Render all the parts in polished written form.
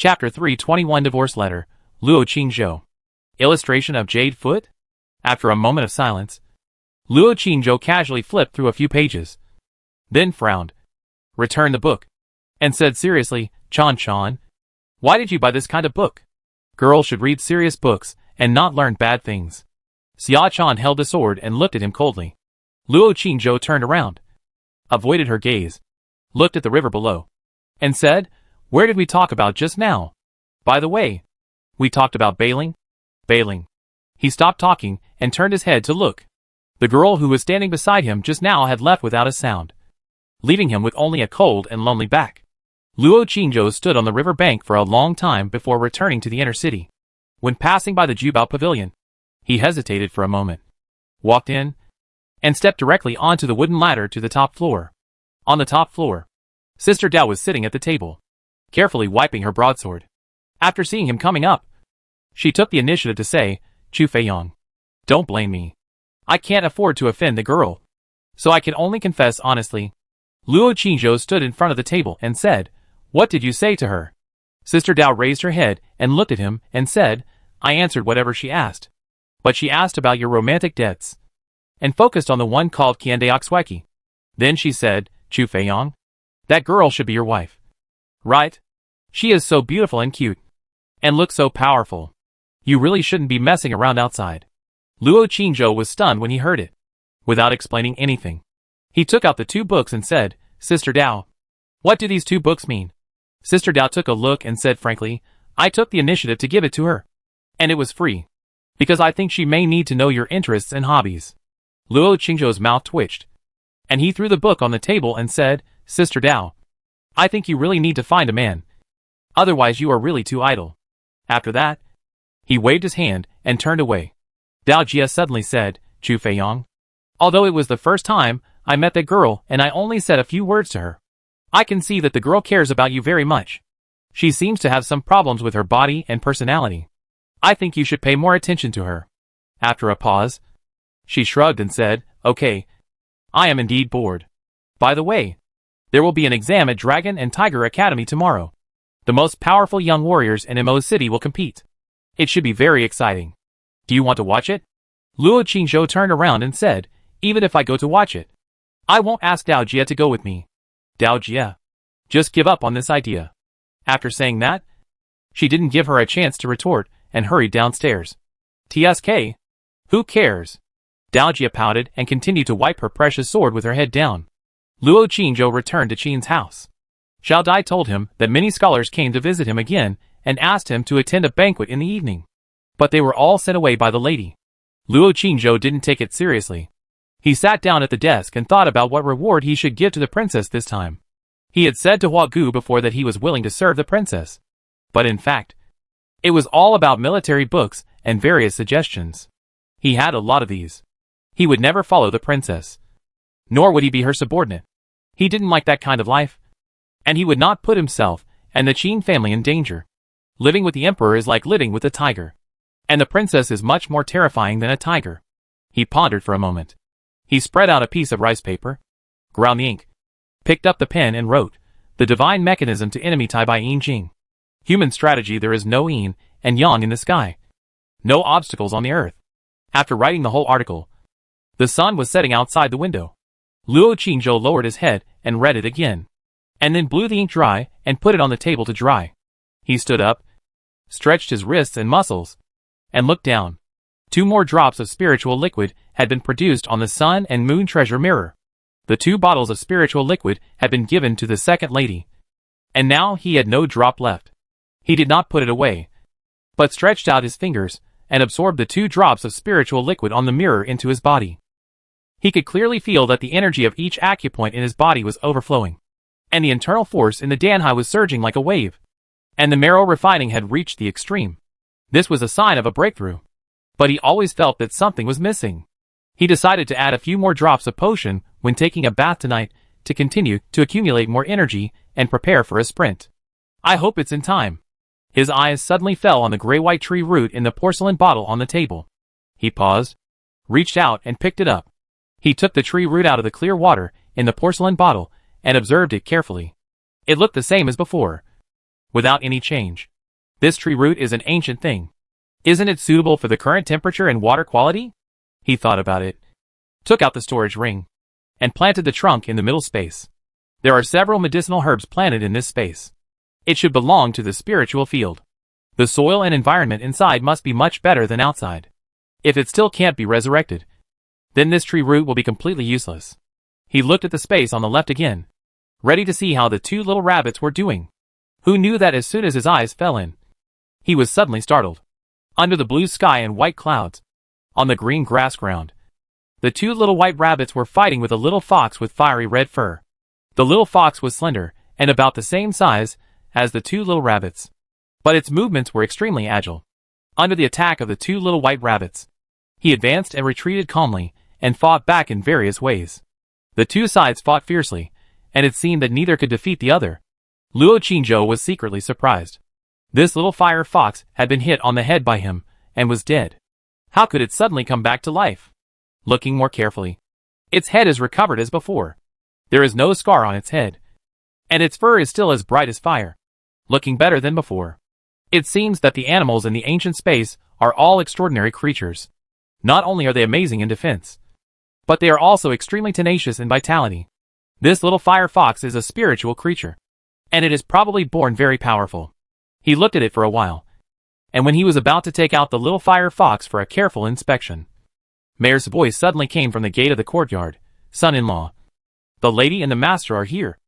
Chapter 321 Divorce Letter, Luo Qingzhou. Illustration of Jade Foot? After a moment of silence, Luo Qingzhou casually flipped through a few pages, then frowned, returned the book, and said seriously, Chan, why did you buy this kind of book? Girls should read serious books and not learn bad things. Xia Chan held the sword and looked at him coldly. Luo Qingzhou turned around, avoided her gaze, looked at the river below, and said, Where did we talk about just now? By the way, we talked about bailing? Bailing. He stopped talking and turned his head to look. The girl who was standing beside him just now had left without a sound, leaving him with only a cold and lonely back. Luo Qingzhou stood on the river bank for a long time before returning to the inner city. When passing by the Jubao Pavilion, he hesitated for a moment, walked in, and stepped directly onto the wooden ladder to the top floor. On the top floor, Sister Dao was sitting at the table, carefully wiping her broadsword. After seeing him coming up, she took the initiative to say, Chu Feiyang, don't blame me. I can't afford to offend the girl, so I can only confess honestly. Luo Qingzhou stood in front of the table and said, What did you say to her? Sister Dao raised her head and looked at him and said, I answered whatever she asked. But she asked about your romantic debts, and focused on the one called Qiandeoxweki. Then she said, Chu Feiyang, that girl should be your wife. Right? She is so beautiful and cute, and looks so powerful. You really shouldn't be messing around outside. Luo Qingzhou was stunned when he heard it. Without explaining anything, he took out the two books and said, Sister Dao, what do these two books mean? Sister Dao took a look and said frankly, I took the initiative to give it to her. And it was free, because I think she may need to know your interests and hobbies. Luo Qingzhou's mouth twitched, and he threw the book on the table and said, Sister Dao, I think you really need to find a man. Otherwise you are really too idle. After that, he waved his hand and turned away. Dao Jia suddenly said, Chu Feiyang, although it was the first time I met that girl and I only said a few words to her, I can see that the girl cares about you very much. She seems to have some problems with her body and personality. I think you should pay more attention to her. After a pause, she shrugged and said, Okay, I am indeed bored. By the way, there will be an exam at Dragon and Tiger Academy tomorrow. The most powerful young warriors in Mo's city will compete. It should be very exciting. Do you want to watch it? Luo Qingzhou turned around and said, Even if I go to watch it, I won't ask Dao Jia to go with me. Dao Jia, just give up on this idea. After saying that, she didn't give her a chance to retort and hurried downstairs. TSK? Who cares? Dao Jia pouted and continued to wipe her precious sword with her head down. Luo Qingzhou returned to Qin's house. Xiao Dai told him that many scholars came to visit him again and asked him to attend a banquet in the evening. But they were all sent away by the lady. Luo Qingzhou didn't take it seriously. He sat down at the desk and thought about what reward he should give to the princess this time. He had said to Hua Gu before that he was willing to serve the princess. But in fact, it was all about military books and various suggestions. He had a lot of these. He would never follow the princess, nor would he be her subordinate. He didn't like that kind of life, and he would not put himself and the Qin family in danger. Living with the emperor is like living with a tiger, and the princess is much more terrifying than a tiger. He pondered for a moment. He spread out a piece of rice paper, ground the ink, picked up the pen and wrote, The Divine Mechanism to Enemy Tai by Yin Jing. Human strategy. There is no yin and yang in the sky, no obstacles on the earth. After writing the whole article, the sun was setting outside the window. Luo Qingzhou lowered his head and read it again, and then blew the ink dry and put it on the table to dry. He stood up, stretched his wrists and muscles, and looked down. 2 more drops of spiritual liquid had been produced on the sun and moon treasure mirror. The 2 bottles of spiritual liquid had been given to the second lady, and now he had no drop left. He did not put it away, but stretched out his fingers and absorbed the 2 drops of spiritual liquid on the mirror into his body. He could clearly feel that the energy of each acupoint in his body was overflowing, and the internal force in the Danhai was surging like a wave, and the marrow refining had reached the extreme. This was a sign of a breakthrough, but he always felt that something was missing. He decided to add a few more drops of potion when taking a bath tonight to continue to accumulate more energy and prepare for a sprint. I hope it's in time. His eyes suddenly fell on the gray-white tree root in the porcelain bottle on the table. He paused, reached out and picked it up. He took the tree root out of the clear water in the porcelain bottle and observed it carefully. It looked the same as before, without any change. This tree root is an ancient thing. Isn't it suitable for the current temperature and water quality? He thought about it, took out the storage ring, and planted the trunk in the middle space. There are several medicinal herbs planted in this space. It should belong to the spiritual field. The soil and environment inside must be much better than outside. If it still can't be resurrected, then this tree root will be completely useless. He looked at the space on the left again, ready to see how the two little rabbits were doing. Who knew that as soon as his eyes fell in, he was suddenly startled. Under the blue sky and white clouds, on the green grass ground, the two little white rabbits were fighting with a little fox with fiery red fur. The little fox was slender, and about the same size as the two little rabbits, but its movements were extremely agile. Under the attack of the two little white rabbits, he advanced and retreated calmly, and fought back in various ways. The two sides fought fiercely, and it seemed that neither could defeat the other. Luo Qingzhou was secretly surprised. This little fire fox had been hit on the head by him, and was dead. How could it suddenly come back to life? Looking more carefully, its head is recovered as before. There is no scar on its head, and its fur is still as bright as fire, looking better than before. It seems that the animals in the ancient space are all extraordinary creatures. Not only are they amazing in defense, but they are also extremely tenacious in vitality. This little fire fox is a spiritual creature, and it is probably born very powerful. He looked at it for a while, and when he was about to take out the little fire fox for a careful inspection, Mayor's voice suddenly came from the gate of the courtyard. Son-in-law, the lady and the master are here,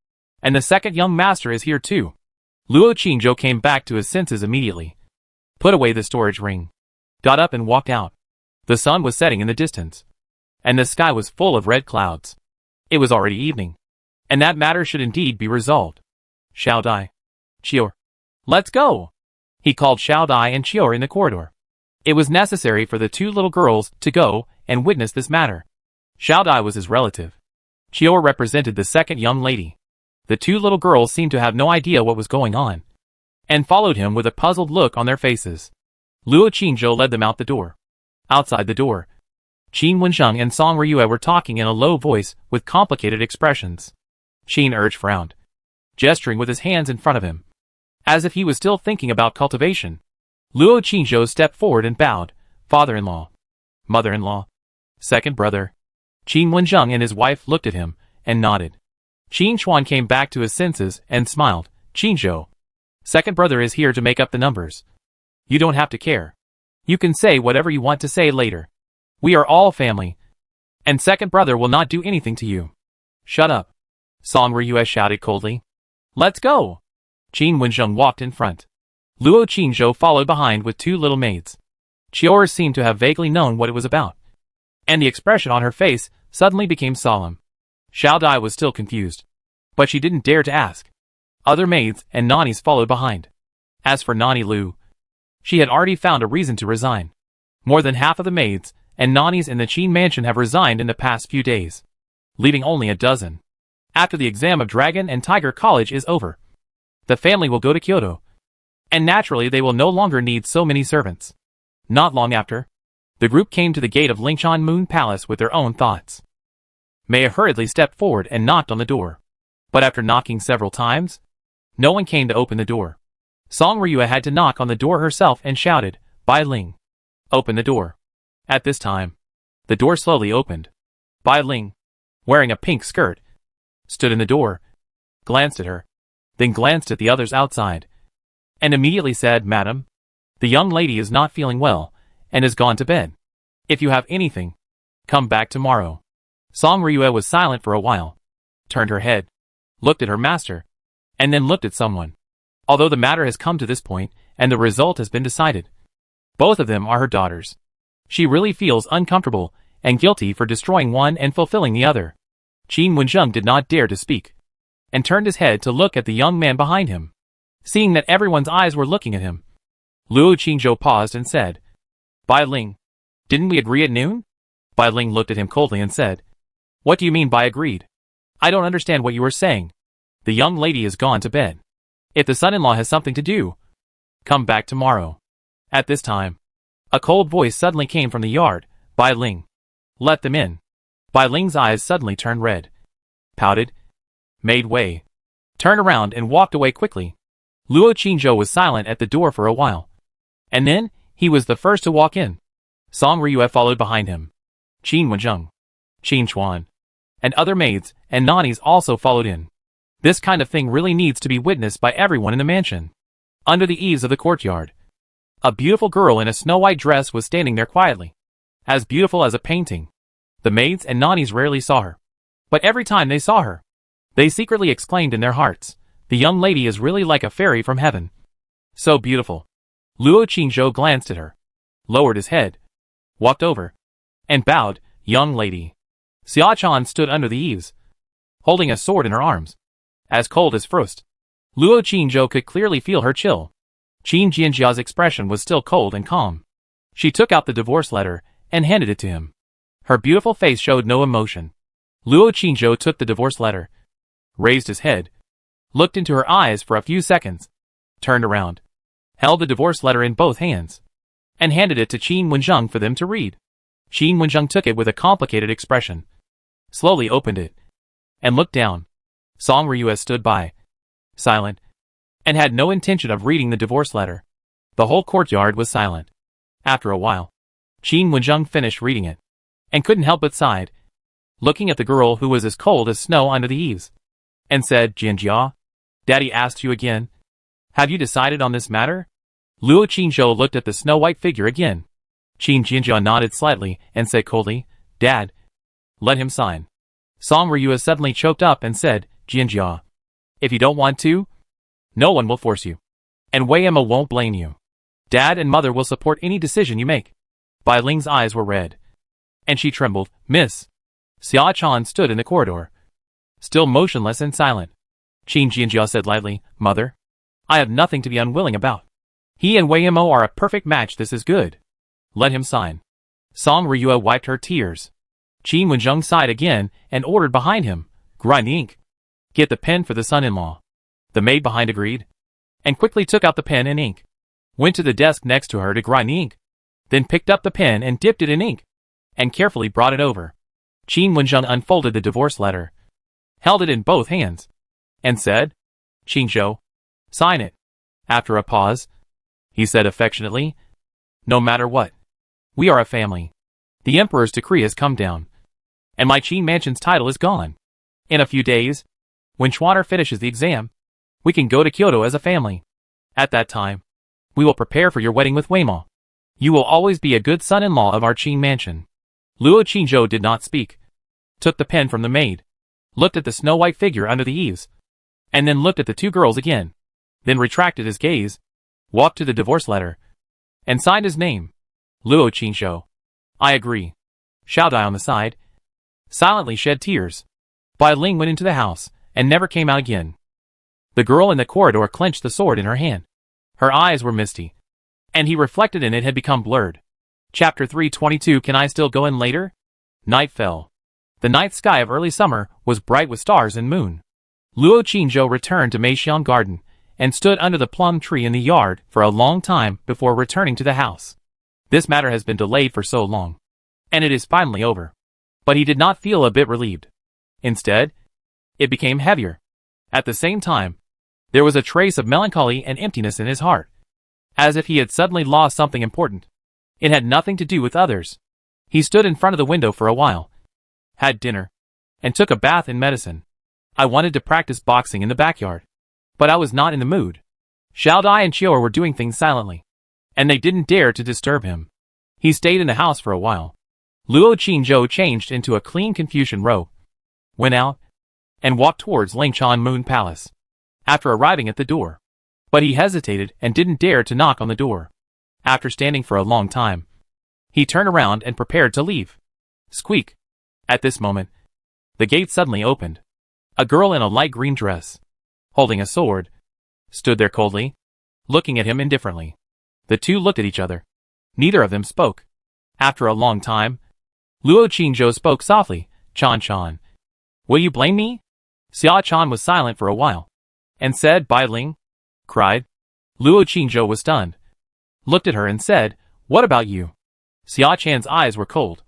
and the second young master is here too. Luo Qingzhou came back to his senses immediately, put away the storage ring, got up and walked out. The sun was setting in the distance, and the sky was full of red clouds. It was already evening, and that matter should indeed be resolved. Xiao Dai, Chior, let's go! He called Xiao Dai and Chior in the corridor. It was necessary for the two little girls to go and witness this matter. Xiao Dai was his relative. Chior represented the second young lady. The two little girls seemed to have no idea what was going on, and followed him with a puzzled look on their faces. Luo Qingzhou led them out the door. Outside the door, Qin Wensheng and Song Ryue were talking in a low voice with complicated expressions. Qin Urge frowned, gesturing with his hands in front of him, as if he was still thinking about cultivation. Luo Qingzhou stepped forward and bowed. Father-in-law, mother-in-law, second brother. Qin Wensheng and his wife looked at him and nodded. Qin Chuan came back to his senses and smiled. Qingzhou, second brother is here to make up the numbers. You don't have to care. You can say whatever you want to say later. We are all family, and second brother will not do anything to you. Shut up, Song Ryue shouted coldly. Let's go. Qin Wensheng walked in front. Luo Qingzhou followed behind with two little maids. Chior seemed to have vaguely known what it was about, and the expression on her face suddenly became solemn. Xiao Dai was still confused, but she didn't dare to ask. Other maids and nannies followed behind. As for Nanny Lu, she had already found a reason to resign. More than half of the maids and nannies in the Qin mansion have resigned in the past few days, leaving only a dozen. After the exam of Dragon and Tiger College is over, the family will go to Kyoto, and naturally they will no longer need so many servants. Not long after, the group came to the gate of Lingshan Moon Palace with their own thoughts. Mei hurriedly stepped forward and knocked on the door, but after knocking several times, no one came to open the door. Song Ryue had to knock on the door herself and shouted, Bai Ling, open the door. At this time, the door slowly opened. Bai Ling, wearing a pink skirt, stood in the door, glanced at her, then glanced at the others outside, and immediately said, Madam, the young lady is not feeling well, and has gone to bed. If you have anything, come back tomorrow. Song Ryue was silent for a while, turned her head, looked at her master, and then looked at someone. Although the matter has come to this point, and the result has been decided, both of them are her daughters. She really feels uncomfortable and guilty for destroying one and fulfilling the other. Qin Wensheng did not dare to speak, and turned his head to look at the young man behind him. Seeing that everyone's eyes were looking at him, Luo Qingzhou paused and said, Bai Ling, didn't we agree at noon? Bai Ling looked at him coldly and said, What do you mean by agreed? I don't understand what you are saying. The young lady has gone to bed. If the son-in-law has something to do, come back tomorrow. At this time, a cold voice suddenly came from the yard. Bai Ling, let them in. Bai Ling's eyes suddenly turned red, pouted, made way, turned around and walked away quickly. Luo Qingzhou was silent at the door for a while. And then, he was the first to walk in. Song Ryue followed behind him. Qin Wenzheng, Qin Chuan, and other maids and nannies also followed in. This kind of thing really needs to be witnessed by everyone in the mansion. Under the eaves of the courtyard, a beautiful girl in a snow-white dress was standing there quietly. As beautiful as a painting. The maids and nannies rarely saw her. But every time they saw her, they secretly exclaimed in their hearts, "The young lady is really like a fairy from heaven. So beautiful." Luo Qingzhou glanced at her, lowered his head, walked over, and bowed. "Young lady." Xia Chan stood under the eaves, holding a sword in her arms, as cold as frost. Luo Qingzhou could clearly feel her chill. Qin Jianjia's expression was still cold and calm. She took out the divorce letter and handed it to him. Her beautiful face showed no emotion. Luo Qingzhou took the divorce letter, raised his head, looked into her eyes for a few seconds, turned around, held the divorce letter in both hands, and handed it to Qin Wenzheng for them to read. Qin Wenzheng took it with a complicated expression, slowly opened it, and looked down. Song Ryue stood by, silent, and had no intention of reading the divorce letter. The whole courtyard was silent. After a while, Qin Wenzheng finished reading it, and couldn't help but sighed, looking at the girl who was as cold as snow under the eaves, and said, "Jianjia, Daddy asked you again. Have you decided on this matter?" Luo Qingzhou looked at the snow-white figure again. Qin Jianjia nodded slightly and said coldly, "Dad, let him sign." Song Ryue suddenly choked up and said, "Jianjia, if you don't want to, no one will force you. And Wei Emma won't blame you. Dad and Mother will support any decision you make." Bai Ling's eyes were red, and she trembled. "Miss." Xia Chan stood in the corridor, still motionless and silent. Qin Jianjia said lightly, "Mother, I have nothing to be unwilling about. He and Wei Emma are a perfect match. This is good. Let him sign." Song Ryue wiped her tears. Qin Wenzheng sighed again and ordered behind him, "Grind the ink. Get the pen for the son-in-law." The maid behind agreed, and quickly took out the pen and ink, went to the desk next to her to grind the ink, then picked up the pen and dipped it in ink, and carefully brought it over. Qin Wenzheng unfolded the divorce letter, held it in both hands, and said, "Qingzhou, sign it." After a pause, he said affectionately, "No matter what, we are a family. The Emperor's decree has come down, and my Qin mansion's title is gone. In a few days, when Schwaner finishes the exam, we can go to Kyoto as a family. At that time, we will prepare for your wedding with Weima. You will always be a good son-in-law of our Qin mansion." Luo Qingzhou did not speak, took the pen from the maid, looked at the snow-white figure under the eaves, and then looked at the two girls again, then retracted his gaze, walked to the divorce letter, and signed his name. Luo Qingzhou. "I agree." Xiao Dai on the side silently shed tears. Bai Ling went into the house and never came out again. The girl in the corridor clenched the sword in her hand. Her eyes were misty, and he reflected in it had become blurred. Chapter 322. Can I still go in later? Night fell. The night sky of early summer was bright with stars and moon. Luo Qingzhou returned to Meixiang Garden and stood under the plum tree in the yard for a long time before returning to the house. This matter has been delayed for so long, and it is finally over. But he did not feel a bit relieved. Instead, it became heavier. At the same time, there was a trace of melancholy and emptiness in his heart, as if he had suddenly lost something important. It had nothing to do with others. He stood in front of the window for a while, had dinner, and took a bath in medicine. I wanted to practice boxing in the backyard, but I was not in the mood. Xiao Dai and Chior were doing things silently, and they didn't dare to disturb him. He stayed in the house for a while. Luo Qingzhou changed into a clean Confucian robe, went out, and walked towards Lingchan Moon Palace. After arriving at the door, but he hesitated and didn't dare to knock on the door. After standing for a long time, he turned around and prepared to leave. Squeak! At this moment, the gate suddenly opened. A girl in a light green dress, holding a sword, stood there coldly, looking at him indifferently. The two looked at each other. Neither of them spoke. After a long time, Luo Qingzhou spoke softly, "Chan Chan, will you blame me?" Xia Chan was silent for a while, and said, "Bai Ling cried." Luo Qingzhou was stunned, looked at her and said, "What about you?" Xia Chan's eyes were cold,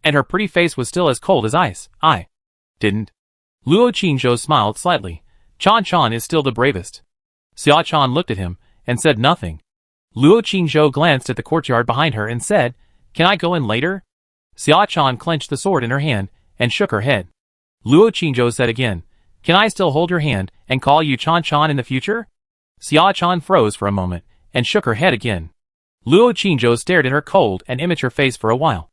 and her pretty face was still as cold as ice. "I didn't." Luo Qingzhou smiled slightly. "Chan Chan is still the bravest. Xia Chan looked at him and said nothing. Luo Qingzhou glanced at the courtyard behind her and said, "Can I go in later?" Xia Chan clenched the sword in her hand and shook her head. Luo Qingzhou said again, "Can I still hold your hand and call you Chan Chan in the future?" Xia Chan froze for a moment and shook her head again. Luo Qingzhou stared at her cold and immature face for a while,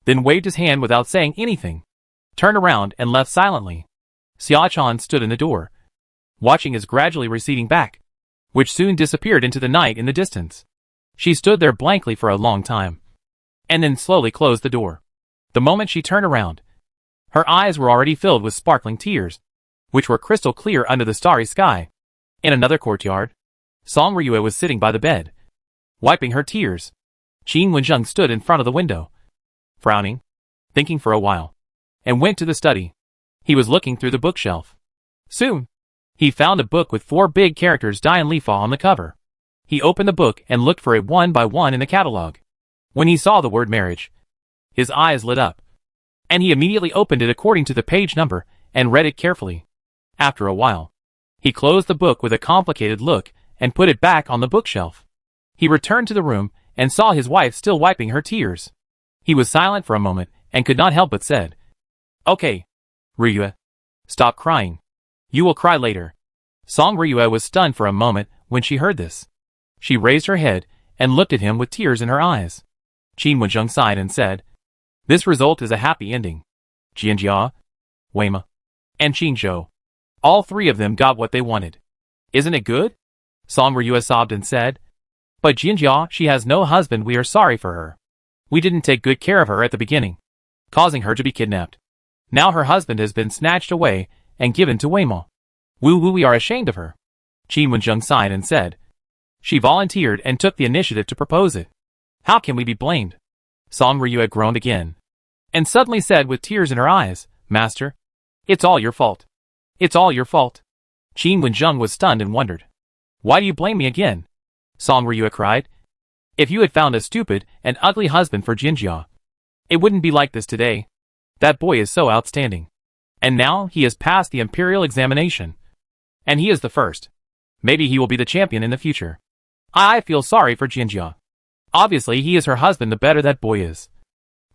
then waved his hand without saying anything, turned around and left silently. Xia Chan stood in the door, watching his gradually receding back, which soon disappeared into the night in the distance. She stood there blankly for a long time, and then slowly closed the door. The moment she turned around, her eyes were already filled with sparkling tears, which were crystal clear under the starry sky. In another courtyard, Song Ryue was sitting by the bed, wiping her tears. Qin Wenzheng stood in front of the window, frowning, thinking for a while, and went to the study. He was looking through the bookshelf. Soon, he found a book with 4 big characters Daia and Lifa on the cover. He opened the book and looked for it one by one in the catalog. When he saw the word marriage, his eyes lit up, and he immediately opened it according to the page number and read it carefully. After a while, he closed the book with a complicated look and put it back on the bookshelf. He returned to the room and saw his wife still wiping her tears. He was silent for a moment and could not help but said, "Okay, Ryue, stop crying. You will cry later." Song Ryue was stunned for a moment when she heard this. She raised her head and looked at him with tears in her eyes. Qin Wenzheng sighed and said, "This result is a happy ending. Jianjia, Weima, and Qingzhou, all 3 of them got what they wanted. Isn't it good?" Song Ryue sobbed and said, "But Jianjia, she has no husband. We are sorry for her. We didn't take good care of her at the beginning, causing her to be kidnapped. Now her husband has been snatched away and given to Weima. We are ashamed of her." Qin Wenzheng sighed and said, "She volunteered and took the initiative to propose it. How can we be blamed?" Song Ryue groaned again, and suddenly said with tears in her eyes, "Master, it's all your fault. It's all your fault." Qin Wenzheng was stunned and wondered, "Why do you blame me again?" Song Ryue cried, "If you had found a stupid and ugly husband for Jinjia, it wouldn't be like this today. That boy is so outstanding. And now he has passed the imperial examination. And he is the first. Maybe he will be the champion in the future. I feel sorry for Jinjia. Obviously he is her husband. The better that boy is,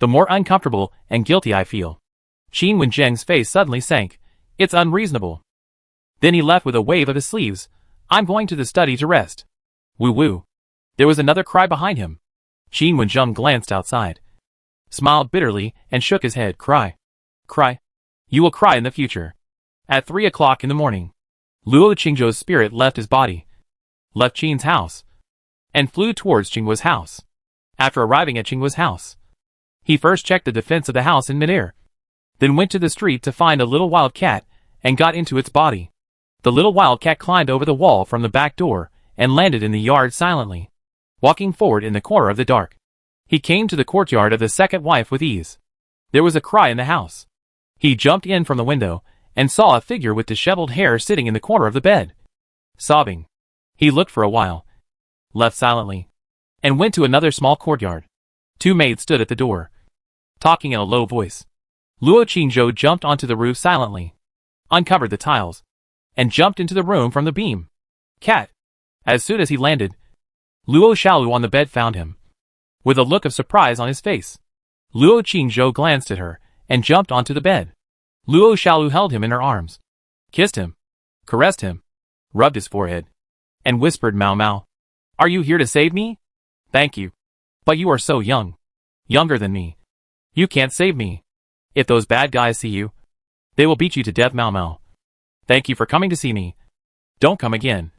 the more uncomfortable and guilty I feel." Qin Wenzheng's face suddenly sank. "It's unreasonable." Then he left with a wave of his sleeves. "I'm going to the study to rest." Woo woo. There was another cry behind him. Qin Wenzheng glanced outside, smiled bitterly, and shook his head. "Cry. Cry. You will cry in the future." At 3 o'clock in the morning, Luo Qingzhou's spirit left his body, left Qin's house, and flew towards Qinghua's house. After arriving at Qinghua's house, he first checked the defense of the house in midair, then went to the street to find a little wild cat and got into its body. The little wild cat climbed over the wall from the back door and landed in the yard silently, walking forward in the corner of the dark. He came to the courtyard of the second wife with ease. There was a cry in the house. He jumped in from the window and saw a figure with disheveled hair sitting in the corner of the bed, sobbing. He looked for a while, left silently, and went to another small courtyard. 2 maids stood at the door, talking in a low voice. Luo Qingzhou jumped onto the roof silently, uncovered the tiles, and jumped into the room from the beam. "Cat!" As soon as he landed, Luo Xiaolu on the bed found him, with a look of surprise on his face. Luo Qingzhou glanced at her and jumped onto the bed. Luo Xiaolu held him in her arms, kissed him, caressed him, rubbed his forehead, and whispered, "Mao Mao, are you here to save me?" "Thank you. But you are so young. Younger than me. You can't save me. If those bad guys see you, they will beat you to death, Mao Mao. Thank you for coming to see me. Don't come again.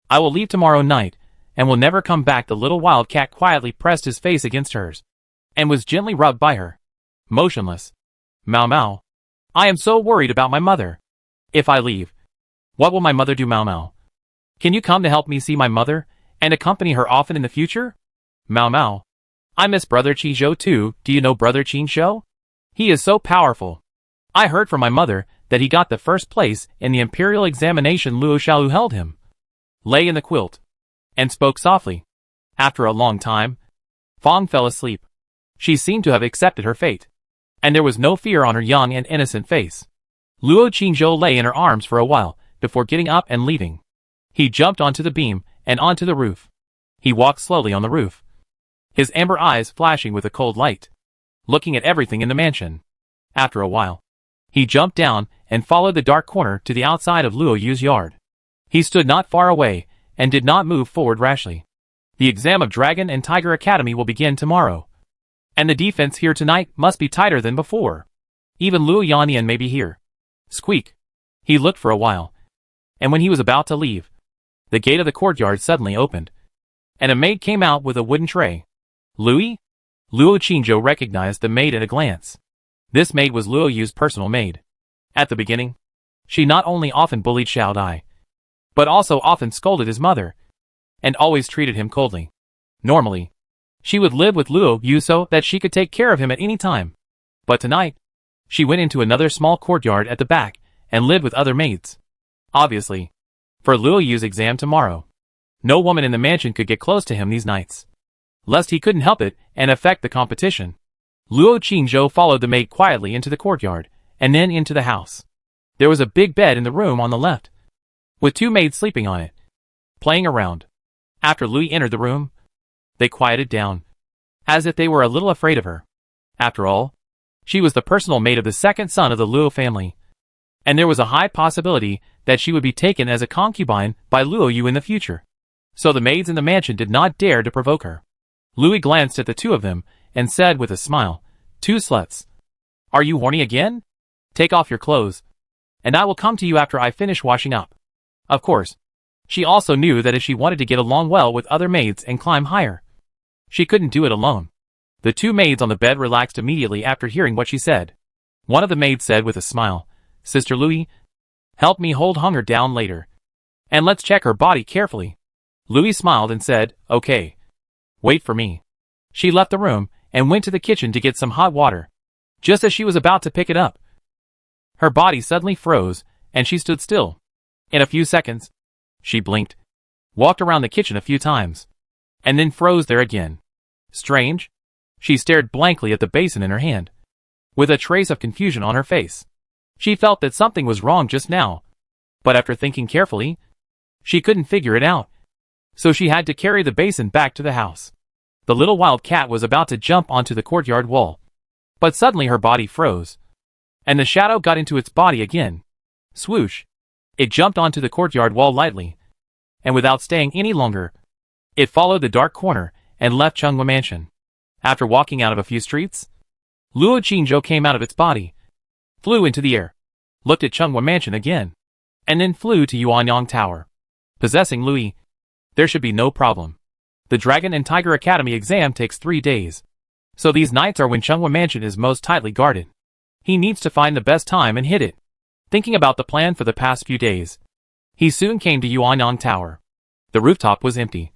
I will leave tomorrow night and will never come back." The little wild cat quietly pressed his face against hers and was gently rubbed by her, motionless. "Mao Mao, I am so worried about my mother. If I leave, what will my mother do, Mao Mao? Can you come to help me see my mother and accompany her often in the future?" "Mao Mao, I miss Brother Qizhou too. Do you know Brother Qingzhou? He is so powerful. I heard from my mother that he got the first place in the imperial examination." Luo Xiaolu held him, lay in the quilt, and spoke softly. After a long time, Fong fell asleep. She seemed to have accepted her fate, and there was no fear on her young and innocent face. Luo Qingzhou lay in her arms for a while before getting up and leaving. He jumped onto the beam and onto the roof. He walked slowly on the roof, his amber eyes flashing with a cold light, looking at everything in the mansion. After a while, he jumped down and followed the dark corner to the outside of Luo Yu's yard. He stood not far away and did not move forward rashly. The exam of Dragon and Tiger Academy will begin tomorrow, and the defense here tonight must be tighter than before. Even Luo Yannian may be here. Squeak. He looked for a while, and when he was about to leave, the gate of the courtyard suddenly opened, and a maid came out with a wooden tray. Louis? Luo Qingzhou recognized the maid at a glance. This maid was Luo Yu's personal maid. At the beginning, she not only often bullied Xiao Dai, but also often scolded his mother, and always treated him coldly. Normally, she would live with Luo Yu so that she could take care of him at any time. But tonight, she went into another small courtyard at the back and lived with other maids. Obviously, for Luo Yu's exam tomorrow, no woman in the mansion could get close to him these nights, lest he couldn't help it and affect the competition. Luo Qingzhou followed the maid quietly into the courtyard, and then into the house. There was a big bed in the room on the left, with two maids sleeping on it, playing around. After Louis entered the room, they quieted down, as if they were a little afraid of her. After all, she was the personal maid of the second son of the Luo family, and there was a high possibility that she would be taken as a concubine by Luo Yu in the future. So the maids in the mansion did not dare to provoke her. Louis glanced at the two of them and said with a smile, "Two sluts. Are you horny again? Take off your clothes, and I will come to you after I finish washing up." Of course, she also knew that if she wanted to get along well with other maids and climb higher, she couldn't do it alone. The two maids on the bed relaxed immediately after hearing what she said. One of the maids said with a smile, "Sister Louis, help me hold Hunger down later, and let's check her body carefully." Louis smiled and said, "Okay. Wait for me." She left the room and went to the kitchen to get some hot water. Just as she was about to pick it up, her body suddenly froze, and she stood still. In a few seconds, she blinked, walked around the kitchen a few times, and then froze there again. Strange. She stared blankly at the basin in her hand, with a trace of confusion on her face. She felt that something was wrong just now, but after thinking carefully, she couldn't figure it out. So she had to carry the basin back to the house. The little wild cat was about to jump onto the courtyard wall, but suddenly her body froze, and the shadow got into its body again. Swoosh! It jumped onto the courtyard wall lightly, and without staying any longer, it followed the dark corner and left Chunghwa Mansion. After walking out of a few streets, Luo Qingzhou came out of its body, flew into the air, looked at Chunghwa Mansion again, and then flew to Yuanyang Tower. Possessing Louis, there should be no problem. The Dragon and Tiger Academy exam takes 3 days, so these nights are when Chunghwa Mansion is most tightly guarded. He needs to find the best time and hit it. Thinking about the plan for the past few days, he soon came to Yuanyang Tower. The rooftop was empty.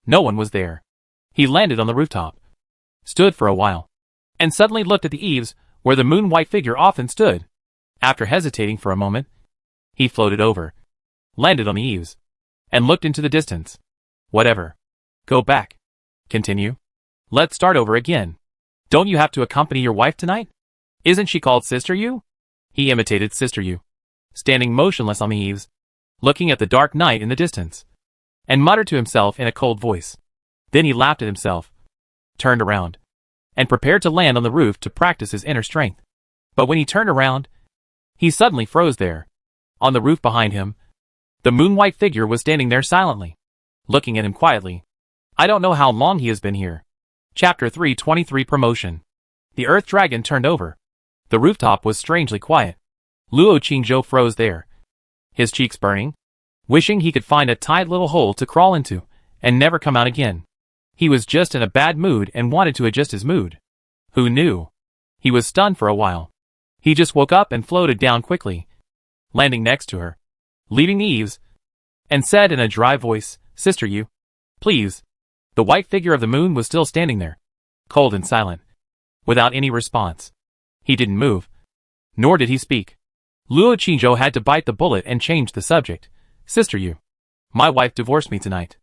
No one was there. He landed on the rooftop, stood for a while, and suddenly looked at the eaves where the moon-white figure often stood. After hesitating for a moment, he floated over, landed on the eaves, and looked into the distance. Whatever. Go back. Continue. Let's start over again. Don't you have to accompany your wife tonight? Isn't she called Sister Yu? He imitated Sister Yu, standing motionless on the eaves, looking at the dark night in the distance, and muttered to himself in a cold voice. Then he laughed at himself, turned around, and prepared to land on the roof to practice his inner strength. But when he turned around, he suddenly froze there. On the roof behind him, the moon-white figure was standing there silently, looking at him quietly. I don't know how long he has been here. Chapter 323 Promotion. The Earth Dragon turned over. The rooftop was strangely quiet. Luo Qingzhou froze there, his cheeks burning, wishing he could find a tight little hole to crawl into and never come out again. He was just in a bad mood and wanted to adjust his mood. Who knew? He was stunned for a while. He just woke up and floated down quickly, landing next to her, leaving the eaves, and said in a dry voice, Sister Yu, please. The white figure of the moon was still standing there, cold and silent, without any response. He didn't move, nor did he speak. Luo Qingzhou had to bite the bullet and change the subject. Sister Yu, my wife divorced me tonight.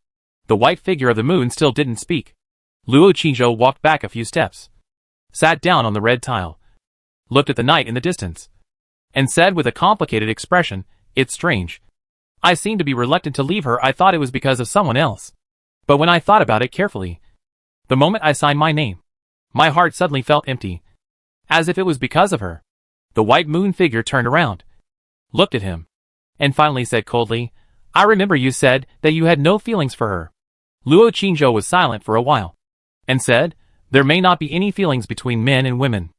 The white figure of the moon still didn't speak. Luo Qingzhou walked back a few steps, sat down on the red tile, looked at the night in the distance, and said with a complicated expression, It's strange. I seemed to be reluctant to leave her. I thought it was because of someone else. But when I thought about it carefully, the moment I signed my name, my heart suddenly felt empty, as if it was because of her. The white moon figure turned around, looked at him, and finally said coldly, I remember you said that you had no feelings for her. Luo Qingzhou was silent for a while, and said, there may not be any feelings between men and women,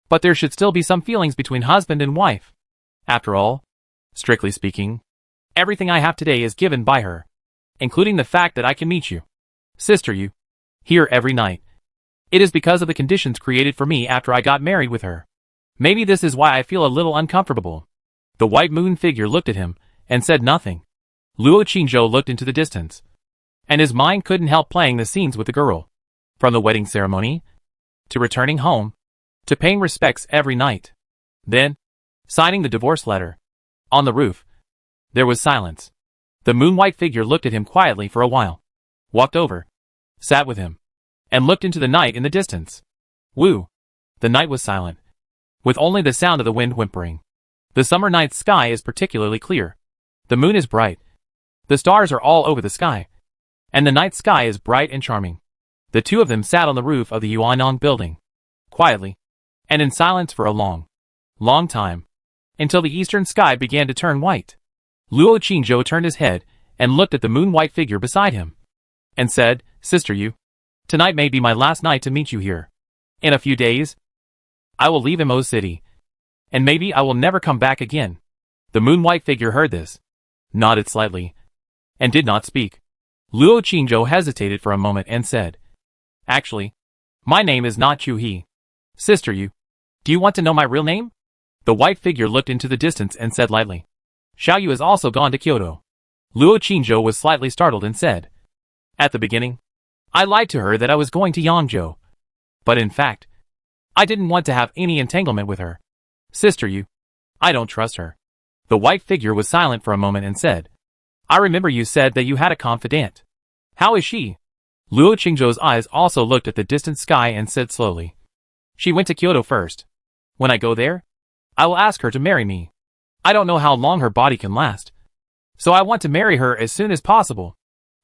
but there should still be some feelings between husband and wife. After all, strictly speaking, everything I have today is given by her, including the fact that I can meet you, sister you, here every night. It is because of the conditions created for me after I got married with her. Maybe this is why I feel a little uncomfortable. The white moon figure looked at him, and said nothing. Luo Qingzhou looked into the distance, and his mind couldn't help playing the scenes with the girl. From the wedding ceremony, to returning home, to paying respects every night. Then, signing the divorce letter. On the roof, there was silence. The moon-white figure looked at him quietly for a while, walked over, sat with him, and looked into the night in the distance. Woo! The night was silent, with only the sound of the wind whimpering. The summer night sky is particularly clear. The moon is bright. The stars are all over the sky, and the night sky is bright and charming. The two of them sat on the roof of the Yuannong building, quietly, and in silence for a long, long time, until the eastern sky began to turn white. Luo Qingzhou turned his head and looked at the moon-white figure beside him, and said, Sister Yu, tonight may be my last night to meet you here. In a few days, I will leave Mo City, and maybe I will never come back again. The moon-white figure heard this, nodded slightly, and did not speak. Luo Qingzhou hesitated for a moment and said, Actually, my name is not Chu He. Sister Yu, do you want to know my real name? The white figure looked into the distance and said lightly, Xiao Yu has also gone to Kyoto. Luo Qingzhou was slightly startled and said, At the beginning, I lied to her that I was going to Yangzhou. But in fact, I didn't want to have any entanglement with her. Sister Yu, I don't trust her. The white figure was silent for a moment and said, I remember you said that you had a confidant. How is she? Luo Qingzhou's eyes also looked at the distant sky and said slowly, She went to Kyoto first. When I go there, I will ask her to marry me. I don't know how long her body can last, so I want to marry her as soon as possible.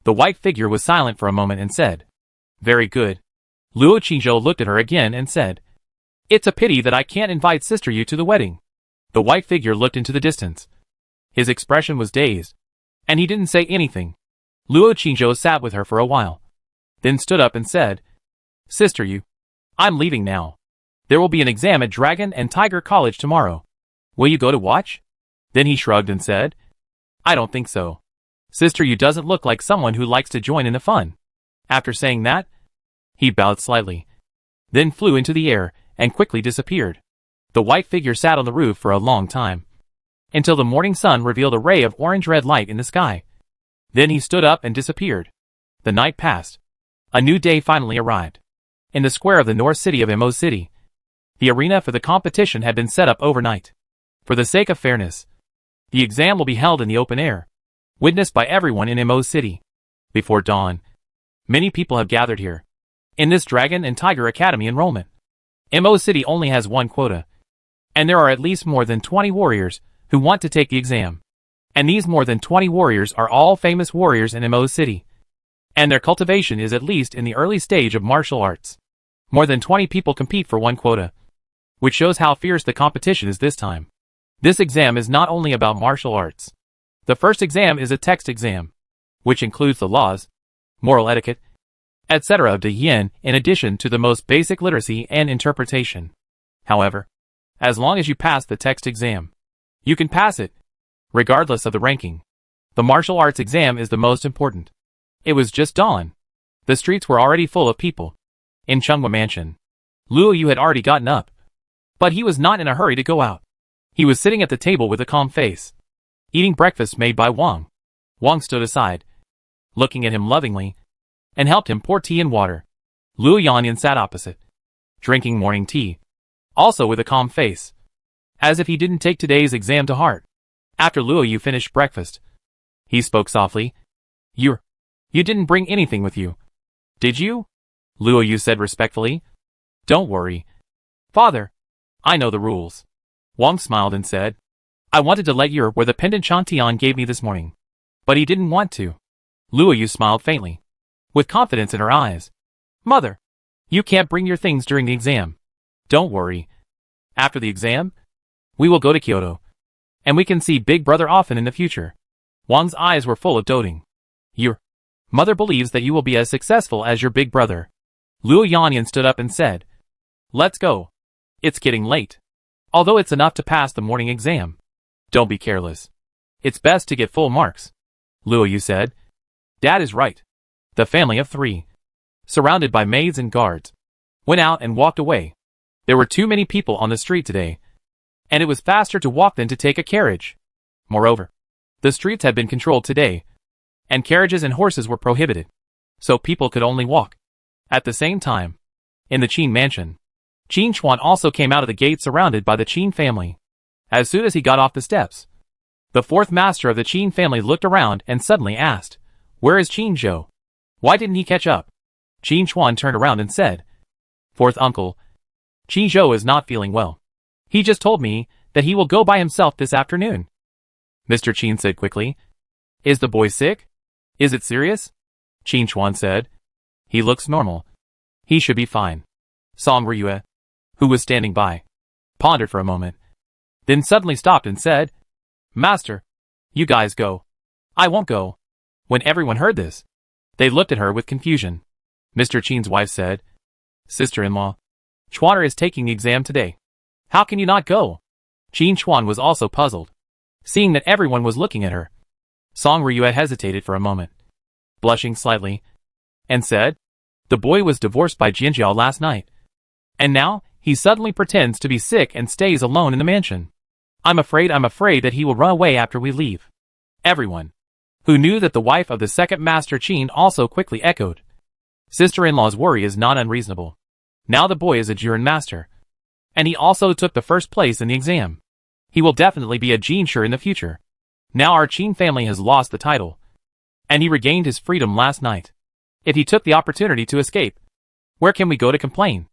The white figure was silent for a moment and said, Very good. Luo Qingzhou looked at her again and said, It's a pity that I can't invite Sister Yu to the wedding. The white figure looked into the distance. His expression was dazed, and he didn't say anything. Luo Qingzhou sat with her for a while, then stood up and said, Sister Yu, I'm leaving now. There will be an exam at Dragon and Tiger College tomorrow. Will you go to watch? Then he shrugged and said, I don't think so. Sister Yu doesn't look like someone who likes to join in the fun. After saying that, he bowed slightly, then flew into the air and quickly disappeared. The white figure sat on the roof for a long time, until the morning sun revealed a ray of orange-red light in the sky. Then he stood up and disappeared. The night passed. A new day finally arrived. In the square of the north city of Mo City, the arena for the competition had been set up overnight. For the sake of fairness, the exam will be held in the open air, witnessed by everyone in Mo City. Before dawn, many people have gathered here, in this Dragon and Tiger Academy enrollment. Mo City only has one quota, and there are at least more than 20 warriors who want to take the exam. And these more than 20 warriors are all famous warriors in Mo City, and their cultivation is at least in the early stage of martial arts. More than 20 people compete for one quota, which shows how fierce the competition is this time. This exam is not only about martial arts. The first exam is a text exam, which includes the laws, moral etiquette, etc. of the yin in addition to the most basic literacy and interpretation. However, as long as you pass the text exam, you can pass it, regardless of the ranking. The martial arts exam is the most important. It was just dawn. The streets were already full of people. In Chunghwa Mansion, Luo Yu had already gotten up, but he was not in a hurry to go out. He was sitting at the table with a calm face, eating breakfast made by Wang. Wang stood aside, looking at him lovingly, and helped him pour tea and water. Luo Yanyan sat opposite, drinking morning tea, also with a calm face, as if he didn't take today's exam to heart. After Luo Yu finished breakfast, he spoke softly. You didn't bring anything with you, did you? Luo Yu said respectfully. Don't worry, Father. I know the rules. Wang smiled and said, I wanted to let you wear the pendant Chantian gave me this morning. But he didn't want to. Luo Yu smiled faintly, with confidence in her eyes. Mother, you can't bring your things during the exam. Don't worry. After the exam, we will go to Kyoto, and we can see Big Brother often in the future. Wang's eyes were full of doting. Your mother believes that you will be as successful as your big brother. Luo Yanyan stood up and said, Let's go. It's getting late. Although it's enough to pass the morning exam. Don't be careless. It's best to get full marks. Luo Yu said. Dad is right. The family of 3, surrounded by maids and guards, went out and walked away. There were too many people on the street today, and it was faster to walk than to take a carriage. Moreover, the streets had been controlled today, and carriages and horses were prohibited, so people could only walk. At the same time, in the Qin mansion, Qin Chuan also came out of the gate surrounded by the Qin family. As soon as he got off the steps, the 4th master of the Qin family looked around and suddenly asked, Where is Qin Zhou? Why didn't he catch up? Qin Chuan turned around and said, 4th uncle, Qin Zhou is not feeling well. He just told me that he will go by himself this afternoon. Mr. Qin said quickly, Is the boy sick? Is it serious? Qin Chuan said, He looks normal. He should be fine. Song Ryue, who was standing by, pondered for a moment, then suddenly stopped and said, Master, you guys go. I won't go. When everyone heard this, they looked at her with confusion. Mr. Qin's wife said, Sister-in-law, Chuaner is taking the exam today. How can you not go? Qin Chuan was also puzzled, seeing that everyone was looking at her. Song Ryue hesitated for a moment, blushing slightly, and said, The boy was divorced by Jianjiao last night, and now he suddenly pretends to be sick and stays alone in the mansion. I'm afraid that he will run away after we leave. Everyone, who knew that the wife of the 2nd Master Qin also quickly echoed. Sister-in-law's worry is not unreasonable. Now the boy is a Juren master, and he also took the 1st place in the exam. He will definitely be a Jinsher in the future. Now our Qin family has lost the title, and he regained his freedom last night. If he took the opportunity to escape, where can we go to complain?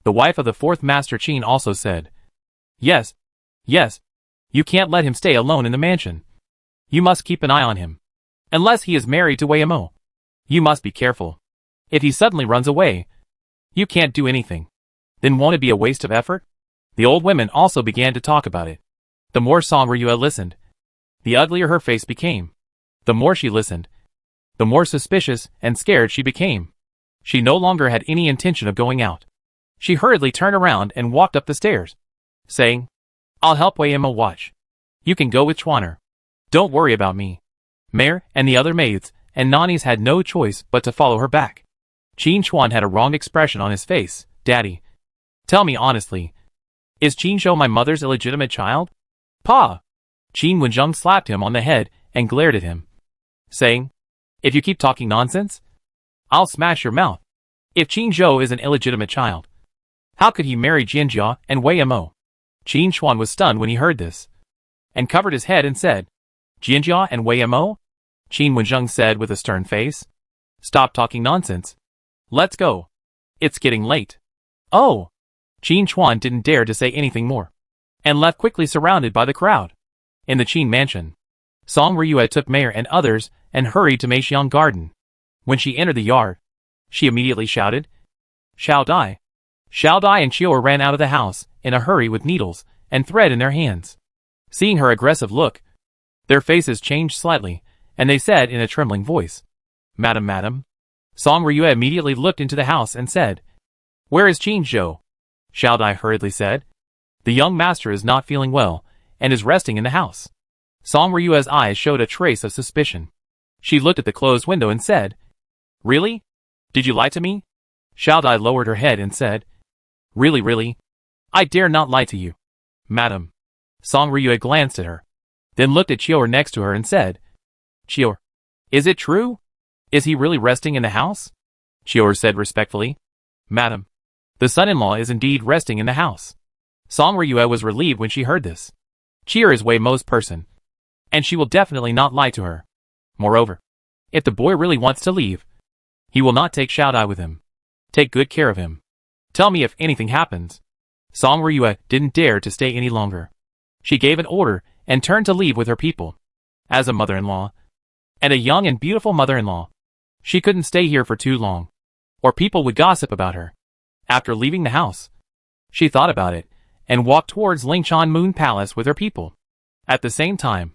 The wife of the 4th Master Qin also said, Yes, you can't let him stay alone in the mansion. You must keep an eye on him. Unless he is married to Wei Mo. You must be careful. If he suddenly runs away, you can't do anything. Then won't it be a waste of effort? The old women also began to talk about it. The more Song Ryue listened, the uglier her face became. The more she listened, the more suspicious and scared she became. She no longer had any intention of going out. She hurriedly turned around and walked up the stairs, saying, I'll help Wei Mo watch. You can go with Chuaner. Don't worry about me. Mare and the other maids and nannies had no choice but to follow her back. Qin Chuan had a wrong expression on his face. Daddy, tell me honestly, is Qin Zhou my mother's illegitimate child? Pa! Qin Wenzheng slapped him on the head and glared at him, saying, If you keep talking nonsense, I'll smash your mouth. If Qin Zhou is an illegitimate child, how could he marry Jianjia and Wei Mo? Qin Chuan was stunned when he heard this, and covered his head and said, Jianjia and Wei Mo? Qin Wenzheng said with a stern face, Stop talking nonsense. Let's go. It's getting late. Oh! Qin Chuan didn't dare to say anything more, and left quickly surrounded by the crowd. In the Qin mansion, Song Ryue took Mayor and others and hurried to Meixiang Garden. When she entered the yard, she immediately shouted, Xiao Dai! Xiao Dai and Qiu'er ran out of the house in a hurry with needles and thread in their hands. Seeing her aggressive look, their faces changed slightly, and they said in a trembling voice, Madam. Song Ryue immediately looked into the house and said, Where is Qin Zhou? Xiao Dai hurriedly said, The young master is not feeling well, and is resting in the house. Song Ryue's eyes showed a trace of suspicion. She looked at the closed window and said, Really? Did you lie to me? Xiao Dai lowered her head and said, Really? I dare not lie to you. Madam. Song Ryue glanced at her, then looked at Qiu'er next to her and said, Qiu'er, is it true? Is he really resting in the house? Qiu'er said respectfully, Madam, the son-in-law is indeed resting in the house. Song Ryue was relieved when she heard this. Qiu'er is Wei Mo's person, and she will definitely not lie to her. Moreover, if the boy really wants to leave, he will not take Xiao Dai with him. Take good care of him. Tell me if anything happens. Song Ryue didn't dare to stay any longer. She gave an order and turned to leave with her people. As a mother-in-law, and a young and beautiful mother-in-law. She couldn't stay here for too long, or people would gossip about her. After leaving the house, she thought about it, and walked towards Lingchan Moon Palace with her people. At the same time,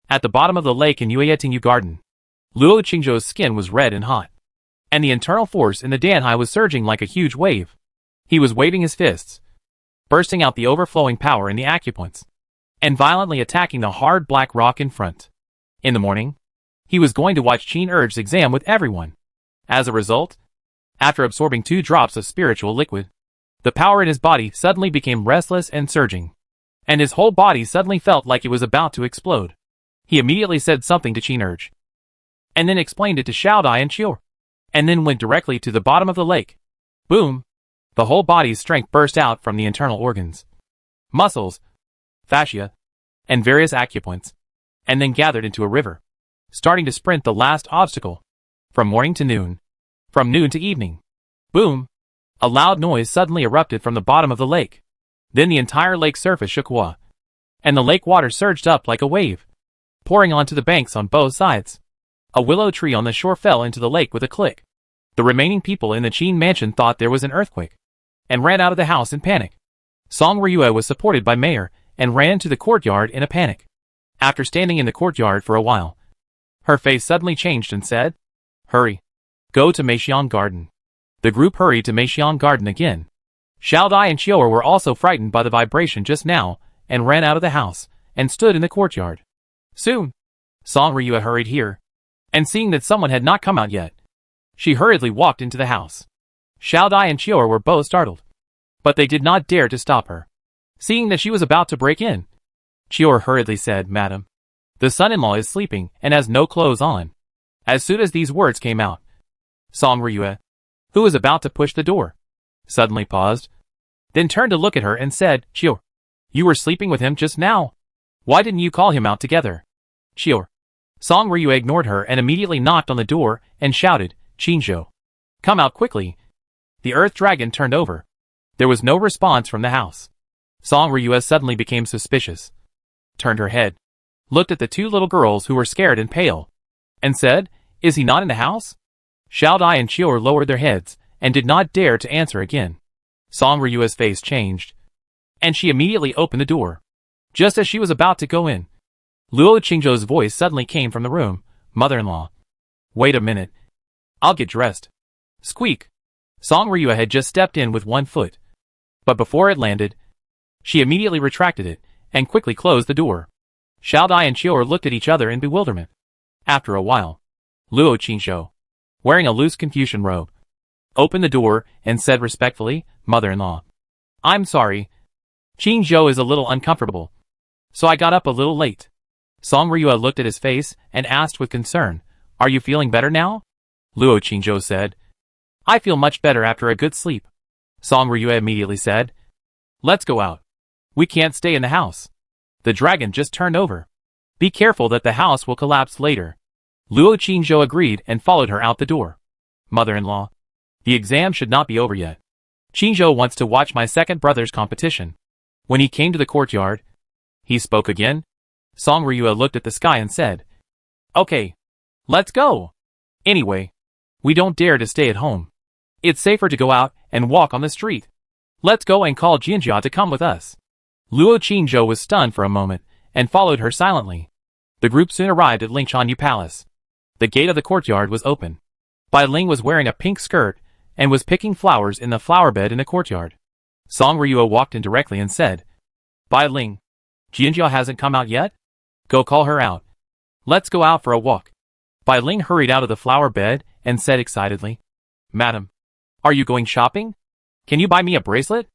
at the bottom of the lake in Yuetingyu Garden, Luo Qingzhou's skin was red and hot, and the internal force in the Danhai was surging like a huge wave. He was waving his fists, bursting out the overflowing power in the acupoints, and violently attacking the hard black rock in front. In the morning, he was going to watch Qin Urge's exam with everyone. As a result, after absorbing 2 drops of spiritual liquid, the power in his body suddenly became restless and surging, and his whole body suddenly felt like it was about to explode. He immediately said something to Qin Urge, and then explained it to Xiao Dai and Chior, and then went directly to the bottom of the lake. Boom! The whole body's strength burst out from the internal organs, muscles, fascia, and various acupoints, and then gathered into a river, starting to sprint the last obstacle, from morning to noon, from noon to evening. Boom! A loud noise suddenly erupted from the bottom of the lake. Then the entire lake surface shook, and the lake water surged up like a wave, pouring onto the banks on both sides. A willow tree on the shore fell into the lake with a click. The remaining people in the Qin mansion thought there was an earthquake, and ran out of the house in panic. Song Ryue was supported by Mayor, and ran to the courtyard in a panic. After standing in the courtyard for a while, her face suddenly changed and said, "Hurry. Go to Maching Garden." The group hurried to Maching Garden again. Xiao Dai and Chior were also frightened by the vibration just now, and ran out of the house, and stood in the courtyard. Soon, Song Ryue hurried here, and seeing that someone had not come out yet, she hurriedly walked into the house. Xiao Dai and Chior were both startled, but they did not dare to stop her. Seeing that she was about to break in, Chior hurriedly said, "Madam, the son-in-law is sleeping and has no clothes on." As soon as these words came out, Song Ryue, who was about to push the door, suddenly paused, then turned to look at her and said, "Chior, you were sleeping with him just now. Why didn't you call him out together?" "Chior." Song Ryue ignored her and immediately knocked on the door and shouted, "Qingzhou, come out quickly." The earth dragon turned over. There was no response from the house. Song Ryue suddenly became suspicious, turned her head, looked at the 2 little girls who were scared and pale, and said, "Is he not in the house?" Xiao Dai and Chior lowered their heads, and did not dare to answer again. Song Ryue's face changed, and she immediately opened the door. Just as she was about to go in, Luo Qingzhou's voice suddenly came from the room, "Mother-in-law, wait a minute. I'll get dressed." Squeak! Song Ryue had just stepped in with 1 foot, but before it landed, she immediately retracted it, and quickly closed the door. Xiao Dai and Chior looked at each other in bewilderment. After a while, Luo Qingzhou, wearing a loose Confucian robe, opened the door and said respectfully, "Mother-in-law, I'm sorry. Qingzhou is a little uncomfortable, so I got up a little late." Song Ryue looked at his face and asked with concern, "Are you feeling better now?" Luo Qingzhou said, "I feel much better after a good sleep." Song Ryue immediately said, "Let's go out. We can't stay in the house. The dragon just turned over. Be careful that the house will collapse later." Luo Qingzhou agreed and followed her out the door. "Mother-in-law, the exam should not be over yet. Qingzhou wants to watch my second brother's competition." When he came to the courtyard, he spoke again. Song Ryue looked at the sky and said, "Okay, let's go. Anyway, we don't dare to stay at home. It's safer to go out and walk on the street. Let's go and call Jianjia to come with us." Luo Qingzhou was stunned for a moment, and followed her silently. The group soon arrived at Lingchanyu Palace. The gate of the courtyard was open. Bai Ling was wearing a pink skirt, and was picking flowers in the flower bed in the courtyard. Song Ryue walked in directly and said, "Bai Ling, Jianjia hasn't come out yet? Go call her out. Let's go out for a walk." Bai Ling hurried out of the flower bed, and said excitedly, "Madam, are you going shopping? Can you buy me a bracelet?"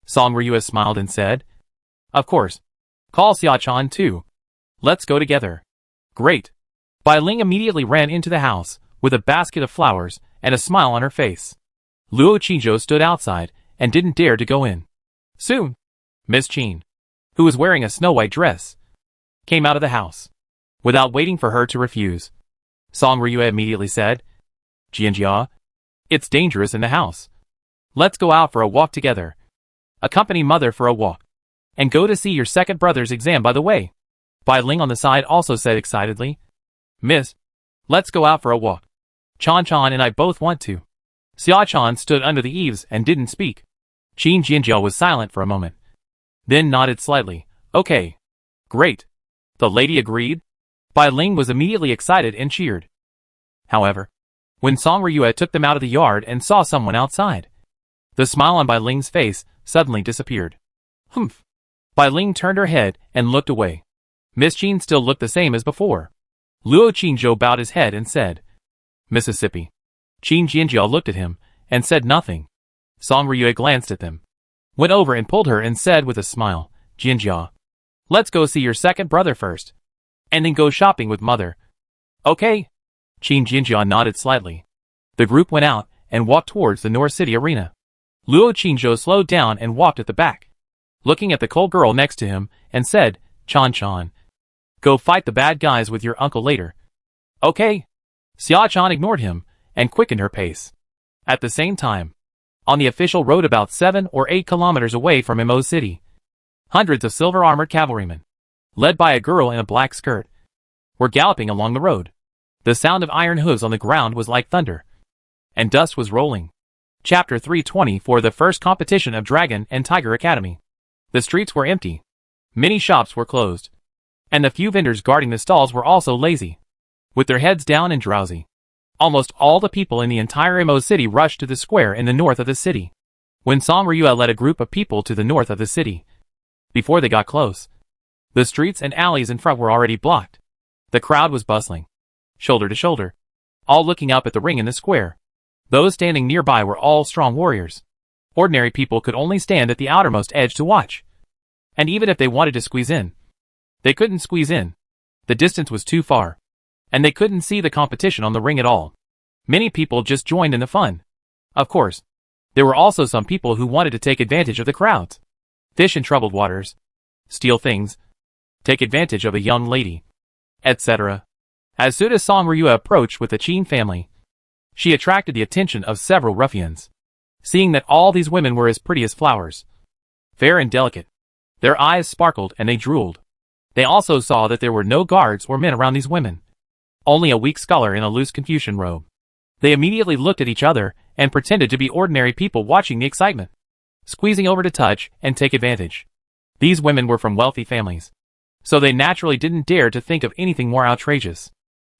Song Ryue smiled and said, "Of course. Call Xia-chan too. Let's go together." "Great." Bai Ling immediately ran into the house, with a basket of flowers, and a smile on her face. Luo Qingzhou stood outside, and didn't dare to go in. Soon, Miss Qin, who was wearing a snow-white dress, came out of the house. Without waiting for her to refuse, Song Ryue immediately said, "Jianjia, it's dangerous in the house. Let's go out for a walk together. Accompany mother for a walk, and go to see your second brother's exam by the way." Bai Ling on the side also said excitedly, "Miss, Let's go out for a walk. Chan and I both want to. Xia-chan stood under the eaves and didn't speak. Qin Jinjiao was silent for a moment. Then nodded slightly. Okay. Great. The lady agreed. Bai Ling was immediately excited and cheered. However, when Song Ryue took them out of the yard and saw someone outside, the smile on Bai Ling's face suddenly disappeared. Humph. Bai Ling turned her head and looked away. Miss Qin still looked the same as before. Luo Qingzhou bowed his head and said, Mississippi. Qin Jinjiao looked at him and said nothing. Song Ryue glanced at them, went over and pulled her and said with a smile, Jinjiao, let's go see your second brother first, and then go shopping with mother. Okay. Qin Jinjiao nodded slightly. The group went out and walked towards the North City arena. Luo Qingzhou slowed down and walked at the back, looking at the cold girl next to him, and said, Chan, go fight the bad guys with your uncle later. Okay. Xia-chan ignored him and quickened her pace. At the same time, on the official road about 7 or 8 kilometers away from Imo City, hundreds of silver-armored cavalrymen, led by a girl in a black skirt, were galloping along the road. The sound of iron hooves on the ground was like thunder, and dust was rolling. Chapter 320 for the first competition of Dragon and Tiger Academy. The streets were empty. Many shops were closed, and the few vendors guarding the stalls were also lazy, with their heads down and drowsy. Almost all the people in the entire Imo city rushed to the square in the north of the city. When Song Ryue led a group of people to the north of the city, before they got close, the streets and alleys in front were already blocked. The crowd was bustling, shoulder to shoulder, all looking up at the ring in the square. Those standing nearby were all strong warriors. Ordinary people could only stand at the outermost edge to watch. And even if they wanted to squeeze in, they couldn't squeeze in. The distance was too far, and they couldn't see the competition on the ring at all. Many people just joined in the fun. Of course, there were also some people who wanted to take advantage of the crowds. Fish in troubled waters, steal things, take advantage of a young lady, etc. As soon as Song Ryue approached with the Qin family, she attracted the attention of several ruffians. Seeing that all these women were as pretty as flowers, fair and delicate, their eyes sparkled and they drooled. They also saw that there were no guards or men around these women, only a weak scholar in a loose Confucian robe. They immediately looked at each other and pretended to be ordinary people watching the excitement, squeezing over to touch and take advantage. These women were from wealthy families, so they naturally didn't dare to think of anything more outrageous.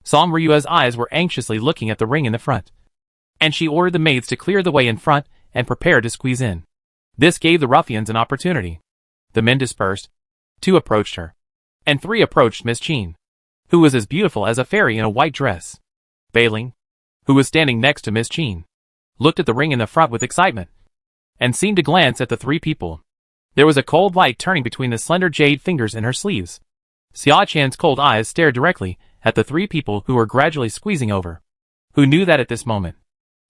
Song Ryue's eyes were anxiously looking at the ring in the front, and she ordered the maids to clear the way in front and prepare to squeeze in. This gave the ruffians an opportunity. The men dispersed. 2 approached her, and 3 approached Miss Qin, who was as beautiful as a fairy in a white dress. Bai Ling, who was standing next to Miss Qin, looked at the ring in the front with excitement, and seemed to glance at the 3 people. There was a cold light turning between the slender jade fingers in her sleeves. Xia Chan's cold eyes stared directly at the 3 people who were gradually squeezing over, who knew that at this moment,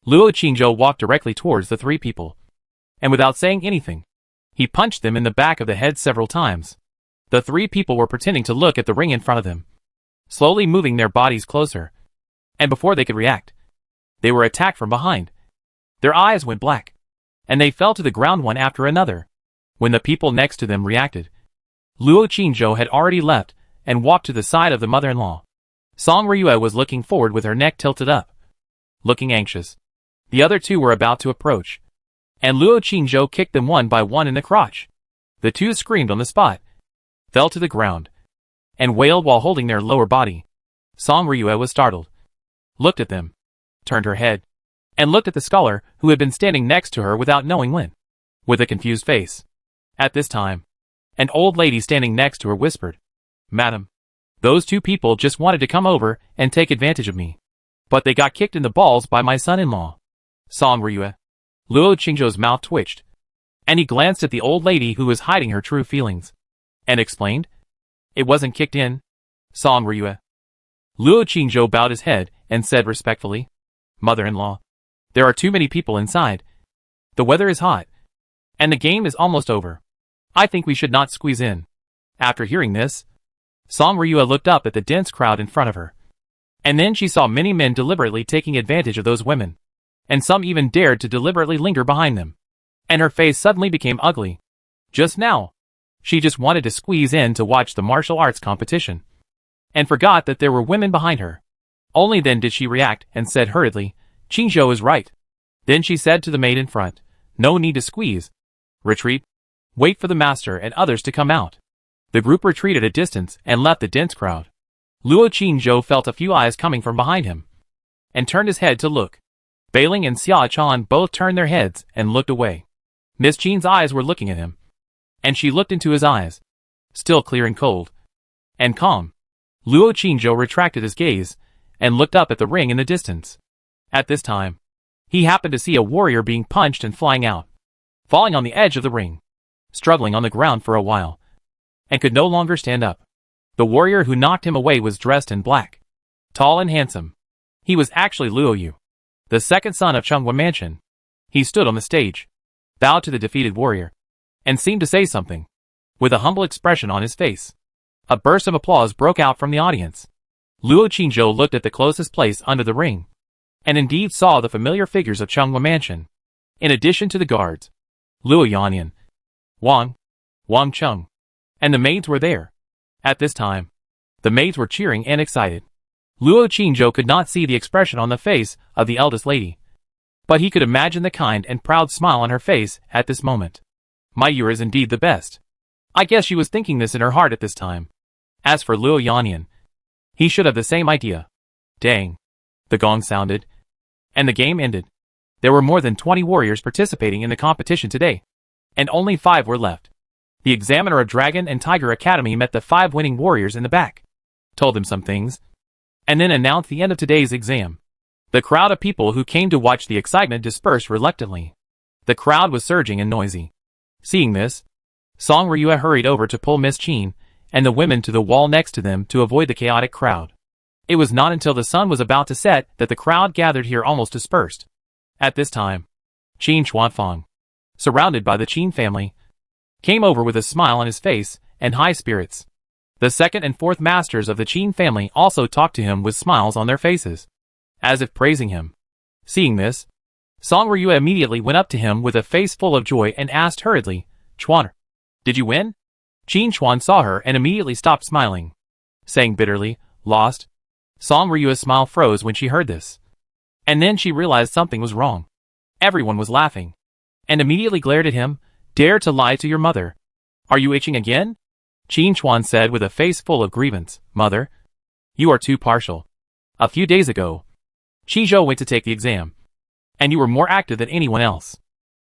Luo Qingzhou walked directly towards the 3 people, and without saying anything, he punched them in the back of the head several times. The 3 people were pretending to look at the ring in front of them, slowly moving their bodies closer, and before they could react, they were attacked from behind. Their eyes went black, and they fell to the ground one after another. When the people next to them reacted, Luo Qingzhou had already left and walked to the side of the mother-in-law. Song Ryue was looking forward with her neck tilted up, looking anxious. The other 2 were about to approach, and Luo Qingzhou kicked them one by one in the crotch. The 2 screamed on the spot, fell to the ground, and wailed while holding their lower body. Song Ryue was startled, looked at them, turned her head, and looked at the scholar who had been standing next to her without knowing when, with a confused face. At this time, an old lady standing next to her whispered, "Madam, those 2 people just wanted to come over and take advantage of me, but they got kicked in the balls by my son-in-law." Song Ryue. Luo Qingzhou's mouth twitched, and he glanced at the old lady who was hiding her true feelings, and explained, "It wasn't kicked in, Song Ryue." Luo Qingzhou bowed his head and said respectfully, "Mother-in-law, there are too many people inside. The weather is hot, and the game is almost over. I think we should not squeeze in." After hearing this, Song Ryue looked up at the dense crowd in front of her, and then she saw many men deliberately taking advantage of those women, and some even dared to deliberately linger behind them, and her face suddenly became ugly. Just now, she just wanted to squeeze in to watch the martial arts competition, and forgot that there were women behind her. Only then did she react and said hurriedly, Qingzhou is right. Then she said to the maid in front, no need to squeeze. Retreat. Wait for the master and others to come out. The group retreated a distance and left the dense crowd. Luo Qingzhou felt a few eyes coming from behind him, and turned his head to look. Bailing and Xia Chan both turned their heads and looked away. Miss Qin's eyes were looking at him, and she looked into his eyes, still clear and cold, and calm. Luo Qingzhou retracted his gaze, and looked up at the ring in the distance. At this time, he happened to see a warrior being punched and flying out, falling on the edge of the ring, struggling on the ground for a while, and could no longer stand up. The warrior who knocked him away was dressed in black, tall and handsome. He was actually Luo Yu, the second son of Chunghwa Mansion. He stood on the stage, bowed to the defeated warrior, and seemed to say something, with a humble expression on his face. A burst of applause broke out from the audience. Luo Qingzhou looked at the closest place under the ring, and indeed saw the familiar figures of Chunghwa Mansion. In addition to the guards, Luo Yanyan, Wang Chung, and the maids were there. At this time, the maids were cheering and excited. Luo Qingzhou could not see the expression on the face of the eldest lady, but he could imagine the kind and proud smile on her face at this moment. My Yu is indeed the best. I guess she was thinking this in her heart at this time. As for Luo Yanyan, he should have the same idea. Dang. The gong sounded, and the game ended. There were more than 20 warriors participating in the competition today, and only 5 were left. The examiner of Dragon and Tiger Academy met the 5 winning warriors in the back, told them some things, and then announced the end of today's exam. The crowd of people who came to watch the excitement dispersed reluctantly. The crowd was surging and noisy. Seeing this, Song Ryue hurried over to pull Miss Qin and the women to the wall next to them to avoid the chaotic crowd. It was not until the sun was about to set that the crowd gathered here almost dispersed. At this time, Qin Chuanfang, surrounded by the Qin family, came over with a smile on his face and high spirits. The second and fourth masters of the Qin family also talked to him with smiles on their faces, as if praising him. Seeing this, Song Ryue immediately went up to him with a face full of joy and asked hurriedly, Chuan, did you win? Qin Chuan saw her and immediately stopped smiling, saying bitterly, lost. Song Ryue's smile froze when she heard this, and then she realized something was wrong. Everyone was laughing, and immediately glared at him. Dare to lie to your mother. Are you itching again? Qin Chuan said with a face full of grievance. Mother, you are too partial. A few days ago, Qizhou went to take the exam, and you were more active than anyone else.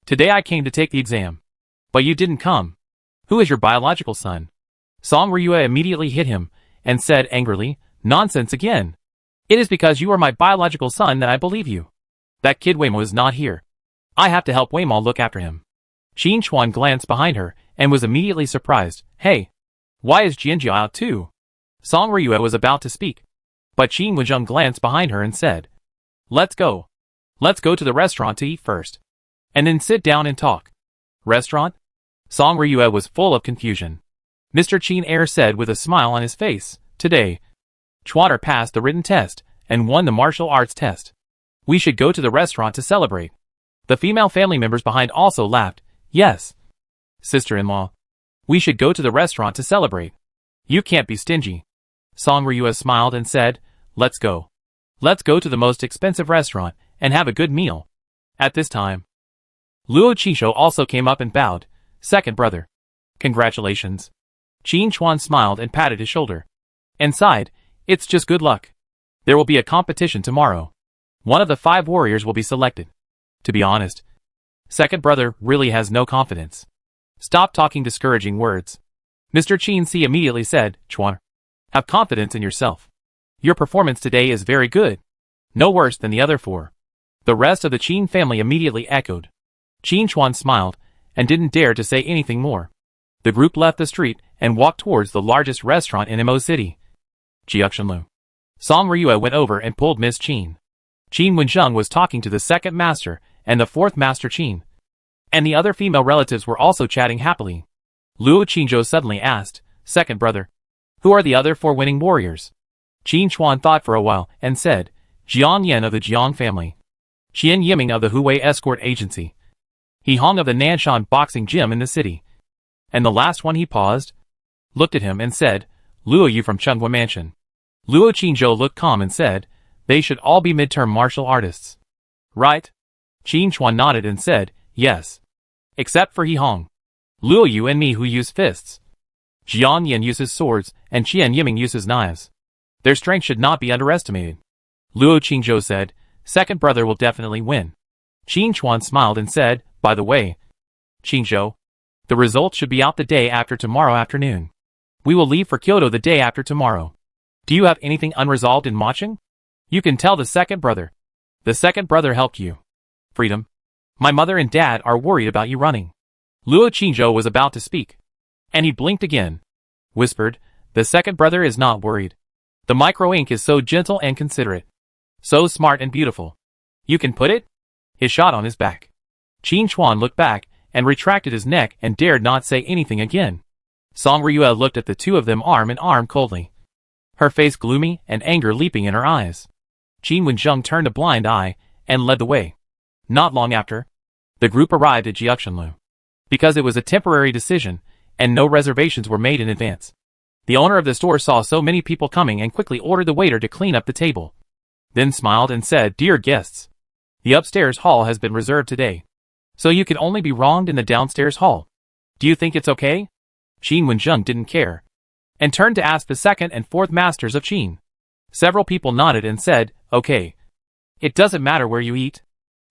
Today I came to take the exam, but you didn't come. Who is your biological son? Song Ryue immediately hit him, and said angrily, nonsense again. It is because you are my biological son that I believe you. That kid Weimo is not here. I have to help Weimo look after him. Qin Chuan glanced behind her, and was immediately surprised. Hey, why is Jianjia out too? Song Ryue was about to speak, but Qin Wenzheng glanced behind her and said, Let's go. Let's go to the restaurant to eat first, and then sit down and talk. Restaurant? Song Ryue was full of confusion. Mr. Qin Air said with a smile on his face, Today, Chuaner passed the written test, and won the martial arts test. We should go to the restaurant to celebrate. The female family members behind also laughed. Yes. Sister-in-law. We should go to the restaurant to celebrate. You can't be stingy. Song Ryue smiled and said, Let's go. Let's go to the most expensive restaurant, and have a good meal. At this time, Luo Qishou also came up and bowed. Second brother. Congratulations. Qin Chuan smiled and patted his shoulder, and sighed, It's just good luck. There will be a competition tomorrow. One of the 5 warriors will be selected. To be honest, second brother really has no confidence. Stop talking discouraging words. Mr. Qin Si immediately said, Chuan, have confidence in yourself. Your performance today is very good. No worse than the other 4. The rest of the Qin family immediately echoed. Qin Chuan smiled, and didn't dare to say anything more. The group left the street, and walked towards the largest restaurant in Mo City. Jiuxinlu. Song Ryue went over and pulled Miss Qin. Qin Wenzheng was talking to the second master, and the fourth master Qin, and the other female relatives were also chatting happily. Luo Qingzhou suddenly asked, Second brother, who are the other 4 winning warriors? Qin Chuan thought for a while, and said, Jiang Yan of the Jiang family, Qian Yiming of the Huwei Escort Agency, He Hong of the Nanshan Boxing Gym in the city, and the last one. He paused, looked at him and said, Luo Yu from Chunghwa Mansion. Luo Qingzhou looked calm and said, They should all be midterm martial artists. Right? Qin Chuan nodded and said, yes. Except for He Hong. Luo Yu and me who use fists. Jian Yin uses swords, and Qian Yiming uses knives. Their strength should not be underestimated. Luo Qingzhou said, second brother will definitely win. Qin Chuan smiled and said, by the way, Qingzhou, the results should be out the day after tomorrow afternoon. We will leave for Kyoto the day after tomorrow. Do you have anything unresolved in Maching? You can tell the second brother. The second brother helped you. Freedom. My mother and dad are worried about you running. Luo Qingzhou was about to speak. And he blinked again. Whispered, the second brother is not worried. The micro ink is so gentle and considerate. So smart and beautiful. You can put it? His shot on his back. Qin Chuan looked back and retracted his neck and dared not say anything again. Song Ryue looked at the two of them arm in arm coldly. Her face gloomy and anger leaping in her eyes. Qin Wenzheng turned a blind eye and led the way. Not long after, the group arrived at Jiuxianlu. Because it was a temporary decision, and no reservations were made in advance. The owner of the store saw so many people coming and quickly ordered the waiter to clean up the table. Then smiled and said, dear guests, the upstairs hall has been reserved today. So you can only be wronged in the downstairs hall. Do you think it's okay? Qin Wenzheng didn't care, and turned to ask the second and fourth masters of Qin. Several people nodded and said, okay. It doesn't matter where you eat.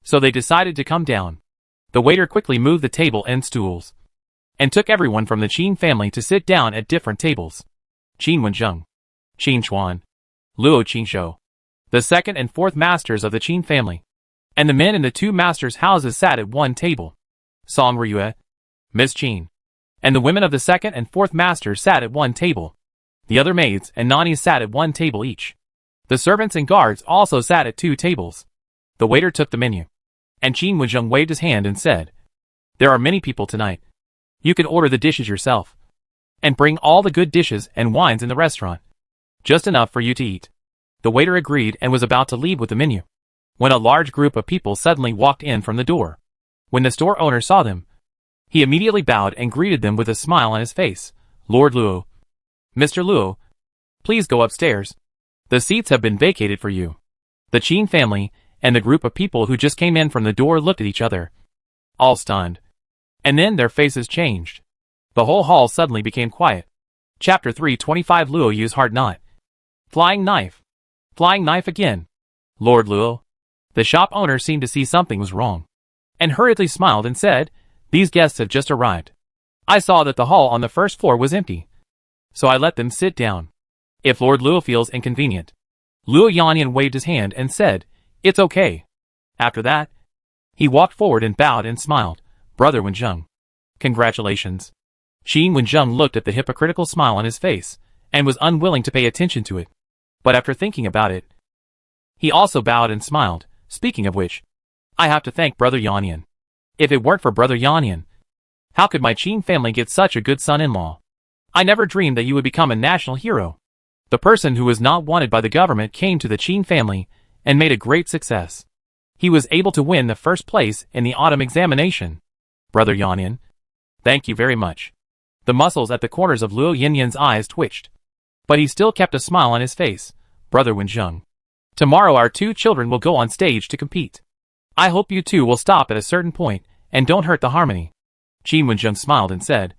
So they decided to come down. The waiter quickly moved the table and stools, and took everyone from the Qin family to sit down at different tables. Qin Wenzheng, Qin Chuan, Luo Qingzhou, the second and fourth masters of the Qin family, and the men in the two masters' houses sat at one table. Song Ryue, Miss Qin, and the women of the second and fourth masters sat at one table. The other maids and nannies sat at one table each. The servants and guards also sat at two tables. The waiter took the menu, and Qin Wenzheng waved his hand and said, there are many people tonight. You can order the dishes yourself, and bring all the good dishes and wines in the restaurant. Just enough for you to eat. The waiter agreed and was about to leave with the menu, when a large group of people suddenly walked in from the door. When the store owner saw them, he immediately bowed and greeted them with a smile on his face. Lord Luo. Mr. Luo, please go upstairs. The seats have been vacated for you. The Qin family and the group of people who just came in from the door looked at each other, all stunned. And then their faces changed. The whole hall suddenly became quiet. Chapter 325 Luo Yu's Hard Knot. Flying knife. Flying knife again. Lord Luo. The shop owner seemed to see something was wrong, and hurriedly smiled and said, these guests have just arrived. I saw that the hall on the first floor was empty, so I let them sit down. If Lord Luo feels inconvenient. Luo Yanyan waved his hand and said, it's okay. After that, he walked forward and bowed and smiled. Brother Wenzheng. Congratulations. Qin Wenzheng looked at the hypocritical smile on his face, and was unwilling to pay attention to it. But after thinking about it, he also bowed and smiled. Speaking of which, I have to thank Brother Yanyan. If it weren't for Brother Yanyan, how could my Qin family get such a good son-in-law? I never dreamed that you would become a national hero. The person who was not wanted by the government came to the Qin family and made a great success. He was able to win the first place in the autumn examination. Brother Yanyan, thank you very much. The muscles at the corners of Luo Yinyan's eyes twitched, but he still kept a smile on his face. Brother Wenzheng, tomorrow our two children will go on stage to compete. I hope you two will stop at a certain point and don't hurt the harmony. Qin Wenzheng smiled and said,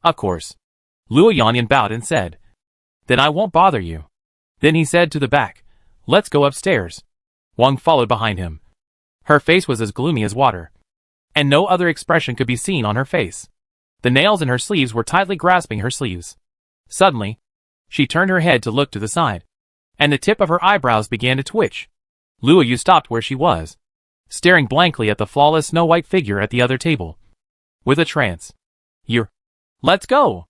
of course. Luo Yanyan bowed and said, then I won't bother you. Then he said to the back, let's go upstairs. Wang followed behind him. Her face was as gloomy as water, and no other expression could be seen on her face. The nails in her sleeves were tightly grasping her sleeves. Suddenly, she turned her head to look to the side, and the tip of her eyebrows began to twitch. Luo Yu stopped where she was, staring blankly at the flawless snow-white figure at the other table. With a trance. Let's go,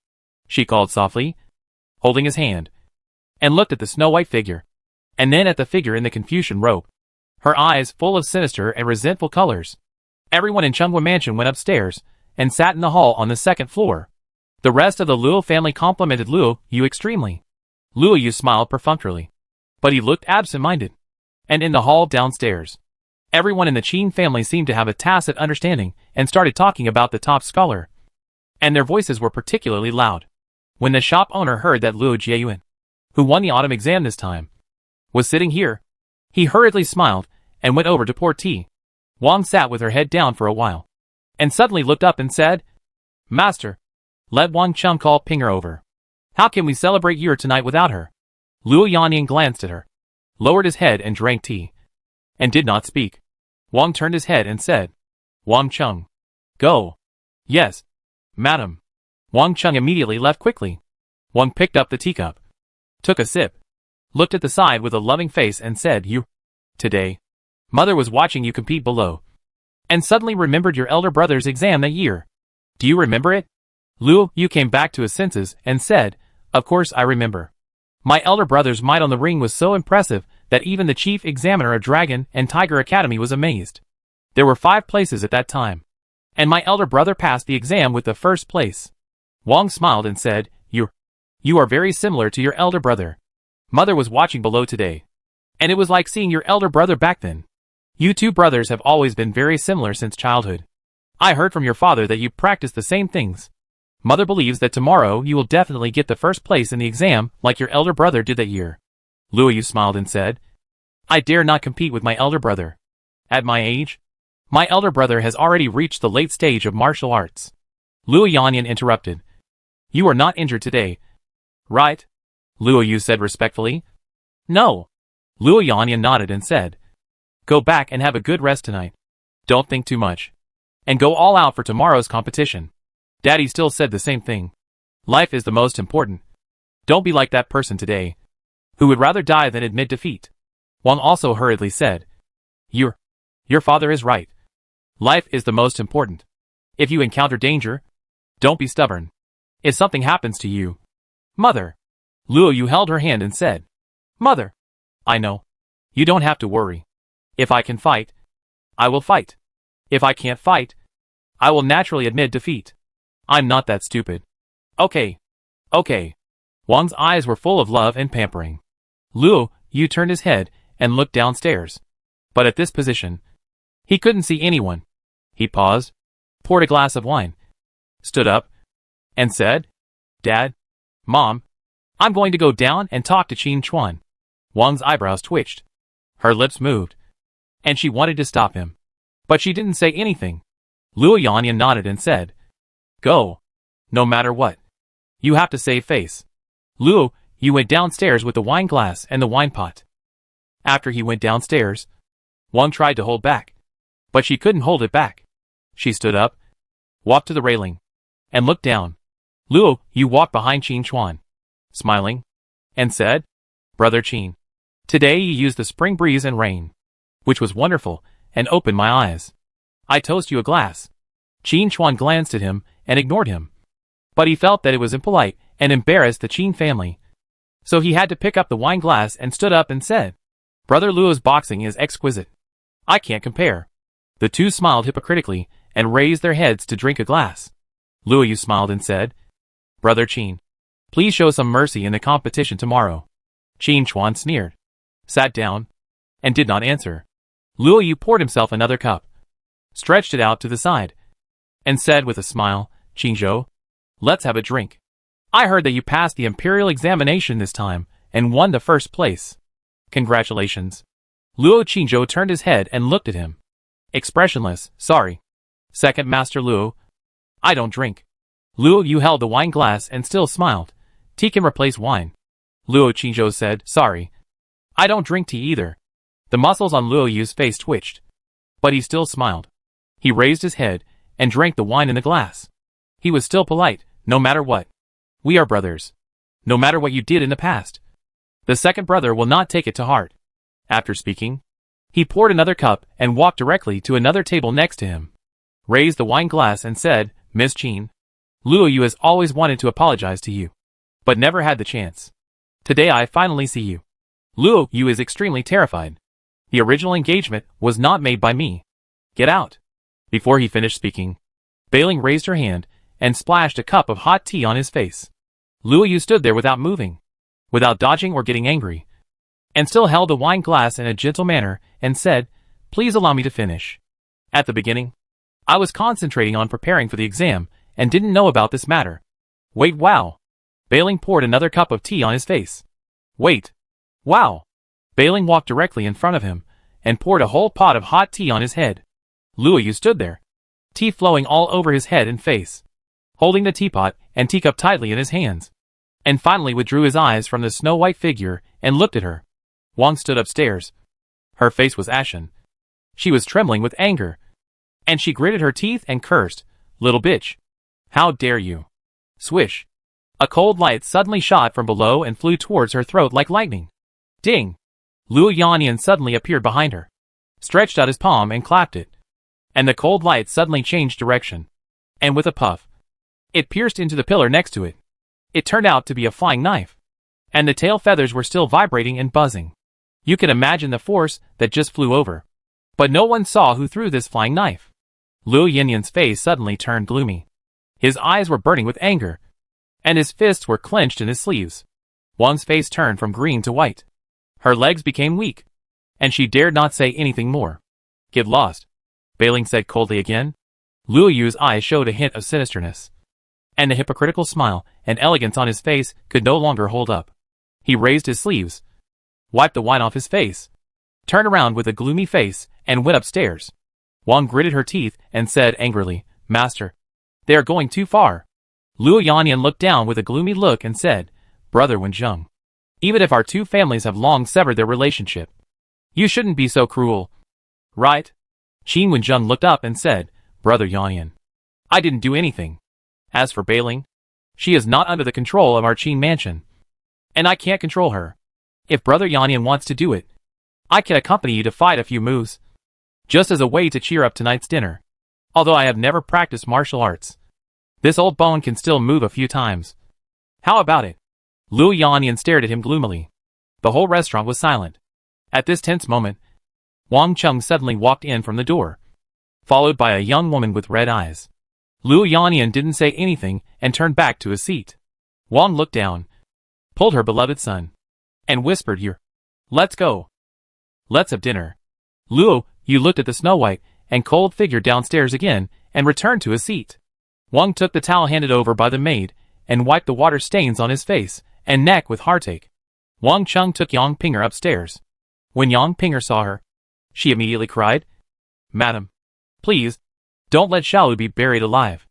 she called softly, holding his hand, and looked at the snow-white figure, and then at the figure in the Confucian robe, her eyes full of sinister and resentful colors. Everyone in Chunghwa Mansion went upstairs, and sat in the hall on the second floor. The rest of the Luo family complimented Luo Yu extremely. Luo Yu smiled perfunctorily, but he looked absent-minded. And in the hall downstairs, everyone in the Qin family seemed to have a tacit understanding and started talking about the top scholar. And their voices were particularly loud. When the shop owner heard that Luo Jieyuan, who won the autumn exam this time, was sitting here, He hurriedly smiled, and went over to pour tea. Wang sat with her head down for a while, and suddenly looked up and said, "Master, let Wang Cheng call Pinger over. How can we celebrate year tonight without her?" Luo Yannian glanced at her, lowered his head and drank tea, and did not speak. Wang turned his head and said, "Wang Cheng, go." "Yes, madam." Wang Cheng immediately left quickly. Wang picked up the teacup, took a sip, looked at the side with a loving face and said, Today, mother was watching you compete below, and suddenly remembered your elder brother's exam that year. Do you remember it?" Luo Yu came back to his senses and said, "Of course I remember. My elder brother's might on the ring was so impressive that even the chief examiner of Dragon and Tiger Academy was amazed. There were 5 places at that time, and my elder brother passed the exam with the first place." Wang smiled and said, You are very similar to your elder brother. Mother was watching below today, and it was like seeing your elder brother back then. You two brothers have always been very similar since childhood. I heard from your father that you practice the same things. Mother believes that tomorrow you will definitely get the first place in the exam like your elder brother did that year." Luo Yu smiled and said, "I dare not compete with my elder brother. At my age, my elder brother has already reached the late stage of martial arts." Luo Yannian interrupted, "You are not injured today, right?" Luo Yu said respectfully. "No." Luo Yannian nodded and said, "Go back and have a good rest tonight. Don't think too much, and go all out for tomorrow's competition. Daddy still said the same thing. Life is the most important. Don't be like that person today, who would rather die than admit defeat." Wang also hurriedly said, Your father is right. Life is the most important. If you encounter danger, don't be stubborn. If something happens to you, Mother." Luo Yu held her hand and said, "Mother, I know. You don't have to worry. If I can fight, I will fight. If I can't fight, I will naturally admit defeat. I'm not that stupid. Okay. Wang's eyes were full of love and pampering. Luo Yu turned his head and looked downstairs, but at this position, he couldn't see anyone. He paused, poured a glass of wine, stood up, and said, "Dad, Mom, I'm going to go down and talk to Qin Chuan." Wang's eyebrows twitched. Her lips moved, and she wanted to stop him, but she didn't say anything. Luo Yannian nodded and said, "Go. No matter what. You have to save face." Luo Yu went downstairs with the wine glass and the wine pot. After he went downstairs, Wang tried to hold back, but she couldn't hold it back. She stood up, walked to the railing, and looked down. Luo Yu walked behind Qin Chuan, smiling, and said, "Brother Qin, today you used the spring breeze and rain, which was wonderful, and opened my eyes. I toast you a glass." Qin Chuan glanced at him and ignored him, but he felt that it was impolite and embarrassed the Qin family, so he had to pick up the wine glass and stood up and said, "Brother Luo's boxing is exquisite. I can't compare." The two smiled hypocritically and raised their heads to drink a glass. Luo Yu smiled and said, "Brother Qin, please show some mercy in the competition tomorrow." Qin Chuan sneered, sat down, and did not answer. Luo Yu poured himself another cup, stretched it out to the side, and said with a smile, "Qingzhou, let's have a drink. I heard that you passed the imperial examination this time and won the first place. Congratulations." Luo Qingzhou turned his head and looked at him, expressionless. "Sorry, Second Master Luo, I don't drink." Luo Yu held the wine glass and still smiled. "Tea can replace wine." Luo Qingzhou said, "Sorry, I don't drink tea either." The muscles on Luo Yu's face twitched, but he still smiled. He raised his head and drank the wine in the glass. He was still polite, no matter what. "We are brothers. No matter what you did in the past, the second brother will not take it to heart." After speaking, he poured another cup and walked directly to another table next to him, raised the wine glass and said, "Miss Qin, Luo Yu has always wanted to apologize to you, but never had the chance. Today I finally see you. Luo Yu is extremely terrified. The original engagement was not made by me. Get out." Before he finished speaking, Bailing raised her hand and splashed a cup of hot tea on his face. Luo Yu stood there without moving, without dodging or getting angry, and still held the wine glass in a gentle manner and said, "Please allow me to finish. At the beginning, I was concentrating on preparing for the exam and didn't know about this matter." "Wait, wow." Bailing poured another cup of tea on his face. "Wait. Wow." Bailing walked directly in front of him, and poured a whole pot of hot tea on his head. Luo Yu stood there, tea flowing all over his head and face, holding the teapot and teacup tightly in his hands, and finally withdrew his eyes from the snow-white figure and looked at her. Wang stood upstairs. Her face was ashen. She was trembling with anger, and she gritted her teeth and cursed, "Little bitch. How dare you?" Swish. A cold light suddenly shot from below and flew towards her throat like lightning. Ding! Luo Yannian suddenly appeared behind her, stretched out his palm and clapped it. And the cold light suddenly changed direction. And with a puff, it pierced into the pillar next to it. It turned out to be a flying knife. And the tail feathers were still vibrating and buzzing. You can imagine the force that just flew over. But no one saw who threw this flying knife. Luo Yannian's face suddenly turned gloomy. His eyes were burning with anger, and his fists were clenched in his sleeves. Wang's face turned from green to white. Her legs became weak, and she dared not say anything more. "Get lost," Bailing said coldly again. Luo Yu's eyes showed a hint of sinisterness, and the hypocritical smile and elegance on his face could no longer hold up. He raised his sleeves, wiped the wine off his face, turned around with a gloomy face, and went upstairs. Wang gritted her teeth and said angrily, "Master, they are going too far." Luo Yannian looked down with a gloomy look and said, "Brother Wenjing, even if our two families have long severed their relationship, you shouldn't be so cruel, right?" Qin Wenjing looked up and said, "Brother Yannian, I didn't do anything. As for Bailing, she is not under the control of our Qin mansion, and I can't control her. If Brother Yannian wants to do it, I can accompany you to fight a few moves, just as a way to cheer up tonight's dinner. Although I have never practiced martial arts, this old bone can still move a few times. How about it?" Luo Yannian stared at him gloomily. The whole restaurant was silent. At this tense moment, Wang Chung suddenly walked in from the door, followed by a young woman with red eyes. Luo Yannian didn't say anything and turned back to his seat. Wang looked down, pulled her beloved son, and whispered, "Here. Let's go. Let's have dinner." Luo Yu looked at the snow-white and cold figure downstairs again and returned to his seat. Wang took the towel handed over by the maid and wiped the water stains on his face and neck with heartache. Wang Chung took Yang Pinger upstairs. When Yang Pinger saw her, she immediately cried, "Madam, please, don't let Xiaolu be buried alive."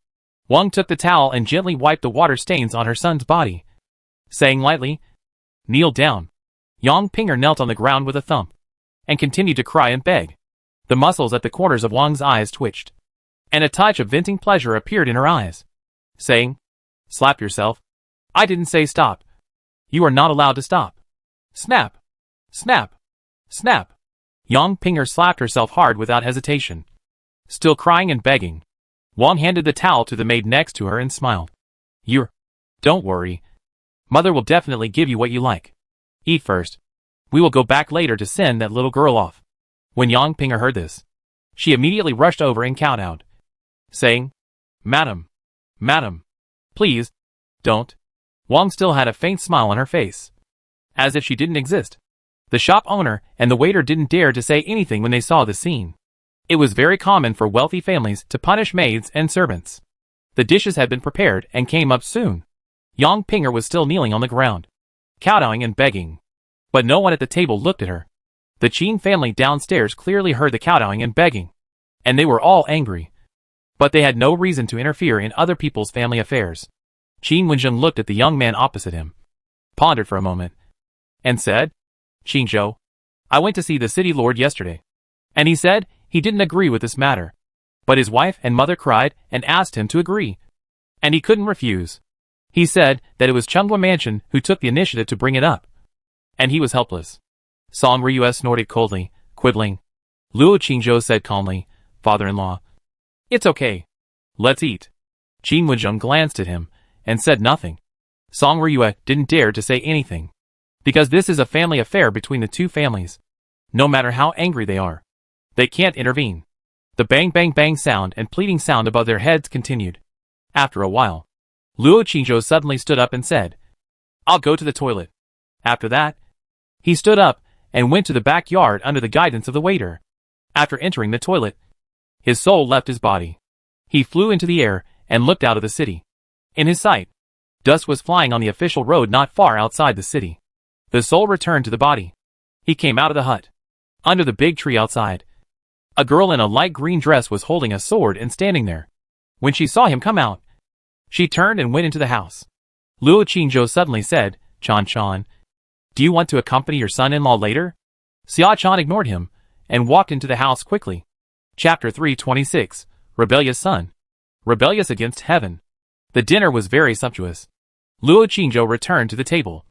Wang took the towel and gently wiped the water stains on her son's body, saying lightly, "Kneel down." Yang Pinger knelt on the ground with a thump, and continued to cry and beg. The muscles at the corners of Wang's eyes twitched, and a touch of venting pleasure appeared in her eyes, saying, "Slap yourself. I didn't say stop. You are not allowed to stop." Snap! Snap! Snap! Yang Pinger slapped herself hard without hesitation, still crying and begging. Wang handed the towel to the maid next to her and smiled. Don't worry. Mother will definitely give you what you like. Eat first. We will go back later to send that little girl off." When Yang Pinger heard this, she immediately rushed over and kowtowed, saying, Madam, please, don't." Wang still had a faint smile on her face, as if she didn't exist. The shop owner and the waiter didn't dare to say anything when they saw the scene. It was very common for wealthy families to punish maids and servants. The dishes had been prepared and came up soon. Yang Pinger was still kneeling on the ground, kowtowing and begging. But no one at the table looked at her. The Qin family downstairs clearly heard the kowtowing and begging, and they were all angry. But they had no reason to interfere in other people's family affairs. Qin Wenjing looked at the young man opposite him, pondered for a moment, and said, "Qingzhou, I went to see the city lord yesterday, and he said he didn't agree with this matter. But his wife and mother cried and asked him to agree, and he couldn't refuse. He said that it was Chunghwa Mansion who took the initiative to bring it up, and he was helpless." Song Ryu snorted coldly, quibbling. Luo Qingzhou said calmly, "Father-in-law, it's okay. Let's eat." Qin Wenjing glanced at him and said nothing. Song Ryu didn't dare to say anything, because this is a family affair between the two families. No matter how angry they are, they can't intervene. The bang bang bang sound and pleading sound above their heads continued. After a while, Luo Qingzhou suddenly stood up and said, "I'll go to the toilet." After that, he stood up and went to the backyard under the guidance of the waiter. After entering the toilet, his soul left his body. He flew into the air and looked out of the city. In his sight, dust was flying on the official road not far outside the city. The soul returned to the body. He came out of the hut. Under the big tree outside, a girl in a light green dress was holding a sword and standing there. When she saw him come out, she turned and went into the house. Luo Qingzhou suddenly said, "Chan Chan, do you want to accompany your son-in-law later?" Xia Chan ignored him and walked into the house quickly. Chapter 326, Rebellious Son. Rebellious against heaven. The dinner was very sumptuous. Luo Qingzhou returned to the table,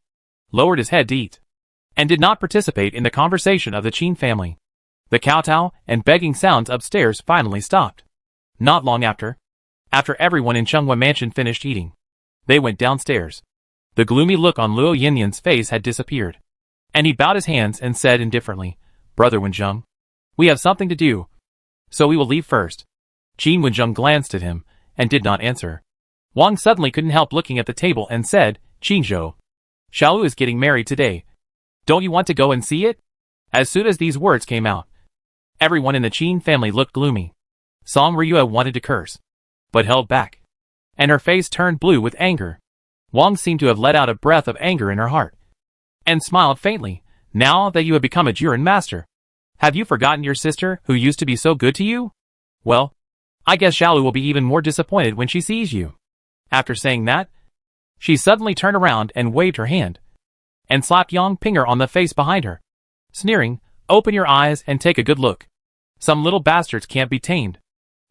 lowered his head to eat, and did not participate in the conversation of the Qin family. The kowtow and begging sounds upstairs finally stopped. Not long after everyone in Chunghwa Mansion finished eating, they went downstairs. The gloomy look on Luo Yinyan's face had disappeared, and he bowed his hands and said indifferently, "Brother Wenzheng, we have something to do, so we will leave first." Qin Wenzheng glanced at him and did not answer. Wang suddenly couldn't help looking at the table and said, "Qingzhou, Xiaolu is getting married today. Don't you want to go and see it?" As soon as these words came out, everyone in the Qin family looked gloomy. Song Ryue wanted to curse, but held back, and her face turned blue with anger. Wang seemed to have let out a breath of anger in her heart, and smiled faintly. "Now that you have become a Juren master, have you forgotten your sister who used to be so good to you? Well, I guess Xiaolu will be even more disappointed when she sees you." After saying that, she suddenly turned around and waved her hand, and slapped Yang Pinger on the face behind her, sneering, "Open your eyes and take a good look. Some little bastards can't be tamed.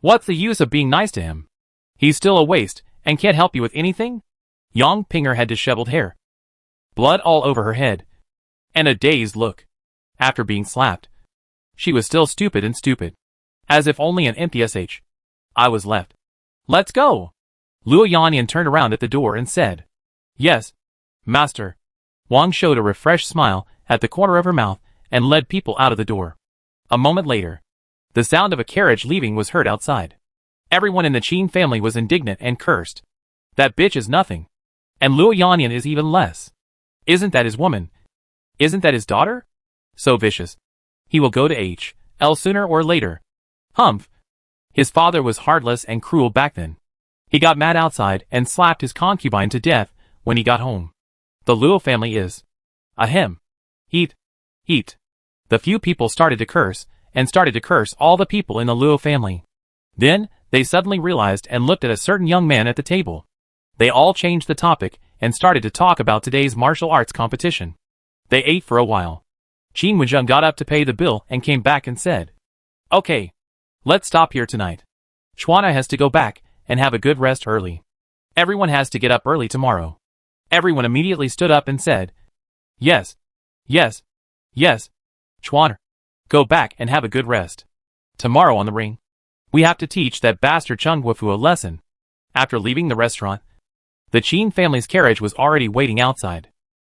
What's the use of being nice to him? He's still a waste and can't help you with anything." Yang Pinger had disheveled hair, blood all over her head, and a dazed look. After being slapped, she was still stupid, as if only an empty "I" was left. "Let's go." Luo Yanyan turned around at the door and said, "Yes, master." Wang showed a refreshed smile at the corner of her mouth and led people out of the door. A moment later, the sound of a carriage leaving was heard outside. Everyone in the Qin family was indignant and cursed. "That bitch is nothing. And Luo Yanyan is even less. Isn't that his woman? Isn't that his daughter? So vicious. He will go to H.L. sooner or later." Humph. His father was heartless and cruel back then. He got mad outside and slapped his concubine to death when he got home. The Luo family is ahem. Eat. The few people started to curse, and started to curse all the people in the Luo family. Then, they suddenly realized and looked at a certain young man at the table. They all changed the topic and started to talk about today's martial arts competition. They ate for a while. Qin Wenzheng got up to pay the bill and came back and said, "Okay, let's stop here tonight. Chuana has to go back and have a good rest early. Everyone has to get up early tomorrow." Everyone immediately stood up and said, Yes. Chuana, go back and have a good rest. Tomorrow on the ring, we have to teach that bastard Chung Guofu a lesson." After leaving the restaurant, the Qin family's carriage was already waiting outside.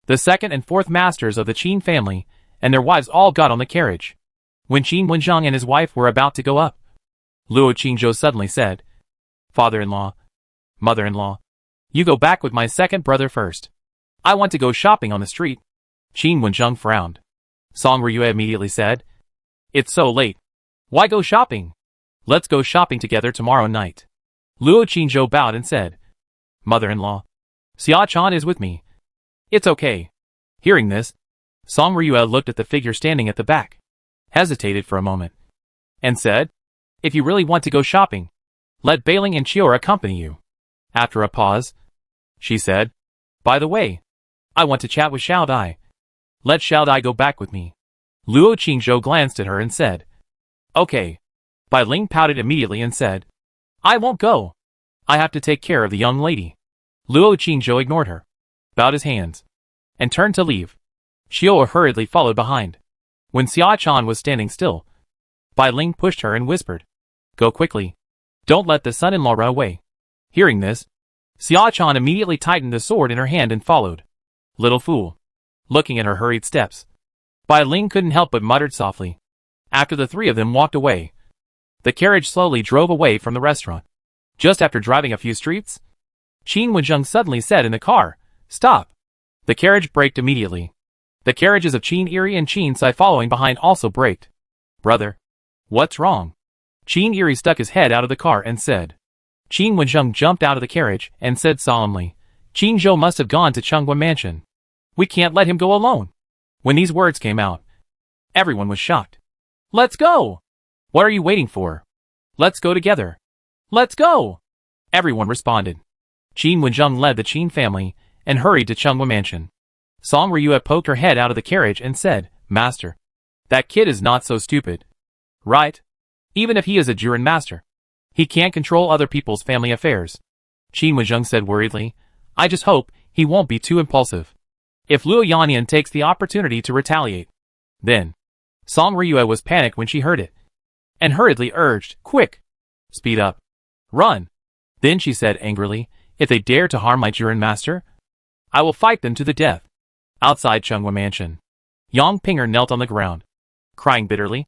The second and fourth masters of the Qin family and their wives all got on the carriage. When Qin Wenzheng and his wife were about to go up, Luo Qingzhou suddenly said, "Father-in-law, mother-in-law, you go back with my second brother first. I want to go shopping on the street." Qin Wenzheng frowned. Song Ryue immediately said, "It's so late. Why go shopping? Let's go shopping together tomorrow night." Luo Qingzhou bowed and said, "Mother-in-law, Xia Chan is with me. It's okay." Hearing this, Song Ryue looked at the figure standing at the back, hesitated for a moment, and said, "If you really want to go shopping, let Bailing and Chiora accompany you." After a pause, she said, "By the way, I want to chat with Xiao Dai. Let Xiao Dai go back with me." Luo Qingzhou glanced at her and said, "Okay." Bai Ling pouted immediately and said, "I won't go. I have to take care of the young lady." Luo Qingzhou ignored her, bowed his hands, and turned to leave. Xiao hurriedly followed behind. When Xia Chan was standing still, Bai Ling pushed her and whispered, "Go quickly. Don't let the son-in-law run away." Hearing this, Xia Chan immediately tightened the sword in her hand and followed. Little fool. Looking at her hurried steps, Bai Ling couldn't help but muttered softly. After the three of them walked away, the carriage slowly drove away from the restaurant. Just after driving a few streets, Qin Wenzheng suddenly said in the car, "Stop." The carriage braked immediately. The carriages of Qin Eri and Qin Sai following behind also braked. "Brother, what's wrong?" Qin Eri stuck his head out of the car and said. Qin Wenzheng jumped out of the carriage and said solemnly, "Qingzhou must have gone to Chunghwa Mansion. We can't let him go alone." When these words came out, Everyone was shocked. Let's go! What are you waiting for? Let's go together. Let's go! Everyone responded. Qin Wenjung led the Qin family and hurried to Chunghwa Mansion. Song Ryue poked her head out of the carriage and said, Master, that kid is not so stupid. Right? Even if he is a Juren master, he can't control other people's family affairs. Qin Wenjung said worriedly, I just hope he won't be too impulsive. If Luo Yanyan takes the opportunity to retaliate, then. Song Ryue was panicked when she heard it, and hurriedly urged, Quick! Speed up. Run! Then she said angrily, If they dare to harm my Juren master, I will fight them to the death. Outside Chunghwa Mansion, Yang Pinger knelt on the ground, crying bitterly,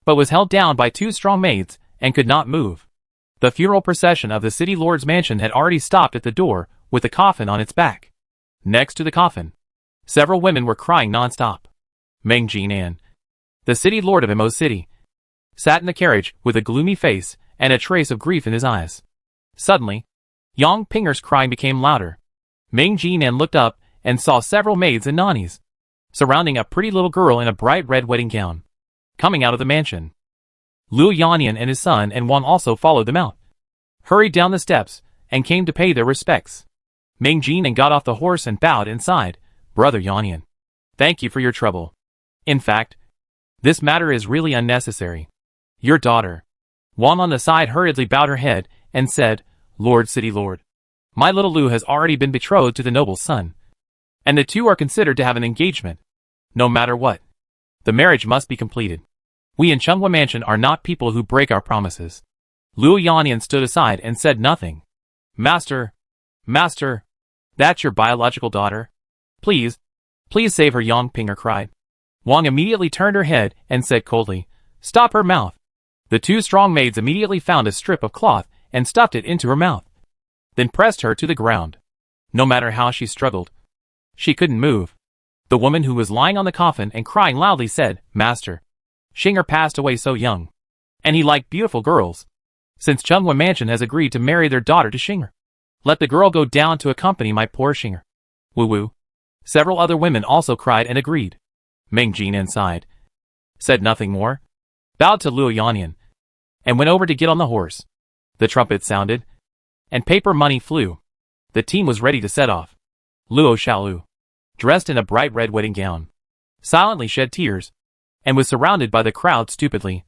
but was held down by 2 strong maids and could not move. The funeral procession of the city lord's mansion had already stopped at the door with the coffin on its back. Next to the coffin, several women were crying non-stop. Meng Jinan, the city lord of Imo City, sat in the carriage with a gloomy face and a trace of grief in his eyes. Suddenly, Yang Pinger's crying became louder. Meng Jinan looked up and saw several maids and nannies surrounding a pretty little girl in a bright red wedding gown, coming out of the mansion. Luo Yanyan and his son and Wang also followed them out, hurried down the steps, and came to pay their respects. Meng Jinan got off the horse and bowed and sighed, Brother Yanyan, thank you for your trouble. In fact, this matter is really unnecessary. Your daughter. Wang on the side hurriedly bowed her head and said, Lord City Lord, my little Lu has already been betrothed to the noble's son, and the two are considered to have an engagement. No matter what, the marriage must be completed. We in Chunghwa Mansion are not people who break our promises. Luo Yanyan stood aside and said nothing. Master, that's your biological daughter? Please save her, Yang Pinger cried. Wang immediately turned her head and said coldly, Stop her mouth. The 2 strong maids immediately found a strip of cloth and stuffed it into her mouth, then pressed her to the ground. No matter how she struggled, she couldn't move. The woman who was lying on the coffin and crying loudly said, Master, Xinger passed away so young, and he liked beautiful girls. Since Chunghwa Mansion has agreed to marry their daughter to Xinger, let the girl go down to accompany my poor Xinger. Woo woo. Several other women also cried and agreed. Meng Jinan sighed, said nothing more, bowed to Luo Yanyan, and went over to get on the horse. The trumpet sounded, and paper money flew. The team was ready to set off. Luo Xiaolu, dressed in a bright red wedding gown, silently shed tears, and was surrounded by the crowd stupidly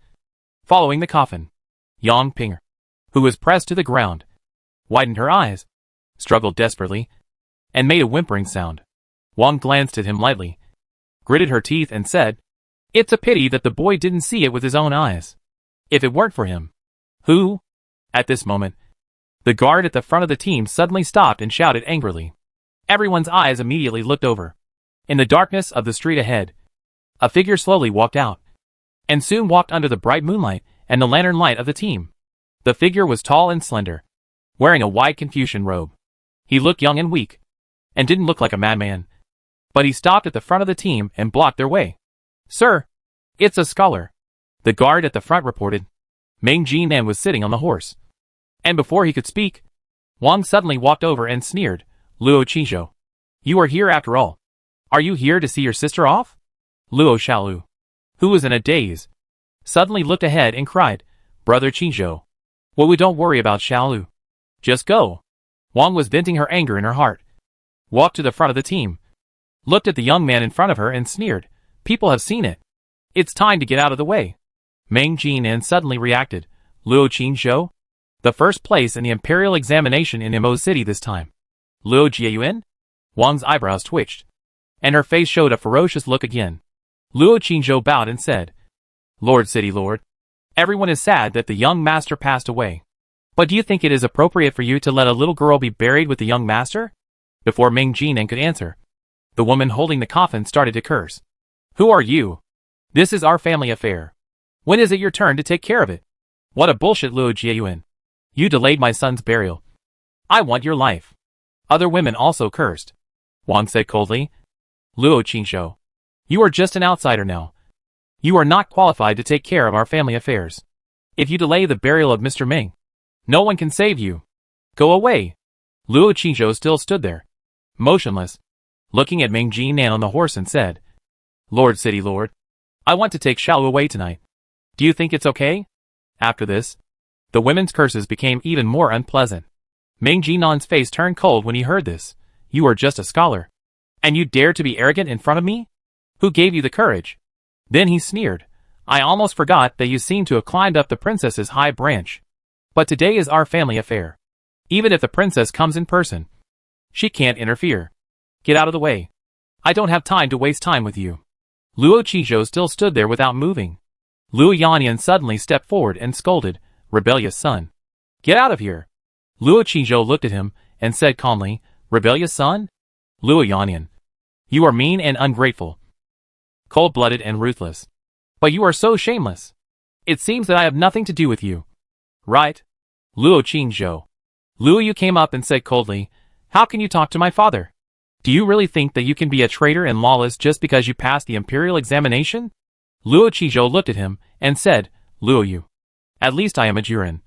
following the coffin. Yang Pinger, who was pressed to the ground, widened her eyes, struggled desperately, and made a whimpering sound. Wang glanced at him lightly, gritted her teeth and said, It's a pity that the boy didn't see it with his own eyes. If it weren't for him. Who? At this moment, the guard at the front of the team suddenly stopped and shouted angrily. Everyone's eyes immediately looked over. In the darkness of the street ahead, a figure slowly walked out, and soon walked under the bright moonlight and the lantern light of the team. The figure was tall and slender, wearing a white Confucian robe. He looked young and weak, and didn't look like a madman. But he stopped at the front of the team and blocked their way. Sir, it's a scholar, the guard at the front reported. Meng Jinan was sitting on the horse, and before he could speak, Wang suddenly walked over and sneered, Luo Qizhou, you are here after all. Are you here to see your sister off? Luo Xiaolu, who was in a daze, suddenly looked ahead and cried, Brother Qizhou, well, we don't worry about Xiaolu. Just go. Wang was venting her anger in her heart, walked to the front of the team, looked at the young man in front of her and sneered, People have seen it. It's time to get out of the way. Meng Jinan suddenly reacted, Luo Qizhou? The first place in the imperial examination in Imo City this time. Luo Jiayuan? Wang's eyebrows twitched, and her face showed a ferocious look again. Luo Qizhou bowed and said, Lord City Lord, everyone is sad that the young master passed away. But do you think it is appropriate for you to let a little girl be buried with the young master? Before Meng Jinan could answer, the woman holding the coffin started to curse. Who are you? This is our family affair. When is it your turn to take care of it? What a bullshit, Luo Jiayuan. You delayed my son's burial. I want your life. Other women also cursed. Wang said coldly, Luo Qizhou, you are just an outsider now. You are not qualified to take care of our family affairs. If you delay the burial of Mr. Ming, no one can save you. Go away. Luo Qizhou still stood there, motionless, looking at Meng Jinan on the horse and said, Lord City Lord, I want to take Xiao away tonight. Do you think it's okay? After this, the women's curses became even more unpleasant. Meng Jinan's face turned cold when he heard this. You are just a scholar. And you dare to be arrogant in front of me? Who gave you the courage? Then he sneered. I almost forgot that you seem to have climbed up the princess's high branch. But today is our family affair. Even if the princess comes in person, she can't interfere. Get out of the way. I don't have time to waste time with you. Luo Qizhou still stood there without moving. Luo Yanyan suddenly stepped forward and scolded, rebellious son. Get out of here. Luo Qizhou looked at him and said calmly, rebellious son? Luo Yanyan. You are mean and ungrateful. Cold-blooded and ruthless. But you are so shameless. It seems that I have nothing to do with you. Right? Luo Qingzhou. Luo Yu came up and said coldly, how can you talk to my father? Do you really think that you can be a traitor and lawless just because you passed the imperial examination? Luo Qizhou looked at him and said, Luo Yu. At least I am a Juren.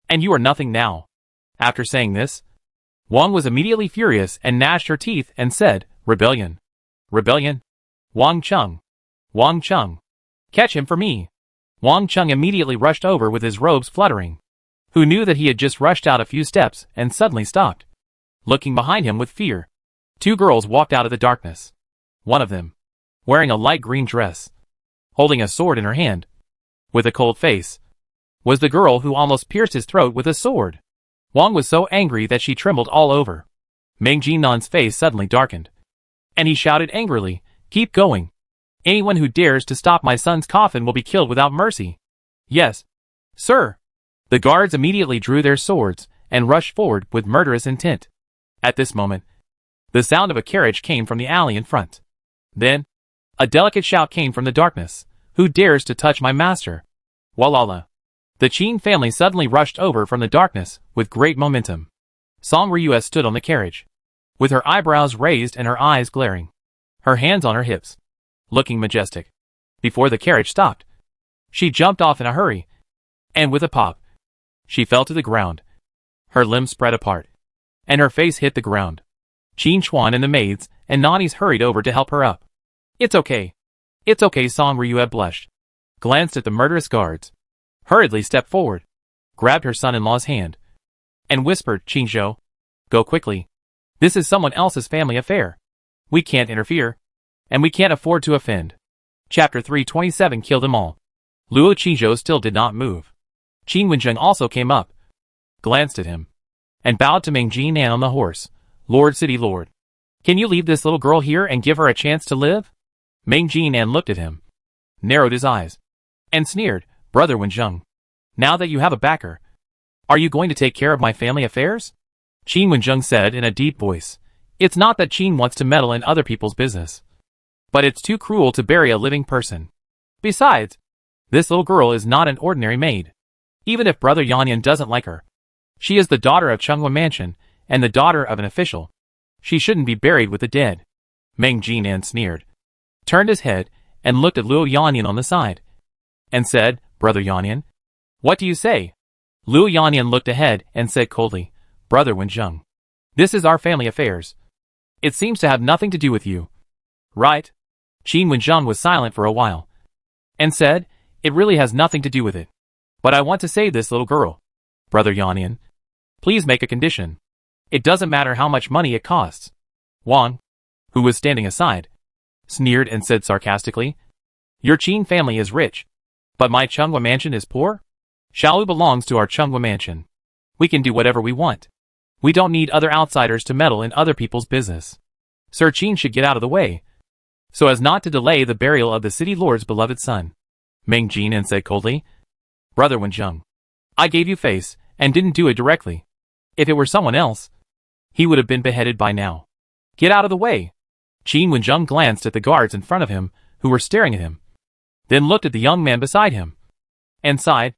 And you are nothing now. After saying this, Wang was immediately furious and gnashed her teeth and said, rebellion. Rebellion? Wang Chung. Wang Chung. Catch him for me. Wang Chung immediately rushed over with his robes fluttering. Who knew that he had just rushed out a few steps and suddenly stopped, looking behind him with fear. Two girls walked out of the darkness. One of them, wearing a light green dress, holding a sword in her hand, with a cold face, was the girl who almost pierced his throat with a sword. Wang was so angry that she trembled all over. Meng Jinnan's face suddenly darkened, and he shouted angrily, keep going. Anyone who dares to stop my son's coffin will be killed without mercy. Yes, sir. The guards immediately drew their swords and rushed forward with murderous intent. At this moment, the sound of a carriage came from the alley in front. Then, a delicate shout came from the darkness. Who dares to touch my master? Walala. The Qin family suddenly rushed over from the darkness with great momentum. Song Ryue stood on the carriage, with her eyebrows raised and her eyes glaring, her hands on her hips, looking majestic. Before the carriage stopped, she jumped off in a hurry, and with a pop, she fell to the ground. Her limbs spread apart, and her face hit the ground. Qin Chuan and the maids and nannies hurried over to help her up. It's okay. It's okay. Song Ryue blushed, glanced at the murderous guards, hurriedly stepped forward, grabbed her son-in-law's hand, and whispered, Qingzhou, go quickly. This is someone else's family affair. We can't interfere, and we can't afford to offend. Chapter 327 Kill them all. Luo Qizhou still did not move. Qin Wenzheng also came up, glanced at him, and bowed to Meng Jinan on the horse. Lord City Lord, can you leave this little girl here and give her a chance to live? Meng Jinan looked at him, narrowed his eyes, and sneered, Brother Wenzheng, now that you have a backer, are you going to take care of my family affairs? Qin Wenzheng said in a deep voice, it's not that Qin wants to meddle in other people's business, but it's too cruel to bury a living person. Besides, this little girl is not an ordinary maid. Even if Brother Yanyan doesn't like her, she is the daughter of Chunghua Mansion and the daughter of an official. She shouldn't be buried with the dead. Meng Jinan sneered, turned his head, and looked at Luo Yanyan on the side, and said, Brother Yanyan, what do you say? Luo Yanyan looked ahead and said coldly, Brother Wenzheng, this is our family affairs. It seems to have nothing to do with you. Right? Qin Wenzheng was silent for a while, and said, it really has nothing to do with it. But I want to save this little girl. Brother Yanyan, please make a condition. It doesn't matter how much money it costs. Wang, who was standing aside, sneered and said sarcastically, your Qin family is rich, but my Chunghua Mansion is poor? Xiaolu belongs to our Chunghua Mansion. We can do whatever we want. We don't need other outsiders to meddle in other people's business. Sir Qin should get out of the way, so as not to delay the burial of the city lord's beloved son. Meng Jinan said coldly, Brother Wenzheng, I gave you face and didn't do it directly. If it were someone else, he would have been beheaded by now. Get out of the way. Qin Wenzheng glanced at the guards in front of him, who were staring at him, then looked at the young man beside him, and sighed,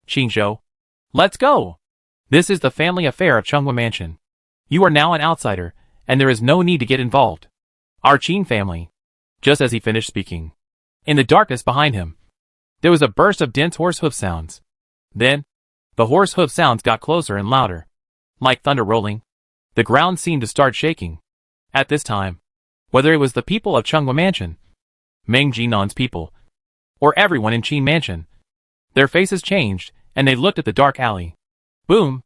Qingzhou, let's go. This is the family affair of Chunghua Mansion. You are now an outsider, and there is no need to get involved. Our Qin family. Just as he finished speaking, in the darkness behind him, there was a burst of dense horse hoof sounds. Then, the horse hoof sounds got closer and louder. Like thunder rolling, the ground seemed to start shaking. At this time, whether it was the people of Chunghua Mansion, Meng Jinan's people, or everyone in Qin Mansion. Their faces changed, and they looked at the dark alley. Boom!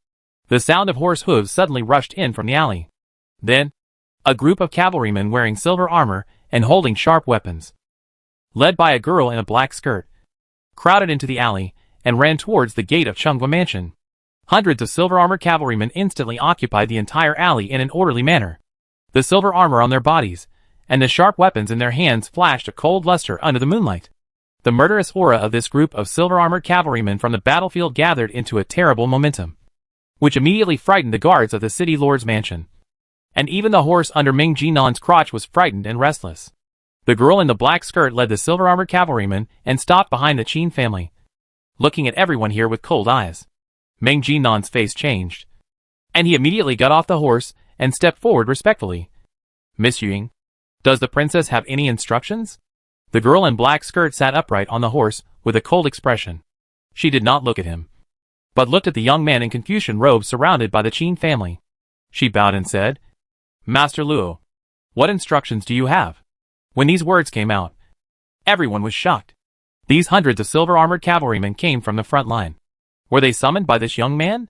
The sound of horse hooves suddenly rushed in from the alley. Then, a group of cavalrymen wearing silver armor and holding sharp weapons, led by a girl in a black skirt, crowded into the alley and ran towards the gate of Chunghwa Mansion. Hundreds of silver-armored cavalrymen instantly occupied the entire alley in an orderly manner. The silver armor on their bodies and the sharp weapons in their hands flashed a cold luster under the moonlight. The murderous aura of this group of silver-armored cavalrymen from the battlefield gathered into a terrible momentum, which immediately frightened the guards of the city lord's mansion. And even the horse under Ming Jinan's crotch was frightened and restless. The girl in the black skirt led the silver-armored cavalrymen and stopped behind the Qin family, looking at everyone here with cold eyes. Ming Jinan's face changed, and he immediately got off the horse and stepped forward respectfully. Miss Ying, does the princess have any instructions? The girl in black skirt sat upright on the horse with a cold expression. She did not look at him, but looked at the young man in Confucian robes surrounded by the Qin family. She bowed and said, Master Luo, what instructions do you have? When these words came out, everyone was shocked. These hundreds of silver-armored cavalrymen came from the front line. Were they summoned by this young man?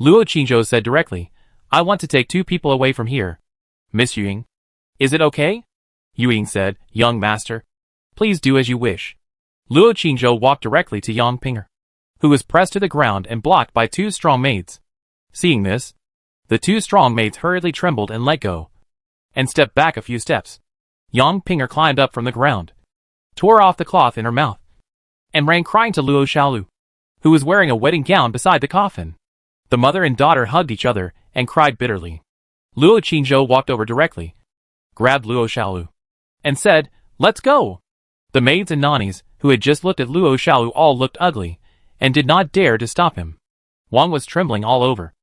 Luo Qingzhou said directly, I want to take 2 people away from here. Miss Ying, is it okay? Ying said, Young master, please do as you wish. Luo Qingzhou walked directly to Yang Pinger, who was pressed to the ground and blocked by 2 strong maids. Seeing this, the 2 strong maids hurriedly trembled and let go, and stepped back a few steps. Yang Pinger climbed up from the ground, tore off the cloth in her mouth, and ran crying to Luo Xiaolu, who was wearing a wedding gown beside the coffin. The mother and daughter hugged each other and cried bitterly. Luo Qingzhou walked over directly, grabbed Luo Xiaolu, and said, Let's go! The maids and nannies, who had just looked at Luo Xiaolu, all looked ugly, and did not dare to stop him. Wang was trembling all over,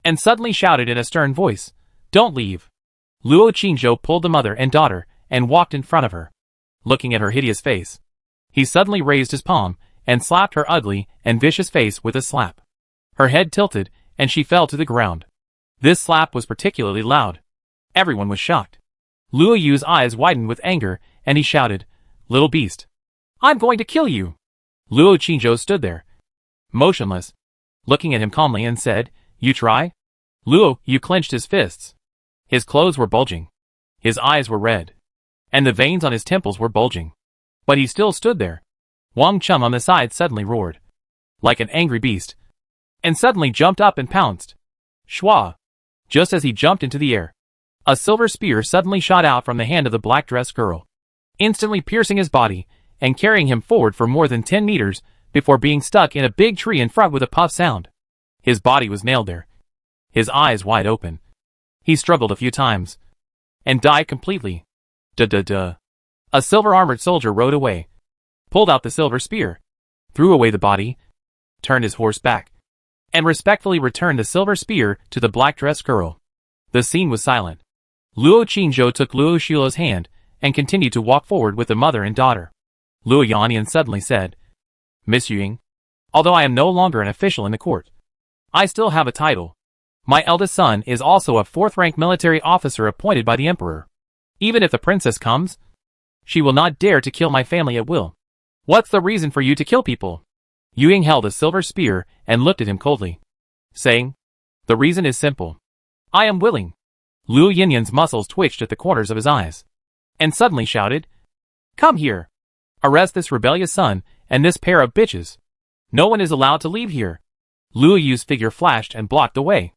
and suddenly shouted in a stern voice, Don't leave! Luo Qingzhou pulled the mother and daughter and walked in front of her. Looking at her hideous face, he suddenly raised his palm and slapped her ugly and vicious face with a slap. Her head tilted, and she fell to the ground. This slap was particularly loud. Everyone was shocked. Luo Yu's eyes widened with anger, and he shouted, Little beast, I'm going to kill you! Luo Qingzhou stood there, motionless, looking at him calmly and said, You try? Luo Yu clenched his fists. His clothes were bulging. His eyes were red, and the veins on his temples were bulging. But he still stood there. Wang Chum on the side suddenly roared, like an angry beast, and suddenly jumped up and pounced. Shwa! Just as he jumped into the air, a silver spear suddenly shot out from the hand of the black-dressed girl, instantly piercing his body and carrying him forward for more than 10 meters before being stuck in a big tree in front with a puff sound. His body was nailed there, his eyes wide open. He struggled a few times and died completely. Duh. A silver-armored soldier rode away, pulled out the silver spear, threw away the body, turned his horse back, and respectfully returned the silver spear to the black-dressed girl. The scene was silent. Luo Qingzhou took Luo Xiluo's hand and continued to walk forward with the mother and daughter. Luo Yanyan suddenly said, Miss Ying, although I am no longer an official in the court, I still have a title. My eldest son is also a 4th-rank military officer appointed by the emperor. Even if the princess comes, she will not dare to kill my family at will. What's the reason for you to kill people? Ying held a silver spear and looked at him coldly, saying, The reason is simple. I am willing. Luo Yinyan's muscles twitched at the corners of his eyes, and suddenly shouted, Come here! Arrest this rebellious son and this pair of bitches. No one is allowed to leave here. Luo Yu's figure flashed and blocked the way.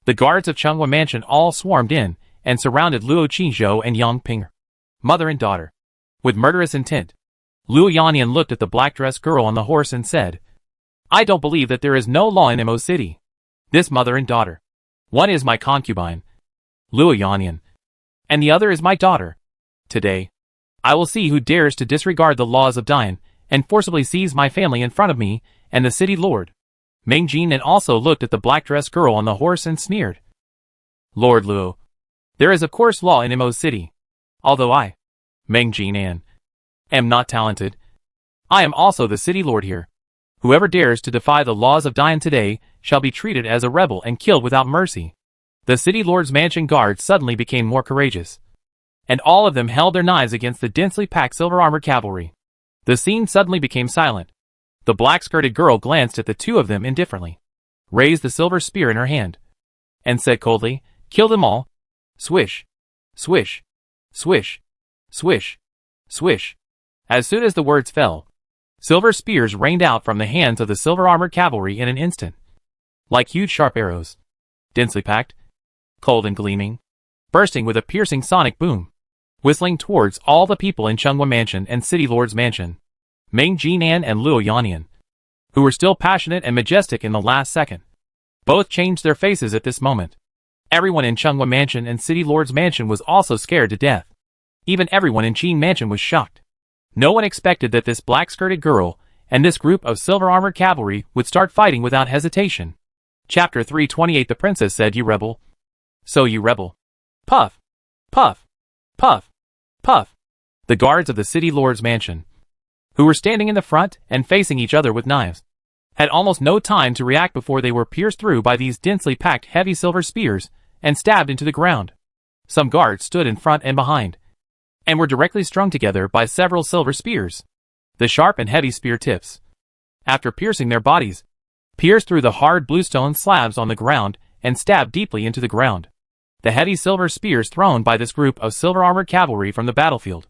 The guards of Chunghwa Mansion all swarmed in and surrounded Luo Qingzhou and Yang Pinger, mother and daughter, with murderous intent. Luo Yanyan looked at the black-dressed girl on the horse and said, I don't believe that there is no law in Mo City. This mother and daughter. One is my concubine, Luo Yanyan, and the other is my daughter. Today, I will see who dares to disregard the laws of Dain and forcibly seize my family in front of me and the city lord. Ming Jinan also looked at the black-dressed girl on the horse and sneered. Lord Luo, there is of course law in Mo City. Although I, Ming Jinan, am not talented, I am also the city lord here. Whoever dares to defy the laws of Dain today shall be treated as a rebel and killed without mercy. The city lord's mansion guards suddenly became more courageous, and all of them held their knives against the densely packed silver-armored cavalry. The scene suddenly became silent. The black-skirted girl glanced at the two of them indifferently, raised the silver spear in her hand, and said coldly, "Kill them all." Swish, swish, swish, swish, swish. As soon as the words fell, silver spears rained out from the hands of the silver-armored cavalry in an instant, like huge sharp arrows, densely packed, cold and gleaming, bursting with a piercing sonic boom, whistling towards all the people in Chunghwa Mansion and City Lord's Mansion, Meng Jinan and Luo Yannian, who were still passionate and majestic in the last second. Both changed their faces at this moment. Everyone in Chunghwa Mansion and City Lord's Mansion was also scared to death. Even everyone in Qin Mansion was shocked. No one expected that this black-skirted girl and this group of silver-armored cavalry would start fighting without hesitation. Chapter 328. The princess said, "You rebel. So you rebel." Puff, puff, puff, puff. The guards of the City Lord's Mansion, who were standing in the front and facing each other with knives, had almost no time to react before they were pierced through by these densely packed heavy silver spears and stabbed into the ground. Some guards stood in front and behind, and were directly strung together by several silver spears. The sharp and heavy spear tips, after piercing their bodies, pierced through the hard bluestone slabs on the ground and stabbed deeply into the ground. The heavy silver spears thrown by this group of silver-armored cavalry from the battlefield,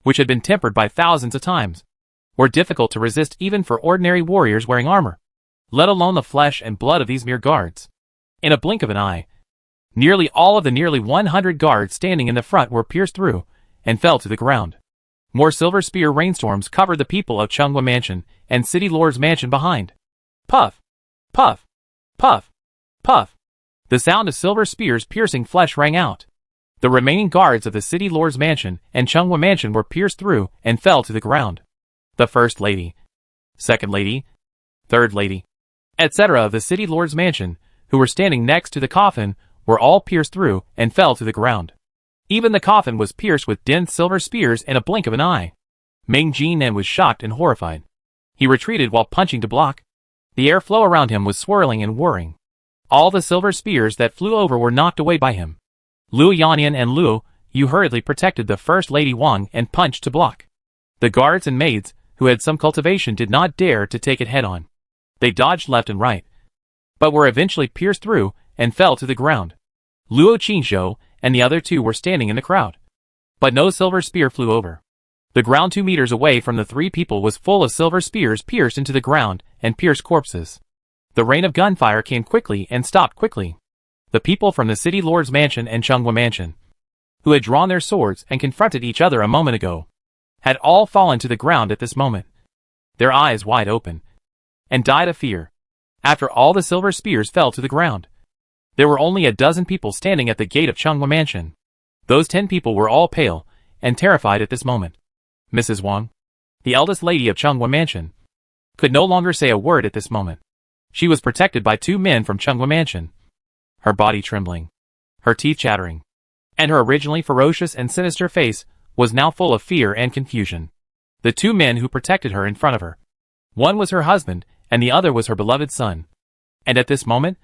which had been tempered by thousands of times, were difficult to resist even for ordinary warriors wearing armor, let alone the flesh and blood of these mere guards. In a blink of an eye, nearly all of the nearly 100 guards standing in the front were pierced through and fell to the ground. More silver spear rainstorms covered the people of Chunghwa Mansion and City Lord's Mansion behind. Puff, puff, puff, puff. The sound of silver spears piercing flesh rang out. The remaining guards of the City Lord's Mansion and Chunghwa Mansion were pierced through and fell to the ground. The First Lady, Second Lady, Third Lady, etc. of the City Lord's Mansion, who were standing next to the coffin, were all pierced through and fell to the ground. Even the coffin was pierced with dense silver spears in a blink of an eye. Meng Jinan was shocked and horrified. He retreated while punching to block. The airflow around him was swirling and whirring. All the silver spears that flew over were knocked away by him. Luo Yannian and Luo Yu hurriedly protected the First Lady Wang and punched to block. The guards and maids, who had some cultivation, did not dare to take it head-on. They dodged left and right, but were eventually pierced through and fell to the ground. Luo Qingzhou and the other two were standing in the crowd, but no silver spear flew over. The ground 2 meters away from the 3 people was full of silver spears pierced into the ground and pierced corpses. The rain of gunfire came quickly and stopped quickly. The people from the City Lord's Mansion and Chunghwa Mansion, who had drawn their swords and confronted each other a moment ago, had all fallen to the ground at this moment, their eyes wide open, and died of fear. After all the silver spears fell to the ground, there were only a dozen people standing at the gate of Chunghwa Mansion. Those 10 people were all pale and terrified at this moment. Mrs. Wang, the eldest lady of Chunghwa Mansion, could no longer say a word at this moment. She was protected by 2 men from Chunghwa Mansion, her body trembling, her teeth chattering, and her originally ferocious and sinister face was now full of fear and confusion. The 2 men who protected her in front of her, one was her husband and the other was her beloved son. And at this moment,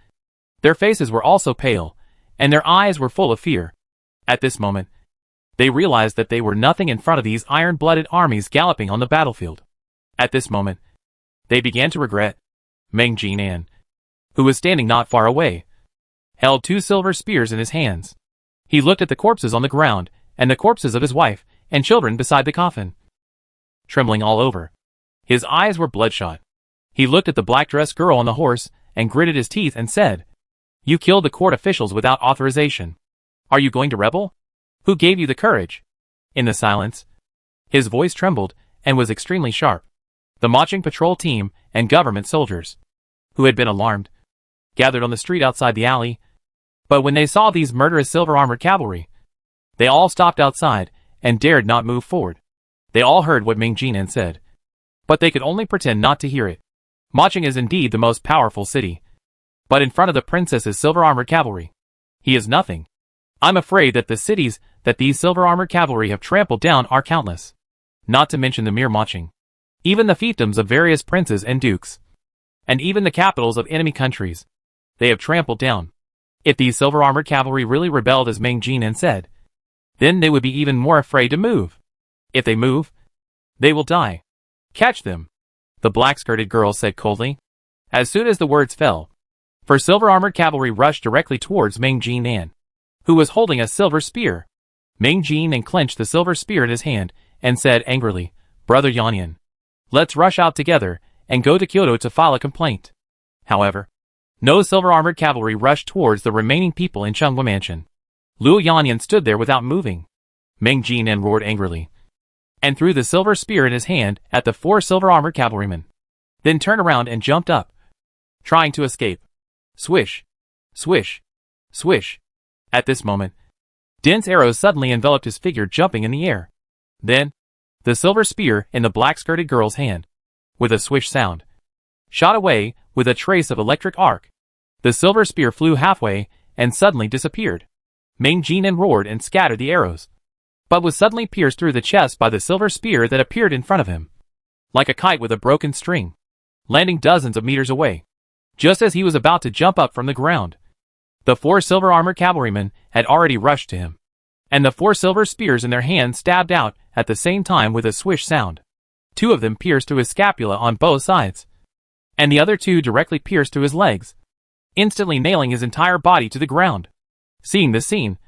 their faces were also pale, and their eyes were full of fear. At this moment, they realized that they were nothing in front of these iron-blooded armies galloping on the battlefield. At this moment, they began to regret. Meng Jinan, who was standing not far away, held 2 silver spears in his hands. He looked at the corpses on the ground, and the corpses of his wife and children beside the coffin, trembling all over. His eyes were bloodshot. He looked at the black-dressed girl on the horse and gritted his teeth and said, "You killed the court officials without authorization. Are you going to rebel? Who gave you the courage?" In the silence, his voice trembled and was extremely sharp. The Maching patrol team and government soldiers, who had been alarmed, gathered on the street outside the alley. But when they saw these murderous silver-armored cavalry, they all stopped outside and dared not move forward. They all heard what Meng Jinan said, but they could only pretend not to hear it. Maching is indeed the most powerful city, but in front of the princess's silver-armored cavalry, he is nothing. I'm afraid that the cities that these silver-armored cavalry have trampled down are countless, not to mention the mere Maching. Even the fiefdoms of various princes and dukes, and even the capitals of enemy countries, they have trampled down. If these silver-armored cavalry really rebelled as Meng Jinan said, then they would be even more afraid to move. If they move, they will die. Catch them, the black-skirted girl said coldly. As soon as the words fell, for silver-armored cavalry rushed directly towards Meng Jinan, who was holding a silver spear. Meng Jinan clenched the silver spear in his hand and said angrily, Brother Yanyan, let's rush out together and go to Kyoto to file a complaint. However, no silver-armored cavalry rushed towards the remaining people in Chunghwa Mansion. Luo Yanyan stood there without moving. Meng Jinan roared angrily and threw the silver spear in his hand at the 4 silver-armored cavalrymen, then turned around and jumped up, trying to escape. Swish, swish, swish. At this moment, dense arrows suddenly enveloped his figure, jumping in the air. Then, the silver spear in the black-skirted girl's hand, with a swish sound, shot away with a trace of electric arc. The silver spear flew halfway and suddenly disappeared. Meng Jinan roared and scattered the arrows, but was suddenly pierced through the chest by the silver spear that appeared in front of him, like a kite with a broken string, landing dozens of meters away. Just as he was about to jump up from the ground, the 4 silver-armored cavalrymen had already rushed to him, and the 4 silver spears in their hands stabbed out at the same time with a swish sound. 2 of them pierced through his scapula on both sides, and the other 2 directly pierced through his legs, instantly nailing his entire body to the ground. Seeing this scene,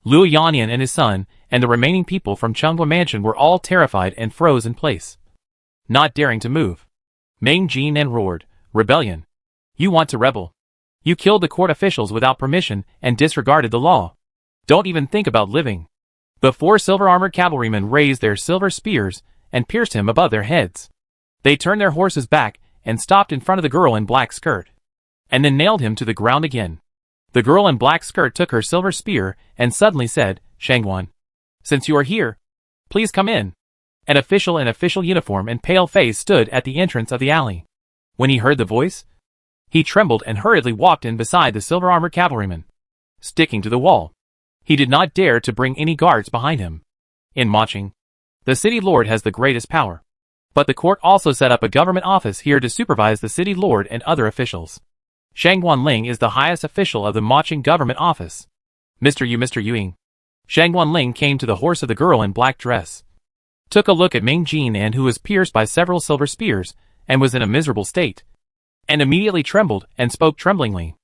Luo Yanyan and his son and the remaining people from Chunghwa Mansion were all terrified and froze in place, not daring to move. Meng Jinan roared, Rebellion! You want to rebel? You killed the court officials without permission and disregarded the law. Don't even think about living. The 4 silver-armored cavalrymen raised their silver spears and pierced him above their heads. They turned their horses back and stopped in front of the girl in black skirt, and then nailed him to the ground again. The girl in black skirt took her silver spear and suddenly said, Shangwan, since you are here, please come in. An official in official uniform and pale face stood at the entrance of the alley. When he heard the voice, he trembled and hurriedly walked in beside the silver-armored cavalryman, sticking to the wall. He did not dare to bring any guards behind him. In Maching, the city lord has the greatest power, but the court also set up a government office here to supervise the city lord and other officials. Shangwan Ling is the highest official of the Maching government office. Mr. Yuing. Shangwan Ling came to the horse of the girl in black dress, took a look at Meng Jinan, who was pierced by several silver spears and was in a miserable state, and immediately trembled and spoke tremblingly.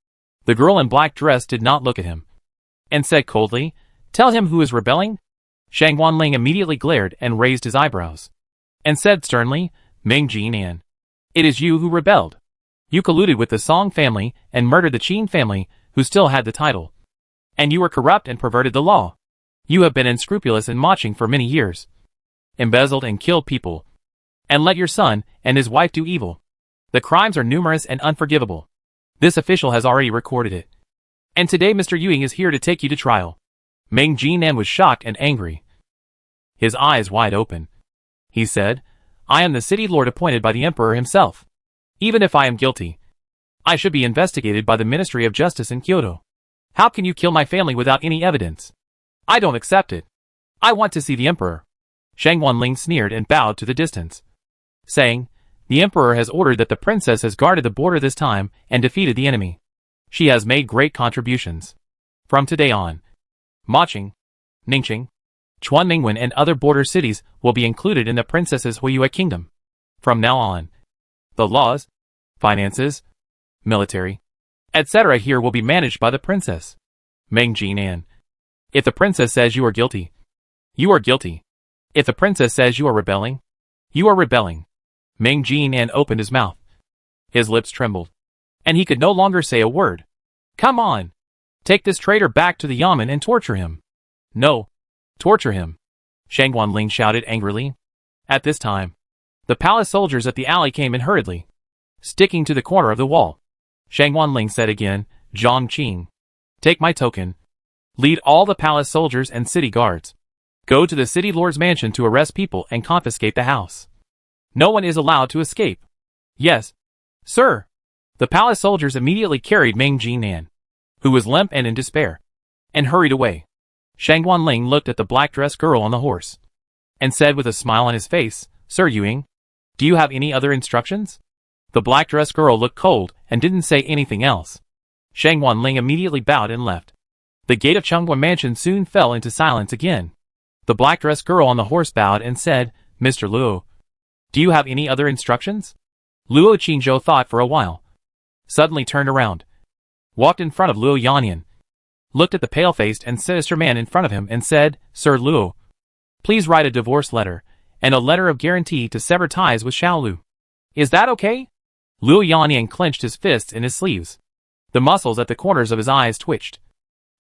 The girl in black dress did not look at him, and said coldly, Tell him who is rebelling? Shangwan Ling immediately glared and raised his eyebrows, and said sternly, Meng Jinan, it is you who rebelled. You colluded with the Song family and murdered the Qin family, who still had the title. And you were corrupt and perverted the law. You have been unscrupulous in Maching for many years, embezzled and killed people, and let your son and his wife do evil. The crimes are numerous and unforgivable. This official has already recorded it. And today Mr. Yuing is here to take you to trial. Meng Jinan was shocked and angry, his eyes wide open. He said, I am the city lord appointed by the emperor himself. Even if I am guilty, I should be investigated by the Ministry of Justice in Kyoto. How can you kill my family without any evidence? I don't accept it. I want to see the emperor. Shangwan Ling sneered and bowed to the distance, saying, The emperor has ordered that the princess has guarded the border this time and defeated the enemy. She has made great contributions. From today on, Maching, Ningqing, Chuanmingwen and other border cities will be included in the princess's Huiyue kingdom. From now on, the laws, finances, military, etc. here will be managed by the princess. Meng Jinan. If the princess says you are guilty, you are guilty. If the princess says you are rebelling, you are rebelling. Meng Jinan opened his mouth. His lips trembled, and he could no longer say a word. Come on! Take this traitor back to the yamen and torture him. No. Torture him. Shangwan Ling shouted angrily. At this time, the palace soldiers at the alley came in hurriedly, sticking to the corner of the wall. Shangwan Ling said again, Zhang Qing, take my token. Lead all the palace soldiers and city guards. Go to the city lord's mansion to arrest people and confiscate the house. No one is allowed to escape. Yes, sir. The palace soldiers immediately carried Meng Jinan, who was limp and in despair, and hurried away. Shangwan Ling looked at the black-dressed girl on the horse, and said with a smile on his face, Sir Yuing, do you have any other instructions? The black-dressed girl looked cold and didn't say anything else. Shangwan Ling immediately bowed and left. The gate of Chunghwa Mansion soon fell into silence again. The black-dressed girl on the horse bowed and said, Mr. Luo, Do you have any other instructions? Luo Qingzhou thought for a while. Suddenly turned around. Walked in front of Luo Yanyan. Looked at the pale-faced and sinister man in front of him and said, Sir Luo, please write a divorce letter, and a letter of guarantee to sever ties with Xiaolu. Is that okay? Luo Yanyan clenched his fists in his sleeves. The muscles at the corners of his eyes twitched.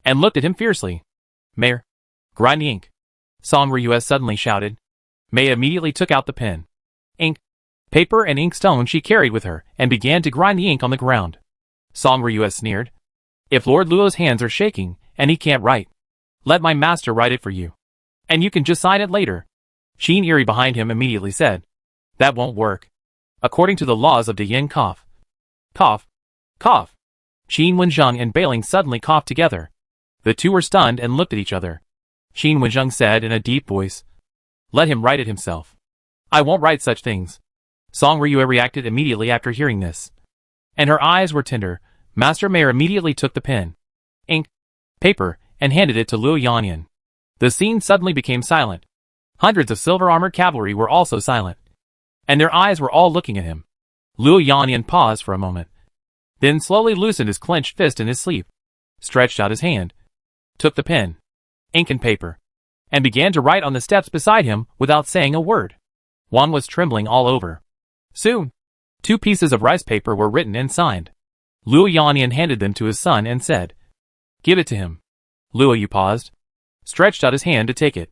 And looked at him fiercely. Mayor. Grind the ink. Song Ryue suddenly shouted. Mei immediately took out the pen, ink, paper and inkstone she carried with her, and began to grind the ink on the ground. Song Ryue sneered. If Lord Luo's hands are shaking, and he can't write, let my master write it for you. And you can just sign it later. Qin Eri behind him immediately said. That won't work. According to the laws of Dayin cough. Cough. Cough. Qin Wenzheng and Bailing suddenly coughed together. The two were stunned and looked at each other. Qin Wenzheng said in a deep voice. Let him write it himself. I won't write such things. Song Ryue reacted immediately after hearing this. And her eyes were tender. Master Mayor immediately took the pen, ink, paper, and handed it to Luo Yanyan. The scene suddenly became silent. Hundreds of silver-armored cavalry were also silent. And their eyes were all looking at him. Luo Yanyan paused for a moment. Then slowly loosened his clenched fist in his sleeve. Stretched out his hand. Took the pen, ink and paper. And began to write on the steps beside him without saying a word. Juan was trembling all over. Soon, 2 pieces of rice paper were written and signed. Luo Yanyan handed them to his son and said, Give it to him. Luo Yu paused. Stretched out his hand to take it.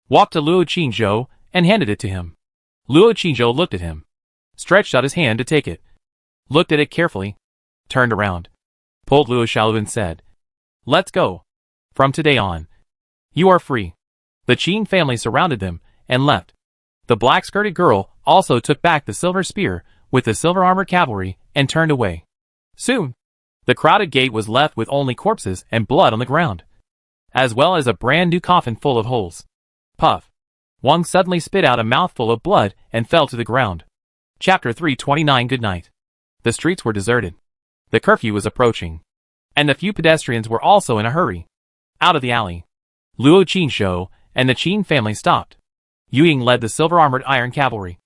Walked to Luo Qingzhou and handed it to him. Luo Qingzhou looked at him. Stretched out his hand to take it. Looked at it carefully. Turned around. Pulled Luo Xiaolu and said, Let's go. From today on, you are free. The Qin family surrounded them and left. The black-skirted girl also took back the silver spear with the silver-armored cavalry and turned away. Soon, the crowded gate was left with only corpses and blood on the ground, as well as a brand-new coffin full of holes. Puff. Wang suddenly spit out a mouthful of blood and fell to the ground. Chapter 329. Good night. The streets were deserted. The curfew was approaching. And the few pedestrians were also in a hurry. Out of the alley, Luo Qingzhou and the Qin family stopped. Yuying led the silver-armored iron cavalry.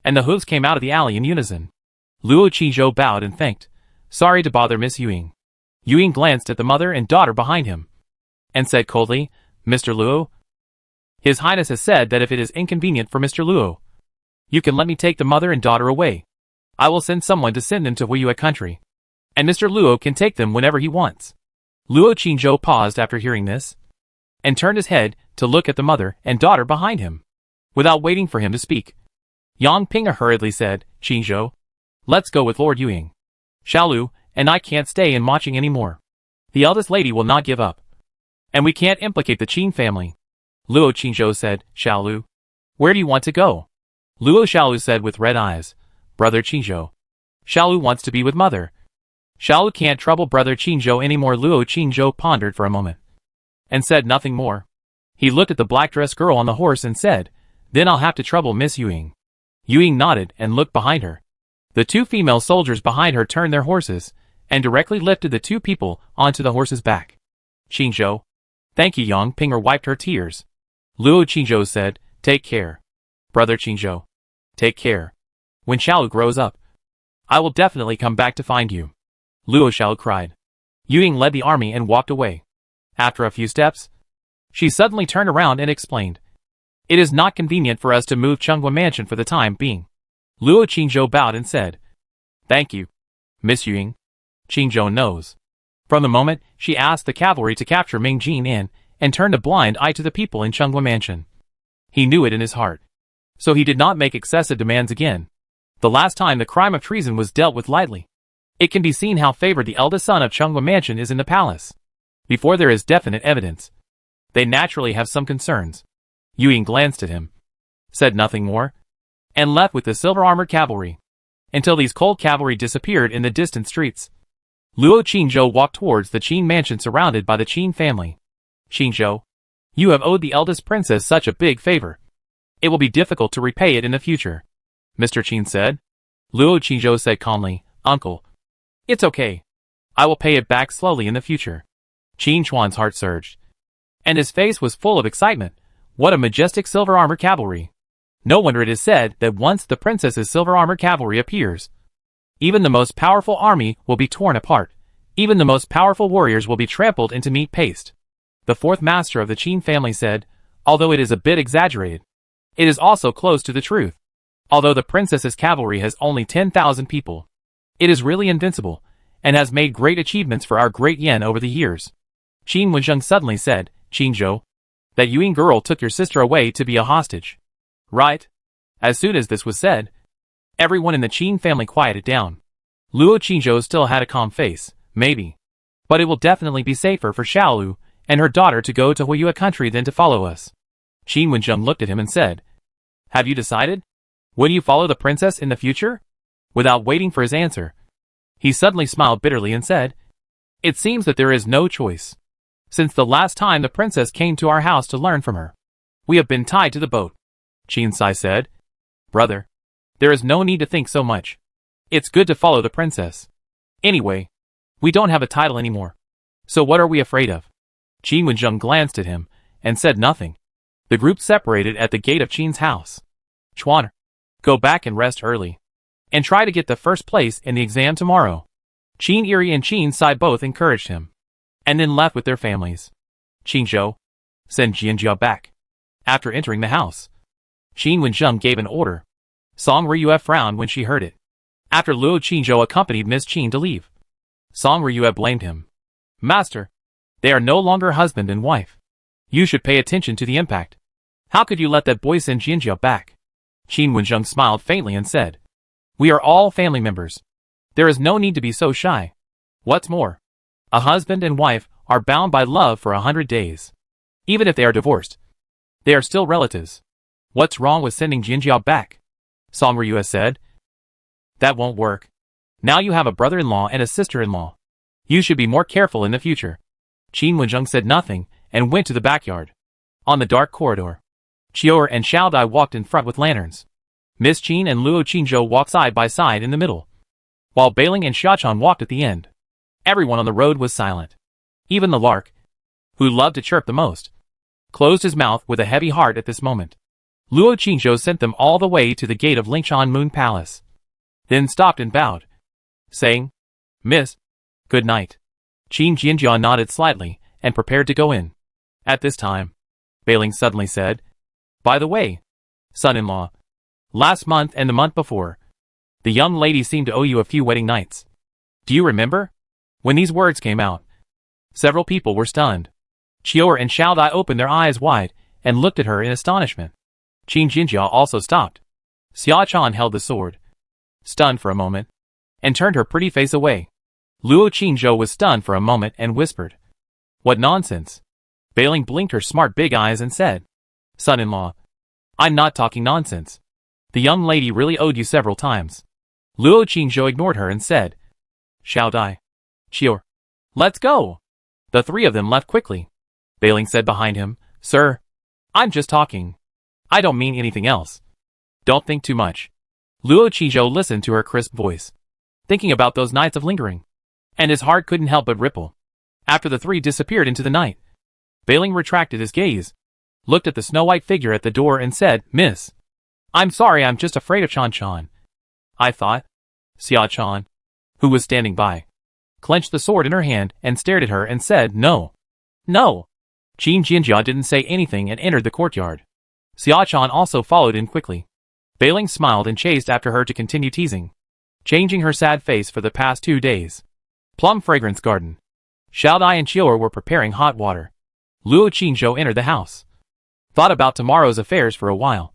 And the hooves came out of the alley in unison. Luo Qingzhou bowed and thanked. Sorry to bother Miss Yuying. Yuying glanced at the mother and daughter behind him. And said coldly, Mr. Luo? His Highness has said that if it is inconvenient for Mr. Luo, you can let me take the mother and daughter away. I will send someone to send them to Huiyue country. And Mr. Luo can take them whenever he wants. Luo Qingzhou paused after hearing this. And turned his head to look at the mother and daughter behind him. Without waiting for him to speak, Yang Ping hurriedly said, Qingzhou, let's go with Lord Yuying. Xiaolu and I can't stay in Maching anymore. The eldest lady will not give up. And we can't implicate the Qin family. Luo Qingzhou said, Xiaolu, where do you want to go? Luo Xiaolu said with red eyes, Brother Qingzhou. Xiaolu wants to be with mother. Xiaolu can't trouble Brother Qingzhou anymore. Luo Qingzhou pondered for a moment. And said nothing more. He looked at the black-dressed girl on the horse and said, Then I'll have to trouble Miss Yuying. Yuying nodded and looked behind her. The 2 female soldiers behind her turned their horses, and directly lifted the 2 people onto the horse's back. Qingzhou. Thank you. Yang Pinger wiped her tears. Luo Qingzhou said, Take care. Brother Qingzhou. Take care. When Xiaolu grows up, I will definitely come back to find you. Luo Xiaolu cried. Yuying led the army and walked away. After a few steps, she suddenly turned around and explained, It is not convenient for us to move Chunghua Mansion for the time being. Luo Qingzhou bowed and said, Thank you, Miss Yuying. Qingzhou knows. From the moment she asked the cavalry to capture Mingjin Inn and turned a blind eye to the people in Chunghua Mansion. He knew it in his heart. So he did not make excessive demands again. The last time the crime of treason was dealt with lightly. It can be seen how favored the eldest son of Chunghua Mansion is in the palace. Before there is definite evidence, they naturally have some concerns. Yuying glanced at him, said nothing more, and left with the silver-armored cavalry, until these cold cavalry disappeared in the distant streets. Luo Qingzhou walked towards the Qin mansion surrounded by the Qin family. Qingzhou, you have owed the eldest princess such a big favor. It will be difficult to repay it in the future, Mr. Qin said. Luo Qingzhou said calmly, Uncle, it's okay. I will pay it back slowly in the future. Qin Chuan's heart surged, and his face was full of excitement. What a majestic silver-armored cavalry. No wonder it is said that once the princess's silver armored cavalry appears, even the most powerful army will be torn apart. Even the most powerful warriors will be trampled into meat paste. The fourth master of the Qin family said, although it is a bit exaggerated, it is also close to the truth. Although the princess's cavalry has only 10,000 people, it is really invincible, and has made great achievements for our great Yen over the years. Qin Wenzheng suddenly said, Qinzhou, that Yuan girl took your sister away to be a hostage. Right? As soon as this was said, everyone in the Qin family quieted down. Luo Qinzhou still had a calm face, maybe. But it will definitely be safer for Xiaolu and her daughter to go to Huiyue country than to follow us. Qin Wenzheng looked at him and said, have you decided? Will you follow the princess in the future? Without waiting for his answer, he suddenly smiled bitterly and said, it seems that there is no choice. Since the last time the princess came to our house to learn from her, we have been tied to the boat. Qin Sai said, brother, there is no need to think so much. It's good to follow the princess. Anyway, we don't have a title anymore. So what are we afraid of? Qin Wenzheng glanced at him and said nothing. The group separated at the gate of Qin's house. Chuaner, go back and rest early. And try to get the first place in the exam tomorrow. Qin Eri and Qin Sai both encouraged him, and then left with their families. Qinzhou, send Jianjia back. After entering the house, Qin Wenzheng gave an order. Song Riyue frowned when she heard it. After Luo Qinzhou accompanied Miss Qin to leave, Song Riyue blamed him. Master, they are no longer husband and wife. You should pay attention to the impact. How could you let that boy send Jianjia back? Qin Wenzheng smiled faintly and said, we are all family members. There is no need to be so shy. What's more, a husband and wife are bound by love for 100 days. Even if they are divorced, they are still relatives. What's wrong with sending Jianjia back? Song Riyue said. That won't work. Now you have a brother-in-law and a sister-in-law. You should be more careful in the future. Qin Wenzheng said nothing and went to the backyard. On the dark corridor, Qiu'er and Xiao Dai walked in front with lanterns. Miss Qin and Luo Qinzhou walked side by side in the middle, while Bailing and Xiachan walked at the end. Everyone on the road was silent. Even the lark, who loved to chirp the most, closed his mouth with a heavy heart at this moment. Luo Qinzhou sent them all the way to the gate of Lingshan Moon Palace, then stopped and bowed, saying, Miss, good night. Qin Jianjia nodded slightly and prepared to go in. At this time, Bailing suddenly said, by the way, son-in-law, last month and the month before, the young lady seemed to owe you a few wedding nights. Do you remember? When these words came out, several people were stunned. Qiu'er and Xiao Dai opened their eyes wide and looked at her in astonishment. Qin Jinjia also stopped. Xia Chan held the sword, stunned for a moment, and turned her pretty face away. Luo Qinzhou was stunned for a moment and whispered, what nonsense? Bailing blinked her smart big eyes and said, son-in-law, I'm not talking nonsense. The young lady really owed you several times. Luo Qinzhou ignored her and said, Xiao Dai, Qiu'er, let's go. The three of them left quickly. Bailing said behind him, sir, I'm just talking. I don't mean anything else. Don't think too much. Luo Qinzhou listened to her crisp voice, thinking about those nights of lingering, and his heart couldn't help but ripple. After the three disappeared into the night, Bailing retracted his gaze, looked at the snow-white figure at the door and said, Miss, I'm sorry, I'm just afraid of Chan Chan. I thought. Xia Chan, who was standing by, clenched the sword in her hand and stared at her and said, no. No. Qin Jinjia didn't say anything and entered the courtyard. Xia Chan also followed in quickly. Bailing smiled and chased after her to continue teasing, changing her sad face for the past 2 days. Plum Fragrance Garden. Xiao Dai and Qiu'er were preparing hot water. Luo Qinzhou entered the house, thought about tomorrow's affairs for a while,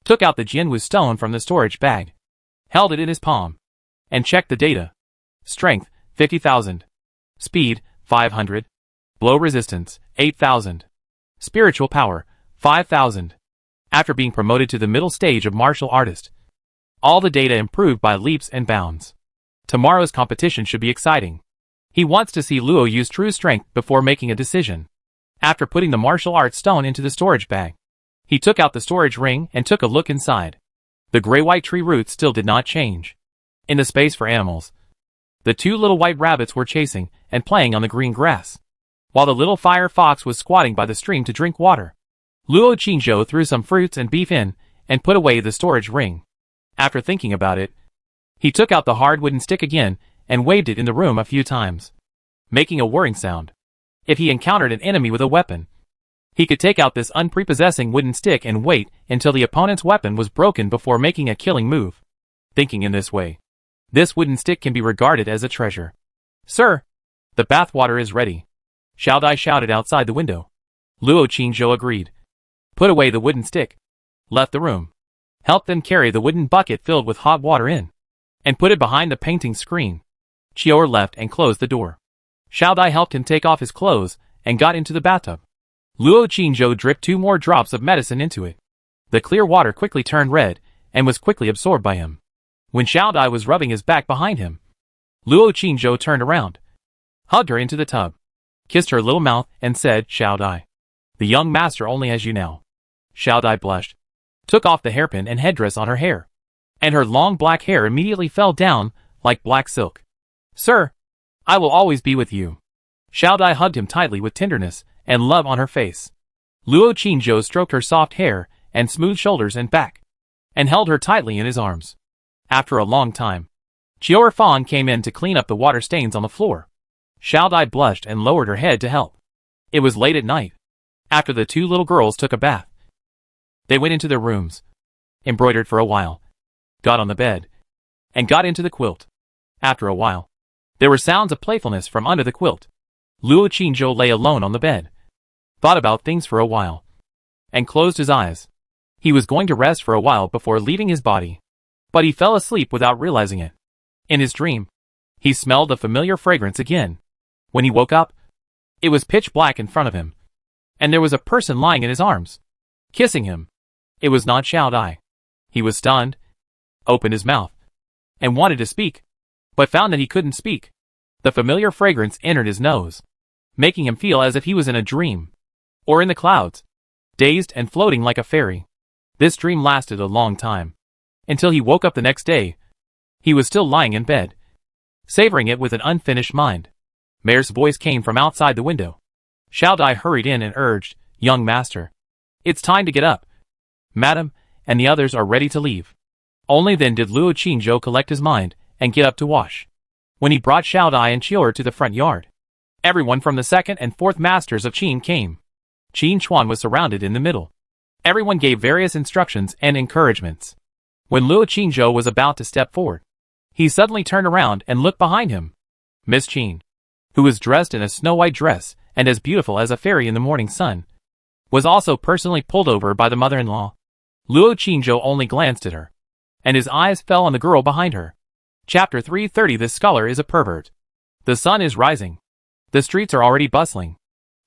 took out the Jianwu stone from the storage bag, held it in his palm, and checked the data. Strength, 50,000. Speed, 500. Blow resistance, 8,000. Spiritual power, 5,000. After being promoted to the middle stage of martial artist, all the data improved by leaps and bounds. Tomorrow's competition should be exciting. He wants to see Luo use true strength before making a decision. After putting the martial arts stone into the storage bag, he took out the storage ring and took a look inside. The gray-white tree roots still did not change. In the space for animals, the 2 little white rabbits were chasing and playing on the green grass, while the little fire fox was squatting by the stream to drink water. Luo Qinzhou threw some fruits and beef in and put away the storage ring. After thinking about it, he took out the hard wooden stick again and waved it in the room a few times, making a whirring sound. If he encountered an enemy with a weapon, he could take out this unprepossessing wooden stick and wait until the opponent's weapon was broken before making a killing move. Thinking in this way, this wooden stick can be regarded as a treasure. "Sir, the bathwater is ready," Xiao Dai shouted outside the window. Luo Qingzhou agreed, put away the wooden stick, left the room, helped them carry the wooden bucket filled with hot water in, and put it behind the painting screen. Qior left and closed the door. Xiao Dai helped him take off his clothes and got into the bathtub. Luo Qingzhou dripped 2 more drops of medicine into it. The clear water quickly turned red and was quickly absorbed by him. When Xiao Dai was rubbing his back behind him, Luo Qingzhou turned around, hugged her into the tub, kissed her little mouth and said, "Xiao Dai, the young master only has you now." Xiao Dai blushed, took off the hairpin and headdress on her hair, and her long black hair immediately fell down like black silk. "Sir, I will always be with you." Xiao Dai hugged him tightly with tenderness and love on her face. Luo Qingzhou stroked her soft hair and smooth shoulders and back, and held her tightly in his arms. After a long time, Qior Fan came in to clean up the water stains on the floor. Xiao Dai blushed and lowered her head to help. It was late at night. After the 2 little girls took a bath, they went into their rooms, embroidered for a while, got on the bed, and got into the quilt. After a while, there were sounds of playfulness from under the quilt. Luo Qingzhou lay alone on the bed, thought about things for a while, and closed his eyes. He was going to rest for a while before leaving his body, but he fell asleep without realizing it. In his dream, he smelled the familiar fragrance again. When he woke up, it was pitch black in front of him, and there was a person lying in his arms, kissing him. It was not Xiao Dai. He was stunned, opened his mouth, and wanted to speak, but found that he couldn't speak. The familiar fragrance entered his nose, making him feel as if he was in a dream, or in the clouds, dazed and floating like a fairy. This dream lasted a long time, until he woke up the next day. He was still lying in bed, savoring it with an unfinished mind. Mayor's voice came from outside the window. Xiao Dai hurried in and urged, "Young master, it's time to get up. Madam and the others are ready to leave." Only then did Luo Qingzhou collect his mind and get up to wash. When he brought Xiao Dai and Qior to the front yard, everyone from the 2nd and 4th masters of Qin came. Qin Chuan was surrounded in the middle. Everyone gave various instructions and encouragements. When Luo Qingzhou was about to step forward, he suddenly turned around and looked behind him. Miss Qin, who was dressed in a snow-white dress and as beautiful as a fairy in the morning sun, was also personally pulled over by the mother-in-law. Luo Qingzhou only glanced at her, and his eyes fell on the girl behind her. Chapter 330. This scholar is a pervert. The sun is rising. The streets are already bustling.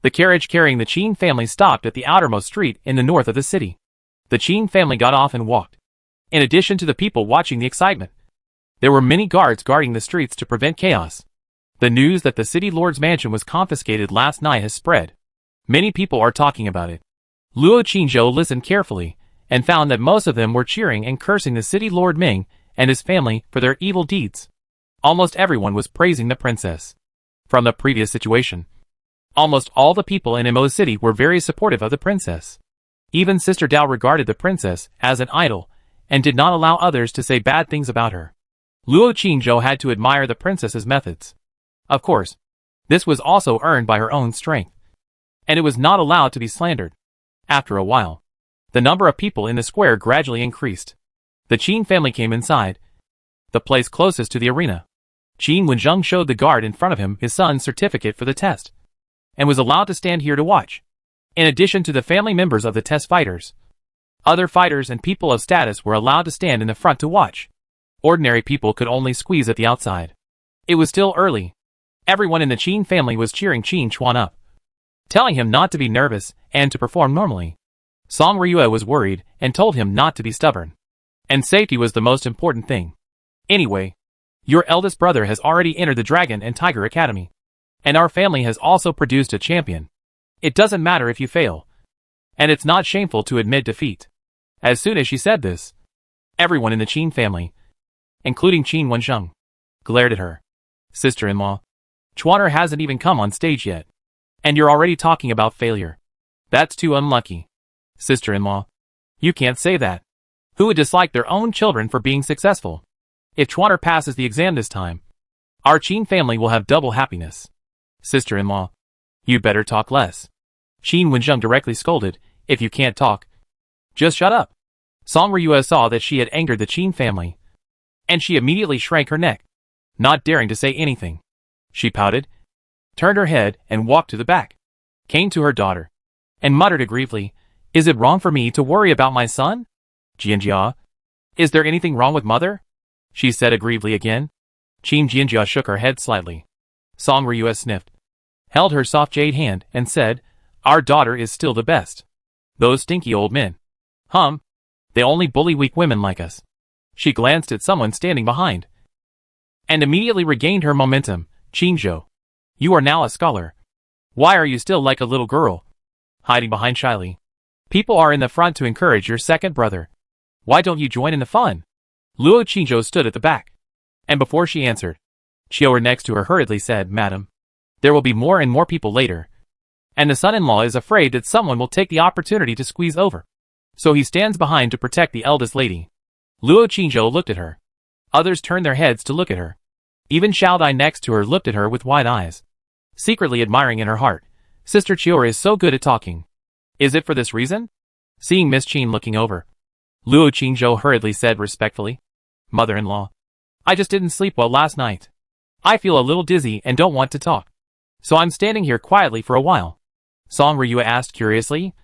The carriage carrying the Qin family stopped at the outermost street in the north of the city. The Qin family got off and walked. In addition to the people watching the excitement, there were many guards guarding the streets to prevent chaos. The news that the city lord's mansion was confiscated last night has spread. Many people are talking about it. Luo Qingzhou listened carefully and found that most of them were cheering and cursing the city lord Ming and his family for their evil deeds. Almost everyone was praising the princess. From the previous situation, almost all the people in Mo City were very supportive of the princess. Even Sister Dao regarded the princess as an idol and did not allow others to say bad things about her. Luo Qingzhou had to admire the princess's methods. Of course, this was also earned by her own strength, and it was not allowed to be slandered. After a while, the number of people in the square gradually increased. The Qin family came inside, the place closest to the arena. Qin Wenzheng showed the guard in front of him his son's certificate for the test, and was allowed to stand here to watch. In addition to the family members of the test fighters, other fighters and people of status were allowed to stand in the front to watch. Ordinary people could only squeeze at the outside. It was still early. Everyone in the Qin family was cheering Qin Chuan up, telling him not to be nervous and to perform normally. Song Ryue was worried and told him not to be stubborn, and safety was the most important thing. Anyway, your eldest brother has already entered the Dragon and Tiger Academy, and our family has also produced a champion. It doesn't matter if you fail, and it's not shameful to admit defeat. As soon as she said this, everyone in the Qin family, including Qin Wensheng, glared at her. Sister-in-law, Chuaner hasn't even come on stage yet, and you're already talking about failure. That's too unlucky. Sister-in-law, you can't say that. Who would dislike their own children for being successful? If Chuaner passes the exam this time, our Qin family will have double happiness. Sister-in-law, you'd better talk less. Qin Wenzheng directly scolded, if you can't talk, just shut up. Song Ryue saw that she had angered the Qin family, and she immediately shrank her neck, not daring to say anything. She pouted, turned her head and walked to the back, came to her daughter, and muttered aggrievely, is it wrong for me to worry about my son? Jianjia, is there anything wrong with mother? She said aggrievely again. Qin Jianjia shook her head slightly. Song Ryue sniffed, held her soft jade hand and said, our daughter is still the best. Those stinky old men. They only bully weak women like us. She glanced at someone standing behind, and immediately regained her momentum. Qinzhou, you are now a scholar. Why are you still like a little girl, hiding behind shyly? People are in the front to encourage your second brother. Why don't you join in the fun? Luo Qinzhou stood at the back, and before she answered, Qiu'er next to her hurriedly said, Madam, there will be more and more people later, and the son-in-law is afraid that someone will take the opportunity to squeeze over. So he stands behind to protect the eldest lady. Luo Qinzhou looked at her. Others turned their heads to look at her. Even Xiao Dai next to her looked at her with wide eyes, secretly admiring in her heart, Sister Qiu'er is so good at talking. Is it for this reason? Seeing Miss Qin looking over, Luo Qinzhou hurriedly said respectfully, Mother-in-law, I just didn't sleep well last night. I feel a little dizzy and don't want to talk, so I'm standing here quietly for a while. Song Ryue asked curiously,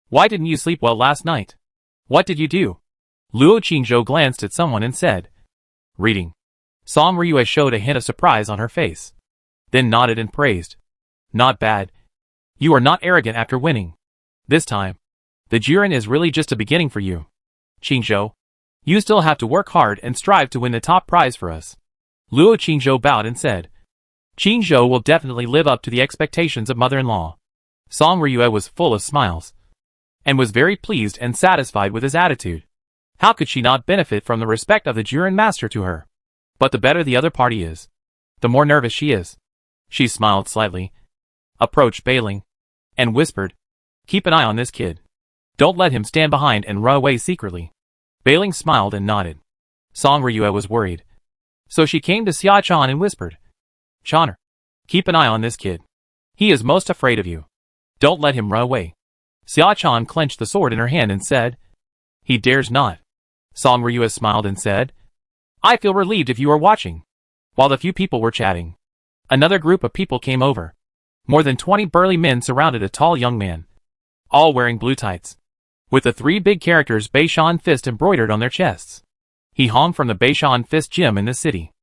why didn't you sleep well last night? What did you do? Luo Qinzhou glanced at someone and said, reading. Song Ryue showed a hint of surprise on her face, then nodded and praised. Not bad. You are not arrogant after winning. This time, the Jiren is really just a beginning for you. Qinzhou, you still have to work hard and strive to win the top prize for us. Luo Qinzhou bowed and said, Qinzhou will definitely live up to the expectations of mother-in-law. Song Ryue was full of smiles, and was very pleased and satisfied with his attitude. How could she not benefit from the respect of the Jiren master to her? But the better the other party is, the more nervous she is. She smiled slightly, approached Bailing, and whispered, keep an eye on this kid. Don't let him stand behind and run away secretly. Bailing smiled and nodded. Song Ryue was worried, so she came to Xia Chan and whispered, Chaner, keep an eye on this kid. He is most afraid of you. Don't let him run away. Xia Chan clenched the sword in her hand and said, he dares not. Song Ryue smiled and said, I feel relieved if you are watching. While the few people were chatting, another group of people came over. More than 20 burly men surrounded a tall young man, all wearing blue tights, with the three big characters Beishan Fist embroidered on their chests. He hung from the Beishan Fist gym in the city.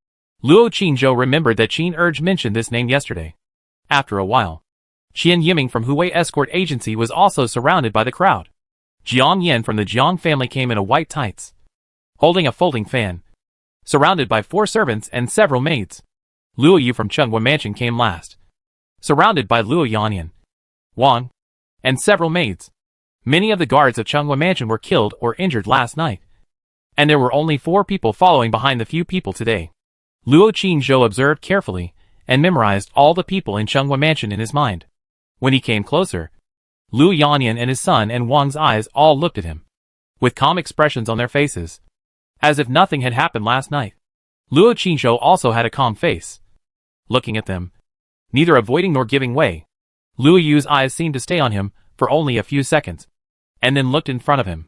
Luo Qinzhou remembered that Qin Urge mentioned this name yesterday. After a while, Qian Yiming from Huwei Escort Agency was also surrounded by the crowd. Jiang Yan from the Jiang family came in a white tights, holding a folding fan, surrounded by 4 servants and several maids. Luo Yu from Chunghua Mansion came last, surrounded by Luo Yanyan, Wang, and several maids. Many of the guards of Chunghua Mansion were killed or injured last night, and there were only 4 people following behind the few people today. Luo Qinzhou observed carefully and memorized all the people in Chunghua Mansion in his mind. When he came closer, Luo Yanyan and his son and Wang's eyes all looked at him, with calm expressions on their faces, as if nothing had happened last night. Luo Qinzhou also had a calm face, looking at them, neither avoiding nor giving way. Luo Yu's eyes seemed to stay on him for only a few seconds, and then looked in front of him.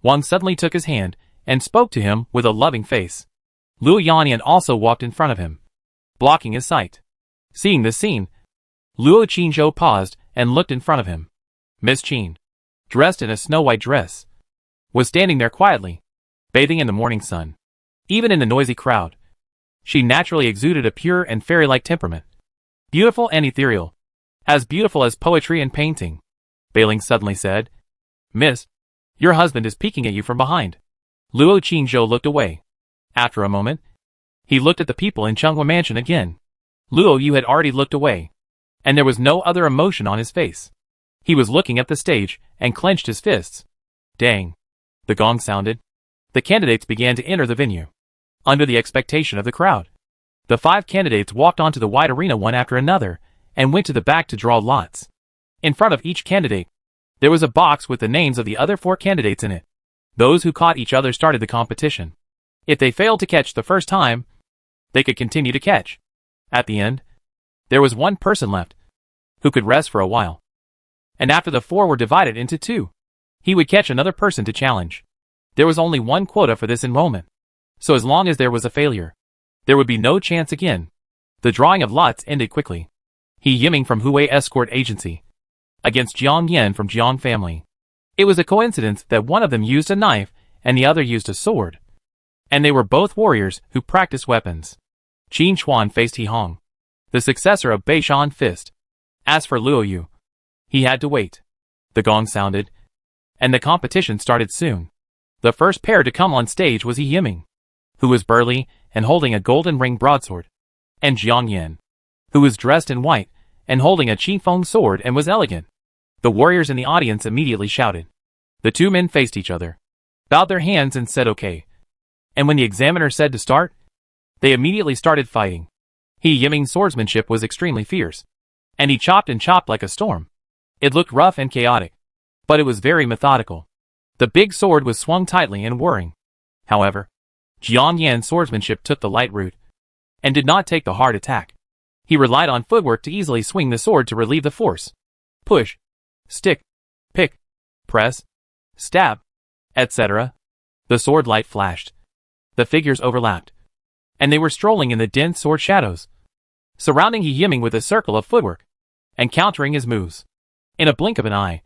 Wang suddenly took his hand and spoke to him with a loving face. Luo Yanyan also walked in front of him, blocking his sight. Seeing this scene, Luo Qinzhou paused and looked in front of him. Miss Qin, dressed in a snow-white dress, was standing there quietly, bathing in the morning sun. Even in the noisy crowd, she naturally exuded a pure and fairy-like temperament. Beautiful and ethereal, as beautiful as poetry and painting. Bailing suddenly said, Miss, your husband is peeking at you from behind. Luo Qinzhou looked away. After a moment, he looked at the people in Chunghua Mansion again. Luo Yu had already looked away, and there was no other emotion on his face. He was looking at the stage and clenched his fists. Dang. The gong sounded. The candidates began to enter the venue, under the expectation of the crowd. The 5 candidates walked onto the wide arena one after another, and went to the back to draw lots. In front of each candidate, there was a box with the names of the other 4 candidates in it. Those who caught each other started the competition. If they failed to catch the first time, they could continue to catch. At the end, there was one person left, who could rest for a while. And after the four were divided into two, he would catch another person to challenge. There was only one quota for this enrollment, so as long as there was a failure, there would be no chance again. The drawing of lots ended quickly. He Yiming from Huey Escort Agency against Jiang Yan from Jiang family. It was a coincidence that one of them used a knife and the other used a sword. And they were both warriors who practiced weapons. Qin Chuan faced He Hong, the successor of Bei Shan Fist. As for Luo Yu, he had to wait. The gong sounded, and the competition started soon. The first pair to come on stage was He Yiming, who was burly and holding a golden ring broadsword, and Jiang Yan, who was dressed in white and holding a Qifeng sword and was elegant. The warriors in the audience immediately shouted. The two men faced each other, bowed their hands and said okay. And when the examiner said to start, they immediately started fighting. He Yiming's swordsmanship was extremely fierce, and he chopped and chopped like a storm. It looked rough and chaotic, but it was very methodical. The big sword was swung tightly and whirring. However, Jiang Yan's swordsmanship took the light route, and did not take the hard attack. He relied on footwork to easily swing the sword to relieve the force. Push, stick, pick, press, stab, etc. The sword light flashed. The figures overlapped, and they were strolling in the dense sword shadows, surrounding He Yiming with a circle of footwork, and countering his moves. In a blink of an eye,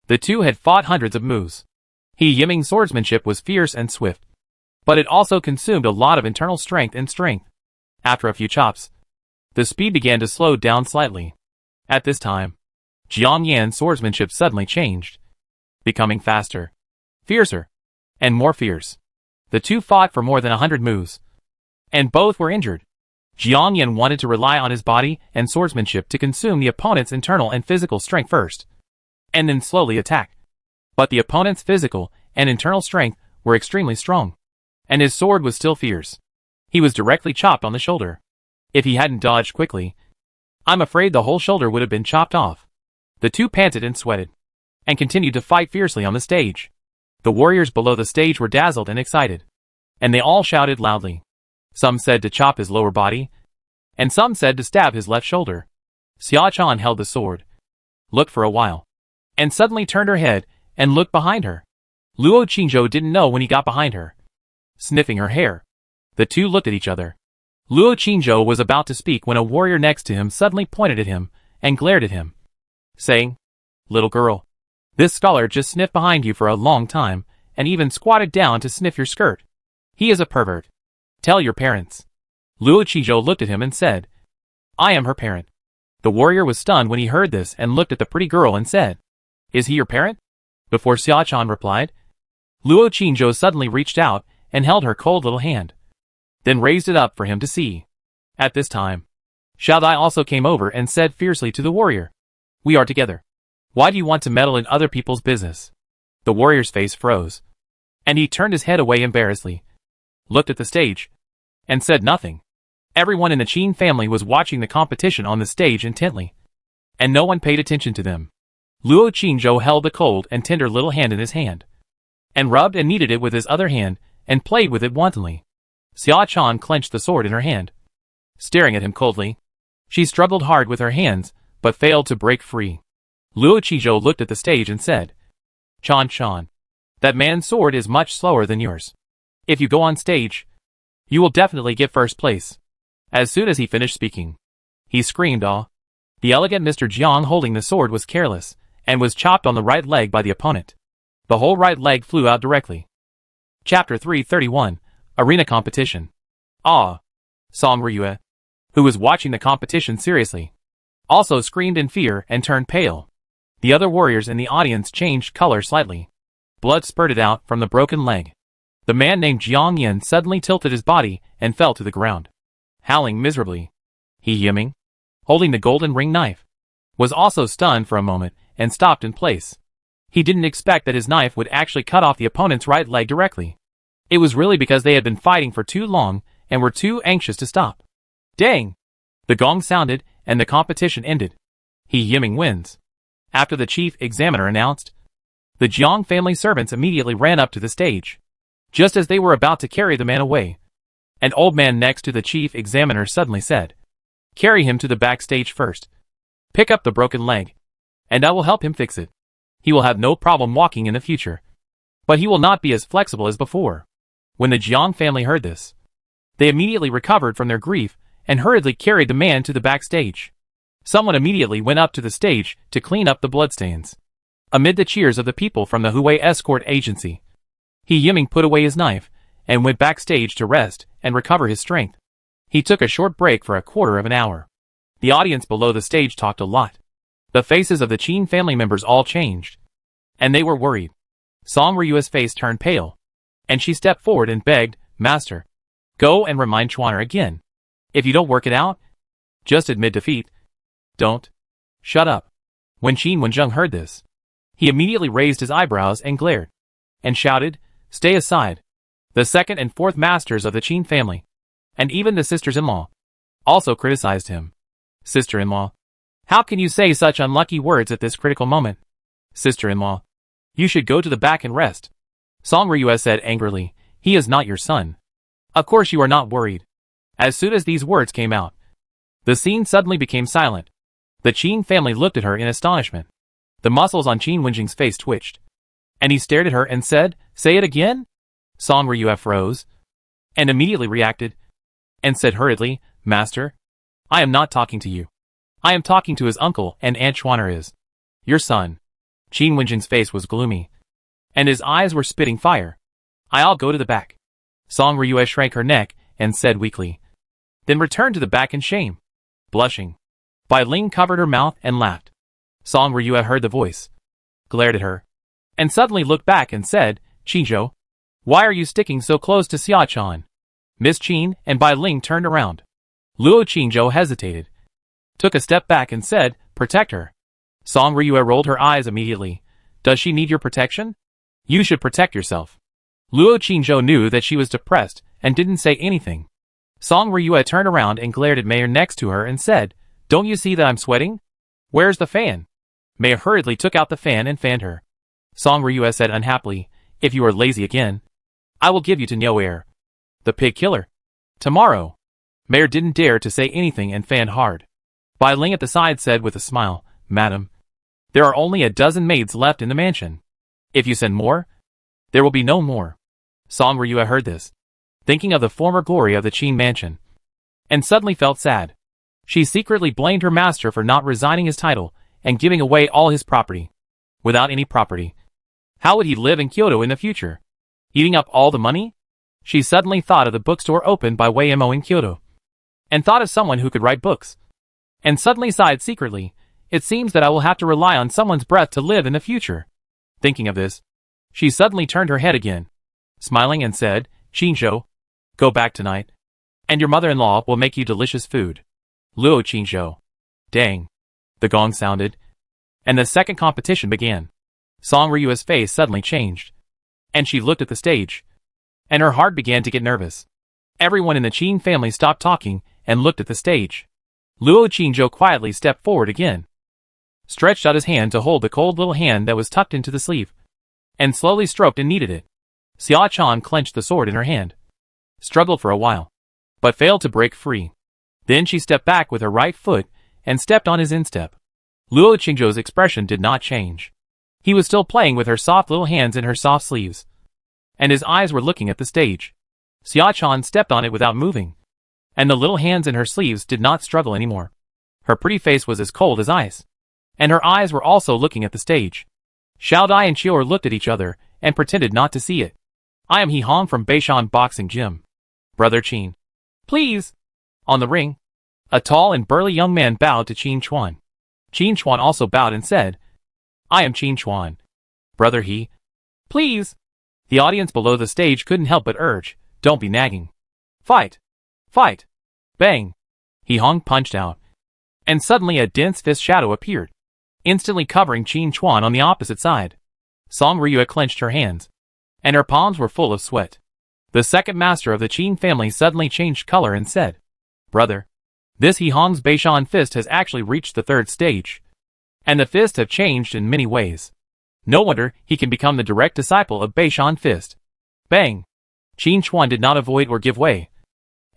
the two had fought hundreds of moves. He Yiming's swordsmanship was fierce and swift, but it also consumed a lot of internal strength and strength. After a few chops, the speed began to slow down slightly. At this time, Jiang Yan's swordsmanship suddenly changed, becoming faster, fiercer, and more fierce. The two fought for more than 100 moves, and both were injured. Jiang Yan wanted to rely on his body and swordsmanship to consume the opponent's internal and physical strength first, and then slowly attack. But the opponent's physical and internal strength were extremely strong, and his sword was still fierce. He was directly chopped on the shoulder. If he hadn't dodged quickly, I'm afraid the whole shoulder would have been chopped off. The two panted and sweated, and continued to fight fiercely on the stage. The warriors below the stage were dazzled and excited, and they all shouted loudly. Some said to chop his lower body, and some said to stab his left shoulder. Xia Chan held the sword, looked for a while, and suddenly turned her head and looked behind her. Luo Qingzhou didn't know when he got behind her, sniffing her hair. The two looked at each other. Luo Qingzhou was about to speak when a warrior next to him suddenly pointed at him and glared at him, saying, "Little girl, this scholar just sniffed behind you for a long time and even squatted down to sniff your skirt. He is a pervert. Tell your parents." Luo Qingzhou looked at him and said, "I am her parent." The warrior was stunned when he heard this and looked at the pretty girl and said, "Is he your parent?" Before Xia Chan replied, Luo Qingzhou suddenly reached out and held her cold little hand, then raised it up for him to see. At this time, Xiao Dai also came over and said fiercely to the warrior, "We are together. Why do you want to meddle in other people's business?" The warrior's face froze, and he turned his head away embarrassedly, looked at the stage, and said nothing. Everyone in the Qin family was watching the competition on the stage intently, and no one paid attention to them. Luo Qingzhou held the cold and tender little hand in his hand, and rubbed and kneaded it with his other hand, and played with it wantonly. Xia Chan clenched the sword in her hand, staring at him coldly. She struggled hard with her hands, but failed to break free. Luo Qingzhou looked at the stage and said, Chan, that man's sword is much slower than yours. If you go on stage, you will definitely get first place." As soon as he finished speaking, he screamed, "Ah!" The elegant Mr. Jiang holding the sword was careless, and was chopped on the right leg by the opponent. The whole right leg flew out directly. Chapter 331, Arena Competition. Ah! Song Ryue, who was watching the competition seriously, also screamed in fear and turned pale. The other warriors in the audience changed color slightly. Blood spurted out from the broken leg. The man named Jiang Yan suddenly tilted his body and fell to the ground, howling miserably. He Yiming, holding the golden ring knife, was also stunned for a moment and stopped in place. He didn't expect that his knife would actually cut off the opponent's right leg directly. It was really because they had been fighting for too long and were too anxious to stop. Dang! The gong sounded and the competition ended. He Yiming wins. After the chief examiner announced, The Jiang family servants immediately ran up to the stage. Just as they were about to carry the man away, an old man next to the chief examiner suddenly said, "Carry him to the backstage first. Pick up the broken leg, and I will help him fix it. He will have no problem walking in the future, but he will not be as flexible as before." When the Jiang family heard this, they immediately recovered from their grief and hurriedly carried the man to the backstage. Someone immediately went up to the stage to clean up the bloodstains. Amid the cheers of the people from the Huey escort agency, He Yiming put away his knife and went backstage to rest and recover his strength. He took a short break for a quarter of an hour. The audience below the stage talked a lot. The faces of the Qin family members all changed, and they were worried. Song Ryua's face turned pale, and she stepped forward and begged, "Master, go and remind Chuaner again. If you don't work it out, just admit defeat. Don't. Shut up." When Qin Wenzheng heard this, he immediately raised his eyebrows and glared, and shouted, "Stay aside." The second and fourth masters of the Qin family, and even the sisters-in-law, also criticized him. "Sister-in-law, how can you say such unlucky words at this critical moment? Sister-in-law, you should go to the back and rest." Song Ryua said angrily, "He is not your son. Of course you are not worried." As soon as these words came out, the scene suddenly became silent. The Qin family looked at her in astonishment. The muscles on Qin Wenjing's face twitched, and he stared at her and said, "Say it again?" Song Ryua froze, and immediately reacted, and said hurriedly, "Master, I am not talking to you. I am talking to his uncle and Aunt Chuaner is your son." Qin Wenjing's face was gloomy, and his eyes were spitting fire. "I'll go to the back." Song Ryua shrank her neck and said weakly, then returned to the back in shame. Blushing, Bai Ling covered her mouth and laughed. Song Ryua heard the voice, glared at her, and suddenly looked back and said, "Qinzhou, why are you sticking so close to Xia-chan?" Miss Qin and Bai Ling turned around. Luo Qinzhou hesitated, took a step back and said, "Protect her." Song Ryua rolled her eyes immediately. "Does she need your protection? You should protect yourself." Luo Qinzhou knew that she was depressed and didn't say anything. Song Ryua turned around and glared at Mayor next to her and said, "Don't you see that I'm sweating? Where's the fan?" Mayor hurriedly took out the fan and fanned her. Song Ryua said unhappily, "If you are lazy again, I will give you to Nyoair, the pig killer, tomorrow." Mayor didn't dare to say anything and fanned hard. Bai Ling at the side said with a smile, "Madam, there are only a dozen maids left in the mansion. If you send more, there will be no more." Song Ryua heard this, thinking of the former glory of the Qin mansion, and suddenly felt sad. She secretly blamed her master for not resigning his title and giving away all his property. Without any property, how would he live in Kyoto in the future? Eating up all the money? She suddenly thought of the bookstore opened by Wei Mo in Kyoto, and thought of someone who could write books, and suddenly sighed secretly, "It seems that I will have to rely on someone's breath to live in the future." Thinking of this, she suddenly turned her head again, smiling and said, "Qinzhou, go back tonight, and your mother-in-law will make you delicious food." Luo Qinzhou. Dang. The gong sounded, and the second competition began. Song Ryua's face suddenly changed, and she looked at the stage, and her heart began to get nervous. Everyone in the Qin family stopped talking and looked at the stage. Luo Qinzhou quietly stepped forward again, stretched out his hand to hold the cold little hand that was tucked into the sleeve, and slowly stroked and kneaded it. Xia-chan clenched the sword in her hand, struggled for a while, but failed to break free. Then she stepped back with her right foot and stepped on his instep. Luo Qinzhou's expression did not change. He was still playing with her soft little hands in her soft sleeves, and his eyes were looking at the stage. Xia-chan stepped on it without moving, and the little hands in her sleeves did not struggle anymore. Her pretty face was as cold as ice, and her eyes were also looking at the stage. Xiao Dai and Chior looked at each other and pretended not to see it. "I am He Hong from Beishan Boxing Gym. Brother Qin, please." On the ring, a tall and burly young man bowed to Qin Chuan. Qin Chuan also bowed and said, "I am Qin Chuan. Brother He, please." The audience below the stage couldn't help but urge, "Don't be nagging. Fight! Fight!" Bang! He Hong punched out, and suddenly a dense fist shadow appeared, instantly covering Qin Chuan on the opposite side. Song Ryua clenched her hands, and her palms were full of sweat. The second master of the Qin family suddenly changed color and said, "Brother, this He Hong's Beishan fist has actually reached the third stage, and the fists have changed in many ways. No wonder he can become the direct disciple of Beishan Fist. Bang! Qin Chuan did not avoid or give way,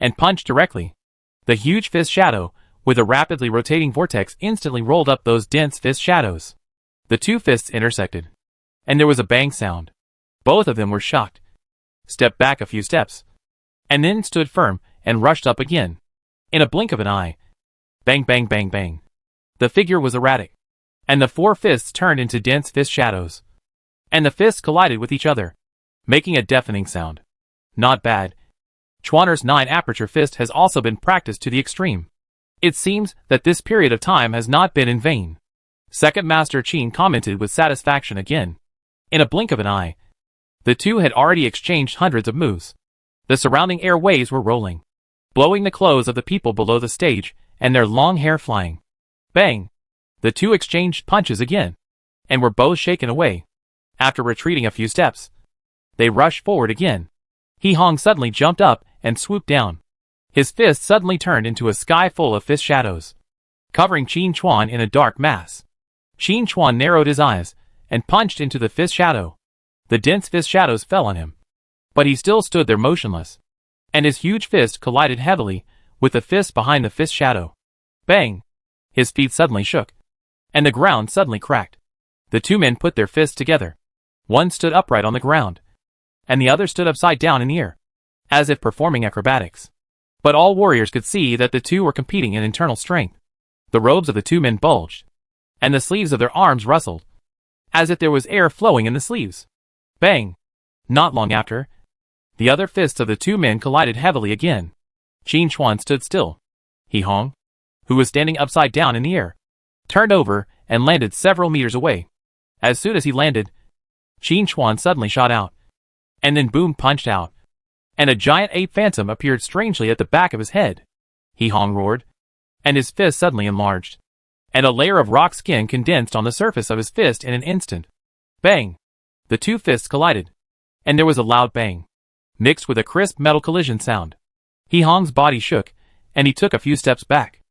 and punched directly. The huge fist shadow, with a rapidly rotating vortex, instantly rolled up those dense fist shadows. The two fists intersected, and there was a bang sound. Both of them were shocked, stepped back a few steps, and then stood firm and rushed up again. In a blink of an eye. Bang bang bang bang. The figure was erratic, and the four fists turned into dense fist shadows. And the fists collided with each other, making a deafening sound. Not bad. Chuaner's 9-aperture fist has also been practiced to the extreme. It seems that this period of time has not been in vain. Second Master Qin commented with satisfaction again. In a blink of an eye, the two had already exchanged hundreds of moves. The surrounding air waves were rolling, blowing the clothes of the people below the stage, and their long hair flying. Bang! The two exchanged punches again, and were both shaken away. After retreating a few steps, they rushed forward again. He Hong suddenly jumped up and swooped down. His fist suddenly turned into a sky full of fist shadows, covering Qin Chuan in a dark mass. Qin Chuan narrowed his eyes and punched into the fist shadow. The dense fist shadows fell on him, but he still stood there motionless, and his huge fist collided heavily with the fist behind the fist shadow. Bang! His feet suddenly shook, and the ground suddenly cracked. The two men put their fists together. One stood upright on the ground, and the other stood upside down in the air, as if performing acrobatics. But all warriors could see that the two were competing in internal strength. The robes of the two men bulged, and the sleeves of their arms rustled, as if there was air flowing in the sleeves. Bang! Not long after, the other fists of the two men collided heavily again. Qin Chuan stood still. He Hong, who was standing upside down in the air, turned over and landed several meters away. As soon as he landed, Qin Chuan suddenly shot out, and then boom punched out, and a giant ape phantom appeared strangely at the back of his head. He Hong roared, and his fist suddenly enlarged, and a layer of rock skin condensed on the surface of his fist in an instant. Bang! The two fists collided, and there was a loud bang, mixed with a crisp metal collision sound. He Hong's body shook, and he took a few steps back.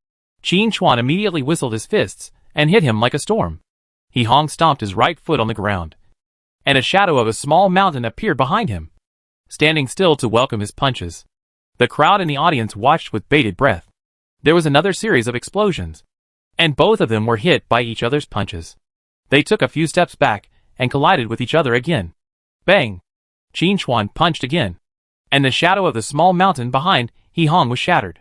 Qin Chuan immediately whistled his fists and hit him like a storm. He Hong stomped his right foot on the ground, and a shadow of a small mountain appeared behind him, standing still to welcome his punches. The crowd in the audience watched with bated breath. There was another series of explosions, and both of them were hit by each other's punches. They took a few steps back and collided with each other again. Bang! Qin Chuan punched again, and the shadow of the small mountain behind He Hong was shattered.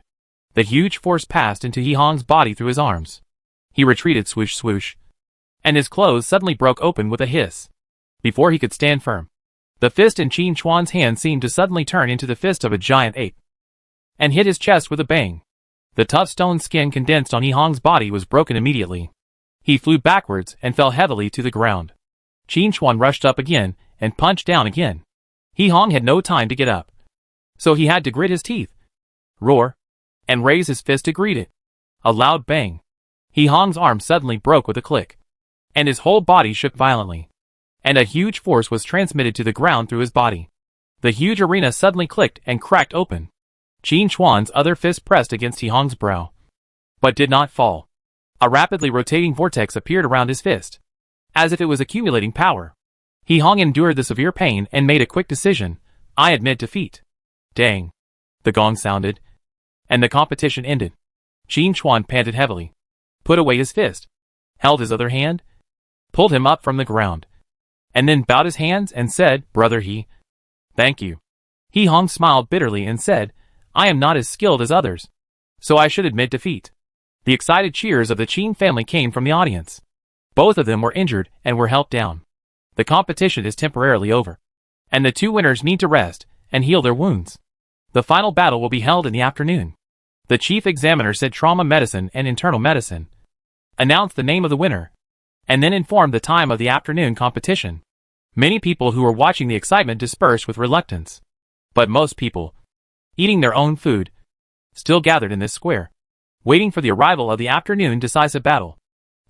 The huge force passed into He Hong's body through his arms. He retreated swoosh swoosh, and his clothes suddenly broke open with a hiss. Before he could stand firm, the fist in Qin Chuan's hand seemed to suddenly turn into the fist of a giant ape, and hit his chest with a bang. The tough stone skin condensed on He Hong's body was broken immediately. He flew backwards and fell heavily to the ground. Qin Chuan rushed up again and punched down again. He Hong had no time to get up, so he had to grit his teeth, roar, and raise his fist to greet it. A loud bang. He Hong's arm suddenly broke with a click, and his whole body shook violently, and a huge force was transmitted to the ground through his body. The huge arena suddenly clicked and cracked open. Qin Chuan's other fist pressed against He Hong's brow, but did not fall. A rapidly rotating vortex appeared around his fist, as if it was accumulating power. He Hong endured the severe pain and made a quick decision. I admit defeat. Dang. The gong sounded, and the competition ended. Qin Chuan panted heavily, put away his fist, held his other hand, pulled him up from the ground, and then bowed his hands and said, Brother He, thank you. He Hong smiled bitterly and said, I am not as skilled as others, so I should admit defeat. The excited cheers of the Qin family came from the audience. Both of them were injured and were helped down. The competition is temporarily over, and the two winners need to rest and heal their wounds. The final battle will be held in the afternoon. The chief examiner said trauma medicine and internal medicine, announced the name of the winner, and then informed the time of the afternoon competition. Many people who were watching the excitement dispersed with reluctance, but most people, eating their own food, still gathered in this square, waiting for the arrival of the afternoon decisive battle.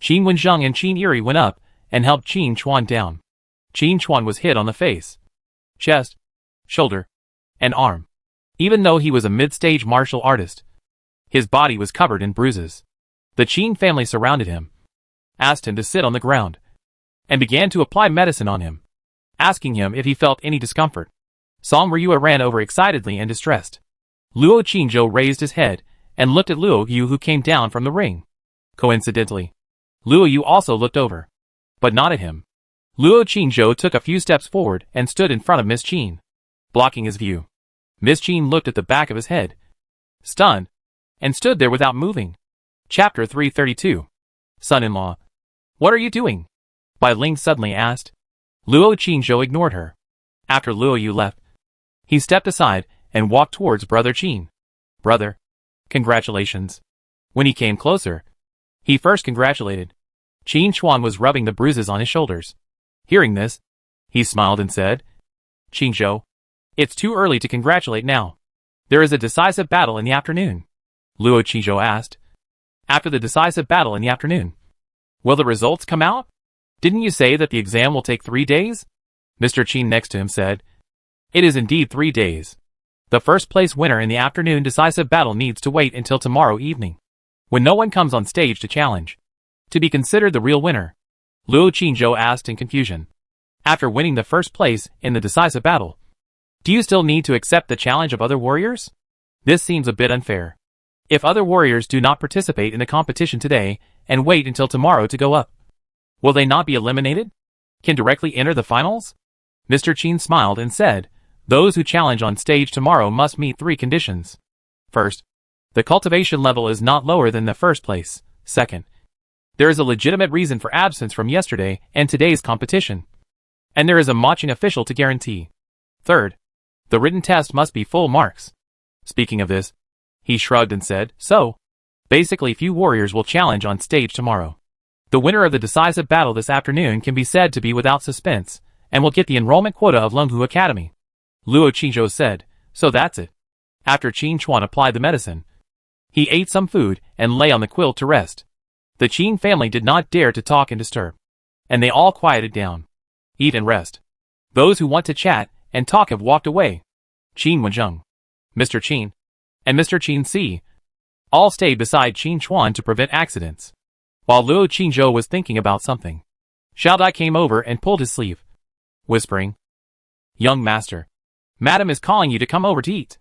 Qin Wenzheng and Qin Eri went up and helped Qin Chuan down. Qin Chuan was hit on the face, chest, shoulder, and arm. Even though he was a mid-stage martial artist, his body was covered in bruises. The Qin family surrounded him, asked him to sit on the ground, and began to apply medicine on him, asking him if he felt any discomfort. Song Ryua ran over excitedly and distressed. Luo Qingzhou raised his head and looked at Luo Yu, who came down from the ring. Coincidentally, Luo Yu also looked over, but not at him. Luo Qingzhou took a few steps forward and stood in front of Miss Qin, blocking his view. Miss Qin looked at the back of his head, stunned, and stood there without moving. Chapter 332. Son-in-law. What are you doing? Bai Ling suddenly asked. Luo Qingzhou ignored her. After Luo Yu left, he stepped aside and walked towards Brother Qin. Brother, congratulations. When he came closer, he first congratulated. Qin Chuan was rubbing the bruises on his shoulders. Hearing this, he smiled and said, Qingzhou, it's too early to congratulate now. There is a decisive battle in the afternoon. Luo Qingzhou asked. After the decisive battle in the afternoon, will the results come out? Didn't you say that the exam will take 3 days? Mr. Qin next to him said. It is indeed 3 days. The first place winner in the afternoon decisive battle needs to wait until tomorrow evening, when no one comes on stage to challenge, to be considered the real winner. Luo Qingzhou asked in confusion. After winning the first place in the decisive battle, do you still need to accept the challenge of other warriors? This seems a bit unfair. If other warriors do not participate in the competition today and wait until tomorrow to go up, will they not be eliminated? Can directly enter the finals? Mr. Qin smiled and said, those who challenge on stage tomorrow must meet 3 conditions. First, the cultivation level is not lower than the first place. Second, there is a legitimate reason for absence from yesterday and today's competition, and there is a Maching official to guarantee. Third, the written test must be full marks. Speaking of this, he shrugged and said, so, basically few warriors will challenge on stage tomorrow. The winner of the decisive battle this afternoon can be said to be without suspense, and will get the enrollment quota of Lunghu Academy. Luo Qingzhou said, so that's it. After Qin Chuan applied the medicine, he ate some food and lay on the quilt to rest. The Qin family did not dare to talk and disturb, and they all quieted down. Eat and rest. Those who want to chat and talk have walked away. Qin Wenzheng, Mr. Qin, and Mr. Qin Si all stayed beside Qin Chuan to prevent accidents. While Luo Qingzhou was thinking about something, Xiao Dai came over and pulled his sleeve, whispering, young master, Madam is calling you to come over to eat.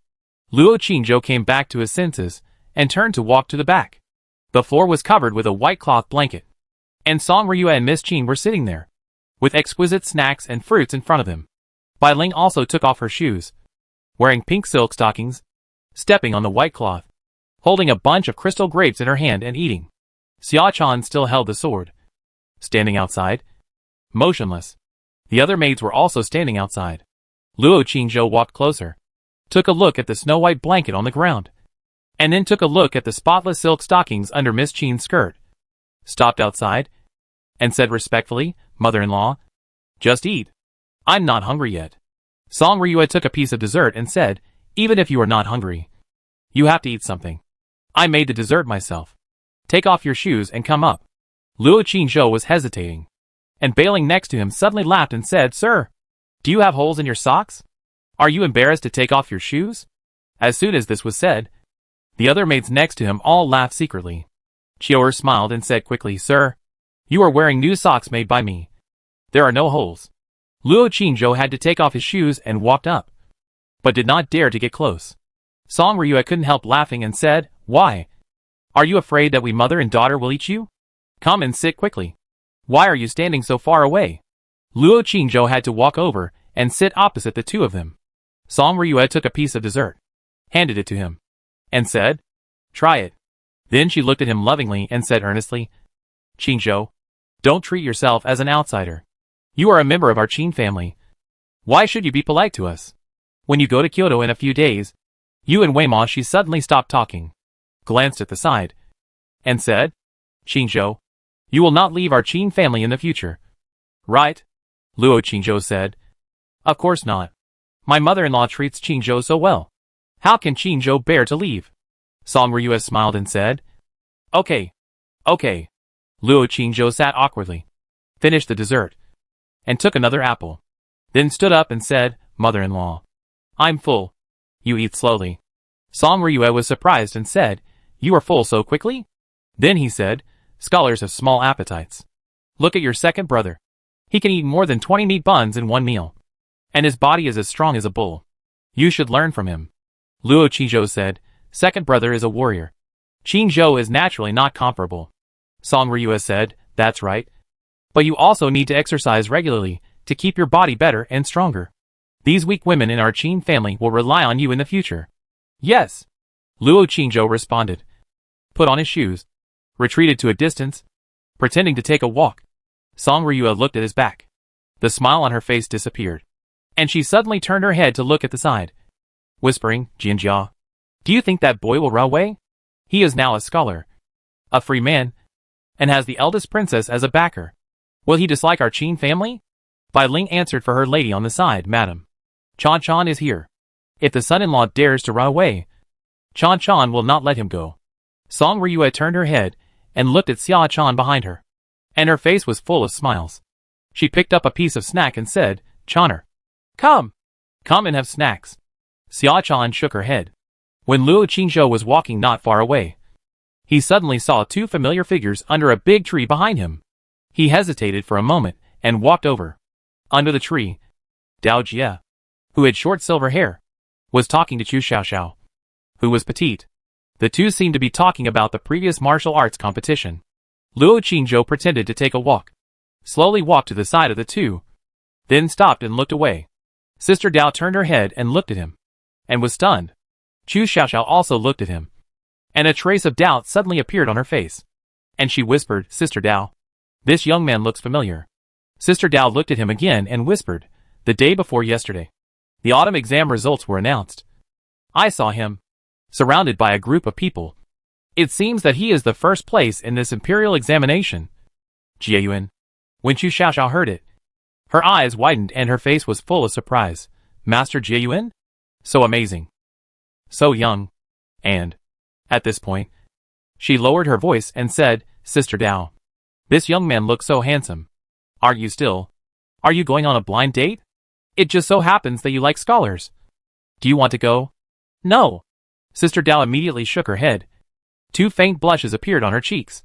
Luo Qingzhou came back to his senses and turned to walk to the back. The floor was covered with a white cloth blanket, and Song Ryua and Miss Qin were sitting there, with exquisite snacks and fruits in front of them. Bai Ling also took off her shoes, wearing pink silk stockings, stepping on the white cloth, holding a bunch of crystal grapes in her hand and eating. Xia Chan still held the sword, standing outside, motionless. The other maids were also standing outside. Luo Qingzhou walked closer, took a look at the snow-white blanket on the ground, and then took a look at the spotless silk stockings under Miss Qin's skirt, stopped outside, and said respectfully, Mother-in-law, just eat. I'm not hungry yet. Song Ryua took a piece of dessert and said, even if you are not hungry, you have to eat something. I made the dessert myself. Take off your shoes and come up. Luo Qingzhou was hesitating, and Bai Ling next to him suddenly laughed and said, Sir, do you have holes in your socks? Are you embarrassed to take off your shoes? As soon as this was said, the other maids next to him all laughed secretly. Chior smiled and said quickly, Sir, you are wearing new socks made by me. There are no holes. Luo Qingzhou had to take off his shoes and walked up, but did not dare to get close. Song Ryua couldn't help laughing and said, Why? Are you afraid that we mother and daughter will eat you? Come and sit quickly. Why are you standing so far away? Luo Qingzhou had to walk over and sit opposite the two of them. Song Ryua took a piece of dessert, handed it to him, and said, Try it. Then she looked at him lovingly and said earnestly, Qingzhou, don't treat yourself as an outsider. You are a member of our Qin family. Why should you be polite to us? When you go to Kyoto in a few days, you and Weima. She suddenly stopped talking, glanced at the side, and said, Qingzhou, you will not leave our Qin family in the future, right? Luo Qingzhou said, Of course not. My mother-in-law treats Qingzhou so well. How can Qingzhou bear to leave? Song Ryua smiled and said, Okay. Okay. Luo Qingzhou sat awkwardly, finished the dessert, and took another apple. Then stood up and said, Mother-in-law, I'm full. You eat slowly. Song Ryua was surprised and said, You are full so quickly? Then he said, Scholars have small appetites. Look at your second brother. He can eat more than 20 meat buns in one meal. And his body is as strong as a bull. You should learn from him. Luo Qingzhou said, second brother is a warrior. Qingzhou is naturally not comparable. Song Ryua said, that's right. But you also need to exercise regularly to keep your body better and stronger. These weak women in our Qin family will rely on you in the future. Yes. Luo Qingzhou responded. Put on his shoes. Retreated to a distance. Pretending to take a walk. Song Ryua looked at his back. The smile on her face disappeared. And she suddenly turned her head to look at the side. Whispering, Jianjia. Do you think that boy will run away? He is now a scholar. A free man. And has the eldest princess as a backer. Will he dislike our Qin family? Bai Ling answered for her lady on the side, Madam. Chan Chan is here. If the son-in-law dares to run away, Chan Chan will not let him go. Song Ryua turned her head and looked at Xia Chan behind her. And her face was full of smiles. She picked up a piece of snack and said, Channer. Come. Come and have snacks. Xia Chan shook her head. When Luo Qingzhou was walking not far away, he suddenly saw two familiar figures under a big tree behind him. He hesitated for a moment and walked over. Under the tree, Dao Jie, who had short silver hair, was talking to Chu Xiaoxiao, who was petite. The two seemed to be talking about the previous martial arts competition. Luo Qingzhou pretended to take a walk. Slowly walked to the side of the two. Then stopped and looked away. Sister Dao turned her head and looked at him. And was stunned. Chu Xiaoxiao also looked at him. And a trace of doubt suddenly appeared on her face. And she whispered, Sister Dao. This young man looks familiar. Sister Dao looked at him again and whispered, the day before yesterday. The autumn exam results were announced. I saw him. Surrounded by a group of people. It seems that he is the first place in this imperial examination. Jiayuan. When Chu Xiaoxiao heard it, her eyes widened and her face was full of surprise. Master Jiayuan? So amazing. So young. And, at this point, she lowered her voice and said, Sister Dao. This young man looks so handsome. Are you going on a blind date? It just so happens that you like scholars. Do you want to go? No. Sister Dao immediately shook her head. Two faint blushes appeared on her cheeks.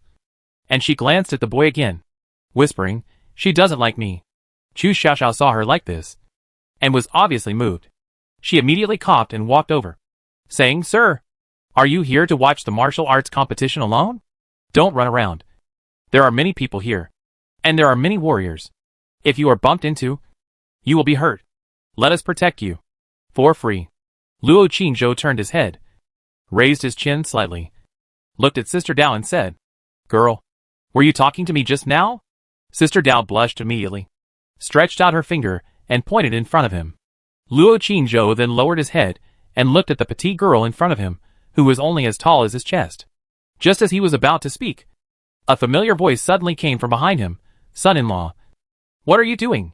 And she glanced at the boy again, whispering, she doesn't like me. Chu Xiaoxiao saw her like this, and was obviously moved. She immediately coughed and walked over, saying, Sir, are you here to watch the martial arts competition alone? Don't run around. There are many people here, and there are many warriors. If you are bumped into, you will be hurt. Let us protect you. For free. Luo Qingzhou turned his head, raised his chin slightly, looked at Sister Dao and said, Girl, were you talking to me just now? Sister Dao blushed immediately, stretched out her finger, and pointed in front of him. Luo Qingzhou then lowered his head and looked at the petite girl in front of him, who was only as tall as his chest. Just as he was about to speak, a familiar voice suddenly came from behind him, Son-in-law. What are you doing?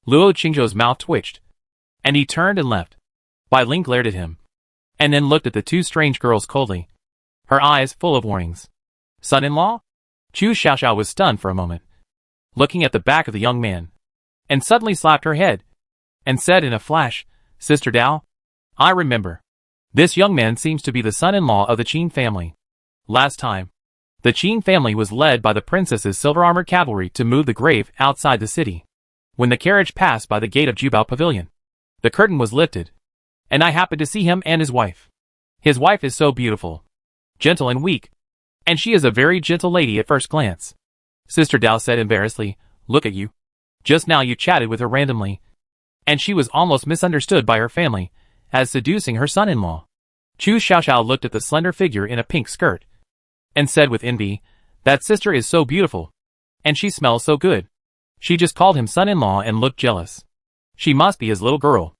Luo Qingzhou's mouth twitched, and he turned and left. Bai Ling glared at him, and then looked at the two strange girls coldly, her eyes full of warnings. Son-in-law? Chu Xiaoxiao was stunned for a moment, looking at the back of the young man, and suddenly slapped her head, and said in a flash, Sister Dao, I remember. This young man seems to be the son-in-law of the Qin family. Last time, the Qin family was led by the princess's silver-armored cavalry to move the grave outside the city. When the carriage passed by the gate of Jubao Pavilion, the curtain was lifted, and I happened to see him and his wife. His wife is so beautiful, gentle and weak, and she is a very gentle lady at first glance. Sister Dao said embarrassedly, Look at you. Just now you chatted with her randomly, and she was almost misunderstood by her family as seducing her son-in-law. Chu Xiaoxiao looked at the slender figure in a pink skirt, and said with envy, That sister is so beautiful, and she smells so good. She just called him son-in-law and looked jealous. She must be his little girl.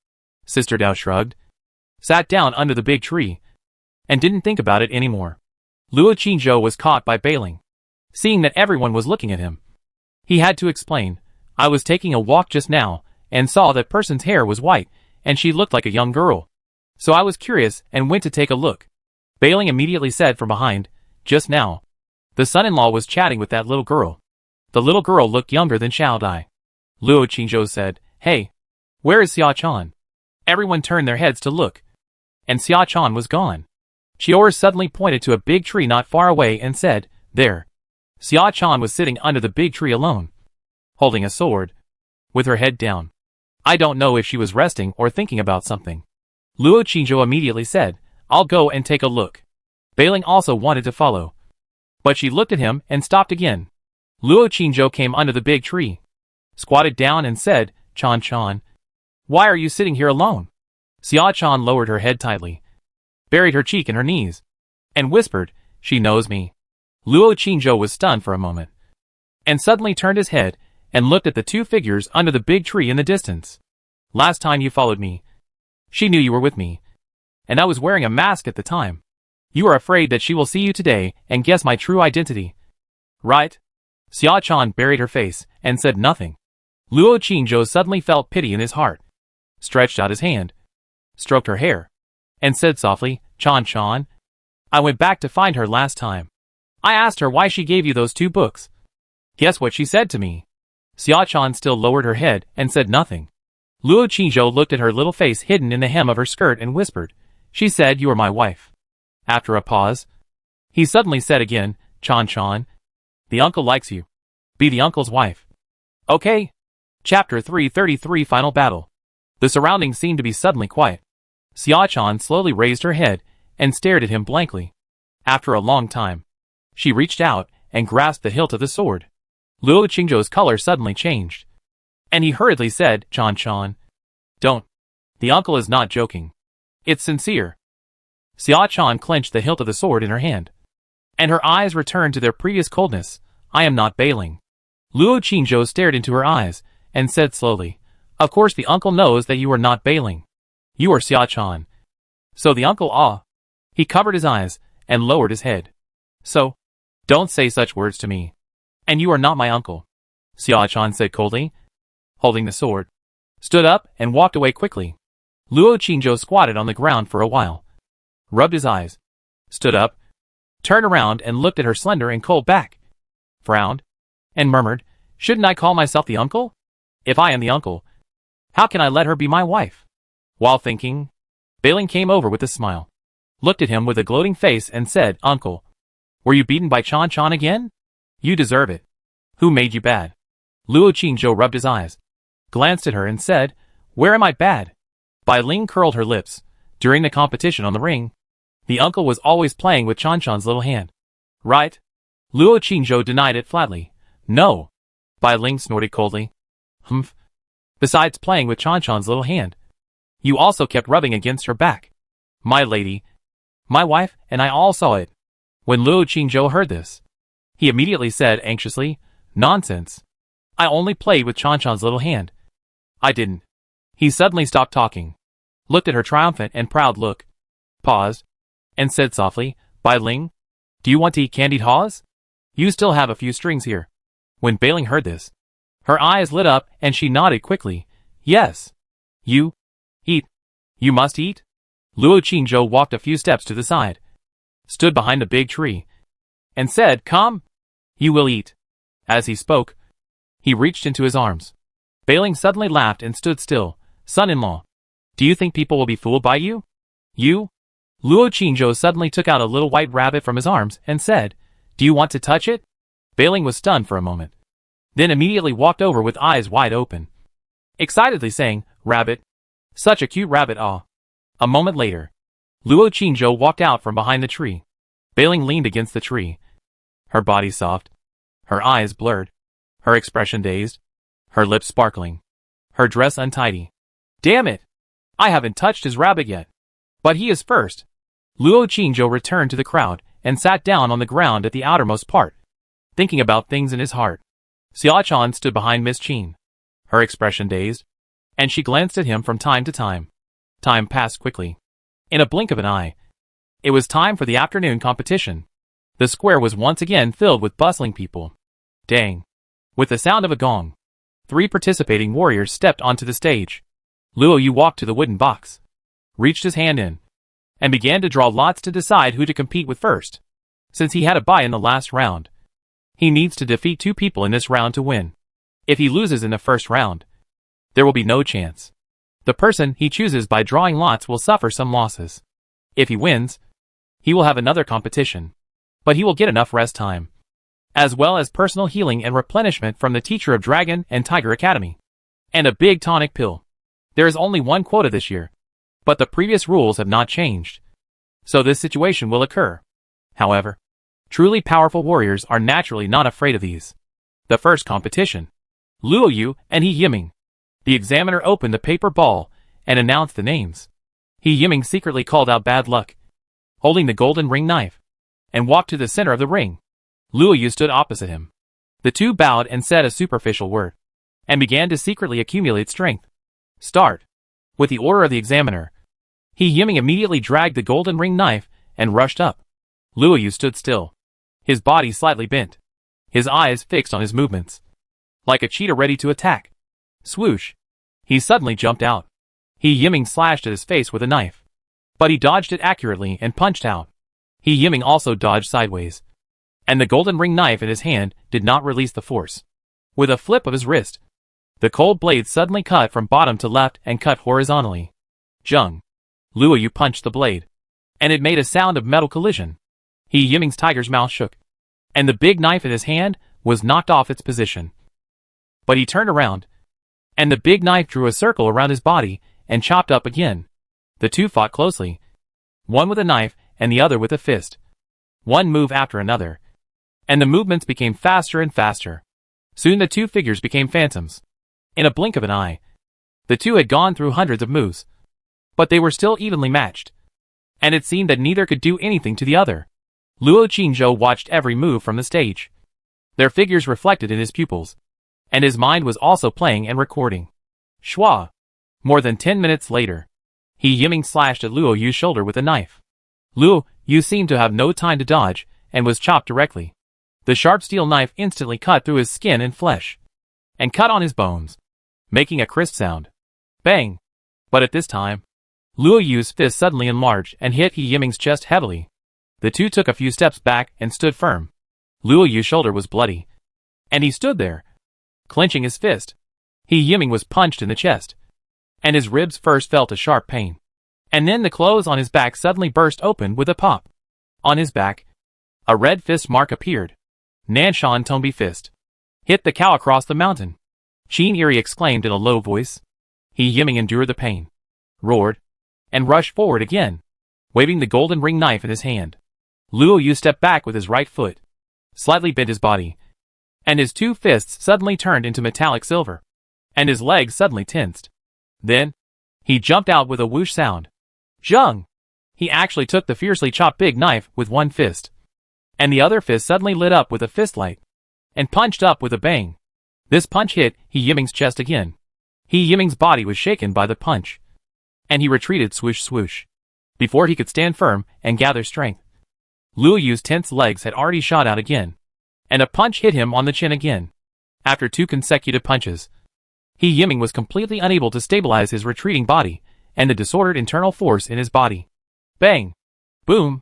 Sister Dao shrugged, sat down under the big tree, and didn't think about it anymore. Luo Qingzhou was caught by Bai Ling, seeing that everyone was looking at him. He had to explain, I was taking a walk just now, and saw that person's hair was white, and she looked like a young girl. So I was curious and went to take a look. Bai Ling immediately said from behind, Just now, the son-in-law was chatting with that little girl. The little girl looked younger than Xiao Dai. Luo Qingzhou said, Hey, where is Xia Chan? Everyone turned their heads to look, and Xia Chan was gone. Qior suddenly pointed to a big tree not far away and said, There. Xia Chan was sitting under the big tree alone, holding a sword. with her head down. I don't know if she was resting or thinking about something. Luo Qingzhou immediately said, I'll go and take a look. Bailing also wanted to follow. But she looked at him and stopped again. Luo Qingzhou came under the big tree, squatted down and said, Chan Chan, why are you sitting here alone? Xia Chan lowered her head tightly, buried her cheek in her knees, and whispered, she knows me. Luo Qingzhou was stunned for a moment, and suddenly turned his head and looked at the two figures under the big tree in the distance. Last time you followed me, she knew you were with me, and I was wearing a mask at the time. You are afraid that she will see you today and guess my true identity, right? Xia Chan buried her face and said nothing. Luo Qingzhou suddenly felt pity in his heart, stretched out his hand, stroked her hair, and said softly, Chan Chan, I went back to find her last time. I asked her why she gave you those 2 books. Guess what she said to me? Xia Chan still lowered her head and said nothing. Luo Qingzhou looked at her little face hidden in the hem of her skirt and whispered, she said you are my wife. After a pause, he suddenly said again, Chan Chan, the uncle likes you. Be the uncle's wife. Okay. Chapter 333 Final Battle. The surroundings seemed to be suddenly quiet. Xia Chan slowly raised her head and stared at him blankly. After a long time, she reached out and grasped the hilt of the sword. Luo Qingzhou's color suddenly changed, and he hurriedly said, Chan Chan, don't. The uncle is not joking. It's sincere. Xia Chan clenched the hilt of the sword in her hand, and her eyes returned to their previous coldness. I am not bailing. Luo Qingzhou stared into her eyes and said slowly, of course the uncle knows that you are not bailing. You are Xia Chan. So the uncle He covered his eyes and lowered his head. So, don't say such words to me. And you are not my uncle. Xia Chan said coldly, holding the sword, stood up and walked away quickly. Luo Qingzhou squatted on the ground for a while, rubbed his eyes, stood up, turned around and looked at her slender and cold back, frowned, and murmured, shouldn't I call myself the uncle? If I am the uncle, how can I let her be my wife? While thinking, Bailing came over with a smile, looked at him with a gloating face and said, Uncle, were you beaten by Chan Chan again? You deserve it. Who made you bad? Luo Qingzhou rubbed his eyes, glanced at her and said, where am I bad? Bai Ling curled her lips. During the competition on the ring, the uncle was always playing with Chan Chan's little hand. Right? Luo Qingzhou denied it flatly. No. Bai Ling snorted coldly. Humph. Besides playing with Chan Chan's little hand, you also kept rubbing against her back. My lady, my wife and I all saw it. When Luo Qingzhou heard this, he immediately said anxiously, nonsense. I only played with Chan Chan's little hand. I didn't. He suddenly stopped talking, looked at her triumphant and proud look, paused, and said softly, Bai Ling, do you want to eat candied haws? You still have a few strings here. When Bailing heard this, her eyes lit up and she nodded quickly. Yes. You eat. You must eat. Luo Qingzhou walked a few steps to the side, stood behind a big tree, and said, come. You will eat. As he spoke, he reached into his arms. Bailing suddenly laughed and stood still. Son-in-law, do you think people will be fooled by you? You? Luo Qingzhou suddenly took out a little white rabbit from his arms and said, do you want to touch it? Bailing was stunned for a moment, then immediately walked over with eyes wide open, excitedly saying, rabbit. Such a cute rabbit, ah. A moment later, Luo Qingzhou walked out from behind the tree. Bailing leaned against the tree, her body soft, her eyes blurred, her expression dazed, her lips sparkling, her dress untidy. Damn it! I haven't touched his rabbit yet. But he is first. Luo Qingzhou returned to the crowd and sat down on the ground at the outermost part, thinking about things in his heart. Xia Chan stood behind Miss Qin, her expression dazed, and she glanced at him from time to time. Time passed quickly. In a blink of an eye, it was time for the afternoon competition. The square was once again filled with bustling people. Dang! With the sound of a gong, 3 participating warriors stepped onto the stage. Luo Yu walked to the wooden box, reached his hand in, and began to draw lots to decide who to compete with first. Since he had a bye in the last round, he needs to defeat 2 people in this round to win. If he loses in the first round, there will be no chance. The person he chooses by drawing lots will suffer some losses. If he wins, he will have another competition, but he will get enough rest time, as well as personal healing and replenishment from the teacher of Dragon and Tiger Academy. and a big tonic pill. There is only one quota this year, but the previous rules have not changed. So this situation will occur. However, truly powerful warriors are naturally not afraid of these. The first competition. Luo Yu and He Yiming. The examiner opened the paper ball and announced the names. He Yiming secretly called out bad luck, holding the golden ring knife, and walked to the center of the ring. Luo Yu stood opposite him. The two bowed and said a superficial word, and began to secretly accumulate strength. Start. With the order of the examiner, He Yiming immediately dragged the golden ring knife and rushed up. Luo Yu stood still, his body slightly bent, his eyes fixed on his movements, like a cheetah ready to attack. Swoosh! He suddenly jumped out. He Yiming slashed at his face with a knife, but he dodged it accurately and punched out. He Yiming also dodged sideways, and the golden ring knife in his hand did not release the force. With a flip of his wrist, the cold blade suddenly cut from bottom to left and cut horizontally. Jung. Luo Yu punched the blade, and it made a sound of metal collision. He Yiming's tiger's mouth shook, and the big knife in his hand was knocked off its position. But he turned around, and the big knife drew a circle around his body and chopped up again. The two fought closely, one with a knife and the other with a fist. One move after another, and the movements became faster and faster. Soon the two figures became phantoms. In a blink of an eye, the two had gone through hundreds of moves, but they were still evenly matched, and it seemed that neither could do anything to the other. Luo Qingzhou watched every move from the stage. Their figures reflected in his pupils, and his mind was also playing and recording. Schwa! More than 10 minutes later, He Yiming slashed at Luo Yu's shoulder with a knife. Luo Yu seemed to have no time to dodge, and was chopped directly. The sharp steel knife instantly cut through his skin and flesh, and cut on his bones, making a crisp sound. Bang! But at this time, Luo Yu's fist suddenly enlarged and hit He Yiming's chest heavily. The two took a few steps back and stood firm. Luo Yu's shoulder was bloody, and he stood there, clenching his fist. He Yiming was punched in the chest, and his ribs first felt a sharp pain, and then the clothes on his back suddenly burst open with a pop. On his back, a red fist mark appeared. Nanshan Tombi fist. Hit the cow across the mountain. Qin Eri exclaimed in a low voice. He Yiming endured the pain, roared, and rushed forward again, waving the golden ring knife in his hand. Luo Yu stepped back with his right foot, slightly bent his body, and his two fists suddenly turned into metallic silver, and his legs suddenly tensed. Then, he jumped out with a whoosh sound. Zheng! He actually took the fiercely chopped big knife with one fist, and the other fist suddenly lit up with a fist light, and punched up with a bang. This punch hit He Yiming's chest again. He Yiming's body was shaken by the punch, and he retreated swoosh swoosh, before he could stand firm and gather strength. Luo Yu's tense legs had already shot out again, and a punch hit him on the chin again. After two consecutive punches, He Yiming was completely unable to stabilize his retreating body and the disordered internal force in his body. Bang! Boom!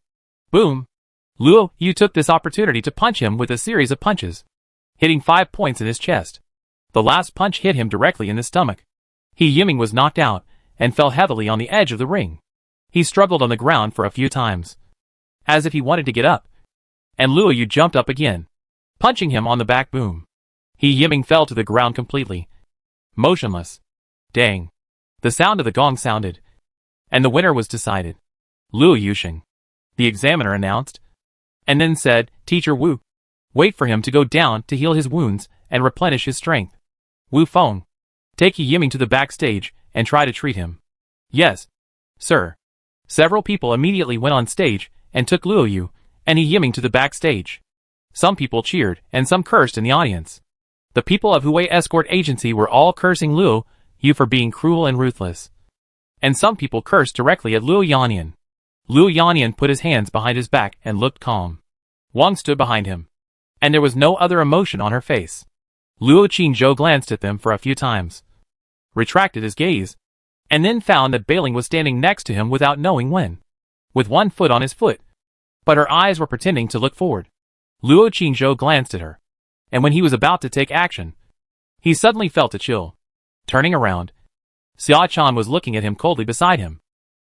Boom! Luo Yu took this opportunity to punch him with a series of punches, hitting 5 points in his chest. The last punch hit him directly in the stomach. He Yiming was knocked out and fell heavily on the edge of the ring. He struggled on the ground for a few times, as if he wanted to get up, and Luo Yu jumped up again, punching him on the back. Boom! He Yiming fell to the ground completely motionless. Dang! The sound of the gong sounded, and the winner was decided. Luo Yusheng, the examiner announced, and then said, Teacher Wu, wait for him to go down to heal his wounds and replenish his strength. Wu Feng, take He Yiming to the backstage and try to treat him. Yes, sir. Several people immediately went on stage and took Luo Yu and He Yiming to the backstage. Some people cheered and some cursed in the audience. The people of Huey Escort Agency were all cursing Luo Yu for being cruel and ruthless, and some people cursed directly at Luo Yannian. Luo Yannian put his hands behind his back and looked calm. Wang stood behind him, and there was no other emotion on her face. Luo Qingzhou glanced at them for a few times, retracted his gaze, and then found that Bailing was standing next to him without knowing when, with one foot on his foot, but her eyes were pretending to look forward. Luo Qingzhou glanced at her, and when he was about to take action, he suddenly felt a chill. Turning around, Xia Chan was looking at him coldly beside him.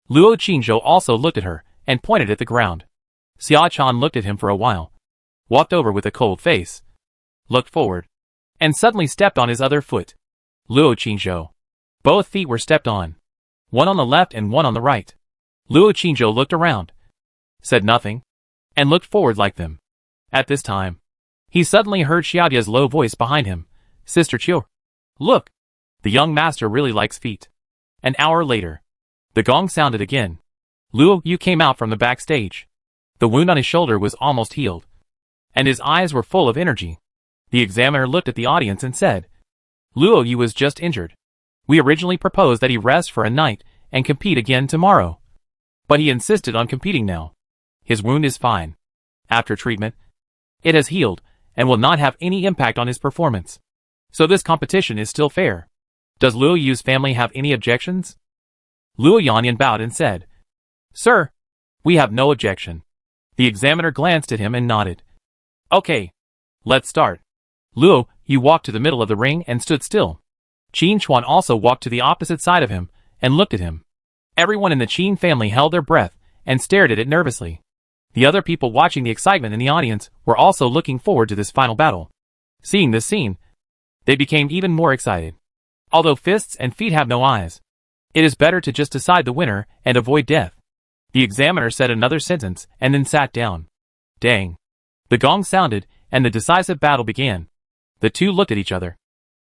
Luo Qingzhou also looked at her and pointed at the ground. Xia Chan looked at him for a while, walked over with a cold face, looked forward, and suddenly stepped on his other foot. Luo Qingzhou. Both feet were stepped on. One on the left and one on the right. Luo Qingzhou looked around, said nothing, and looked forward like them. At this time, he suddenly heard Xiaodia's low voice behind him. Sister Qiu. Look! The young master really likes feet. An hour later, the gong sounded again. Luo Yu came out from the backstage. The wound on his shoulder was almost healed, and his eyes were full of energy. The examiner looked at the audience and said, Luo Yu was just injured. We originally proposed that he rest for a night and compete again tomorrow. But he insisted on competing now. His wound is fine. After treatment, it has healed and will not have any impact on his performance. So this competition is still fair. Does Luo Yu's family have any objections? Luo Yanyan bowed and said, Sir, we have no objection. The examiner glanced at him and nodded. Okay, let's start. Luo Yu walked to the middle of the ring and stood still. Qin Chuan also walked to the opposite side of him and looked at him. Everyone in the Qin family held their breath and stared at it nervously. The other people watching the excitement in the audience were also looking forward to this final battle. Seeing this scene, they became even more excited. Although fists and feet have no eyes, it is better to just decide the winner and avoid death. The examiner said another sentence and then sat down. Dang. The gong sounded and the decisive battle began. The two looked at each other.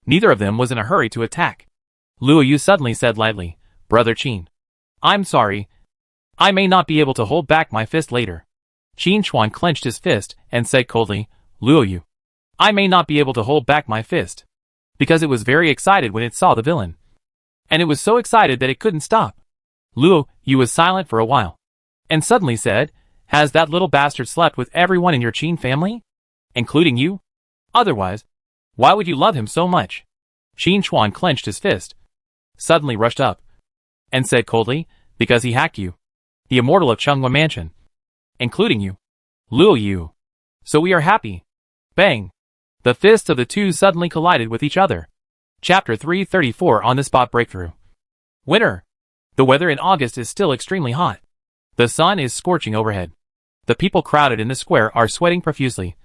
Neither of them was in a hurry to attack. Luo Yu suddenly said lightly, Brother Qin. I'm sorry. I may not be able to hold back my fist later. Qin Chuan clenched his fist and said coldly, Luo Yu. I may not be able to hold back my fist. Because it was very excited when it saw the villain. And it was so excited that it couldn't stop. Luo Yu was silent for a while. And suddenly said, Has that little bastard slept with everyone in your Qin family? Including you? Otherwise, why would you love him so much? Qin Chuan clenched his fist, suddenly rushed up, and said coldly, Because he hacked you. The immortal of Chunghua Mansion. Including you. Luo Yu. So we are happy. Bang. The fists of the two suddenly collided with each other. Chapter 334 On the Spot Breakthrough. Winter. The weather in August is still extremely hot. The sun is scorching overhead. The people crowded in the square are sweating profusely.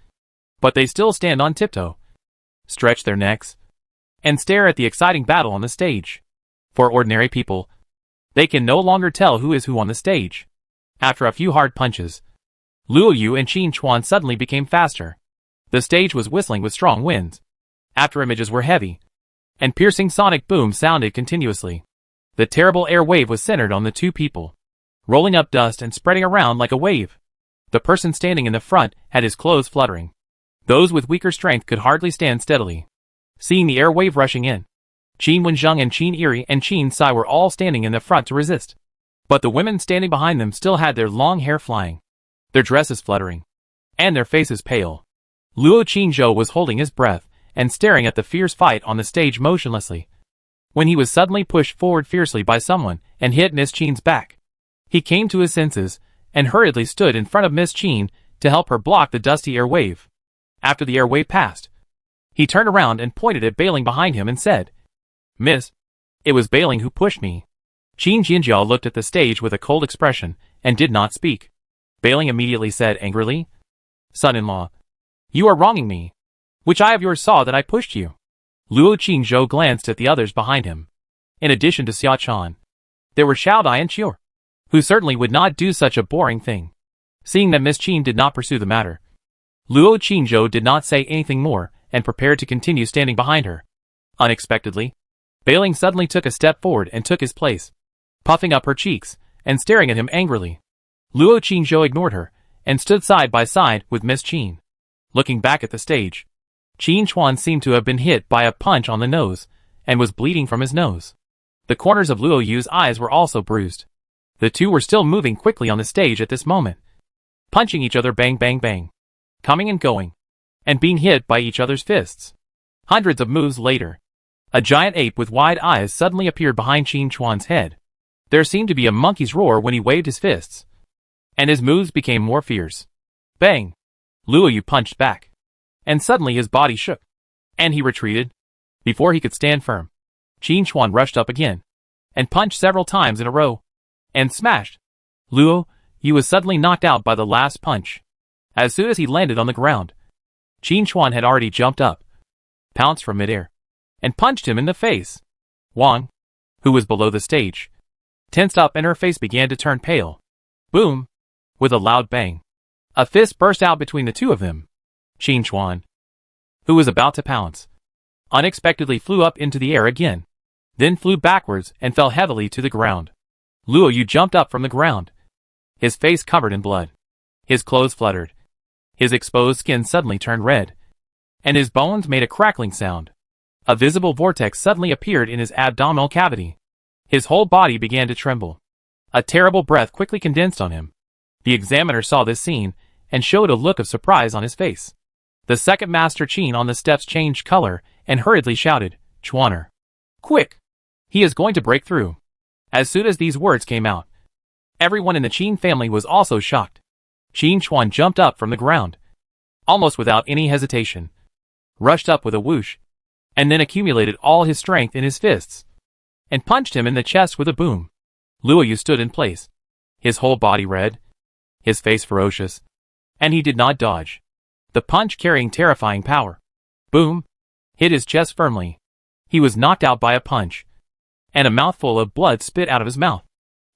But they still stand on tiptoe, stretch their necks, and stare at the exciting battle on the stage. For ordinary people, they can no longer tell who is who on the stage. After a few hard punches, Luo Yu and Qin Chuan suddenly became faster. The stage was whistling with strong winds. After images were heavy, and piercing sonic boom sounded continuously. The terrible air wave was centered on the two people, rolling up dust and spreading around like a wave. The person standing in the front had his clothes fluttering. Those with weaker strength could hardly stand steadily. Seeing the air wave rushing in, Qin Wenzheng and Qin Eri and Qin Sai were all standing in the front to resist. But the women standing behind them still had their long hair flying, their dresses fluttering, and their faces pale. Luo Qingzhou was holding his breath and staring at the fierce fight on the stage motionlessly, when he was suddenly pushed forward fiercely by someone and hit Miss Qin's back. He came to his senses and hurriedly stood in front of Miss Qin to help her block the dusty air wave. After the air wave passed, he turned around and pointed at Bailing behind him and said, Miss, it was Bailing who pushed me. Qin Jinjiao looked at the stage with a cold expression and did not speak. Bailing immediately said angrily, Son-in-law, you are wronging me. Which eye of yours saw that I pushed you? Luo Qingzhou glanced at the others behind him. In addition to Xia Chan, there were Xiao Dai and Qiu, who certainly would not do such a boring thing. Seeing that Miss Qin did not pursue the matter, Luo Qingzhou did not say anything more and prepared to continue standing behind her. Unexpectedly, Bailing suddenly took a step forward and took his place, puffing up her cheeks and staring at him angrily. Luo Qingzhou ignored her and stood side by side with Miss Qin. Looking back at the stage, Qin Chuan seemed to have been hit by a punch on the nose and was bleeding from his nose. The corners of Luo Yu's eyes were also bruised. The two were still moving quickly on the stage at this moment, punching each other bang bang bang, coming and going, and being hit by each other's fists. Hundreds of moves later, a giant ape with wide eyes suddenly appeared behind Qin Chuan's head. There seemed to be a monkey's roar when he waved his fists, and his moves became more fierce. Bang! Luo Yu punched back, and suddenly his body shook, and he retreated. Before he could stand firm, Qin Chuan rushed up again, and punched several times in a row, and smashed. Luo Yu was suddenly knocked out by the last punch. As soon as he landed on the ground, Qin Chuan had already jumped up, pounced from midair, and punched him in the face. Wang, who was below the stage, tensed up and her face began to turn pale. Boom! With a loud bang, a fist burst out between the two of them. Qin Chuan, who was about to pounce, unexpectedly flew up into the air again, then flew backwards and fell heavily to the ground. Luo Yu jumped up from the ground, his face covered in blood. His clothes fluttered. His exposed skin suddenly turned red, and his bones made a crackling sound. A visible vortex suddenly appeared in his abdominal cavity. His whole body began to tremble. A terrible breath quickly condensed on him. The examiner saw this scene and showed a look of surprise on his face. The second master Qin on the steps changed color and hurriedly shouted, "Chuaner! Quick! He is going to break through." As soon as these words came out, everyone in the Qin family was also shocked. Qin Chuan jumped up from the ground, almost without any hesitation, rushed up with a whoosh, and then accumulated all his strength in his fists, and punched him in the chest with a boom. Luo Yu stood in place, his whole body red, his face ferocious, and he did not dodge. The punch carrying terrifying power. Boom! Hit his chest firmly. He was knocked out by a punch, and a mouthful of blood spit out of his mouth.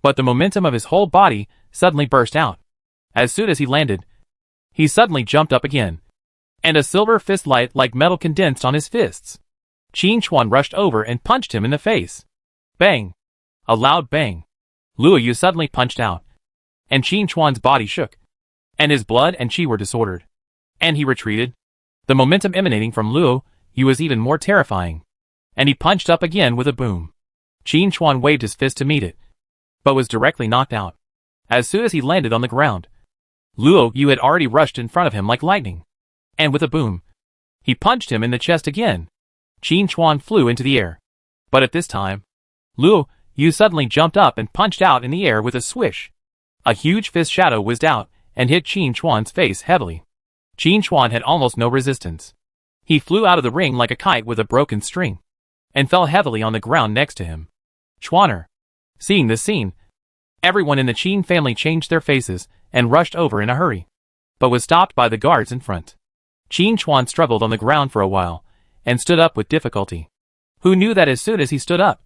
But the momentum of his whole body suddenly burst out. As soon as he landed, he suddenly jumped up again, and a silver fist light like metal condensed on his fists. Qin Chuan rushed over and punched him in the face. Bang! A loud bang. Luo Yu suddenly punched out, and Qin Chuan's body shook, and his blood and qi were disordered, and he retreated. The momentum emanating from Luo Yu was even more terrifying, and he punched up again with a boom. Qin Chuan waved his fist to meet it, but was directly knocked out. As soon as he landed on the ground, Luo Yu had already rushed in front of him like lightning, and with a boom, he punched him in the chest again. Qin Chuan flew into the air, but at this time, Luo Yu suddenly jumped up and punched out in the air with a swish. A huge fist shadow whizzed out and hit Qin Chuan's face heavily. Qin Chuan had almost no resistance. He flew out of the ring like a kite with a broken string, and fell heavily on the ground next to him. Chuaner! Seeing this scene, everyone in the Qin family changed their faces and rushed over in a hurry, but was stopped by the guards in front. Qin Chuan struggled on the ground for a while, and stood up with difficulty. Who knew that as soon as he stood up,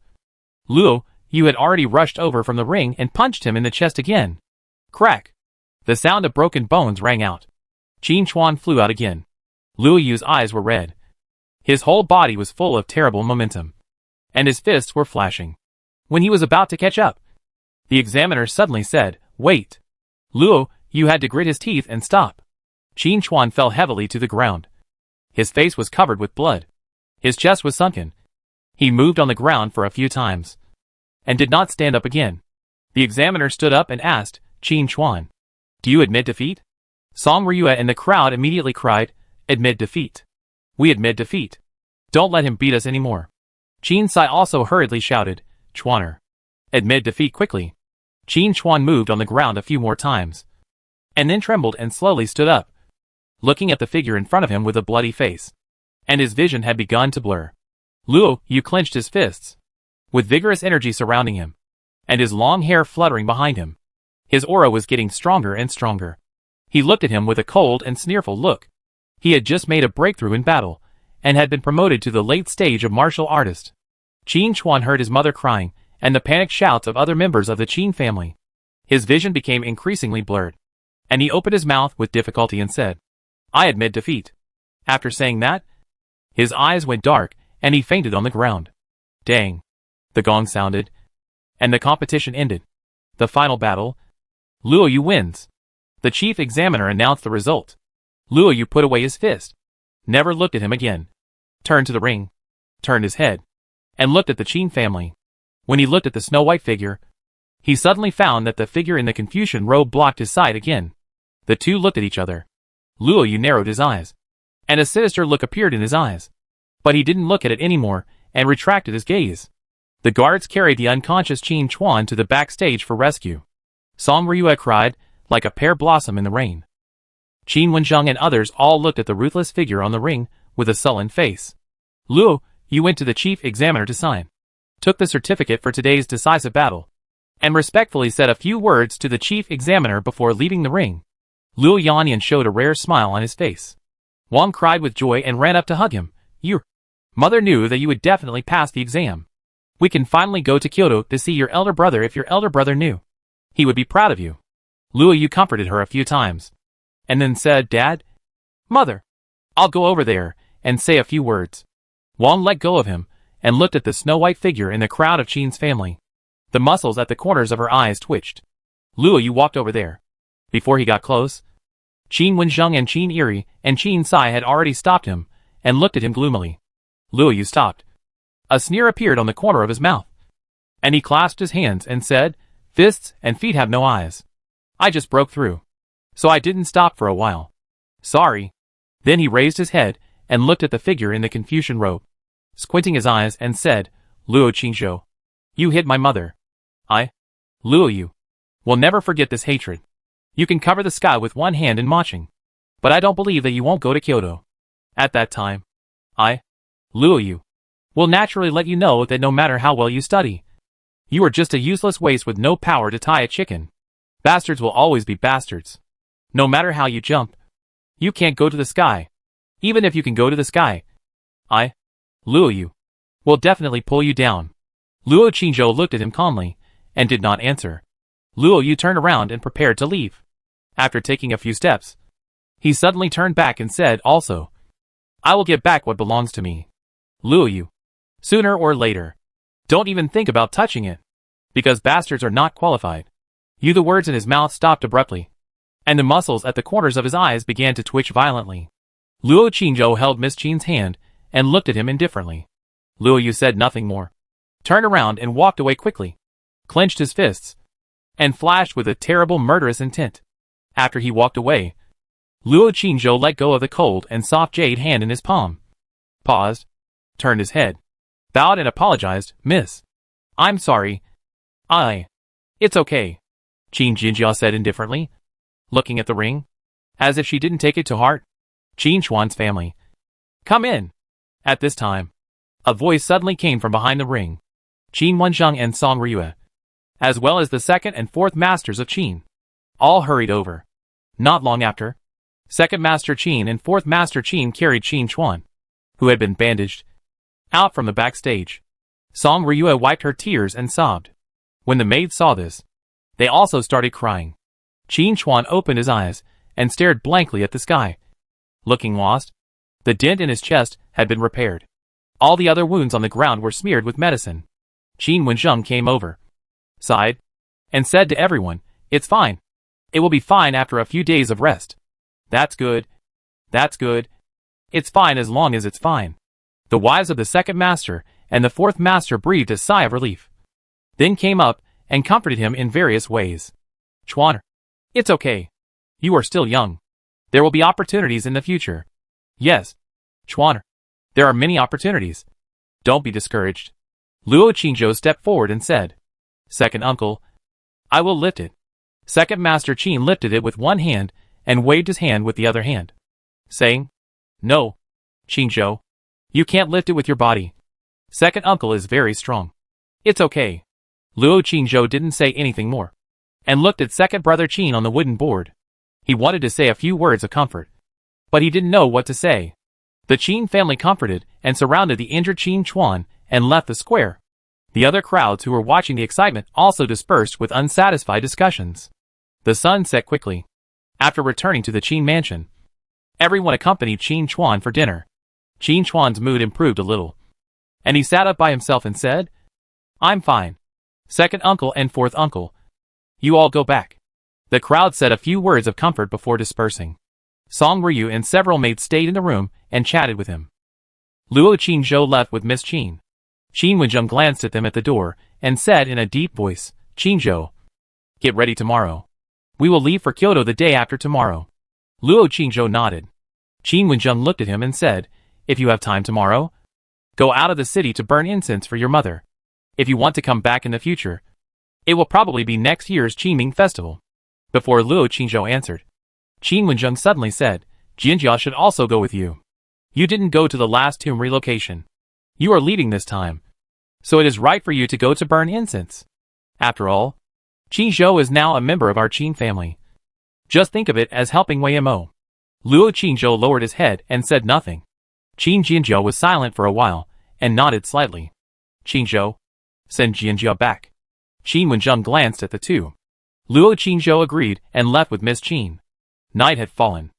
Luo Yu had already rushed over from the ring and punched him in the chest again. Crack! The sound of broken bones rang out. Qin Chuan flew out again. Luo Yu's eyes were red. His whole body was full of terrible momentum, and his fists were flashing. When he was about to catch up, the examiner suddenly said, "Wait." Luo Yu had to grit his teeth and stop. Qin Chuan fell heavily to the ground. His face was covered with blood. His chest was sunken. He moved on the ground for a few times, and did not stand up again. The examiner stood up and asked, "Qin Chuan, do you admit defeat?" Song Ryua and the crowd immediately cried, "Admit defeat. We admit defeat. Don't let him beat us anymore." Qin Sai also hurriedly shouted, "Chuaner, admit defeat quickly." Qin Chuan moved on the ground a few more times, and then trembled and slowly stood up, looking at the figure in front of him with a bloody face, and his vision had begun to blur. Luo Yu clenched his fists, with vigorous energy surrounding him, and his long hair fluttering behind him. His aura was getting stronger and stronger. He looked at him with a cold and sneerful look. He had just made a breakthrough in battle, and had been promoted to the late stage of martial artist. Qin Chuan heard his mother crying, and the panicked shouts of other members of the Qin family. His vision became increasingly blurred, and he opened his mouth with difficulty and said, "I admit defeat." After saying that, his eyes went dark, and he fainted on the ground. Dang! The gong sounded, and the competition ended. The final battle. Luo Yu wins. The chief examiner announced the result. Luo Yu put away his fist, never looked at him again, turned to the ring, turned his head, and looked at the Qin family. When he looked at the snow-white figure, he suddenly found that the figure in the Confucian robe blocked his sight again. The two looked at each other. Luo Yu narrowed his eyes, and a sinister look appeared in his eyes. But he didn't look at it anymore, and retracted his gaze. The guards carried the unconscious Qin Chuan to the backstage for rescue. Song Ryua cried, like a pear blossom in the rain. Qin Wenzheng and others all looked at the ruthless figure on the ring, with a sullen face. Luo Yu went to the chief examiner to sign, took the certificate for today's decisive battle, and respectfully said a few words to the chief examiner before leaving the ring. Luo Yanyan showed a rare smile on his face. Wang cried with joy and ran up to hug him. "You're Mother knew that you would definitely pass the exam. We can finally go to Kyoto to see your elder brother. If your elder brother knew, he would be proud of you. Luo Yu comforted her a few times, and then said, Dad? Mother, I'll go over there and say a few words. Wang let go of him and looked at the snow-white figure in the crowd of Qin's family. The muscles at the corners of her eyes twitched. Luo Yu walked over there. Before he got close, Qin Wenzheng and Qin Eri and Qin Sai had already stopped him and looked at him gloomily. Luo Yu stopped. A sneer appeared on the corner of his mouth, and he clasped his hands and said, Fists and feet have no eyes. I just broke through, so I didn't stop for a while. Sorry. Then he raised his head and looked at the figure in the Confucian robe, squinting his eyes and said, Luo Qingzhou, you hit my mother. Luo Yu, will never forget this hatred. You can cover the sky with one hand in Maching, but I don't believe that you won't go to Kyoto. At that time, Luo Yu, will naturally let you know that no matter how well you study, you are just a useless waste with no power to tie a chicken. Bastards will always be bastards. No matter how you jump, you can't go to the sky. Even if you can go to the sky, Luo Yu, will definitely pull you down. Luo Qingzhou looked at him calmly and did not answer. Luo Yu turned around and prepared to leave. After taking a few steps, he suddenly turned back and said also, I will get back what belongs to me. Luo Yu, sooner or later. Don't even think about touching it, because bastards are not qualified. The words in his mouth stopped abruptly, and the muscles at the corners of his eyes began to twitch violently. Luo Qingzhou held Miss Qin's hand and looked at him indifferently. Luo Yu said nothing more, turned around and walked away quickly, clenched his fists, and flashed with a terrible murderous intent. After he walked away, Luo Qingzhou let go of the cold and soft jade hand in his palm, paused, turned his head, bowed and apologized, Miss. I'm sorry. It's okay, Qin Jinjia said indifferently, looking at the ring, as if she didn't take it to heart. Qin Xuan's family. Come in. At this time, a voice suddenly came from behind the ring. Qin Wenzheng and Song Ryue, as well as the second and fourth masters of Qin, all hurried over. Not long after, second master Qin and fourth master Qin carried Qin Xuan, who had been bandaged, out from the backstage. Song Ryue wiped her tears and sobbed. When the maids saw this, they also started crying. Qin Xuan opened his eyes and stared blankly at the sky, looking lost. The dent in his chest had been repaired. All the other wounds on the ground were smeared with medicine. Qin Wenzheng came over, sighed, and said to everyone, It's fine. It will be fine after a few days of rest. That's good. That's good. It's fine as long as it's fine. The wives of the second master and the fourth master breathed a sigh of relief, then came up and comforted him in various ways. Chuaner, it's okay. You are still young. There will be opportunities in the future. Yes, Chuaner, there are many opportunities. Don't be discouraged. Luo Qingzhou stepped forward and said, Second uncle, I will lift it. Second master Qin lifted it with one hand and waved his hand with the other hand, saying, No, Qingzhou, you can't lift it with your body. Second uncle is very strong. It's okay. Luo Qingzhou didn't say anything more, and looked at second brother Qin on the wooden board. He wanted to say a few words of comfort, but he didn't know what to say. The Qin family comforted and surrounded the injured Qin Chuan and left the square. The other crowds who were watching the excitement also dispersed with unsatisfied discussions. The sun set quickly. After returning to the Qin mansion, everyone accompanied Qin Chuan for dinner. Qin Chuan's mood improved a little, and he sat up by himself and said, I'm fine. Second uncle and fourth uncle, you all go back. The crowd said a few words of comfort before dispersing. Song Ryu and several maids stayed in the room and chatted with him. Luo Qingzhou left with Miss Qin. Qin Wenzheng glanced at them at the door and said in a deep voice, Qingzhou, get ready tomorrow. We will leave for Kyoto the day after tomorrow. Luo Qingzhou nodded. Qin Wenzheng looked at him and said, If you have time tomorrow, go out of the city to burn incense for your mother. If you want to come back in the future, it will probably be next year's Qingming festival. Before Luo Qingzhou answered, Qin Wenzheng suddenly said, Jinjia should also go with you. You didn't go to the last tomb relocation. You are leading this time, so it is right for you to go to burn incense. After all, Qingzhou is now a member of our Qin family. Just think of it as helping Wei Mo. Luo Qingzhou lowered his head and said nothing. Qin Jinjiao was silent for a while, and nodded slightly. "Qingzhou." Send Jianjia back. Qin Wenjun glanced at the two. Luo Qingzhou agreed and left with Miss Qin. Night had fallen.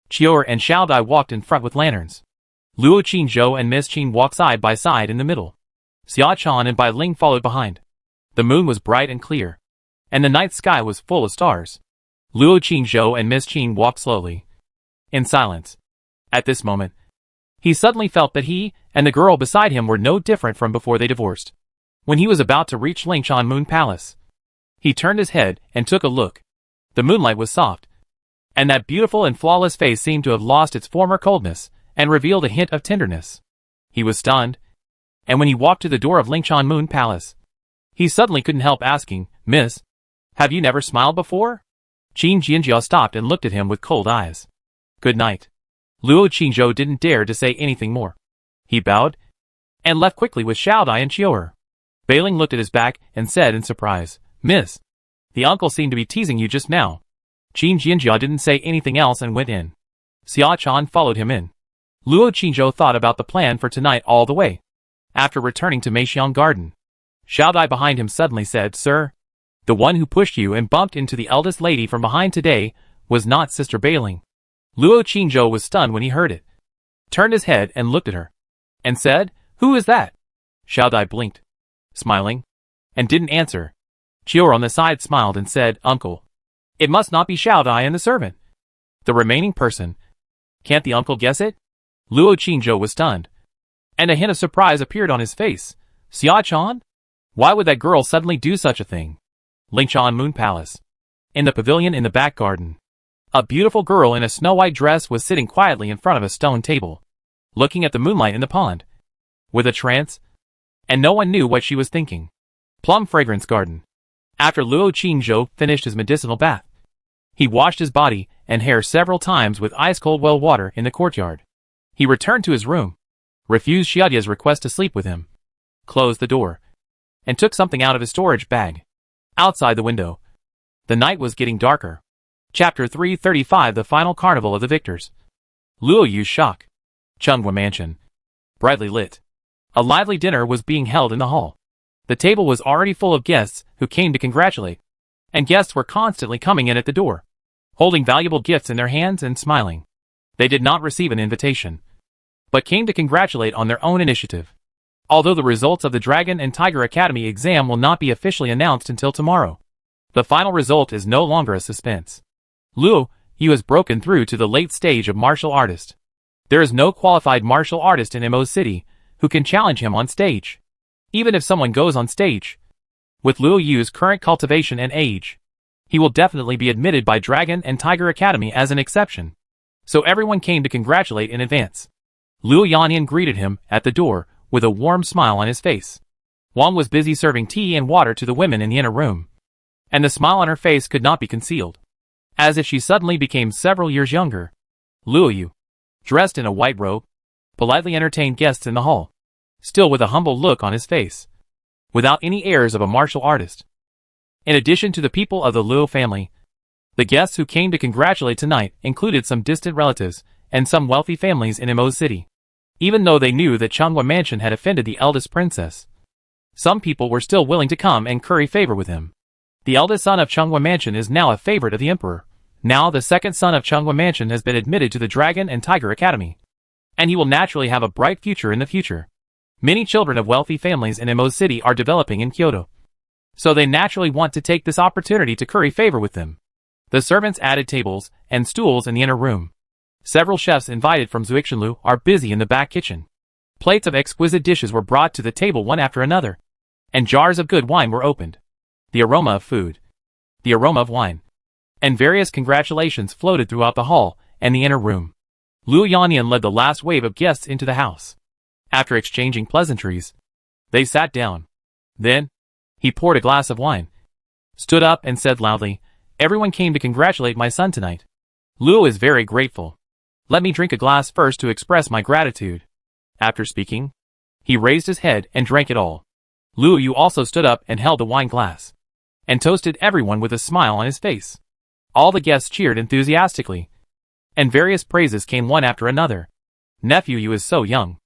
Chior and Xiao Dai walked in front with lanterns. Luo Qingzhou and Miss Qin walked side by side in the middle. Xia Chan and Bai Ling followed behind. The moon was bright and clear, and the night sky was full of stars. Luo Qingzhou and Miss Qin walked slowly, in silence. At this moment, he suddenly felt that he and the girl beside him were no different from before they divorced. When he was about to reach Lingshan Moon Palace, he turned his head and took a look. The moonlight was soft, and that beautiful and flawless face seemed to have lost its former coldness and revealed a hint of tenderness. He was stunned, and when he walked to the door of Lingshan Moon Palace, he suddenly couldn't help asking, "Miss, have you never smiled before?" Qin Jianjia stopped and looked at him with cold eyes. "Good night." Luo Qingzhou didn't dare to say anything more. He bowed and left quickly with Xiao Dai and Chior. Bai Ling looked at his back and said in surprise, "Miss, the uncle seemed to be teasing you just now." Qin Jianjia didn't say anything else and went in. Xia Chan followed him in. Luo Qingzhou thought about the plan for tonight all the way. After returning to Meixiang Garden, Xiao Dai behind him suddenly said, "Sir, the one who pushed you and bumped into the eldest lady from behind today was not Sister Bai Ling." Luo Qingzhou was stunned when he heard it, turned his head and looked at her, and said, "Who is that?" Xiao Dai blinked, smiling, and didn't answer. Chior on the side smiled and said, "Uncle, it must not be Xiao Dai and the servant. The remaining person. Can't the uncle guess it?" Luo Qingzhou was stunned, and a hint of surprise appeared on his face. "Xia Chan? Why would that girl suddenly do such a thing?" Lingshan Moon Palace. In the pavilion in the back garden, a beautiful girl in a snow-white dress was sitting quietly in front of a stone table, looking at the moonlight in the pond, with a trance, and no one knew what she was thinking. Plum Fragrance Garden. After Luo Qingzhou finished his medicinal bath, he washed his body and hair several times with ice-cold well water in the courtyard. He returned to his room, refused Xiadia's request to sleep with him, closed the door, and took something out of his storage bag. Outside the window, the night was getting darker. Chapter 335 The Final Carnival of the Victors. Luo Yu's shock. Chunghua Mansion. Brightly lit. A lively dinner was being held in the hall. The table was already full of guests who came to congratulate, and guests were constantly coming in at the door, holding valuable gifts in their hands and smiling. They did not receive an invitation, but came to congratulate on their own initiative. Although the results of the Dragon and Tiger Academy exam will not be officially announced until tomorrow, the final result is no longer a suspense. Luo Yu has broken through to the late stage of martial artist. There is no qualified martial artist in Mo City who can challenge him on stage. Even if someone goes on stage, with Luo Yu's current cultivation and age, he will definitely be admitted by Dragon and Tiger Academy as an exception. So everyone came to congratulate in advance. Luo Yanyan greeted him at the door with a warm smile on his face. Wang was busy serving tea and water to the women in the inner room, and the smile on her face could not be concealed, as if she suddenly became several years younger. Luo Yu, dressed in a white robe, politely entertained guests in the hall, still with a humble look on his face, without any airs of a martial artist. In addition to the people of the Luo family, the guests who came to congratulate tonight included some distant relatives and some wealthy families in Mo City. Even though they knew that Chunghua Mansion had offended the eldest princess, some people were still willing to come and curry favor with him. The eldest son of Chunghua Mansion is now a favorite of the emperor. Now the second son of Chunghua Mansion has been admitted to the Dragon and Tiger Academy, and he will naturally have a bright future in the future. Many children of wealthy families in Mo City are developing in Kyoto, so they naturally want to take this opportunity to curry favor with them. The servants added tables and stools in the inner room. Several chefs invited from Zuixinlu are busy in the back kitchen. Plates of exquisite dishes were brought to the table one after another, and jars of good wine were opened. The aroma of food, the aroma of wine, and various congratulations floated throughout the hall and the inner room. Luo Yanyan led the last wave of guests into the house. After exchanging pleasantries, they sat down. Then, he poured a glass of wine, stood up and said loudly, "Everyone came to congratulate my son tonight. Luo is very grateful. Let me drink a glass first to express my gratitude." After speaking, he raised his head and drank it all. Luo Yu also stood up and held a wine glass, and toasted everyone with a smile on his face. All the guests cheered enthusiastically, and various praises came one after another. "Nephew Yu is so young.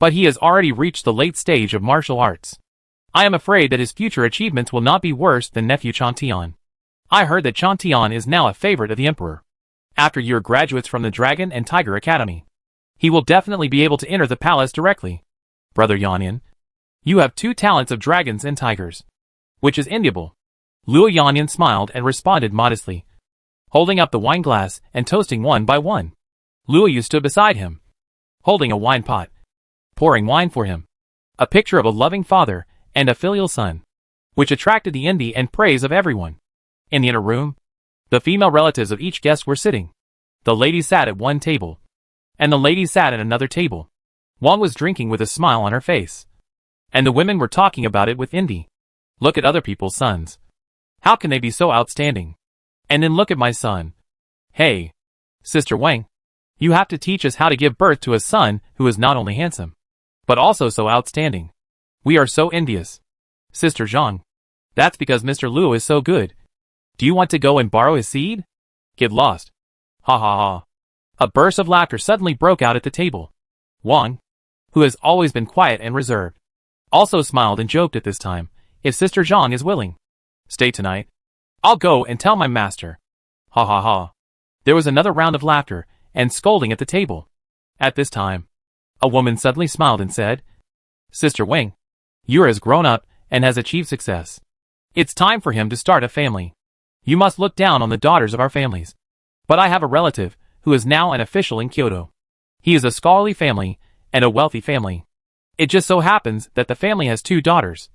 but he has already reached the late stage of martial arts. I am afraid that his future achievements will not be worse than nephew Chantian. I heard that Chantian is now a favorite of the Emperor. After your graduates from the Dragon and Tiger Academy, he will definitely be able to enter the palace directly. Brother Yanyan, you have 2 talents of dragons and tigers, which is enviable. Luo Yanyan smiled and responded modestly, holding up the wine glass and toasting one by one. Luo Yu stood beside him, holding a wine pot, pouring wine for him. A picture of a loving father and a filial son, which attracted the envy and praise of everyone. In the inner room, the female relatives of each guest were sitting. The ladies sat at one table, and the ladies sat at another table. Wang was drinking with a smile on her face, and the women were talking about it with envy. Look at other people's sons. How can they be so outstanding? And then look at my son. Hey, Sister Wang, you have to teach us how to give birth to a son who is not only handsome, but also so outstanding. We are so envious. Sister Zhang, that's because Mr. Luo is so good. Do you want to go and borrow his seed? Get lost. Ha ha ha. A burst of laughter suddenly broke out at the table. Wang, who has always been quiet and reserved, also smiled and joked at this time. If Sister Zhang is willing, stay tonight. I'll go and tell my master. Ha ha ha. There was another round of laughter and scolding at the table. At this time, a woman suddenly smiled and said, Sister Wang, Yura has grown up and has achieved success. It's time for him to start a family. You must look down on the daughters of our families. But I have a relative who is now an official in Kyoto. He is a scholarly family and a wealthy family. It just so happens that the family has 2 daughters,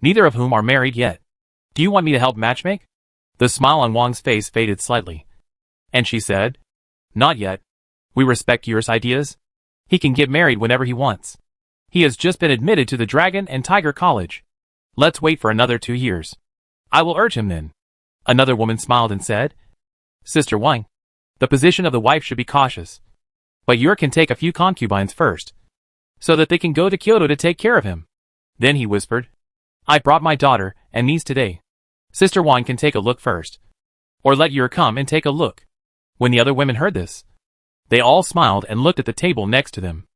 neither of whom are married yet. Do you want me to help matchmake? The smile on Wang's face faded slightly, and she said, Not yet. We respect Yura's ideas. He can get married whenever he wants. He has just been admitted to the Dragon and Tiger College. Let's wait for another 2 years. I will urge him then. Another woman smiled and said, Sister Wang, the position of the wife should be cautious. But Yura can take a few concubines first, so that they can go to Kyoto to take care of him. Then he whispered, I brought my daughter and niece today. Sister Wang can take a look first, or let Yura come and take a look. When the other women heard this, they all smiled and looked at the table next to them.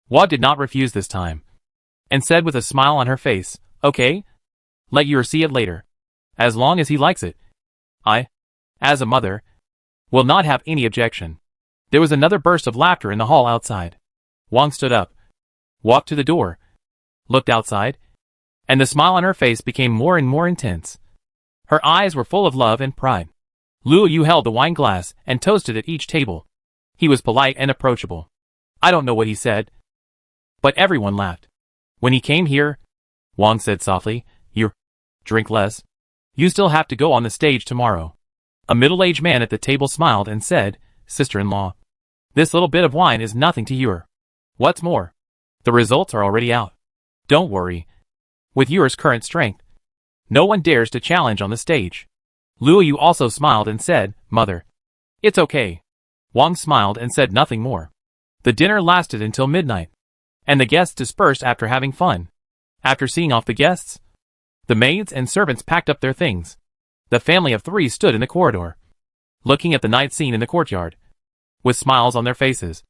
Wang did not refuse this time, and said with a smile on her face, Okay, let Yura see it later, as long as he likes it. I, as a mother, will not have any objection. There was another burst of laughter in the hall outside. Wang stood up, walked to the door, looked outside, and the smile on her face became more and more intense. Her eyes were full of love and pride. Luo Yu held the wine glass and toasted at each table. He was polite and approachable. I don't know what he said, but everyone laughed. When he came here, Wang said softly, You drink less. You still have to go on the stage tomorrow. A middle-aged man at the table smiled and said, Sister-in-law, this little bit of wine is nothing to Yura. What's more, the results are already out. Don't worry. With Yura's current strength, no one dares to challenge on the stage. Luo Yu also smiled and said, Mother, it's okay. Wang smiled and said nothing more. The dinner lasted until midnight, and the guests dispersed after having fun. After seeing off the guests, the maids and servants packed up their things. The family of 3 stood in the corridor, looking at the night scene in the courtyard, with smiles on their faces,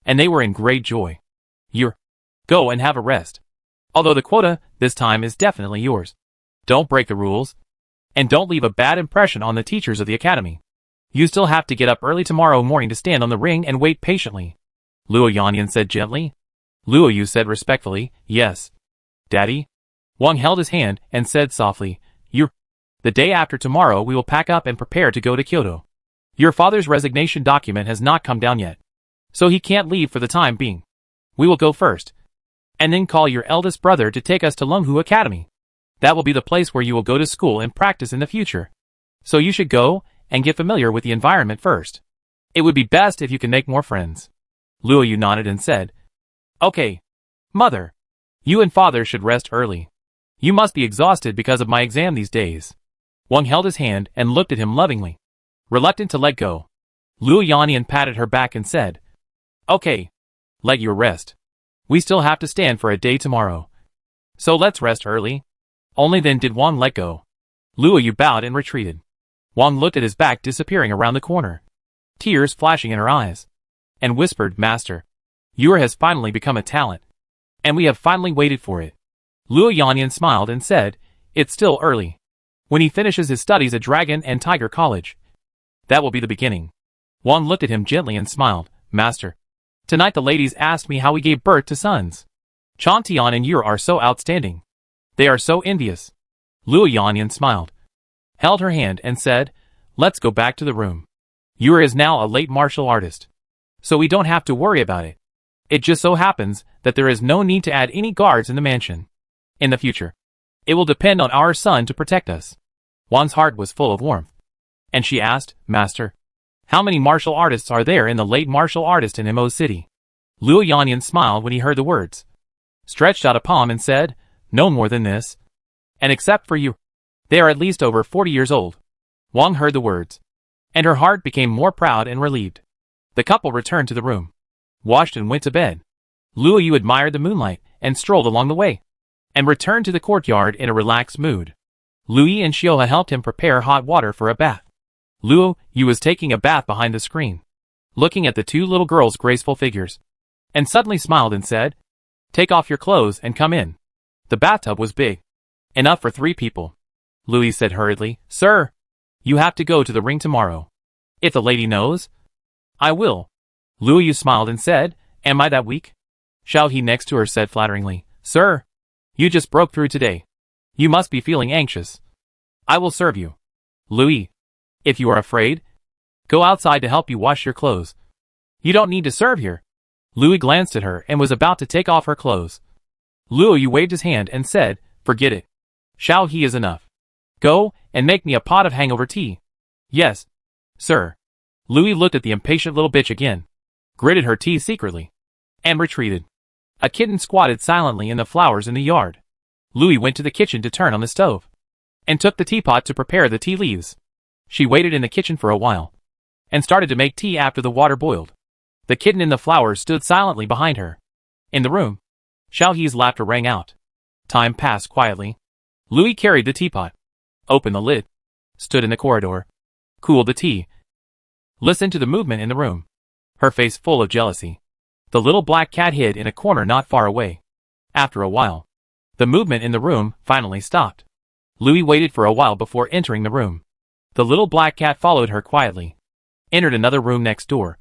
and they were in great joy. Yura, go and have a rest. Although the quota this time is definitely yours. Don't break the rules, and don't leave a bad impression on the teachers of the academy. You still have to get up early tomorrow morning to stand on the ring and wait patiently. Luo Yanyan said gently. Luo Yu said respectfully, Yes, Daddy. Wang held his hand and said softly, The day after tomorrow we will pack up and prepare to go to Kyoto. Your father's resignation document has not come down yet, so he can't leave for the time being. We will go first, and then call your eldest brother to take us to Lunghu Academy. That will be the place where you will go to school and practice in the future. So you should go and get familiar with the environment first. It would be best if you can make more friends. Luo Yu nodded and said, Okay, Mother. You and Father should rest early. You must be exhausted because of my exam these days. Wang held his hand and looked at him lovingly, reluctant to let go. Luo Yanyan patted her back and said, Okay, let you rest. We still have to stand for a day tomorrow, so let's rest early. Only then did Wang let go. Luo Yu bowed and retreated. Wang looked at his back disappearing around the corner, tears flashing in her eyes, and whispered, Master, Yura has finally become a talent. And we have finally waited for it. Luo Yanyan smiled and said, it's still early. When he finishes his studies at Dragon and Tiger College, that will be the beginning. Wang looked at him gently and smiled, Master. Tonight the ladies asked me how we gave birth to sons. Chantian and Yu are so outstanding. They are so envious. Luo Yanyan smiled, held her hand and said, let's go back to the room. Yu is now a late martial artist, so we don't have to worry about it. It just so happens that there is no need to add any guards in the mansion. In the future, it will depend on our son to protect us. Wang's heart was full of warmth, and she asked, Master, how many martial artists are there in the late martial artist in Mo City? Luo Yanyan smiled when he heard the words, stretched out a palm and said, no more than this. And except for you, they are at least over 40 years old. Wang heard the words, and her heart became more proud and relieved. The couple returned to the room, washed and went to bed. Luo Yu admired the moonlight and strolled along the way, and returned to the courtyard in a relaxed mood. Lui and Xioha helped him prepare hot water for a bath. Luo Yu was taking a bath behind the screen, looking at the two little girls' graceful figures, and suddenly smiled and said, take off your clothes and come in. The bathtub was big, enough for 3 people. Louis said hurriedly, Sir, you have to go to the ring tomorrow. If the lady knows, I will. Luo Yu smiled and said, am I that weak? Xiao He next to her said flatteringly, Sir, you just broke through today. You must be feeling anxious. I will serve you. Louis, if you are afraid, go outside to help you wash your clothes. You don't need to serve here. Louis glanced at her and was about to take off her clothes. Luo Yu waved his hand and said, forget it. Xiao He is enough. Go and make me a pot of hangover tea. Yes, sir. Louis looked at the impatient little bitch again, gritted her teeth secretly, and retreated. A kitten squatted silently in the flowers in the yard. Louis went to the kitchen to turn on the stove, and took the teapot to prepare the tea leaves. She waited in the kitchen for a while, and started to make tea after the water boiled. The kitten in the flowers stood silently behind her. In the room, Xiao He's laughter rang out. Time passed quietly. Louis carried the teapot, opened the lid, stood in the corridor, cooled the tea, listened to the movement in the room, her face full of jealousy. The little black cat hid in a corner not far away. After a while, the movement in the room finally stopped. Louis waited for a while before entering the room. The little black cat followed her quietly, entered another room next door,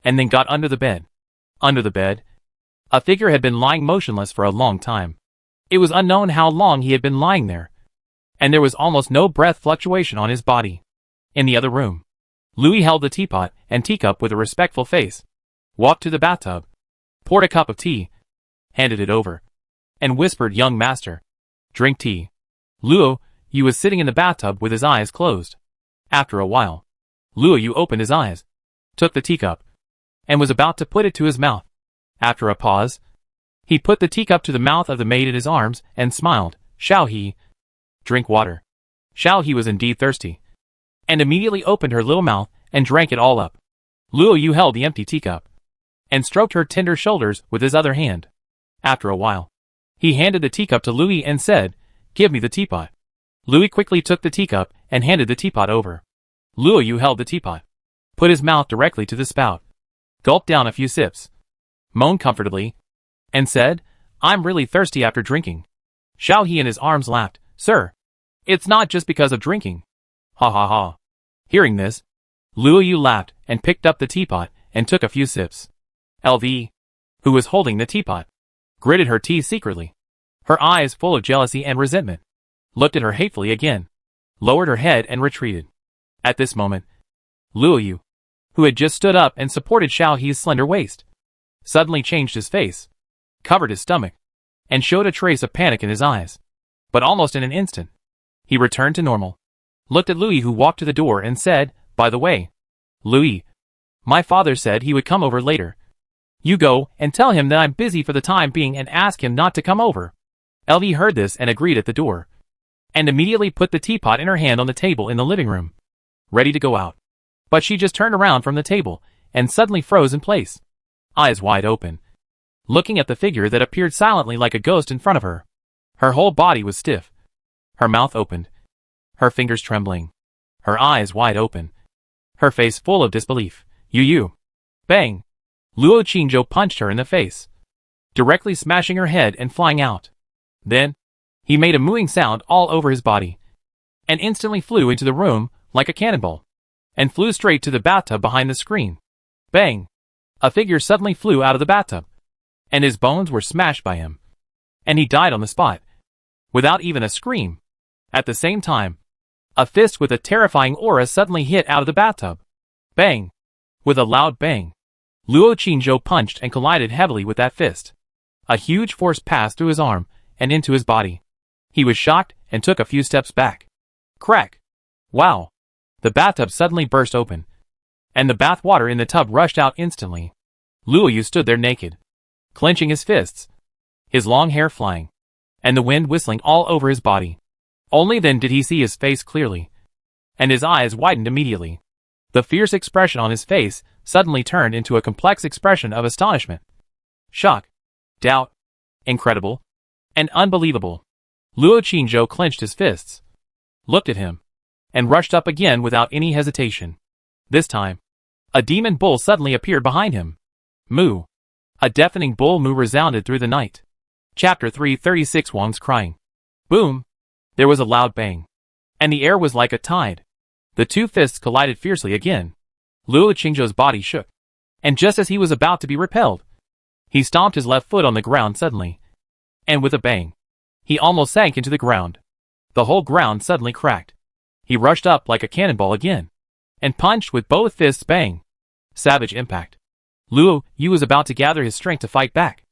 and then got under the bed. Under the bed, a figure had been lying motionless for a long time. It was unknown how long he had been lying there, and there was almost no breath fluctuation on his body. In the other room, Louis held the teapot and teacup with a respectful face, walked to the bathtub, poured a cup of tea, handed it over, and whispered, young master, drink tea. Luo Yu was sitting in the bathtub with his eyes closed. After a while, Luo Yu opened his eyes, took the teacup, and was about to put it to his mouth. After a pause, he put the teacup to the mouth of the maid in his arms and smiled. Xiao He, drink water. Xiao He was indeed thirsty, and immediately opened her little mouth and drank it all up. Luo Yu held the empty teacup, and stroked her tender shoulders with his other hand. After a while, he handed the teacup to Louis and said, give me the teapot. Louis quickly took the teacup and handed the teapot over. Luo Yu held the teapot, put his mouth directly to the spout, gulped down a few sips, moaned comfortably, and said, I'm really thirsty after drinking. Xiao He in his arms laughed, Sir, it's not just because of drinking. Ha ha ha. Hearing this, Luo Yu laughed and picked up the teapot and took a few sips. LV, who was holding the teapot, gritted her teeth secretly, her eyes full of jealousy and resentment, looked at her hatefully again, lowered her head and retreated. At this moment, Luo Yu, who had just stood up and supported Xiao He's slender waist, suddenly changed his face, covered his stomach, and showed a trace of panic in his eyes. But almost in an instant, he returned to normal, looked at Louis who walked to the door and said, by the way, Louis, my father said he would come over later. You go and tell him that I'm busy for the time being and ask him not to come over. LV heard this and agreed at the door, and immediately put the teapot in her hand on the table in the living room, ready to go out. But she just turned around from the table and suddenly froze in place, eyes wide open, looking at the figure that appeared silently like a ghost in front of her. Her whole body was stiff, her mouth opened, her fingers trembling, her eyes wide open, her face full of disbelief. You. Bang! Luo Qingzhou punched her in the face. directly smashing her head and flying out. Then, he made a mooing sound all over his body, and instantly flew into the room like a cannonball, and flew straight to the bathtub behind the screen. Bang! A figure suddenly flew out of the bathtub, and his bones were smashed by him, and he died on the spot, without even a scream. At the same time, a fist with a terrifying aura suddenly hit out of the bathtub. Bang! With a loud bang, Luo Qingzhou punched and collided heavily with that fist. A huge force passed through his arm and into his body. He was shocked and took a few steps back. Crack! Wow! The bathtub suddenly burst open, and the bath water in the tub rushed out instantly. Luo Yu stood there naked, clenching his fists, his long hair flying, and the wind whistling all over his body. Only then did he see his face clearly, and his eyes widened immediately. The fierce expression on his face suddenly turned into a complex expression of astonishment, shock, doubt, incredible, and unbelievable. Luo Qingzhou clenched his fists, looked at him, and rushed up again without any hesitation. This time, a demon bull suddenly appeared behind him. Moo! A deafening bull moo resounded through the night. Chapter 336 Wang's crying. Boom! There was a loud bang, and the air was like a tide. The two fists collided fiercely again. Luo Qingzhou's body shook, and just as he was about to be repelled, he stomped his left foot on the ground suddenly, and with a bang, he almost sank into the ground. The whole ground suddenly cracked. He rushed up like a cannonball again, and punched with both fists. Bang! Savage impact. Luo Yu was about to gather his strength to fight back,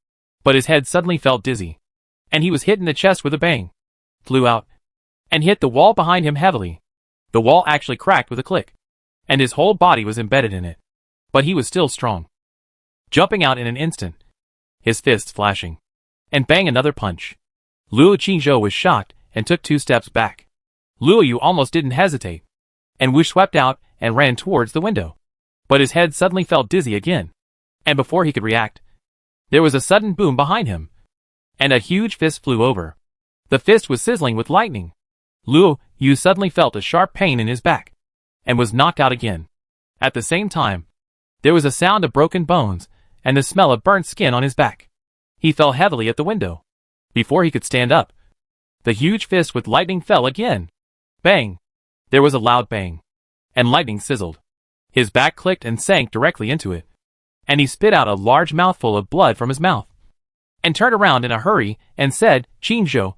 but his head suddenly felt dizzy, and he was hit in the chest with a bang, flew out, and hit the wall behind him heavily. The wall actually cracked with a click, and his whole body was embedded in it. But he was still strong, jumping out in an instant, his fists flashing, and bang, another punch. Luo Qingzhou was shocked and took 2 steps back. Luo Yu almost didn't hesitate, and Wu swept out and ran towards the window. But his head suddenly felt dizzy again, and before he could react, there was a sudden boom behind him, and a huge fist flew over. The fist was sizzling with lightning. Luo Yu suddenly felt a sharp pain in his back, and was knocked out again. At the same time, there was a sound of broken bones, and the smell of burnt skin on his back. He fell heavily at the window. Before he could stand up, the huge fist with lightning fell again. Bang! There was a loud bang, and lightning sizzled. His back clicked and sank directly into it, and he spit out a large mouthful of blood from his mouth, and turned around in a hurry and said, "Qingzhou,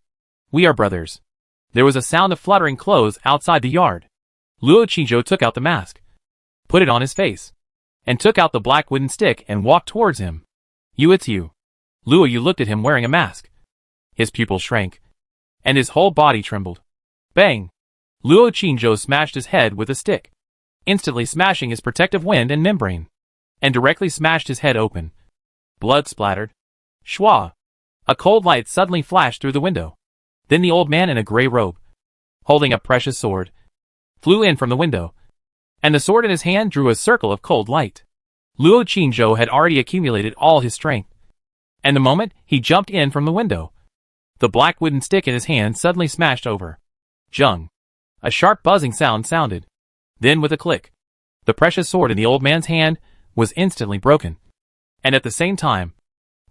we are brothers." There was a sound of fluttering clothes outside the yard. Luo Qingzhou took out the mask, put it on his face, and took out the black wooden stick and walked towards him. "You, it's you." Luo Yu looked at him wearing a mask. His pupils shrank, and his whole body trembled. Bang! Luo Qingzhou smashed his head with a stick, instantly smashing his protective wind and membrane, and directly smashed his head open. Blood splattered. Shwa! A cold light suddenly flashed through the window. Then the old man in a gray robe, holding a precious sword, flew in from the window, and the sword in his hand drew a circle of cold light. Luo Qingzhou had already accumulated all his strength, and the moment he jumped in from the window, the black wooden stick in his hand suddenly smashed over. Jung! A sharp buzzing sound sounded. Then with a click, the precious sword in the old man's hand was instantly broken, and at the same time,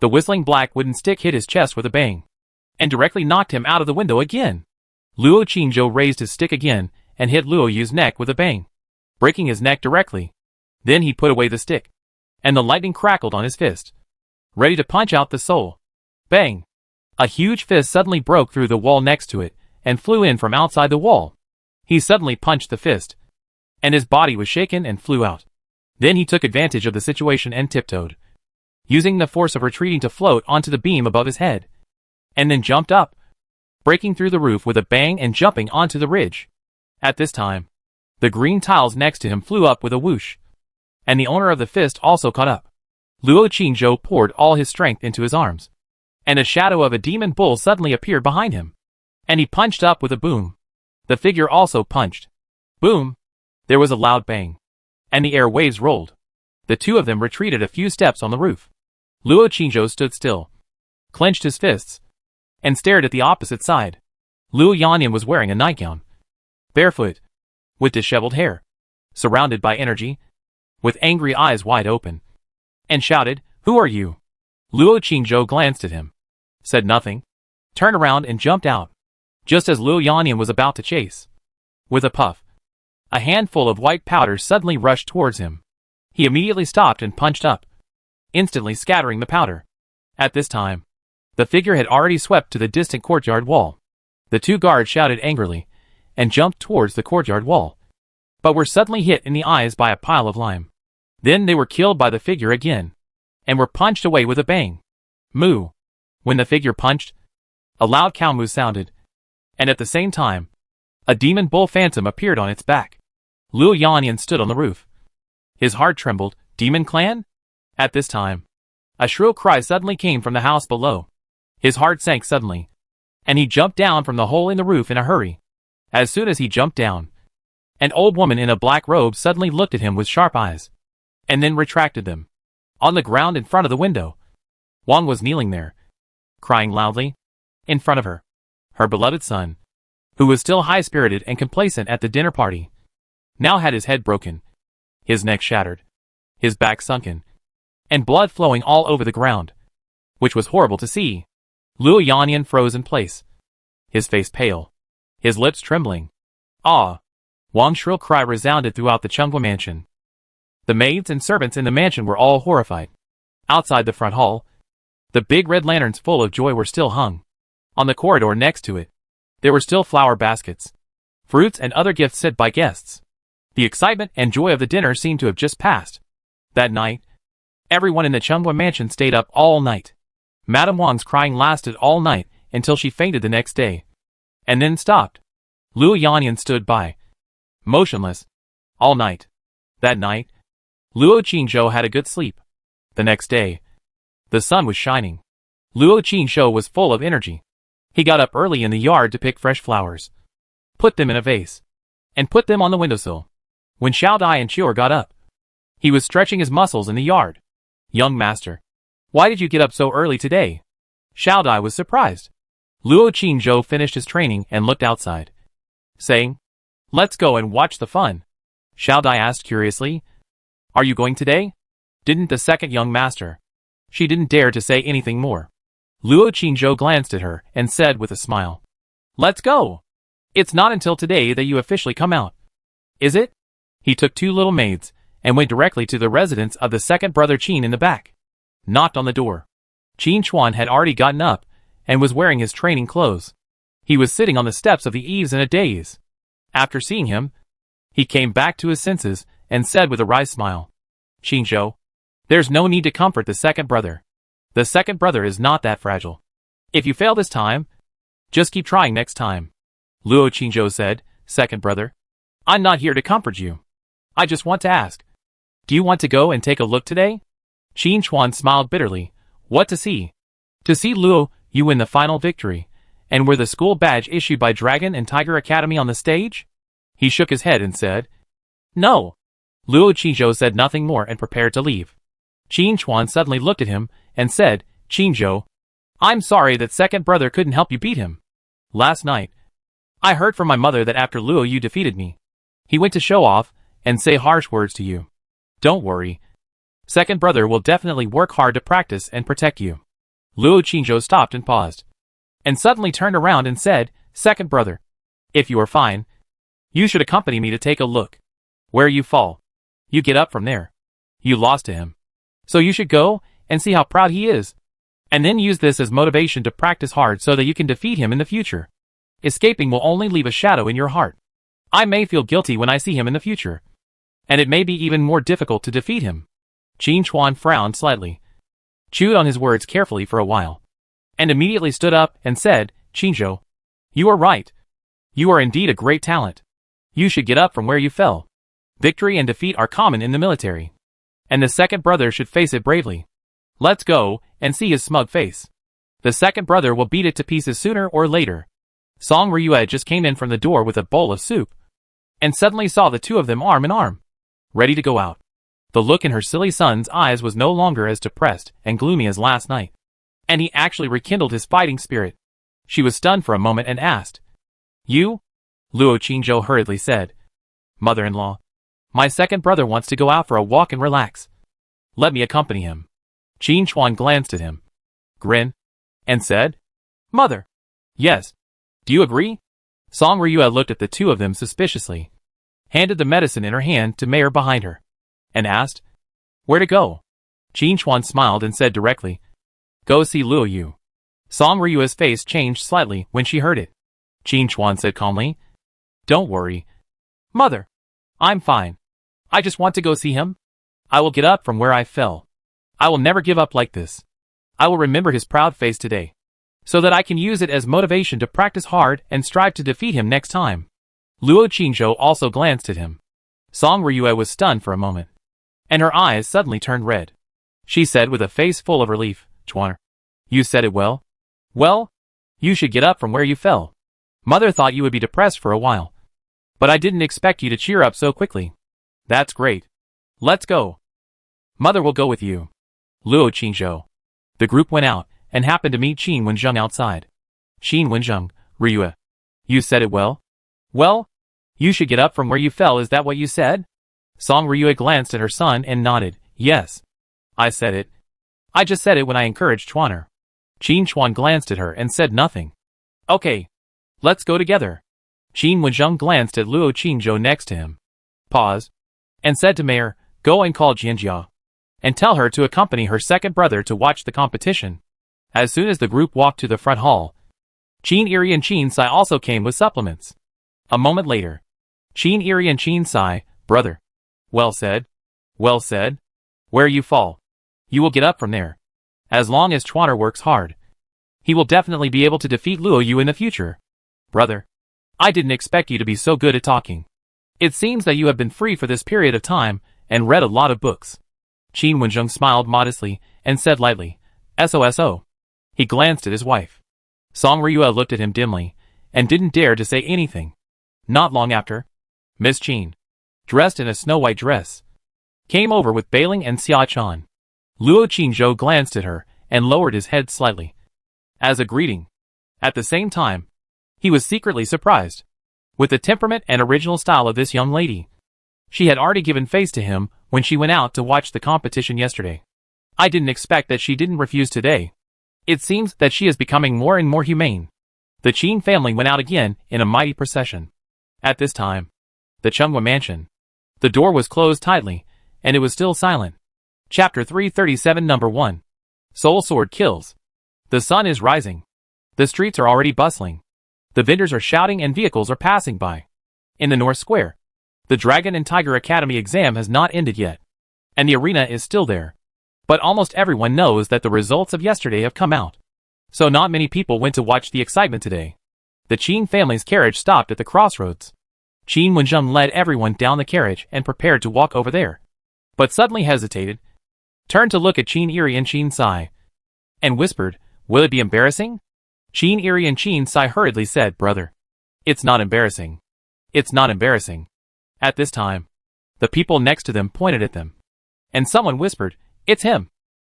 the whistling black wooden stick hit his chest with a bang, and directly knocked him out of the window again. Luo Qingzhou raised his stick again and hit Luo Yu's neck with a bang, breaking his neck directly. Then he put away the stick, and the lightning crackled on his fist, ready to punch out the soul. Bang! A huge fist suddenly broke through the wall next to it and flew in from outside the wall. He suddenly punched the fist, and his body was shaken and flew out. Then he took advantage of the situation and tiptoed, using the force of retreating to float onto the beam above his head, and then jumped up, breaking through the roof with a bang and jumping onto the ridge. At this time, the green tiles next to him flew up with a whoosh, and the owner of the fist also caught up. Luo Qingzhou poured all his strength into his arms, and a shadow of a demon bull suddenly appeared behind him, and he punched up with a boom. The figure also punched. Boom! There was a loud bang, and the air waves rolled. The two of them retreated a few steps on the roof. Luo Qingzhou stood still, clenched his fists, and stared at the opposite side. Luo Yanyan was wearing a nightgown, barefoot, with disheveled hair, surrounded by energy, with angry eyes wide open, and shouted, "Who are you?" Luo Qingzhou glanced at him, said nothing, turned around and jumped out, just as Luo Yanyan was about to chase. With a puff, a handful of white powder suddenly rushed towards him. He immediately stopped and punched up, instantly scattering the powder. At this time, the figure had already swept to the distant courtyard wall. The two guards shouted angrily and jumped towards the courtyard wall, but were suddenly hit in the eyes by a pile of lime. Then they were killed by the figure again, and were punched away with a bang. Moo! When the figure punched, a loud cow moo sounded, and at the same time, a demon bull phantom appeared on its back. Luo Yanyan stood on the roof. His heart trembled. Demon clan? At this time, a shrill cry suddenly came from the house below. His heart sank suddenly, and he jumped down from the hole in the roof in a hurry. As soon as he jumped down, an old woman in a black robe suddenly looked at him with sharp eyes, and then retracted them. On the ground in front of the window, Wang was kneeling there, crying loudly. In front of her, her beloved son, who was still high-spirited and complacent at the dinner party, now had his head broken, his neck shattered, his back sunken, and blood flowing all over the ground, which was horrible to see. Luo Yanyan froze in place, his face pale, his lips trembling. Ah! Wang's shrill cry resounded throughout the Chunghwa mansion. The maids and servants in the mansion were all horrified. Outside the front hall, the big red lanterns full of joy were still hung. On the corridor next to it, there were still flower baskets, fruits and other gifts sent by guests. The excitement and joy of the dinner seemed to have just passed. That night, everyone in the Chunghwa mansion stayed up all night. Madame Wang's crying lasted all night until she fainted the next day, and then stopped. Luo Yanyan stood by, motionless, all night. That night, Luo Qingzhou had a good sleep. The next day, the sun was shining. Luo Qingzhou was full of energy. He got up early in the yard to pick fresh flowers, put them in a vase, and put them on the windowsill. When Xiao Dai and Chior got up, he was stretching his muscles in the yard. Young master, why did you get up so early today? Xiao Dai was surprised. Luo Qingzhou finished his training and looked outside, saying, "Let's go and watch the fun." Xiao Dai asked curiously, "Are you going today?" Didn't the second young master? She didn't dare to say anything more. Luo Qingzhou glanced at her and said with a smile, "Let's go. It's not until today that you officially come out. Is it?" He took two little maids and went directly to the residence of the second brother Qin in the back. Knocked on the door. Qin Chuan had already gotten up and was wearing his training clothes. He was sitting on the steps of the eaves in a daze. After seeing him, he came back to his senses and said with a wry smile, "Qingzhou, there's no need to comfort the second brother. The second brother is not that fragile. If you fail this time, just keep trying next time." Luo Qingzhou said, "Second brother, I'm not here to comfort you. I just want to ask, do you want to go and take a look today?" Qin Chuan smiled bitterly. What to see? To see Luo, you win the final victory, and wear the school badge issued by Dragon and Tiger Academy on the stage? He shook his head and said, "No." Luo Qingzhou said nothing more and prepared to leave. Qin Chuan suddenly looked at him and said, "Qingzhou, I'm sorry that second brother couldn't help you beat him. Last night, I heard from my mother that after Luo you defeated me. He went to show off and say harsh words to you. Don't worry. Second brother will definitely work hard to practice and protect you." Luo Qingzhou stopped and paused, and suddenly turned around and said, "Second brother, if you are fine, you should accompany me to take a look. Where you fall, you get up from there. You lost to him, so you should go and see how proud he is, and then use this as motivation to practice hard so that you can defeat him in the future. Escaping will only leave a shadow in your heart. I may feel guilty when I see him in the future, and it may be even more difficult to defeat him." Qin Chuan frowned slightly, chewed on his words carefully for a while, and immediately stood up and said, "Qingzhou, you are right. You are indeed a great talent. You should get up from where you fell. Victory and defeat are common in the military, and the second brother should face it bravely. Let's go and see his smug face. The second brother will beat it to pieces sooner or later." Song Ryue just came in from the door with a bowl of soup, and suddenly saw the two of them arm in arm, ready to go out. The look in her silly son's eyes was no longer as depressed and gloomy as last night, and he actually rekindled his fighting spirit. She was stunned for a moment and asked, "You?" Luo Qingzhou hurriedly said, "Mother-in-law, my second brother wants to go out for a walk and relax. Let me accompany him." Qin Chuan glanced at him, grinned, and said, "Mother." "Yes. Do you agree?" Song Ryue looked at the two of them suspiciously, handed the medicine in her hand to Mayor behind her, and asked, "Where to go?" Qin Chuan smiled and said directly, "Go see Luo Yu." Song Ryue's face changed slightly when she heard it. Qin Chuan said calmly, "Don't worry, Mother. I'm fine. I just want to go see him. I will get up from where I fell. I will never give up like this. I will remember his proud face today, so that I can use it as motivation to practice hard and strive to defeat him next time." Luo Qingzhou also glanced at him. Song Ryue was stunned for a moment, and her eyes suddenly turned red. She said with a face full of relief, "Chuaner, you said it well. Well, you should get up from where you fell. Mother thought you would be depressed for a while, but I didn't expect you to cheer up so quickly. That's great. Let's go. Mother will go with you." Luo Qingzhou. The group went out and happened to meet Qin Wenzheng outside. "Qin Wenzheng, Ryue, you said it well. Well, you should get up from where you fell, is that what you said?" Song Ryue glanced at her son and nodded. "Yes. I said it. I just said it when I encouraged Chuaner." Qin Chuan glanced at her and said nothing. "Okay. Let's go together." Qin Wenzheng glanced at Luo Qingzhou next to him, paused, and said to Mayor, "Go and call Jianjia, and tell her to accompany her second brother to watch the competition." As soon as the group walked to the front hall, Qin Eri and Qin Sai also came with supplements. A moment later, Qin Eri and Qin Sai, "Brother. Well said. Well said. Where you fall, you will get up from there. As long as Chuaner works hard, he will definitely be able to defeat Luo Yu in the future. Brother, I didn't expect you to be so good at talking. It seems that you have been free for this period of time and read a lot of books." Qin Wenzheng smiled modestly and said lightly, "SOSO." He glanced at his wife. Song Ryue looked at him dimly and didn't dare to say anything. Not long after, Miss Qin, dressed in a snow-white dress, came over with Bailing and Xia Chan. Luo Qingzhou glanced at her and lowered his head slightly, as a greeting. At the same time, he was secretly surprised with the temperament and original style of this young lady. She had already given face to him when she went out to watch the competition yesterday. I didn't expect that she didn't refuse today. It seems that she is becoming more and more humane. The Qin family went out again in a mighty procession. At this time, the Chunghua mansion. The door was closed tightly, and it was still silent. Chapter 337 Number 1. Soul Sword Kills. The sun is rising. The streets are already bustling. The vendors are shouting and vehicles are passing by. In the North Square, the Dragon and Tiger Academy exam has not ended yet, and the arena is still there. But almost everyone knows that the results of yesterday have come out, so not many people went to watch the excitement today. The Qin family's carriage stopped at the crossroads. Qin Wenzheng led everyone down the carriage and prepared to walk over there, but suddenly hesitated, turned to look at Qin Eri and Qin Sai, and whispered, "Will it be embarrassing?" Qin Eri and Qin Sai hurriedly said, "Brother, it's not embarrassing. It's not embarrassing." At this time, the people next to them pointed at them, and someone whispered, "It's him,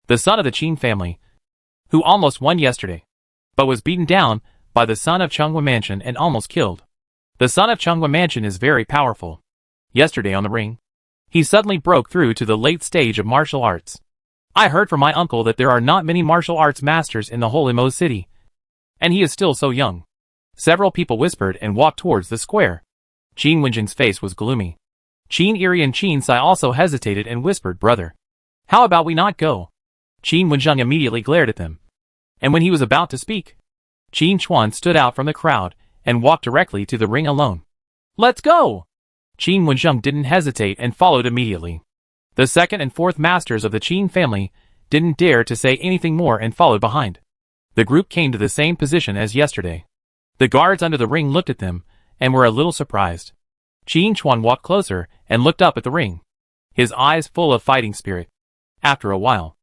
the son of the Qin family, who almost won yesterday, but was beaten down by the son of Chunghua Mansion and almost killed. The son of Chunghua Mansion is very powerful. Yesterday on the ring, he suddenly broke through to the late stage of martial arts. I heard from my uncle that there are not many martial arts masters in the whole Imo city, and he is still so young." Several people whispered and walked towards the square. Qin Wenjing's face was gloomy. Qin Eri and Qin Sai also hesitated and whispered, "Brother, how about we not go?" Qin Wenzheng immediately glared at them, and when he was about to speak, Qin Chuan stood out from the crowd and walked directly to the ring alone. "Let's go!" Qin Wenzheng didn't hesitate and followed immediately. The second and fourth masters of the Qin family didn't dare to say anything more and followed behind. The group came to the same position as yesterday. The guards under the ring looked at them and were a little surprised. Qin Chuan walked closer and looked up at the ring, his eyes full of fighting spirit. After a while,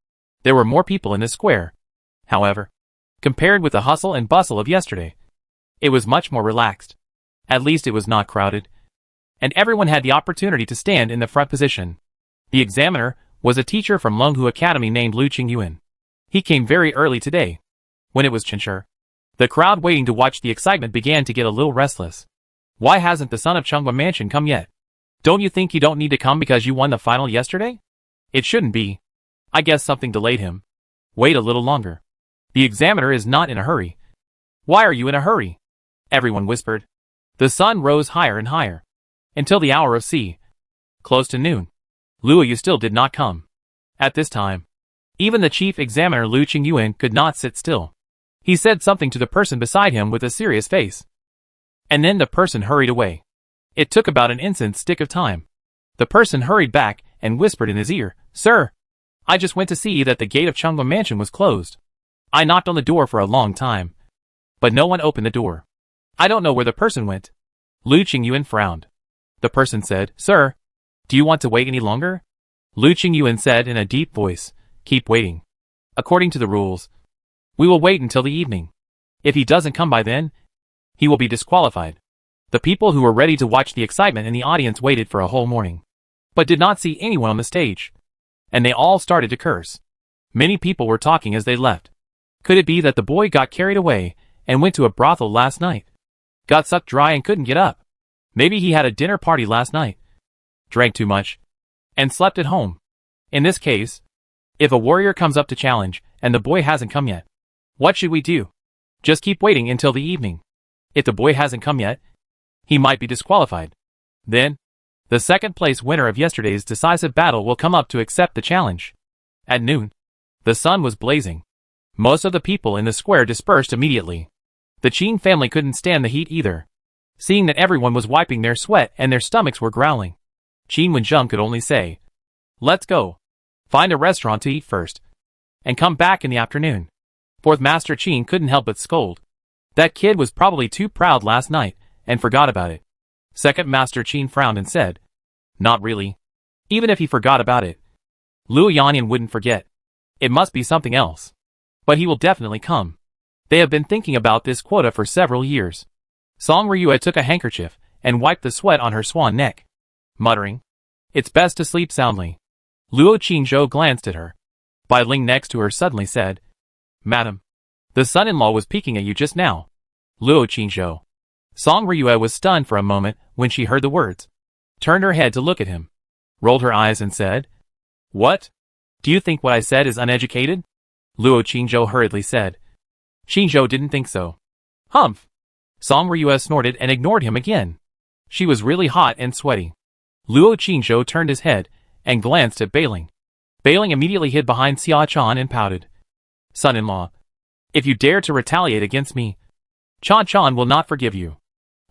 there were more people in the square. However, compared with the hustle and bustle of yesterday, it was much more relaxed. At least it was not crowded, and everyone had the opportunity to stand in the front position. The examiner was a teacher from Longhu Academy named Lu Qingyuan. He came very early today. When it was Chinshur, the crowd waiting to watch the excitement began to get a little restless. Why hasn't the son of Chunghua Mansion come yet? Don't you think you don't need to come because you won the final yesterday? It shouldn't be. I guess something delayed him. Wait a little longer. The examiner is not in a hurry. Why are you in a hurry? Everyone whispered. The sun rose higher and higher. Until the hour of C. Close to noon. Luoyu still did not come. At this time, even the chief examiner Lu Qingyuan could not sit still. He said something to the person beside him with a serious face. And then the person hurried away. It took about an instant stick of time. The person hurried back and whispered in his ear, Sir, I just went to see that the gate of Chungwa Mansion was closed. I knocked on the door for a long time, but no one opened the door. I don't know where the person went. Lu Qingyuan frowned. The person said, Sir, do you want to wait any longer? Lu Qingyuan said in a deep voice, Keep waiting. According to the rules, we will wait until the evening. If he doesn't come by then, he will be disqualified. The people who were ready to watch the excitement in the audience waited for a whole morning, but did not see anyone on the stage. And they all started to curse. Many people were talking as they left. Could it be that the boy got carried away and went to a brothel last night? Got sucked dry and couldn't get up. Maybe he had a dinner party last night, drank too much, and slept at home. In this case, if a warrior comes up to challenge and the boy hasn't come yet, what should we do? Just keep waiting until the evening. If the boy hasn't come yet, he might be disqualified. Then, the second place winner of yesterday's decisive battle will come up to accept the challenge. At noon, the sun was blazing. Most of the people in the square dispersed immediately. The Qin family couldn't stand the heat either. Seeing that everyone was wiping their sweat and their stomachs were growling, Qin Wenjun could only say, Let's go. Find a restaurant to eat first, and come back in the afternoon. Fourth Master Qin couldn't help but scold. That kid was probably too proud last night, and forgot about it. Second Master Qin frowned and said, Not really. Even if he forgot about it, Luo Yanyan wouldn't forget. It must be something else. But he will definitely come. They have been thinking about this quota for several years. Song Ryue took a handkerchief and wiped the sweat on her swan neck, muttering, It's best to sleep soundly. Luo Qingzhou glanced at her. Bai Ling next to her suddenly said, Madam, the son-in-law was peeking at you just now. Luo Qingzhou. Song Ryue was stunned for a moment when she heard the words, turned her head to look at him, rolled her eyes and said, What? Do you think what I said is uneducated? Luo Qingzhou hurriedly said. Qingzhou didn't think so. Humph! Song Ryue snorted and ignored him again. She was really hot and sweaty. Luo Qingzhou turned his head and glanced at Bailing. Bailing immediately hid behind Xia Chan and pouted. Son-in-law, if you dare to retaliate against me, Chan Chan will not forgive you.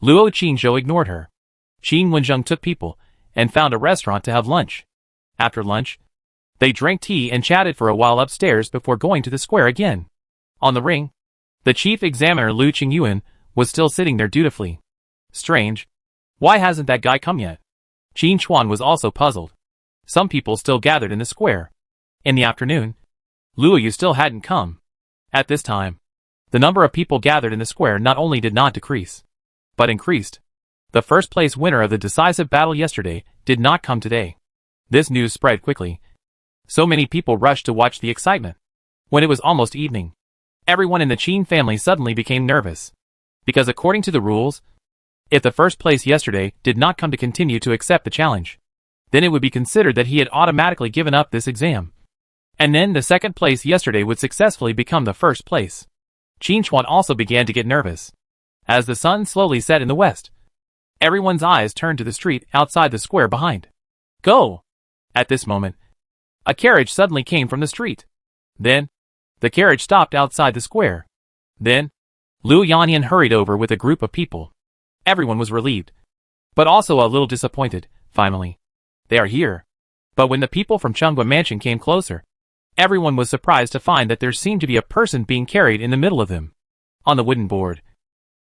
Luo Qingzhou ignored her. Qin Wenjun took people and found a restaurant to have lunch. After lunch, they drank tea and chatted for a while upstairs before going to the square again. On the ring, the chief examiner Lu Qingyuan was still sitting there dutifully. Strange. Why hasn't that guy come yet? Qin Chuan was also puzzled. Some people still gathered in the square. In the afternoon, Luoyu still hadn't come. At this time, the number of people gathered in the square not only did not decrease, but increased. The first place winner of the decisive battle yesterday did not come today. This news spread quickly. So many people rushed to watch the excitement. When it was almost evening, everyone in the Qin family suddenly became nervous. Because according to the rules, if the first place yesterday did not come to continue to accept the challenge, then it would be considered that he had automatically given up this exam. And then the second place yesterday would successfully become the first place. Qin Chuan also began to get nervous. As the sun slowly set in the west, everyone's eyes turned to the street outside the square behind. Go! At this moment, a carriage suddenly came from the street. Then, the carriage stopped outside the square. Then, Luo Yanyan hurried over with a group of people. Everyone was relieved, but also a little disappointed. Finally, they are here. But when the people from Chungwa Mansion came closer, everyone was surprised to find that there seemed to be a person being carried in the middle of them. On the wooden board,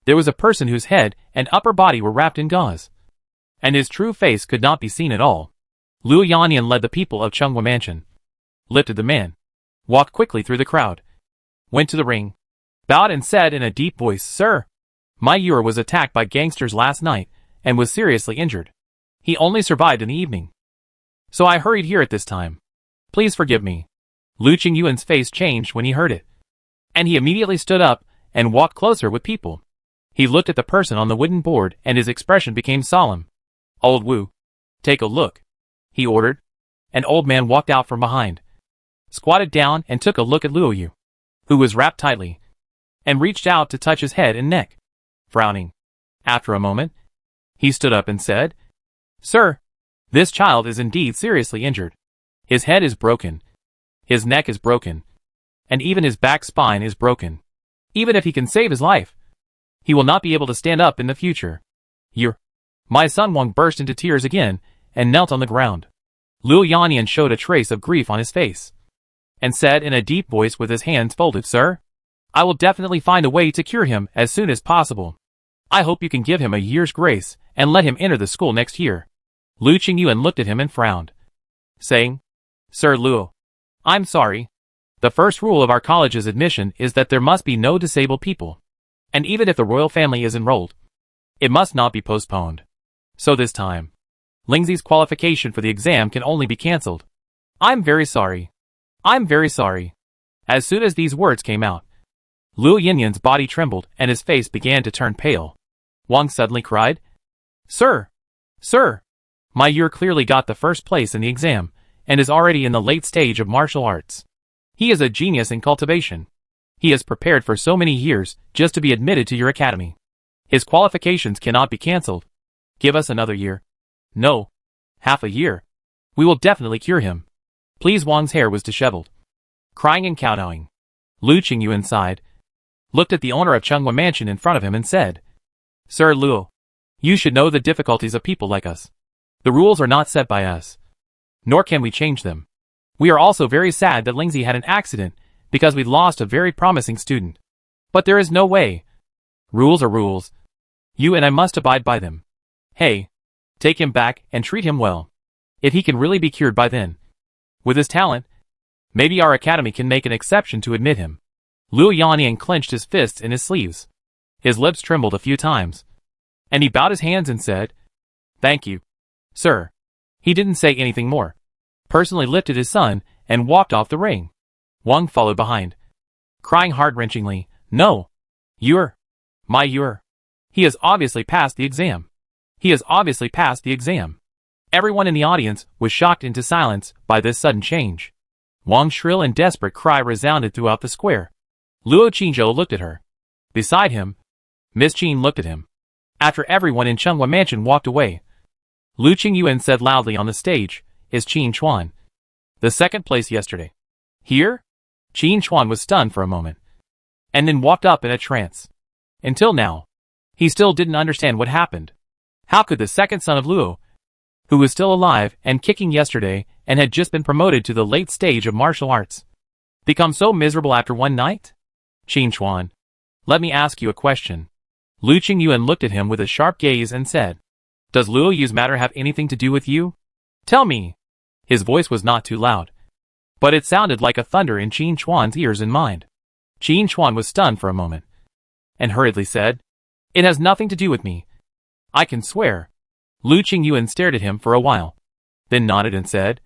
there was a person whose head and upper body were wrapped in gauze, and his true face could not be seen at all. Luo Yanyan led the people of Chungwa Mansion, lifted the man, walked quickly through the crowd, went to the ring, bowed and said in a deep voice, Sir, my Yuer was attacked by gangsters last night and was seriously injured. He only survived in the evening, so I hurried here at this time. Please forgive me. Lu Qingyuan's face changed when he heard it, and he immediately stood up and walked closer with people. He looked at the person on the wooden board and his expression became solemn. Old Wu, take a look, he ordered. An old man walked out from behind, squatted down and took a look at Luoyu. who was wrapped tightly, and reached out to touch his head and neck. Frowning. After a moment, he stood up and said, "Sir, this child is indeed seriously injured. His head is broken. His neck is broken. And even his back spine is broken. Even if he can save his life, he will not be able to stand up in the future. My son Wang burst into tears again and knelt on the ground. Luo Yannian showed a trace of grief on his face and said in a deep voice with his hands folded, "Sir, I will definitely find a way to cure him as soon as possible. I hope you can give him a year's grace and let him enter the school next year." Lu Qingyuan looked at him and frowned, saying, "Sir Luo, I'm sorry. The first rule of our college's admission is that there must be no disabled people. And even if the royal family is enrolled, it must not be postponed. So this time, Lingzi's qualification for the exam can only be cancelled. I'm very sorry. I'm very sorry." As soon as these words came out, Luo Yinyan's body trembled and his face began to turn pale. Wang suddenly cried, Sir! My Yu clearly got the first place in the exam, and is already in the late stage of martial arts. He is a genius in cultivation. He has prepared for so many years just to be admitted to your academy. His qualifications cannot be cancelled. Give us another year. No. Half a year. We will definitely cure him. Please. Wang's hair was disheveled, crying and kowtowing. Lu Qingyuan sighed, looked at the owner of Chenghua Mansion in front of him and said, Sir Luo, you should know the difficulties of people like us. The rules are not set by us, nor can we change them. We are also very sad that Lingzi had an accident because we lost a very promising student. But there is no way. Rules are rules. You and I must abide by them. Hey, take him back and treat him well. If he can really be cured by then, with his talent, maybe our academy can make an exception to admit him. Luo Yannian clenched his fists in his sleeves. His lips trembled a few times, and he bowed his hands and said, Thank you, sir. He didn't say anything more. Personally lifted his son and walked off the ring. Wang followed behind, crying heart-wrenchingly, No! My Yu. He has obviously passed the exam. He has obviously passed the exam. Everyone in the audience was shocked into silence by this sudden change. Wang's shrill and desperate cry resounded throughout the square. Luo Qinzhou looked at her. Beside him, Miss Qin looked at him. After everyone in Chenghua Mansion walked away, Lu Qingyuan said loudly on the stage, Is Qin Chuan the second place yesterday here? Qin Chuan was stunned for a moment, and then walked up in a trance. Until now, he still didn't understand what happened. How could the second son of Luo, who was still alive and kicking yesterday and had just been promoted to the late stage of martial arts, become so miserable after one night? Qin Chuan, let me ask you a question. Lu Qingyuan looked at him with a sharp gaze and said, Does Luo Yu's matter have anything to do with you? Tell me. His voice was not too loud, but it sounded like a thunder in Qin Chuan's ears and mind. Qin Chuan was stunned for a moment, and hurriedly said, It has nothing to do with me. I can swear. Lu Qingyuan stared at him for a while, then nodded and said,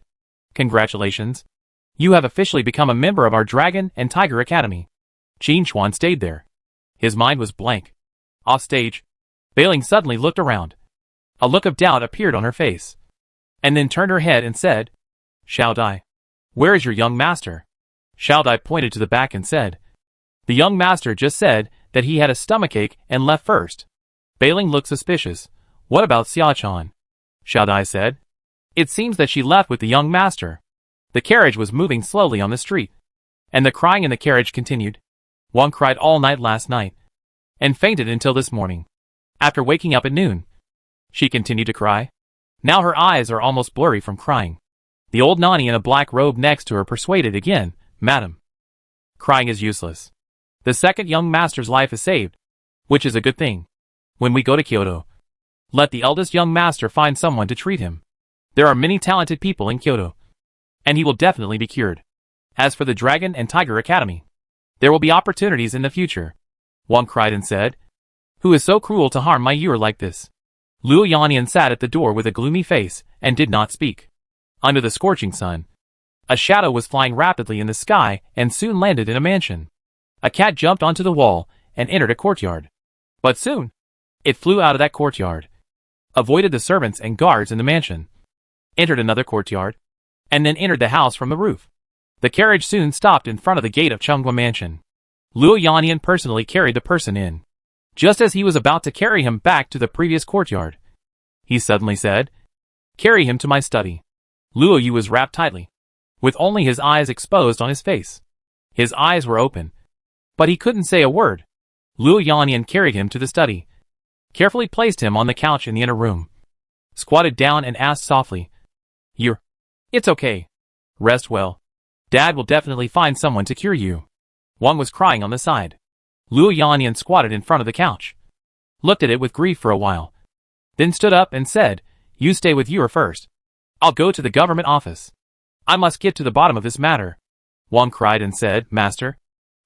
Congratulations. You have officially become a member of our Dragon and Tiger Academy. Qin Chuan stayed there. His mind was blank. Off stage, Bailing suddenly looked around. A look of doubt appeared on her face, and then turned her head and said, Xiao Dai, where is your young master? Xiao Dai pointed to the back and said, The young master just said that he had a stomachache and left first. Bailing looked suspicious. What about Xiaochan? Xiao Dai said, It seems that she left with the young master. The carriage was moving slowly on the street, and the crying in the carriage continued. Wang cried all night last night, and fainted until this morning. After waking up at noon, she continued to cry. Now her eyes are almost blurry from crying. The old nanny in a black robe next to her persuaded again, Madam, crying is useless. The second young master's life is saved, which is a good thing. When we go to Kyoto, let the eldest young master find someone to treat him. There are many talented people in Kyoto, and he will definitely be cured. As for the Dragon and Tiger Academy, there will be opportunities in the future. Wang cried and said, Who is so cruel to harm my Yu like this? Luo Yannian sat at the door with a gloomy face and did not speak. Under the scorching sun, a shadow was flying rapidly in the sky and soon landed in a mansion. A cat jumped onto the wall and entered a courtyard. But soon, it flew out of that courtyard, avoided the servants and guards in the mansion, entered another courtyard, and then entered the house from the roof. The carriage soon stopped in front of the gate of Chenghua Mansion. Luo Yannian personally carried the person in. Just as he was about to carry him back to the previous courtyard, he suddenly said, "Carry him to my study." Luo Yu was wrapped tightly, with only his eyes exposed on his face. His eyes were open, but he couldn't say a word. Luo Yannian carried him to the study, carefully placed him on the couch in the inner room, squatted down and asked softly, It's okay. Rest well. Dad will definitely find someone to cure you." Wang was crying on the side. Luo Yannian squatted in front of the couch, looked at it with grief for a while, then stood up and said, "You stay with Yu first. I'll go to the government office. I must get to the bottom of this matter." Wang cried and said, "Master,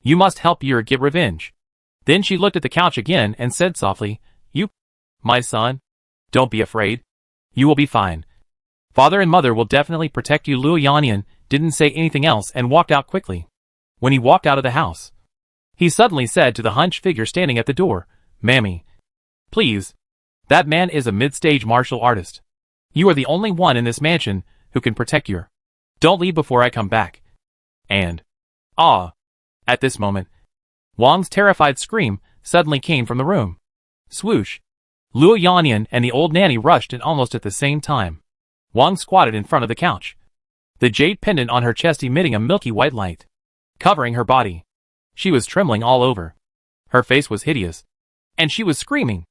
you must help Yu get revenge." Then she looked at the couch again and said softly, My son, don't be afraid. You will be fine. Father and mother will definitely protect you." Luo Yannian didn't say anything else and walked out quickly. When he walked out of the house, he suddenly said to the hunched figure standing at the door, "Mammy, please. That man is a mid-stage martial artist. You are the only one in this mansion who can protect you. Don't leave before I come back." And, at this moment, Wang's terrified scream suddenly came from the room. Swoosh! Luo Yannian and the old nanny rushed in almost at the same time. Wang squatted in front of the couch, the jade pendant on her chest emitting a milky white light, covering her body. She was trembling all over. Her face was hideous, and she was screaming.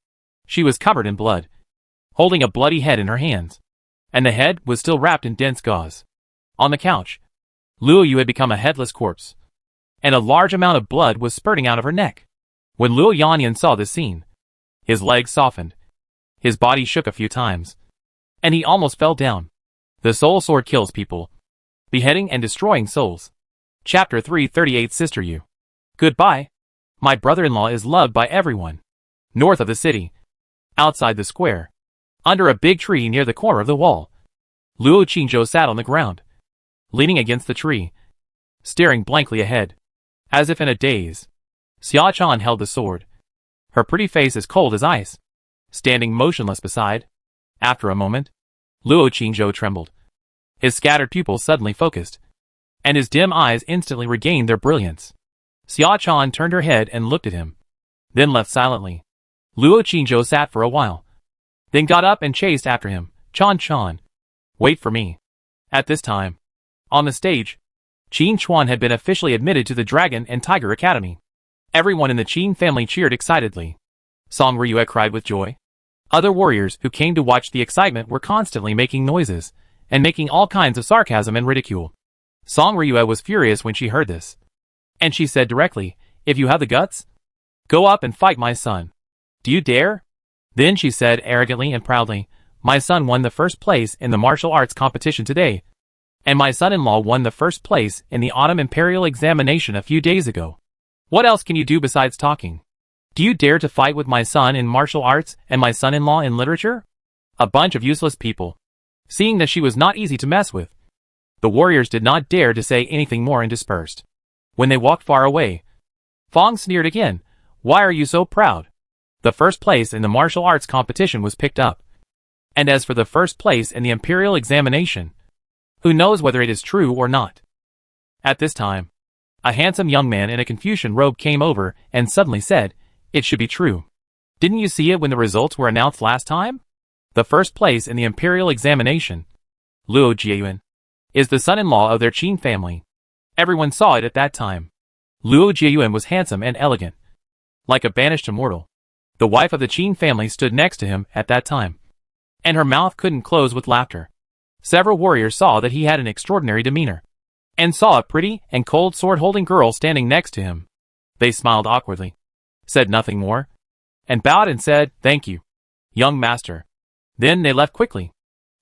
She was covered in blood, holding a bloody head in her hands, and the head was still wrapped in dense gauze. On the couch, Luo Yu had become a headless corpse, and a large amount of blood was spurting out of her neck. When Luo Yannian saw this scene, his legs softened, his body shook a few times, and he almost fell down. The soul sword kills people, beheading and destroying souls. Chapter 338. Sister Yu. Goodbye. My brother-in-law is loved by everyone. North of the city, outside the square, under a big tree near the corner of the wall, Luo Qingzhou sat on the ground, leaning against the tree, staring blankly ahead, as if in a daze. Xia Chan held the sword, her pretty face as cold as ice, standing motionless beside. After a moment, Luo Qingzhou trembled. His scattered pupils suddenly focused, and his dim eyes instantly regained their brilliance. Xia Chan turned her head and looked at him, then left silently. Luo Qingzhou sat for a while, then got up and chased after him. Chan, wait for me." At this time, on the stage, Qin Chuan had been officially admitted to the Dragon and Tiger Academy. Everyone in the Qin family cheered excitedly. Song Ryue cried with joy. Other warriors who came to watch the excitement were constantly making noises and making all kinds of sarcasm and ridicule. Song Ryue was furious when she heard this, and she said directly, "If you have the guts, go up and fight my son. Do you dare?" Then she said arrogantly and proudly, "My son won the first place in the martial arts competition today, and my son-in-law won the first place in the autumn imperial examination a few days ago. What else can you do besides talking? Do you dare to fight with my son in martial arts and my son-in-law in literature? A bunch of useless people." Seeing that she was not easy to mess with, the warriors did not dare to say anything more and dispersed. When they walked far away, Fong sneered again. "Why are you so proud? The first place in the martial arts competition was picked up. And as for the first place in the imperial examination, who knows whether it is true or not?" At this time, a handsome young man in a Confucian robe came over and suddenly said, "It should be true. Didn't you see it when the results were announced last time? The first place in the imperial examination, Luo Jiayuan, is the son-in-law of their Qin family." Everyone saw it at that time. Luo Jiayuan was handsome and elegant, like a banished immortal. The wife of the Qin family stood next to him at that time, and her mouth couldn't close with laughter. Several warriors saw that he had an extraordinary demeanor, and saw a pretty and cold sword-holding girl standing next to him. They smiled awkwardly, said nothing more, and bowed and said, "Thank you, young master." Then they left quickly.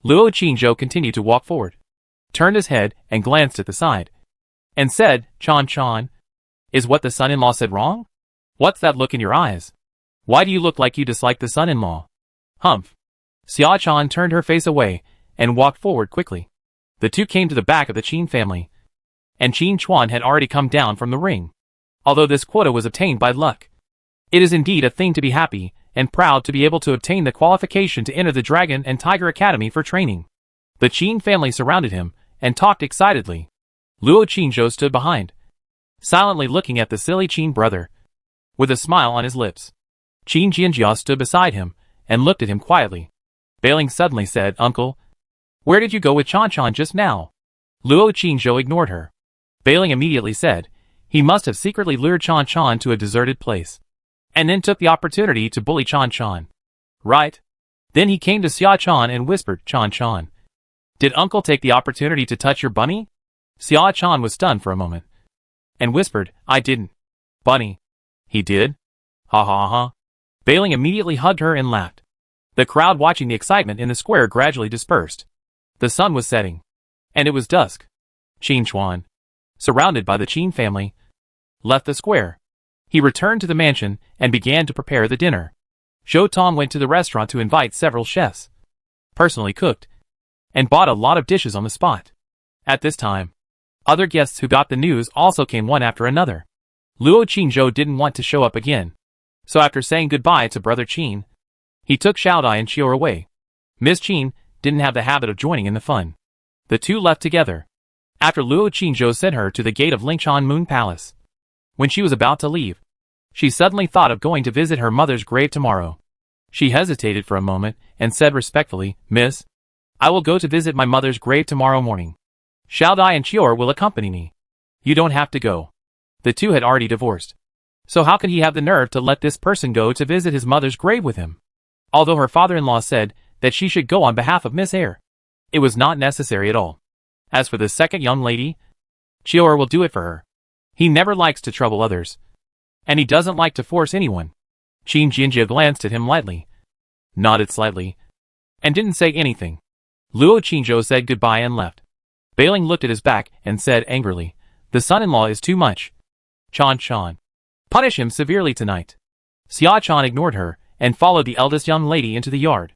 Luo Qingzhou continued to walk forward, turned his head and glanced at the side, and said, Chan, is what the son-in-law said wrong? What's that look in your eyes? Why do you look like you dislike the son-in-law?" Humph. Xia Chan turned her face away and walked forward quickly. The two came to the back of the Qin family, and Qin Chuan had already come down from the ring. Although this quota was obtained by luck, it is indeed a thing to be happy and proud to be able to obtain the qualification to enter the Dragon and Tiger Academy for training. The Qin family surrounded him and talked excitedly. Luo Qingzhou stood behind, silently looking at the silly Qin brother, with a smile on his lips. Qin Jianjiao stood beside him, and looked at him quietly. Bailing suddenly said, "Uncle, where did you go with Chan Chan just now?" Luo Qingzhou ignored her. Bailing immediately said, he must have secretly lured Chan Chan to a deserted place, and then took the opportunity to bully Chan Chan. Right? Then he came to Xia Chan and whispered, "Chan Chan, did uncle take the opportunity to touch your bunny?" Xia Chan was stunned for a moment, and whispered, "I didn't." "Bunny? He did? Ha ha ha." Bailing immediately hugged her and laughed. The crowd watching the excitement in the square gradually dispersed. The sun was setting, and it was dusk. Qin Chuan, surrounded by the Qin family, left the square. He returned to the mansion and began to prepare the dinner. Zhou Tong went to the restaurant to invite several chefs, personally cooked, and bought a lot of dishes on the spot. At this time, other guests who got the news also came one after another. Luo Qingzhou didn't want to show up again, so after saying goodbye to brother Qin, he took Xiaodai and Qiu away. Miss Qin didn't have the habit of joining in the fun. The two left together, after Luo Qingzhou sent her to the gate of Lingshan Moon Palace. When she was about to leave, she suddenly thought of going to visit her mother's grave tomorrow. She hesitated for a moment and said respectfully, "Miss, I will go to visit my mother's grave tomorrow morning. Xiaodai and Qiu will accompany me. You don't have to go." The two had already divorced, so how could he have the nerve to let this person go to visit his mother's grave with him? Although her father-in-law said that she should go on behalf of Miss Eyre, it was not necessary at all. As for the second young lady, Qiu will do it for her. He never likes to trouble others, and he doesn't like to force anyone. Qin Jinjia glanced at him lightly, nodded slightly, and didn't say anything. Luo Qingzhou said goodbye and left. Bailing looked at his back and said angrily, "The son-in-law is too much. Chan Chan, punish him severely tonight." Xia Chan ignored her and followed the eldest young lady into the yard.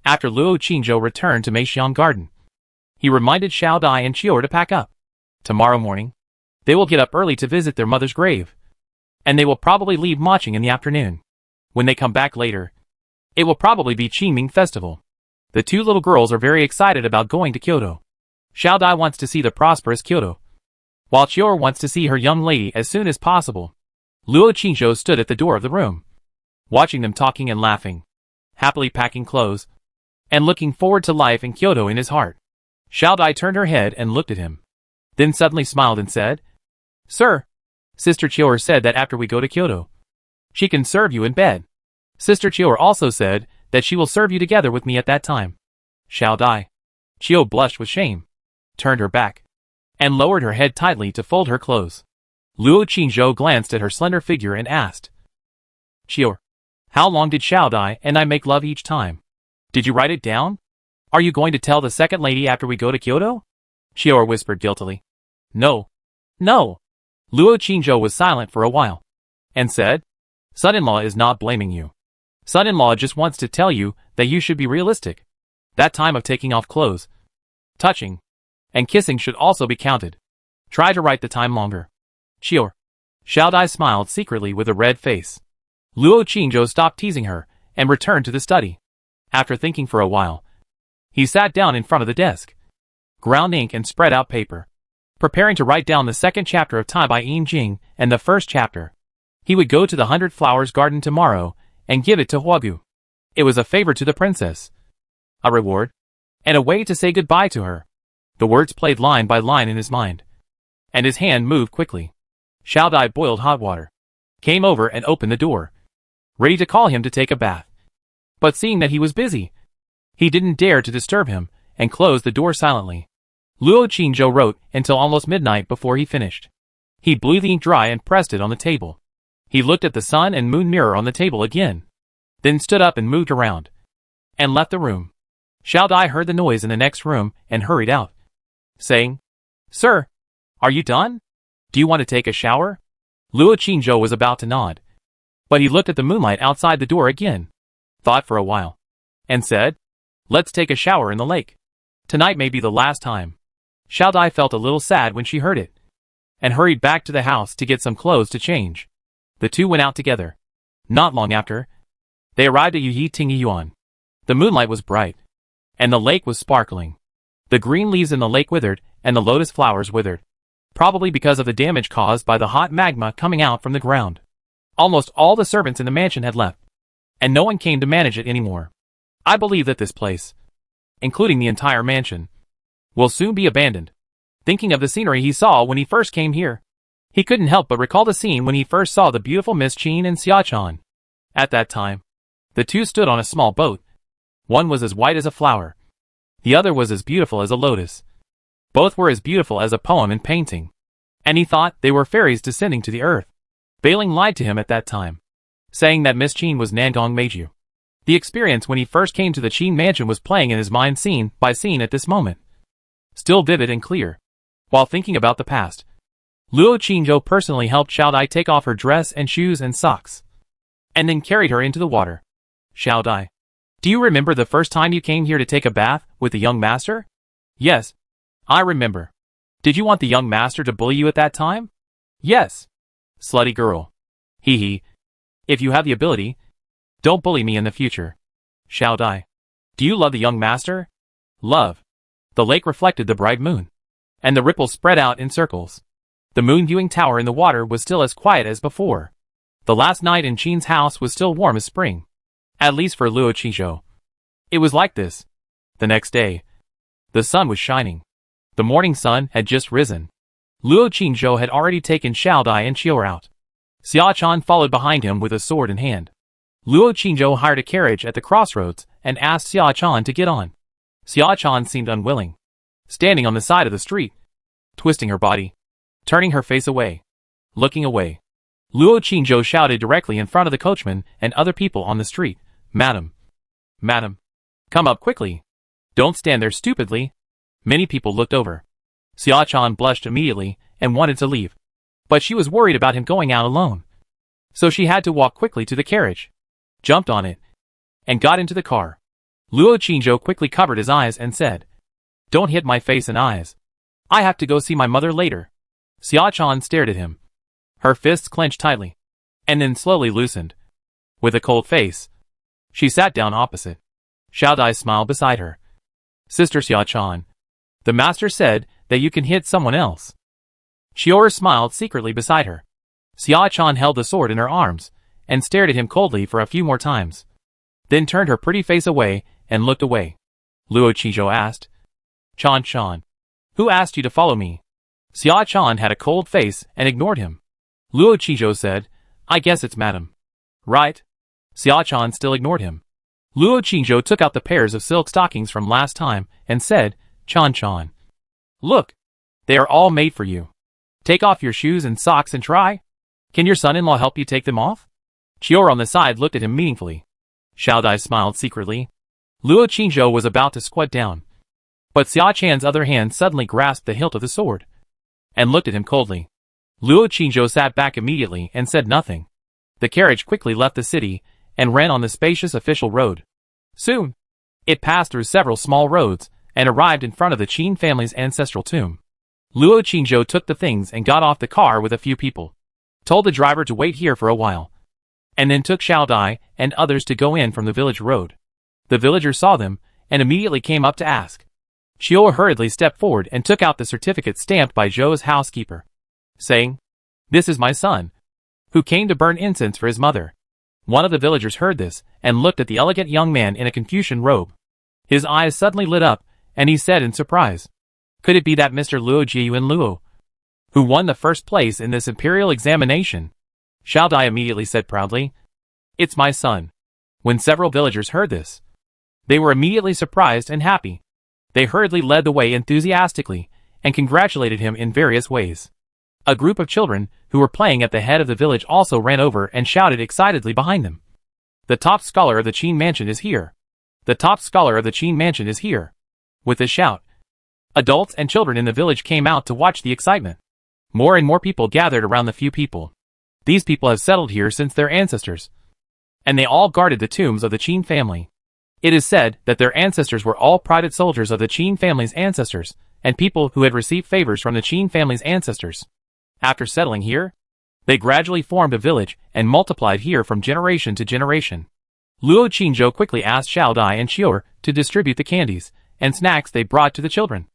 After Luo Qingzhou returned to Meixiang Garden, he reminded Xiaodai and Qiu to pack up. Tomorrow morning, they will get up early to visit their mother's grave, and they will probably leave Maching in the afternoon. When they come back later, it will probably be Qingming Festival. The two little girls are very excited about going to Kyoto. Xiaodai wants to see the prosperous Kyoto, while Qiu wants to see her young lady as soon as possible. Luo Qingzhou stood at the door of the room, watching them talking and laughing, happily packing clothes, and looking forward to life in Kyoto in his heart. Xiaodai turned her head and looked at him, then suddenly smiled and said, "Sir, Sister Qiu said that after we go to Kyoto, she can serve you in bed. Sister Qiu also said that she will serve you together with me at that time." Xiaodai. Qiu blushed with shame, turned her back, and lowered her head tightly to fold her clothes. Luo Qingzhou glanced at her slender figure and asked, "Qiu, how long did Xiaodai and I make love each time? Did you write it down? Are you going to tell the second lady after we go to Kyoto?" Qiu whispered guiltily. "No. No." Luo Qingzhou was silent for a while, and said, "Son-in-law is not blaming you. Son-in-law just wants to tell you that you should be realistic. That time of taking off clothes, touching, and kissing should also be counted. Try to write the time longer." "Qiu." Xiaodai smiled secretly with a red face. Luo Qingzhou stopped teasing her and returned to the study. After thinking for a while, he sat down in front of the desk, ground ink and spread out paper, preparing to write down the second chapter of Tai by Yin Jing and the first chapter. He would go to the 100 Flowers Garden tomorrow and give it to Huagu. It was a favor to the princess, a reward, and a way to say goodbye to her. The words played line by line in his mind, and his hand moved quickly. Xiaodai boiled hot water, came over and opened the door, ready to call him to take a bath. But seeing that he was busy, he didn't dare to disturb him and closed the door silently. Luo Qingzhou wrote until almost midnight before he finished. He blew the ink dry and pressed it on the table. He looked at the sun and moon mirror on the table again, then stood up and moved around, and left the room. Xiaodai heard the noise in the next room and hurried out, saying, "Sir, are you done? Do you want to take a shower?" Luo Qingzhou was about to nod, but he looked at the moonlight outside the door again, thought for a while, and said, "Let's take a shower in the lake. Tonight may be the last time." Xiaodai felt a little sad when she heard it, and hurried back to the house to get some clothes to change. The two went out together. Not long after, they arrived at Yuyi Tingyuan. The moonlight was bright, and the lake was sparkling. The green leaves in the lake withered, and the lotus flowers withered. probably because of the damage caused by the hot magma coming out from the ground. Almost all the servants in the mansion had left, and no one came to manage it anymore. I believe that this place, including the entire mansion, will soon be abandoned. Thinking of the scenery he saw when he first came here, he couldn't help but recall the scene when he first saw the beautiful Miss Chin and Xiachan. At that time, the two stood on a small boat. One was as white as a flower. The other was as beautiful as a lotus. Both were as beautiful as a poem in painting. And he thought they were fairies descending to the earth. Bailing lied to him at that time, saying that Miss Chin was Nangong Meiju. The experience when he first came to the Chin mansion was playing in his mind scene by scene at this moment, still vivid and clear. While thinking about the past, Luo Qingzhou personally helped Xiao Dai take off her dress and shoes and socks, and then carried her into the water. Xiao Dai, do you remember the first time you came here to take a bath with the young master? Yes, I remember. Did you want the young master to bully you at that time? Yes. Slutty girl. Hee hee. If you have the ability, don't bully me in the future. Xiao Dai, do you love the young master? Love. The lake reflected the bright moon, and the ripples spread out in circles. The moon-viewing tower in the water was still as quiet as before. The last night in Qin's house was still warm as spring, at least for Luo Qingzhou. It was like this. The next day, the sun was shining. The morning sun had just risen. Luo Qingzhou had already taken Xiao Dai and Qiu out. Xiachan followed behind him with a sword in hand. Luo Qingzhou hired a carriage at the crossroads and asked Xiachan to get on. Xiachan seemed unwilling, standing on the side of the street, twisting her body, turning her face away, looking away. Luo Qingzhou shouted directly in front of the coachman and other people on the street, "Madam! Madam! Come up quickly! Don't stand there stupidly!" Many people looked over. Xiachan blushed immediately and wanted to leave, but she was worried about him going out alone. So she had to walk quickly to the carriage, jumped on it, and got into the car. Luo Qingzhou quickly covered his eyes and said, "Don't hit my face and eyes. I have to go see my mother later." Xiachan stared at him. Her fists clenched tightly, and then slowly loosened. With a cold face, she sat down opposite. Xiao Dai smiled beside her. "Sister Xiachan, the master said that you can hit someone else." Qiu smiled secretly beside her. Xiachan held the sword in her arms and stared at him coldly for a few more times, then turned her pretty face away and looked away. Luo Qingzhou asked, "Chan, who asked you to follow me?" Xiachan had a cold face and ignored him. Luo Qingzhou said, "I guess it's madam." "Right." Xiachan still ignored him. Luo Qingzhou took out the pairs of silk stockings from last time and said, Chan, look, they are all made for you. Take off your shoes and socks and try. Can your son-in-law help you take them off?" Qiu on the side looked at him meaningfully. Xiao Dai smiled secretly. Luo Qingzhou was about to squat down, but Xiachan's other hand suddenly grasped the hilt of the sword and looked at him coldly. Luo Qingzhou sat back immediately and said nothing. The carriage quickly left the city and ran on the spacious official road. Soon, it passed through several small roads and arrived in front of the Qin family's ancestral tomb. Luo Qingzhou took the things and got off the car with a few people, told the driver to wait here for a while, and then took Xiao Dai and others to go in from the village road. The villagers saw them and immediately came up to ask. Qiu hurriedly stepped forward and took out the certificate stamped by Zhou's housekeeper, saying, "This is my son, who came to burn incense for his mother." One of the villagers heard this and looked at the elegant young man in a Confucian robe. His eyes suddenly lit up, and he said in surprise, "Could it be that Mr. Luo Jiayuan Luo, who won the first place in this imperial examination?" Xiao Dai immediately said proudly, "It's my son." When several villagers heard this, they were immediately surprised and happy. They hurriedly led the way enthusiastically and congratulated him in various ways. A group of children who were playing at the head of the village also ran over and shouted excitedly behind them, "The top scholar of the Qin mansion is here! The top scholar of the Qin mansion is here!" With a shout, adults and children in the village came out to watch the excitement. More and more people gathered around the few people. These people have settled here since their ancestors, and they all guarded the tombs of the Qin family. It is said that their ancestors were all private soldiers of the Qin family's ancestors, and people who had received favors from the Qin family's ancestors. After settling here, they gradually formed a village and multiplied here from generation to generation. Luo Qingzhou quickly asked Xiao Dai and Qiu to distribute the candies and snacks they brought to the children,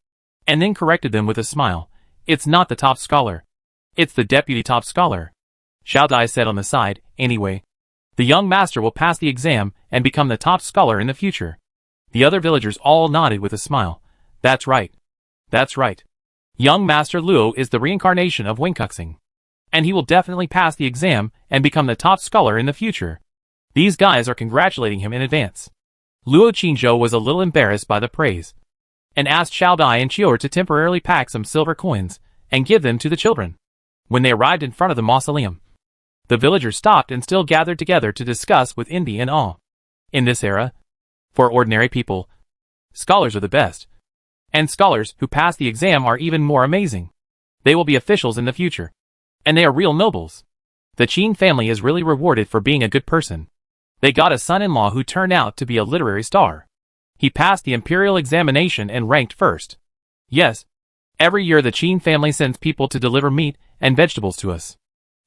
and then corrected them with a smile It's not the top scholar. It's the deputy top scholar. Xiao Dai said on the side. Anyway, the young master will pass the exam and become the top scholar in the future. The other villagers all nodded with a smile. That's right. That's right. Young Master Luo is the reincarnation of Wingkuxing. And he will definitely pass the exam and become the top scholar in the future. These guys are congratulating him in advance. Luo Qingzhou was a little embarrassed by the praise, and asked Xiao Dai and Chior to temporarily pack some silver coins and give them to the children. When they arrived in front of the mausoleum, the villagers stopped and still gathered together to discuss with envy and awe. In this era, for ordinary people, scholars are the best. And scholars who pass the exam are even more amazing. They will be officials in the future. And they are real nobles. The Qin family is really rewarded for being a good person. They got a son-in-law who turned out to be a literary star. He passed the imperial examination and ranked first. Yes, every year the Qin family sends people to deliver meat and vegetables to us.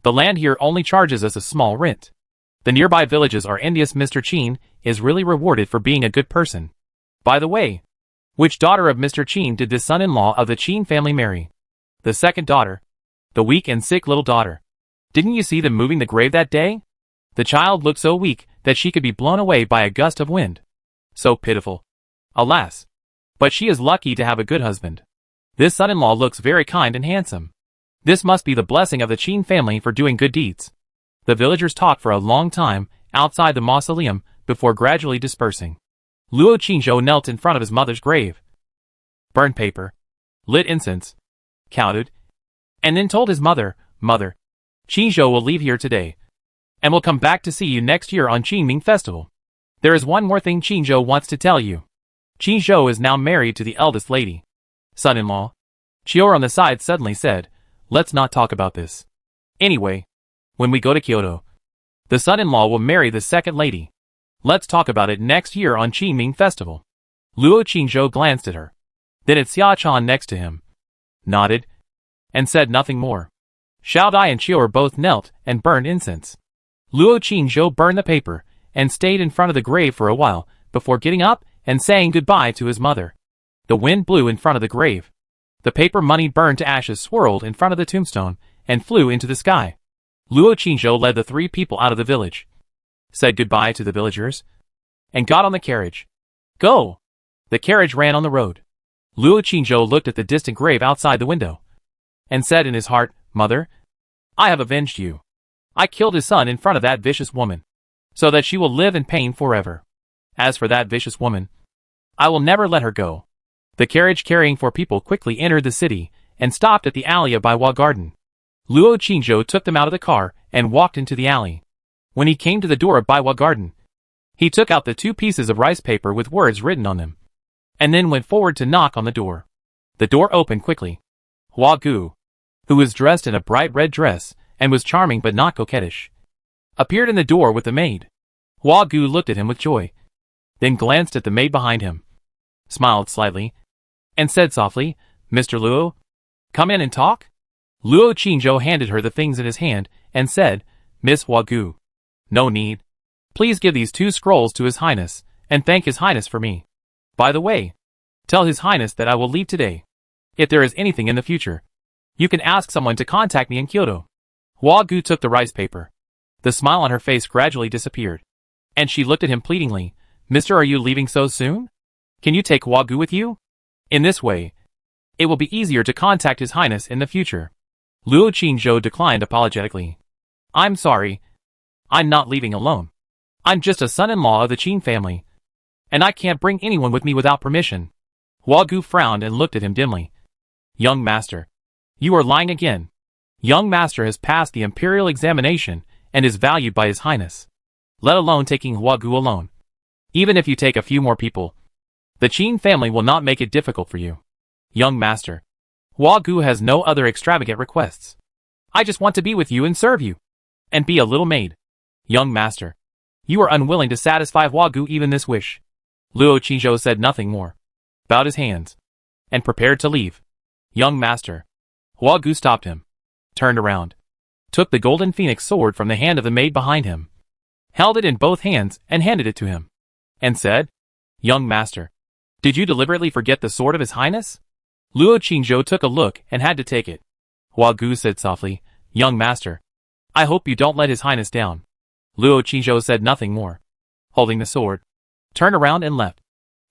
The land here only charges us a small rent. The nearby villages are envious. Mr. Qin is really rewarded for being a good person. By the way, which daughter of Mr. Qin did this son-in-law of the Qin family marry? The second daughter. The weak and sick little daughter. Didn't you see them moving the grave that day? The child looked so weak that she could be blown away by a gust of wind. So pitiful. Alas. But she is lucky to have a good husband. This son-in-law looks very kind and handsome. This must be the blessing of the Qin family for doing good deeds. The villagers talked for a long time outside the mausoleum before gradually dispersing. Luo Qingzhou knelt in front of his mother's grave, burned paper, lit incense, counted, and then told his mother, "Mother, Qingzhou will leave here today, and will come back to see you next year on Qingming Festival. There is one more thing Qingzhou wants to tell you. Qingzhou is now married to the eldest lady." Son-in-law, Chior on the side suddenly said, "Let's not talk about this. Anyway, when we go to Kyoto, the son-in-law will marry the second lady. Let's talk about it next year on Qingming Festival." Luo Qingzhou glanced at her, then at Xia Chan next to him, nodded, and said nothing more. Xiao Dai and Chior both knelt and burned incense. Luo Qingzhou burned the paper and stayed in front of the grave for a while before getting up and saying goodbye to his mother. The wind blew in front of the grave. The paper money burned to ashes swirled in front of the tombstone and flew into the sky. Luo Qingzhou led the three people out of the village, said goodbye to the villagers, and got on the carriage. Go! The carriage ran on the road. Luo Qingzhou looked at the distant grave outside the window, and said in his heart, "Mother, I have avenged you. I killed his son in front of that vicious woman, so that she will live in pain forever. As for that vicious woman, I will never let her go." The carriage carrying four people quickly entered the city, and stopped at the alley of Baiwa Garden. Luo Qingzhou took them out of the car, and walked into the alley. When he came to the door of Baiwa Garden, he took out the 2 pieces of rice paper with words written on them, and then went forward to knock on the door. The door opened quickly. Hua Gu, who was dressed in a bright red dress, and was charming but not coquettish, appeared in the door with the maid. Hua Gu looked at him with joy, then glanced at the maid behind him, smiled slightly, and said softly, "Mr. Luo, come in and talk?" Luo Qingzhou handed her the things in his hand, and said, "Miss Hua Gu, no need. Please give these 2 scrolls to His Highness, and thank His Highness for me. By the way, tell His Highness that I will leave today. If there is anything in the future, you can ask someone to contact me in Kyoto." Hua Gu took the rice paper. The smile on her face gradually disappeared, and she looked at him pleadingly. "Mister, are you leaving so soon? Can you take Hua Gu with you? In this way, it will be easier to contact His Highness in the future." Luo Qingzhou declined apologetically. "I'm sorry. I'm not leaving alone. I'm just a son-in-law of the Qin family, and I can't bring anyone with me without permission." Hua Gu frowned and looked at him dimly. "Young master, you are lying again. Young master has passed the imperial examination and is valued by His Highness. Let alone taking Hua Gu alone. Even if you take a few more people, the Qin family will not make it difficult for you. Young master, Hua Gu has no other extravagant requests. I just want to be with you and serve you, and be a little maid. Young master, you are unwilling to satisfy Hua Gu even this wish." Luo Qingzhou said nothing more, bowed his hands, and prepared to leave. "Young master." Hua Gu stopped him, turned around, took the golden phoenix sword from the hand of the maid behind him, held it in both hands and handed it to him, and said, "Young master, did you deliberately forget the sword of His Highness?" Luo Qingzhou took a look and had to take it. Hua Gu said softly, "Young master, I hope you don't let his highness down." Luo Qingzhou said nothing more. Holding the sword, turned around and left,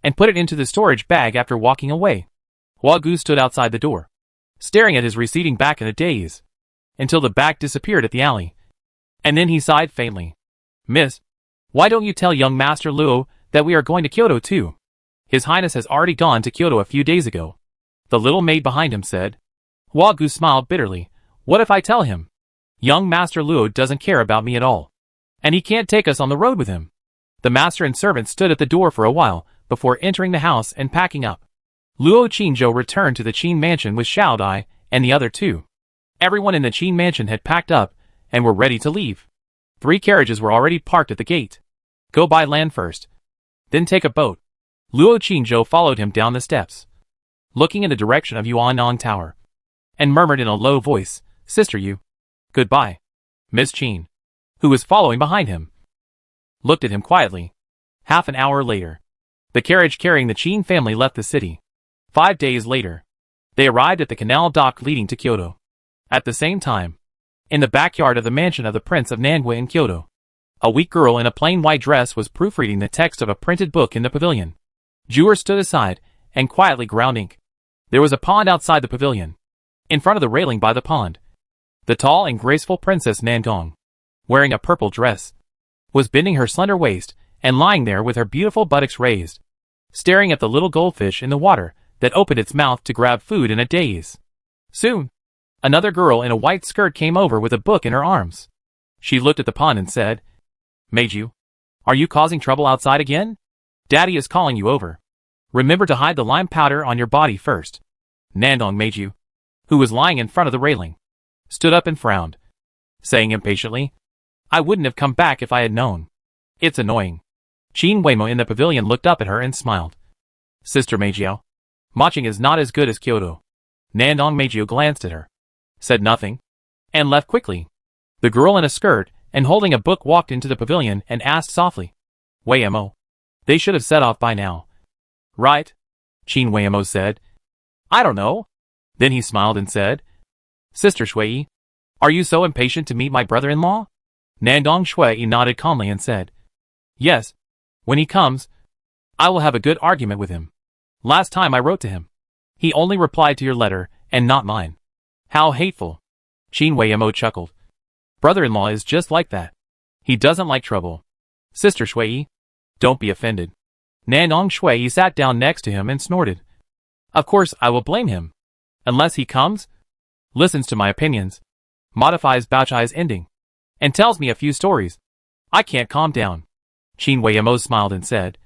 and put it into the storage bag after walking away. Hua Gu stood outside the door, staring at his receding back in a daze, until the bag disappeared at the alley. And then he sighed faintly. "Miss, why don't you tell young Master Luo that we are going to Kyoto too? His highness has already gone to Kyoto a few days ago," the little maid behind him said. Hua Gu smiled bitterly. "What if I tell him? Young Master Luo doesn't care about me at all, and he can't take us on the road with him." The master and servant stood at the door for a while before entering the house and packing up. Luo Qingzhou returned to the Qin mansion with Xiao Dai and the other two. Everyone in the Qin mansion had packed up and were ready to leave. 3 carriages were already parked at the gate. "Go by land first, then take a boat." Luo Qingzhou followed him down the steps, looking in the direction of Yuannong Tower, and murmured in a low voice, "Sister Yu, goodbye." Miss Qin, who was following behind him, looked at him quietly. Half an hour later, the carriage carrying the Qin family left the city. 5 days later, they arrived at the canal dock leading to Kyoto. At the same time, in the backyard of the mansion of the Prince of Nangui in Kyoto, a weak girl in a plain white dress was proofreading the text of a printed book in the pavilion. Jewers stood aside and quietly ground ink. There was a pond outside the pavilion. In front of the railing by the pond, the tall and graceful Princess Nandong, wearing a purple dress, was bending her slender waist and lying there with her beautiful buttocks raised, staring at the little goldfish in the water that opened its mouth to grab food in a daze. Soon, another girl in a white skirt came over with a book in her arms. She looked at the pond and said, "Meiju, are you causing trouble outside again? Daddy is calling you over. Remember to hide the lime powder on your body first." Nandong Meiju, who was lying in front of the railing, stood up and frowned, saying impatiently, "I wouldn't have come back if I had known. It's annoying." Qin Weimo in the pavilion looked up at her and smiled. "Sister Meijiao, Maching is not as good as Kyoto." Nandong Meiju glanced at her, said nothing, and left quickly. The girl in a skirt and holding a book walked into the pavilion and asked softly, "Weimo, they should have set off by now." "Right," Qin Weimo said. "I don't know." Then he smiled and said, "Sister Shui, are you so impatient to meet my brother-in-law?" Nandong Shui nodded calmly and said, "Yes, when he comes, I will have a good argument with him. Last time I wrote to him, he only replied to your letter and not mine." "How hateful." Qin Weimo chuckled. "Brother-in-law is just like that. He doesn't like trouble." "Sister Shui, don't be offended." Nandong Shui sat down next to him and snorted. "Of course I will blame him. Unless he comes, listens to my opinions, modifies Baochai's ending, and tells me a few stories, I can't calm down." Qin Weimo smiled and said,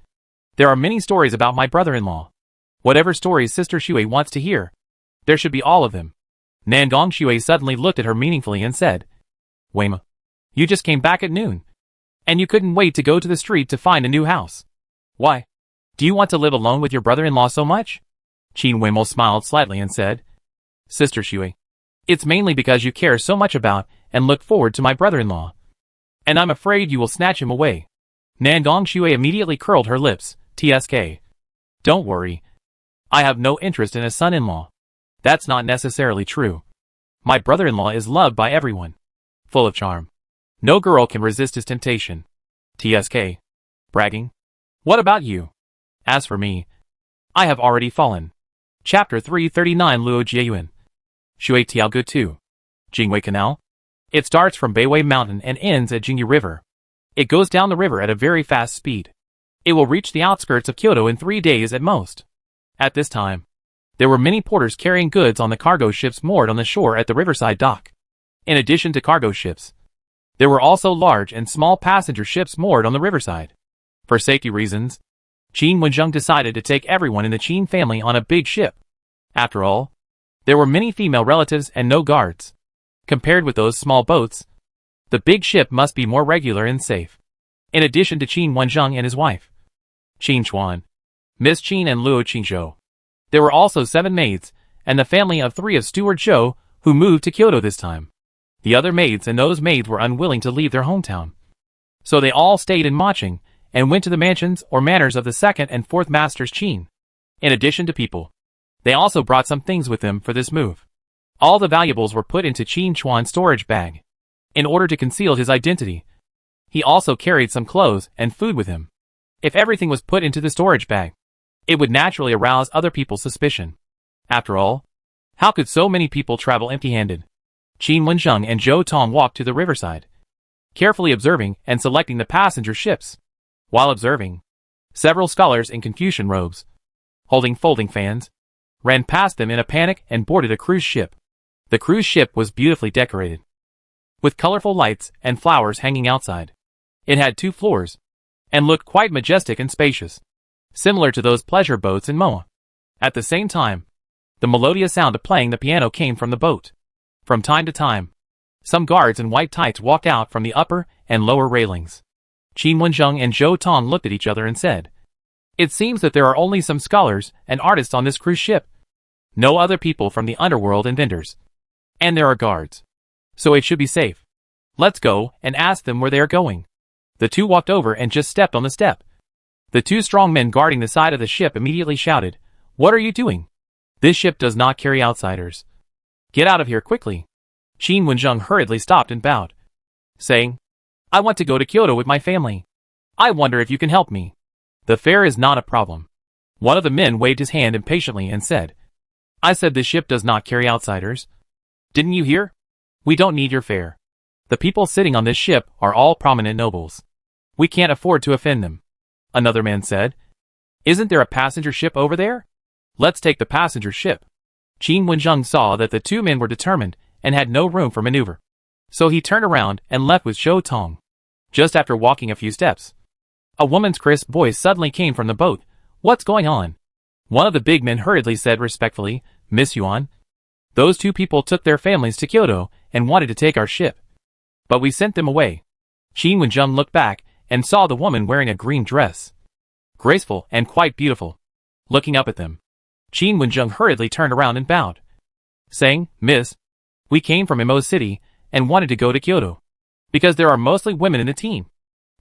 "There are many stories about my brother-in-law. Whatever stories Sister Shui wants to hear, there should be all of them." Nandong Shui suddenly looked at her meaningfully and said, "Weima, you just came back at noon, and you couldn't wait to go to the street to find a new house. Why? Do you want to live alone with your brother-in-law so much?" Qin Weimo smiled slightly and said, "Sister Shui, it's mainly because you care so much about and look forward to my brother-in-law, and I'm afraid you will snatch him away." Nandong Shui immediately curled her lips. "Tsk. Don't worry. I have no interest in a son-in-law. That's not necessarily true. My brother-in-law is loved by everyone, full of charm. No girl can resist his temptation. Tsk. Bragging. What about you? As for me, I have already fallen." Chapter 339 Luo Jieyuan. Shui Tiaogu 2. Jingwei Canal. It starts from Beiwei Mountain and ends at Jingyu River. It goes down the river at a very fast speed. It will reach the outskirts of Kyoto in 3 days at most. At this time, there were many porters carrying goods on the cargo ships moored on the shore at the riverside dock. In addition to cargo ships, there were also large and small passenger ships moored on the riverside. For safety reasons, Qin Wenzheng decided to take everyone in the Qin family on a big ship. After all, there were many female relatives and no guards. Compared with those small boats, the big ship must be more regular and safe. In addition to Qin Wenzheng and his wife, Qin Chuan, Miss Qin and Luo Qingzhou, there were also 7 maids, and the family of 3 of Steward Zhou, who moved to Kyoto this time. The other maids and those maids were unwilling to leave their hometown, so they all stayed in Maching and went to the mansions or manors of the 2nd and 4th masters Qin. In addition to people, They also brought some things with them for this move. All the valuables were put into Qin Chuan's storage bag, in order to conceal his identity. He also carried some clothes and food with him. If everything was put into the storage bag, it would naturally arouse other people's suspicion. After all, how could so many people travel empty-handed? Qin Wenzheng and Zhou Tong walked to the riverside, carefully observing and selecting the passenger ships. While observing, several scholars in Confucian robes, holding folding fans, ran past them in a panic and boarded a cruise ship. The cruise ship was beautifully decorated, with colorful lights and flowers hanging outside. It had 2 floors, and looked quite majestic and spacious, similar to those pleasure boats in Moa. At the same time, the melodious sound of playing the piano came from the boat. From time to time, some guards in white tights walked out from the upper and lower railings. Qin Wenzheng and Zhou Tong looked at each other and said, "It seems that there are only some scholars and artists on this cruise ship. No other people from the underworld and vendors. And there are guards. So it should be safe. Let's go and ask them where they are going." The two walked over and just stepped on the step. The 2 strong men guarding the side of the ship immediately shouted, "What are you doing? This ship does not carry outsiders. Get out of here quickly." Qin Wenzheng hurriedly stopped and bowed, saying, "I want to go to Kyoto with my family. I wonder if you can help me." "The fare is not a problem." One of the men waved his hand impatiently and said, "I said this ship does not carry outsiders. Didn't you hear? We don't need your fare. The people sitting on this ship are all prominent nobles. We can't afford to offend them." Another man said, "Isn't there a passenger ship over there? Let's take the passenger ship." Qin Wenzheng saw that the 2 men were determined and had no room for maneuver. So he turned around and left with Zhou Tong. Just after walking a few steps, a woman's crisp voice suddenly came from the boat. "What's going on?" One of the big men hurriedly said respectfully, "Miss Yuan, those 2 people took their families to Kyoto and wanted to take our ship. But we sent them away." Qin Wenzheng looked back and saw the woman wearing a green dress, graceful and quite beautiful. Looking up at them, Qin Wenzheng hurriedly turned around and bowed, saying, "Miss, we came from Imo City and wanted to go to Kyoto, because there are mostly women in the team.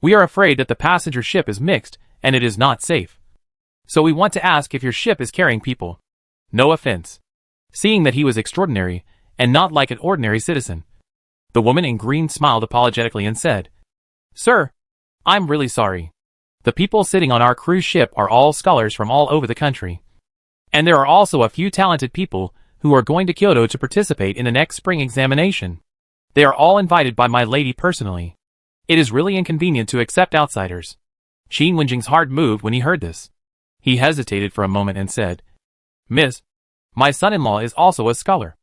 We are afraid that the passenger ship is mixed and it is not safe. So we want to ask if your ship is carrying people. No offense." Seeing that he was extraordinary and not like an ordinary citizen, the woman in green smiled apologetically and said, "Sir, I'm really sorry. The people sitting on our cruise ship are all scholars from all over the country. And there are also a few talented people who are going to Kyoto to participate in the next spring examination. They are all invited by my lady personally. It is really inconvenient to accept outsiders." Qin Wenjing's heart moved when he heard this. He hesitated for a moment and said, "Miss, my son-in-law is also a scholar.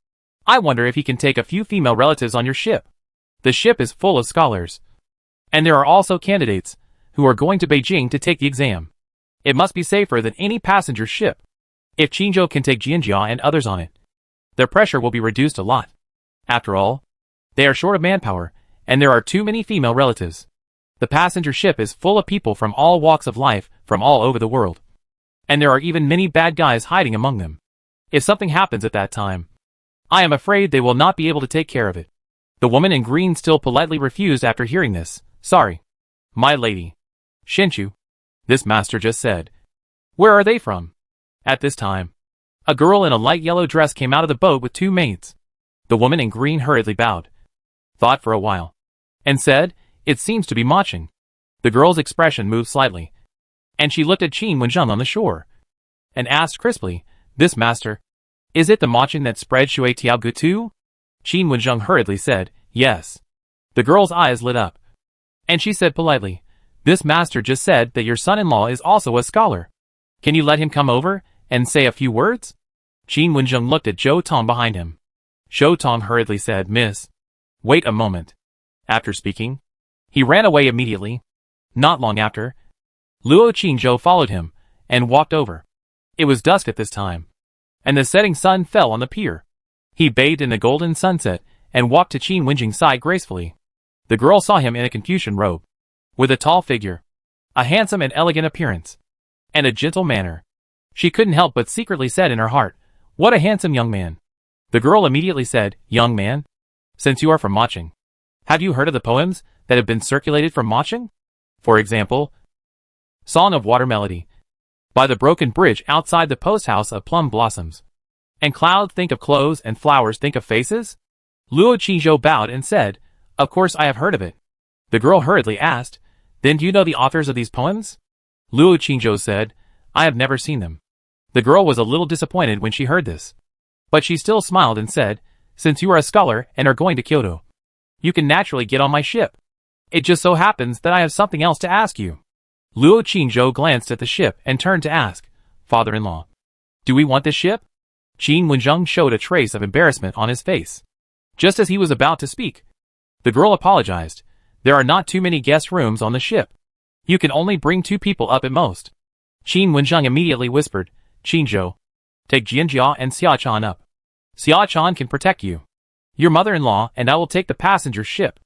I wonder if he can take a few female relatives on your ship. The ship is full of scholars. And there are also candidates who are going to Beijing to take the exam. It must be safer than any passenger ship. If Qinzhou can take Jianjia and others on it, their pressure will be reduced a lot. After all, they are short of manpower, and there are too many female relatives. The passenger ship is full of people from all walks of life, from all over the world. And there are even many bad guys hiding among them. If something happens at that time, I am afraid they will not be able to take care of it." The woman in green still politely refused after hearing this. "Sorry, my lady. Shinshu, this master just said. Where are they from?" At this time, a girl in a light yellow dress came out of the boat with 2 maids. The woman in green hurriedly bowed, thought for a while, and said, "It seems to be Maching." The girl's expression moved slightly, and she looked at Qin Wenzheng on the shore, and asked crisply, "This master, is it the Maching that spread Shui Tiaogu too?" Qin Wenzheng hurriedly said, "Yes." The girl's eyes lit up, and she said politely, "This master just said that your son-in-law is also a scholar. Can you let him come over and say a few words?" Qin Wenzheng looked at Zhou Tong behind him. Zhou Tong hurriedly said, "Miss, wait a moment." After speaking, he ran away immediately. Not long after, Luo Qingzhou followed him and walked over. It was dusk at this time, and the setting sun fell on the pier. He bathed in the golden sunset and walked to Qin Wenjing's side gracefully. The girl saw him in a Confucian robe, with a tall figure, a handsome and elegant appearance, and a gentle manner. She couldn't help but secretly said in her heart, "What a handsome young man." The girl immediately said, "Young man, since you are from Maching, have you heard of the poems that have been circulated from Maching? For example, Song of Water Melody, by the broken bridge outside the post house of plum blossoms. And clouds think of clothes and flowers think of faces? Luo Qingzhou bowed and said, Of course I have heard of it. The girl hurriedly asked, Then do you know the authors of these poems? Luo Qingzhou said, I have never seen them. The girl was a little disappointed when she heard this. But she still smiled and said, Since you are a scholar and are going to Kyoto, you can naturally get on my ship. It just so happens that I have something else to ask you. Luo Qingzhou glanced at the ship and turned to ask, Father-in-law, do we want this ship? Qin Wenzheng showed a trace of embarrassment on his face. Just as he was about to speak, the girl apologized. There are not too many guest rooms on the ship. You can only bring 2 people up at most. Qin Wenzheng immediately whispered, Qingzhou, take Jianjia and Xiachan up. Xiachan can protect you. Your mother-in-law and I will take the passenger ship.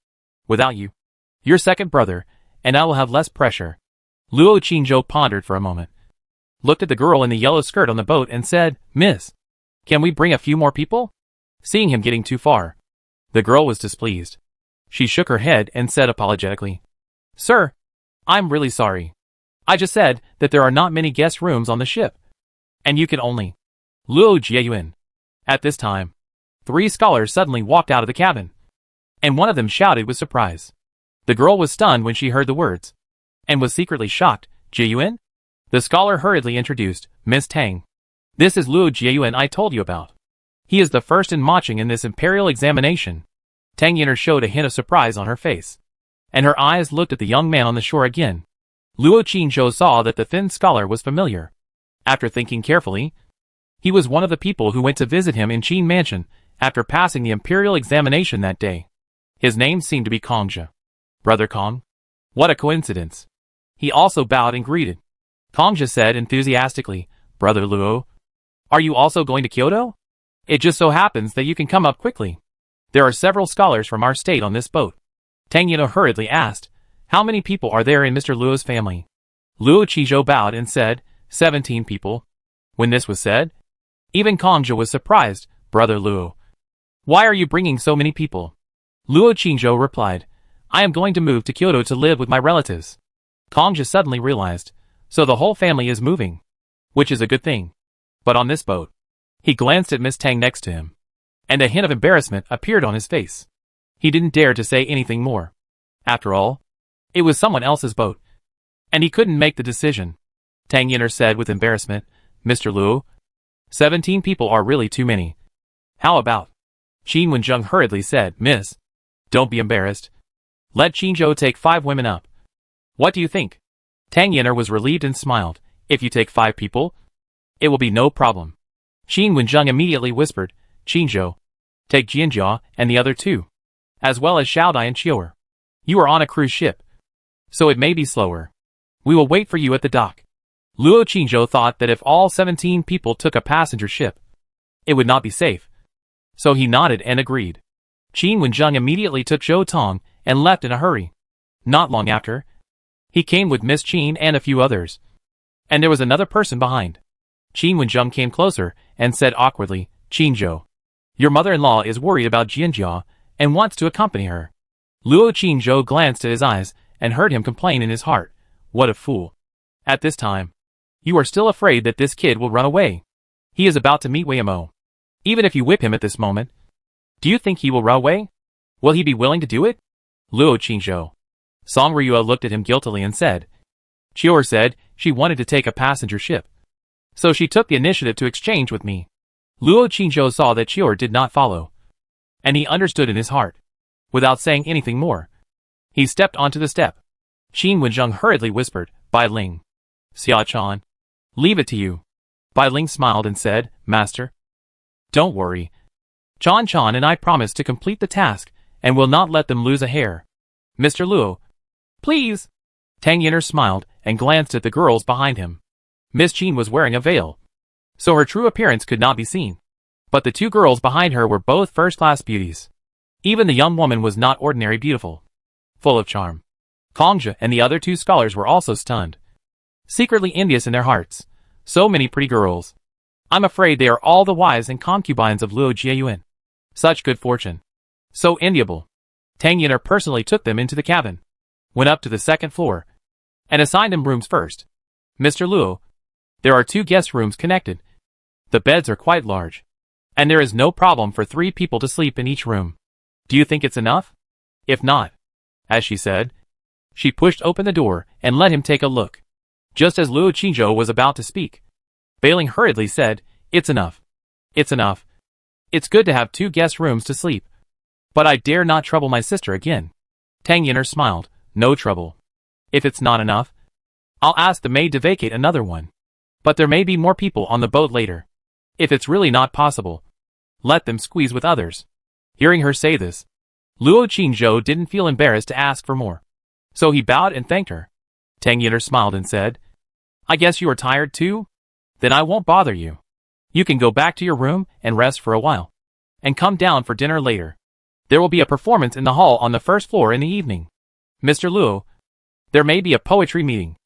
Without you, your second brother, and I will have less pressure. Luo Qingzhou pondered for a moment, looked at the girl in the yellow skirt on the boat and said, Miss, can we bring a few more people? Seeing him getting too far, the girl was displeased. She shook her head and said apologetically, Sir, I'm really sorry. I just said that there are not many guest rooms on the ship. And you can only. Luo Jiayuan. At this time, 3 scholars suddenly walked out of the cabin. And one of them shouted with surprise. The girl was stunned when she heard the words. And was secretly shocked. Jiayuan? The scholar hurriedly introduced, Miss Tang. This is Luo Jiayuan I told you about. He is the first in Maching in this imperial examination. Tang Yin'er showed a hint of surprise on her face. And her eyes looked at the young man on the shore again. Luo Qingzhou saw that the thin scholar was familiar. After thinking carefully, he was one of the people who went to visit him in Qin Mansion after passing the imperial examination that day. His name seemed to be Kongzhi. Brother Kong? What a coincidence. He also bowed and greeted. Kongzhi said enthusiastically, Brother Luo, are you also going to Kyoto? It just so happens that you can come up quickly. There are several scholars from our state on this boat. Tang Yin'er hurriedly asked, How many people are there in Mr. Luo's family? Luo Qingzhou bowed and said, 17 people. When this was said, even Kongzhi was surprised. Brother Luo, why are you bringing so many people? Luo Qingzhou replied, I am going to move to Kyoto to live with my relatives. Kongzhi suddenly realized, so the whole family is moving. Which is a good thing. But on this boat, he glanced at Miss Tang next to him. And a hint of embarrassment appeared on his face. He didn't dare to say anything more. After all, it was someone else's boat. And he couldn't make the decision. Tang Yin'er said with embarrassment, Mr. Luo, 17 people are really too many. How about? Qin Wenzheng hurriedly said, Miss, don't be embarrassed. Let Qingzhou take 5 women up. What do you think? Tang Yin'er was relieved and smiled. If you take 5 people, it will be no problem. Qin Wenzheng immediately whispered, Qingzhou, take Jianjia and the other 2, as well as Xiaodai and Qiu'er. You are on a cruise ship, so it may be slower. We will wait for you at the dock. Luo Qingzhou thought that if all 17 people took a passenger ship, it would not be safe. So he nodded and agreed. Qin Wenzheng immediately took Zhou Tong and left in a hurry. Not long after, he came with Miss Qin and a few others. And there was another person behind. Qin Wenzheng came closer and said awkwardly, Qingzhou, your mother-in-law is worried about Jianjia and wants to accompany her. Luo Qingzhou glanced at his eyes and heard him complain in his heart, what a fool. At this time, you are still afraid that this kid will run away. He is about to meet Wei Mo. Even if you whip him at this moment, do you think he will run away? Will he be willing to do it? Luo Qingzhou. Song Ryua looked at him guiltily and said. Qiu'er said she wanted to take a passenger ship. So she took the initiative to exchange with me. Luo Qingzhou saw that Qiu'er did not follow. And he understood in his heart. Without saying anything more, he stepped onto the step. Qin Wenzheng hurriedly whispered, Bai Ling. Xiachan. Leave it to you. Bai Ling smiled and said, Master. Don't worry. Chan and I promise to complete the task and will not let them lose a hair. Mr. Luo. Please. Tang Yin'er smiled and glanced at the girls behind him. Miss Qin was wearing a veil, so her true appearance could not be seen. But the 2 girls behind her were both first-class beauties. Even the young woman was not ordinary beautiful, full of charm. Kongzhi and the other 2 scholars were also stunned. Secretly envious in their hearts. So many pretty girls. I'm afraid they are all the wives and concubines of Luo Jiayuan. Such good fortune. So enviable. Tang Yin'er personally took them into the cabin, went up to the 2nd floor, and assigned them rooms first. Mr. Luo, there are 2 guest rooms connected. The beds are quite large. And there is no problem for 3 people to sleep in each room. Do you think it's enough? If not, as she said, she pushed open the door and let him take a look. Just as Luo Qingzhou was about to speak, Bailing hurriedly said, "It's enough. It's enough. It's good to have 2 guest rooms to sleep. But I dare not trouble my sister again." Tang Yin'er smiled, "No trouble. If it's not enough, I'll ask the maid to vacate another one. But there may be more people on the boat later. If it's really not possible, let them squeeze with others." Hearing her say this, Luo Qingzhou didn't feel embarrassed to ask for more. So he bowed and thanked her. Tang Yin'er smiled and said, "I guess you are tired too? Then I won't bother you. You can go back to your room and rest for a while. And come down for dinner later. There will be a performance in the hall on the 1st floor in the evening. Mr. Luo, there may be a poetry meeting.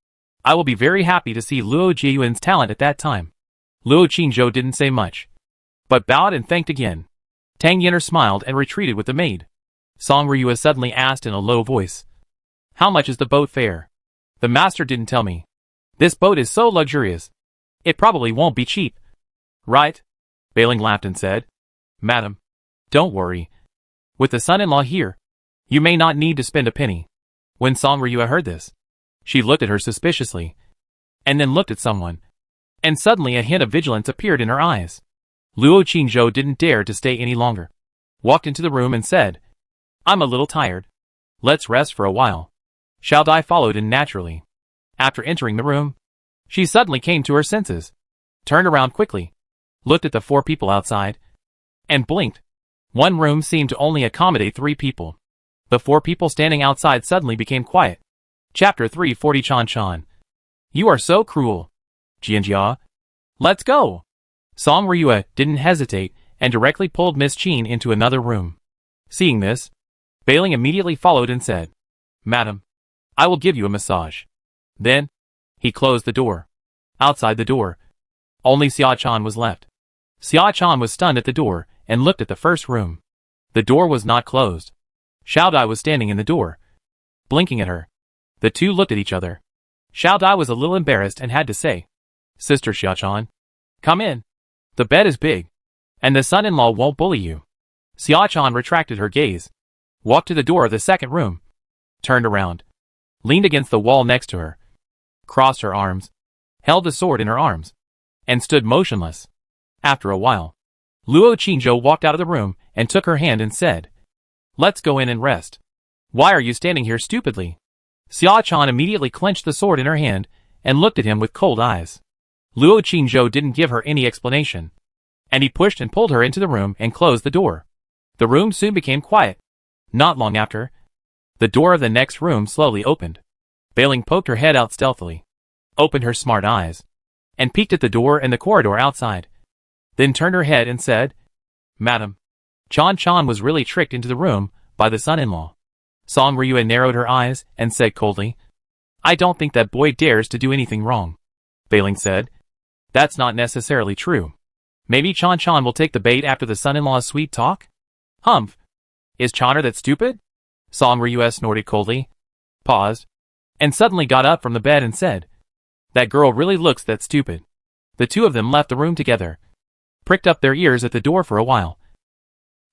I will be very happy to see Luo Jiayuan's talent at that time." Luo Qingzhou didn't say much, but bowed and thanked again. Tang Yin'er smiled and retreated with the maid. Song Ryue suddenly asked in a low voice, "How much is the boat fare? The master didn't tell me. This boat is so luxurious. It probably won't be cheap." "Right?" Bailing laughed and said, "Madam, don't worry. With the son-in-law here, you may not need to spend a penny." When Song Ryue heard this, she looked at her suspiciously, and then looked at someone, and suddenly a hint of vigilance appeared in her eyes. Luo Qingzhou didn't dare to stay any longer, walked into the room and said, "I'm a little tired. Let's rest for a while." Xiao Dai followed in naturally. After entering the room, she suddenly came to her senses, turned around quickly, looked at the 4 people outside, and blinked. One room seemed to only accommodate 3 people. The 4 people standing outside suddenly became quiet. Chapter 340 Chan Chan. "You are so cruel. Jianjia. Let's go." Song Ryue didn't hesitate and directly pulled Miss Qin into another room. Seeing this, Bailing immediately followed and said, "Madam, I will give you a massage." Then, he closed the door. Outside the door, only Xia Chan was left. Xia Chan was stunned at the door and looked at the first room. The door was not closed. Xiao Dai was standing in the door, blinking at her. The two looked at each other. Xiao Dai was a little embarrassed and had to say, "Sister Xia Chan, come in. The bed is big, and the son-in-law won't bully you." Xia Chan retracted her gaze, walked to the door of the second room, turned around, leaned against the wall next to her, crossed her arms, held the sword in her arms, and stood motionless. After a while, Luo Qingzhou walked out of the room and took her hand and said, "Let's go in and rest. Why are you standing here stupidly?" Xia Chan immediately clenched the sword in her hand and looked at him with cold eyes. Luo Qingzhou didn't give her any explanation, and he pushed and pulled her into the room and closed the door. The room soon became quiet. Not long after, the door of the next room slowly opened. Bailing poked her head out stealthily, opened her smart eyes, and peeked at the door and the corridor outside. Then turned her head and said, "Madam, Chan Chan was really tricked into the room by the son-in-law." Song Ryue narrowed her eyes and said coldly, "I don't think that boy dares to do anything wrong." Bailing said, "That's not necessarily true. Maybe Chan Chan will take the bait after the son-in-law's sweet talk?" "Humph. Is Chaner that stupid?" Song Ryue snorted coldly, paused, and suddenly got up from the bed and said, "That girl really looks that stupid." The two of them left the room together, pricked up their ears at the door for a while,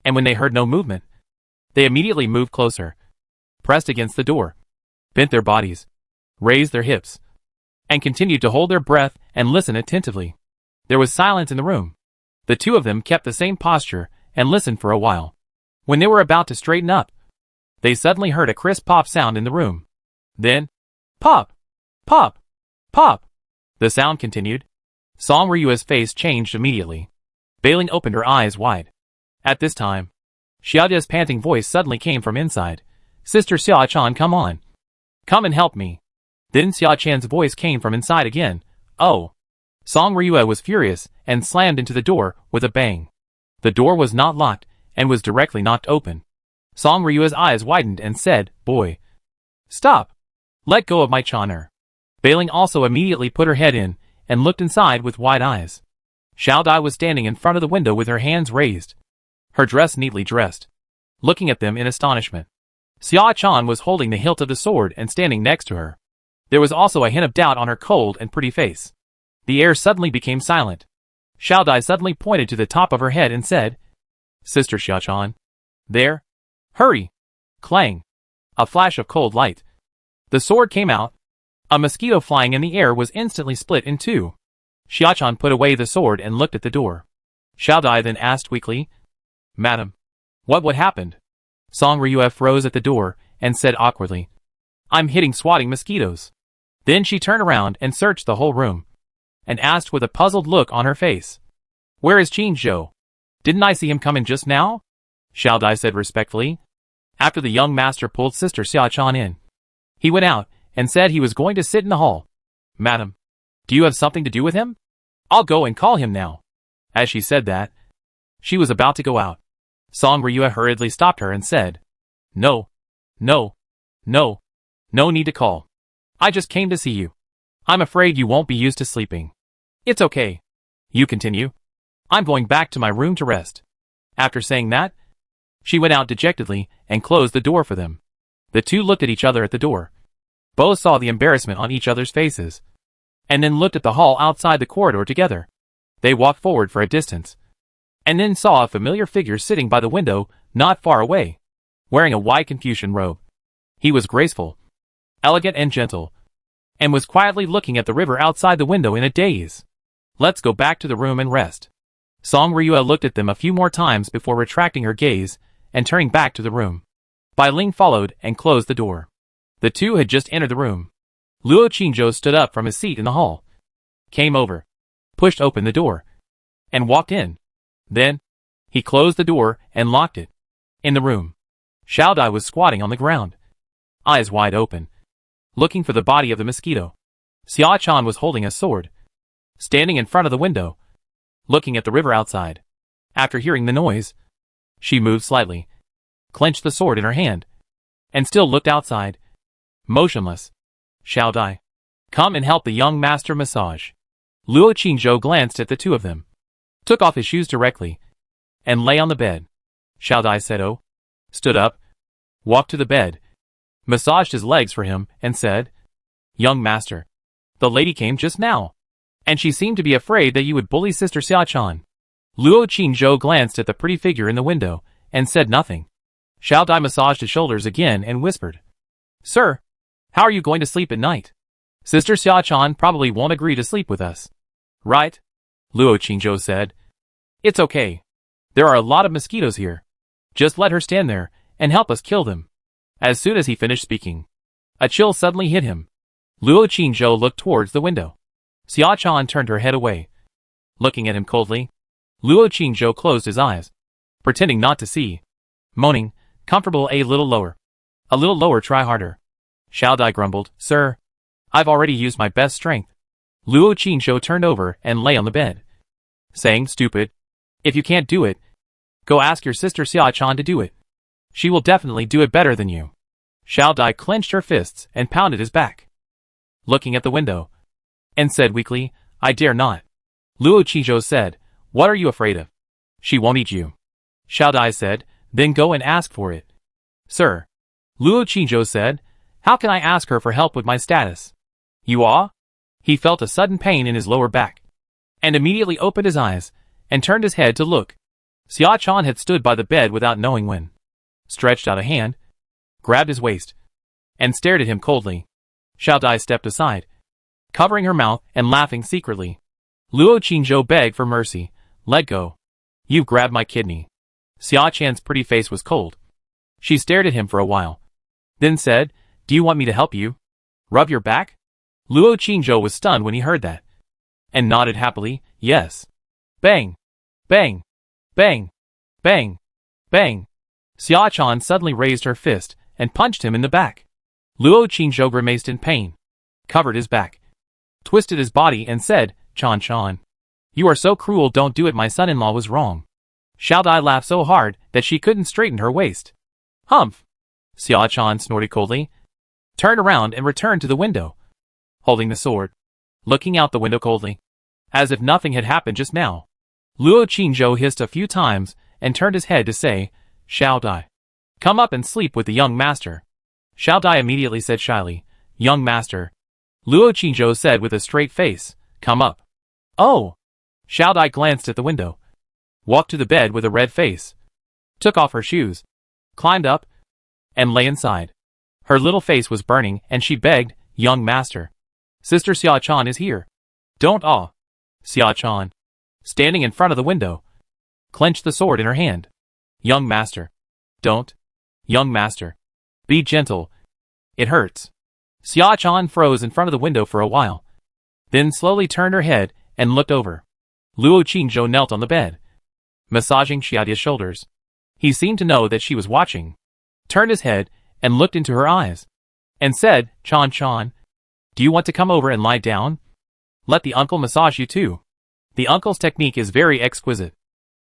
and when they heard no movement, they immediately moved closer, pressed against the door, bent their bodies, raised their hips, and continued to hold their breath and listen attentively. There was silence in the room. The two of them kept the same posture and listened for a while. When they were about to straighten up, they suddenly heard a crisp pop sound in the room. Then, pop, pop, pop. The sound continued. Song Ryue's face changed immediately. Bailing opened her eyes wide. At this time, Xiaoda's panting voice suddenly came from inside. "Sister Xia Chan, come on. Come and help me." Then Xia Chan's voice came from inside again. "Oh." Song Ryue was furious and slammed into the door with a bang. The door was not locked and was directly knocked open. Song Ryue's eyes widened and said, "Boy, stop. Let go of my Chaner." Bailing also immediately put her head in and looked inside with wide eyes. Xiao Dai was standing in front of the window with her hands raised, her dress neatly dressed, looking at them in astonishment. Xia Chan was holding the hilt of the sword and standing next to her. There was also a hint of doubt on her cold and pretty face. The air suddenly became silent. Xiao Dai suddenly pointed to the top of her head and said, Sister Xiaochan. There. Hurry. Clang. A flash of cold light. The sword came out. A mosquito flying in the air was instantly split in two. Xiaochan put away the sword and looked at the door. Xiao Dai then asked weakly, Madam, what happened? Song Ryue froze at the door and said awkwardly, I'm hitting swatting mosquitoes. Then she turned around and searched the whole room, and asked with a puzzled look on her face, Where is Qin Zhou? Didn't I see him come in just now? Xiao Dai said respectfully. After the young master pulled Sister Xiaochan in, he went out and said he was going to sit in the hall. Madam, do you have something to do with him? I'll go and call him now. As she said that, she was about to go out. Song Ryue hurriedly stopped her and said, No need to call. I just came to see you. I'm afraid you won't be used to sleeping. It's okay. You continue. I'm going back to my room to rest. After saying that, she went out dejectedly and closed the door for them. The two looked at each other at the door. Both saw the embarrassment on each other's faces, and then looked at the hall outside the corridor together. They walked forward for a distance, and then saw a familiar figure sitting by the window not far away, wearing a white Confucian robe. He was graceful, elegant and gentle, and was quietly looking at the river outside the window in a daze. Let's go back to the room and rest. Song Ryue looked at them a few more times before retracting her gaze and turning back to the room. Bai Ling followed and closed the door. The two had just entered the room. Luo Qingzhou stood up from his seat in the hall, came over, pushed open the door, and walked in. Then, he closed the door and locked it. In the room, Xiao Dai was squatting on the ground, eyes wide open, looking for the body of the mosquito. Xiaochan was holding a sword, standing in front of the window, looking at the river outside. After hearing the noise, she moved slightly, clenched the sword in her hand, and still looked outside, motionless. Xiao Dai, come and help the young master massage. Luo Qingzhou glanced at the two of them, took off his shoes directly, and lay on the bed. Xiao Dai said oh, stood up, walked to the bed, massaged his legs for him, and said, Young master, the lady came just now, and she seemed to be afraid that you would bully Sister Xiaochan. Luo Qingzhou glanced at the pretty figure in the window, and said nothing. Xiao Dai massaged his shoulders again and whispered, Sir, how are you going to sleep at night? Sister Xiaochan probably won't agree to sleep with us. Right? Luo Qingzhou said. It's okay. There are a lot of mosquitoes here. Just let her stand there and help us kill them. As soon as he finished speaking, a chill suddenly hit him. Luo Qingzhou looked towards the window. Xiaochan turned her head away, looking at him coldly. Luo Qingzhou closed his eyes, pretending not to see, moaning, comfortable a little lower. A little lower, try harder. Xiao Dai grumbled, Sir, I've already used my best strength. Luo Qingzhou turned over and lay on the bed, saying, Stupid. If you can't do it, go ask your sister Xiaochan to do it. She will definitely do it better than you. Xiao Dai clenched her fists and pounded his back, looking at the window, and said weakly, I dare not. Luo Qingzhou said, What are you afraid of? She won't eat you. Xiao Dai said, Then go and ask for it. Sir, Luo Qingzhou said, How can I ask her for help with my status? You are? He felt a sudden pain in his lower back, and immediately opened his eyes, and turned his head to look. Xiaochan had stood by the bed without knowing when, stretched out a hand, grabbed his waist, and stared at him coldly. Xiao Dai stepped aside, covering her mouth and laughing secretly. Luo Qingzhou begged for mercy, Let go. You've grabbed my kidney. Xiaochan's pretty face was cold. She stared at him for a while, then said, Do you want me to help you? Rub your back? Luo Qingzhou was stunned when he heard that, and nodded happily, Yes. Bang! Bang! Bang! Bang! Bang! Xiaochan suddenly raised her fist and punched him in the back. Luo Qingzhou grimaced in pain, covered his back, twisted his body and said, Chan, you are so cruel, don't do it, my son-in-law was wrong. Xiao Dai laughed so hard that she couldn't straighten her waist. Humph! Xiaochan snorted coldly, turned around and returned to the window, holding the sword, looking out the window coldly, as if nothing had happened just now. Luo Qingzhou hissed a few times and turned his head to say, Xiao Dai, come up and sleep with the young master. Xiao Dai immediately said shyly, Young master. Luo Qingzhou said with a straight face, Come up. Oh! Xiao Dai glanced at the window, walked to the bed with a red face, took off her shoes, climbed up, and lay inside. Her little face was burning and she begged, "Young master. Sister Xia-chan is here. Don't awe." Xia-chan, standing in front of the window, clenched the sword in her hand. "Young master. Don't. Young master. Be gentle. It hurts." Xia-chan froze in front of the window for a while, then slowly turned her head and looked over. Luo Qingzhou knelt on the bed, massaging Xiadia's shoulders. He seemed to know that she was watching, turned his head and looked into her eyes, and said, "Chan, do you want to come over and lie down? Let the uncle massage you too." The uncle's technique is very exquisite.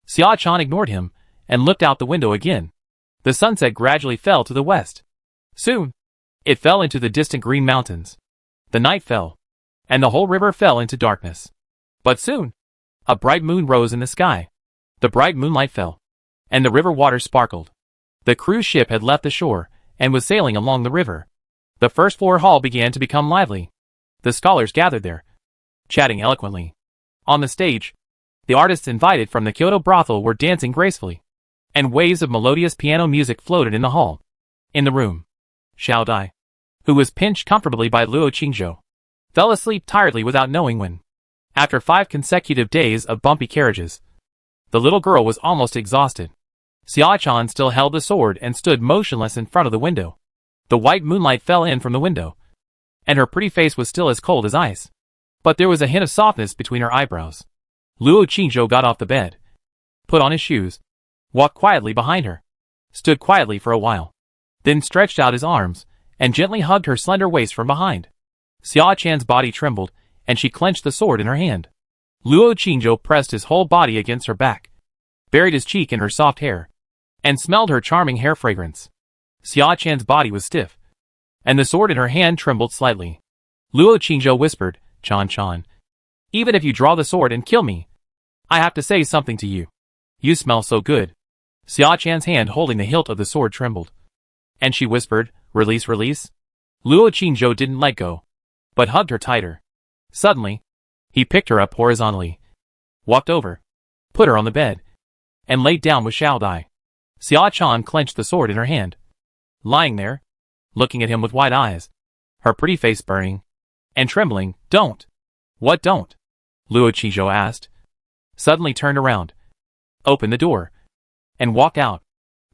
Xia-chan ignored him and looked out the window again. The sunset gradually fell to the west. Soon, it fell into the distant green mountains. The night fell, and the whole river fell into darkness. But soon, a bright moon rose in the sky. The bright moonlight fell, and the river water sparkled. The cruise ship had left the shore and was sailing along the river. The first floor hall began to become lively. The scholars gathered there, chatting eloquently. On the stage, the artists invited from the Kyoto brothel were dancing gracefully, and waves of melodious piano music floated in the hall. In the room, Xiao Dai, who was pinched comfortably by Luo Qingzhou, fell asleep tiredly without knowing when. After 5 consecutive days of bumpy carriages, the little girl was almost exhausted. Xia-chan still held the sword and stood motionless in front of the window. The white moonlight fell in from the window, and her pretty face was still as cold as ice. But there was a hint of softness between her eyebrows. Luo Qingzhou got off the bed, put on his shoes, walked quietly behind her, stood quietly for a while, then stretched out his arms and gently hugged her slender waist from behind. Xia-chan's body trembled, and she clenched the sword in her hand. Luo Qingzhou pressed his whole body against her back, buried his cheek in her soft hair, and smelled her charming hair fragrance. Xia-chan's body was stiff, and the sword in her hand trembled slightly. Luo Qingzhou whispered, "Chan, even if you draw the sword and kill me, I have to say something to you. You smell so good." Xia-chan's hand holding the hilt of the sword trembled, and she whispered, "Release." Luo Qingzhou didn't let go, but hugged her tighter. Suddenly, he picked her up horizontally, walked over, put her on the bed, and laid down with Xiao Dai. Xia-chan clenched the sword in her hand, lying there, looking at him with wide eyes, her pretty face burning and trembling. "Don't." "What don't?" Luo Qingzhou asked, suddenly turned around, opened the door, and walked out.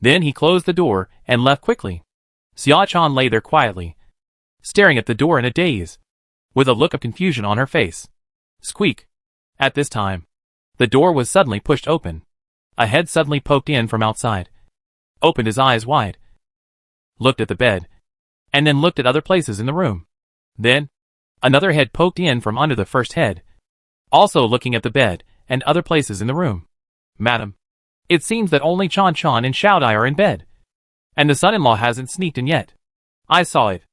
Then he closed the door and left quickly. Xia-chan lay there quietly, staring at the door in a daze, with a look of confusion on her face. Squeak! At this time, the door was suddenly pushed open. A head suddenly poked in from outside, opened his eyes wide, looked at the bed, and then looked at other places in the room. Then, another head poked in from under the first head, also looking at the bed and other places in the room. "Madam, it seems that only Chan and Xiao Dai are in bed, and the son-in-law hasn't sneaked in yet. I saw it.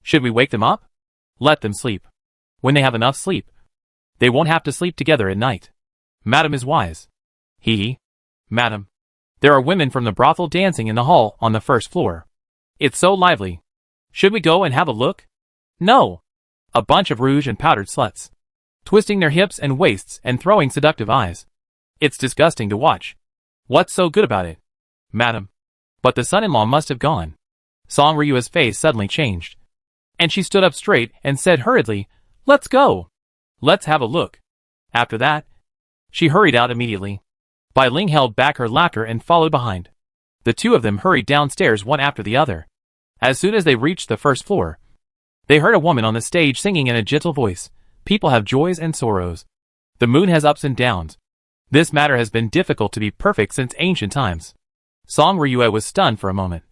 Should we wake them up? Let them sleep. When they have enough sleep, they won't have to sleep together at night. Madam is wise." He. "Madam, there are women from the brothel dancing in the hall on the first floor. It's so lively. Should we go and have a look?" "No. A bunch of rouge and powdered sluts, twisting their hips and waists and throwing seductive eyes. It's disgusting to watch. What's so good about it?" "Madam." But the son-in-law must have gone. Song Ryua's face suddenly changed, and she stood up straight and said hurriedly, "Let's go. Let's have a look." After that, she hurried out immediately. Bai Ling held back her laughter and followed behind. The two of them hurried downstairs one after the other. As soon as they reached the first floor, they heard a woman on the stage singing in a gentle voice, "People have joys and sorrows. The moon has ups and downs. This matter has been difficult to be perfect since ancient times." Song Ryua was stunned for a moment.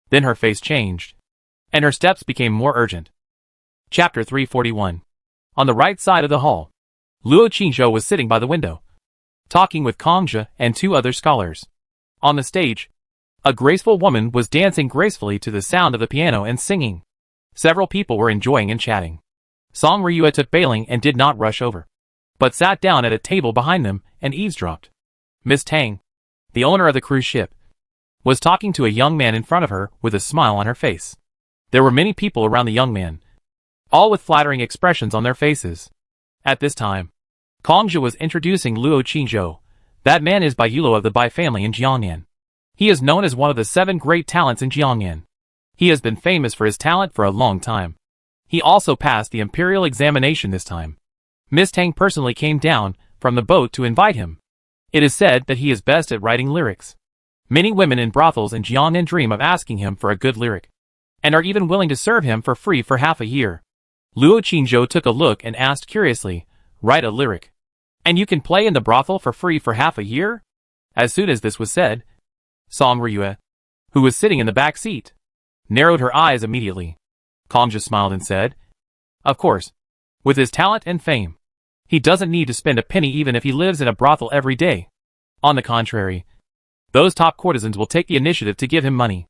Then her face changed, and her steps became more urgent. Chapter 341. On the right side of the hall, Luo Qingzhou was sitting by the window, talking with Kongzhi and 2 other scholars. On the stage, a graceful woman was dancing gracefully to the sound of the piano and singing. Several people were enjoying and chatting. Song Ryua took bailing and did not rush over, but sat down at a table behind them and eavesdropped. Miss Tang, the owner of the cruise ship, was talking to a young man in front of her with a smile on her face. There were many people around the young man, all with flattering expressions on their faces. At this time, Kongzhe was introducing Luo Qingzhou. That man is Bai Yulo of the Bai family in Jiangnan. He is known as one of the 7 great talents in Jiangnan. He has been famous for his talent for a long time. He also passed the imperial examination this time. Miss Tang personally came down from the boat to invite him. It is said that he is best at writing lyrics. Many women in brothels in Jiangnan dream of asking him for a good lyric, and are even willing to serve him for free for half a year. Luo Qingzhou took a look and asked curiously, "Write a lyric, and you can play in the brothel for free for half a year?" As soon as this was said, Song Ryue, who was sitting in the back seat, narrowed her eyes immediately. Kongzhe smiled and said, "Of course. With his talent and fame, he doesn't need to spend a penny even if he lives in a brothel every day. On the contrary, those top courtesans will take the initiative to give him money."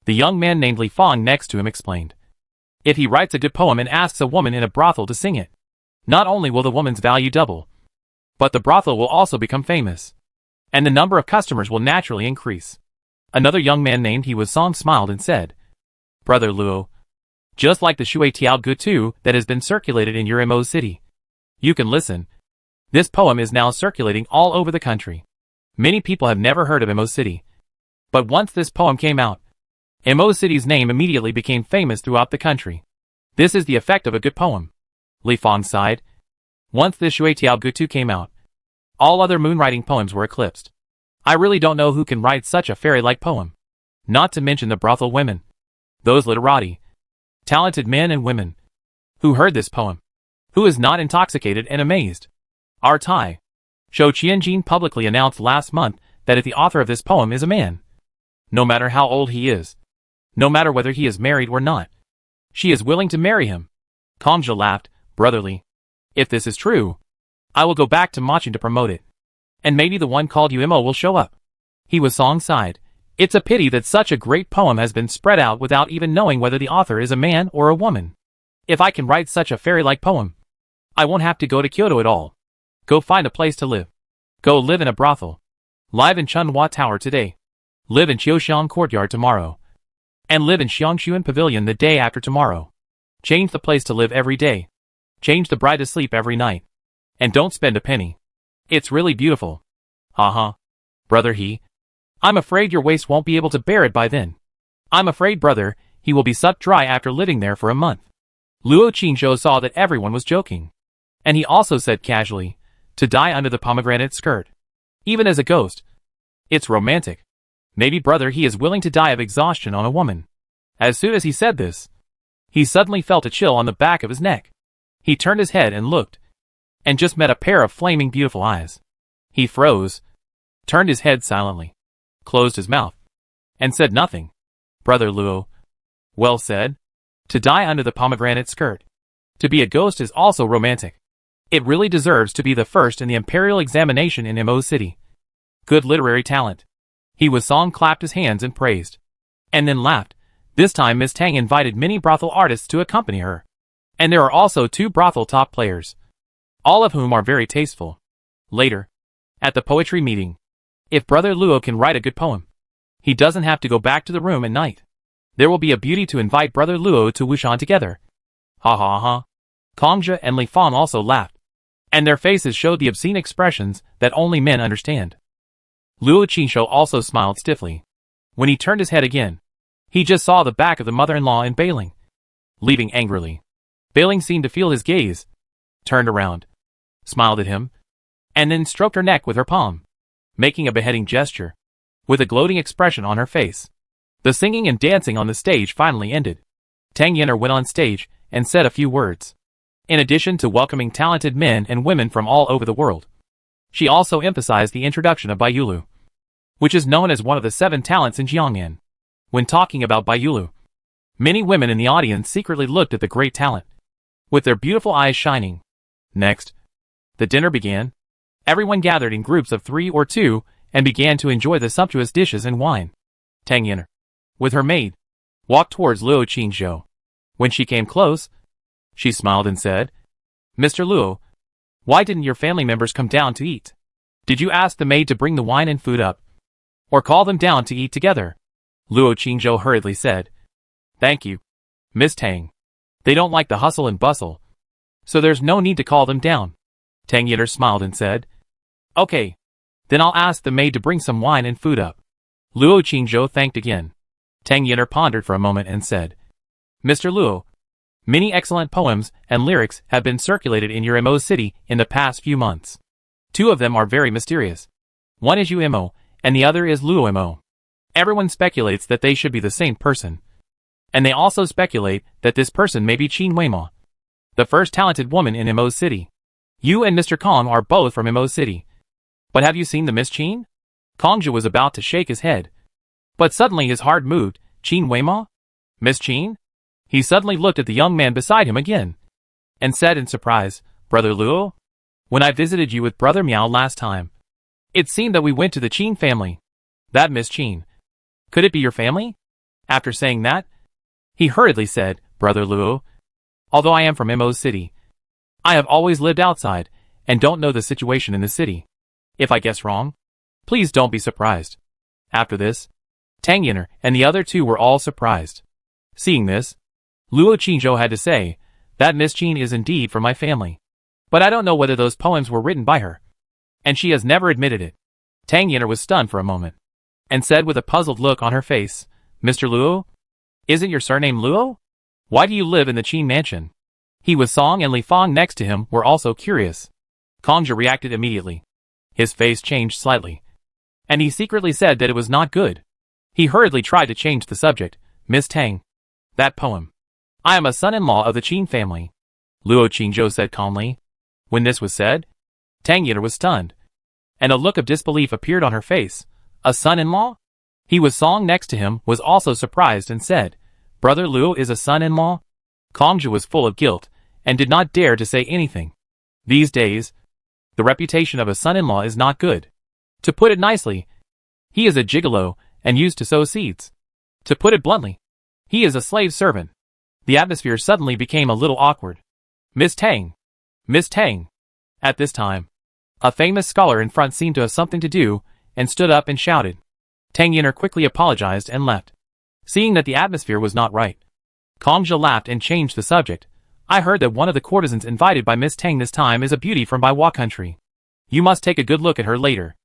The young man named Li Fang next to him explained, "If he writes a good poem and asks a woman in a brothel to sing it, not only will the woman's value double, but the brothel will also become famous, and the number of customers will naturally increase." Another young man named He Was Song smiled and said, "Brother Luo, just like the Shui Tiao Gutu that has been circulated in your Mo city, you can listen. This poem is now circulating all over the country. Many people have never heard of Mo city, but once this poem came out, Mo city's name immediately became famous throughout the country. This is the effect of a good poem." Li Fang sighed. Once this Shui Tiao Gutu came out, all other moonwriting poems were eclipsed. I really don't know who can write such a fairy-like poem. Not to mention the brothel women, those literati, talented men and women, who heard this poem, who is not intoxicated and amazed. Our Tai, Shou Qianjin publicly announced last month that if the author of this poem is a man, no matter how old he is, no matter whether he is married or not, she is willing to marry him. Kongzhe laughed, brotherly. If this is true, I will go back to Maching to promote it. And maybe the one called Umo will show up. He Was Song sighed. It's a pity that such a great poem has been spread out without even knowing whether the author is a man or a woman. If I can write such a fairy-like poem, I won't have to go to Kyoto at all. Go find a place to live. Go live in a brothel. Live in Chunhua Tower today. Live in Qiuxiang Courtyard tomorrow. And live in Xiangshuan Pavilion the day after tomorrow. Change the place to live every day. Change the bride to sleep every night. And don't spend a penny. It's really beautiful. Uh-huh. Brother I'm afraid your waist won't be able to bear it by then. I'm afraid, brother, he will be sucked dry after living there for a month." Luo Qingzhou saw that everyone was joking. And he also said casually, "To die under the pomegranate skirt. Even as a ghost. It's romantic. Maybe, brother, he is willing to die of exhaustion on a woman." As soon as he said this, he suddenly felt a chill on the back of his neck. He turned his head and looked, and just met a pair of flaming beautiful eyes. He froze, turned his head silently, closed his mouth, and said nothing. "Brother Luo, well said. To die under the pomegranate skirt. To be a ghost is also romantic. It really deserves to be the first in the imperial examination in Mo City. Good literary talent." He Was Song clapped his hands and praised, and then laughed. This time Miss Tang invited many brothel artists to accompany her. And there are also 2 brothel top players, all of whom are very tasteful. Later, at the poetry meeting, if Brother Luo can write a good poem, he doesn't have to go back to the room at night. There will be a beauty to invite Brother Luo to Wushan together. Ha ha ha. Kongzhe and Li Fang also laughed, and their faces showed the obscene expressions that only men understand. Luo Qingzhou also smiled stiffly. When he turned his head again, he just saw the back of the mother-in-law and Bailing, leaving angrily. Bailing seemed to feel his gaze, turned around, smiled at him, and then stroked her neck with her palm, making a beheading gesture, with a gloating expression on her face. The singing and dancing on the stage finally ended. Tang Yanner went on stage and said a few words. In addition to welcoming talented men and women from all over the world, she also emphasized the introduction of Bai Yulu, which is known as one of the 7 talents in Jiangnan. When talking about Bai Yulu, many women in the audience secretly looked at the great talent, with their beautiful eyes shining. Next, the dinner began. Everyone gathered in groups of 3 or 2 and began to enjoy the sumptuous dishes and wine. Tang Yanner, with her maid, walked towards Luo Qingzhou. When she came close, she smiled and said, "Mr. Luo, why didn't your family members come down to eat? Did you ask the maid to bring the wine and food up? Or call them down to eat together?" Luo Qingzhou hurriedly said, "Thank you, Miss Tang. They don't like the hustle and bustle, so there's no need to call them down." Tang Yitter smiled and said, "Okay. Then I'll ask the maid to bring some wine and food up." Luo Qingzhou thanked again. Tang Yitter pondered for a moment and said, "Mr. Luo, many excellent poems and lyrics have been circulated in your Imo city in the past few months. 2 of them are very mysterious. One is Yu Imo, and the other is Luo Imo. Everyone speculates that they should be the same person. And they also speculate that this person may be Qin Weima, the first talented woman in Imo city. You and Mr. Kong are both from Imo city. But have you seen the Miss Qin?" Kongzhi was about to shake his head. But suddenly his heart moved. "Qin Weima? Miss Qin?" He suddenly looked at the young man beside him again, and said in surprise, "Brother Luo? When I visited you with Brother Miao last time, it seemed that we went to the Qin family. That Miss Qin. Could it be your family?" After saying that, he hurriedly said, "Brother Luo, although I am from Imo city, I have always lived outside, and don't know the situation in the city. If I guess wrong, please don't be surprised." After this, Tang Yitter and the other 2 were all surprised. Seeing this, Luo Qingzhou had to say, "That Miss Qin is indeed from my family. But I don't know whether those poems were written by her. And she has never admitted it." Tang Yitter was stunned for a moment, and said with a puzzled look on her face, "Mr. Luo? Isn't your surname Luo? Why do you live in the Qin mansion?" He with Song and Li Fang next to him were also curious. Kongzhi reacted immediately. His face changed slightly, and he secretly said that it was not good. He hurriedly tried to change the subject. "Miss Tang, that poem. I am a son-in-law of the Qin family," Luo Qingzhou said calmly. When this was said, Tang Yitter was stunned, and a look of disbelief appeared on her face. "A son-in-law?" He with Song next to him was also surprised and said, "Brother Luo is a son-in-law?" Kongzhi was full of guilt, and did not dare to say anything. These days, the reputation of a son-in-law is not good. To put it nicely, he is a gigolo, and used to sow seeds. To put it bluntly, he is a slave servant. The atmosphere suddenly became a little awkward. "Miss Tang! Miss Tang!" At this time, a famous scholar in front seemed to have something to do, and stood up and shouted. Tang Yitter quickly apologized and left. Seeing that the atmosphere was not right, Kongzhi laughed and changed the subject. "I heard that one of the courtesans invited by Miss Tang this time is a beauty from Baiwa country. You must take a good look at her later."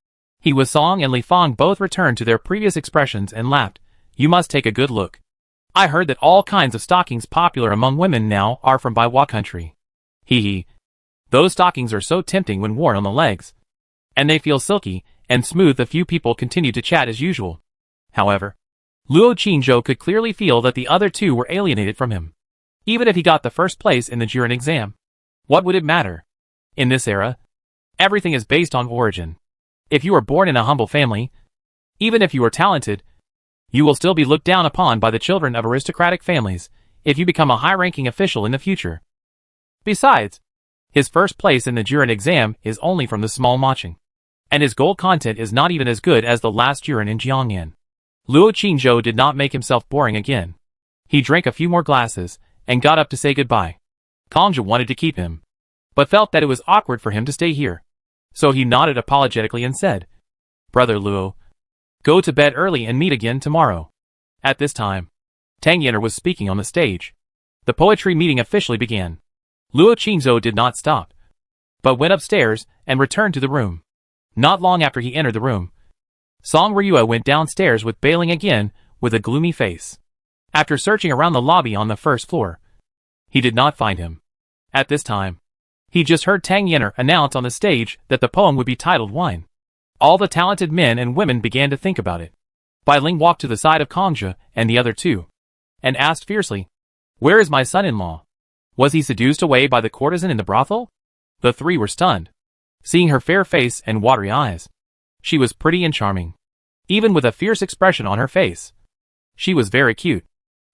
He with Song and Li Fang both returned to their previous expressions and laughed. "You must take a good look. I heard that all kinds of stockings popular among women now are from Baiwa country. Hee hee. Those stockings are so tempting when worn on the legs. And they feel silky and smooth." The few people continued to chat as usual. However, Luo Qingzhou could clearly feel that the other 2 were alienated from him. Even if he got the first place in the Jurin exam, what would it matter? In this era, everything is based on origin. If you are born in a humble family, even if you are talented, you will still be looked down upon by the children of aristocratic families if you become a high-ranking official in the future. Besides, his first place in the Jurin exam is only from the small Maching, and his gold content is not even as good as the last Jurin in Jiangyan. Luo Qingzhou did not make himself boring again. He drank a few more glasses and got up to say goodbye. Kongzhi wanted to keep him, but felt that it was awkward for him to stay here. So he nodded apologetically and said, "Brother Luo, go to bed early and meet again tomorrow." At this time, Tang Yitter was speaking on the stage. The poetry meeting officially began. Luo Qingzhou did not stop, but went upstairs and returned to the room. Not long after he entered the room, Song Ryua went downstairs with bailing again with a gloomy face. After searching around the lobby on the first floor, he did not find him. At this time, he just heard Tang Yitter announce on the stage that the poem would be titled Wine. All the talented men and women began to think about it. Bai Ling walked to the side of Kongzhi and the other 2, and asked fiercely, "Where is my son-in-law? Was he seduced away by the courtesan in the brothel?" The 3 were stunned, seeing her fair face and watery eyes. She was pretty and charming, even with a fierce expression on her face. She was very cute.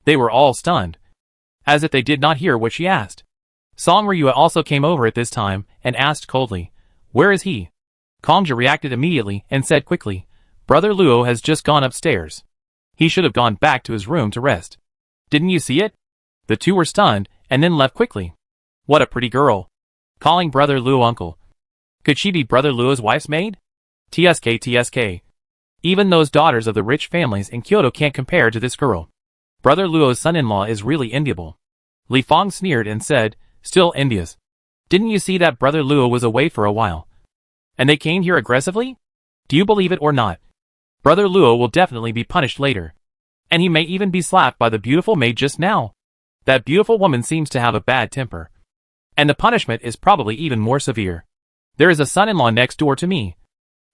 They were all stunned, as if they did not hear what she asked. Song Ryua also came over at this time and asked coldly, "Where is he?" Kongzhi reacted immediately and said quickly, "Brother Luo has just gone upstairs. He should have gone back to his room to rest. Didn't you see it?" The 2 were stunned and then left quickly. What a pretty girl. Calling Brother Luo uncle. Could she be Brother Luo's wife's maid? TSK. Even those daughters of the rich families in Kyoto can't compare to this girl. Brother Luo's son-in-law is really enviable. Li Fang sneered and said, "Still envious. Didn't you see that Brother Luo was away for a while? And they came here aggressively? Do you believe it or not? Brother Luo will definitely be punished later. And he may even be slapped by the beautiful maid just now. That beautiful woman seems to have a bad temper. And the punishment is probably even more severe. There is a son-in-law next door to me.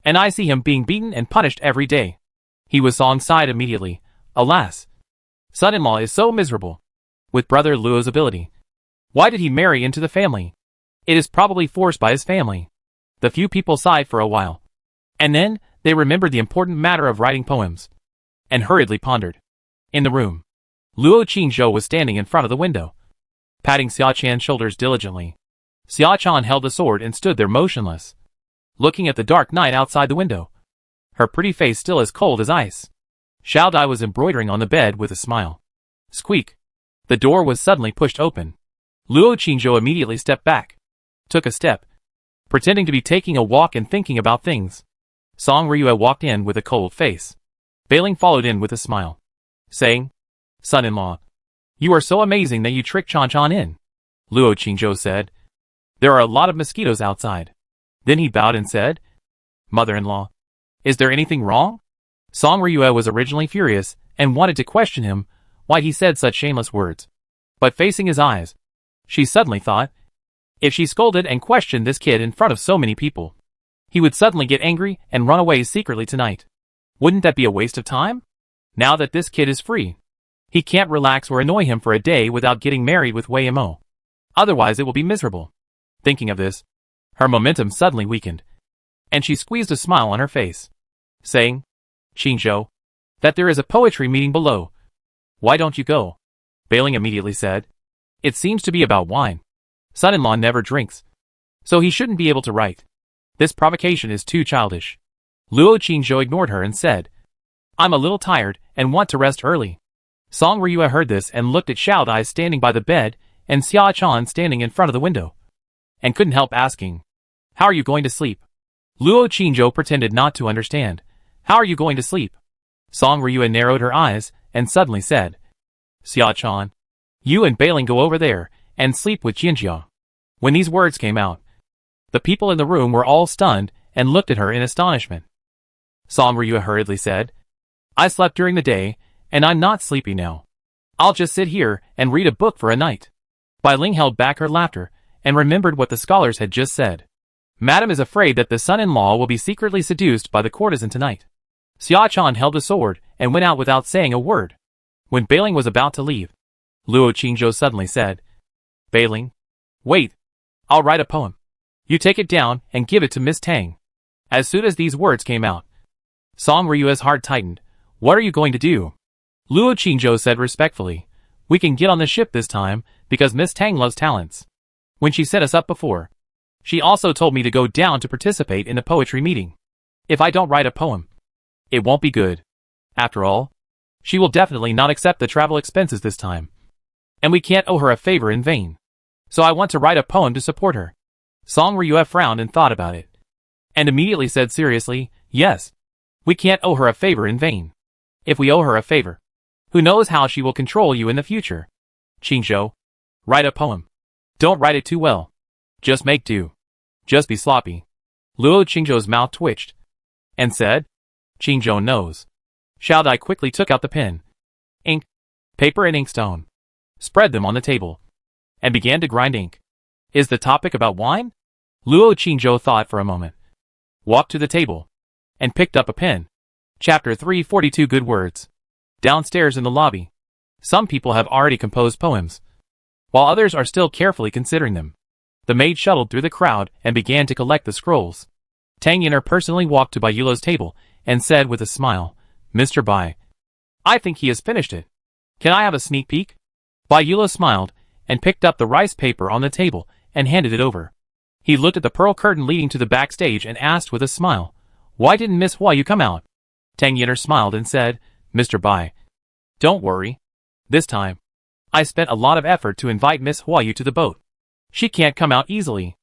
And I see him being beaten and punished every day. He was Song sighed immediately. Alas. Son-in-law is so miserable. With Brother Luo's ability. Why did he marry into the family? It is probably forced by his family. The few people sighed for a while. And then, they remembered the important matter of writing poems. And hurriedly pondered. In the room. Luo Qingzhou was standing in front of the window. Patting Xia Chan's shoulders diligently. Xia Chan held the sword and stood there motionless. Looking at the dark night outside the window. Her pretty face still as cold as ice. Xiao Dai was embroidering on the bed with a smile. Squeak. The door was suddenly pushed open. Luo Qingzhou immediately stepped back. Took a step. Pretending to be taking a walk and thinking about things. Song Ryue walked in with a cold face. Bailing followed in with a smile. Saying, Son-in-law. You are so amazing that you tricked Chan Chan in. Luo Qingzhou said. There are a lot of mosquitoes outside. Then he bowed and said, Mother-in-law. Is there anything wrong? Song Ryue was originally furious and wanted to question him why he said such shameless words. But facing his eyes, she suddenly thought, if she scolded and questioned this kid in front of so many people, he would suddenly get angry and run away secretly tonight. Wouldn't that be a waste of time? Now that this kid is free, he can't relax or annoy him for a day without getting married with Wei Mo. Otherwise it will be miserable. Thinking of this, her momentum suddenly weakened, and she squeezed a smile on her face, saying, Qingzhou, that there is a poetry meeting below. Why don't you go? Bailing immediately said, it seems to be about wine. Son-in-law never drinks, so he shouldn't be able to write. This provocation is too childish. Luo Qingzhou ignored her and said, I'm a little tired and want to rest early. Song Ryue heard this and looked at Xiao Dai standing by the bed and Xia Chan standing in front of the window, and couldn't help asking, how are you going to sleep? Luo Qingzhou pretended not to understand. How are you going to sleep? Song Ryue narrowed her eyes and suddenly said, Xia Chan, you and Bailing go over there and sleep with Jinjia. When these words came out, the people in the room were all stunned and looked at her in astonishment. Song Ryue hurriedly said, I slept during the day, and I'm not sleepy now. I'll just sit here and read a book for a night. Bai Ling held back her laughter and remembered what the scholars had just said. Madam is afraid that the son-in-law will be secretly seduced by the courtesan tonight. Xia Chan held a sword and went out without saying a word. When Bailing was about to leave, Luo Qingzhou suddenly said, Bailing, wait, I'll write a poem. You take it down and give it to Miss Tang. As soon as these words came out, Song Ryue's heart tightened. What are you going to do? Luo Qingzhou said respectfully, we can get on the ship this time because Miss Tang loves talents. When she set us up before, she also told me to go down to participate in the poetry meeting. If I don't write a poem, it won't be good. After all, she will definitely not accept the travel expenses this time. And we can't owe her a favor in vain. So I want to write a poem to support her. Song Ryue frowned and thought about it. And immediately said seriously, yes. We can't owe her a favor in vain. If we owe her a favor, who knows how she will control you in the future? Qingzhou, write a poem. Don't write it too well. Just make do. Just be sloppy. Luo Qingzhou's mouth twitched and said, Qingzhou knows. Xiao Dai quickly took out the pen, ink, paper and inkstone, spread them on the table, and began to grind ink. Is the topic about wine? Luo Qingzhou thought for a moment, walked to the table, and picked up a pen. Chapter 342 Good Words. Downstairs in the lobby, some people have already composed poems, while others are still carefully considering them. The maid shuttled through the crowd and began to collect the scrolls. Tang Yin'er personally walked to Bai Yulo's table and said with a smile, Mr. Bai, I think he has finished it. Can I have a sneak peek? Bai Yulo smiled and picked up the rice paper on the table and handed it over. He looked at the pearl curtain leading to the backstage and asked with a smile, why didn't Miss Huayu come out? Tang Yin'er smiled and said, Mr. Bai, don't worry. This time, I spent a lot of effort to invite Miss Huayu to the boat. She can't come out easily.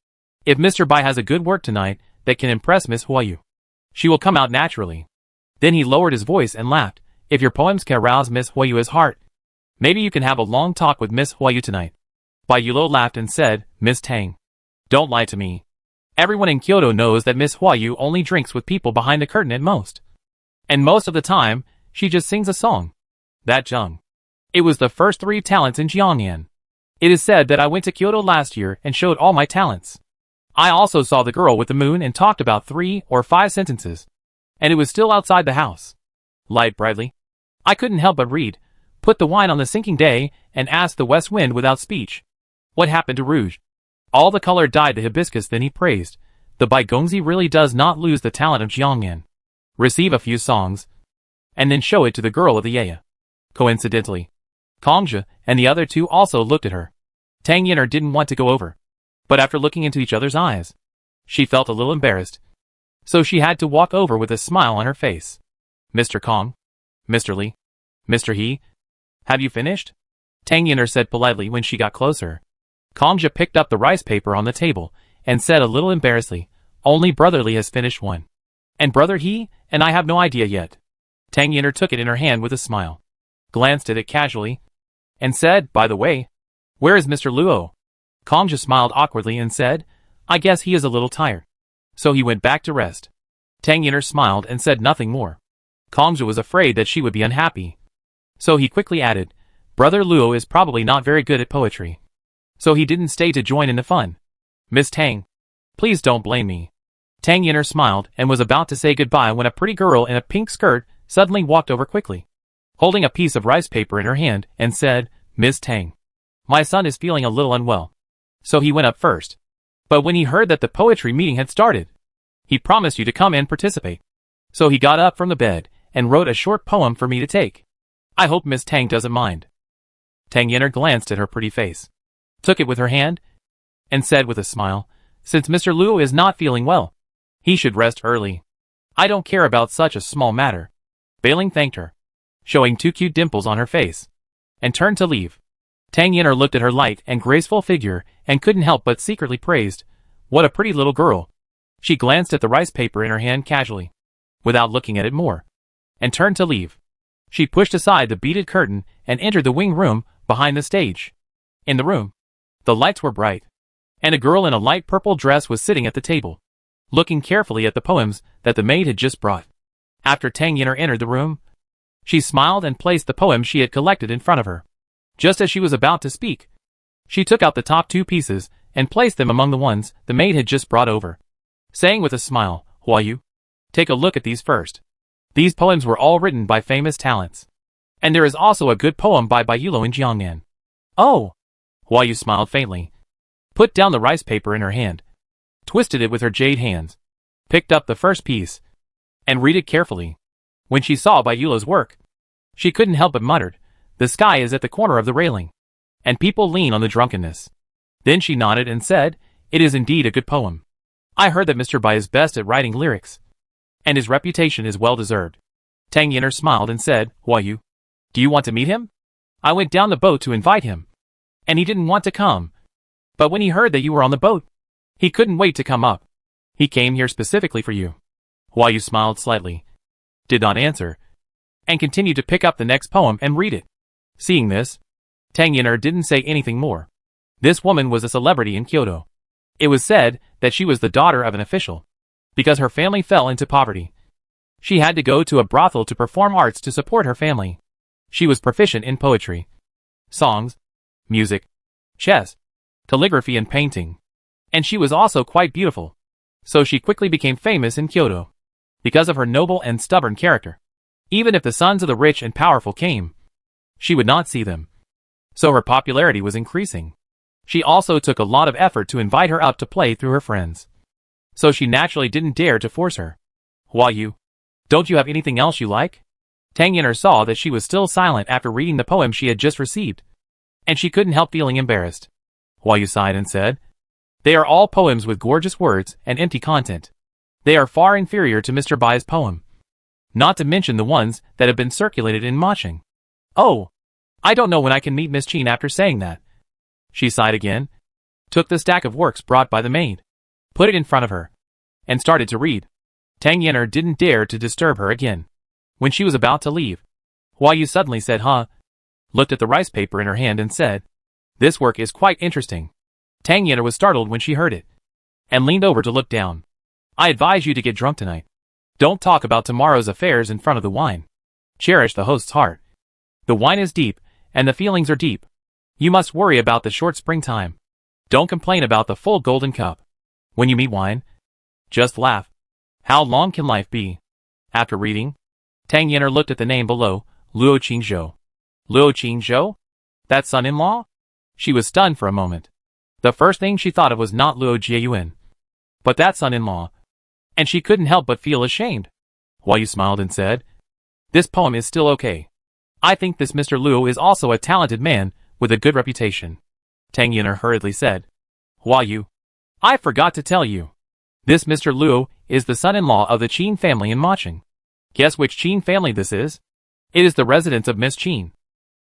If Mr. Bai has a good work tonight that can impress Miss Huayu, she will come out naturally. Then he lowered his voice and laughed. If your poems can arouse Miss Huayu's heart, maybe you can have a long talk with Miss Huayu tonight. Bai Yulo laughed and said, Miss Tang, Don't lie to me. Everyone in Kyoto knows that Miss Huayu only drinks with people behind the curtain at most. And most of the time, she just sings a song. That Jung. It was the first 3 talents in Jiangyan. It is said that I went to Kyoto last year and showed all my talents. I also saw the girl with the moon and talked about 3 or 5 sentences. And it was still outside the house. Light brightly. I couldn't help but read, put the wine on the sinking day, and asked the west wind without speech. What happened to rouge? All the color died the hibiscus. Then he praised, the Baigongzi really does not lose the talent of Jiangyan. Receive a few songs, and then show it to the girl of the Yaya. Coincidentally, Kongja and the other 2 also looked at her. Tang Yin'er didn't want to go over, but after looking into each other's eyes, she felt a little embarrassed. So she had to walk over with a smile on her face. Mr. Kong? Mr. Li? Mr. He? Have you finished? Tang Yin'er said politely when she got closer. Kongja picked up the rice paper on the table and said a little embarrassedly, only Brother Li has finished one. And Brother He, and I have no idea yet. Tang Yin'er took it in her hand with a smile, glanced at it casually, and said, by the way, where is Mr. Luo? Kongja smiled awkwardly and said, I guess he is a little tired. So he went back to rest. Tang Yin'er smiled and said nothing more. Kongja was afraid that she would be unhappy. So he quickly added, Brother Luo is probably not very good at poetry. So he didn't stay to join in the fun. Miss Tang, please don't blame me. Tang Yin'er smiled and was about to say goodbye when a pretty girl in a pink skirt suddenly walked over quickly, holding a piece of rice paper in her hand, and said, Miss Tang, my son is feeling a little unwell. So he went up first. But when he heard that the poetry meeting had started, he promised you to come and participate. So he got up from the bed and wrote a short poem for me to take. I hope Miss Tang doesn't mind. Tang Yin'er glanced at her pretty face, took it with her hand, and said with a smile, since Mr. Luo is not feeling well, he should rest early. I don't care about such a small matter. Bailing thanked her, showing 2 cute dimples on her face, and turned to leave. Tang Yin'er looked at her light and graceful figure and couldn't help but secretly praised, what a pretty little girl. She glanced at the rice paper in her hand casually, without looking at it more, and turned to leave. She pushed aside the beaded curtain and entered the wing room behind the stage. In the room, the lights were bright, and a girl in a light purple dress was sitting at the table, looking carefully at the poems that the maid had just brought. After Tang Yin'er entered the room, she smiled and placed the poems she had collected in front of her. Just as she was about to speak, she took out the top 2 pieces and placed them among the ones the maid had just brought over, saying with a smile, Huayu, take a look at these first. These poems were all written by famous talents. And there is also a good poem by Yulo in Jiangnan. Oh! Huayu smiled faintly, put down the rice paper in her hand, twisted it with her jade hands, picked up the first piece, and read it carefully. When she saw Yulo's work, she couldn't help but muttered, the sky is at the corner of the railing, and people lean on the drunkenness. Then she nodded and said, it is indeed a good poem. I heard that Mr. Bai is best at writing lyrics, and his reputation is well deserved. Tang Yin'er smiled and said, Huayu, do you want to meet him? I went down the boat to invite him, and he didn't want to come. But when he heard that you were on the boat, he couldn't wait to come up. He came here specifically for you. Huayu smiled slightly, did not answer, and continued to pick up the next poem and read it. Seeing this, Tang Yin'er didn't say anything more. This woman was a celebrity in Kyoto. It was said that she was the daughter of an official, because her family fell into poverty. She had to go to a brothel to perform arts to support her family. She was proficient in poetry, songs, music, chess, calligraphy and painting. And she was also quite beautiful. So she quickly became famous in Kyoto, because of her noble and stubborn character. Even if the sons of the rich and powerful came, she would not see them. So her popularity was increasing. She also took a lot of effort to invite her up to play through her friends. So she naturally didn't dare to force her. Huayu, don't you have anything else you like? Tang Yin'er saw that she was still silent after reading the poem she had just received, and she couldn't help feeling embarrassed. Huayu sighed and said, they are all poems with gorgeous words and empty content. They are far inferior to Mr. Bai's poem, not to mention the ones that have been circulated in Maching. Oh, I don't know when I can meet Miss Qin after saying that. She sighed again, took the stack of works brought by the maid, put it in front of her, and started to read. Tang Yin'er didn't dare to disturb her again. When she was about to leave, Huayu suddenly said looked at the rice paper in her hand and said, this work is quite interesting. Tang Yin'er was startled when she heard it. and leaned over to look down. I advise you to get drunk tonight. Don't talk about tomorrow's affairs in front of the wine. Cherish the host's heart. The wine is deep, and the feelings are deep. You must worry about the short springtime. Don't complain about the full golden cup. When you meet wine, just laugh. How long can life be? After reading, Tang Yin'er looked at the name below, Luo Qingzhou. Luo Qingzhou? That son-in-law? She was stunned for a moment. The first thing she thought of was not Luo Jiayuan, but that son-in-law. And she couldn't help but feel ashamed. Hua Yu smiled and said, "This poem is still okay. I think this Mr. Luo is also a talented man with a good reputation." Tang Yin'er hurriedly said, "Hua Yu, I forgot to tell you. This Mr. Luo is the son-in-law of the Qin family in Maching. Guess which Qin family this is? It is the residence of Miss Qin,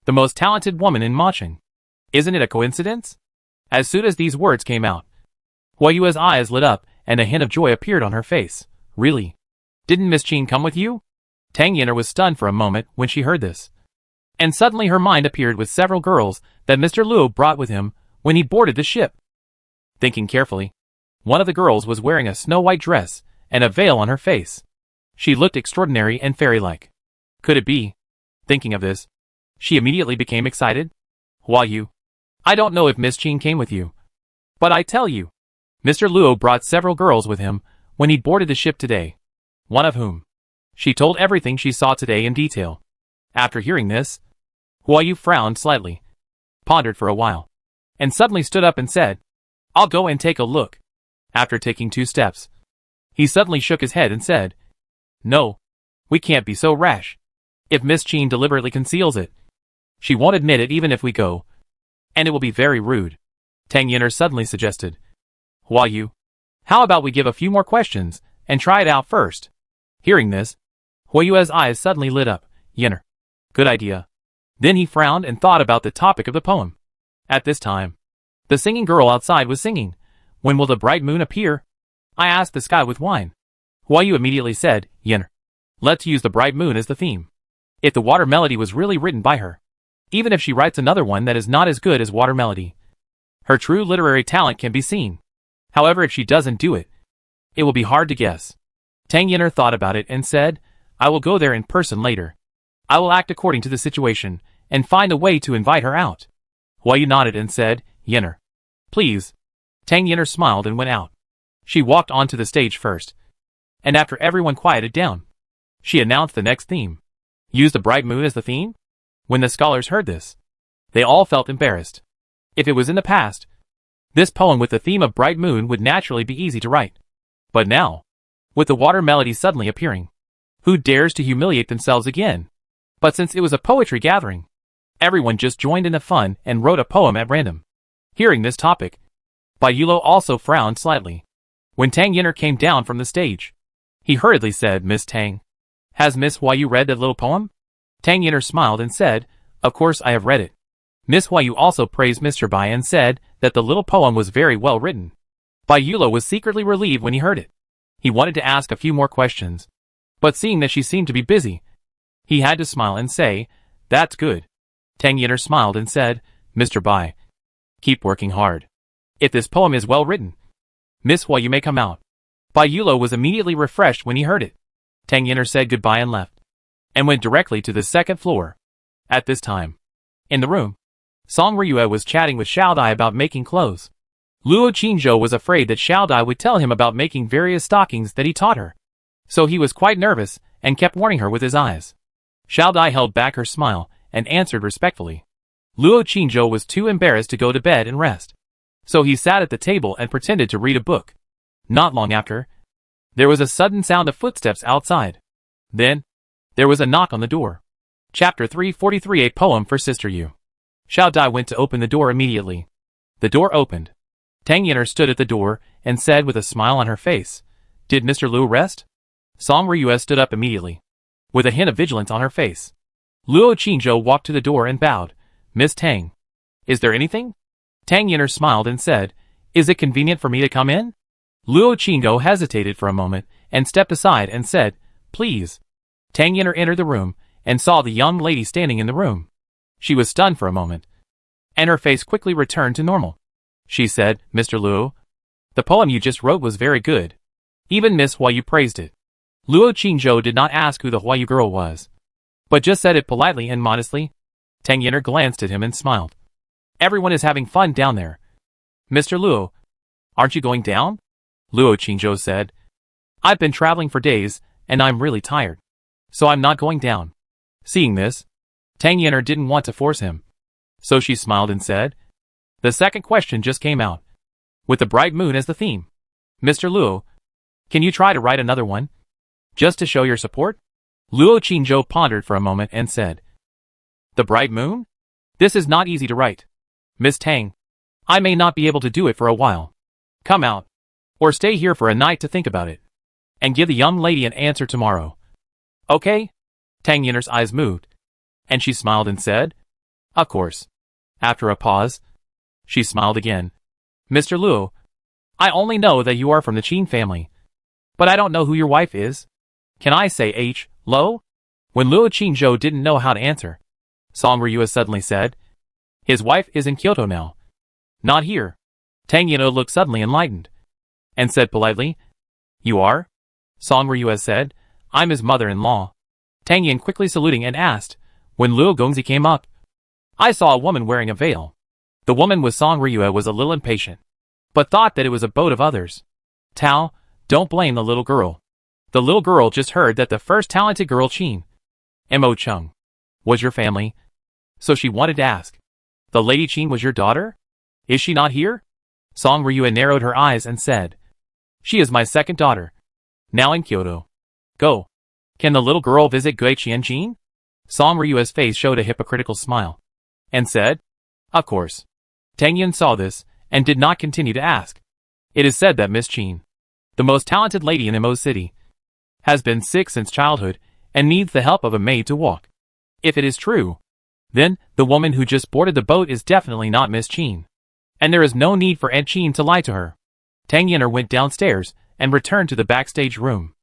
the most talented woman in Maching. Isn't it a coincidence?" As soon as these words came out, Hua Yu's eyes lit up and a hint of joy appeared on her face. "Really? Didn't Miss Qin come with you?" Tang Yin'er was stunned for a moment when she heard this. And suddenly her mind appeared with several girls that Mr. Luo brought with him when he boarded the ship. Thinking carefully, one of the girls was wearing a snow-white dress and a veil on her face. She looked extraordinary and fairy-like. Could it be? Thinking of this, she immediately became excited. "Hua Yu, I don't know if Miss Qin came with you, but I tell you, Mr. Luo brought several girls with him when he boarded the ship today, one of whom." She told everything she saw today in detail. After hearing this, Hua Yu frowned slightly, pondered for a while, and suddenly stood up and said, "I'll go and take a look." After taking 2 steps, he suddenly shook his head and said, "No, we can't be so rash. If Miss Qin deliberately conceals it, she won't admit it even if we go, and it will be very rude." Tang Yin'er suddenly suggested, "Hua Yu, how about we give a few more questions and try it out first?" Hearing this, Hua Yu's eyes suddenly lit up. "Yin'er, good idea." Then he frowned and thought about the topic of the poem. At this time, the singing girl outside was singing, "When will the bright moon appear? I asked the sky with wine." Hua Yu immediately said, "Yin'er, let's use the bright moon as the theme. If the water melody was really written by her, even if she writes another one that is not as good as water melody, her true literary talent can be seen. However, if she doesn't do it, it will be hard to guess." Tang Yin'er thought about it and said, "I will go there in person later. I will act according to the situation and find a way to invite her out." Hua Yu nodded and said, "Yin'er, please." Tang Yin'er smiled and went out. She walked onto the stage first, and after everyone quieted down, she announced the next theme. Use the bright moon as the theme? When the scholars heard this, they all felt embarrassed. If it was in the past, this poem with the theme of bright moon would naturally be easy to write. But now, with the water melody suddenly appearing, who dares to humiliate themselves again? But since it was a poetry gathering, everyone just joined in the fun and wrote a poem at random. Hearing this topic, Bai Yulo also frowned slightly. When Tang Yin'er came down from the stage, he hurriedly said, "Miss Tang, has Miss Hua Yu read that little poem?" Tang Yin'er smiled and said, "Of course I have read it." Miss Hua Yu also praised Mr. Bai and said that the little poem was very well written. Bai Yulo was secretly relieved when he heard it. He wanted to ask a few more questions, but seeing that she seemed to be busy, he had to smile and say, "That's good." Tang Yin'er smiled and said, "Mr. Bai, keep working hard. If this poem is well written, Miss Hua Yu may come out." Bai Yulo was immediately refreshed when he heard it. Tang Yin'er said goodbye and left, and went directly to the second floor. At this time, in the room, Song Ryue was chatting with Xiao Dai about making clothes. Luo Qingzhou was afraid that Xiao Dai would tell him about making various stockings that he taught her, so he was quite nervous and kept warning her with his eyes. Xiao Dai held back her smile and answered respectfully. Luo Qingzhou was too embarrassed to go to bed and rest, so he sat at the table and pretended to read a book. Not long after, there was a sudden sound of footsteps outside. Then, there was a knock on the door. Chapter 343, a poem for Sister Yu. Xiao Dai went to open the door immediately. The door opened. Tang Yin'er stood at the door and said with a smile on her face, "Did Mr. Luo rest?" Song Ryue stood up immediately, with a hint of vigilance on her face. Luo Qingzhou walked to the door and bowed. "Miss Tang, is there anything?" Tang Yin'er smiled and said, "Is it convenient for me to come in?" Luo Qingzhou hesitated for a moment and stepped aside and said, "Please." Tang Yin'er entered the room and saw the young lady standing in the room. She was stunned for a moment, and her face quickly returned to normal. She said, "Mr. Luo, The poem you just wrote was very good. Even Miss Huayu praised it. Luo Qingzhou did not ask who the Huayu girl was, but just said it politely and modestly. Tang Yin'er glanced at him and smiled. Everyone is having fun down there. Mr. Luo, aren't you going down? Luo Qingzhou said. I've been traveling for days, and I'm really tired. So I'm not going down. Seeing this, Tang Yin'er didn't want to force him. So she smiled and said, the second question just came out, with the bright moon as the theme. Mr. Luo, can you try to write another one? Just to show your support? Luo Qingzhou pondered for a moment and said, the bright moon? This is not easy to write. Miss Tang, I may not be able to do it for a while. Come out, or stay here for a night to think about it, and give the young lady an answer tomorrow. Okay? Tang Yin'er's eyes moved, and she smiled and said, of course. After a pause, she smiled again. Mr. Luo, I only know that you are from the Qin family, but I don't know who your wife is. Can I say H. Lo? When Luo Qingzhou didn't know how to answer, Song Ryue suddenly said, his wife is in Kyoto now. Not here. Tang Yin'er looked suddenly enlightened, and said politely, you are? Song Ryue said, I'm his mother-in-law. Tang Yin quickly saluting and asked, when Luo Gongzi came up, I saw a woman wearing a veil. The woman with Song Ryue was a little impatient, but thought that it was a boat of others. Tao, don't blame the little girl. The little girl just heard that the first talented girl Qin, Mo Chung, was your family, so she wanted to ask. The lady Qin was your daughter? Is she not here? Song Ryue narrowed her eyes and said, she is my second daughter, now in Kyoto. Go. Can the little girl visit Gui Qianjin? Song Ryue's face showed a hypocritical smile, and said, of course. Tang Yin saw this, and did not continue to ask. It is said that Miss Qin, the most talented lady in Mo City, has been sick since childhood, and needs the help of a maid to walk. If it is true, then the woman who just boarded the boat is definitely not Miss Qin, and there is no need for Aunt Qin to lie to her. Tang Yin'er went downstairs, and returned to the backstage room.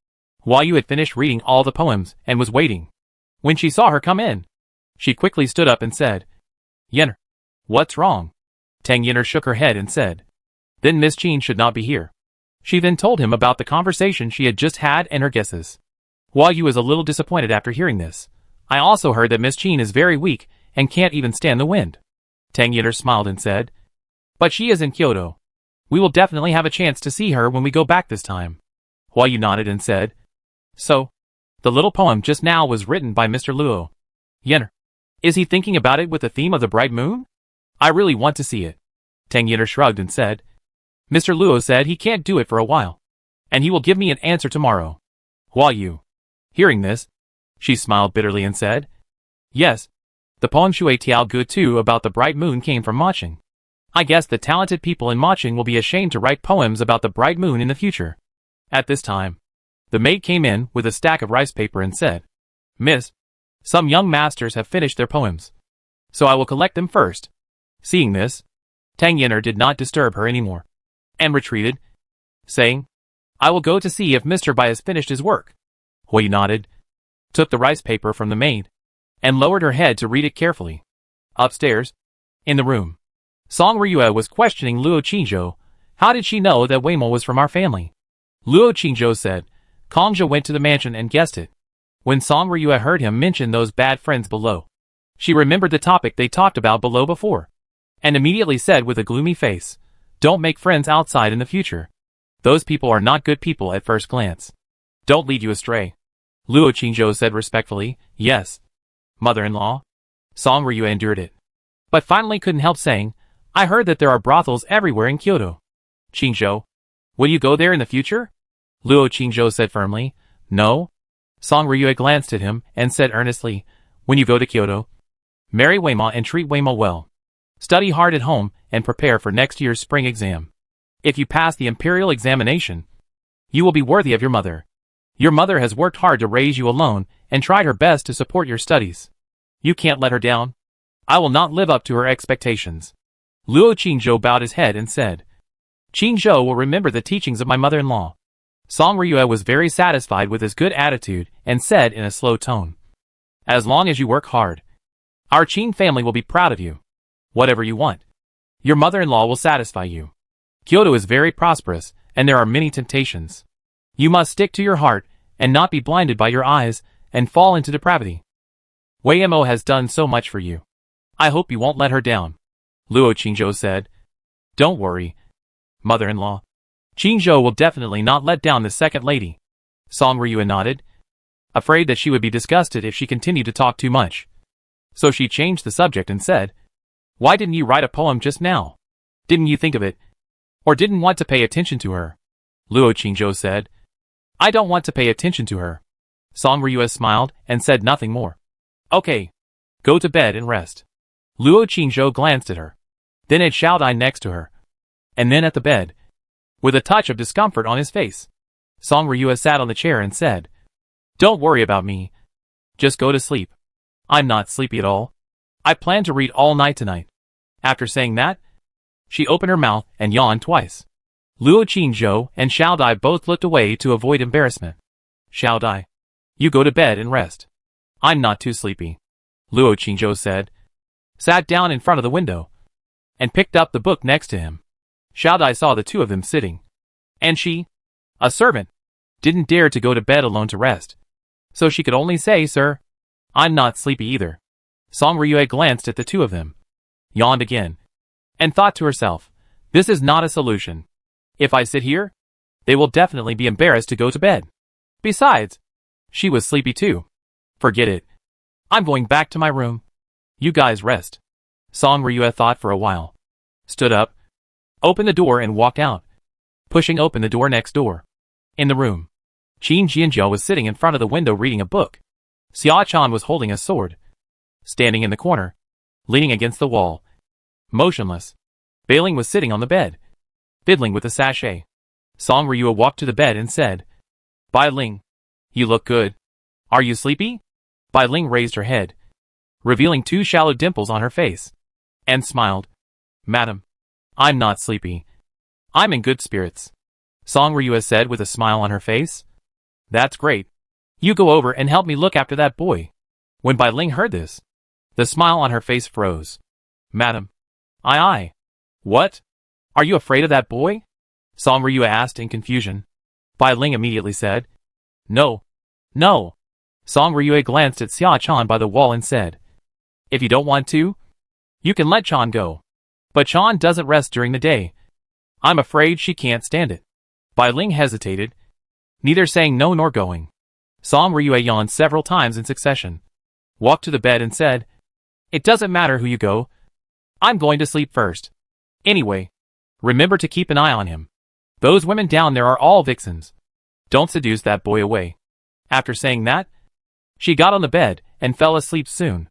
Huayu had finished reading all the poems, and was waiting. When she saw her come in, she quickly stood up and said, Yin'er, what's wrong? Tang Yin'er shook her head and said, then Miss Qin should not be here. She then told him about the conversation she had just had and her guesses. Huayu was a little disappointed after hearing this. I also heard that Miss Qin is very weak, and can't even stand the wind. Tang Yin'er smiled and said, but she is in Kyoto. We will definitely have a chance to see her when we go back this time. Huayu nodded and said, so, the little poem just now was written by Mr. Luo. Yin'er, is he thinking about it with the theme of the bright moon? I really want to see it. Tang Yin'er shrugged and said, Mr. Luo said he can't do it for a while, and he will give me an answer tomorrow. Huayu. Hearing this, she smiled bitterly and said, yes, the poem Shui Tiao Gu Tu about the bright moon came from Maching. I guess the talented people in Maching will be ashamed to write poems about the bright moon in the future. At this time, the maid came in with a stack of rice paper and said, Miss, some young masters have finished their poems, so I will collect them first. Seeing this, Tang Yin'er did not disturb her anymore, and retreated, saying, I will go to see if Mr. Bai has finished his work. Hui nodded, took the rice paper from the maid, and lowered her head to read it carefully. Upstairs, in the room, Song Ryue was questioning Luo Qingzhou. How did she know that Weimo was from our family? Luo Qingzhou said, Kongzhou went to the mansion and guessed it. When Song Ryue heard him mention those bad friends below, she remembered the topic they talked about below before, and immediately said with a gloomy face, don't make friends outside in the future. Those people are not good people at first glance. Don't lead you astray. Luo Qingzhou said respectfully, yes, mother-in-law. Song Ryue endured it, but finally couldn't help saying, I heard that there are brothels everywhere in Kyoto. Qingzhou, will you go there in the future? Luo Qingzhou said firmly, no. Song Ryue glanced at him and said earnestly, when you go to Kyoto, marry Weimo and treat Weimo well. Study hard at home and prepare for next year's spring exam. If you pass the imperial examination, you will be worthy of your mother. Your mother has worked hard to raise you alone and tried her best to support your studies. You can't let her down. I will not live up to her expectations. Luo Qingzhou bowed his head and said, Qingzhou will remember the teachings of my mother-in-law. Song Ryue was very satisfied with his good attitude and said in a slow tone, as long as you work hard, our Qin family will be proud of you. Whatever you want, your mother-in-law will satisfy you. Kyoto is very prosperous, and there are many temptations. You must stick to your heart, and not be blinded by your eyes, and fall into depravity. Wei Mo has done so much for you. I hope you won't let her down. Luo Qingzhou said. Don't worry, mother-in-law. Qingzhou will definitely not let down the second lady. Song Ryue nodded, afraid that she would be disgusted if she continued to talk too much. So she changed the subject and said, Why didn't you write a poem just now? Didn't you think of it? Or didn't want to pay attention to her? Luo Qingzhou said, I don't want to pay attention to her. Song Ryue smiled and said nothing more. Okay. Go to bed and rest. Luo Qingzhou glanced at her, then at Xiao Dai next to her, and then at the bed, with a touch of discomfort on his face. Song Ryue sat on the chair and said, Don't worry about me. Just go to sleep. I'm not sleepy at all. I plan to read all night tonight. After saying that, she opened her mouth and yawned twice. Luo Qingzhou and Xiao Dai both looked away to avoid embarrassment. Xiao Dai, you go to bed and rest. I'm not too sleepy, Luo Qingzhou said, sat down in front of the window, and picked up the book next to him. Xiao Dai saw the two of them sitting, and she, a servant, didn't dare to go to bed alone to rest, so she could only say, Sir, I'm not sleepy either. Song Ryue glanced at the two of them, yawned again, and thought to herself, This is not a solution. If I sit here, they will definitely be embarrassed to go to bed. Besides, she was sleepy too. Forget it. I'm going back to my room. You guys rest. Song Ryue thought for a while, stood up, opened the door and walked out, pushing open the door next door. In the room, Qin Jianzhou was sitting in front of the window reading a book. Xia Chan was holding a sword, standing in the corner, leaning against the wall, motionless. Bailing was sitting on the bed, fiddling with a sachet. Song Ryue walked to the bed and said, Bai Ling, you look good. Are you sleepy? Bai Ling raised her head, revealing two shallow dimples on her face, and smiled. Madam, I'm not sleepy. I'm in good spirits. Song Ryue said with a smile on her face. That's great. You go over and help me look after that boy. When Bai Ling heard this, the smile on her face froze. Madam. Aye. What? Are you afraid of that boy? Song Ryue asked in confusion. Bai Ling immediately said, No. No. Song Ryue glanced at Xia Chan by the wall and said, If you don't want to, you can let Chan go. But Chan doesn't rest during the day. I'm afraid she can't stand it. Bai Ling hesitated, neither saying no nor going. Song Ryue yawned several times in succession, walked to the bed and said, It doesn't matter who you go. I'm going to sleep first. Anyway, remember to keep an eye on him. Those women down there are all vixens. Don't seduce that boy away. After saying that, she got on the bed and fell asleep soon.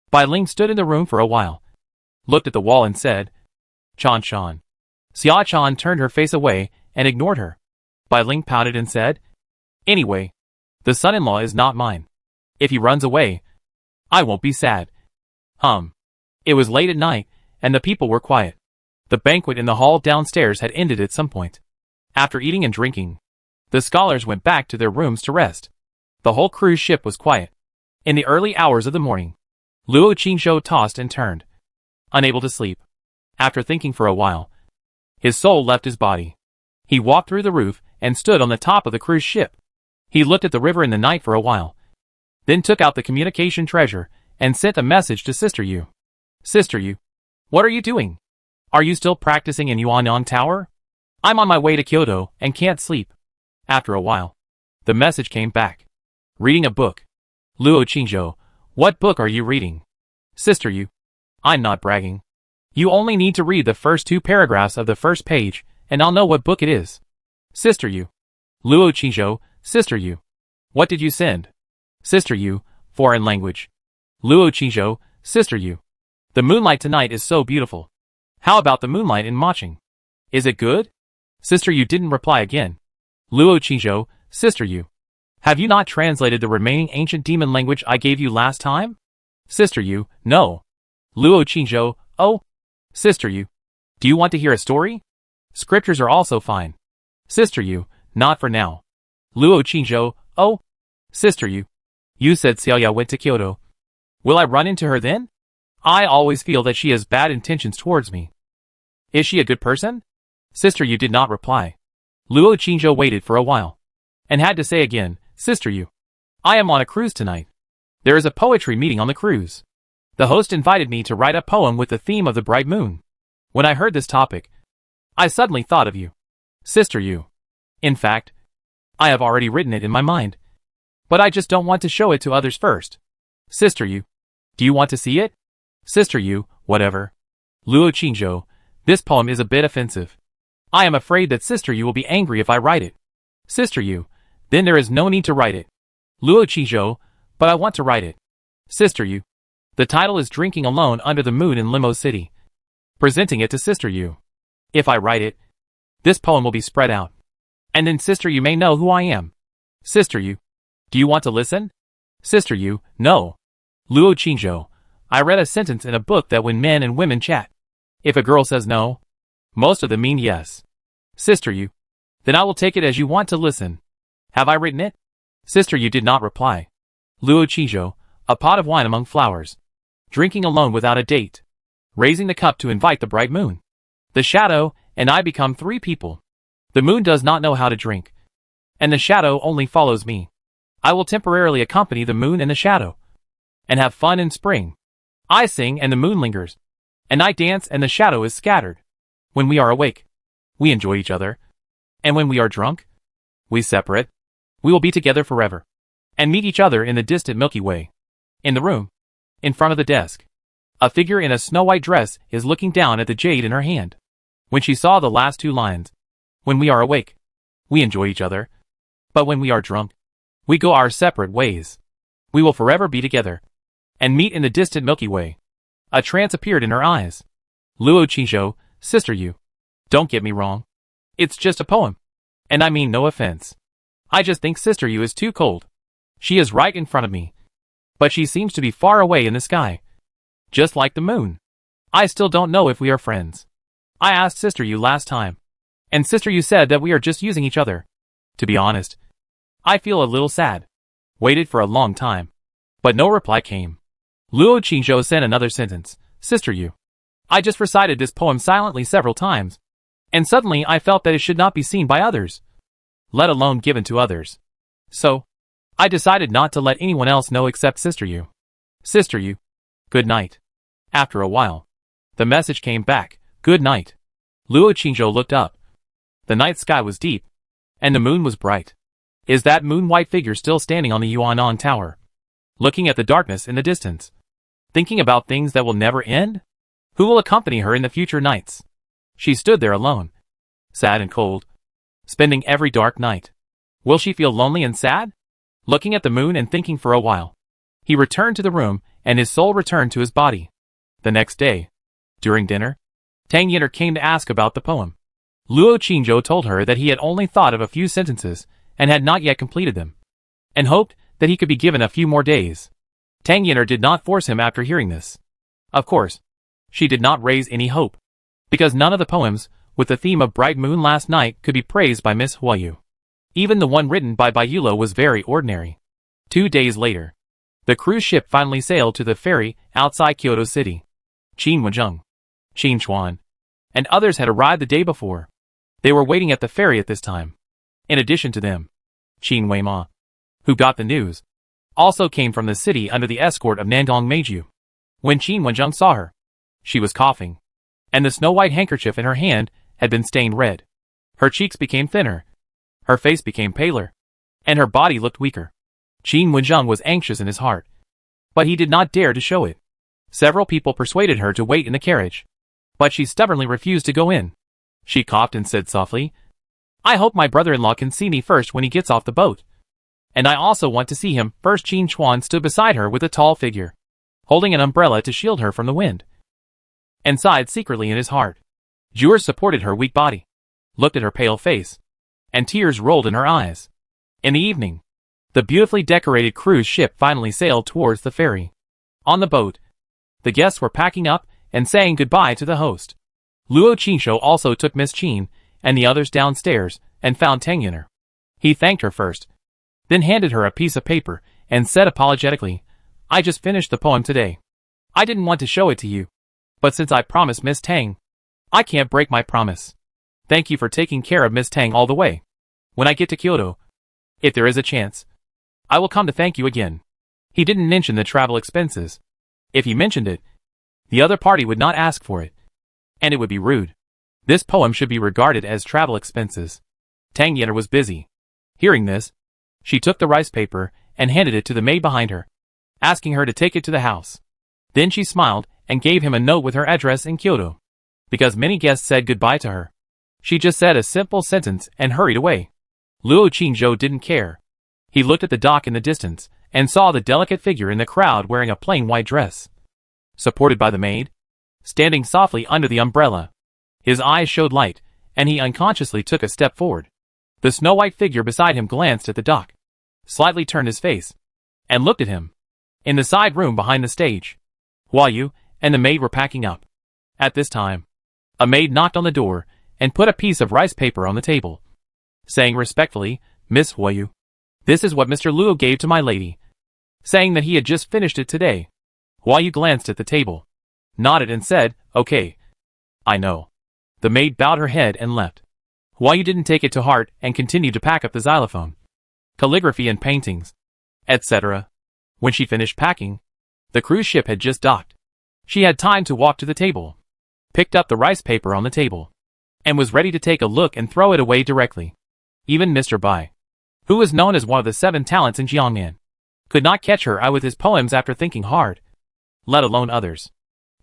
Bai Ling stood in the room for a while, looked at the wall and said, Chan Chan. Xia Chan turned her face away and ignored her. Bai Ling pouted and said, Anyway, the son-in-law is not mine. If he runs away, I won't be sad. It was late at night, and the people were quiet. The banquet in the hall downstairs had ended at some point. After eating and drinking, the scholars went back to their rooms to rest. The whole cruise ship was quiet. In the early hours of the morning, Luo Qingzhou tossed and turned, unable to sleep. After thinking for a while, his soul left his body. He walked through the roof and stood on the top of the cruise ship. He looked at the river in the night for a while, then took out the communication treasure and sent a message to Sister Yu. Sister Yu, what are you doing? Are you still practicing in Yuanyang Tower? I'm on my way to Kyoto and can't sleep. After a while, the message came back. Reading a book. Luo Qingzhou, what book are you reading? Sister Yu, I'm not bragging. You only need to read the first 2 paragraphs of the first page, and I'll know what book it is. Sister Yu. Luo Qingzhou, Sister Yu. What did you send? Sister Yu, foreign language. Luo Qingzhou, Sister Yu. The moonlight tonight is so beautiful. How about the moonlight in Maching? Is it good? Sister Yu didn't reply again. Luo Qingzhou, Sister Yu. Have you not translated the remaining ancient demon language I gave you last time? Sister Yu, no. Luo Qingzhou, oh. Sister Yu, do you want to hear a story? Scriptures are also fine. Sister Yu, not for now. Luo Qingzhou, oh. Sister Yu, you said Xiaoya went to Kyoto. Will I run into her then? I always feel that she has bad intentions towards me. Is she a good person? Sister Yu did not reply. Luo Qingzhou waited for a while, and had to say again, Sister Yu, I am on a cruise tonight. There is a poetry meeting on the cruise. The host invited me to write a poem with the theme of the bright moon. When I heard this topic, I suddenly thought of you. Sister Yu. In fact, I have already written it in my mind. But I just don't want to show it to others first. Sister Yu. Do you want to see it? Sister Yu, whatever. Luo Qingzhou, this poem is a bit offensive. I am afraid that Sister Yu will be angry if I write it. Sister Yu, then there is no need to write it. Luo Qingzhou, but I want to write it. Sister Yu. The title is Drinking Alone Under the Moon in Limo City. Presenting it to Sister Yu. If I write it, this poem will be spread out. And then Sister Yu may know who I am. Sister Yu. Do you want to listen? Sister Yu, no. Luo Qingzhou, I read a sentence in a book that when men and women chat, if a girl says no, most of them mean yes. Sister Yu. Then I will take it as you want to listen. Have I written it? Sister Yu did not reply. Luo Qingzhou, a pot of wine among flowers. Drinking alone without a date. Raising the cup to invite the bright moon. The shadow and I become three people. The moon does not know how to drink. And the shadow only follows me. I will temporarily accompany the moon and the shadow. And have fun in spring. I sing and the moon lingers. And I dance and the shadow is scattered. When we are awake, we enjoy each other. And when we are drunk, we separate. We will be together forever. And meet each other in the distant Milky Way. In the room. In front of the desk. A figure in a snow-white dress is looking down at the jade in her hand. When she saw the last two lines. When we are awake, we enjoy each other. But when we are drunk, we go our separate ways. We will forever be together. And meet in the distant Milky Way. A trance appeared in her eyes. Luo Qingzhou, Sister Yu. Don't get me wrong. It's just a poem. And I mean no offense. I just think Sister Yu is too cold. She is right in front of me. But she seems to be far away in the sky. Just like the moon. I still don't know if we are friends. I asked Sister Yu last time. And Sister Yu said that we are just using each other. To be honest, I feel a little sad. Waited for a long time. But no reply came. Luo Qingzhou sent another sentence. Sister Yu. I just recited this poem silently several times. And suddenly I felt that it should not be seen by others. Let alone given to others. So, I decided not to let anyone else know except Sister Yu. Sister Yu. Good night. After a while, the message came back. Good night. Luo Qingzhou looked up. The night sky was deep. And the moon was bright. Is that moon-white figure still standing on the Yuanan Tower? Looking at the darkness in the distance. Thinking about things that will never end? Who will accompany her in the future nights? She stood there alone. Sad and cold. Spending every dark night. Will she feel lonely and sad? Looking at the moon and thinking for a while. He returned to the room, and his soul returned to his body. The next day, during dinner, Tang Yin'er came to ask about the poem. Luo Qingzhou told her that he had only thought of a few sentences, and had not yet completed them, and hoped that he could be given a few more days. Tang Yin'er did not force him after hearing this. Of course, she did not raise any hope, because none of the poems with the theme of Bright Moon last night could be praised by Miss Huayu. Even the one written by Bayulo was very ordinary. 2 days later, the cruise ship finally sailed to the ferry outside Kyoto City. Qin Wenzheng, Qin Chuan, and others had arrived the day before. They were waiting at the ferry at this time. In addition to them, Qin Weima, who got the news, also came from the city under the escort of Nangong Meiju. When Qin Wenzheng saw her, she was coughing, and the snow-white handkerchief in her hand had been stained red. Her cheeks became thinner, her face became paler, and her body looked weaker. Qin Wenzheng was anxious in his heart, but he did not dare to show it. Several people persuaded her to wait in the carriage, but she stubbornly refused to go in. She coughed and said softly, I hope my brother-in-law can see me first when he gets off the boat. And I also want to see him first. Qin Chuan stood beside her with a tall figure, holding an umbrella to shield her from the wind, and sighed secretly in his heart. Jewers supported her weak body, looked at her pale face, and tears rolled in her eyes. In the evening, the beautifully decorated cruise ship finally sailed towards the ferry. On the boat, the guests were packing up and saying goodbye to the host. Luo Qingzhou also took Miss Qin and the others downstairs and found Tang Yin'er. He thanked her first, then handed her a piece of paper and said apologetically, I just finished the poem today. I didn't want to show it to you, but since I promised Miss Tang, I can't break my promise. Thank you for taking care of Miss Tang all the way. When I get to Kyoto, if there is a chance, I will come to thank you again. He didn't mention the travel expenses. If he mentioned it, the other party would not ask for it, and it would be rude. This poem should be regarded as travel expenses. Tang Yener was busy. Hearing this, she took the rice paper and handed it to the maid behind her, asking her to take it to the house. Then she smiled and gave him a note with her address in Kyoto. Because many guests said goodbye to her, she just said a simple sentence and hurried away. Luo Qingzhou didn't care. He looked at the dock in the distance and saw the delicate figure in the crowd wearing a plain white dress, supported by the maid, standing softly under the umbrella. His eyes showed light, and he unconsciously took a step forward. The snow-white figure beside him glanced at the dock, slightly turned his face, and looked at him. In the side room behind the stage, Huayu and the maid were packing up. At this time, a maid knocked on the door and put a piece of rice paper on the table, saying respectfully, "Miss Huayu, this is what Mr. Luo gave to my lady," saying that he had just finished it today. Huayu glanced at the table, nodded and said, "Okay. I know." The maid bowed her head and left. Huayu didn't take it to heart and continued to pack up the xylophone, calligraphy and paintings, etc. When she finished packing, the cruise ship had just docked. She had time to walk to the table, picked up the rice paper on the table, and was ready to take a look and throw it away directly. Even Mr. Bai, who was known as one of the 7 talents in Jiangnan, could not catch her eye with his poems after thinking hard, let alone others.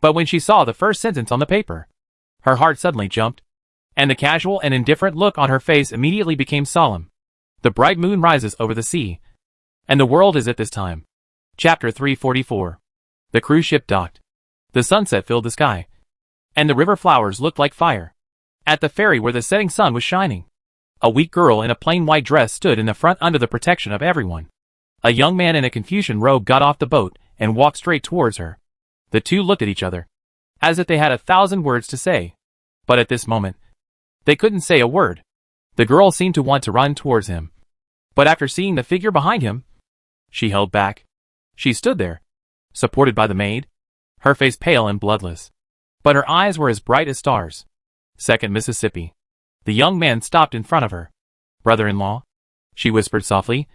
But when she saw the first sentence on the paper, her heart suddenly jumped, and the casual and indifferent look on her face immediately became solemn. The bright moon rises over the sea, and the world is at this time. Chapter 344. The cruise ship docked. The sunset filled the sky, and the river flowers looked like fire. At the ferry where the setting sun was shining, a weak girl in a plain white dress stood in the front under the protection of everyone. A young man in a Confucian robe got off the boat and walked straight towards her. The two looked at each other, as if they had 1,000 words to say. But at this moment, they couldn't say a word. The girl seemed to want to run towards him, but after seeing the figure behind him, she held back. She stood there, supported by the maid, her face pale and bloodless, but her eyes were as bright as stars. Second Mississippi. The young man stopped in front of her. "Brother-in-law?" she whispered softly.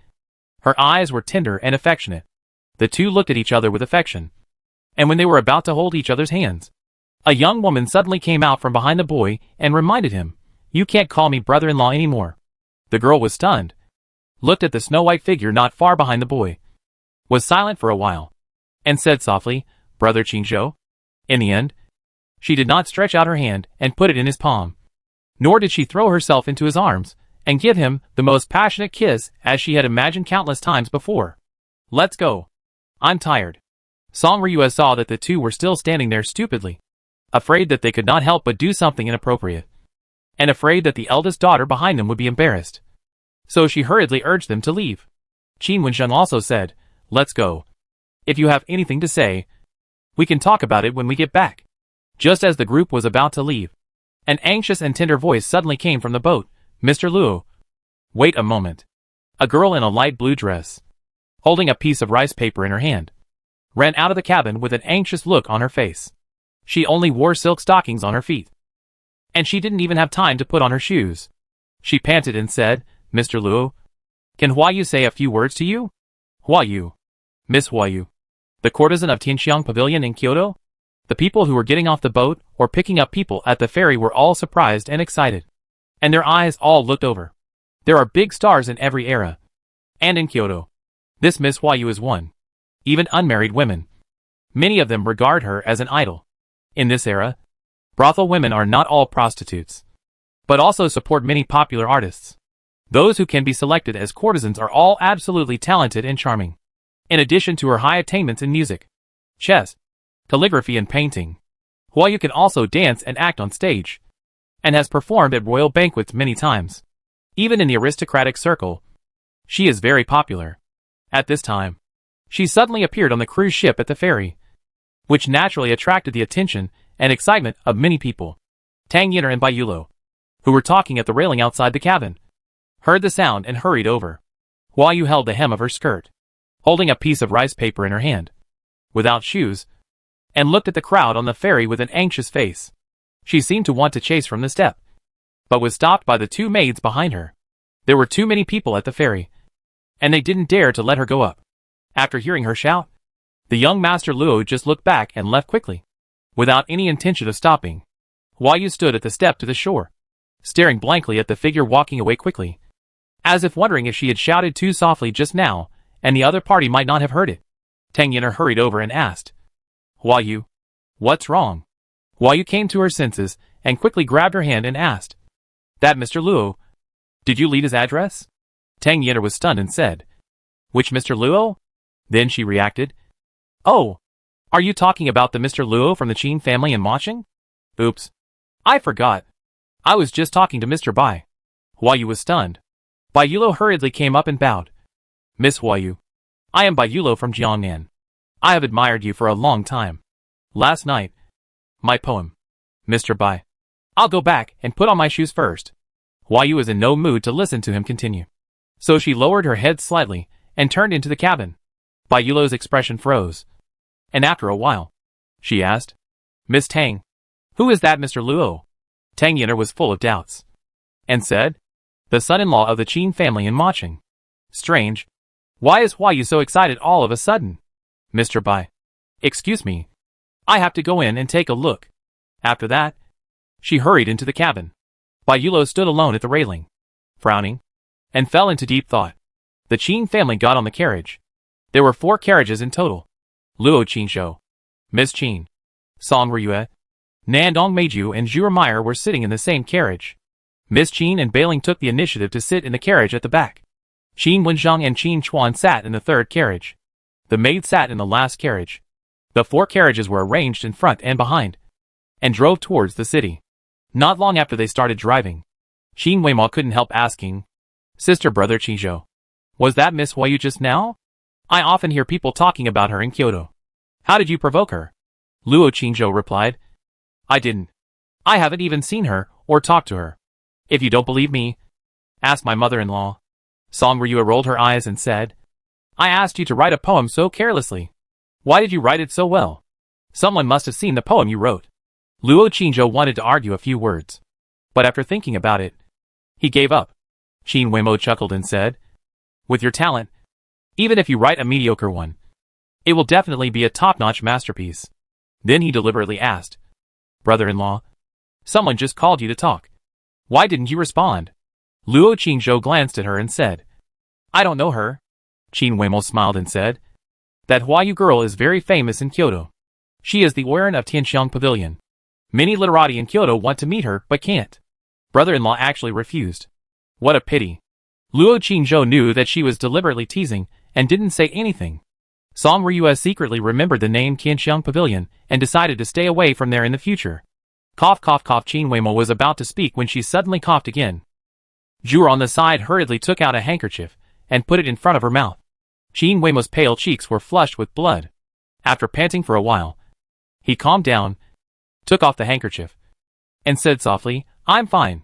Her eyes were tender and affectionate. The two looked at each other with affection, and when they were about to hold each other's hands, a young woman suddenly came out from behind the boy and reminded him, "You can't call me brother-in-law anymore." The girl was stunned, looked at the snow-white figure not far behind the boy, was silent for a while, and said softly, "Brother Qingzhou?" In the end, she did not stretch out her hand and put it in his palm, nor did she throw herself into his arms and give him the most passionate kiss as she had imagined countless times before. "Let's go. I'm tired." Song Ryue saw that the two were still standing there stupidly, afraid that they could not help but do something inappropriate, and afraid that the eldest daughter behind them would be embarrassed. So she hurriedly urged them to leave. Qin Wensheng also said, "Let's go. If you have anything to say, we can talk about it when we get back." Just as the group was about to leave, an anxious and tender voice suddenly came from the boat. "Mr. Luo." "Wait a moment." A girl in a light blue dress, holding a piece of rice paper in her hand, ran out of the cabin with an anxious look on her face. She only wore silk stockings on her feet, and she didn't even have time to put on her shoes. She panted and said, "Mr. Luo, can Huayu say a few words to you?" "Huayu? Miss Huayu? The courtesan of Tianxiang Pavilion in Kyoto?" The people who were getting off the boat or picking up people at the ferry were all surprised and excited, and their eyes all looked over. There are big stars in every era, and in Kyoto, this Miss Huayu is one. Even unmarried women, many of them regard her as an idol. In this era, brothel women are not all prostitutes, but also support many popular artists. Those who can be selected as courtesans are all absolutely talented and charming. In addition to her high attainments in music, chess, calligraphy and painting, Huayu can also dance and act on stage, and has performed at royal banquets many times. Even in the aristocratic circle, she is very popular. At this time, she suddenly appeared on the cruise ship at the ferry, which naturally attracted the attention and excitement of many people. Tang Yener and Bai Yulo, who were talking at the railing outside the cabin, heard the sound and hurried over. Huayu held the hem of her skirt, holding a piece of rice paper in her hand, without shoes, and looked at the crowd on the ferry with an anxious face. She seemed to want to chase from the step, but was stopped by the two maids behind her. There were too many people at the ferry, and they didn't dare to let her go up. After hearing her shout, the young master Luo just looked back and left quickly, without any intention of stopping. Hua Yu stood at the step to the shore, staring blankly at the figure walking away quickly, as if wondering if she had shouted too softly just now, and the other party might not have heard it. Tang Yin'er hurried over and asked, Hua Yu, what's wrong? Hua Yu came to her senses and quickly grabbed her hand and asked, That Mr. Luo, did you leave his address? Tang Yin'er was stunned and said, Which Mr. Luo? Then she reacted, Oh, are you talking about the Mr. Luo from the Qin family in Maching? Oops. I forgot. I was just talking to Mr. Bai. Hua Yu was stunned. Bai Yulo hurriedly came up and bowed. Miss Hua Yu, I am Bai Yulo from Jiangnan. I have admired you for a long time. Last night, my poem. Mr. Bai. I'll go back and put on my shoes first. Hua Yu was in no mood to listen to him continue. So she lowered her head slightly and turned into the cabin. Bai Yulo's expression froze. And after a while, she asked, Miss Tang, who is that Mr. Luo? Tang Yin'er was full of doubts, and said, The son-in-law of the Qin family in Maching. Strange. Why is Hua Yu so excited all of a sudden? Mr. Bai. Excuse me. I have to go in and take a look. After that, she hurried into the cabin. Bai Yulo stood alone at the railing, frowning, and fell into deep thought. The Qin family got on the carriage. There were 4 carriages in total. Luo Qinzhou, Miss Qin, Song Riyue, Nandong Meiju and Zhuer Meyer were sitting in the same carriage. Miss Qin and Bailing took the initiative to sit in the carriage at the back. Qin Wenxiang and Qin Chuan sat in the 3rd carriage. The maid sat in the last carriage. The 4 carriages were arranged in front and behind, and drove towards the city. Not long after they started driving, Qin Weimao couldn't help asking, Sister Brother Qizhou, was that Miss Hua Yu just now? I often hear people talking about her in Kyoto. How did you provoke her? Luo Qinzhou replied, I didn't. I haven't even seen her or talked to her. If you don't believe me, ask my mother-in-law. Song Riyue rolled her eyes and said, I asked you to write a poem so carelessly. Why did you write it so well? Someone must have seen the poem you wrote. Luo Qinzhou wanted to argue a few words, but after thinking about it, he gave up. Qin Weimao chuckled and said, With your talent, even if you write a mediocre one, it will definitely be a top-notch masterpiece. Then he deliberately asked, Brother-in-law, someone just called you to talk. Why didn't you respond? Luo Qinzhou glanced at her and said, I don't know her. Qin Weimao smiled and said, That Hua Yu girl is very famous in Kyoto. She is the Oiran of Tianxiang Pavilion. Many literati in Kyoto want to meet her but can't. Brother-in-law actually refused. What a pity. Luo Qinzhou knew that she was deliberately teasing and didn't say anything. Song Riyue secretly remembered the name Tianxiang Pavilion and decided to stay away from there in the future. Cough cough cough. Qin Weimao was about to speak when she suddenly coughed again. Zhuer on the side hurriedly took out a handkerchief and put it in front of her mouth. Qin Weimao's pale cheeks were flushed with blood. After panting for a while, he calmed down, took off the handkerchief, and said softly, I'm fine.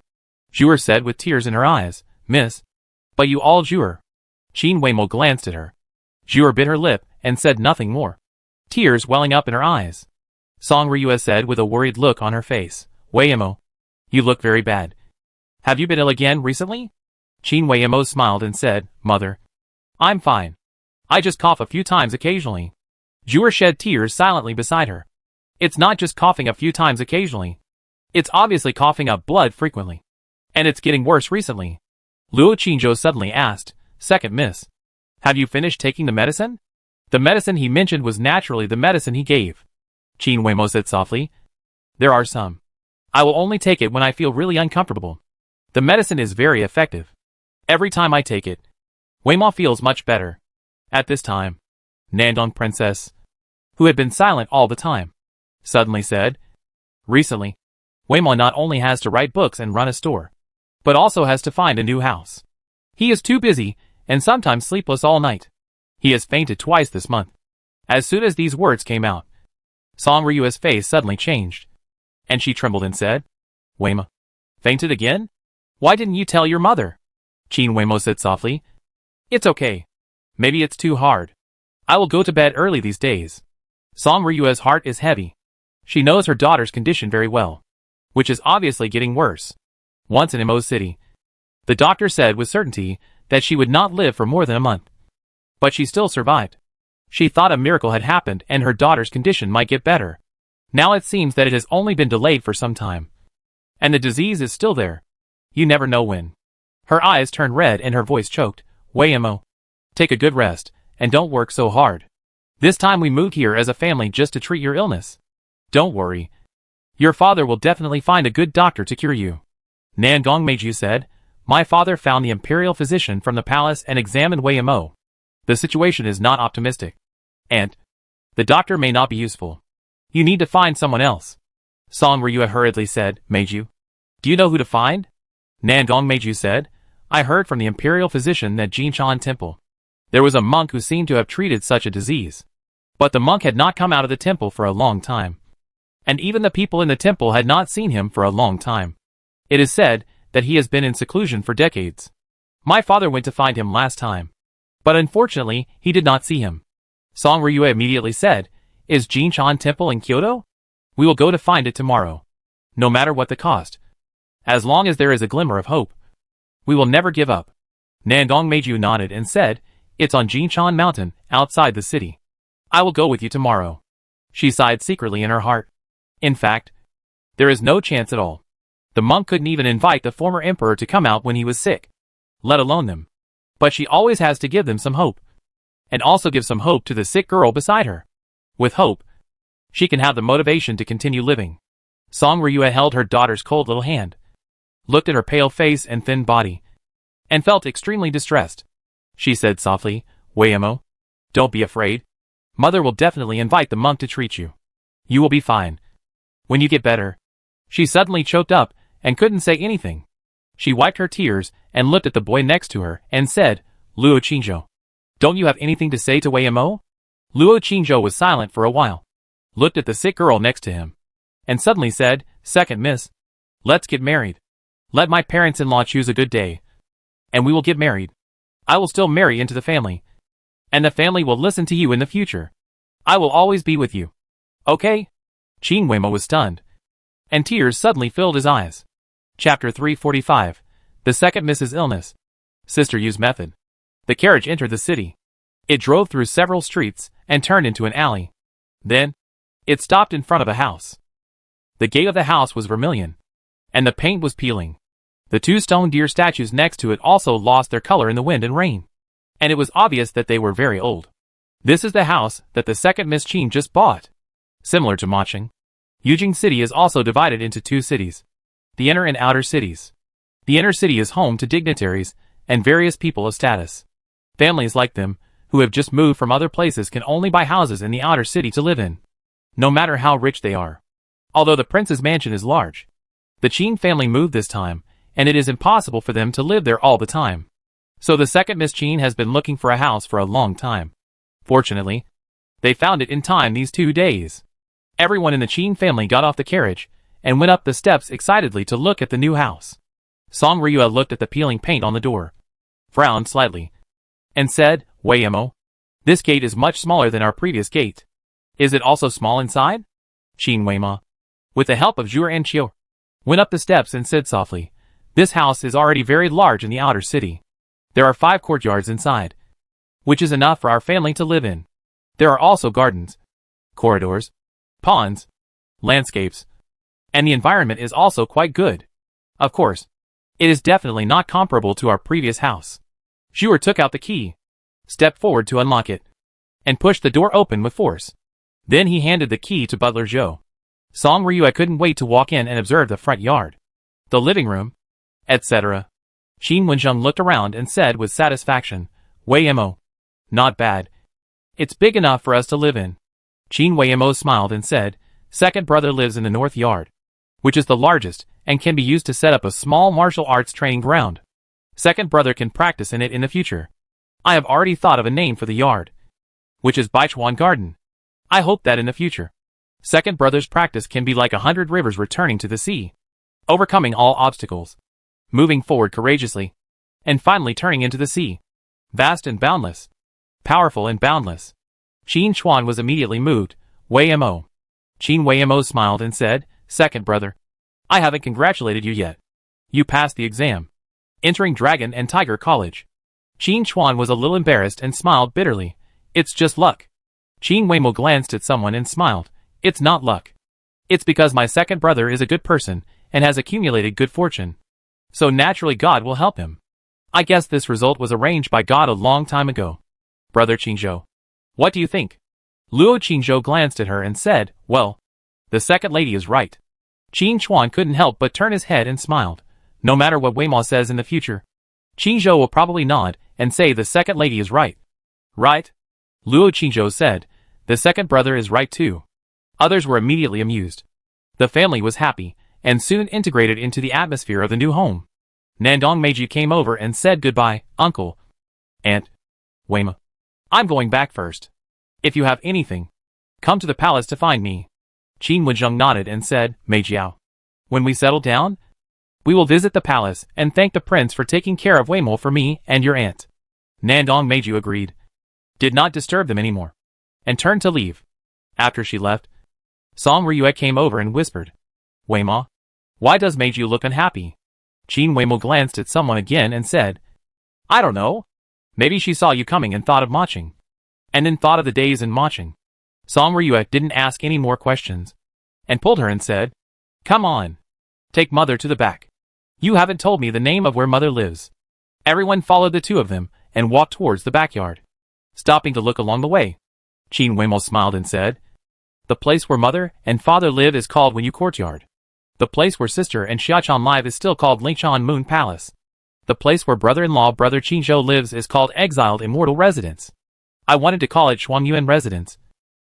Zhuer said with tears in her eyes, Miss, but you all Zhuer. Qin Weimao glanced at her. Zhuer bit her lip and said nothing more, tears welling up in her eyes. Song Riyue said with a worried look on her face, Weimao, you look very bad. Have you been ill again recently? Qin Weimao smiled and said, Mother, I'm fine. I just cough a few times occasionally. Zhuer shed tears silently beside her. It's not just coughing a few times occasionally. It's obviously coughing up blood frequently. And it's getting worse recently. Luo Qinzhou suddenly asked, Second miss, have you finished taking the medicine? The medicine he mentioned was naturally the medicine he gave. Qin Weimao said softly, There are some. I will only take it when I feel really uncomfortable. The medicine is very effective. Every time I take it, Weimao feels much better. At this time, Nandong Princess, who had been silent all the time, suddenly said, Recently, Weimao not only has to write books and run a store, but also has to find a new house. He is too busy and sometimes sleepless all night. He has fainted twice this month. As soon as these words came out, Song Riyue's face suddenly changed, and she trembled and said, Weimao, fainted again? Why didn't you tell your mother? Qin Weimao said softly, It's okay. Maybe it's too hard. I will go to bed early these days. Song Riyue's heart is heavy. She knows her daughter's condition very well, which is obviously getting worse. once in Mo's city. The doctor said with certainty that she would not live for more than a month. But she still survived. She thought a miracle had happened and her daughter's condition might get better. Now it seems that it has only been delayed for some time. And the disease is still there. You never know when. Her eyes turned red and her voice choked. Mo. Take a good rest, and don't work so hard. This time we moved here as a family just to treat your illness. Don't worry. Your father will definitely find a good doctor to cure you. Nangong Meiju said. My father found the imperial physician from the palace and examined Mo. The situation is not optimistic. And the doctor may not be useful. You need to find someone else. Song Ryua hurriedly said. Meiju. Do you know who to find? Nangong Meiju said. I heard from the imperial physician at Jinshan Temple. There was a monk who seemed to have treated such a disease. But the monk had not come out of the temple for a long time. And even the people in the temple had not seen him for a long time. It is said that he has been in seclusion for decades. My father went to find him last time. But unfortunately, he did not see him. Song Ryua immediately said, Is Jinshan Temple in Kyoto? We will go to find it tomorrow. No matter what the cost. As long as there is a glimmer of hope. We will never give up. Nangong Meiju nodded and said, It's on Jinshan Mountain, outside the city. I will go with you tomorrow. She sighed secretly in her heart. In fact, there is no chance at all. The monk couldn't even invite the former emperor to come out when he was sick. Let alone them. But she always has to give them some hope. And also give some hope to the sick girl beside her. With hope, she can have the motivation to continue living. Song Ryua held her daughter's cold little hand, looked at her pale face and thin body, and felt extremely distressed. She said softly, Mo, don't be afraid. Mother will definitely invite the monk to treat you. You will be fine. When you get better. She suddenly choked up and couldn't say anything. She wiped her tears and looked at the boy next to her and said, Luo Qingzhou. Don't you have anything to say to Mo? Luo Qingzhou was silent for a while, looked at the sick girl next to him, and suddenly said, Second miss. Let's get married. Let my parents-in-law choose a good day. And we will get married. I will still marry into the family. And the family will listen to you in the future. I will always be with you. Okay? Qin Weimo was stunned. And tears suddenly filled his eyes. Chapter 345. The second Mrs. Illness. Sister Yu's method. The carriage entered the city. It drove through several streets and turned into an alley. Then, it stopped in front of a house. The gate of the house was vermilion. And the paint was peeling. The two stone deer statues next to it also lost their color in the wind and rain. And it was obvious that they were very old. This is the house that the second Miss Qin just bought. Similar to Maching, Yujing City is also divided into two cities. The inner and outer cities. The inner city is home to dignitaries and various people of status. Families like them, who have just moved from other places, can only buy houses in the outer city to live in. No matter how rich they are. Although the prince's mansion is large. The Qin family moved this time, and it is impossible for them to live there all the time. So the second Miss Qin has been looking for a house for a long time. Fortunately, they found it in time these 2 days. Everyone in the Qin family got off the carriage and went up the steps excitedly to look at the new house. Song Ryua looked at the peeling paint on the door, frowned slightly, and said, Mo, this gate is much smaller than our previous gate. Is it also small inside? Qin Weima, with the help of Zhuer and Qiu, went up the steps and said softly, This house is already very large in the outer city. There are 5 courtyards inside, which is enough for our family to live in. There are also gardens, corridors, ponds, landscapes, and the environment is also quite good. Of course, it is definitely not comparable to our previous house. Zhuer took out the key, stepped forward to unlock it, and pushed the door open with force. Then he handed the key to butler Zhou. Song Ryua couldn't wait to walk in and observe the front yard, the living room, etc. Qin Wenzheng looked around and said with satisfaction, Mo, not bad. It's big enough for us to live in. Qin Mo smiled and said, Second brother lives in the north yard, which is the largest and can be used to set up a small martial arts training ground. Second brother can practice in it in the future. I have already thought of a name for the yard, which is Baichuan Garden. I hope that in the future, second brother's practice can be like 100 rivers returning to the sea, overcoming all obstacles, moving forward courageously, and finally turning into the sea, vast and boundless, powerful and boundless. Qin Chuan was immediately moved. Mo. Qin Mo smiled and said, Second brother, I haven't congratulated you yet. You passed the exam. Entering Dragon and Tiger College. Qin Chuan was a little embarrassed and smiled bitterly. It's just luck. Qin Weimo glanced at someone and smiled. It's not luck. It's because my second brother is a good person and has accumulated good fortune. So naturally God will help him. I guess this result was arranged by God a long time ago. Brother Qingzhou. What do you think? Luo Qingzhou glanced at her and said, well, the second lady is right. Qin Chuan couldn't help but turn his head and smiled. No matter what Weimo says in the future, Qingzhou will probably nod and say the second lady is right. Right? Luo Qingzhou said, the second brother is right too. Others were immediately amused. The family was happy, and soon integrated into the atmosphere of the new home. Nandong Meiji came over and said goodbye, Uncle. Aunt. Weima. I'm going back first. If you have anything, come to the palace to find me. Qin Wenzheng nodded and said, Meijiao. When we settle down, we will visit the palace and thank the prince for taking care of Weimo for me and your aunt. Nandong Meiji agreed. Did not disturb them anymore. And turned to leave. After she left, Song Ryue came over and whispered, Weima, why does Meiji look unhappy? Qin Weimo glanced at someone again and said, I don't know. Maybe she saw you coming and thought of Maching. And then thought of the days in Maching. Song Ryue didn't ask any more questions. And pulled her and said, Come on. Take mother to the back. You haven't told me the name of where mother lives. Everyone followed the two of them and walked towards the backyard. Stopping to look along the way. Qin Weimo smiled and said, The place where mother and father live is called Wenyu Courtyard. The place where sister and Xiachan live is still called Lingchan Moon Palace. The place where brother-in-law brother Qingzhou lives is called Exiled Immortal Residence. I wanted to call it Shuangyuan Residence,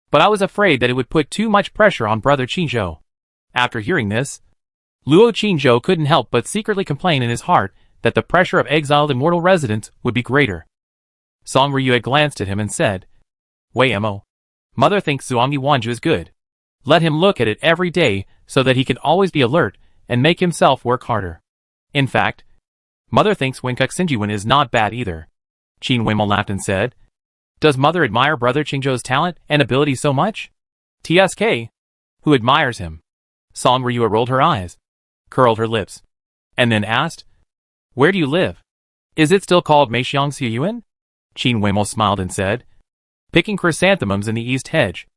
but I was afraid that it would put too much pressure on brother Qingzhou. After hearing this, Luo Qingzhou couldn't help but secretly complain in his heart that the pressure of Exiled Immortal Residence would be greater. Song Ryue glanced at him and said, Wei Mo. Mother thinks Zhuangyi Wanju is good. Let him look at it every day so that he can always be alert and make himself work harder. In fact, mother thinks Wenkuk Xinjiwen is not bad either. Qin Weimo laughed and said, Does mother admire brother Qingzhou's talent and ability so much? TSK. Who admires him? Song Ryue rolled her eyes, curled her lips, and then asked, Where do you live? Is it still called Meixiang Xiyuan? Qin Weimo smiled and said, Picking chrysanthemums in the east hedge.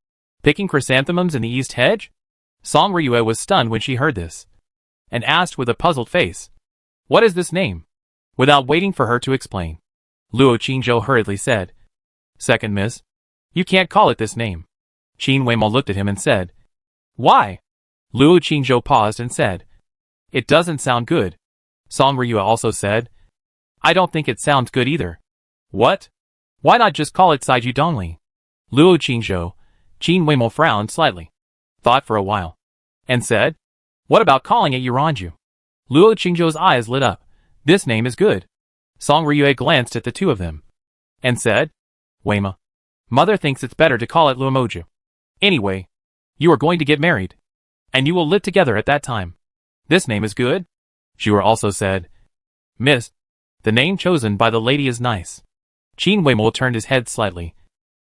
Picking chrysanthemums in the east hedge? Song Ryue was stunned when she heard this, and asked with a puzzled face, What is this name? Without waiting for her to explain, Luo Qingzhou hurriedly said, Second miss, you can't call it this name. Qin Weimo looked at him and said, Why? Luo Qingzhou paused and said, It doesn't sound good. Song Ryue also said, I don't think it sounds good either. What? Why not just call it Saiju Dongli? Luo Qingzhou. Qin Weimo frowned slightly, thought for a while, and said, What about calling it Yuranju? Luo Qingzhou's eyes lit up. This name is good. Song Ryue glanced at the two of them, and said, Weima. Mother thinks it's better to call it Luomoju. Anyway, you are going to get married, and you will live together at that time. This name is good. Zhuer also said, Miss, the name chosen by the lady is nice. Qin Weimo turned his head slightly,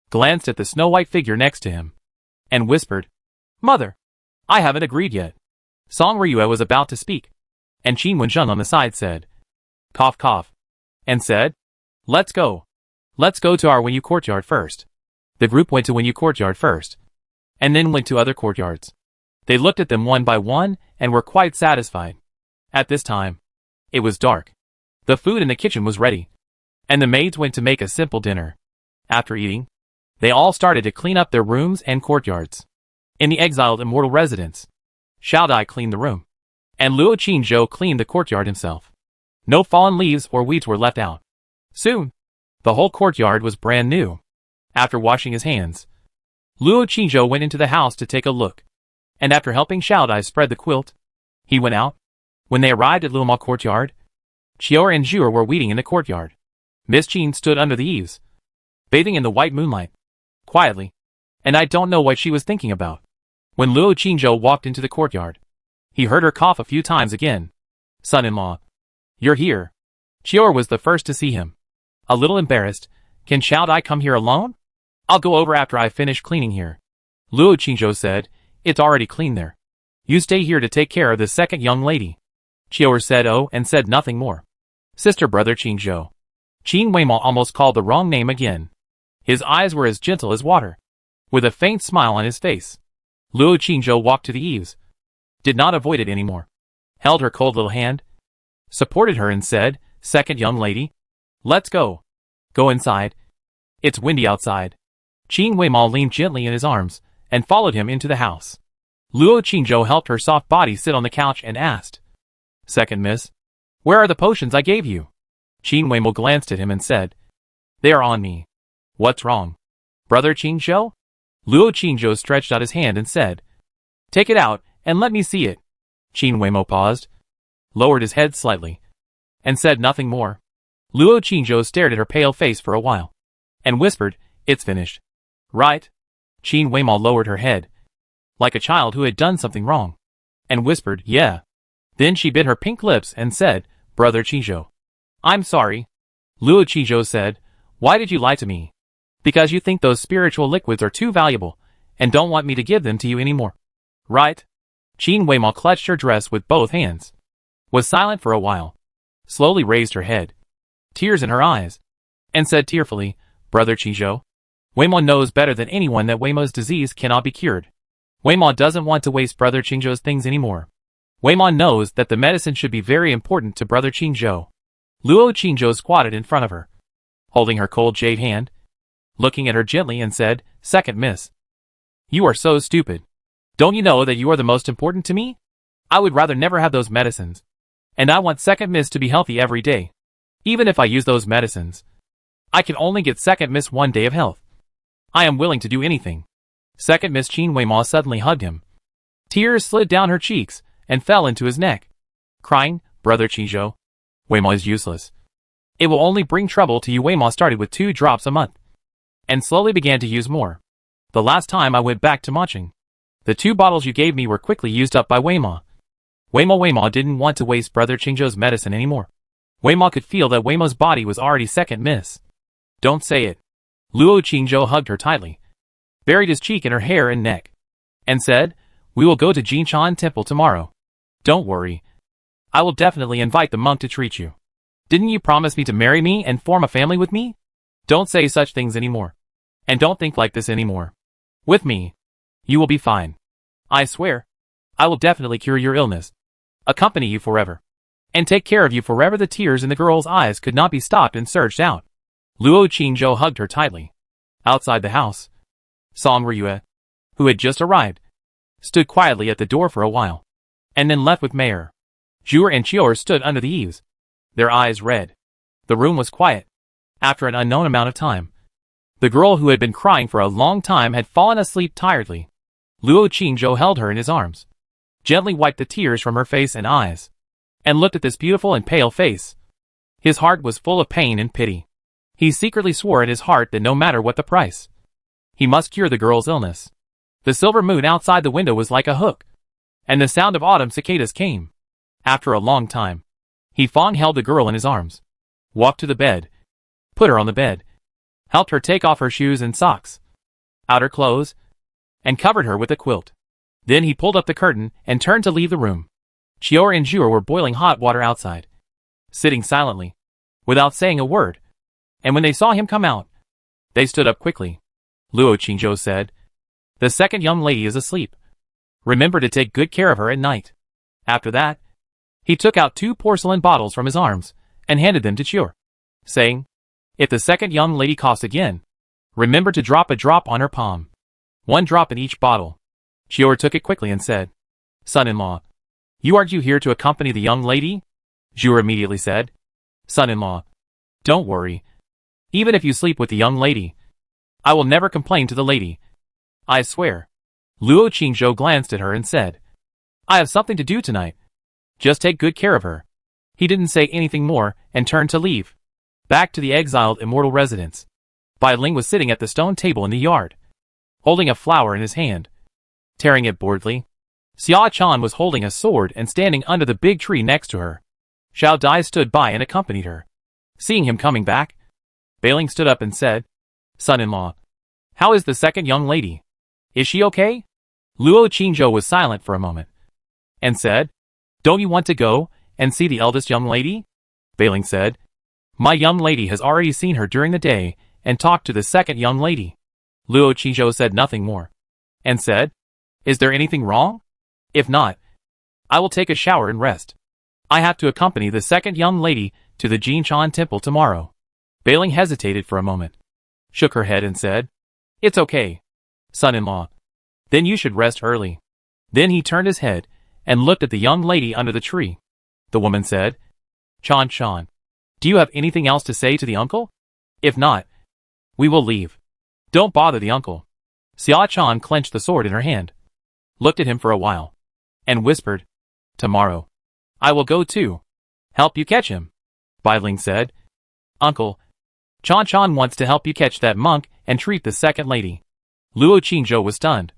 glanced at the snow-white figure next to him, and whispered, Mother, I haven't agreed yet. Song Ryue was about to speak, and Qin Wenzheng on the side said, Cough cough, and said, Let's go. Let's go to our Wenyu Courtyard first. The group went to Wenyu Courtyard first, and then went to other courtyards. They looked at them one by one and were quite satisfied. At this time, it was dark. The food in the kitchen was ready, and the maids went to make a simple dinner. After eating, they all started to clean up their rooms and courtyards. In the Exiled Immortal Residence, Xiao Dai cleaned the room, and Luo Qingzhou cleaned the courtyard himself. No fallen leaves or weeds were left out. Soon, the whole courtyard was brand new. After washing his hands, Luo Qingzhou went into the house to take a look, and after helping Xiao Dai spread the quilt, he went out. When they arrived at Luoma Courtyard, Qior and Zhuer were waiting in the courtyard. Miss Qin stood under the eaves, bathing in the white moonlight, quietly, and I don't know what she was thinking about. When Luo Qingzhou walked into the courtyard, he heard her cough a few times again. Son-in-law, you're here. Qior was the first to see him. A little embarrassed, Can Xiao Dai come here alone? I'll go over after I finish cleaning here. Luo Qingzhou said, It's already clean there. You stay here to take care of the second young lady. Chior said oh and said nothing more. Sister brother Qingzhou. Qin Weimao almost called the wrong name again. His eyes were as gentle as water. With a faint smile on his face, Luo Qingzhou walked to the eaves. Did not avoid it anymore. Held her cold little hand. Supported her and said, "Second young lady. Let's go. Go inside. It's windy outside." Qin Weimao leaned gently in his arms and followed him into the house. Luo Qingzhou helped her soft body sit on the couch and asked, "Second miss, where are the potions I gave you?" Qin Weimao glanced at him and said, "They are on me." "What's wrong, brother Qingzhou?" Luo Qingzhou stretched out his hand and said, "Take it out and let me see it." Qin Weimao paused, lowered his head slightly, and said nothing more. Luo Qingzhou stared at her pale face for a while, and whispered, "It's finished. Right?" Qin Weimao lowered her head, like a child who had done something wrong, and whispered, "Yeah." Then she bit her pink lips and said, "Brother Qingzhou, I'm sorry." Luo Qingzhou said, "Why did you lie to me?" "Because you think those spiritual liquids are too valuable, and don't want me to give them to you anymore. Right?" Qin Weimao clutched her dress with both hands, was silent for a while, slowly raised her head, tears in her eyes, and said tearfully, "Brother Qingzhou, Weimao knows better than anyone that Weimao's disease cannot be cured. Weimao doesn't want to waste Brother Qingzhou's things anymore. Weimao knows that the medicine should be very important to Brother Qingzhou." Luo Qingzhou squatted in front of her, holding her cold jade hand, looking at her gently and said, "Second miss, you are so stupid. Don't you know that you are the most important to me? I would rather never have those medicines. And I want second miss to be healthy every day. Even if I use those medicines, I can only get second miss 1 day of health. I am willing to do anything." Second miss Qin Weimao suddenly hugged him. Tears slid down her cheeks and fell into his neck, crying, "Brother Qingzhou, Weimao is useless. It will only bring trouble to you." Weimao started with 2 drops a month, and slowly began to use more. "The last time I went back to Maching, the 2 bottles you gave me were quickly used up by Weimao." Weimao didn't want to waste Brother Qingzhou's medicine anymore. Weimao could feel that Weimao's body was already second miss. "Don't say it." Luo Qingzhou hugged her tightly, buried his cheek in her hair and neck, and said, "We will go to Jinshan Temple tomorrow. Don't worry. I will definitely invite the monk to treat you. Didn't you promise me to marry me and form a family with me? Don't say such things anymore. And don't think like this anymore. With me, you will be fine. I swear. I will definitely cure your illness, accompany you forever, and take care of you forever." The tears in the girl's eyes could not be stopped and surged out. Luo Qingzhou hugged her tightly. Outside the house, Song Ryue, who had just arrived, stood quietly at the door for a while, and then left with Mayor. Zhuer and Chior stood under the eaves, their eyes red. The room was quiet. After an unknown amount of time, the girl who had been crying for a long time had fallen asleep tiredly. Luo Qingzhou held her in his arms, gently wiped the tears from her face and eyes, and looked at this beautiful and pale face. His heart was full of pain and pity. He secretly swore in his heart that no matter what the price, he must cure the girl's illness. The silver moon outside the window was like a hook, and the sound of autumn cicadas came. After a long time, Fong held the girl in his arms, walked to the bed, put her on the bed, helped her take off her shoes and socks, outer clothes, and covered her with a quilt. Then he pulled up the curtain and turned to leave the room. Chior and Zhuer were boiling hot water outside, sitting silently, without saying a word, and when they saw him come out, they stood up quickly. Luo Qingzhou said, "The second young lady is asleep. Remember to take good care of her at night." After that, he took out 2 porcelain bottles from his arms and handed them to Chior, saying, "If the second young lady coughs again, remember to drop a drop on her palm. 1 drop in each bottle." Chior took it quickly and said, "Son-in-law, aren't you here to accompany the young lady?" Zhuer immediately said, "Son-in-law, don't worry. Even if you sleep with the young lady, I will never complain to the lady. I swear." Luo Qingzhou glanced at her and said, "I have something to do tonight. Just take good care of her." He didn't say anything more and turned to leave. Back to the exiled immortal residence. Bai Ling was sitting at the stone table in the yard, holding a flower in his hand, tearing it boredly. Xia Chan was holding a sword and standing under the big tree next to her. Xiao Dai stood by and accompanied her. Seeing him coming back, Bai Ling stood up and said, "Son-in-law, how is the second young lady? Is she okay?" Luo Qingzhou was silent for a moment, and said, "Don't you want to go and see the eldest young lady? Bailing said. My young lady has already seen her during the day and talked to the second young lady. Luo Qingzhou said nothing more. And said, Is there anything wrong? If not, I will take a shower and rest. I have to accompany the second young lady to the Jinshan temple tomorrow. Bailing hesitated for a moment, shook her head and said, It's okay, son-in-law. Then you should rest early. Then he turned his head and looked at the young lady under the tree. The woman said, Chan, do you have anything else to say to the uncle? If not, we will leave. Don't bother the uncle. Xia Chan clenched the sword in her hand, looked at him for a while, and whispered, Tomorrow, I will go too. Help you catch him. Bai Ling said, Uncle, Chan wants to help you catch that monk and treat the second lady. Luo Qingzhou was stunned,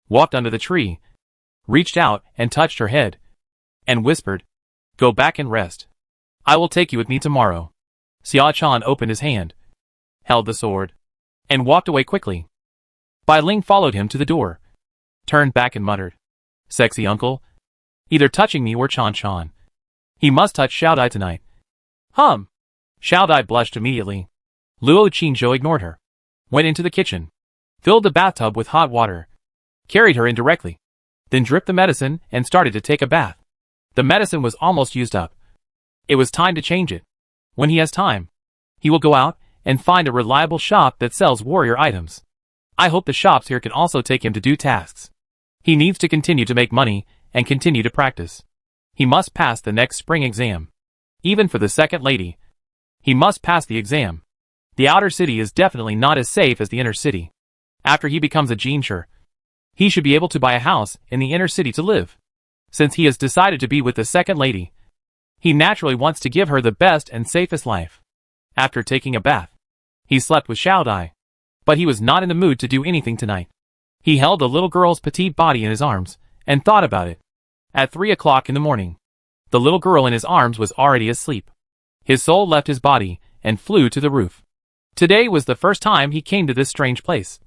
walked under the tree, reached out and touched her head, and whispered, Go back and rest. I will take you with me tomorrow. Xia Chan opened his hand, held the sword, and walked away quickly. Bai Ling followed him to the door, turned back and muttered, Sexy uncle, either touching me or Chan. He must touch Xiaodai tonight. Xiaodai blushed immediately. Luo Qingzhou ignored her, went into the kitchen, filled the bathtub with hot water, carried her in directly, then dripped the medicine and started to take a bath. The medicine was almost used up. It was time to change it. When he has time, he will go out and find a reliable shop that sells warrior items. I hope the shops here can also take him to do tasks. He needs to continue to make money and continue to practice. He must pass the next spring exam. Even for the second lady, he must pass the exam. The outer city is definitely not as safe as the inner city. After he becomes a Jinsher, he should be able to buy a house in the inner city to live. Since he has decided to be with the second lady, he naturally wants to give her the best and safest life. After taking a bath, he slept with Xiaodai, but he was not in the mood to do anything tonight. He held the little girl's petite body in his arms and thought about it. At 3 o'clock in the morning, the little girl in his arms was already asleep. His soul left his body and flew to the roof. Today was the first time he came to this strange place,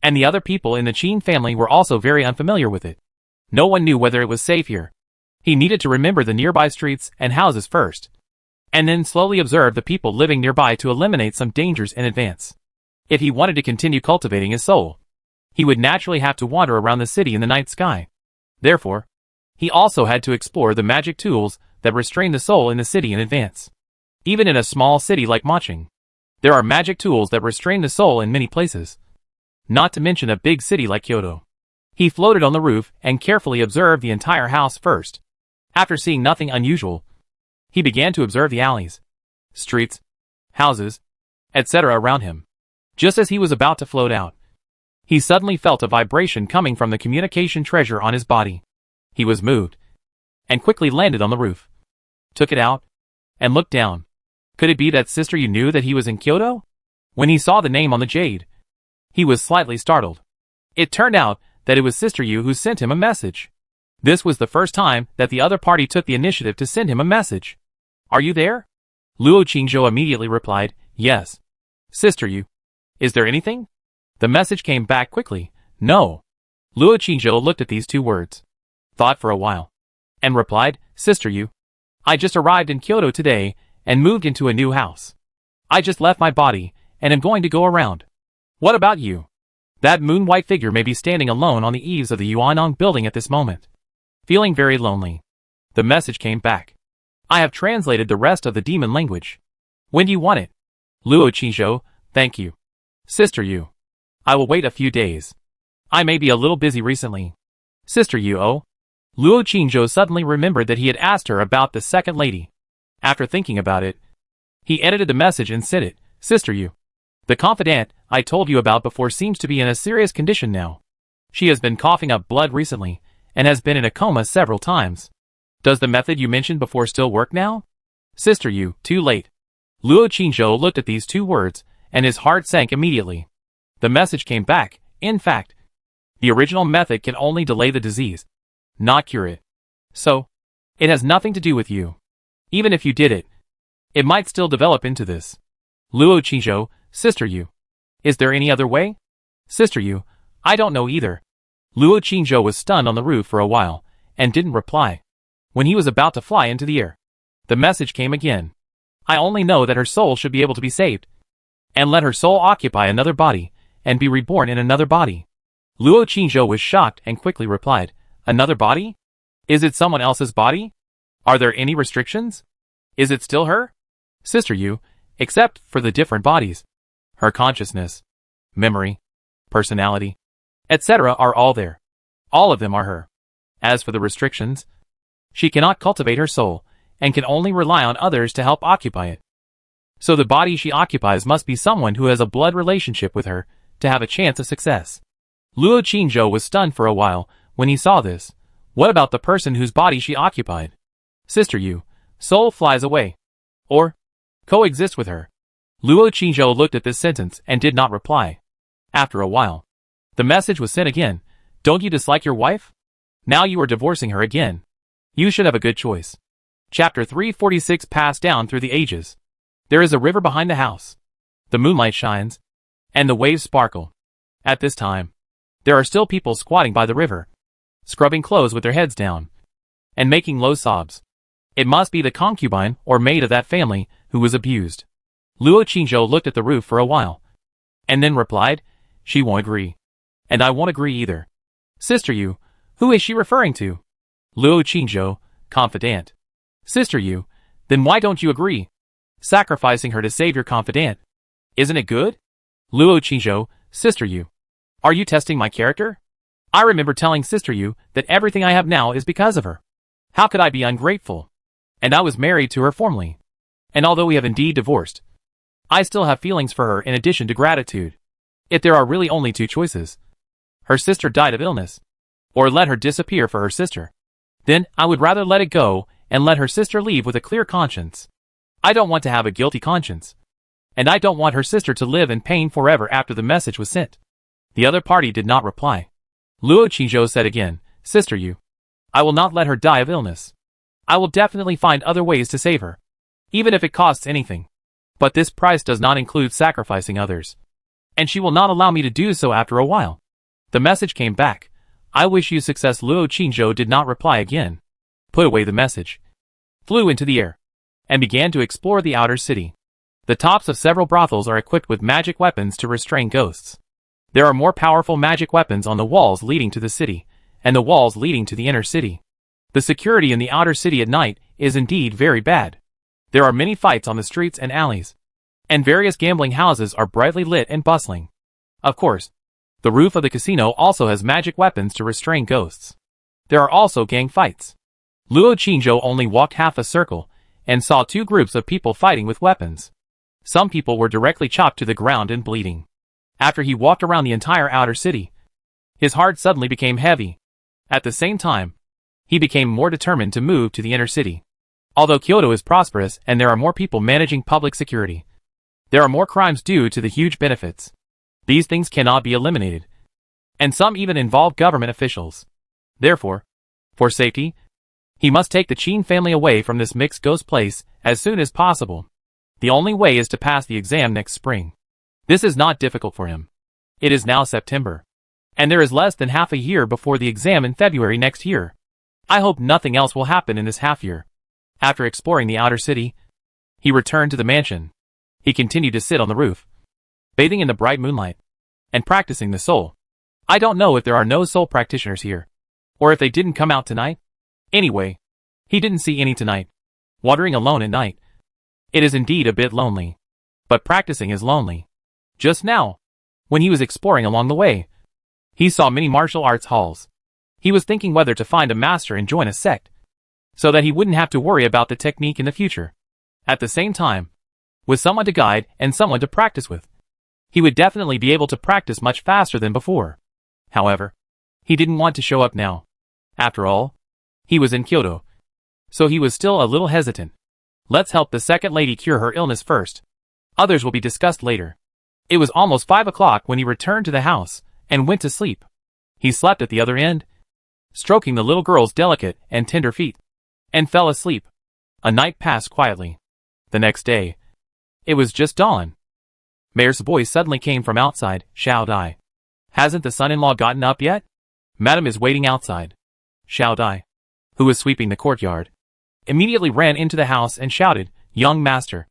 and the other people in the Qin family were also very unfamiliar with it. No one knew whether it was safe here. He needed to remember the nearby streets and houses first, and then slowly observe the people living nearby to eliminate some dangers in advance. If he wanted to continue cultivating his soul, he would naturally have to wander around the city in the night sky. Therefore, he also had to explore the magic tools that restrain the soul in the city in advance. Even in a small city like Maching, there are magic tools that restrain the soul in many places. Not to mention a big city like Kyoto. He floated on the roof and carefully observed the entire house first. After seeing nothing unusual, he began to observe the alleys, streets, houses, etc. around him. Just as he was about to float out, he suddenly felt a vibration coming from the communication treasure on his body. He was moved, and quickly landed on the roof, took it out, and looked down. Could it be that Sister Yu knew that he was in Kyoto? When he saw the name on the jade, he was slightly startled. It turned out that it was Sister Yu who sent him a message. This was the first time that the other party took the initiative to send him a message. Are you there? Luo Qingzhou immediately replied, Yes. Sister Yu. Is there anything? The message came back quickly, No. Luo Qingzhou looked at these two words, thought for a while, and replied, Sister Yu. I just arrived in Kyoto today and moved into a new house. I just left my body and am going to go around. What about you? That moon-white figure may be standing alone on the eaves of the Yuanong building at this moment, feeling very lonely. The message came back. I have translated the rest of the demon language. When do you want it? Luo Qingzhou, thank you. Sister Yu. I will wait a few days. I may be a little busy recently. Sister Yu, oh. Luo Qingzhou suddenly remembered that he had asked her about the second lady. After thinking about it, he edited the message and sent it, Sister Yu. The confidant I told you about before seems to be in a serious condition now. She has been coughing up blood recently, and has been in a coma several times. Does the method you mentioned before still work now? Sister Yu, too late. Luo Qingzhou looked at these two words, and his heart sank immediately. The message came back, in fact. The original method can only delay the disease, not cure it. So, it has nothing to do with you. Even if you did it, it might still develop into this. Luo Qingzhou, Sister Yu. Is there any other way? Sister Yu, I don't know either. Luo Qingzhou was stunned on the roof for a while, and didn't reply. When he was about to fly into the air, the message came again. I only know that her soul should be able to be saved. And let her soul occupy another body, and be reborn in another body. Luo Qingzhou was shocked and quickly replied, Another body? Is it someone else's body? Are there any restrictions? Is it still her? Sister Yu, except for the different bodies. Her consciousness, memory, personality, etc. are all there. All of them are her. As for the restrictions, she cannot cultivate her soul, and can only rely on others to help occupy it. So the body she occupies must be someone who has a blood relationship with her to have a chance of success. Luo Qingzhou was stunned for a while when he saw this. What about the person whose body she occupied? Sister Yu, soul flies away. Or, coexist with her. Luo Qingzhou looked at this sentence and did not reply. After a while, the message was sent again. Don't you dislike your wife? Now you are divorcing her again. You should have a good choice. Chapter 346 passed down through the ages. There is a river behind the house. The moonlight shines, and the waves sparkle. At this time, there are still people squatting by the river, scrubbing clothes with their heads down, and making low sobs. It must be the concubine or maid of that family who was abused. Luo Qingzhou looked at the roof for a while, and then replied, She won't agree. And I won't agree either. Sister Yu, who is she referring to? Luo Qingzhou, confidant. Sister Yu, then why don't you agree? Sacrificing her to save your confidant. Isn't it good? Luo Qingzhou, Sister Yu. Are you testing my character? I remember telling Sister Yu that everything I have now is because of her. How could I be ungrateful? And I was married to her formerly. And although we have indeed divorced, I still have feelings for her in addition to gratitude. If there are really only two choices, her sister died of illness, or let her disappear for her sister, then I would rather let it go and let her sister leave with a clear conscience. I don't want to have a guilty conscience. And I don't want her sister to live in pain forever after the message was sent. The other party did not reply. Luo Qingzhou said again, Sister Yu, I will not let her die of illness. I will definitely find other ways to save her, even if it costs anything. But this price does not include sacrificing others. And she will not allow me to do so after a while. The message came back. I wish you success. Luo Qingzhou did not reply again. Put away the message. Flew into the air, and began to explore the outer city. The tops of several brothels are equipped with magic weapons to restrain ghosts. There are more powerful magic weapons on the walls leading to the city, and the walls leading to the inner city. The security in the outer city at night is indeed very bad. There are many fights on the streets and alleys, and various gambling houses are brightly lit and bustling. Of course, the roof of the casino also has magic weapons to restrain ghosts. There are also gang fights. Luo Qingzhou only walked half a circle, and saw two groups of people fighting with weapons. Some people were directly chopped to the ground and bleeding. After he walked around the entire outer city, his heart suddenly became heavy. At the same time, he became more determined to move to the inner city. Although Kyoto is prosperous and there are more people managing public security, there are more crimes due to the huge benefits. These things cannot be eliminated, and some even involve government officials. Therefore, for safety, he must take the Qin family away from this mixed ghost place as soon as possible. The only way is to pass the exam next spring. This is not difficult for him. It is now September, and there is less than half a year before the exam in February next year. I hope nothing else will happen in this half year. After exploring the outer city, he returned to the mansion. He continued to sit on the roof, bathing in the bright moonlight, and practicing the soul. I don't know if there are no soul practitioners here, or if they didn't come out tonight. Anyway, he didn't see any tonight. Wandering alone at night, it is indeed a bit lonely. But practicing is lonely. Just now, when he was exploring along the way, he saw many martial arts halls. He was thinking whether to find a master and join a sect, so that he wouldn't have to worry about the technique in the future. At the same time, with someone to guide and someone to practice with, he would definitely be able to practice much faster than before. However, he didn't want to show up now. After all, he was in Kyoto, so he was still a little hesitant. Let's help the second lady cure her illness first. Others will be discussed later. It was almost 5 o'clock when he returned to the house and went to sleep. He slept at the other end, stroking the little girl's delicate and tender feet, and fell asleep. A night passed quietly. The next day, it was just dawn. Mayor's voice suddenly came from outside. Xiao Dai. Hasn't the son-in-law gotten up yet? Madam is waiting outside. Xiao Dai. who was sweeping the courtyard, immediately ran into the house and shouted, "Young master!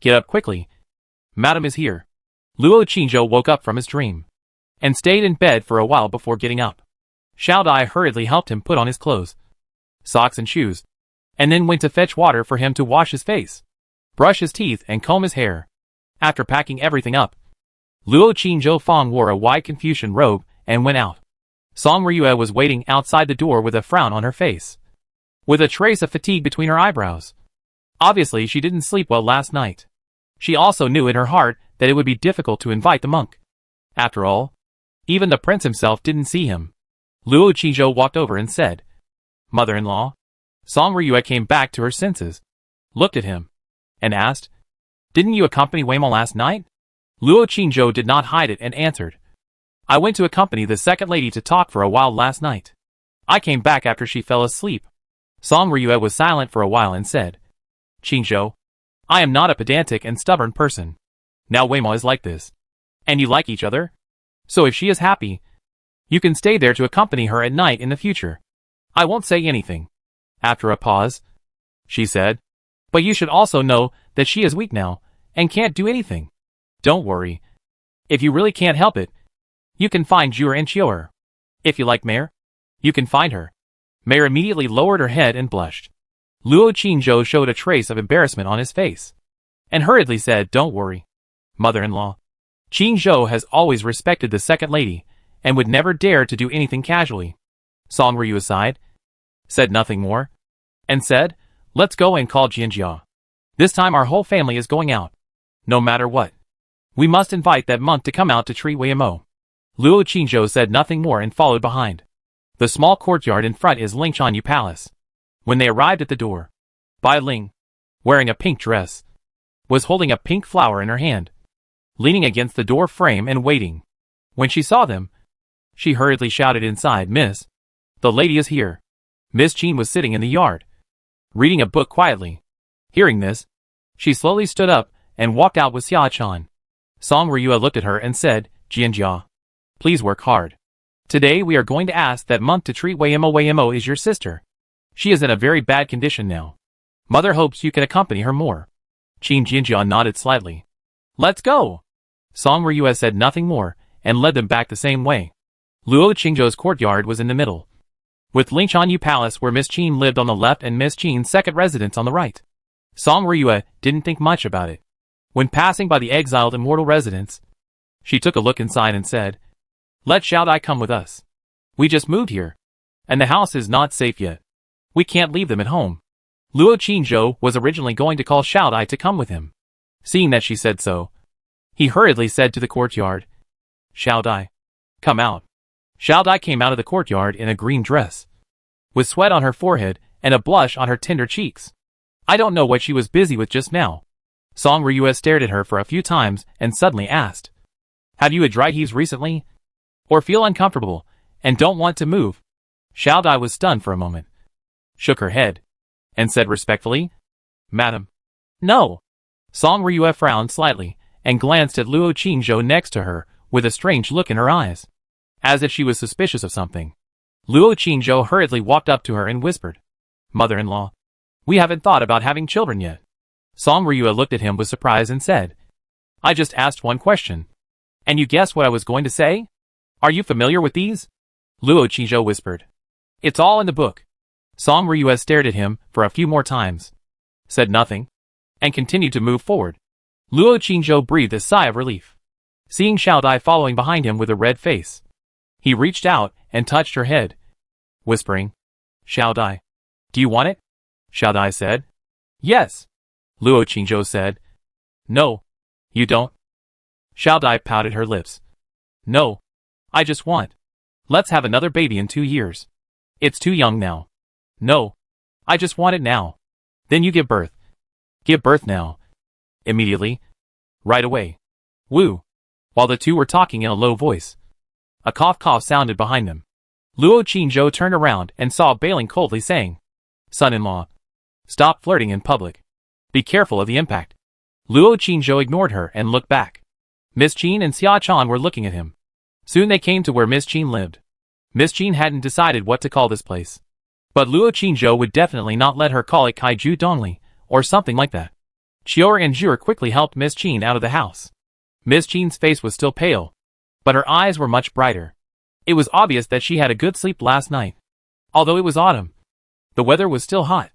Get up quickly! Madam is here!" Luo Qingzhou woke up from his dream, and stayed in bed for a while before getting up. Xiao Dai hurriedly helped him put on his clothes, socks and shoes, and then went to fetch water for him to wash his face, brush his teeth and comb his hair. After packing everything up, Luo Qingzhou Fong wore a white Confucian robe and went out. Song Ryue was waiting outside the door with a frown on her face, with a trace of fatigue between her eyebrows. Obviously she didn't sleep well last night. She also knew in her heart that it would be difficult to invite the monk. After all, even the prince himself didn't see him. Luo Qingzhou walked over and said, "Mother-in-law." Song Ryue came back to her senses, looked at him, and asked, "Didn't you accompany Weimo last night?" Luo Qingzhou did not hide it and answered, "I went to accompany the second lady to talk for a while last night. I came back after she fell asleep." Song Ryue was silent for a while and said, "Qingzhou, I am not a pedantic and stubborn person. Now Weimo is like this, and you like each other? So if she is happy, you can stay there to accompany her at night in the future. I won't say anything." After a pause, she said, "But you should also know that she is weak now, and can't do anything. Don't worry. If you really can't help it, you can find Jur and Chior. If you like Mare, you can find her." Mare immediately lowered her head and blushed. Luo Qingzhou showed a trace of embarrassment on his face, and hurriedly said, "Don't worry, mother-in-law. Qingzhou has always respected the second lady, and would never dare to do anything casually." Song Ryu sighed, said nothing more, and said, "Let's go and call Jianjia. This time our whole family is going out. No matter what, we must invite that monk to come out to treat Weimo." Luo Qingzhou said nothing more and followed behind. The small courtyard in front is Lingshanyu Palace. When they arrived at the door, Bai Ling, wearing a pink dress, was holding a pink flower in her hand, leaning against the door frame and waiting. When she saw them, she hurriedly shouted inside, "Miss, the lady is here." Miss Qin was sitting in the yard, reading a book quietly. Hearing this, she slowly stood up and walked out with Xia Chan. Song Ryue looked at her and said, "Jianjia, please work hard. Today we are going to ask that monk to treat Weimo. Weimo is your sister. She is in a very bad condition now. Mother hopes you can accompany her more." Qin Jianjia nodded slightly. "Let's go." Song Ryue said nothing more, and led them back the same way. Luo Qingzhou's courtyard was in the middle, with Lingshanyu Palace where Miss Qin lived on the left and Miss Qin's second residence on the right. Song Ryue didn't think much about it. When passing by the exiled immortal residence, she took a look inside and said, "Let Xiao Dai come with us. We just moved here, and the house is not safe yet. We can't leave them at home." Luo Qingzhou was originally going to call Xiao Dai to come with him. Seeing that she said so, he hurriedly said to the courtyard, "Xiao Dai, come out." Xiao Dai came out of the courtyard in a green dress, with sweat on her forehead and a blush on her tender cheeks. I don't know what she was busy with just now. Song Ryue stared at her for a few times and suddenly asked, "Have you had dry heaves recently? Or feel uncomfortable and don't want to move?" Xiao Dai was stunned for a moment, shook her head, and said respectfully, "Madam, no." Song Ryue frowned slightly and glanced at Luo Qingzhou next to her with a strange look in her eyes, as if she was suspicious of something. Luo Qingzhou hurriedly walked up to her and whispered, "Mother-in-law, we haven't thought about having children yet." Song Ryue looked at him with surprise and said, "I just asked one question, and you guessed what I was going to say? Are you familiar with these?" Luo Qingzhou whispered, "It's all in the book." Song Ryue stared at him for a few more times, said nothing, and continued to move forward. Luo Qingzhou breathed a sigh of relief, seeing Xiao Dai following behind him with a red face. He reached out and touched her head, whispering, "Xiao Dai, do you want it?" Xiao Dai said, "Yes." Luo Qingzhou said, "No, you don't." Xiao Dai pouted her lips. "No, I just want. Let's have another baby in 2 years. It's too young now." "No, I just want it now." "Then you give birth. Give birth now. Immediately. Right away." Woo. While the two were talking in a low voice, a cough sounded behind them. Luo Qingzhou turned around and saw Bailing coldly saying, "Son-in-law, stop flirting in public. Be careful of the impact." Luo Qingzhou ignored her and looked back. Miss Qin and Xia Chan were looking at him. Soon they came to where Miss Qin lived. Miss Qin hadn't decided what to call this place. But Luo Qingzhou would definitely not let her call it Kaiju Dongli, or something like that. Chior and Zhuer quickly helped Miss Qin out of the house. Miss Qin's face was still pale, but her eyes were much brighter. It was obvious that she had a good sleep last night. Although it was autumn, the weather was still hot.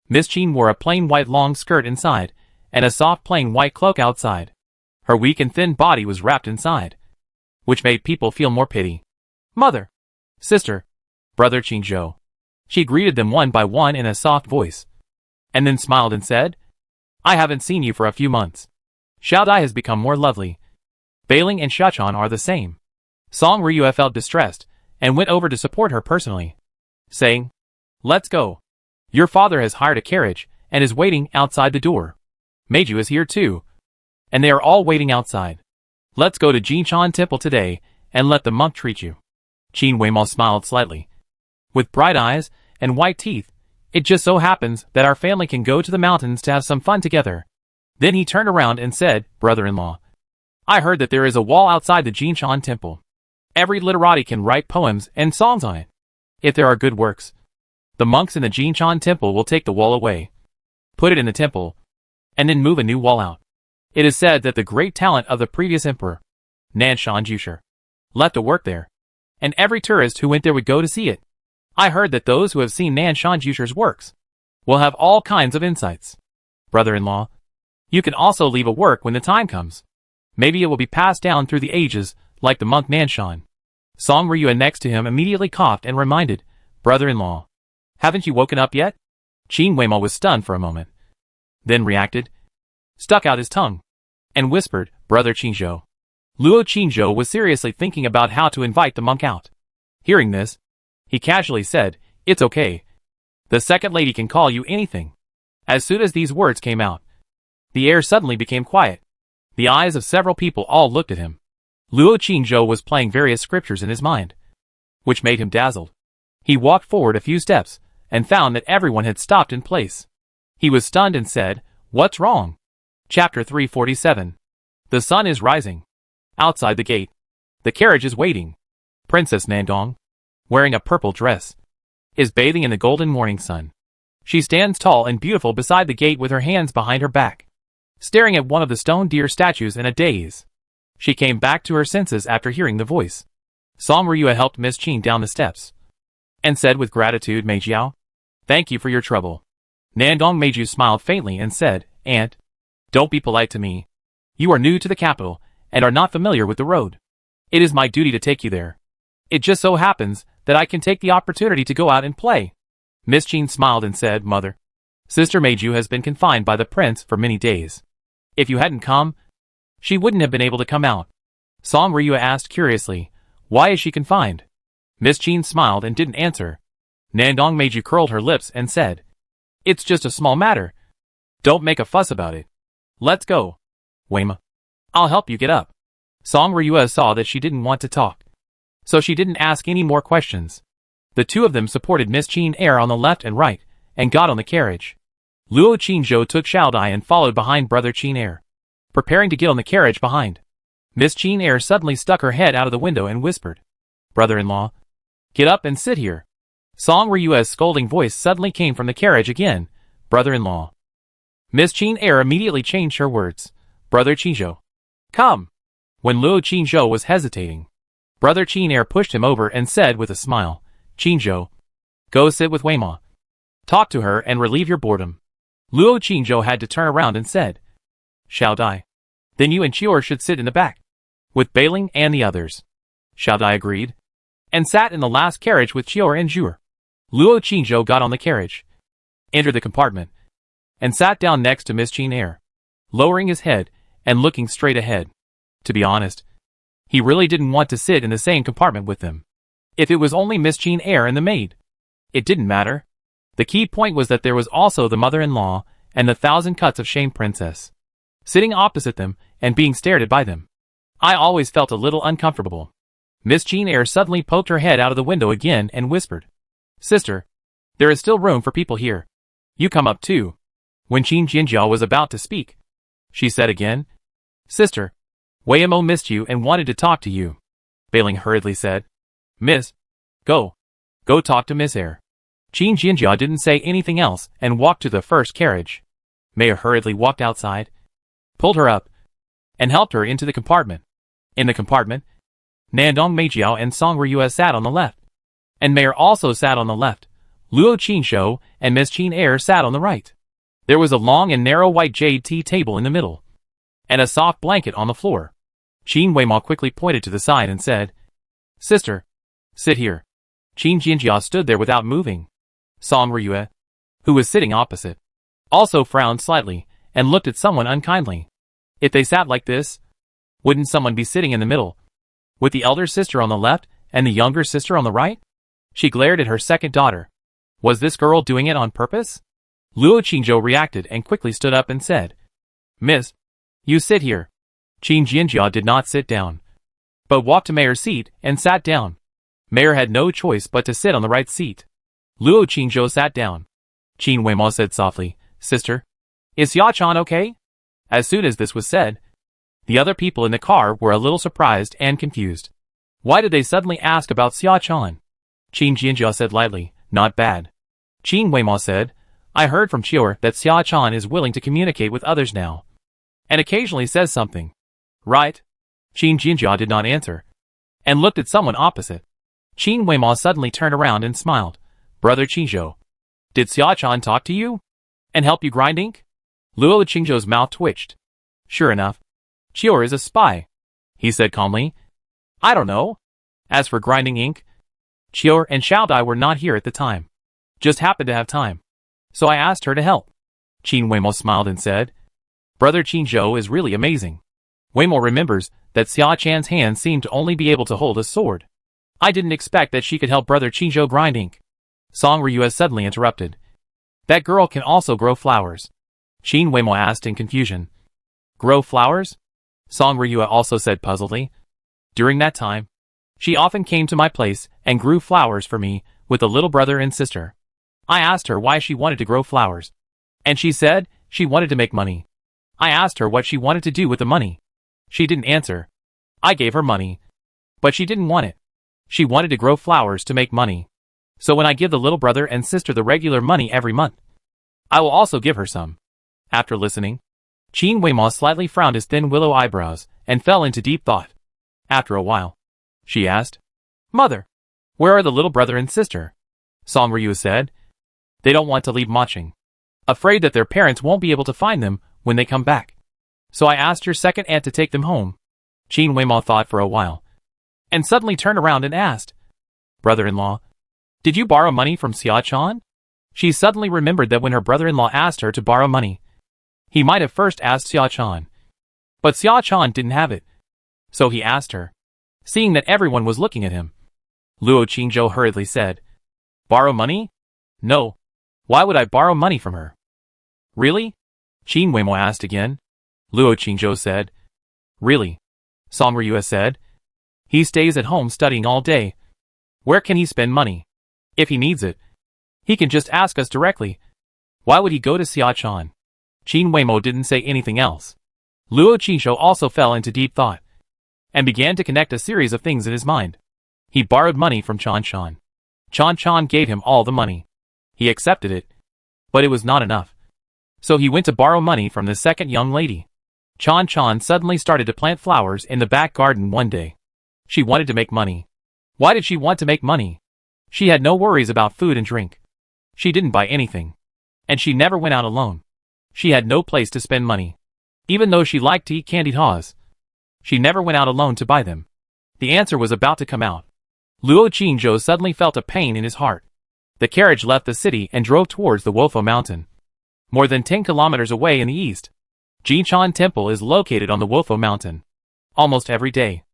Miss Qin wore a plain white long skirt inside, and a soft plain white cloak outside. Her weak and thin body was wrapped inside, which made people feel more pity. Mother, sister, brother Qingzhou. She greeted them one by one in a soft voice, and then smiled and said, I haven't seen you for a few months. Xiao Dai has become more lovely. Bailing and Shachan are the same. Song Ryue felt distressed, and went over to support her personally, saying, Let's go. Your father has hired a carriage, and is waiting outside the door. Meiju is here too, and they are all waiting outside. Let's go to Jinshan Temple today, and let the monk treat you. Qin Weimao smiled slightly. With bright eyes and white teeth, it just so happens that our family can go to the mountains to have some fun together. Then he turned around and said, Brother-in-law, I heard that there is a wall outside the Jinshan Temple. Every literati can write poems and songs on it. If there are good works, the monks in the Jinshan Temple will take the wall away, put it in the temple, and then move a new wall out. It is said that the great talent of the previous emperor, Nanshan Jusher, left a work there, and every tourist who went there would go to see it. I heard that those who have seen Nanshan Jusher's works will have all kinds of insights. Brother-in-law, you can also leave a work when the time comes. Maybe it will be passed down through the ages, like the monk Nanshan. Song Ryue next to him immediately coughed and reminded, Brother-in-law, haven't you woken up yet? Qin Weimao was stunned for a moment, then reacted, stuck out his tongue, and whispered, Brother Qingzhou. Luo Qingzhou was seriously thinking about how to invite the monk out. Hearing this, he casually said, It's okay. The second lady can call you anything. As soon as these words came out, the air suddenly became quiet. The eyes of several people all looked at him. Luo Qingzhou was playing various scriptures in his mind, which made him dazzled. He walked forward a few steps, and found that everyone had stopped in place. He was stunned and said, What's wrong? Chapter 347. The sun is rising. Outside the gate, the carriage is waiting. Princess Nandong, wearing a purple dress, is bathing in the golden morning sun. She stands tall and beautiful beside the gate with her hands behind her back, staring at one of the stone deer statues in a daze. She came back to her senses after hearing the voice. Song Ryue helped Miss Qin down the steps, and said with gratitude, Meijiao, thank you for your trouble. Nandong Meiju smiled faintly and said, Aunt, don't be polite to me. You are new to the capital, and are not familiar with the road. It is my duty to take you there. It just so happens that I can take the opportunity to go out and play. Miss Qin smiled and said, Mother, Sister Meiju has been confined by the prince for many days. If you hadn't come, she wouldn't have been able to come out. Song Ryue asked curiously, Why is she confined? Miss Qin smiled and didn't answer. Nandong Meiju curled her lips and said, It's just a small matter. Don't make a fuss about it. Let's go. Weima, I'll help you get up. Song Ryue saw that she didn't want to talk, so she didn't ask any more questions. The two of them supported Miss Qin Air on the left and right, and got on the carriage. Luo Qingzhou took Xiao Dai and followed behind Brother Qin Air, preparing to get on the carriage behind. Miss Qin Air suddenly stuck her head out of the window and whispered, Brother-in-law, get up and sit here. Song Ryue's scolding voice suddenly came from the carriage again, Brother-in-law. Miss Qin Air immediately changed her words, Brother Qingzhou, come. When Luo Qingzhou was hesitating, Brother Qin Air pushed him over and said with a smile, Qingzhou, go sit with Weima. Talk to her and relieve your boredom. Luo Qingzhou had to turn around and said, Xiao Dai, then you and Chior should sit in the back, with Bailing and the others. Xiao Dai agreed, and sat in the last carriage with Chior and Zhuer. Luo Qingzhou got on the carriage, entered the compartment, and sat down next to Miss Qin Air, lowering his head and looking straight ahead. To be honest, he really didn't want to sit in the same compartment with them. If it was only Miss Qin Air and the maid, it didn't matter. The key point was that there was also the mother-in-law and the 1,000 cuts of shame princess, sitting opposite them and being stared at by them. I always felt a little uncomfortable. Miss Qin Air suddenly poked her head out of the window again and whispered, Sister, there is still room for people here. You come up too. When Qin Jinjiao was about to speak, she said again, Sister, Weimo missed you and wanted to talk to you. Bailing hurriedly said, Miss, go talk to Miss Air. Qin Jinjia didn't say anything else and walked to the first carriage. Mayor hurriedly walked outside, pulled her up, and helped her into the compartment. In the compartment, Nandong Meijiao and Song Ryue sat on the left, and Mayor also sat on the left. Luo Qingzhou and Miss Qin Er sat on the right. There was a long and narrow white jade tea table in the middle, and a soft blanket on the floor. Qin Weimao quickly pointed to the side and said, "Sister, sit here." Qin Jinjia stood there without moving. Song Ryue, who was sitting opposite, also frowned slightly and looked at someone unkindly. If they sat like this, wouldn't someone be sitting in the middle, with the elder sister on the left and the younger sister on the right? She glared at her second daughter. Was this girl doing it on purpose? Luo Qingzhou reacted and quickly stood up and said, "Miss, you sit here." Qin Jinjia did not sit down, but walked to Mayor's seat and sat down. Mayor had no choice but to sit on the right seat. Luo Qingzhou sat down. Qin Weimao said softly, "Sister, is Xia-chan okay?" As soon as this was said, the other people in the car were a little surprised and confused. Why did they suddenly ask about Xia-chan? Qin Jinjia said lightly, "Not bad." Qin Weimao said, "I heard from Chior that Xia-chan is willing to communicate with others now, and occasionally says something. Right?" Qin Jinjia did not answer, and looked at someone opposite. Qin Weimao suddenly turned around and smiled. "Brother Qingzhou, did Xia-chan talk to you and help you grind ink?" Luo Qingzhou's mouth twitched. "Sure enough, Chior is a spy," he said calmly. "I don't know. As for grinding ink, Chior and Xiaodai were not here at the time. Just happened to have time, so I asked her to help." Qin Weimao smiled and said, "Brother Qingzhou is really amazing." Weimao remembers that Xia-chan's hands seemed to only be able to hold a sword. "I didn't expect that she could help Brother Qingzhou grind ink." Song Ryue suddenly interrupted. "That girl can also grow flowers?" Qin Weimao asked in confusion. "Grow flowers?" Song Ryue also said puzzledly. "During that time, she often came to my place and grew flowers for me with a little brother and sister. I asked her why she wanted to grow flowers, and she said she wanted to make money. I asked her what she wanted to do with the money. She didn't answer. I gave her money, but she didn't want it. She wanted to grow flowers to make money. So when I give the little brother and sister the regular money every month, I will also give her some." After listening, Qin Weimao slightly frowned his thin willow eyebrows and fell into deep thought. After a while, she asked, "Mother, where are the little brother and sister?" Song Ryue said, "They don't want to leave Maching, afraid that their parents won't be able to find them when they come back. So I asked your second aunt to take them home." Qin Weimao thought for a while, and suddenly turned around and asked, "Brother-in-law, did you borrow money from Xia-chan?" She suddenly remembered that when her brother-in-law asked her to borrow money, he might have first asked Xia-chan. But Xia-chan didn't have it, so he asked her, seeing that everyone was looking at him. Luo Qingzhou hurriedly said, "Borrow money? No. Why would I borrow money from her?" "Really?" Qin Weimao asked again. Luo Qingzhou said, "Really?" Song Ryue said, "He stays at home studying all day. Where can he spend money? If he needs it, he can just ask us directly. Why would he go to Xia-chan?" Qin Weimao didn't say anything else. Luo Qingzhou also fell into deep thought, and began to connect a series of things in his mind. He borrowed money from Chan-chan. Chan-chan gave him all the money. He accepted it, but it was not enough. So he went to borrow money from the second young lady. Chan-chan suddenly started to plant flowers in the back garden one day. She wanted to make money. Why did she want to make money? She had no worries about food and drink. She didn't buy anything, and she never went out alone. She had no place to spend money. Even though she liked to eat candied haws, she never went out alone to buy them. The answer was about to come out. Luo Qingzhou suddenly felt a pain in his heart. The carriage left the city and drove towards the Wofo Mountain. More than 10 kilometers away in the east, Jinshan Temple is located on the Wofo Mountain. Almost every day,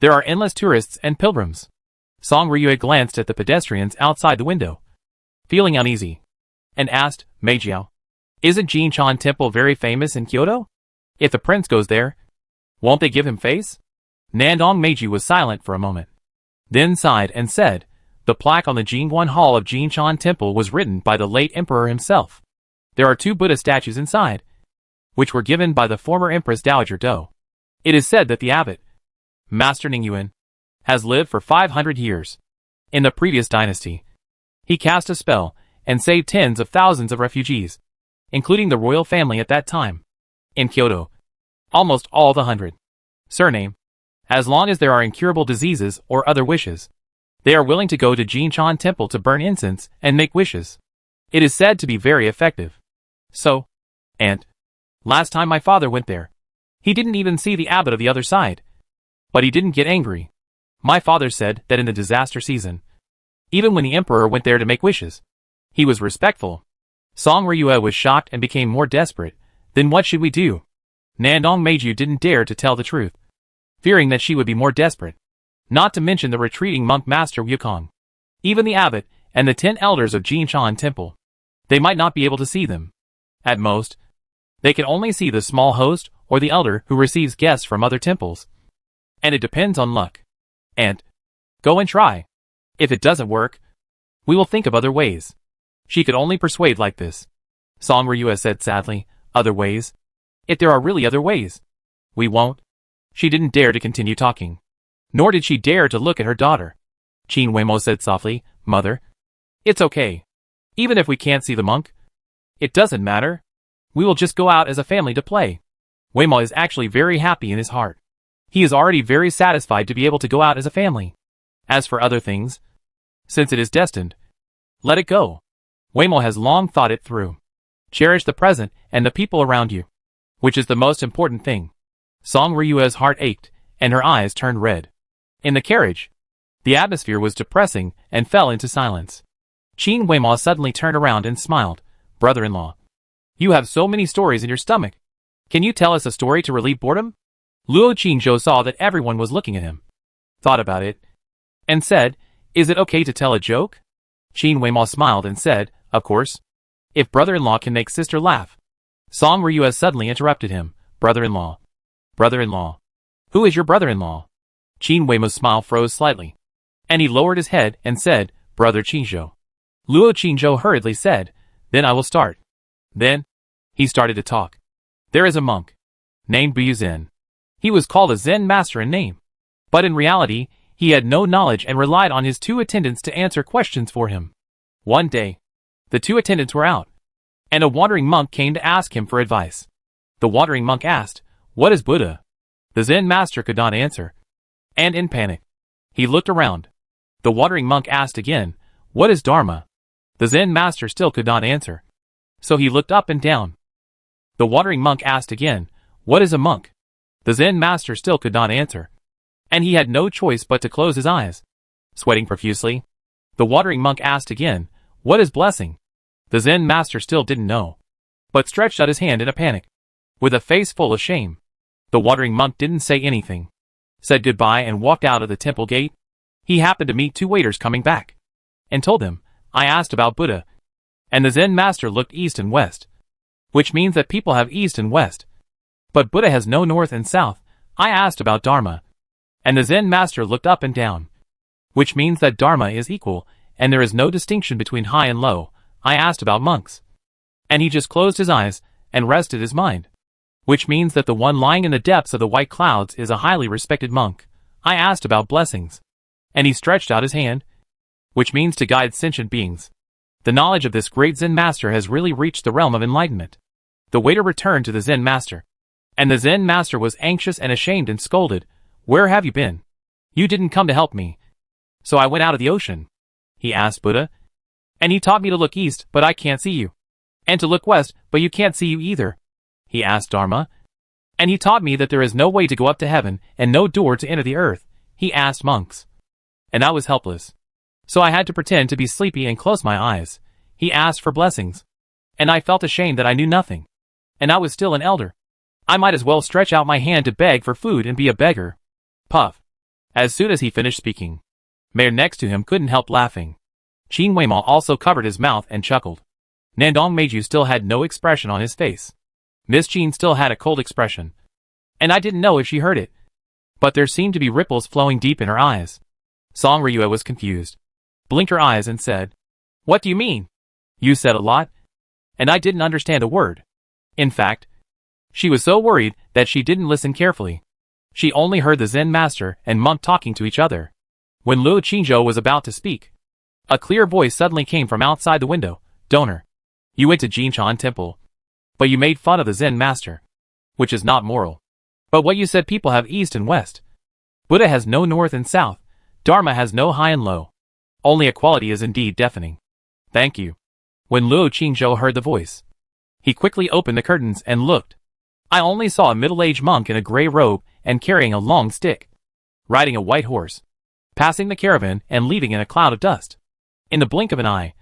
there are endless tourists and pilgrims. Song Ryue glanced at the pedestrians outside the window, feeling uneasy, and asked, "Meijiao, isn't Jinshan Temple very famous in Kyoto? If the prince goes there, won't they give him face?" Nandong Meiji was silent for a moment, then sighed and said, "The plaque on the Jingguan Hall of Jinshan Temple was written by the late emperor himself. There are 2 Buddha statues inside, which were given by the former Empress Dowager Do. It is said that the abbot, Master Ningyuan, has lived for 500 years. In the previous dynasty, he cast a spell and saved tens of thousands of refugees, including the royal family at that time. In Kyoto, almost all the 100. Surname. As long as there are incurable diseases or other wishes, they are willing to go to Jinchan Temple to burn incense and make wishes. It is said to be very effective. So, and last time my father went there, he didn't even see the abbot of the other side. But he didn't get angry. My father said that in the disaster season, even when the emperor went there to make wishes, he was respectful. Song Ryue was shocked and became more desperate. Then what should we do? Nandong Meiju didn't dare to tell the truth, fearing that she would be more desperate. Not to mention the retreating monk master Wukong. Even the abbot and the 10 elders of Jinchan Temple. They might not be able to see them. At most, they can only see the small host or the elder who receives guests from other temples. And it depends on luck. And go and try. If it doesn't work, we will think of other ways. She could only persuade like this. Song Ryue said sadly, other ways? If there are really other ways, we won't. She didn't dare to continue talking. Nor did she dare to look at her daughter. Qin Weimo said softly, Mother, it's okay. Even if we can't see the monk, it doesn't matter. We will just go out as a family to play. Weimo is actually very happy in his heart. He is already very satisfied to be able to go out as a family. As for other things, since it is destined, let it go. Weimo has long thought it through. Cherish the present and the people around you, which is the most important thing. Song Ryue's heart ached, and her eyes turned red. In the carriage, the atmosphere was depressing and fell into silence. Qin Weimo suddenly turned around and smiled. Brother-in-law, you have so many stories in your stomach. Can you tell us a story to relieve boredom? Luo Qingzhou saw that everyone was looking at him, thought about it, and said, Is it okay to tell a joke? Qin Weimo smiled and said, Of course. If brother-in-law can make sister laugh. Song Ryue suddenly interrupted him. Brother-in-law. Brother-in-law. Who is your brother-in-law? Qin Weimo's smile froze slightly, and he lowered his head and said, Brother Qingzhou. Luo Qingzhou hurriedly said, Then I will start. Then, he started to talk. There is a monk, named Bu Zen. He was called a Zen master in name, but in reality, he had no knowledge and relied on his 2 attendants to answer questions for him. One day, the 2 attendants were out, and a wandering monk came to ask him for advice. The wandering monk asked, What is Buddha? The Zen master could not answer, and in panic, he looked around. The wandering monk asked again, What is Dharma? The Zen master still could not answer, so he looked up and down. The wandering monk asked again, What is a monk? The Zen master still could not answer, and he had no choice but to close his eyes. Sweating profusely, the wandering monk asked again, What is blessing? The Zen master still didn't know, but stretched out his hand in a panic. With a face full of shame, the wandering monk didn't say anything, said goodbye and walked out of the temple gate. He happened to meet 2 waiters coming back, and told them, I asked about Buddha, and the Zen master looked east and west, which means that people have east and west, but Buddha has no north and south. I asked about Dharma, and the Zen master looked up and down, which means that Dharma is equal, and there is no distinction between high and low. I asked about monks, and he just closed his eyes and rested his mind, which means that the one lying in the depths of the white clouds is a highly respected monk. I asked about blessings, and he stretched out his hand, which means to guide sentient beings. The knowledge of this great Zen master has really reached the realm of enlightenment. The waiter returned to the Zen master, and the Zen master was anxious and ashamed and scolded, Where have you been? You didn't come to help me. So I went out of the ocean. He asked Buddha, and he taught me to look east, but I can't see you, and to look west, but you can't see you either. He asked Dharma, and he taught me that there is no way to go up to heaven and no door to enter the earth. He asked monks, and I was helpless, so I had to pretend to be sleepy and close my eyes. He asked for blessings, and I felt ashamed that I knew nothing, and I was still an elder. I might as well stretch out my hand to beg for food and be a beggar. Puff. As soon as he finished speaking, Mayor next to him couldn't help laughing. Qin Weimo also covered his mouth and chuckled. Nandong Meiju still had no expression on his face. Miss Qin still had a cold expression, and I didn't know if she heard it, but there seemed to be ripples flowing deep in her eyes. Song Ryue was confused, blinked her eyes and said, What do you mean? You said a lot, and I didn't understand a word. In fact, she was so worried that she didn't listen carefully. She only heard the Zen master and monk talking to each other. When Luo Qingzhou was about to speak, a clear voice suddenly came from outside the window. Donor. You went to Jinchan Temple. But you made fun of the Zen master. Which is not moral. But what you said people have east and west. Buddha has no north and south. Dharma has no high and low. Only equality is indeed deafening. Thank you. When Luo Qingzhou heard the voice, he quickly opened the curtains and looked. I only saw a middle-aged monk in a grey robe and carrying a long stick, riding a white horse, passing the caravan and leaving in a cloud of dust. In the blink of an eye,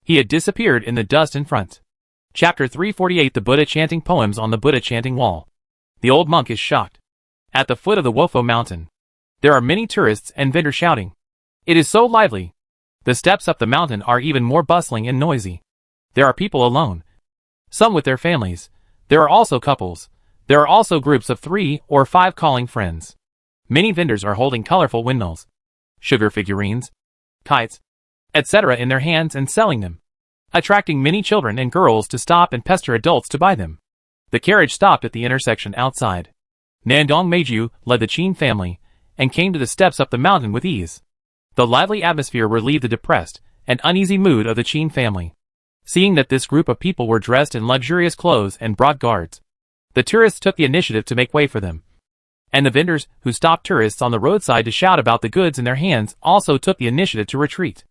he had disappeared in the dust in front. Chapter 348 The Buddha chanting poems on the Buddha chanting wall. The old monk is shocked. At the foot of the Wofo mountain, there are many tourists and vendors shouting. It is so lively. The steps up the mountain are even more bustling and noisy. There are people alone, some with their families. There are also couples. There are also groups of 3 or 5 calling friends. Many vendors are holding colorful windmills, sugar figurines, kites, etc. in their hands and selling them, attracting many children and girls to stop and pester adults to buy them. The carriage stopped at the intersection outside. Nandong Meiju led the Qin family and came to the steps up the mountain with ease. The lively atmosphere relieved the depressed and uneasy mood of the Qin family. Seeing that this group of people were dressed in luxurious clothes and brought guards, the tourists took the initiative to make way for them. And the vendors who stopped tourists on the roadside to shout about the goods in their hands also took the initiative to retreat.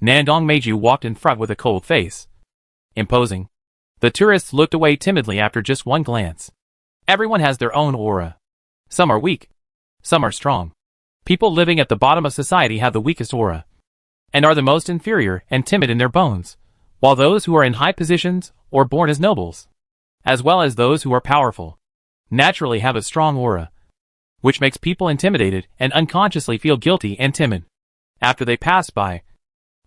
Nandong Meiju walked in front with a cold face. Imposing. The tourists looked away timidly after just one glance. Everyone has their own aura. Some are weak. Some are strong. People living at the bottom of society have the weakest aura, and are the most inferior and timid in their bones, while those who are in high positions or born as nobles, as well as those who are powerful, naturally have a strong aura, which makes people intimidated and unconsciously feel guilty and timid. After they passed by,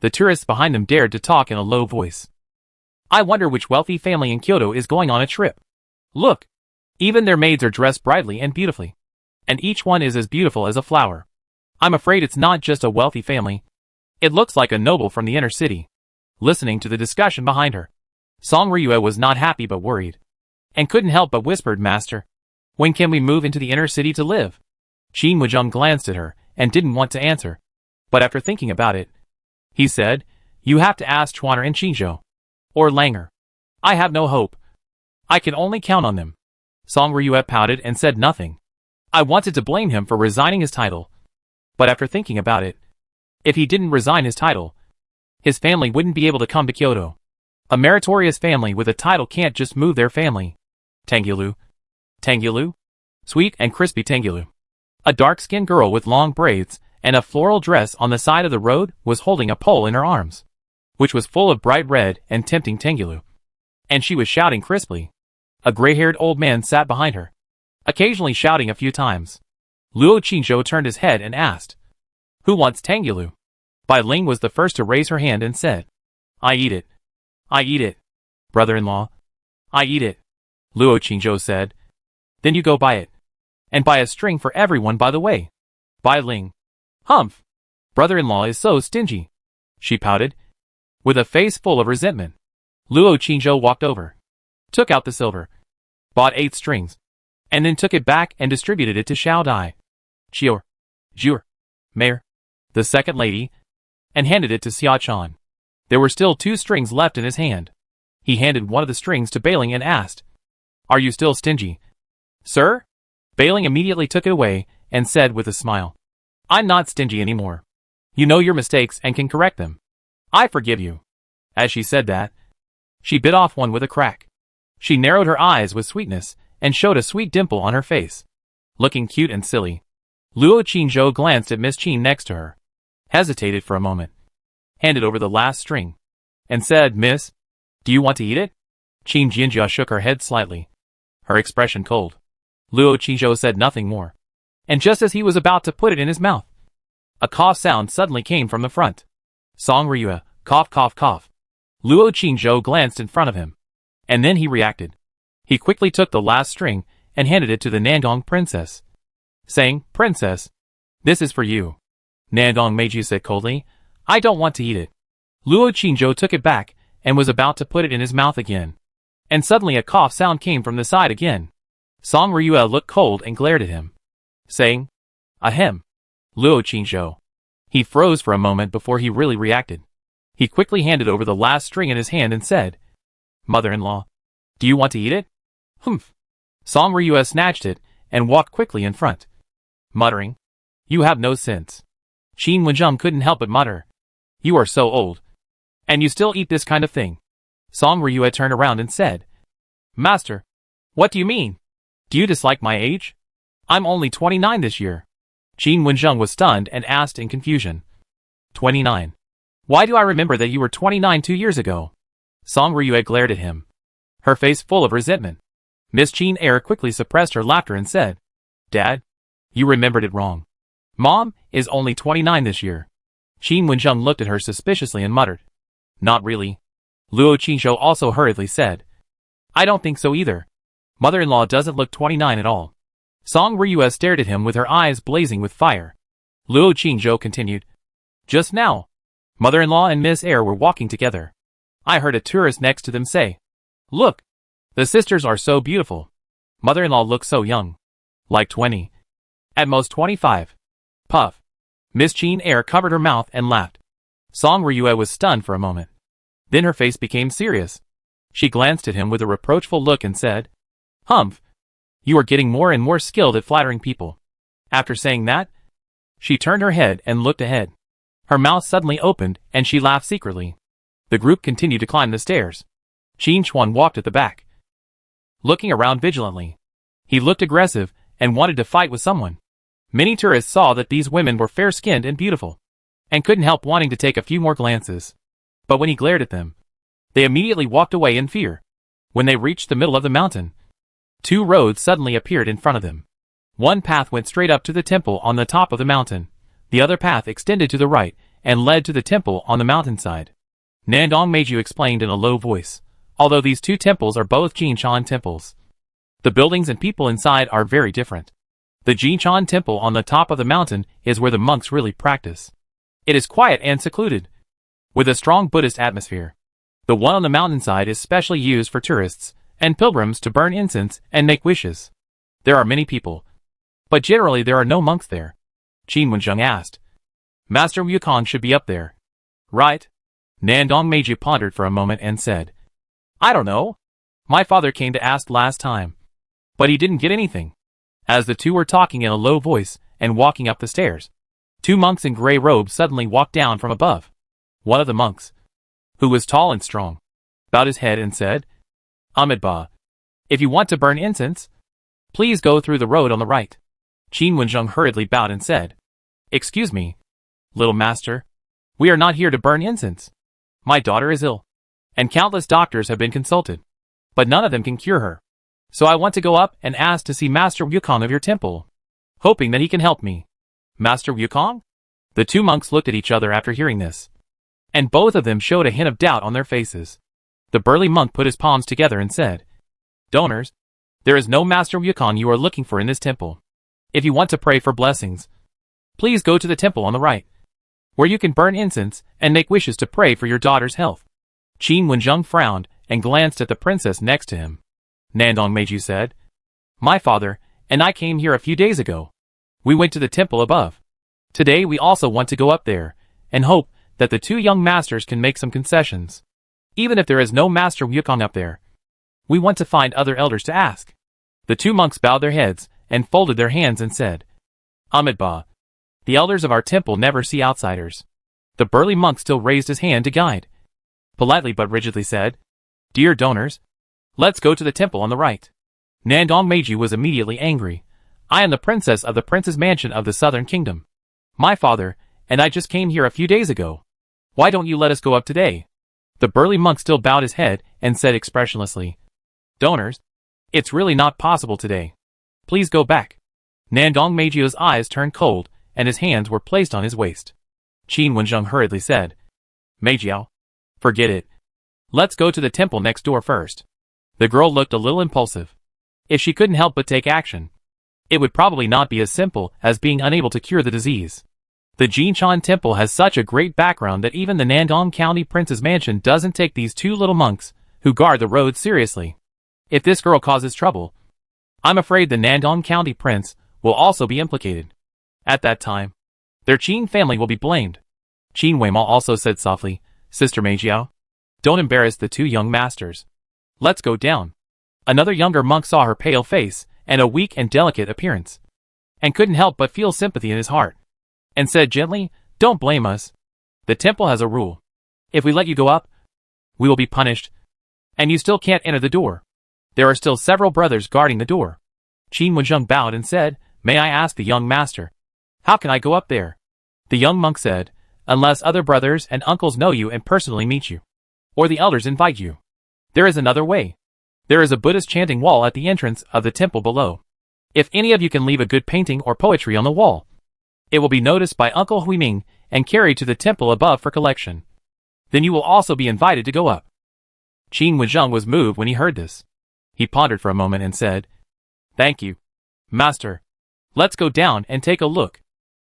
the tourists behind them dared to talk in a low voice. I wonder which wealthy family in Kyoto is going on a trip. Look! Even their maids are dressed brightly and beautifully, and each one is as beautiful as a flower. I'm afraid it's not just a wealthy family. It looks like a noble from the inner city. Listening to the discussion behind her, Song Ryue was not happy but worried, and couldn't help but whispered, Master, when can we move into the inner city to live? Qin Wuzheng glanced at her and didn't want to answer, but after thinking about it, he said, You have to ask Chuaner and Qingzhou, or Langer. I have no hope. I can only count on them. Song Ryue pouted and said nothing. I wanted to blame him for resigning his title, but after thinking about it, if he didn't resign his title, his family wouldn't be able to come to Kyoto. A meritorious family with a title can't just move their family. Tengyulu. Tengyulu? Sweet and crispy Tengyulu. A dark-skinned girl with long braids and a floral dress on the side of the road was holding a pole in her arms, which was full of bright red and tempting Tengyulu. And she was shouting crisply. A gray-haired old man sat behind her, occasionally shouting a few times. Luo Qingzhou turned his head and asked, Who wants Tengyulu? Bai Ling was the first to raise her hand and said, I eat it. I eat it. Brother-in-law. I eat it. Luo Qingzhou said. Then you go buy it. And buy a string for everyone by the way. Bai Ling. Humph. Brother-in-law is so stingy. She pouted, with a face full of resentment. Luo Qingzhou walked over, took out the silver, bought 8 strings, and then took it back and distributed it to Xiao Dai, Chior, Jur, Mayor, the second lady, and handed it to Xia Chan. There were still 2 strings left in his hand. He handed one of the strings to Bailing and asked, Are you still stingy? Sir? Bailing immediately took it away and said with a smile, I'm not stingy anymore. You know your mistakes and can correct them. I forgive you. As she said that, she bit off one with a crack. She narrowed her eyes with sweetness and showed a sweet dimple on her face. Looking cute and silly, Luo Qingzhou glanced at Miss Qin next to her, hesitated for a moment, handed over the last string, and said, Miss, do you want to eat it? Qin Jinjia shook her head slightly, her expression cold. Luo Qingzhou said nothing more, and just as he was about to put it in his mouth, a cough sound suddenly came from the front. Song Ryue, cough cough cough. Luo Qingzhou glanced in front of him, and then he reacted. He quickly took the last string and handed it to the Nandong princess, saying, Princess, this is for you. Nandong Meiji said coldly, I don't want to eat it. Luo Qingzhou took it back and was about to put it in his mouth again, and suddenly a cough sound came from the side again. Song Ryue looked cold and glared at him, saying, Ahem. Luo Qingzhou. He froze for a moment before he really reacted. He quickly handed over the last string in his hand and said, "Mother-in-law, do you want to eat it?" "Humph." Song Ryue snatched it and walked quickly in front, muttering, "You have no sense." Qin Wenjung couldn't help but mutter, "You are so old. And you still eat this kind of thing." Song Ryue turned around and said, "Master, what do you mean? Do you dislike my age? I'm only 29 this year." Qin Wenjung was stunned and asked in confusion, 29. Why do I remember that you were 29 2 years ago?" Song Ryue glared at him, her face full of resentment. Miss Qin Air quickly suppressed her laughter and said, "Dad, you remembered it wrong. Mom is only 29 this year." Qin Wenjung looked at her suspiciously and muttered, "Not really." Luo Qingzhou also hurriedly said, "I don't think so either. Mother-in-law doesn't look 29 at all." Song Ryue stared at him with her eyes blazing with fire. Luo Qingzhou continued, "Just now, mother-in-law and Miss Air were walking together. I heard a tourist next to them say, 'Look, the sisters are so beautiful. Mother-in-law looks so young. Like 20. At most 25. Puff." Miss Qin Air covered her mouth and laughed. Song Ryue was stunned for a moment. Then her face became serious. She glanced at him with a reproachful look and said, "Humph. You are getting more and more skilled at flattering people." After saying that, she turned her head and looked ahead. Her mouth suddenly opened and she laughed secretly. The group continued to climb the stairs. Qin Chuan walked at the back, looking around vigilantly. He looked aggressive and wanted to fight with someone. Many tourists saw that these women were fair-skinned and beautiful, and couldn't help wanting to take a few more glances. But when he glared at them, they immediately walked away in fear. When they reached the middle of the mountain, 2 roads suddenly appeared in front of them. One path went straight up to the temple on the top of the mountain. The other path extended to the right and led to the temple on the mountainside. Nandong Meiju explained in a low voice, although these 2 temples are both Jinshan temples, the buildings and people inside are very different. The Jinshan temple on the top of the mountain is where the monks really practice. It is quiet and secluded, with a strong Buddhist atmosphere. The one on the mountainside is specially used for tourists and pilgrims to burn incense and make wishes. There are many people, but generally there are no monks there. Qin Wenjung asked, "Master Wukong should be up there, right?" Nandong Meiju pondered for a moment and said, "I don't know. My father came to ask last time, but he didn't get anything." As the 2 were talking in a low voice and walking up the stairs, 2 monks in gray robes suddenly walked down from above. One of the monks, who was tall and strong, bowed his head and said, "Amitabha, if you want to burn incense, please go through the road on the right." Qin Wenjung hurriedly bowed and said, "Excuse me, little master, we are not here to burn incense. My daughter is ill, and countless doctors have been consulted, but none of them can cure her. So I want to go up and ask to see Master Wukong of your temple, hoping that he can help me." "Master Wukong?" The 2 monks looked at each other after hearing this, and both of them showed a hint of doubt on their faces. The burly monk put his palms together and said, "Donors, there is no Master Wukong you are looking for in this temple. If you want to pray for blessings, please go to the temple on the right, where you can burn incense and make wishes to pray for your daughter's health." Qin Wenjung frowned and glanced at the princess next to him. Nandong Meiju said, "My father and I came here a few days ago. We went to the temple above. Today we also want to go up there and hope that the 2 young masters can make some concessions. Even if there is no Master Wukong up there, we want to find other elders to ask." The 2 monks bowed their heads and folded their hands and said, "Amitabha, the elders of our temple never see outsiders." The burly monk still raised his hand to guide, politely but rigidly said, "Dear donors, let's go to the temple on the right." Nandong Meiju was immediately angry. "I am the princess of the prince's mansion of the southern kingdom. My father and I just came here a few days ago. Why don't you let us go up today?" The burly monk still bowed his head and said expressionlessly, "Donors, it's really not possible today. Please go back." Nandong Meiju's eyes turned cold and his hands were placed on his waist. Qin Wenjung hurriedly said, "Meijiao, forget it. Let's go to the temple next door first." The girl looked a little impulsive. If she couldn't help but take action, it would probably not be as simple as being unable to cure the disease. The Jinshan temple has such a great background that even the Nandong County Prince's mansion doesn't take these 2 little monks, who guard the road, seriously. If this girl causes trouble, I'm afraid the Nandong County Prince will also be implicated. At that time, their Qin family will be blamed. Qin Weimao also said softly, Sister Meijiao. Don't embarrass the two young masters. Let's go down. Another younger monk saw her pale face and a weak and delicate appearance, and couldn't help but feel sympathy in his heart, and said gently, "Don't blame us. The temple has a rule. If we let you go up, we will be punished, and you still can't enter the door. There are still several brothers guarding the door." Qin Wenzheng bowed and said, "May I ask the young master, how can I go up there?" The young monk said, "Unless other brothers and uncles know you and personally meet you, or the elders invite you. There is another way. There is a Buddhist chanting wall at the entrance of the temple below. If any of you can leave a good painting or poetry on the wall, it will be noticed by Uncle Huiming and carried to the temple above for collection. Then you will also be invited to go up." Qin Wenzheng was moved when he heard this. He pondered for a moment and said, "Thank you, Master. Let's go down and take a look."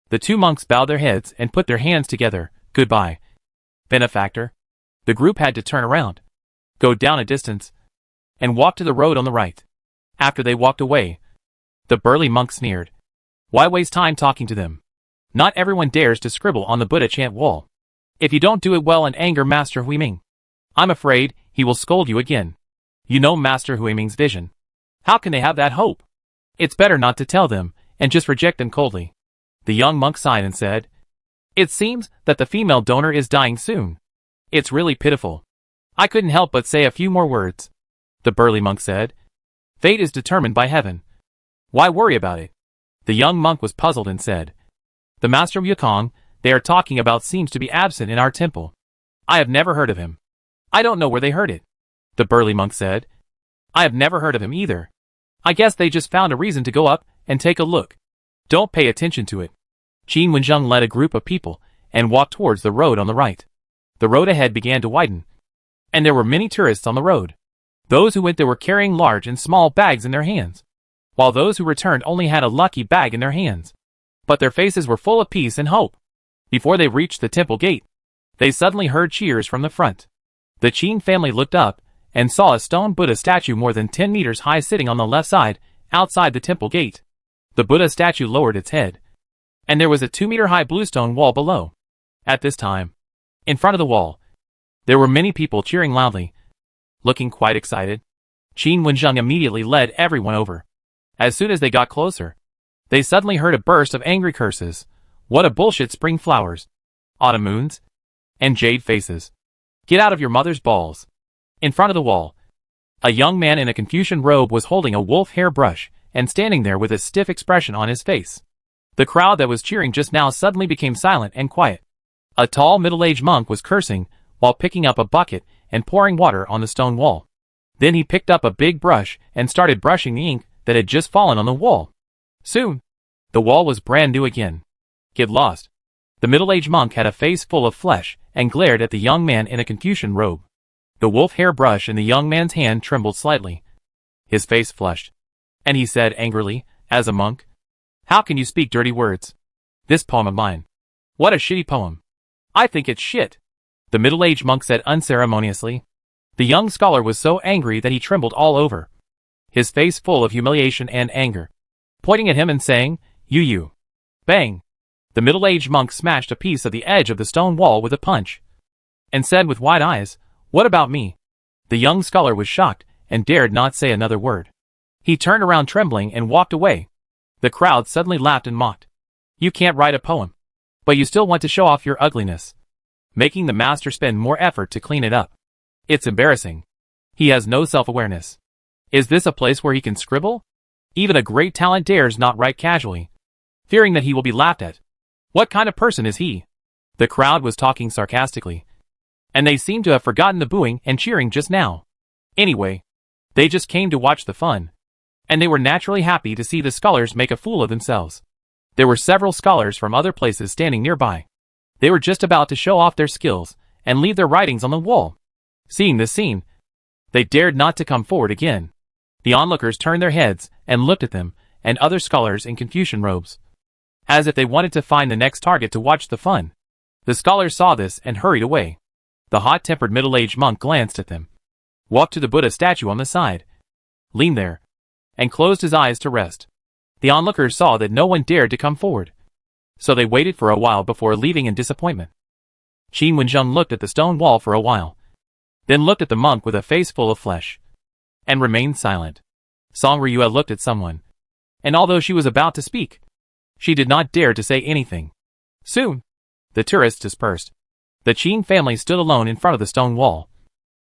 The two monks bowed their heads and put their hands together. "Goodbye, benefactor." The group had to turn around, go down a distance, and walk to the road on the right. After they walked away, the burly monk sneered. "Why waste time talking to them? Not everyone dares to scribble on the Buddha chant wall. If you don't do it well and anger Master Huiming, I'm afraid he will scold you again. You know Master Huiming's vision. How can they have that hope? It's better not to tell them, and just reject them coldly." The young monk sighed and said, "It seems that the female donor is dying soon. It's really pitiful. I couldn't help but say a few more words." The burly monk said, "Fate is determined by heaven. Why worry about it?" The young monk was puzzled and said, "The master of Yukong they are talking about seems to be absent in our temple. I have never heard of him. I don't know where they heard it." The burly monk said, "I have never heard of him either. I guess they just found a reason to go up and take a look. Don't pay attention to it." Qin Wenzheng led a group of people and walked towards the road on the right. The road ahead began to widen, and there were many tourists on the road. Those who went there were carrying large and small bags in their hands, while those who returned only had a lucky bag in their hands. But their faces were full of peace and hope. Before they reached the temple gate, they suddenly heard cheers from the front. The Qin family looked up and saw a stone Buddha statue more than 10 meters high sitting on the left side, outside the temple gate. The Buddha statue lowered its head, and there was a 2-meter-high bluestone wall below. At this time, in front of the wall, there were many people cheering loudly, looking quite excited. Qin Wenzheng immediately led everyone over. As soon as they got closer, they suddenly heard a burst of angry curses. "What a bullshit, spring flowers, autumn moons, and jade faces. Get out of your mother's balls." In front of the wall, a young man in a Confucian robe was holding a wolf hair brush and standing there with a stiff expression on his face. The crowd that was cheering just now suddenly became silent and quiet. A tall middle-aged monk was cursing while picking up a bucket and pouring water on the stone wall. Then he picked up a big brush and started brushing the ink that had just fallen on the wall. Soon, the wall was brand new again. "Get lost." The middle-aged monk had a face full of flesh and glared at the young man in a Confucian robe. The wolf hair brush in the young man's hand trembled slightly. His face flushed, and he said angrily, "As a monk, how can you speak dirty words? This poem of mine. What a shitty poem. I think it's shit." The middle-aged monk said unceremoniously. The young scholar was so angry that he trembled all over, his face full of humiliation and anger, pointing at him and saying, You. Bang! The middle-aged monk smashed a piece of the edge of the stone wall with a punch, and said with wide eyes, "What about me?" The young scholar was shocked and dared not say another word. He turned around trembling and walked away. The crowd suddenly laughed and mocked. "You can't write a poem, but you still want to show off your ugliness," making the master spend more effort to clean it up. "It's embarrassing. He has no self-awareness. Is this a place where he can scribble? Even a great talent dares not write casually, fearing that he will be laughed at. What kind of person is he?" The crowd was talking sarcastically, and they seemed to have forgotten the booing and cheering just now. Anyway, they just came to watch the fun, and they were naturally happy to see the scholars make a fool of themselves. There were several scholars from other places standing nearby. They were just about to show off their skills and leave their writings on the wall. Seeing this scene, they dared not to come forward again. The onlookers turned their heads and looked at them and other scholars in Confucian robes, as if they wanted to find the next target to watch the fun. The scholars saw this and hurried away. The hot-tempered middle-aged monk glanced at them, walked to the Buddha statue on the side, leaned there, and closed his eyes to rest. The onlookers saw that no one dared to come forward, so they waited for a while before leaving in disappointment. Qin Wenzheng looked at the stone wall for a while, then looked at the monk with a face full of flesh, and remained silent. Song Ryue looked at someone, and although she was about to speak, she did not dare to say anything. Soon, the tourists dispersed. The Qin family stood alone in front of the stone wall,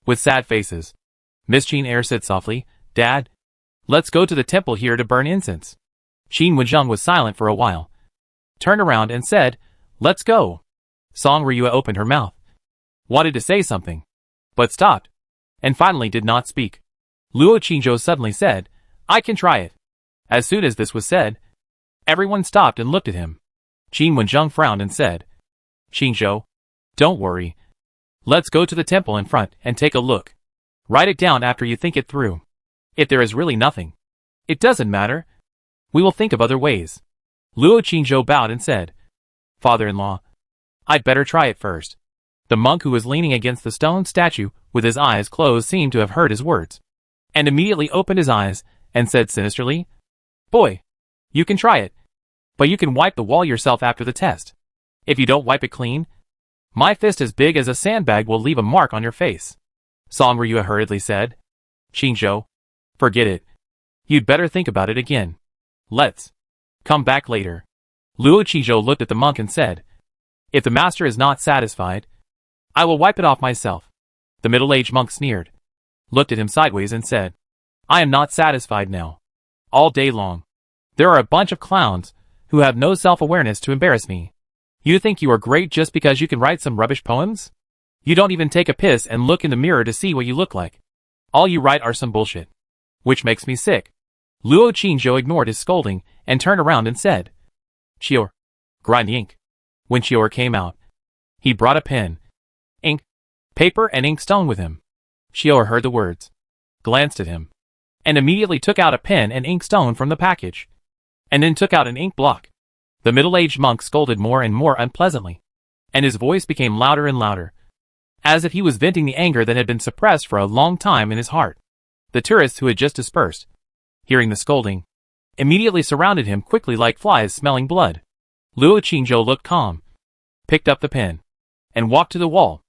with sad faces. Miss Qin Er said softly, "Dad, let's go to the temple here to burn incense." Qin Wenzheng was silent for a while, turned around and said, "Let's go." Song Ryue opened her mouth, wanted to say something, but stopped, and finally did not speak. Luo Qingzhou suddenly said, "I can try it." As soon as this was said, everyone stopped and looked at him. Qin Wenzheng frowned and said, "Qingzhou, don't worry. Let's go to the temple in front and take a look. Write it down after you think it through. If there is really nothing, it doesn't matter. We will think of other ways." Luo Qingzhou bowed and said, "Father-in-law, I'd better try it first." The monk who was leaning against the stone statue with his eyes closed seemed to have heard his words, and immediately opened his eyes and said sinisterly, "Boy, you can try it, but you can wipe the wall yourself after the test. If you don't wipe it clean, my fist as big as a sandbag will leave a mark on your face." Song Ryue hurriedly said, "Qingzhou, forget it. You'd better think about it again. Let's come back later." Luo Qingzhou looked at the monk and said, "If the master is not satisfied, I will wipe it off myself." The middle-aged monk sneered, looked at him sideways and said, "I am not satisfied now. All day long, there are a bunch of clowns who have no self-awareness to embarrass me. You think you are great just because you can write some rubbish poems? You don't even take a piss and look in the mirror to see what you look like. All you write are some bullshit. Which makes me sick." Luo Qingzhou ignored his scolding and turned around and said, "Chior, grind ink." When Chior came out, he brought a pen, ink, paper and inkstone with him. Chior heard the words, glanced at him, and immediately took out a pen and inkstone from the package, and then took out an ink block. The middle-aged monk scolded more and more unpleasantly, and his voice became louder and louder, as if he was venting the anger that had been suppressed for a long time in his heart. The tourists who had just dispersed, hearing the scolding, immediately surrounded him quickly like flies smelling blood. Luo Qingzhou looked calm, picked up the pen, and walked to the wall.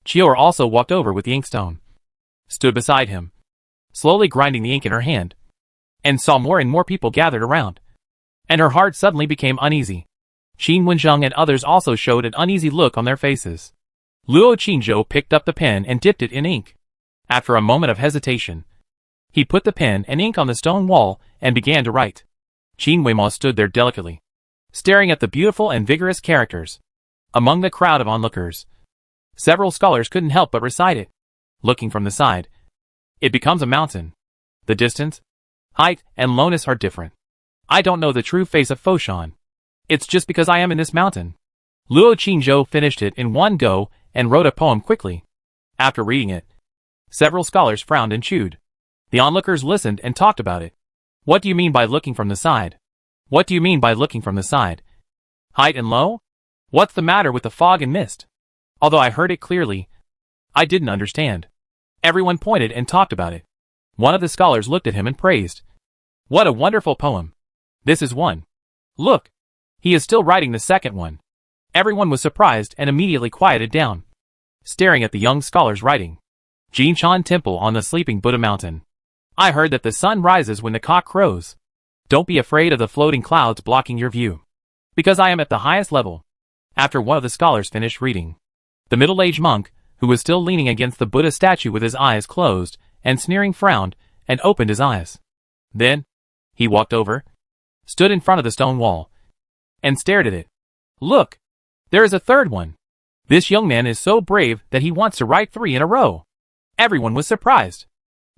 Chior also walked over with the inkstone, stood beside him, slowly grinding the ink in her hand, and saw more and more people gathered around, and her heart suddenly became uneasy. Qin Wenzheng and others also showed an uneasy look on their faces. Luo Qingzhou picked up the pen and dipped it in ink. After a moment of hesitation, he put the pen and ink on the stone wall and began to write. Qin Weimo stood there delicately, staring at the beautiful and vigorous characters. Among the crowd of onlookers, several scholars couldn't help but recite it. Looking from the side, it becomes a mountain. The distance, height, and lowness are different. I don't know the true face of Foshan. It's just because I am in this mountain. Luo Qingzhou finished it in one go and wrote a poem quickly. After reading it, several scholars frowned and chewed. The onlookers listened and talked about it. "What do you mean by looking from the side? What do you mean by looking from the side? Height and low? What's the matter with the fog and mist?" Although I heard it clearly, I didn't understand. Everyone pointed and talked about it. One of the scholars looked at him and praised. "What a wonderful poem. This is one. Look, he is still writing the second one." Everyone was surprised and immediately quieted down, staring at the young scholar's writing. Jinshan Temple on the Sleeping Buddha Mountain. I heard that the sun rises when the cock crows. Don't be afraid of the floating clouds blocking your view, because I am at the highest level. After one of the scholars finished reading, the middle-aged monk, who was still leaning against the Buddha statue with his eyes closed and sneering, frowned and opened his eyes. Then, he walked over, stood in front of the stone wall, and stared at it. "Look, there is a third one. This young man is so brave that he wants to write 3 in a row." Everyone was surprised.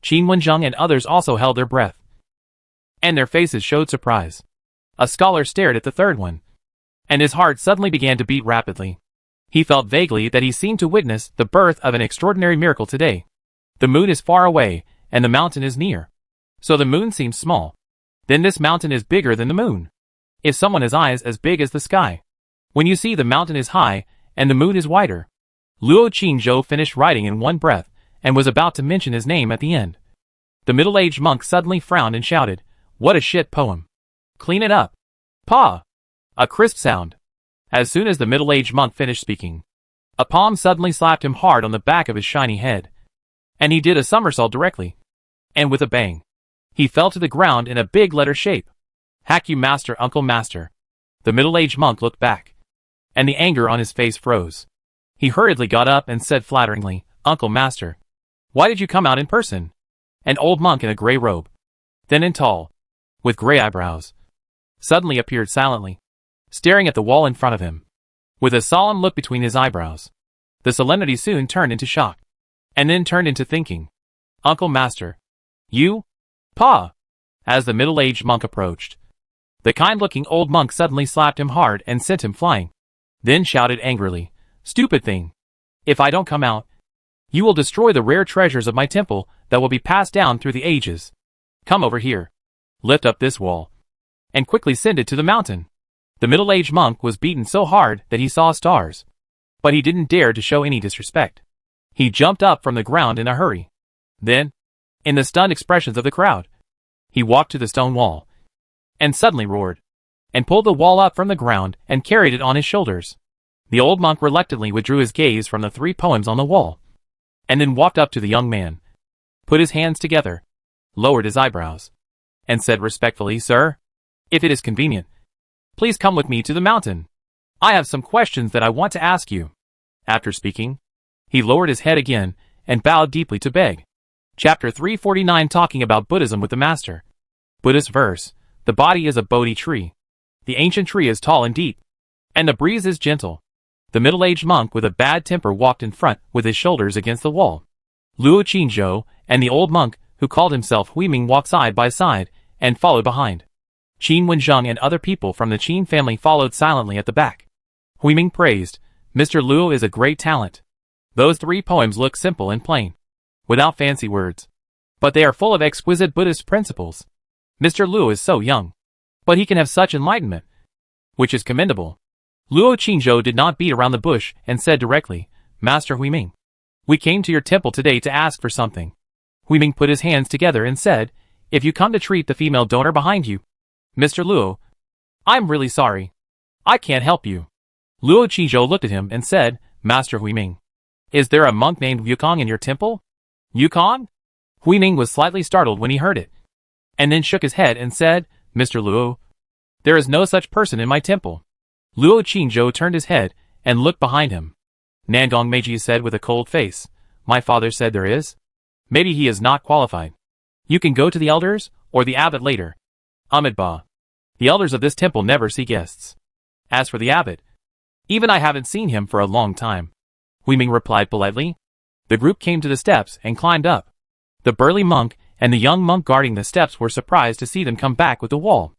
Qin Wenzheng and others also held their breath, and their faces showed surprise. A scholar stared at the third one, and his heart suddenly began to beat rapidly. He felt vaguely that he seemed to witness the birth of an extraordinary miracle today. The moon is far away, and the mountain is near. So the moon seems small. Then this mountain is bigger than the moon. If someone has eyes as big as the sky, when you see the mountain is high, and the moon is wider. Luo Qingzhou finished writing in one breath, and was about to mention his name at the end. The middle-aged monk suddenly frowned and shouted, "What a shit poem. Clean it up." Pa! A crisp sound. As soon as the middle-aged monk finished speaking, A palm suddenly slapped him hard on the back of his shiny head, and he did a somersault directly, and with a bang. He fell to the ground in a big letter shape. Hack you, master, uncle, master. The middle-aged monk looked back, and the anger on his face froze. He hurriedly got up and said flatteringly, Uncle, master, why did you come out in person? An old monk in a grey robe, thin and tall, with grey eyebrows, suddenly appeared silently, staring at the wall in front of him, with a solemn look between his eyebrows. The solemnity soon turned into shock, and then turned into thinking. Uncle, master. You? Pa! As the middle-aged monk approached, the kind-looking old monk suddenly slapped him hard and sent him flying, then shouted angrily, Stupid thing! If I don't come out, you will destroy the rare treasures of my temple that will be passed down through the ages. Come over here. Lift up this wall, and quickly send it to the mountain. The middle-aged monk was beaten so hard that he saw stars, but he didn't dare to show any disrespect. He jumped up from the ground in a hurry. Then, in the stunned expressions of the crowd, he walked to the stone wall, and suddenly roared, and pulled the wall up from the ground and carried it on his shoulders. The old monk reluctantly withdrew his gaze from the 3 poems on the wall, and then walked up to the young man, put his hands together, lowered his eyebrows, and said respectfully, Sir, if it is convenient, please come with me to the mountain. I have some questions that I want to ask you. After speaking, he lowered his head again and bowed deeply to beg. Chapter 349, talking about Buddhism with the Master. Buddhist verse. The body is a Bodhi tree. The ancient tree is tall and deep, and the breeze is gentle. The middle-aged monk with a bad temper walked in front with his shoulders against the wall. Luo Qingzhou and the old monk, who called himself Huiming, walked side by side and followed behind. Qin Wenzheng and other people from the Qin family followed silently at the back. Huiming praised, Mr. Luo is a great talent. Those 3 poems look simple and plain, without fancy words, but they are full of exquisite Buddhist principles. Mr. Luo is so young, but he can have such enlightenment, which is commendable. Luo Qingzhou did not beat around the bush and said directly, Master Huiming, we came to your temple today to ask for something. Huiming put his hands together and said, If you come to treat the female donor behind you, Mr. Luo, I'm really sorry. I can't help you. Luo Qingzhou looked at him and said, Master Huiming, is there a monk named Yukong in your temple? Yukong? Huiming was slightly startled when he heard it, and then shook his head and said, Mr. Luo, there is no such person in my temple. Luo Qingzhou turned his head and looked behind him. Nangong Meiji said with a cold face, My father said there is. Maybe he is not qualified. You can go to the elders or the abbot later. Amitabha. The elders of this temple never see guests. As for the abbot, even I haven't seen him for a long time. Huiming replied politely. The group came to the steps and climbed up. The burly monk and the young monk guarding the steps were surprised to see them come back with the wall.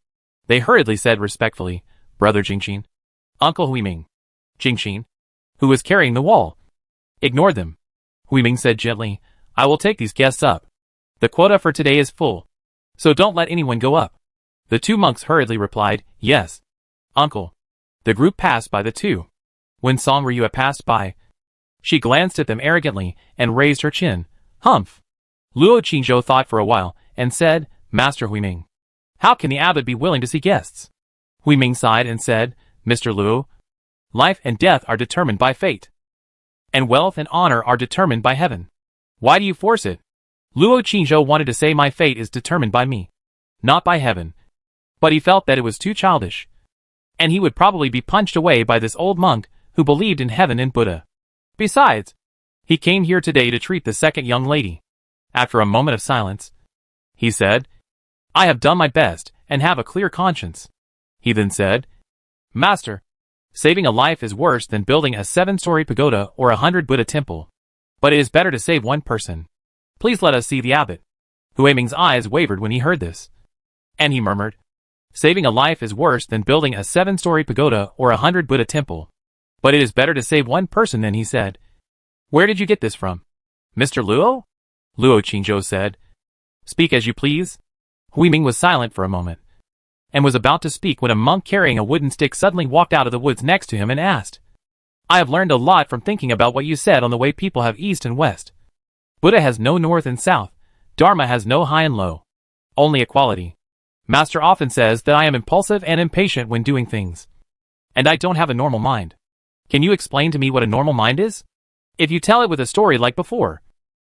They hurriedly said respectfully, Brother Jingxin, Uncle Huiming. Jingxin, who was carrying the wall, ignored them. Huiming said gently, I will take these guests up. The quota for today is full, so don't let anyone go up. The 2 monks hurriedly replied, Yes, Uncle. The group passed by the 2. When Song Ryua passed by, she glanced at them arrogantly and raised her chin. Humph. Luo Qingzhou thought for a while and said, Master Huiming, how can the abbot be willing to see guests? Huiming sighed and said, Mr. Luo, life and death are determined by fate, and wealth and honor are determined by heaven. Why do you force it? Luo Qingzhou wanted to say my fate is determined by me, not by heaven, but he felt that it was too childish, and he would probably be punched away by this old monk who believed in heaven and Buddha. Besides, he came here today to treat the second young lady. After a moment of silence, he said, I have done my best and have a clear conscience. He then said, Master, saving a life is worse than building a 7-story pagoda or 100 Buddha temple. But it is better to save one person. Please let us see the abbot. Huiming's eyes wavered when he heard this, and he murmured, Saving a life is worse than building a 7-story pagoda or 100 Buddha temple. But it is better to save one person. Then he said, Where did you get this from? Mr. Luo? Luo Qingzhou said, Speak as you please. Huiming was silent for a moment, and was about to speak when a monk carrying a wooden stick suddenly walked out of the woods next to him and asked, I have learned a lot from thinking about what you said on the way people have east and west. Buddha has no north and south. Dharma has no high and low. Only equality. Master often says that I am impulsive and impatient when doing things, and I don't have a normal mind. Can you explain to me what a normal mind is? If you tell it with a story like before,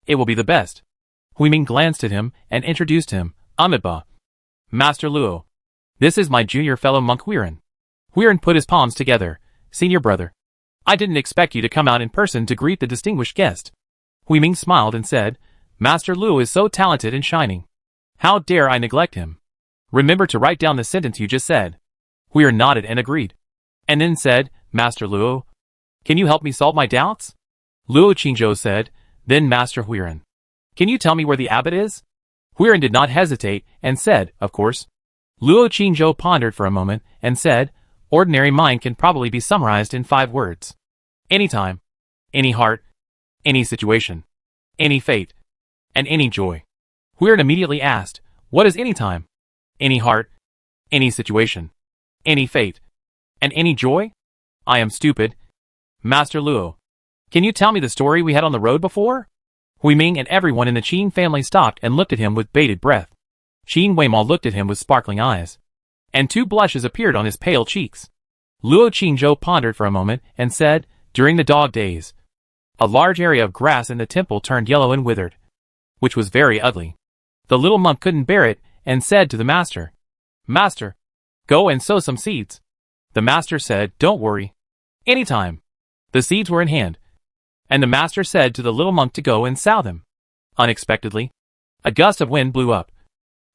it will be the best. Huiming glanced at him and introduced him, Amiba. Master Luo. This is my junior fellow monk Huiran. Huiran put his palms together. Senior brother. I didn't expect you to come out in person to greet the distinguished guest. Huiming smiled and said, Master Luo is so talented and shining. How dare I neglect him? Remember to write down the sentence you just said. Huiran nodded and agreed. And then said, Master Luo, can you help me solve my doubts? Luo Qingzhou said, then Master Huiran. Can you tell me where the abbot is? Huiran did not hesitate and said, of course. Luo Qingzhou pondered for a moment and said, ordinary mind can probably be summarized in 5 words. Anytime, any heart, any situation, any fate, and any joy. Huiran immediately asked, what is any time, any heart, any situation, any fate, and any joy? I am stupid. Master Luo, can you tell me the story we had on the road before? Huiming and everyone in the Qing family stopped and looked at him with bated breath. Qing Weimao looked at him with sparkling eyes, and 2 blushes appeared on his pale cheeks. Luo Qingzhou pondered for a moment and said, during the dog days, a large area of grass in the temple turned yellow and withered, which was very ugly. The little monk couldn't bear it and said to the master, Master, go and sow some seeds. The master said, don't worry. Anytime. The seeds were in hand, and the master said to the little monk to go and sow them. Unexpectedly, a gust of wind blew up,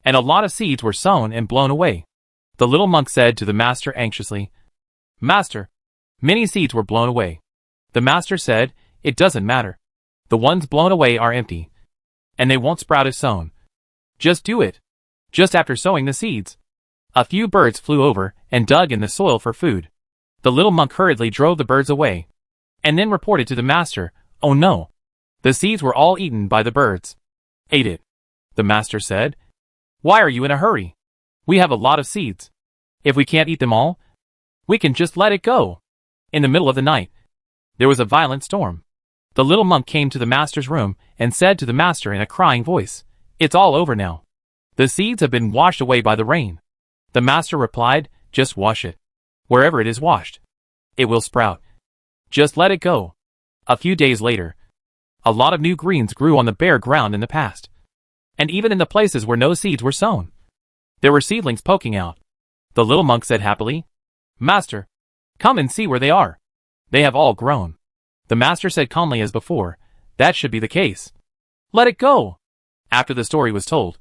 and a lot of seeds were sown and blown away. The little monk said to the master anxiously, Master, many seeds were blown away. The master said, it doesn't matter. The ones blown away are empty, and they won't sprout if sown. Just do it. Just after sowing the seeds, a few birds flew over and dug in the soil for food. The little monk hurriedly drove the birds away, and then reported to the master, oh no, the seeds were all eaten by the birds. Ate it. The master said, why are you in a hurry? We have a lot of seeds. If we can't eat them all, we can just let it go. In the middle of the night, there was a violent storm. The little monk came to the master's room and said to the master in a crying voice, it's all over now. The seeds have been washed away by the rain. The master replied, just wash it. Wherever it is washed, it will sprout. Just let it go. A few days later, a lot of new greens grew on the bare ground in the past. And even in the places where no seeds were sown, there were seedlings poking out. The little monk said happily, Master, come and see where they are. They have all grown. The master said calmly as before, that should be the case. Let it go. After the story was told,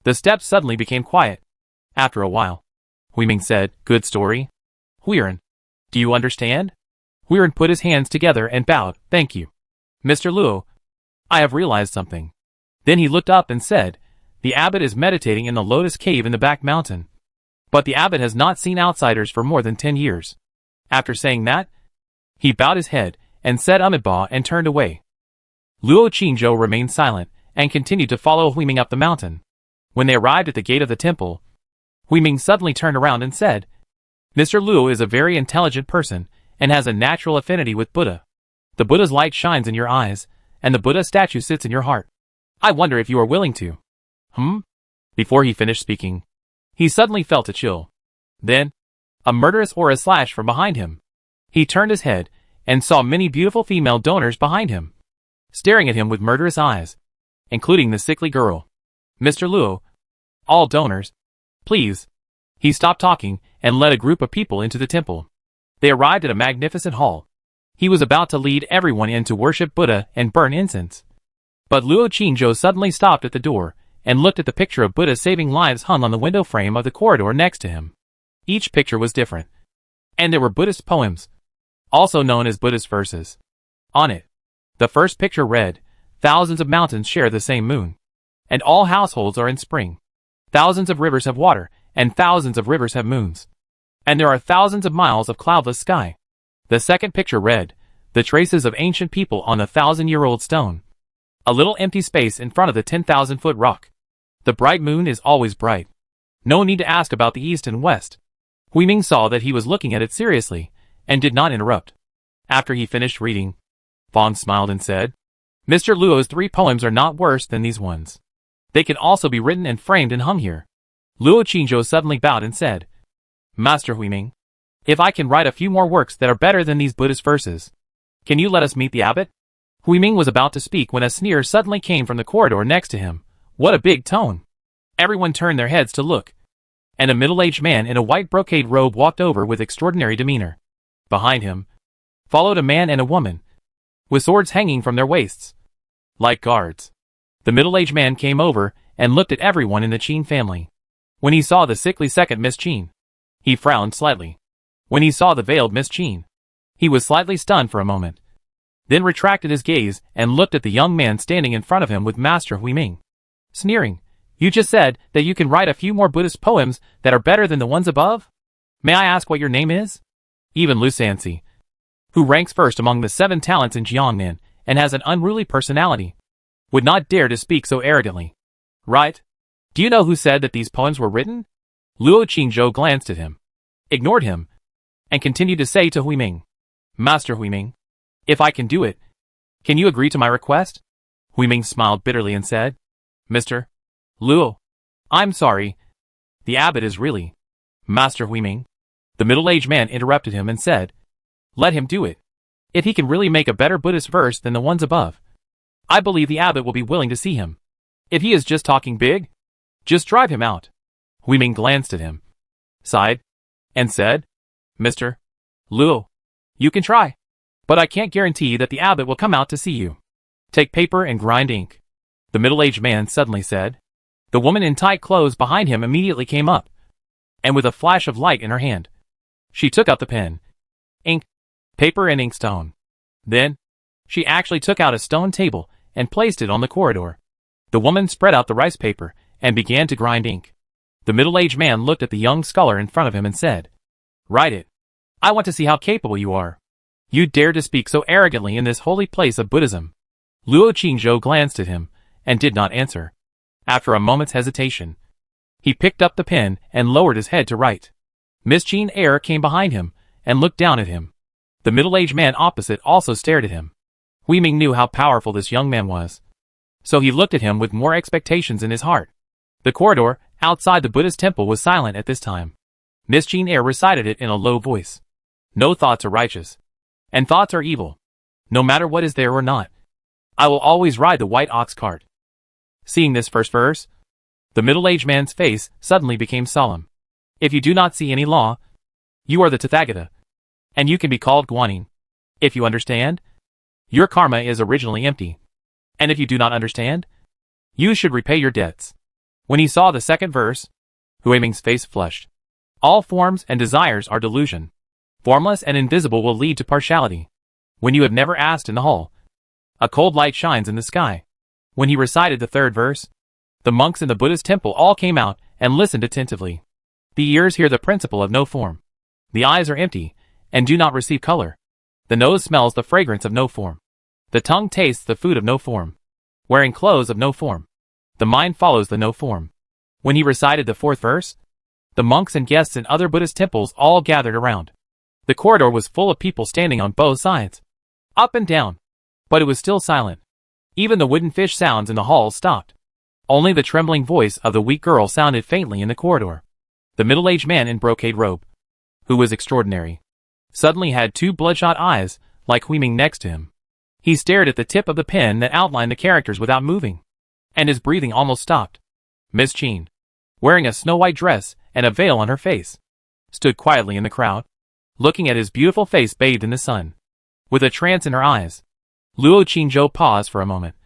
the steps suddenly became quiet. After a while, Huiming said, good story. Huiran, do you understand? Huiran put his hands together and bowed, thank you. Mr. Luo, I have realized something. Then he looked up and said, the abbot is meditating in the lotus cave in the back mountain. But the abbot has not seen outsiders for more than 10 years. After saying that, he bowed his head and said Amiba and turned away. Luo Qingzhou remained silent and continued to follow Huiming up the mountain. When they arrived at the gate of the temple, Huiming suddenly turned around and said, Mr. Luo is a very intelligent person and has a natural affinity with Buddha. The Buddha's light shines in your eyes, and the Buddha statue sits in your heart. I wonder if you are willing to. Before he finished speaking, he suddenly felt a chill. Then, a murderous aura slashed from behind him. He turned his head and saw many beautiful female donors behind him, staring at him with murderous eyes, including the sickly girl. Mr. Luo, all donors, please. He stopped talking and led a group of people into the temple. They arrived at a magnificent hall. He was about to lead everyone in to worship Buddha and burn incense. But Luo Qingzhou suddenly stopped at the door and looked at the picture of Buddha saving lives hung on the window frame of the corridor next to him. Each picture was different, and there were Buddhist poems, also known as Buddhist verses, on it. The first picture read, thousands of mountains share the same moon, and all households are in spring. Thousands of rivers have water, and thousands of rivers have moons, and there are thousands of miles of cloudless sky. The second picture read, the traces of ancient people on the 1,000-year-old stone, a little empty space in front of the 10,000-foot rock. The bright moon is always bright. No need to ask about the east and west. Huiming saw that he was looking at it seriously, and did not interrupt. After he finished reading, Vaughn smiled and said, Mr. Luo's 3 poems are not worse than these ones. They can also be written and framed and hung here. Luo Qingzhou suddenly bowed and said, Master Huiming, If I can write a few more works that are better than these Buddhist verses, can you let us meet the abbot? Huiming was about to speak when a sneer suddenly came from the corridor next to him. What a big tone! Everyone turned their heads to look, and a middle-aged man in a white brocade robe walked over with extraordinary demeanor. Behind him followed a man and a woman, with swords hanging from their waists, like guards. The middle-aged man came over and looked at everyone in the Qin family. When he saw the sickly second Miss Qin, he frowned slightly. When he saw the veiled Miss Qin, he was slightly stunned for a moment, then retracted his gaze and looked at the young man standing in front of him with Master Huiming, sneering. You just said that you can write a few more Buddhist poems that are better than the ones above? May I ask what your name is? Even Lu Sansi, who ranks first among the 7 talents in Jiangnan and has an unruly personality, would not dare to speak so arrogantly. Right? Do you know who said that these poems were written? Luo Qingzhou glanced at him, ignored him, and continued to say to Huiming, Master Huiming, if I can do it, can you agree to my request? Huiming smiled bitterly and said, Mr. Luo, I'm sorry. The abbot is really Master Huiming. The middle-aged man interrupted him and said, let him do it. If he can really make a better Buddhist verse than the ones above, I believe the abbot will be willing to see him. If he is just talking big, just drive him out. Huiming glanced at him, sighed, and said, Mr. Luo, you can try, but I can't guarantee that the abbot will come out to see you. Take paper and grind ink. The middle-aged man suddenly said. The woman in tight clothes behind him immediately came up, and with a flash of light in her hand, she took out the pen, ink, paper and inkstone. Then, she actually took out a stone table and placed it on the corridor. The woman spread out the rice paper and began to grind ink. The middle-aged man looked at the young scholar in front of him and said, write it. I want to see how capable you are. You dare to speak so arrogantly in this holy place of Buddhism. Luo Qingzhou glanced at him and did not answer. After a moment's hesitation, he picked up the pen and lowered his head to write. Miss Qin Er came behind him and looked down at him. The middle-aged man opposite also stared at him. Huiming knew how powerful this young man was, so he looked at him with more expectations in his heart. The corridor outside the Buddhist temple was silent at this time. Miss Qin Er recited it in a low voice. No thoughts are righteous, and thoughts are evil, no matter what is there or not. I will always ride the white ox cart. Seeing this first verse, the middle-aged man's face suddenly became solemn. If you do not see any law, you are the Tathagata, and you can be called Guanyin. If you understand, your karma is originally empty. And if you do not understand, you should repay your debts. When he saw the second verse, Huiming's face flushed. All forms and desires are delusion. Formless and invisible will lead to partiality. When you have never asked in the hall, a cold light shines in the sky. When he recited the third verse, the monks in the Buddhist temple all came out and listened attentively. The ears hear the principle of no form. The eyes are empty and do not receive color. The nose smells the fragrance of no form. The tongue tastes the food of no form. Wearing clothes of no form. The mind follows the no form. When he recited the fourth verse, the monks and guests in other Buddhist temples all gathered around. The corridor was full of people standing on both sides, up and down, but it was still silent. Even the wooden fish sounds in the hall stopped. Only the trembling voice of the weak girl sounded faintly in the corridor. The middle-aged man in brocade robe, who was extraordinary, suddenly had 2 bloodshot eyes, like Huiming next to him. He stared at the tip of the pen that outlined the characters without moving, and his breathing almost stopped. Miss Qin, wearing a snow-white dress and a veil on her face, stood quietly in the crowd, looking at his beautiful face bathed in the sun, with a trance in her eyes. Luo Qingzhou paused for a moment,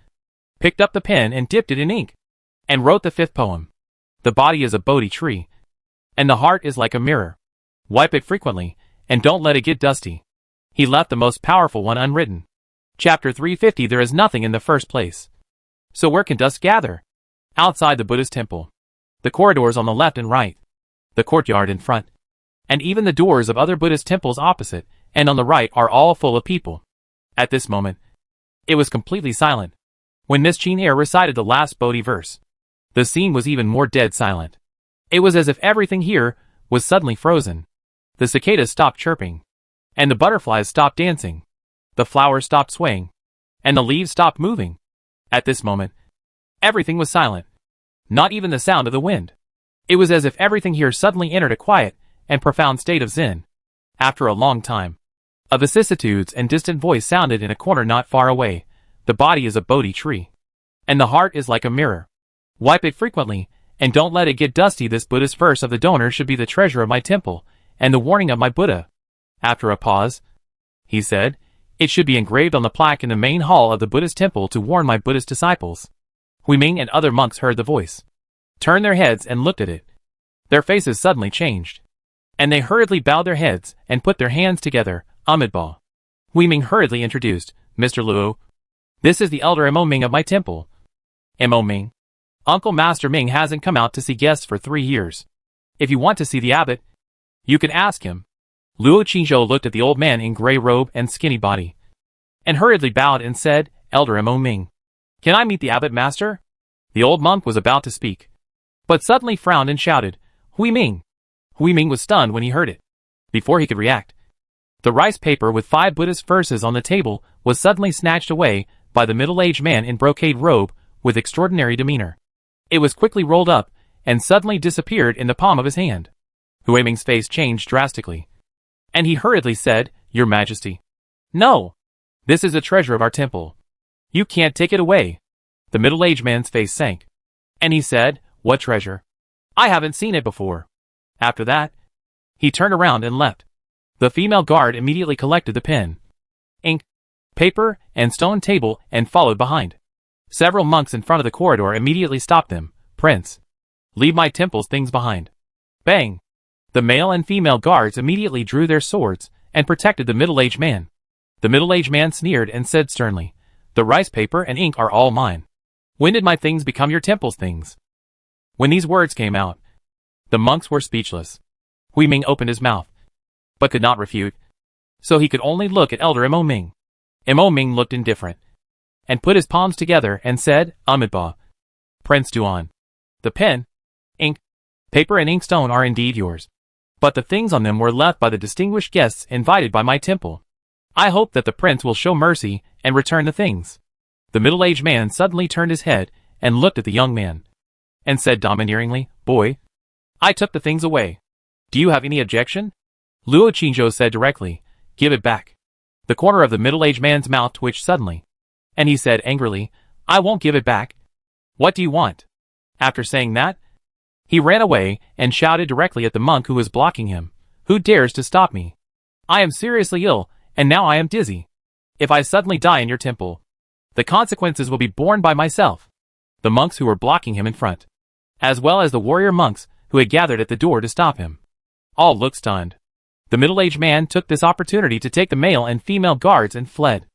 picked up the pen and dipped it in ink, and wrote the 5th poem. The body is a Bodhi tree, and the heart is like a mirror. Wipe it frequently, and don't let it get dusty. He left the most powerful one unwritten. Chapter 350. There is nothing in the first place. So where can dust gather? Outside the Buddhist temple. The corridors on the left and right. The courtyard in front. And even the doors of other Buddhist temples opposite and on the right are all full of people. At this moment, it was completely silent. When Miss Qin Er recited the last Bodhi verse, the scene was even more dead silent. It was as if everything here was suddenly frozen. The cicadas stopped chirping, and the butterflies stopped dancing. The flowers stopped swaying, and the leaves stopped moving. At this moment, everything was silent. Not even the sound of the wind. It was as if everything here suddenly entered a quiet and profound state of Zen. After a long time, a vicissitudes and distant voice sounded in a corner not far away. The body is a Bodhi tree, and the heart is like a mirror. Wipe it frequently, and don't let it get dusty. This Buddhist verse of the donor should be the treasure of my temple, and the warning of my Buddha. After a pause, he said, it should be engraved on the plaque in the main hall of the Buddhist temple to warn my Buddhist disciples. Huiming and other monks heard the voice, turned their heads and looked at it. Their faces suddenly changed, and they hurriedly bowed their heads and put their hands together. Amitabha. Huiming hurriedly introduced, Mr. Luo. This is the elder Mo Ming of my temple. Mo Ming. Uncle Master Ming hasn't come out to see guests for 3 years. If you want to see the abbot, you can ask him. Luo Qingzhou looked at the old man in gray robe and skinny body, and hurriedly bowed and said, Elder Mo Ming. Can I meet the abbot, master? The old monk was about to speak, but suddenly frowned and shouted, Huiming. Huiming was stunned when he heard it. Before he could react, the rice paper with 5 Buddhist verses on the table was suddenly snatched away by the middle-aged man in brocade robe with extraordinary demeanor. It was quickly rolled up and suddenly disappeared in the palm of his hand. Huiming's face changed drastically, and he hurriedly said, Your Majesty. No! This is a treasure of our temple. You can't take it away. The middle-aged man's face sank, and he said, What treasure? I haven't seen it before. After that, he turned around and left. The female guard immediately collected the pen, ink, paper, and stone table and followed behind. Several monks in front of the corridor immediately stopped them. Prince, leave my temple's things behind. Bang! The male and female guards immediately drew their swords and protected the middle-aged man. The middle-aged man sneered and said sternly, The rice paper and ink are all mine. When did my things become your temple's things? When these words came out, the monks were speechless. Huiming opened his mouth, but could not refute, so he could only look at Elder Mo Ming. Mo Ming looked indifferent, and put his palms together and said, Amitabha. Prince Duan. The pen, ink, paper and inkstone are indeed yours, but the things on them were left by the distinguished guests invited by my temple. I hope that the prince will show mercy and return the things. The middle-aged man suddenly turned his head and looked at the young man, and said domineeringly, Boy, I took the things away. Do you have any objection? Luo Qingzhou said directly, Give it back. The corner of the middle-aged man's mouth twitched suddenly, and he said angrily, I won't give it back. What do you want? After saying that, he ran away and shouted directly at the monk who was blocking him, Who dares to stop me? I am seriously ill, and now I am dizzy. If I suddenly die in your temple, the consequences will be borne by myself. The monks who were blocking him in front, as well as the warrior monks who had gathered at the door to stop him, all looked stunned. The middle-aged man took this opportunity to take the male and female guards and fled,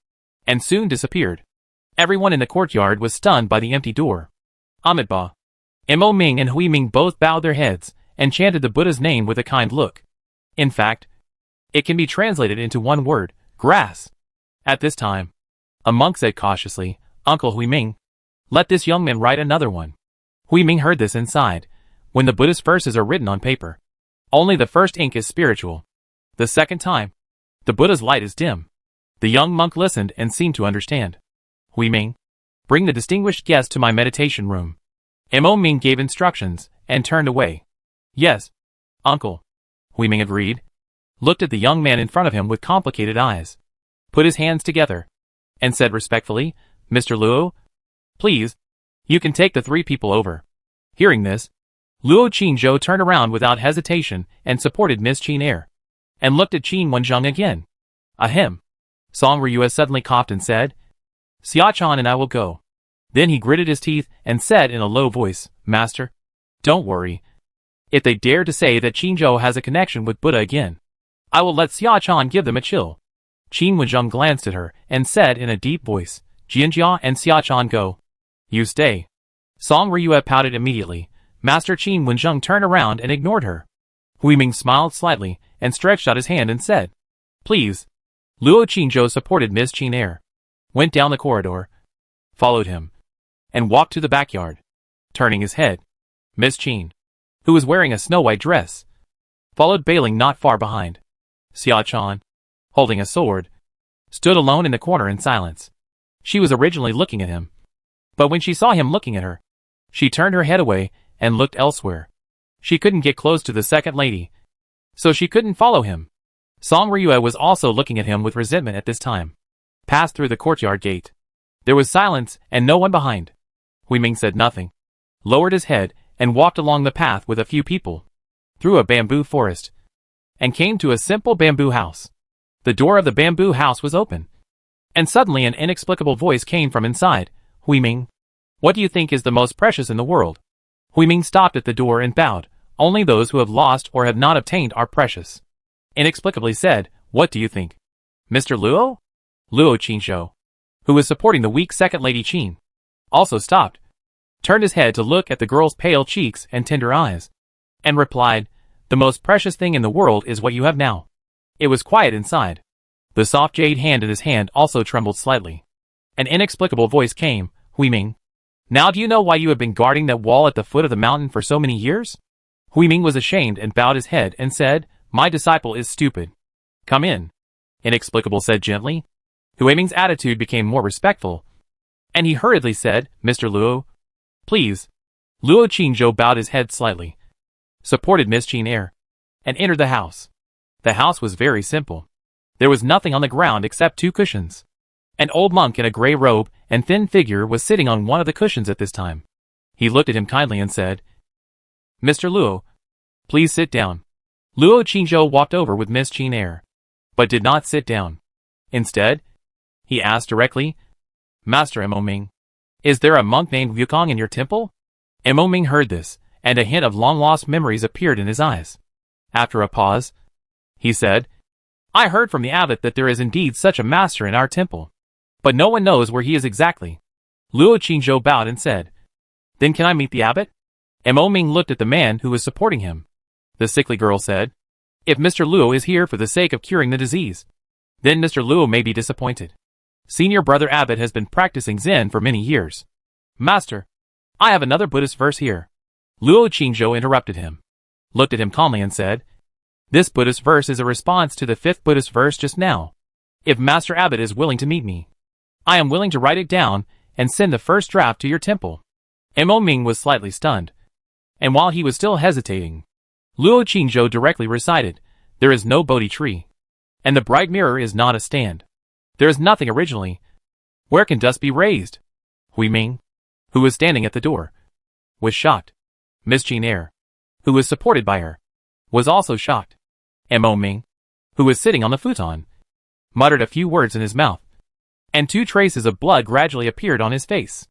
and soon disappeared. Everyone in the courtyard was stunned by the empty door. Amitabha. Mo Ming and Huiming both bowed their heads and chanted the Buddha's name with a kind look. In fact, it can be translated into one word, grass. At this time, a monk said cautiously, Uncle Huiming, let this young man write another one. Huiming heard this and sighed. When the Buddhist verses are written on paper, only the first ink is spiritual. The second time, the Buddha's light is dim. The young monk listened and seemed to understand. Huiming, bring the distinguished guest to my meditation room. Mo Ming gave instructions and turned away. Yes, uncle. Huiming agreed, looked at the young man in front of him with complicated eyes, put his hands together, and said respectfully, Mr. Luo, please, you can take the 3 people over. Hearing this, Luo Qingzhou turned around without hesitation and supported Miss Qin Air, and looked at Qin Wenzheng again. Ahem. Song Ryue suddenly coughed and said, Xiachan and I will go. Then he gritted his teeth and said in a low voice, Master, don't worry. If they dare to say that Qingzhou has a connection with Buddha again, I will let Xiachan give them a chill. Qin Wenzheng glanced at her and said in a deep voice, Jianjia and Xiachan go. You stay. Song Ryue pouted immediately. Master Qin Wenzheng turned around and ignored her. Huiming smiled slightly and stretched out his hand and said, Please. Luo Qingzhou supported Miss Qin Air, went down the corridor, followed him, and walked to the backyard. Turning his head, Miss Qin, who was wearing a snow-white dress, followed bailing not far behind. Xiachan, holding a sword, stood alone in the corner in silence. She was originally looking at him, but when she saw him looking at her, she turned her head away and looked elsewhere. She couldn't get close to the second lady, so she couldn't follow him. Song Ryue was also looking at him with resentment at this time. Passed through the courtyard gate. There was silence and no one behind. Huiming said nothing, lowered his head, and walked along the path with a few people, through a bamboo forest, and came to a simple bamboo house. The door of the bamboo house was open, and suddenly an inexplicable voice came from inside. Huiming, what do you think is the most precious in the world? Huiming stopped at the door and bowed. Only those who have lost or have not obtained are precious. Inexplicably said, what do you think? Mr. Luo? Luo Qingzhou, who was supporting the weak second lady Qin, also stopped, turned his head to look at the girl's pale cheeks and tender eyes, and replied, the most precious thing in the world is what you have now. It was quiet inside. The soft jade hand in his hand also trembled slightly. An inexplicable voice came, Huiming, now do you know why you have been guarding that wall at the foot of the mountain for so many years? Huiming was ashamed and bowed his head and said, my disciple is stupid. Come in. Inexplicable said gently. Huiming's attitude became more respectful, and he hurriedly said, Mr. Luo, please. Luo Qingzhou bowed his head slightly, supported Miss Qin Air, and entered the house. The house was very simple. There was nothing on the ground except 2 cushions. An old monk in a gray robe and thin figure was sitting on one of the cushions at this time. He looked at him kindly and said, Mr. Luo, please sit down. Luo Qingzhou walked over with Miss Qin Air, but did not sit down. Instead, he asked directly, Master Mo Ming, is there a monk named Wukong in your temple? Mo Ming heard this, and a hint of long-lost memories appeared in his eyes. After a pause, he said, I heard from the abbot that there is indeed such a master in our temple, but no one knows where he is exactly. Luo Qingzhou bowed and said, then can I meet the abbot? Mo Ming looked at the man who was supporting him. The sickly girl said, if Mr. Luo is here for the sake of curing the disease, then Mr. Luo may be disappointed. Senior brother abbot has been practicing Zen for many years. Master, I have another Buddhist verse here. Luo Qingzhou interrupted him, looked at him calmly and said, this Buddhist verse is a response to the 5th Buddhist verse just now. If Master Abbot is willing to meet me, I am willing to write it down and send the first draft to your temple. Mo Ming was slightly stunned, and while he was still hesitating, Luo Qingzhou directly recited, there is no Bodhi tree, and the bright mirror is not a stand. There is nothing originally. Where can dust be raised? Huiming, who was standing at the door, was shocked. Miss Qin Air, who was supported by her, was also shocked. Mo Ming, who was sitting on the futon, muttered a few words in his mouth, and 2 traces of blood gradually appeared on his face.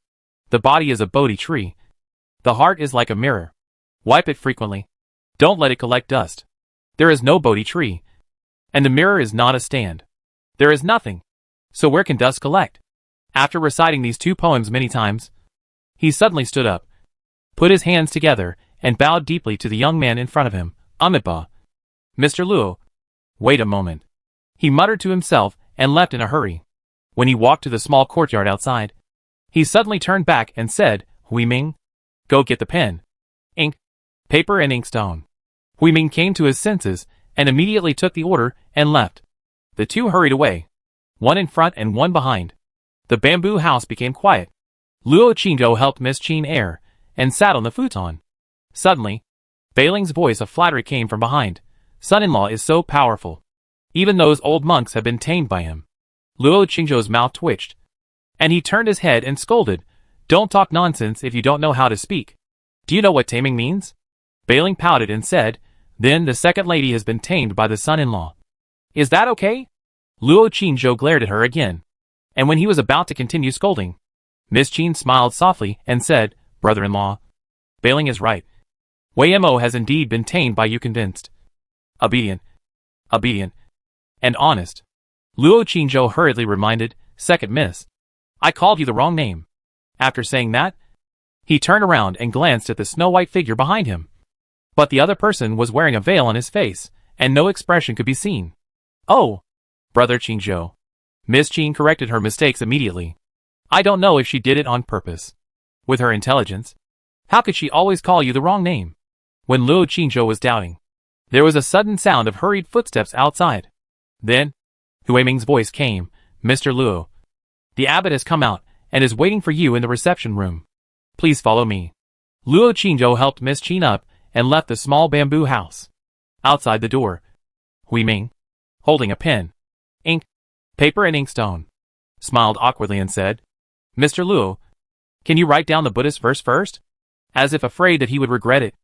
The body is a Bodhi tree. The heart is like a mirror. Wipe it frequently. Don't let it collect dust. There is no Bodhi tree, and the mirror is not a stand. There is nothing. So where can dust collect? After reciting these 2 poems many times, he suddenly stood up, put his hands together, and bowed deeply to the young man in front of him. Amitabha. Mr. Luo. Wait a moment. He muttered to himself and left in a hurry. When he walked to the small courtyard outside, he suddenly turned back and said, Huiming, go get the pen, ink, paper and inkstone. Huiming came to his senses and immediately took the order and left. The 2 hurried away, one in front and one behind. The bamboo house became quiet. Luo Qingzhou helped Miss Qin Air and sat on the futon. Suddenly, Beiling's voice of flattery came from behind. Son-in-law is so powerful. Even those old monks have been tamed by him. Luo Qingzhou's mouth twitched, and he turned his head and scolded, don't talk nonsense if you don't know how to speak. Do you know what taming means? Beiling pouted and said, then the second lady has been tamed by the son-in-law. Is that okay? Luo Qingzhou glared at her again, and when he was about to continue scolding, Miss Qin smiled softly and said, brother-in-law, Beiling is right. Wei Mo has indeed been tamed by you convinced. Obedient, and honest. Luo Qingzhou hurriedly reminded, second miss. I called you the wrong name. After saying that, he turned around and glanced at the snow-white figure behind him. But the other person was wearing a veil on his face, and no expression could be seen. Oh, brother Qingzhou. Miss Qin corrected her mistakes immediately. I don't know if she did it on purpose. With her intelligence, how could she always call you the wrong name? When Luo Qingzhou was doubting, there was a sudden sound of hurried footsteps outside. Then, Huiming's voice came, Mr. Luo. The abbot has come out, and is waiting for you in the reception room. Please follow me. Luo Qingzhou helped Miss Qin up, and left the small bamboo house. Outside the door, Huiming, holding a pen, ink, paper and inkstone, smiled awkwardly and said, Mr. Luo, can you write down the Buddhist verse first? As if afraid that he would regret it.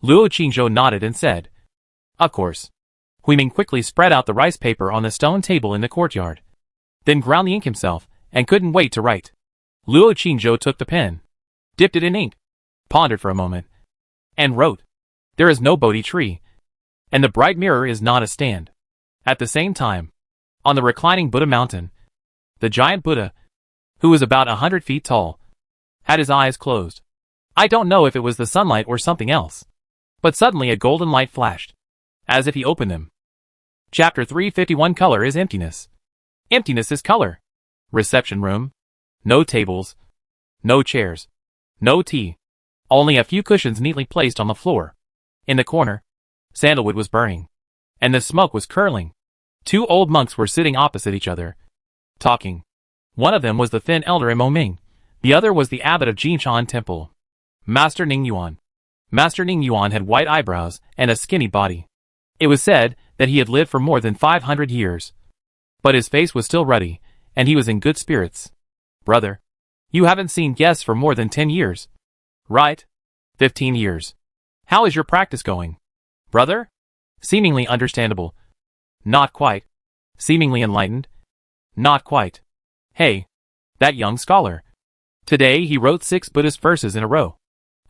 Luo Qingzhou nodded and said, Of course. Huiming quickly spread out the rice paper on the stone table in the courtyard, then ground the ink himself, and couldn't wait to write. Luo Qingzhou took the pen, dipped it in ink, pondered for a moment, and wrote, There is no Bodhi tree, and the bright mirror is not a stand. At the same time, on the reclining Buddha mountain, the giant Buddha, who was about 100 feet tall, had his eyes closed. I don't know if it was the sunlight or something else, but suddenly a golden light flashed, as if he opened them. Chapter 351. Color is emptiness. Emptiness is color. Reception room. No tables. No chairs. No tea. Only a few cushions neatly placed on the floor. In the corner, sandalwood was burning, and the smoke was curling. 2 old monks were sitting opposite each other, talking. One of them was the thin elder in Maching. The other was the abbot of Jinshan Temple, Master Ningyuan. Master Ningyuan had white eyebrows and a skinny body. It was said that he had lived for more than 500 years. But his face was still ruddy, and he was in good spirits. Brother, you haven't seen guests for more than 10 years. Right? 15 years. How is your practice going? Brother? Seemingly understandable. Not quite. Seemingly enlightened. Not quite. Hey, that young scholar. Today he wrote 6 Buddhist verses in a row,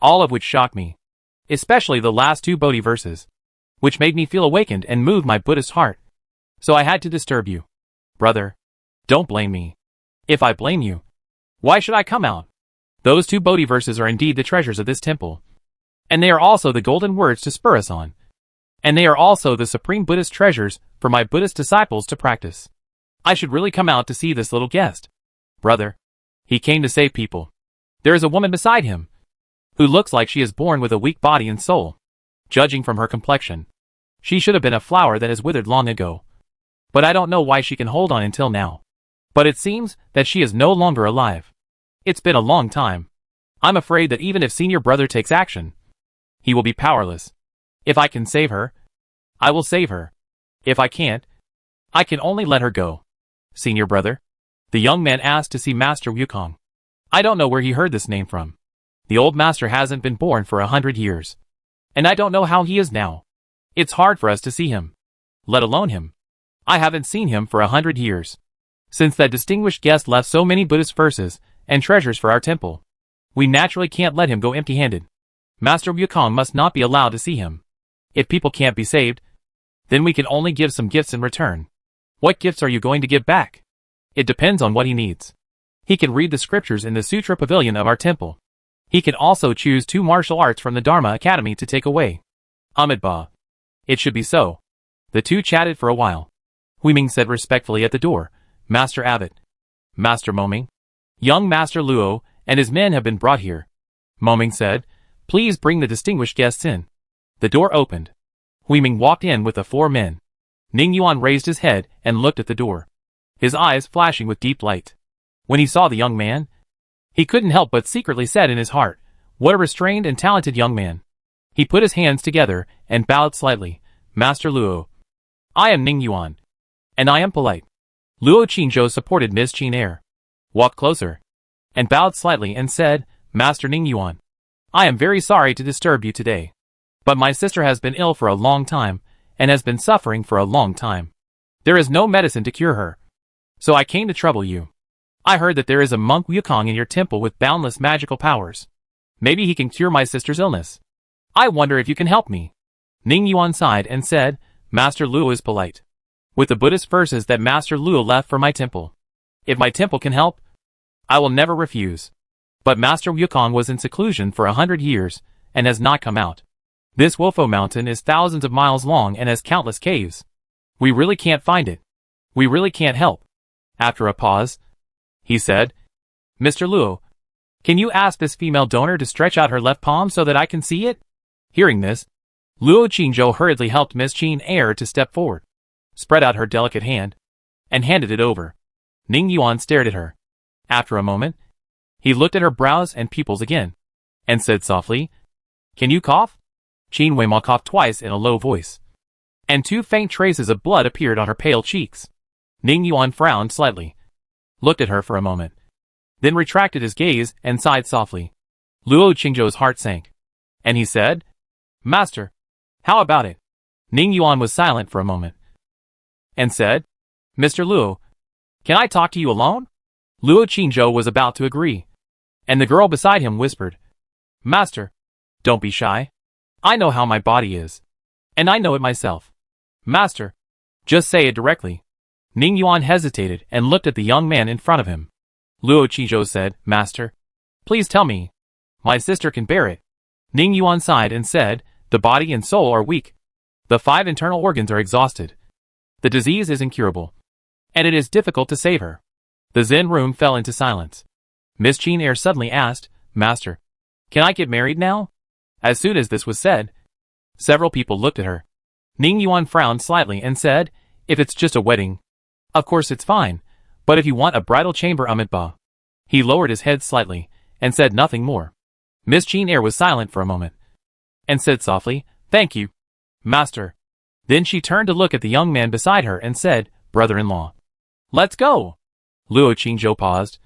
all of which shocked me. Especially the last 2 Bodhi verses, which made me feel awakened and moved my Buddhist heart. So I had to disturb you. Brother, don't blame me. If I blame you, why should I come out? Those 2 Bodhi verses are indeed the treasures of this temple. And they are also the golden words to spur us on. And they are also the supreme Buddhist treasures for my Buddhist disciples to practice. I should really come out to see this little guest. Brother, he came to save people. There is a woman beside him, who looks like she is born with a weak body and soul. Judging from her complexion, she should have been a flower that has withered long ago. But I don't know why she can hold on until now. But it seems that she is no longer alive. It's been a long time. I'm afraid that even if senior brother takes action, he will be powerless. If I can save her, I will save her. If I can't, I can only let her go. Senior brother? The young man asked to see Master Wukong. I don't know where he heard this name from. The old master hasn't been born for 100 years. And I don't know how he is now. It's hard for us to see him, let alone him. I haven't seen him for 100 years. Since that distinguished guest left so many Buddhist verses and treasures for our temple, we naturally can't let him go empty-handed. Master Wukong must not be allowed to see him. If people can't be saved, then we can only give some gifts in return. What gifts are you going to give back? It depends on what he needs. He can read the scriptures in the Sutra Pavilion of our temple. He can also choose 2 martial arts from the Dharma Academy to take away. Amitabha. It should be so. The 2 chatted for a while. Huiming said respectfully at the door, Master Abbot. Master Moming. Young Master Luo and his men have been brought here. Moming said, Please bring the distinguished guests in. The door opened. Huiming walked in with the 4 men. Ningyuan raised his head and looked at the door, his eyes flashing with deep light. When he saw the young man, he couldn't help but secretly said in his heart, What a restrained and talented young man. He put his hands together and bowed slightly. Master Luo. I am Ningyuan. And I am polite. Luo Qingzhou supported Ms. Qin Air, walked closer, and bowed slightly and said, Master Ningyuan. I am very sorry to disturb you today. But my sister has been ill for a long time, and has been suffering for a long time. There is no medicine to cure her. So I came to trouble you. I heard that there is a monk Wukong in your temple with boundless magical powers. Maybe he can cure my sister's illness. I wonder if you can help me. Ningyuan sighed and said, Master Luo is polite. With the Buddhist verses that Master Luo left for my temple. If my temple can help, I will never refuse. But Master Wukong was in seclusion for 100 years, and has not come out. This Wofo mountain is thousands of miles long and has countless caves. We really can't find it. We really can't help. After a pause, he said, Mr. Luo, can you ask this female donor to stretch out her left palm so that I can see it? Hearing this, Luo Qingzhou hurriedly helped Ms. Qin Air to step forward, spread out her delicate hand, and handed it over. Ningyuan stared at her. After a moment, he looked at her brows and pupils again, and said softly, Can you cough? Qin Weima coughed twice in a low voice. and 2 faint traces of blood appeared on her pale cheeks. Ning Yuan frowned slightly, looked at her for a moment, then retracted his gaze and sighed softly. Luo Qingzhou's heart sank, and he said, "Master, how about it?" Ning Yuan was silent for a moment, and said, "Mr. Luo, can I talk to you alone?" Luo Qingzhou was about to agree, and the girl beside him whispered, "Master, don't be shy. I know how my body is, and I know it myself. Master, just say it directly." Ning Yuan hesitated and looked at the young man in front of him. Luo Qingzhou said, "Master, please tell me. My sister can bear it." Ning Yuan sighed and said, "The body and soul are weak. The 5 internal organs are exhausted. The disease is incurable, and it is difficult to save her." The Zen room fell into silence. Miss Qin Air suddenly asked, "Master, can I get married now?" As soon as this was said, several people looked at her. Ning Yuan frowned slightly and said, "If it's just a wedding, of course it's fine, but if you want a bridal chamber Amitabha." He lowered his head slightly, and said nothing more. Miss Qin Air was silent for a moment, and said softly, "Thank you, Master." Then she turned to look at the young man beside her and said, "Brother-in-law, let's go." Luo Qingzhou paused,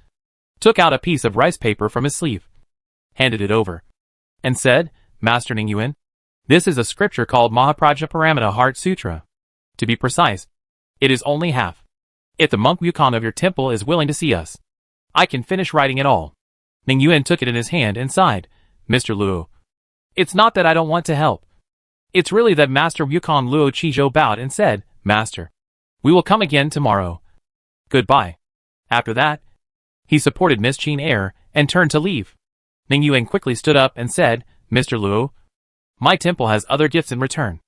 took out a piece of rice paper from his sleeve, handed it over, and said, "Master Ning Yuan, this is a scripture called Mahaprajnaparamita Heart Sutra. To be precise, it is only half. If the monk Wukong of your temple is willing to see us, I can finish writing it all." Ning Yuan took it in his hand and sighed, "Mr. Luo, it's not that I don't want to help. It's really that Master Wukong." Luo Qingzhou bowed and said, "Master, we will come again tomorrow. Goodbye." After that, he supported Miss Qin Air and turned to leave. Ning Yuan quickly stood up and said, "Mr. Luo, my temple has other gifts in return,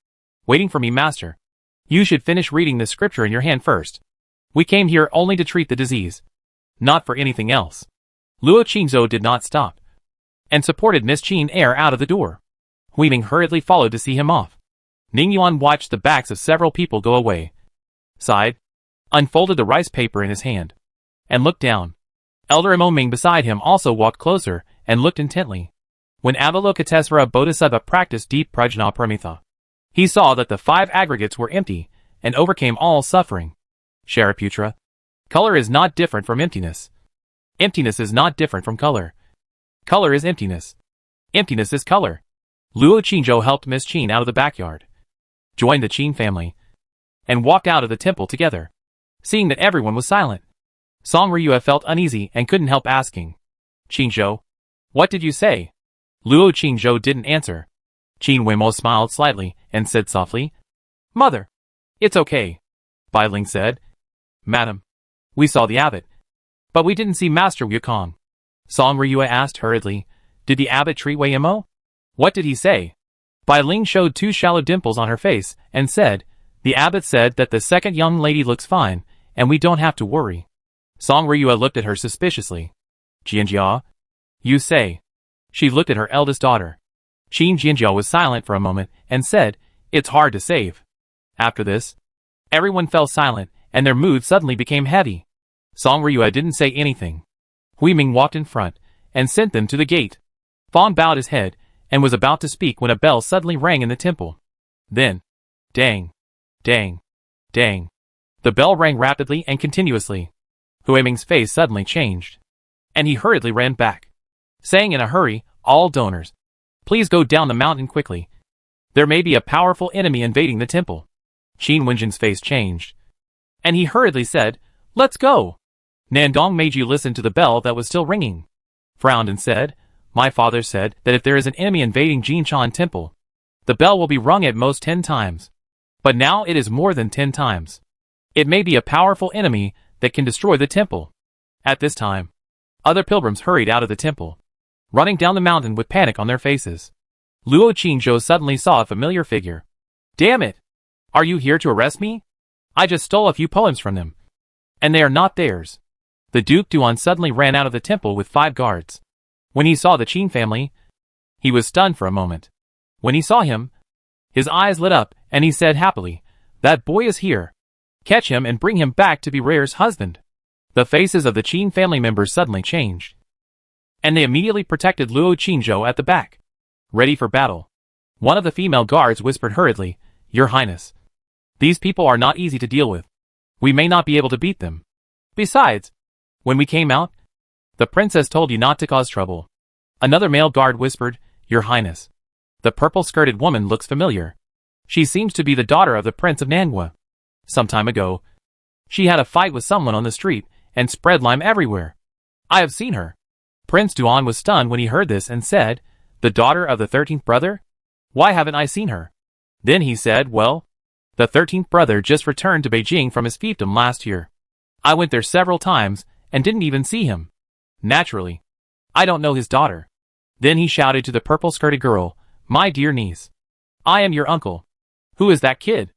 waiting for me, Master. You should finish reading the scripture in your hand first. We came here only to treat the disease, not for anything else." Luo Qingzhou did not stop, and supported Miss Qin Air out of the door. Hui Ming hurriedly followed to see him off. Ning Yuan watched the backs of several people go away, sighed, unfolded the rice paper in his hand, and looked down. Elder Mo Ming beside him also walked closer and looked intently. When Avalokitesvara Bodhisattva practiced deep prajnaparamita, he saw that the 5 aggregates were empty and overcame all suffering. Shariputra, color is not different from emptiness. Emptiness is not different from color. Color is emptiness. Emptiness is color. Luo Qingzhou helped Miss Qin out of the backyard, joined the Qin family, and walked out of the temple together. Seeing that everyone was silent, Song Ryue felt uneasy and couldn't help asking, "Qingzhou, what did you say?" Luo Qingzhou didn't answer. Qin Weimo smiled slightly and said softly, "Mother, it's okay." Bai Ling said, "Madam, we saw the abbot, but we didn't see Master Wukong." Song Ryue asked hurriedly, "Did the abbot treat Wei Yimo? What did he say?" Bai Ling showed 2 shallow dimples on her face and said, "The abbot said that the second young lady looks fine, and we don't have to worry." Song Ryue looked at her suspiciously. "Jianjia, you say?" She looked at her eldest daughter. Qin Jianjia was silent for a moment and said, "It's hard to save." After this, everyone fell silent and their mood suddenly became heavy. Song Ryue didn't say anything. Hui Ming walked in front and sent them to the gate. Fawn bowed his head and was about to speak when a bell suddenly rang in the temple. Then, dang, dang, dang. The bell rang rapidly and continuously. Hui Ming's face suddenly changed, and he hurriedly ran back, saying in a hurry, "All donors, please go down the mountain quickly. There may be a powerful enemy invading the temple." Qin Wenjin's face changed, and he hurriedly said, "Let's go." Nandong Meiji listened to the bell that was still ringing, frowned and said, "My father said that if there is an enemy invading Jinshan Temple, the bell will be rung at most 10 times. But now it is more than 10 times. It may be a powerful enemy that can destroy the temple." At this time, other pilgrims hurried out of the temple, running down the mountain with panic on their faces. Luo Qingzhou suddenly saw a familiar figure. "Damn it! Are you here to arrest me? I just stole a few poems from them, and they are not theirs." The Duke Duan suddenly ran out of the temple with 5 guards. When he saw the Qin family, he was stunned for a moment. When he saw him, his eyes lit up and he said happily, "That boy is here. Catch him and bring him back to be Rare's husband." The faces of the Qin family members suddenly changed, and they immediately protected Luo Qingzhou at the back, ready for battle. One of the female guards whispered hurriedly, "Your Highness, These people are not easy to deal with. We may not be able to beat them. Besides, when we came out, the princess told you not to cause trouble. Another male guard whispered, Your Highness. The purple-skirted woman looks familiar. She seems to be the daughter of the Prince of Nangua. Some time ago, she had a fight with someone on the street and spread lime everywhere. I have seen her. Prince Duan was stunned when he heard this and said, The daughter of the 13th brother? Why haven't I seen her? Then he said, Well, the 13th brother just returned to Beijing from his fiefdom last year. I went there several times and didn't even see him. Naturally, I don't know his daughter. Then he shouted to the purple-skirted girl, My dear niece. I am your uncle. Who is that kid?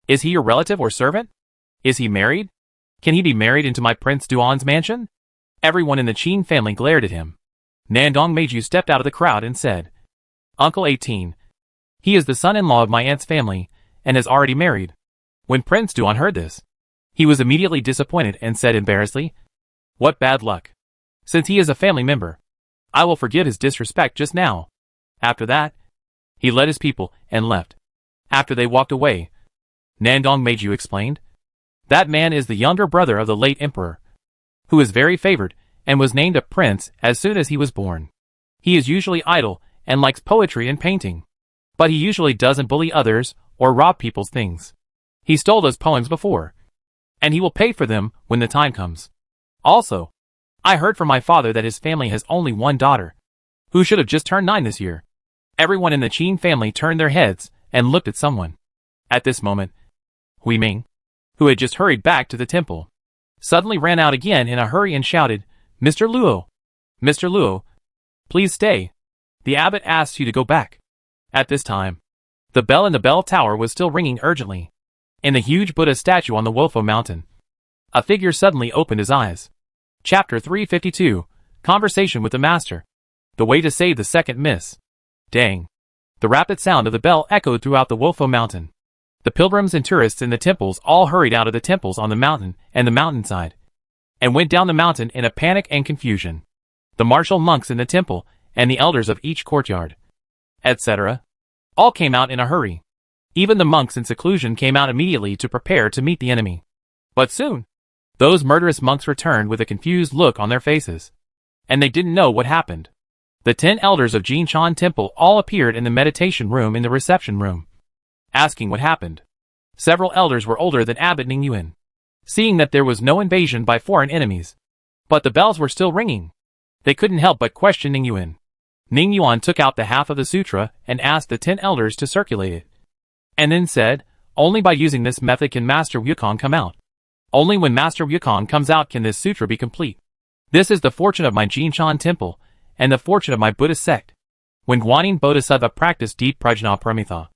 Is he your relative or servant? Is he married? Can he be married into my Prince Duan's mansion? Everyone in the Qin family glared at him. Nandong Meiju stepped out of the crowd and said, Uncle 18. He is the son-in-law of my aunt's family and has already married. When Prince Duan heard this, he was immediately disappointed and said embarrassedly, What bad luck. Since he is a family member, I will forgive his disrespect just now. After that, he led his people and left. After they walked away, Nandong Meiju explained, That man is the younger brother of the late emperor, who is very favored and was named a prince as soon as he was born. He is usually idle and likes poetry and painting, but he usually doesn't bully others or rob people's things. He stole those poems before, and he will pay for them when the time comes. Also, I heard from my father that his family has only one daughter, who should have just turned 9 this year. Everyone in the Qin family turned their heads and looked at someone. At this moment, Hui Ming, who had just hurried back to the temple, suddenly ran out again in a hurry and shouted, Mr. Luo! Mr. Luo! Please stay. The abbot asks you to go back. At this time, the bell in the bell tower was still ringing urgently. In the huge Buddha statue on the Wolfo mountain, a figure suddenly opened his eyes. Chapter 352, Conversation with the Master. The way to save the second miss. Dang. The rapid sound of the bell echoed throughout the Wolfo mountain. The pilgrims and tourists in the temples all hurried out of the temples on the mountain and the mountainside, and went down the mountain in a panic and confusion. The martial monks in the temple and the elders of each courtyard, etc., all came out in a hurry. Even the monks in seclusion came out immediately to prepare to meet the enemy. But soon, those murderous monks returned with a confused look on their faces, and they didn't know what happened. The 10 elders of Jinshan Temple all appeared in the meditation room in the reception room, asking what happened. Several elders were older than Abbot Ningyuan, seeing that there was no invasion by foreign enemies. But the bells were still ringing. They couldn't help but question Ningyuan. Ningyuan took out the half of the sutra and asked the 10 elders to circulate it, and then said, Only by using this method can Master Wukong come out. Only when Master Wukong comes out can this sutra be complete. This is the fortune of my Jinshan Temple, and the fortune of my Buddhist sect. When Guanyin Bodhisattva practiced deep prajna paramitha,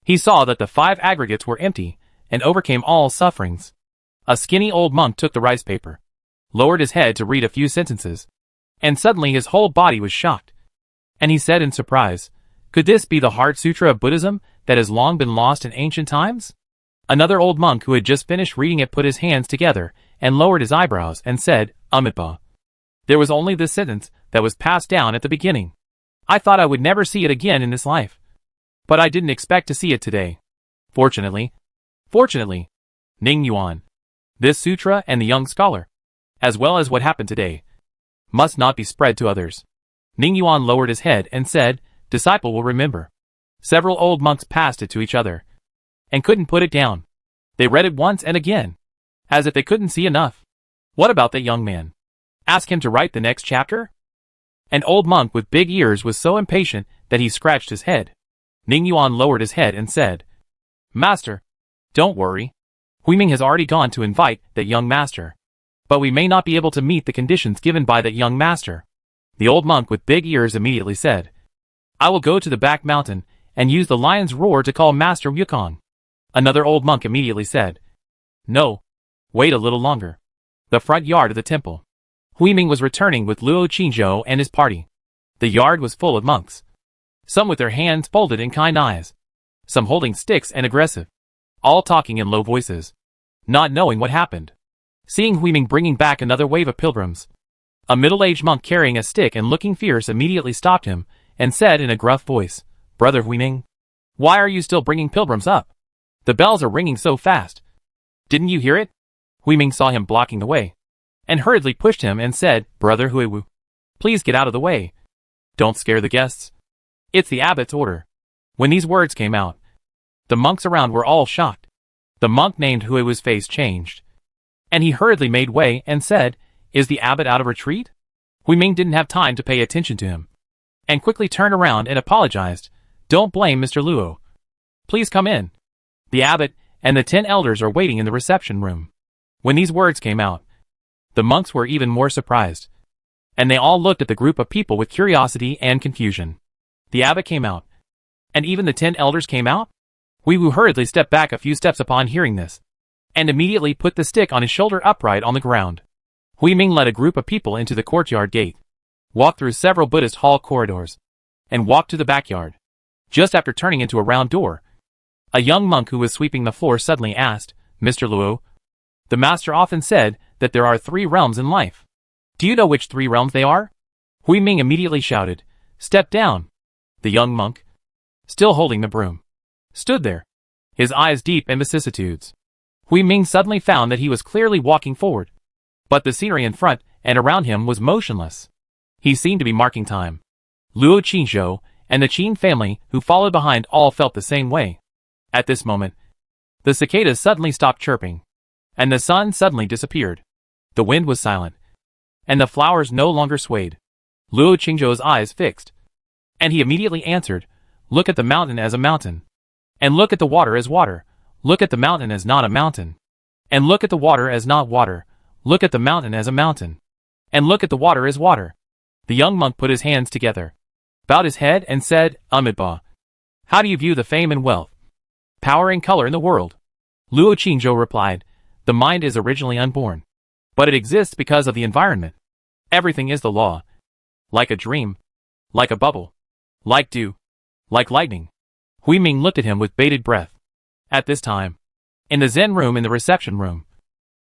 he saw that the 5 aggregates were empty, and overcame all sufferings. A skinny old monk took the rice paper, lowered his head to read a few sentences, and suddenly his whole body was shocked. And he said in surprise, Could this be the Heart Sutra of Buddhism that has long been lost in ancient times? Another old monk who had just finished reading it put his hands together and lowered his eyebrows and said, Amitabha. There was only this sentence that was passed down at the beginning. I thought I would never see it again in this life. But I didn't expect to see it today. Fortunately, Ning Yuan, this sutra and the young scholar, as well as what happened today, must not be spread to others. Ning Yuan lowered his head and said, Disciple will remember. Several old monks passed it to each other, and couldn't put it down. They read it once and again, as if they couldn't see enough. What about that young man? Ask him to write the next chapter? An old monk with big ears was so impatient that he scratched his head. Ning Yuan lowered his head and said, Master, don't worry. Huiming has already gone to invite that young master, but we may not be able to meet the conditions given by that young master. The old monk with big ears immediately said, I will go to the back mountain and use the lion's roar to call Master Wukong. Another old monk immediately said, No, wait a little longer. The front yard of the temple. Huiming was returning with Luo Qingzhou and his party. The yard was full of monks, some with their hands folded and kind eyes, some holding sticks and aggressive, all talking in low voices, not knowing what happened. Seeing Huiming bringing back another wave of pilgrims, a middle-aged monk carrying a stick and looking fierce immediately stopped him and said in a gruff voice, Brother Huiming, why are you still bringing pilgrims up? The bells are ringing so fast. Didn't you hear it? Hui Ming saw him blocking the way, and hurriedly pushed him and said, Brother Huiwu, please get out of the way. Don't scare the guests. It's the abbot's order. When these words came out, the monks around were all shocked. The monk named Huiwu's face changed, and he hurriedly made way and said, Is the abbot out of retreat? Hui Ming didn't have time to pay attention to him, and quickly turned around and apologized. Don't blame Mr. Luo. Please come in. The abbot and the 10 elders are waiting in the reception room. When these words came out, the monks were even more surprised, and they all looked at the group of people with curiosity and confusion. The abbot came out, and even the 10 elders came out? Huiwu hurriedly stepped back a few steps upon hearing this, and immediately put the stick on his shoulder upright on the ground. Hui Ming led a group of people into the courtyard gate, walked through several Buddhist hall corridors, and walked to the backyard. Just after turning into a round door, a young monk who was sweeping the floor suddenly asked, Mr. Luo, the master often said that there are 3 realms in life. Do you know which 3 realms they are? Hui Ming immediately shouted, Step down. The young monk, still holding the broom, stood there, his eyes deep in vicissitudes. Hui Ming suddenly found that he was clearly walking forward, but the scenery in front and around him was motionless. He seemed to be marking time. Luo Qingzhou and the Qin family who followed behind all felt the same way. At this moment, the cicadas suddenly stopped chirping, and the sun suddenly disappeared. The wind was silent, and the flowers no longer swayed. Luo Qingzhou's eyes fixed, and he immediately answered, Look at the mountain as a mountain, and look at the water as water. Look at the mountain as not a mountain, and look at the water as not water. Look at the mountain as a mountain, and look at the water as water. The young monk put his hands together, bowed his head and said, Amitabha, how do you view the fame and wealth, power and color in the world? Luo Qingzhou replied, The mind is originally unborn, but it exists because of the environment. Everything is the law. Like a dream, like a bubble, like dew, like lightning. Hui Ming looked at him with bated breath. At this time, in the Zen room in the reception room,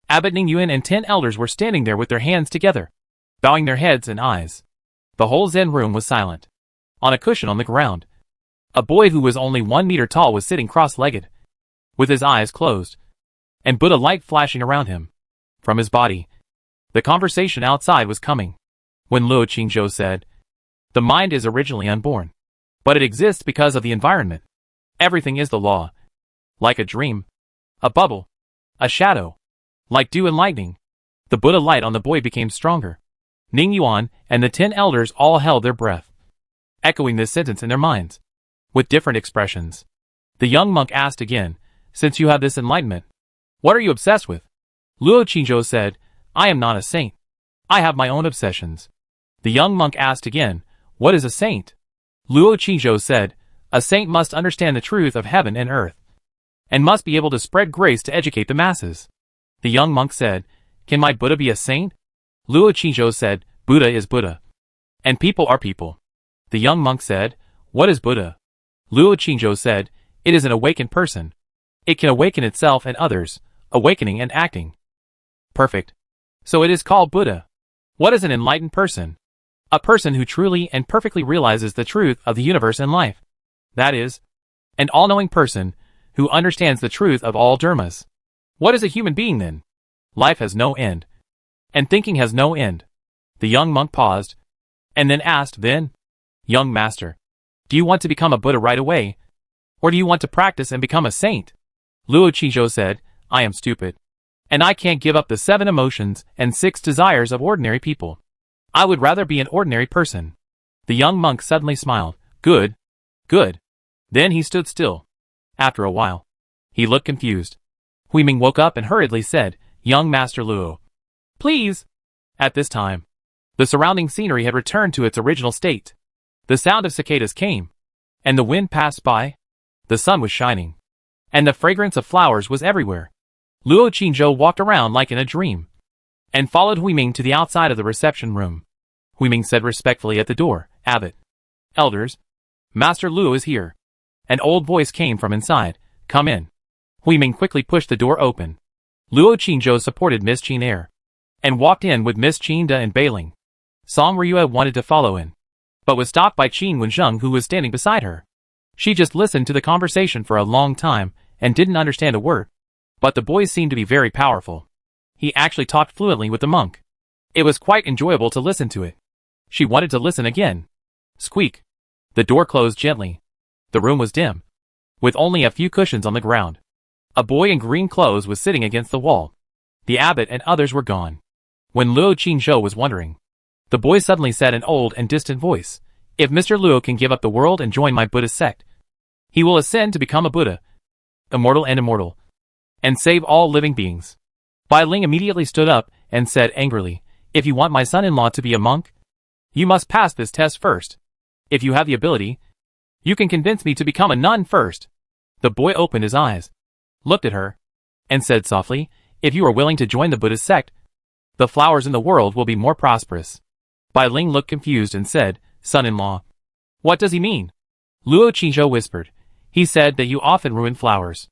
Abbot Ningyuan and 10 elders were standing there with their hands together, bowing their heads and eyes. The whole Zen room was silent. On a cushion on the ground, a boy who was only 1 meter tall was sitting cross-legged, with his eyes closed, and Buddha light flashing around him. From his body, the conversation outside was coming. When Luo Qingzhou said, The mind is originally unborn, but it exists because of the environment. Everything is the law. Like a dream, a bubble, a shadow, like dew and lightning. The Buddha light on the boy became stronger. Ning Yuan and the 10 elders all held their breath, echoing this sentence in their minds, with different expressions. The young monk asked again, Since you have this enlightenment, what are you obsessed with? Luo Qingzhou said, I am not a saint. I have my own obsessions. The young monk asked again, What is a saint? Luo Qingzhou said, A saint must understand the truth of heaven and earth, and must be able to spread grace to educate the masses. The young monk said, Can my Buddha be a saint? Luo Qingzhou said, Buddha is Buddha, and people are people. The young monk said, What is Buddha? Luo Qingzhou said, It is an awakened person. It can awaken itself and others, awakening and acting. Perfect. So it is called Buddha. What is an enlightened person? A person who truly and perfectly realizes the truth of the universe and life. That is, an all-knowing person who understands the truth of all dharmas. What is a human being then? Life has no end, and thinking has no end. The young monk paused, and then asked, Then, young master, do you want to become a Buddha right away, or do you want to practice and become a saint? Luo Qingzhou said, I am stupid, and I can't give up the 7 emotions and 6 desires of ordinary people. I would rather be an ordinary person. The young monk suddenly smiled. Good, good. Then he stood still. After a while, he looked confused. Hui Ming woke up and hurriedly said, Young Master Luo, please. At this time, the surrounding scenery had returned to its original state. The sound of cicadas came, and the wind passed by. The sun was shining, and the fragrance of flowers was everywhere. Luo Qingzhou walked around like in a dream, and followed Hui Ming to the outside of the reception room. Hui Ming said respectfully at the door, Abbot, elders, Master Luo is here. An old voice came from inside, Come in. Hui Ming quickly pushed the door open. Luo Qingzhou supported Miss Qin Er, and walked in with Miss Qin Da and Beiling. Song Ryue wanted to follow in, but was stopped by Qin Wenzheng who was standing beside her. She just listened to the conversation for a long time, and didn't understand a word. But the boy seemed to be very powerful. He actually talked fluently with the monk. It was quite enjoyable to listen to it. She wanted to listen again. Squeak. The door closed gently. The room was dim, with only a few cushions on the ground. A boy in green clothes was sitting against the wall. The abbot and others were gone. When Luo Qingzhou was wondering, the boy suddenly said in an old and distant voice, "If Mr. Luo can give up the world and join my Buddhist sect, he will ascend to become a Buddha, immortal and immortal, and save all living beings." Bai Ling immediately stood up and said angrily, "If you want my son-in-law to be a monk, you must pass this test first. If you have the ability, you can convince me to become a nun first." The boy opened his eyes, looked at her, and said softly, "If you are willing to join the Buddhist sect, the flowers in the world will be more prosperous." Bai Ling looked confused and said, "Son-in-law, what does he mean?" Luo Qingzhou whispered, "He said that you often ruin flowers.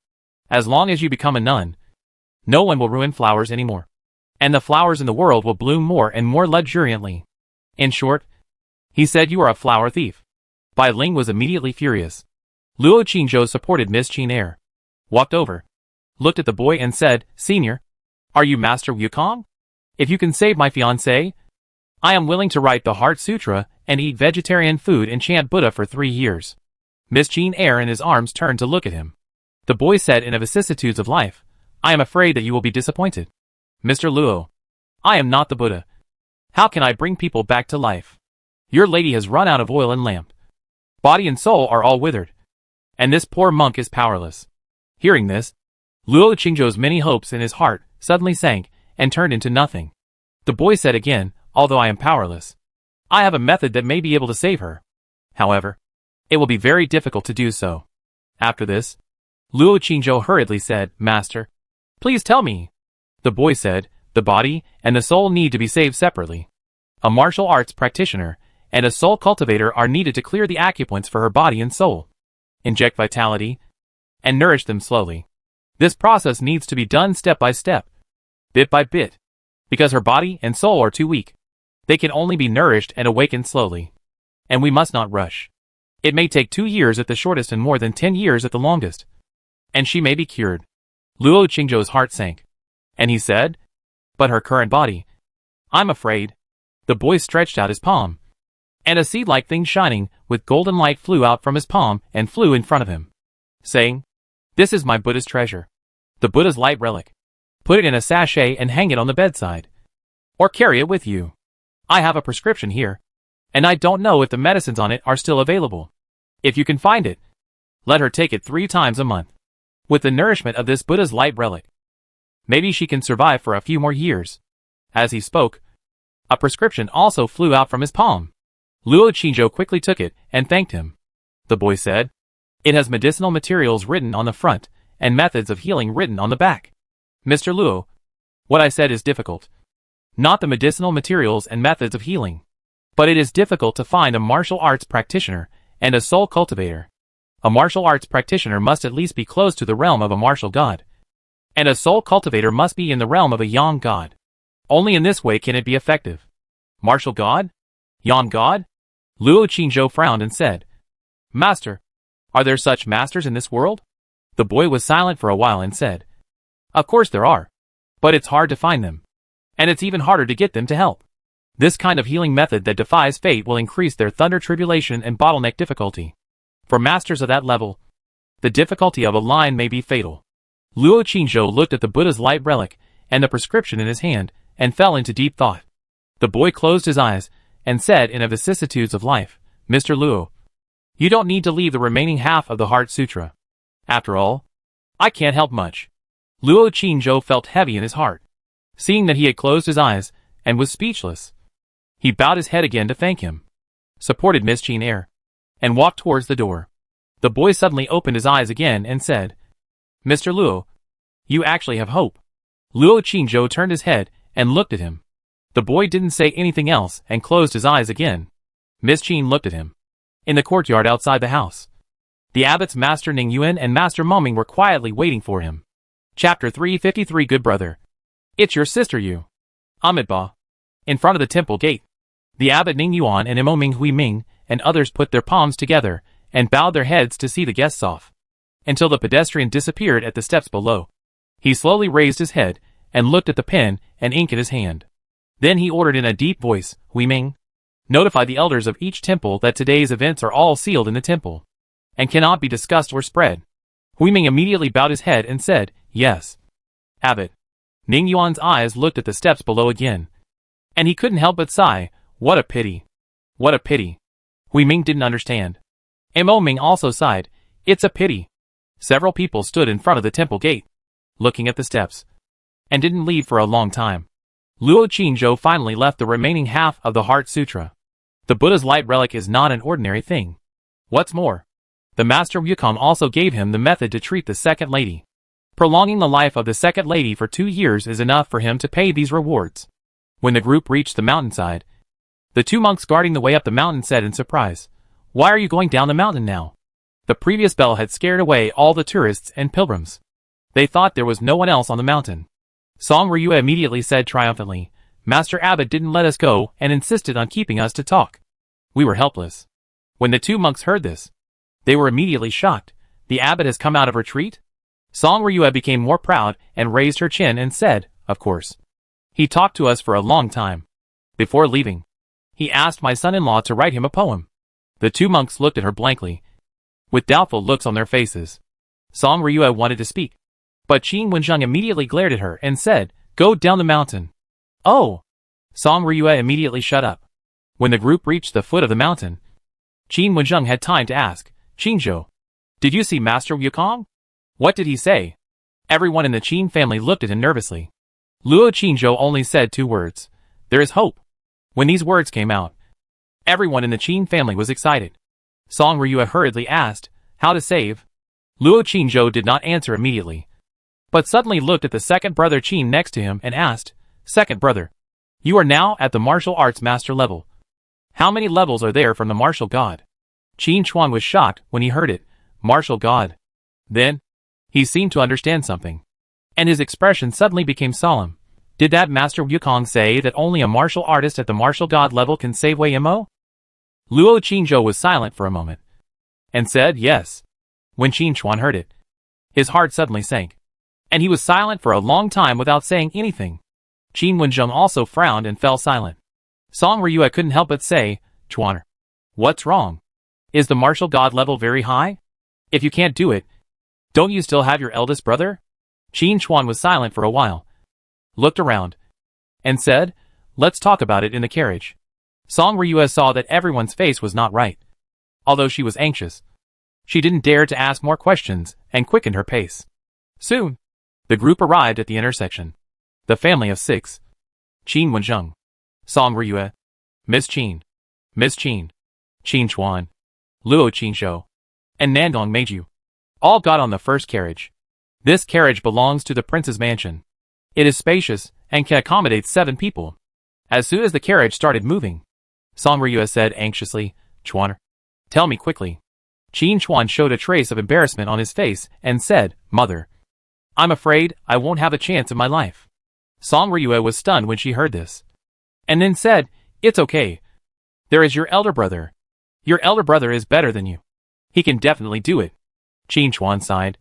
As long as you become a nun, no one will ruin flowers anymore, and the flowers in the world will bloom more and more luxuriantly. In short, he said you are a flower thief." Bai Ling was immediately furious. Luo Qingzhou supported Miss Qin Air, walked over, looked at the boy and said, "Senior, are you Master Wukong? If you can save my fiancé, I am willing to write the Heart Sutra and eat vegetarian food and chant Buddha for 3 years." Miss Qin Air and his arms turned to look at him. The boy said in a vicissitudes of life, "I am afraid that you will be disappointed. Mr. Luo, I am not the Buddha. How can I bring people back to life? Your lady has run out of oil and lamp. Body and soul are all withered, and this poor monk is powerless." Hearing this, Luo Qingzhou's many hopes in his heart suddenly sank and turned into nothing. The boy said again, "Although I am powerless, I have a method that may be able to save her. However, it will be very difficult to do so." After this, Luo Qingzhou hurriedly said, "Master, please tell me." The boy said, "The body and the soul need to be saved separately. A martial arts practitioner and a soul cultivator are needed to clear the acupoints for her body and soul, inject vitality, and nourish them slowly. This process needs to be done step by step, bit by bit, because her body and soul are too weak. They can only be nourished and awakened slowly. And we must not rush. It may take 2 years at the shortest and more than 10 years at the longest. And she may be cured." Luo Qingzhou's heart sank, and he said, "But her current body, I'm afraid." The boy stretched out his palm, and a seed-like thing shining with golden light flew out from his palm and flew in front of him, saying, "This is my Buddha's treasure, the Buddha's light relic. Put it in a sachet and hang it on the bedside, or carry it with you. I have a prescription here, and I don't know if the medicines on it are still available. If you can find it, let her take it 3 times a month. With the nourishment of this Buddha's light relic, maybe she can survive for a few more years." As he spoke, a prescription also flew out from his palm. Luo Qingzhou quickly took it and thanked him. The boy said, "It has medicinal materials written on the front and methods of healing written on the back." "Mr. Luo, what I said is difficult. Not the medicinal materials and methods of healing, but it is difficult to find a martial arts practitioner and a soul cultivator. A martial arts practitioner must at least be close to the realm of a martial god, and a soul cultivator must be in the realm of a yang god. Only in this way can it be effective." "Martial god? Yang god?" Luo Qingzhou frowned and said, "Master, are there such masters in this world?" The boy was silent for a while and said, "Of course there are, but it's hard to find them, and it's even harder to get them to help. This kind of healing method that defies fate will increase their thunder tribulation and bottleneck difficulty. For masters of that level, the difficulty of a line may be fatal." Luo Qingzhou looked at the Buddha's light relic and the prescription in his hand and fell into deep thought. The boy closed his eyes and said in a vicissitudes of life, "Mr. Luo, you don't need to leave the remaining half of the Heart Sutra. After all, I can't help much." Luo Qingzhou felt heavy in his heart, seeing that he had closed his eyes and was speechless. He bowed his head again to thank him, supported Miss Qin Air, and walked towards the door. The boy suddenly opened his eyes again and said, "Mr. Luo, you actually have hope." Luo Qingzhou turned his head and looked at him. The boy didn't say anything else and closed his eyes again. Miss Qin looked at him. In the courtyard outside the house, the abbot's Master Ning Yuan and Master Muming were quietly waiting for him. Chapter 353. Good brother, it's your sister Yu. Amitabha. In front of the temple gate, the abbot Ning Yuan and Imo Ming Hui Ming and others put their palms together and bowed their heads to see the guests off. until the pedestrian disappeared at the steps below. He slowly raised his head and looked at the pen and ink in his hand. Then he ordered in a deep voice, "Hui Ming, notify the elders of each temple that today's events are all sealed in the temple and cannot be discussed or spread." Hui Ming immediately bowed his head and said, "Yes." Abbot Ning Yuan's eyes looked at the steps below again, and he couldn't help but sigh, "What a pity. What a pity." Hui Ming didn't understand. Mo Ming also sighed, "It's a pity." Several people stood in front of the temple gate, looking at the steps, and didn't leave for a long time. Luo Qingzhou finally left the remaining half of the Heart Sutra. The Buddha's light relic is not an ordinary thing. What's more, the Master Wukong also gave him the method to treat the second lady. Prolonging the life of the second lady for 2 years is enough for him to pay these rewards. When the group reached the mountainside, the 2 monks guarding the way up the mountain said in surprise, "Why are you going down the mountain now?" The previous bell had scared away all the tourists and pilgrims. They thought there was no one else on the mountain. Song Ryue immediately said triumphantly, "Master Abbot didn't let us go and insisted on keeping us to talk. We were helpless." When the 2 monks heard this, they were immediately shocked. "The abbot has come out of retreat?" Song Ryue became more proud and raised her chin and said, "Of course. He talked to us for a long time. Before leaving, he asked my son-in-law to write him a poem." The 2 monks looked at her blankly, with doubtful looks on their faces. Song Ryue wanted to speak, but Qin Wenzheng immediately glared at her and said, "Go down the mountain." "Oh!" Song Ryue immediately shut up. When the group reached the foot of the mountain, Qin Wenzheng had time to ask, "Qingzhou, did you see Master Wukong? What did he say?" Everyone in the Qin family looked at him nervously. Luo Qingzhou only said 2 words, "There is hope." When these words came out, everyone in the Qin family was excited. Song Ryue hurriedly asked, "How to save?" Luo Qingzhou did not answer immediately, but suddenly looked at the second brother Qin next to him and asked, "Second brother, you are now at the martial arts master level. How many levels are there from the martial god?" Qin Chuan was shocked when he heard it, "Martial god." Then, he seemed to understand something, and his expression suddenly became solemn. "Did that Master Wukong say that only a martial artist at the martial god level can save Wei Mo?" Luo Qingzhou was silent for a moment, and said, "Yes." When Qin Chuan heard it, his heart suddenly sank, and he was silent for a long time without saying anything. Qin Wenzheng also frowned and fell silent. Song Ryue couldn't help but say, "Chuan, what's wrong? Is the martial god level very high? If you can't do it, don't you still have your eldest brother?" Qin Chuan was silent for a while, looked around, and said, "Let's talk about it in the carriage." Song Ryue saw that everyone's face was not right. Although she was anxious, she didn't dare to ask more questions and quickened her pace. Soon, the group arrived at the intersection. The family of 6. Qin Wenzheng, Song Ryue, Miss Qin, Qin Chuan, Luo Qingzhou, and Nandong Meiju all got on the first carriage. This carriage belongs to the prince's mansion. It is spacious and can accommodate 7 people. As soon as the carriage started moving, Song Ryue said anxiously, "Chuan, tell me quickly." Qin Chuan showed a trace of embarrassment on his face and said, "Mother, I'm afraid I won't have a chance in my life." Song Ryue was stunned when she heard this, and then said, "It's okay. There is your elder brother. Your elder brother is better than you. He can definitely do it." Qin Chuan sighed,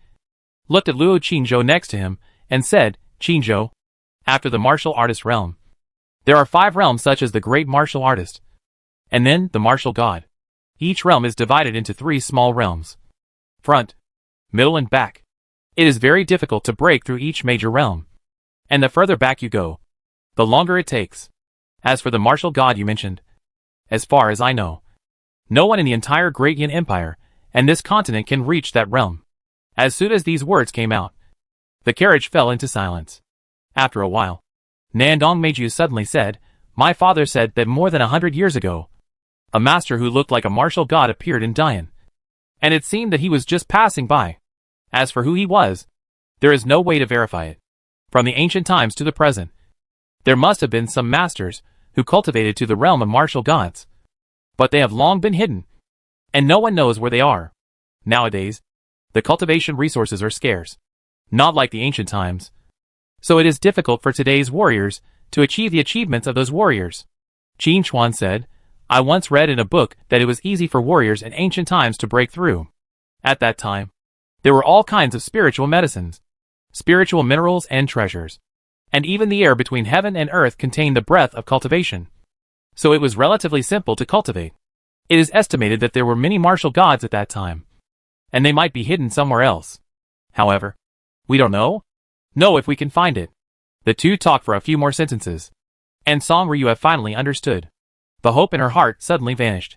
looked at Luo Qingzhou next to him, and said, "Qingzhou, after the martial artist realm, there are 5 realms such as the great martial artist, and then the martial god. Each realm is divided into 3 small realms: front, middle and back. It is very difficult to break through each major realm, and the further back you go, the longer it takes. As for the martial god you mentioned, as far as I know, no one in the entire Great Yin Empire and this continent can reach that realm." As soon as these words came out, the carriage fell into silence. After a while, Nandong Meiju suddenly said, "My father said that more than 100 years ago, a master who looked like a martial god appeared in Dayan, and it seemed that he was just passing by. As for who he was, there is no way to verify it. From the ancient times to the present, there must have been some masters who cultivated to the realm of martial gods, but they have long been hidden, and no one knows where they are. Nowadays, the cultivation resources are scarce, not like the ancient times, so it is difficult for today's warriors to achieve the achievements of those warriors." Qin Chuan said, "I once read in a book that it was easy for warriors in ancient times to break through. At that time, There were all kinds of spiritual medicines, spiritual minerals and treasures. And even the air between heaven and earth contained the breath of cultivation. So it was relatively simple to cultivate. It is estimated that there were many martial gods at that time. And they might be hidden somewhere else. However, we don't know if we can find it. The two talked for a few more sentences. And Song Ryu finally understood. The hope in her heart suddenly vanished.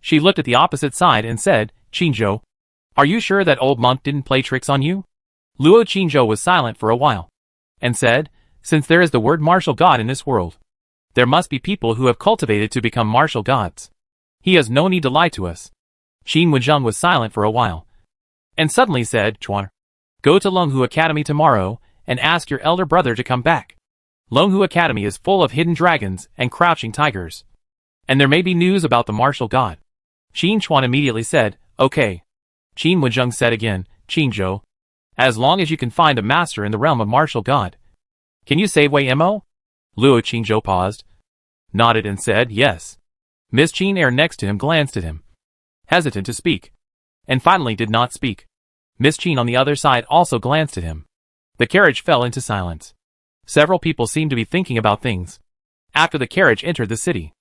She looked at the opposite side and said, Qingzhou, are you sure that old monk didn't play tricks on you? Luo Qingzhou was silent for a while. And said, since there is the word martial god in this world, there must be people who have cultivated to become martial gods. He has no need to lie to us. Qin Wenzheng was silent for a while. And suddenly said, Chuan, go to Longhu Academy tomorrow and ask your elder brother to come back. Longhu Academy is full of hidden dragons and crouching tigers. And there may be news about the martial god. Qin Chuan immediately said, okay. Qin Wenzheng said again, Qingzhou, as long as you can find a master in the realm of martial god. Can you save Wei Mo? Luo Qingzhou paused, nodded and said, yes. Miss Qin Air next to him glanced at him, hesitant to speak, and finally did not speak. Miss Qin on the other side also glanced at him. The carriage fell into silence. Several people seemed to be thinking about things. After the carriage entered the city,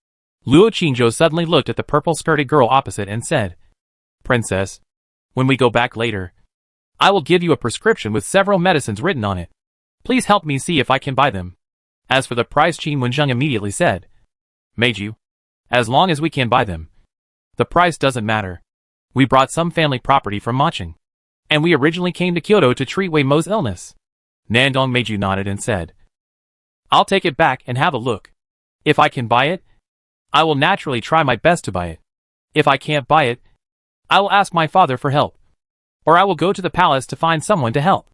Luo Qingzhou suddenly looked at the purple-skirted girl opposite and said, Princess, when we go back later, I will give you a prescription with several medicines written on it. Please help me see if I can buy them. As for the price, Qin Wenzheng immediately said, Meiju, as long as we can buy them. The price doesn't matter. We brought some family property from Maching, and we originally came to Kyoto to treat Wei Mo's illness. Nandong Meiju nodded and said, I'll take it back and have a look. If I can buy it, I will naturally try my best to buy it. If I can't buy it, I will ask my father for help. Or I will go to the palace to find someone to help.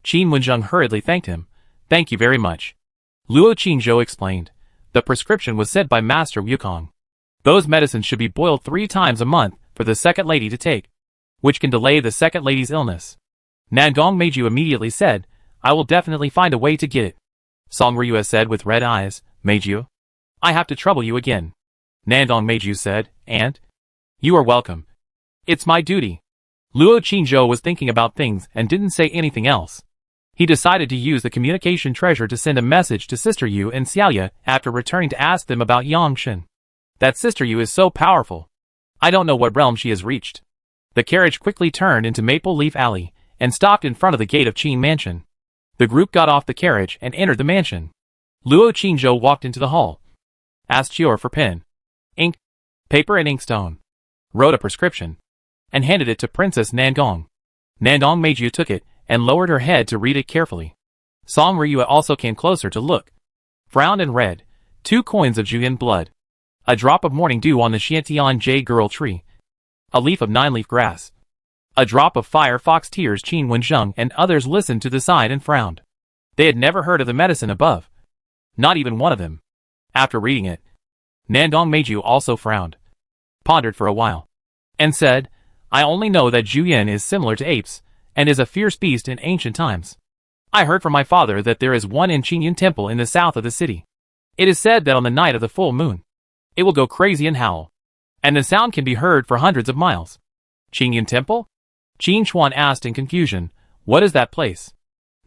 Qin Wenzheng hurriedly thanked him. Thank you very much. Luo Qingzhou explained. The prescription was sent by Master Wukong. Those medicines should be boiled 3 times a month for the second lady to take, which can delay the second lady's illness. Nandong Meiju immediately said, I will definitely find a way to get it. Song Ryu said with red eyes, Meiju, I have to trouble you again. Nandong Meiju said, and? You are welcome. It's my duty. Luo Qingzhou was thinking about things and didn't say anything else. He decided to use the communication treasure to send a message to Sister Yu and Xiaoya after returning to ask them about Yangshen. That Sister Yu is so powerful. I don't know what realm she has reached. The carriage quickly turned into Maple Leaf Alley and stopped in front of the gate of Qin Mansion. The group got off the carriage and entered the mansion. Luo Qingzhou walked into the hall, asked Chior for pen, ink, paper and inkstone, wrote a prescription, and handed it to Princess Nandong. Nandong Meiju took it and lowered her head to read it carefully. Song Ryu also came closer to look, frowned and read, 2 coins of Juyin blood, a drop of morning dew on the Xiantian jade girl tree, a leaf of 9-leaf grass, a drop of fire fox tears. Qin Wenzheng and others listened to the side and frowned. They had never heard of the medicine above. Not even one of them. After reading it, Nandong Meiju also frowned, pondered for a while, and said, I only know that Juyin is similar to apes, and is a fierce beast in ancient times. I heard from my father that there is one in Qingyun Temple in the south of the city. It is said that on the night of the full moon, it will go crazy and howl, and the sound can be heard for hundreds of miles. Qingyun Temple? Qin Chuan asked in confusion, what is that place?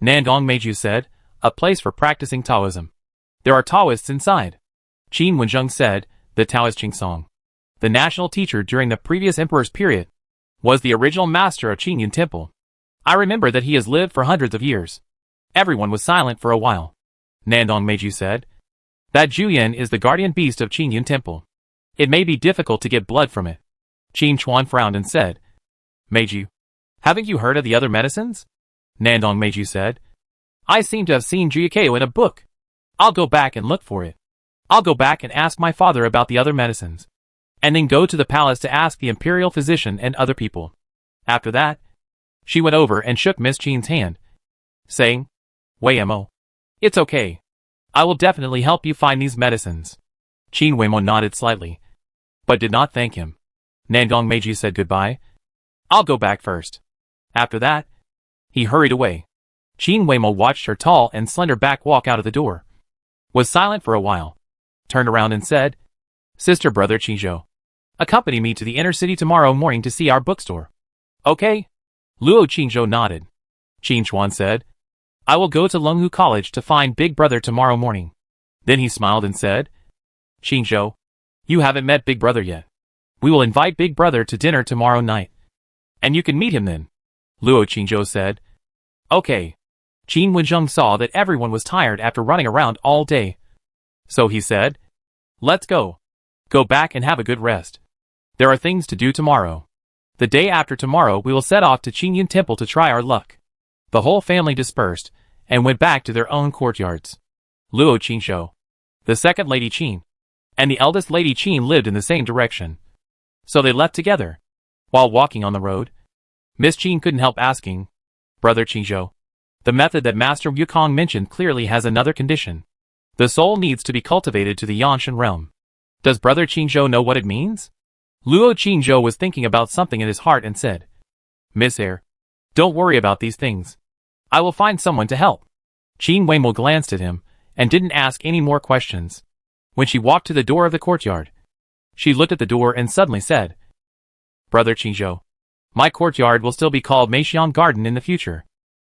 Nandong Meiju said, a place for practicing Taoism. There are Taoists inside. Qin Wenzheng said, the Taoist Qingsong, the national teacher during the previous emperor's period, was the original master of Qingyun Temple. I remember that he has lived for hundreds of years. Everyone was silent for a while. Nandong Meiju said, that Juyin is the guardian beast of Qingyun Temple. It may be difficult to get blood from it. Qin Chuan frowned and said, Meiju, haven't you heard of the other medicines? Nandong Meiju said, I seem to have seen Juyakeo in a book. I'll go back and look for it. I'll go back and ask my father about the other medicines, and then go to the palace to ask the imperial physician and other people. After that, she went over and shook Miss Qin's hand, saying, Wei Mo, it's okay. I will definitely help you find these medicines. Qin Weimo nodded slightly, but did not thank him. Nandong Meiji said goodbye. I'll go back first. After that, he hurried away. Qin Weimo watched her tall and slender back walk out of the door, was silent for a while, turned around and said, Sister Brother Qizhou, accompany me to the inner city tomorrow morning to see our bookstore. Okay? Luo Qingzhou nodded. Qin Chuan said, I will go to Lenghu College to find Big Brother tomorrow morning. Then he smiled and said, Qingzhou, you haven't met Big Brother yet. We will invite Big Brother to dinner tomorrow night. And you can meet him then. Luo Qingzhou said. Okay. Qin Wenzheng saw that everyone was tired after running around all day. So he said, let's go. Go back and have a good rest. There are things to do tomorrow. The day after tomorrow we will set off to Qingyun Temple to try our luck. The whole family dispersed and went back to their own courtyards. Luo Qingzhou, the second Lady Qin, and the eldest Lady Qin lived in the same direction. So they left together. While walking on the road, Miss Qin couldn't help asking, Brother Qingzhou, the method that Master Wukong mentioned clearly has another condition. The soul needs to be cultivated to the Yanshan realm. Does Brother Qingzhou know what it means? Luo Qingzhou was thinking about something in his heart and said, Miss Air, don't worry about these things. I will find someone to help. Qin Weimo glanced at him and didn't ask any more questions. When she walked to the door of the courtyard, she looked at the door and suddenly said, Brother Qingzhou, my courtyard will still be called Maching Garden in the future.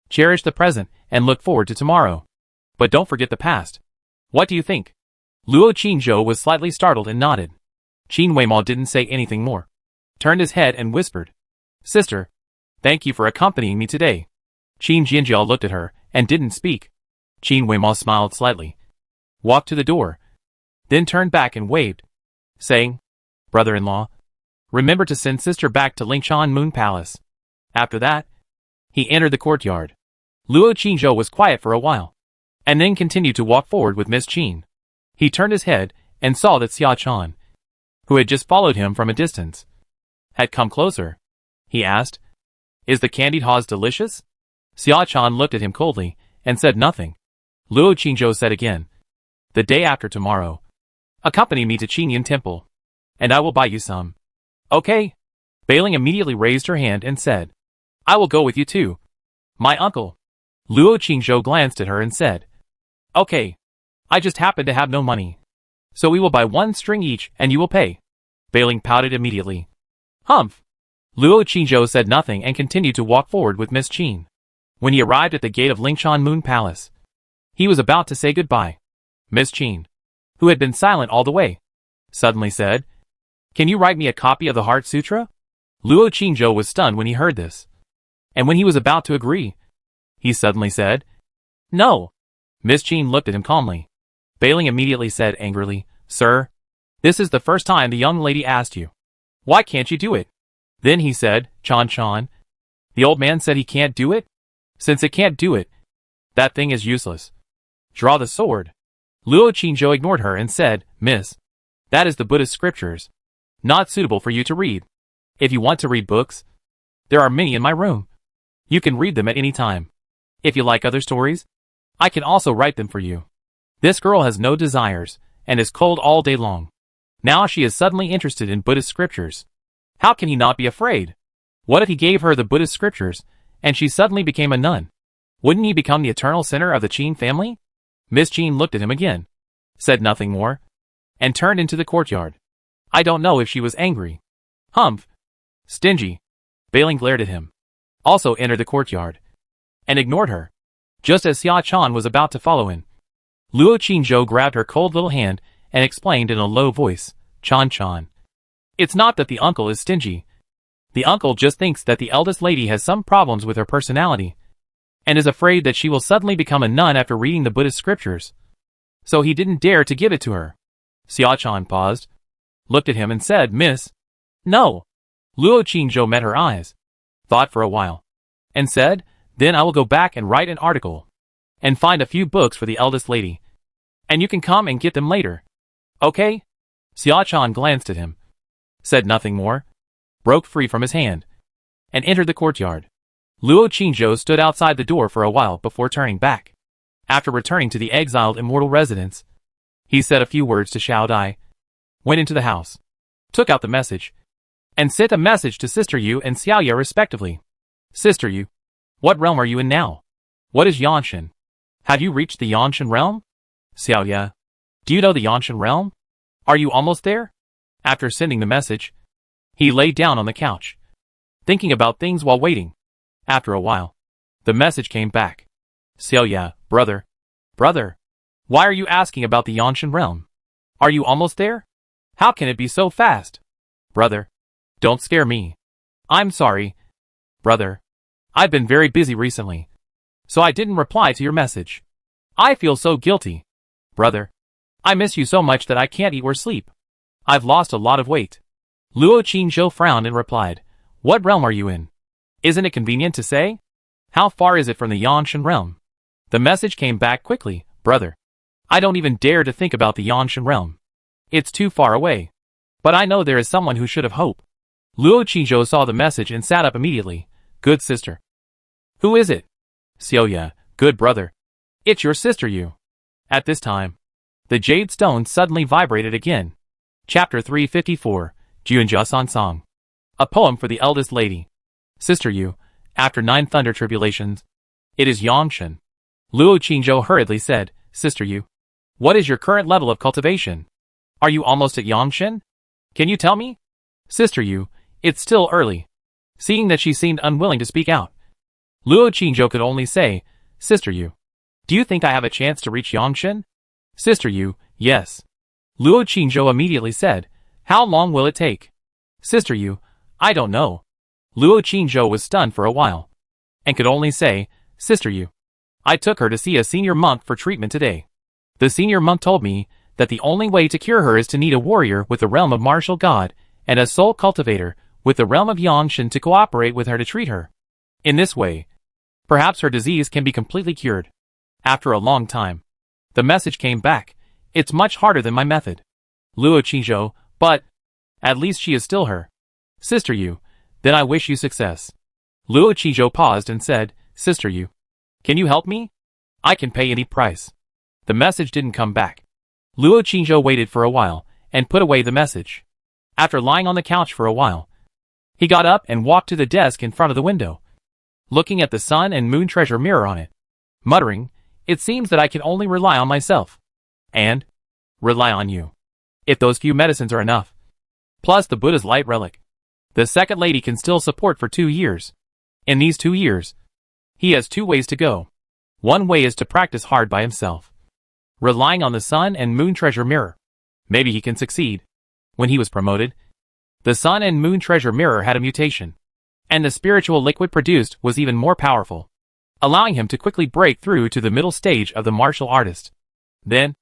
Cherish the present and look forward to tomorrow. But don't forget the past. What do you think? Luo Qingzhou was slightly startled and nodded. Qin Weimo didn't say anything more. Turned his head and whispered, Sister, thank you for accompanying me today. Qin Jinjiao looked at her and didn't speak. Qin Weimo smiled slightly, walked to the door, then turned back and waved, saying, Brother-in-law, remember to send sister back to Lingshan Moon Palace. After that, he entered the courtyard. Luo Qingzhou was quiet for a while, and then continued to walk forward with Miss Qin. He turned his head and saw that Xia Chan, who had just followed him from a distance, had come closer. He asked, Is the candied haws delicious? Xia Chan looked at him coldly and said nothing. Luo Qingzhou said again, The day after tomorrow, accompany me to Qingyun Temple, and I will buy you some. Okay. Bailing immediately raised her hand and said, I will go with you too. My uncle. Luo Qingzhou glanced at her and said, Okay. I just happen to have no money. So we will buy one string each and you will pay. Bailing pouted immediately. Humph. Luo Qingzhou said nothing and continued to walk forward with Miss Qin. When he arrived at the gate of Lingshan Moon Palace, he was about to say goodbye. Miss Qin, who had been silent all the way, suddenly said, Can you write me a copy of the Heart Sutra? Luo Qingzhou was stunned when he heard this. And when he was about to agree, he suddenly said, No. Miss Qin looked at him calmly. Bailing immediately said angrily, Sir, this is the first time the young lady asked you. Why can't you do it? Then he said, Chan, the old man said he can't do it? Since it can't do it, that thing is useless. Draw the sword. Luo Qingzhou ignored her and said, Miss, that is the Buddhist scriptures. Not suitable for you to read. If you want to read books, there are many in my room. You can read them at any time. If you like other stories, I can also write them for you. This girl has no desires, and is cold all day long. Now she is suddenly interested in Buddhist scriptures. How can he not be afraid? What if he gave her the Buddhist scriptures, and she suddenly became a nun? Wouldn't he become the eternal center of the Qin family? Miss Qin looked at him again, said nothing more, and turned into the courtyard. I don't know if she was angry. Humph. Stingy. Bailing glared at him. Also entered the courtyard, and ignored her. Just as Xia Chan was about to follow in, Luo Qingzhou grabbed her cold little hand and explained in a low voice, Chan. It's not that the uncle is stingy. The uncle just thinks that the eldest lady has some problems with her personality, and is afraid that she will suddenly become a nun after reading the Buddhist scriptures. So he didn't dare to give it to her. Xia Chan paused, looked at him and said, Miss. No. Luo Qingzhou met her eyes, thought for a while, and said, Then I will go back and write an article, and find a few books for the eldest lady, and you can come and get them later. Okay? Xia Chan glanced at him, said nothing more, broke free from his hand, and entered the courtyard. Luo Qingzhou stood outside the door for a while before turning back. After returning to the exiled immortal residence, he said a few words to Xiao Dai, went into the house, took out the message, and sent a message to Sister Yu and Xiao Ye respectively. Sister Yu, what realm are you in now? What is Yanshan? Have you reached the Yanshan realm? Xiao Ye, do you know the Yanshan realm? Are you almost there? After sending the message, he lay down on the couch, thinking about things while waiting. After a while, the message came back. Celia, brother. Brother. Why are you asking about the Yanshan realm? Are you almost there? How can it be so fast? Brother. Don't scare me. I'm sorry. Brother. I've been very busy recently, so I didn't reply to your message. I feel so guilty. Brother. I miss you so much that I can't eat or sleep. I've lost a lot of weight. Luo Qingzhou frowned and replied, What realm are you in? Isn't it convenient to say? How far is it from the Yanshan realm? The message came back quickly, Brother. I don't even dare to think about the Yanshan realm. It's too far away. But I know there is someone who should have hope. Luo Qingzhou saw the message and sat up immediately. Good sister. Who is it? Celia, good brother. It's your sister Yu. At this time, the jade stone suddenly vibrated again. Chapter 354, Juanjiasan Song. A poem for the eldest lady. Sister Yu, after 9 thunder tribulations, it is Yanshan. Luo Qingzhou hurriedly said, Sister Yu, what is your current level of cultivation? Are you almost at Yanshan? Can you tell me? Sister Yu, it's still early. Seeing that she seemed unwilling to speak out, Luo Qingzhou could only say, Sister Yu, do you think I have a chance to reach Yanshan? Sister Yu, yes. Luo Qingzhou immediately said, How long will it take? Sister Yu, I don't know. Luo Qingzhou was stunned for a while, and could only say, Sister Yu, I took her to see a senior monk for treatment today. The senior monk told me that the only way to cure her is to need a warrior with the realm of martial god and a soul cultivator with the realm of Yanshan to cooperate with her to treat her. In this way, perhaps her disease can be completely cured. After a long time, the message came back. It's much harder than my method. Luo Qingzhou, but at least she is still her Sister Yu. Then I wish you success. Luo Qingzhou paused and said, Sister Yu, can you help me? I can pay any price. The message didn't come back. Luo Qingzhou waited for a while and put away the message. After lying on the couch for a while, he got up and walked to the desk in front of the window, looking at the sun and moon treasure mirror on it, muttering, It seems that I can only rely on myself. And rely on you. If those few medicines are enough, plus the Buddha's light relic, the second lady can still support for 2 years. In these 2 years, he has 2 ways to go. One way is to practice hard by himself, relying on the sun and moon treasure mirror. Maybe he can succeed. When he was promoted, the sun and moon treasure mirror had a mutation, and the spiritual liquid produced was even more powerful, allowing him to quickly break through to the middle stage of the martial artist. Then,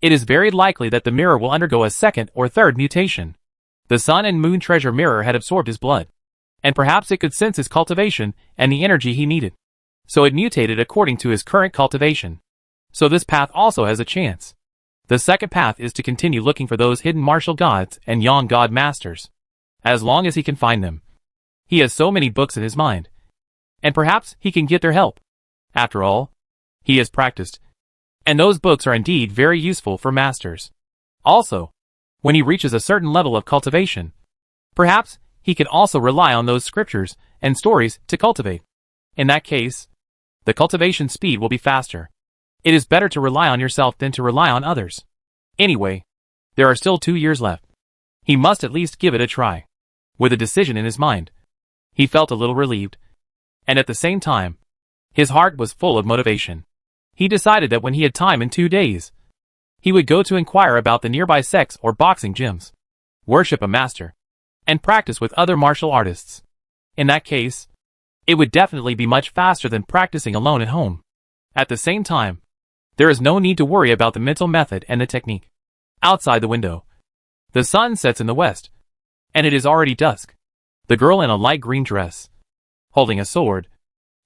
it is very likely that the mirror will undergo a second or third mutation. The sun and moon treasure mirror had absorbed his blood, and perhaps it could sense his cultivation and the energy he needed. So it mutated according to his current cultivation. So this path also has a chance. The second path is to continue looking for those hidden martial gods and Yang god masters, as long as he can find them. He has so many books in his mind, and perhaps he can get their help. After all, he has practiced, and those books are indeed very useful for masters. Also, when he reaches a certain level of cultivation, perhaps he can also rely on those scriptures and stories to cultivate. In that case, the cultivation speed will be faster. It is better to rely on yourself than to rely on others. Anyway, there are still 2 years left. He must at least give it a try. With a decision in his mind, he felt a little relieved, and at the same time, his heart was full of motivation. He decided that when he had time in 2 days, he would go to inquire about the nearby sects or boxing gyms, worship a master, and practice with other martial artists. In that case, it would definitely be much faster than practicing alone at home. At the same time, there is no need to worry about the mental method and the technique. Outside the window, the sun sets in the west, and it is already dusk. The girl in a light green dress, holding a sword,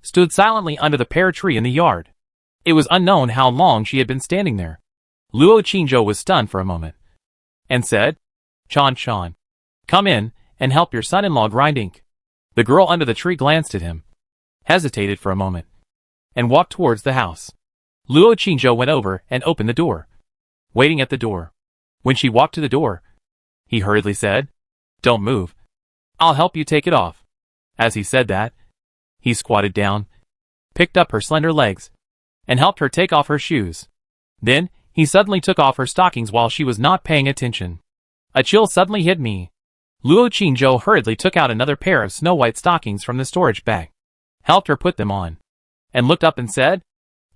stood silently under the pear tree in the yard. It was unknown how long she had been standing there. Luo Qingzhou was stunned for a moment, and said, Chan, come in and help your son-in-law grind ink. The girl under the tree glanced at him, hesitated for a moment, and walked towards the house. Luo Qingzhou went over and opened the door. Waiting at the door, when she walked to the door, he hurriedly said, Don't move. I'll help you take it off. As he said that, he squatted down, picked up her slender legs, and helped her take off her shoes. Then, he suddenly took off her stockings while she was not paying attention. A chill suddenly hit me. Luo Qingzhou hurriedly took out another pair of snow-white stockings from the storage bag, helped her put them on, and looked up and said,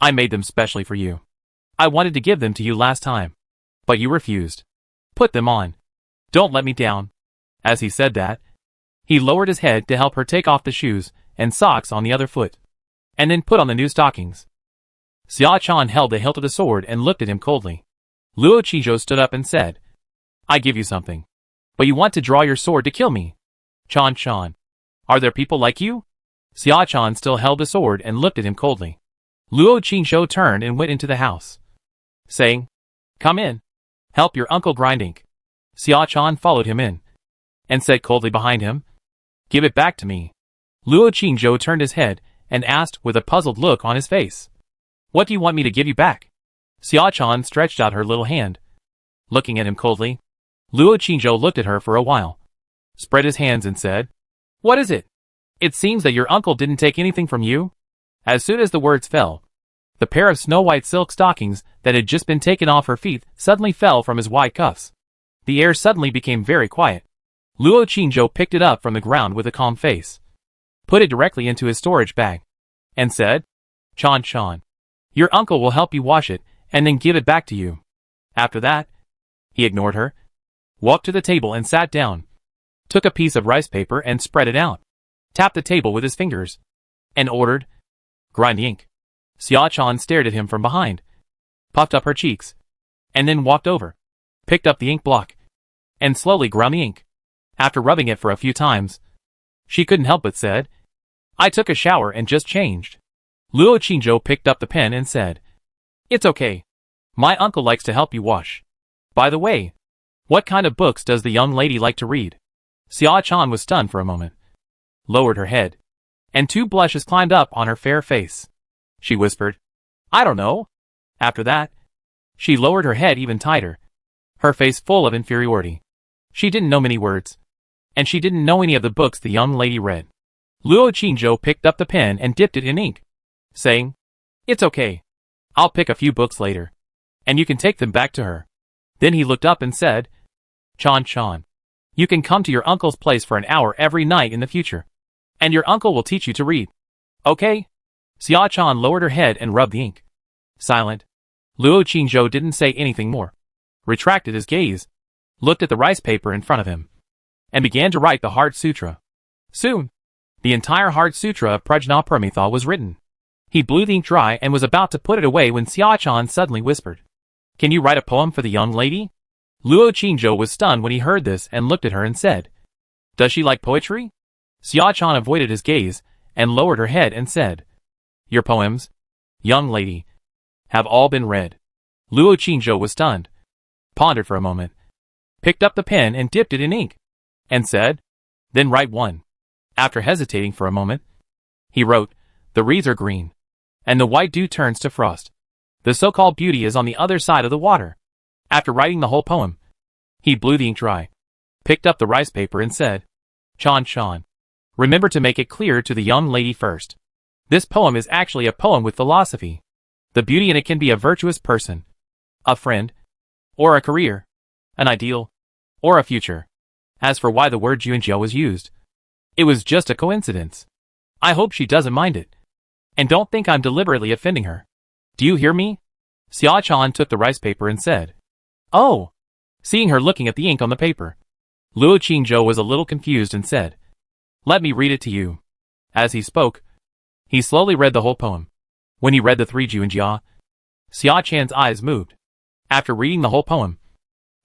I made them specially for you. I wanted to give them to you last time, but you refused. Put them on. Don't let me down. As he said that, he lowered his head to help her take off the shoes and socks on the other foot, and then put on the new stockings. Xia-chan held the hilt of the sword and looked at him coldly. Luo Qingzhou stood up and said, I give you something, but you want to draw your sword to kill me. Chan, are there people like you? Xia-chan still held the sword and looked at him coldly. Luo Qingzhou turned and went into the house, saying, Come in. Help your uncle grind ink. Xia-chan followed him in, and said coldly behind him, Give it back to me. Luo Qingzhou turned his head and asked with a puzzled look on his face, What do you want me to give you back? Xia-chan stretched out her little hand, looking at him coldly. Luo Qingzhou looked at her for a while, spread his hands and said, What is it? It seems that your uncle didn't take anything from you. As soon as the words fell, the pair of snow-white silk stockings that had just been taken off her feet suddenly fell from his wide cuffs. The air suddenly became very quiet. Luo Qingzhou picked it up from the ground with a calm face, put it directly into his storage bag, and said, Chan, your uncle will help you wash it and then give it back to you. After that, he ignored her, walked to the table and sat down, took a piece of rice paper and spread it out, tapped the table with his fingers, and ordered, Grind the ink. Xia-chan stared at him from behind, puffed up her cheeks, and then walked over, picked up the ink block, and slowly ground the ink. After rubbing it for a few times, she couldn't help but said, I took a shower and just changed. Luo Qingzhou picked up the pen and said, It's okay. My uncle likes to help you wash. By the way, what kind of books does the young lady like to read? Xia-chan was stunned for a moment, lowered her head, and two blushes climbed up on her fair face. She whispered, I don't know. After that, she lowered her head even tighter, her face full of inferiority. She didn't know many words, and she didn't know any of the books the young lady read. Luo Qingzhou picked up the pen and dipped it in ink, saying, It's okay. I'll pick a few books later, and you can take them back to her. Then he looked up and said, Chan, you can come to your uncle's place for an hour every night in the future, and your uncle will teach you to read. Okay? Xia-chan lowered her head and rubbed the ink. Silent, Luo Qingzhou didn't say anything more, retracted his gaze, looked at the rice paper in front of him, and began to write the Heart Sutra. Soon, the entire Heart Sutra of Prajnaparamita was written. He blew the ink dry and was about to put it away when Xia-chan suddenly whispered, Can you write a poem for the young lady? Luo Qingzhou was stunned when he heard this and looked at her and said, Does she like poetry? Xia-chan avoided his gaze and lowered her head and said, Your poems, young lady, have all been read. Luo Qingzhou was stunned, pondered for a moment, picked up the pen and dipped it in ink, and said, Then write one. After hesitating for a moment, he wrote, The reeds are green, and the white dew turns to frost. The so-called beauty is on the other side of the water. After writing the whole poem, he blew the ink dry, picked up the rice paper and said, Chan, remember to make it clear to the young lady first. This poem is actually a poem with philosophy. The beauty in it can be a virtuous person, a friend, or a career, an ideal, or a future. As for why the word Junjiao was used, it was just a coincidence. I hope she doesn't mind it. And don't think I'm deliberately offending her. Do you hear me? Xia-chan took the rice paper and said, Oh! Seeing her looking at the ink on the paper, Luo Qingzhou was a little confused and said, Let me read it to you. As he spoke, he slowly read the whole poem. When he read the three Junjia, Xia-chan's eyes moved. After reading the whole poem,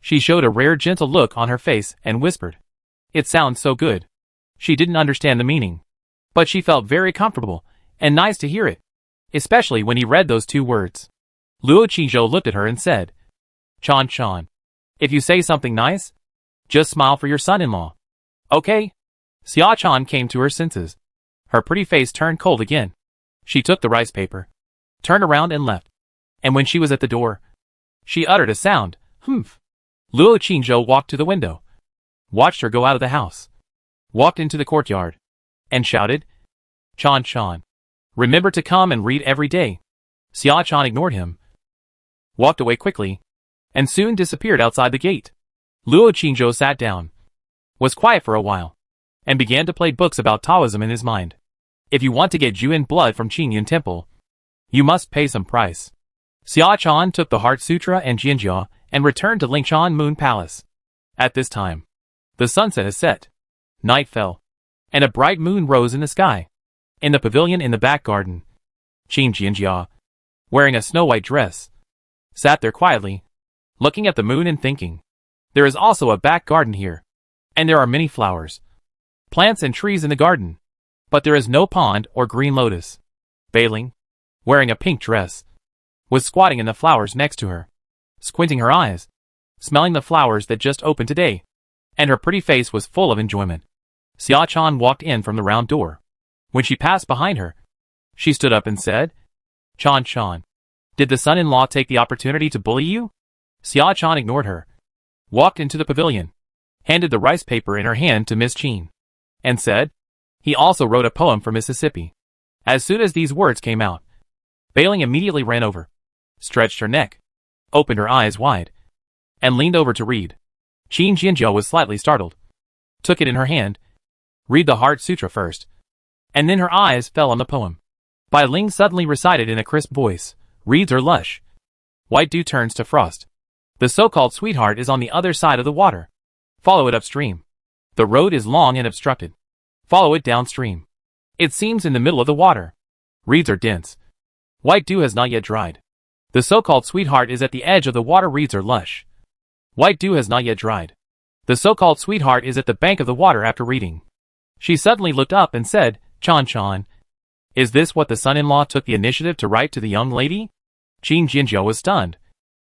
she showed a rare gentle look on her face and whispered, It sounds so good. She didn't understand the meaning, but she felt very comfortable and nice to hear it, especially when he read those two words. Luo Qingzhou looked at her and said, Chan, if you say something nice, just smile for your son-in-law. Okay? Xia-chan came to her senses. Her pretty face turned cold again. She took the rice paper, turned around and left. And when she was at the door, she uttered a sound, humph. Luo Qingzhou walked to the window, watched her go out of the house, walked into the courtyard, and shouted, Chan, remember to come and read every day. Xia-chan ignored him, walked away quickly, and soon disappeared outside the gate. Luo Qingzhou sat down, was quiet for a while, and began to play books about Taoism in his mind. If you want to get Juin blood from Qingyun Temple, you must pay some price. Xia Chan took the Heart Sutra and Jianjia and returned to Lingshan Moon Palace. At this time, the sunset has set. Night fell, and a bright moon rose in the sky. In the pavilion in the back garden, Qin Jianjia, wearing a snow-white dress, sat there quietly, looking at the moon and thinking. There is also a back garden here, and there are many flowers, plants and trees in the garden, but there is no pond or green lotus. Bailing, wearing a pink dress, was squatting in the flowers next to her, squinting her eyes, smelling the flowers that just opened today, and her pretty face was full of enjoyment. Xia Chan walked in from the round door. When she passed behind her, she stood up and said, Chan Chan, did the son-in-law take the opportunity to bully you? Xia Chan ignored her, walked into the pavilion, handed the rice paper in her hand to Miss Qin, and said, he also wrote a poem for Mississippi. As soon as these words came out, Bailing immediately ran over, stretched her neck, opened her eyes wide, and leaned over to read. Qin Jianjia was slightly startled, took it in her hand, read the Heart Sutra first, and then her eyes fell on the poem. Bai Ling suddenly recited in a crisp voice, reeds are lush. White dew turns to frost. The so-called sweetheart is on the other side of the water. Follow it upstream. The road is long and obstructed. Follow it downstream. It seems in the middle of the water. Reeds are dense. White dew has not yet dried. The so-called sweetheart is at the edge of the water. Reeds are lush. White dew has not yet dried. The so-called sweetheart is at the bank of the water. After reading, she suddenly looked up and said, Chan Chan, is this what the son-in-law took the initiative to write to the young lady? Qin Jianjia was stunned,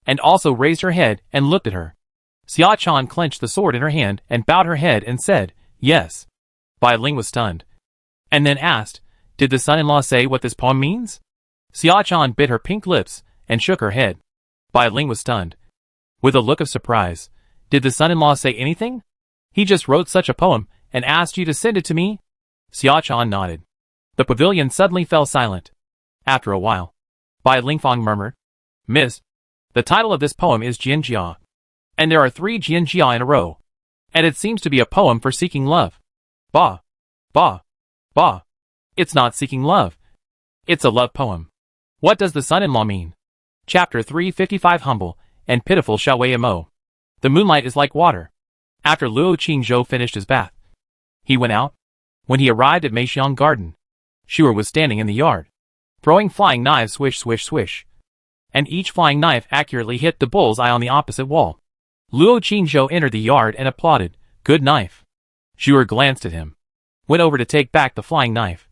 and also raised her head and looked at her. Xia Chan clenched the sword in her hand and bowed her head and said, yes. Bai Ling was stunned, and then asked, did the son-in-law say what this poem means? Xia Chan bit her pink lips and shook her head. Bai Ling was stunned, with a look of surprise. Did the son-in-law say anything? He just wrote such a poem and asked you to send it to me? Xia Chan nodded. The pavilion suddenly fell silent. After a while, Bai Lingfang murmured, Miss, the title of this poem is Jianjia, and there are 3 Jianjia in a row, and it seems to be a poem for seeking love. Bah, bah, bah. It's not seeking love. It's a love poem. What does the son-in-law mean? Chapter 355 Humble and pitiful Shao Wei Mo. The moonlight is like water. After Luo Qingzhou finished his bath, he went out. When he arrived at Meixiang Garden, Shuer was standing in the yard, throwing flying knives swish swish swish, and each flying knife accurately hit the bull's eye on the opposite wall. Luo Qingzhou entered the yard and applauded, good knife. Shuer glanced at him, went over to take back the flying knife,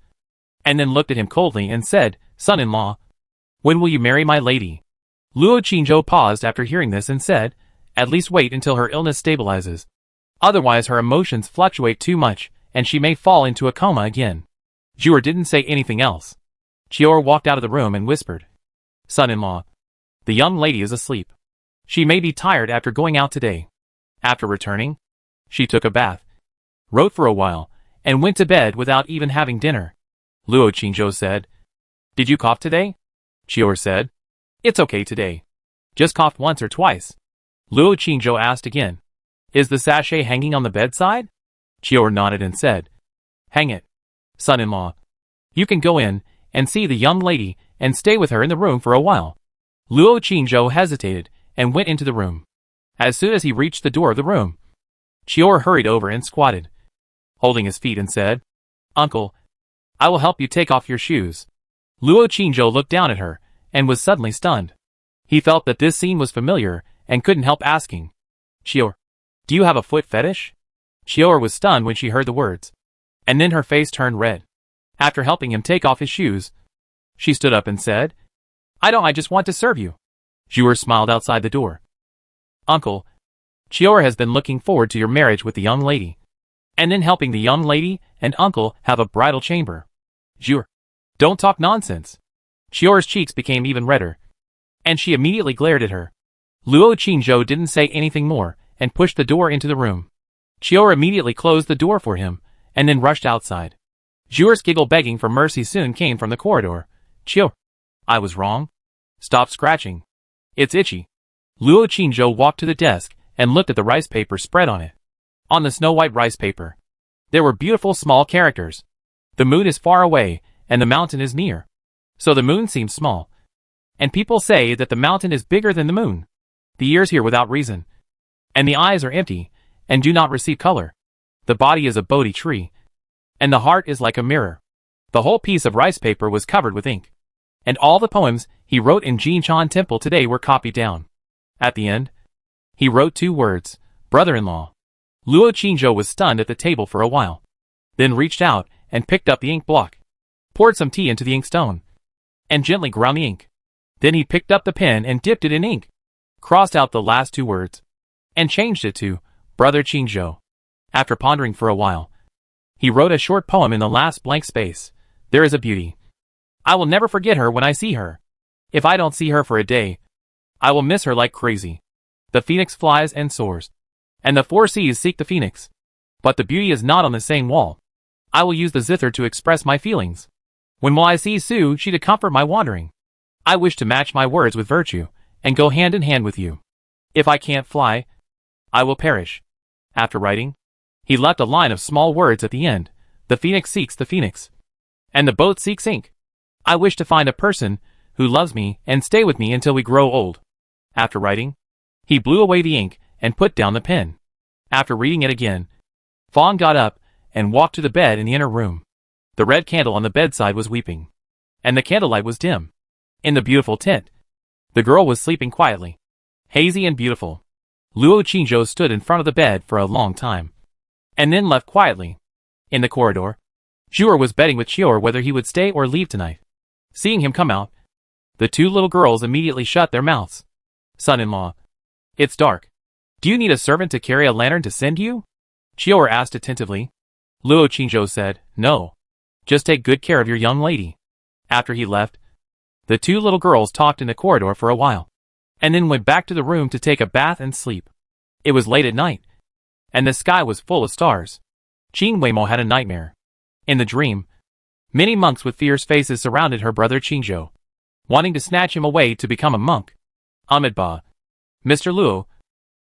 and then looked at him coldly and said, son-in-law, when will you marry my lady? Luo Qingzhou paused after hearing this and said, at least wait until her illness stabilizes. Otherwise her emotions fluctuate too much, and she may fall into a coma again. Shuer didn't say anything else. Chior walked out of the room and whispered, son-in-law, the young lady is asleep. She may be tired after going out today. After returning, she took a bath, wrote for a while, and went to bed without even having dinner. Luo Qingzhou said, did you cough today? Chior said, it's okay today. Just coughed once or twice. Luo Qingzhou asked again, is the sachet hanging on the bedside? Chior nodded and said, hang it. Son-in-law, you can go in and see the young lady and stay with her in the room for a while. Luo Qingzhou hesitated and went into the room. As soon as he reached the door of the room, Chior hurried over and squatted, holding his feet and said, uncle, I will help you take off your shoes. Luo Qingzhou looked down at her and was suddenly stunned. He felt that this scene was familiar and couldn't help asking, Chior, do you have a foot fetish? Chior was stunned when she heard the words, and then her face turned red. After helping him take off his shoes, she stood up and said, I just want to serve you. Shuer smiled outside the door. Uncle, Chior has been looking forward to your marriage with the young lady, and then helping the young lady and uncle have a bridal chamber. Shuer, don't talk nonsense. Chior's cheeks became even redder, and she immediately glared at her. Luo Qingzhou didn't say anything more and pushed the door into the room. Chior immediately closed the door for him and then rushed outside. Shuer's giggle begging for mercy soon came from the corridor. Chior, I was wrong. Stop scratching. It's itchy. Luo Qingzhou walked to the desk and looked at the rice paper spread on it. On the snow-white rice paper, there were beautiful small characters. The moon is far away, and the mountain is near. So the moon seems small. And people say that the mountain is bigger than the moon. The ears hear without reason. And the eyes are empty, and do not receive color. The body is a Bodhi tree. And the heart is like a mirror. The whole piece of rice paper was covered with ink. And all the poems he wrote in Jinchan Temple today were copied down. At the end, he wrote 2 words, brother-in-law. Luo Qingzhou was stunned at the table for a while. Then reached out and picked up the ink block. Poured some tea into the inkstone. And gently ground the ink. Then he picked up the pen and dipped it in ink. Crossed out the last 2 words. And changed it to, Brother Qingzhou. After pondering for a while, he wrote a short poem in the last blank space. There is a beauty. I will never forget her when I see her. If I don't see her for a day, I will miss her like crazy. The phoenix flies and soars. And the 4 seas seek the phoenix. But the beauty is not on the same wall. I will use the zither to express my feelings. When will I see Su she to comfort my wandering? I wish to match my words with virtue, and go hand in hand with you. If I can't fly, I will perish. After writing, he left a line of small words at the end. The phoenix seeks the phoenix. And the boat seeks ink. I wish to find a person who loves me and stay with me until we grow old. After writing, he blew away the ink and put down the pen. After reading it again, Fawn got up and walked to the bed in the inner room. The red candle on the bedside was weeping. And the candlelight was dim. In the beautiful tent, the girl was sleeping quietly. Hazy and beautiful. Luo Qingzhou stood in front of the bed for a long time. And then left quietly. In the corridor, Zhuer was betting with Chior whether he would stay or leave tonight. Seeing him come out, the 2 little girls immediately shut their mouths. Son-in-law. It's dark. Do you need a servant to carry a lantern to send you? Chior asked attentively. Luo Qingzhou said, no. Just take good care of your young lady. After he left, the 2 little girls talked in the corridor for a while, and then went back to the room to take a bath and sleep. It was late at night, and the sky was full of stars. Qing Weimo had a nightmare. In the dream, many monks with fierce faces surrounded her brother Qingzhou, wanting to snatch him away to become a monk. Amitabha. Mr. Luo,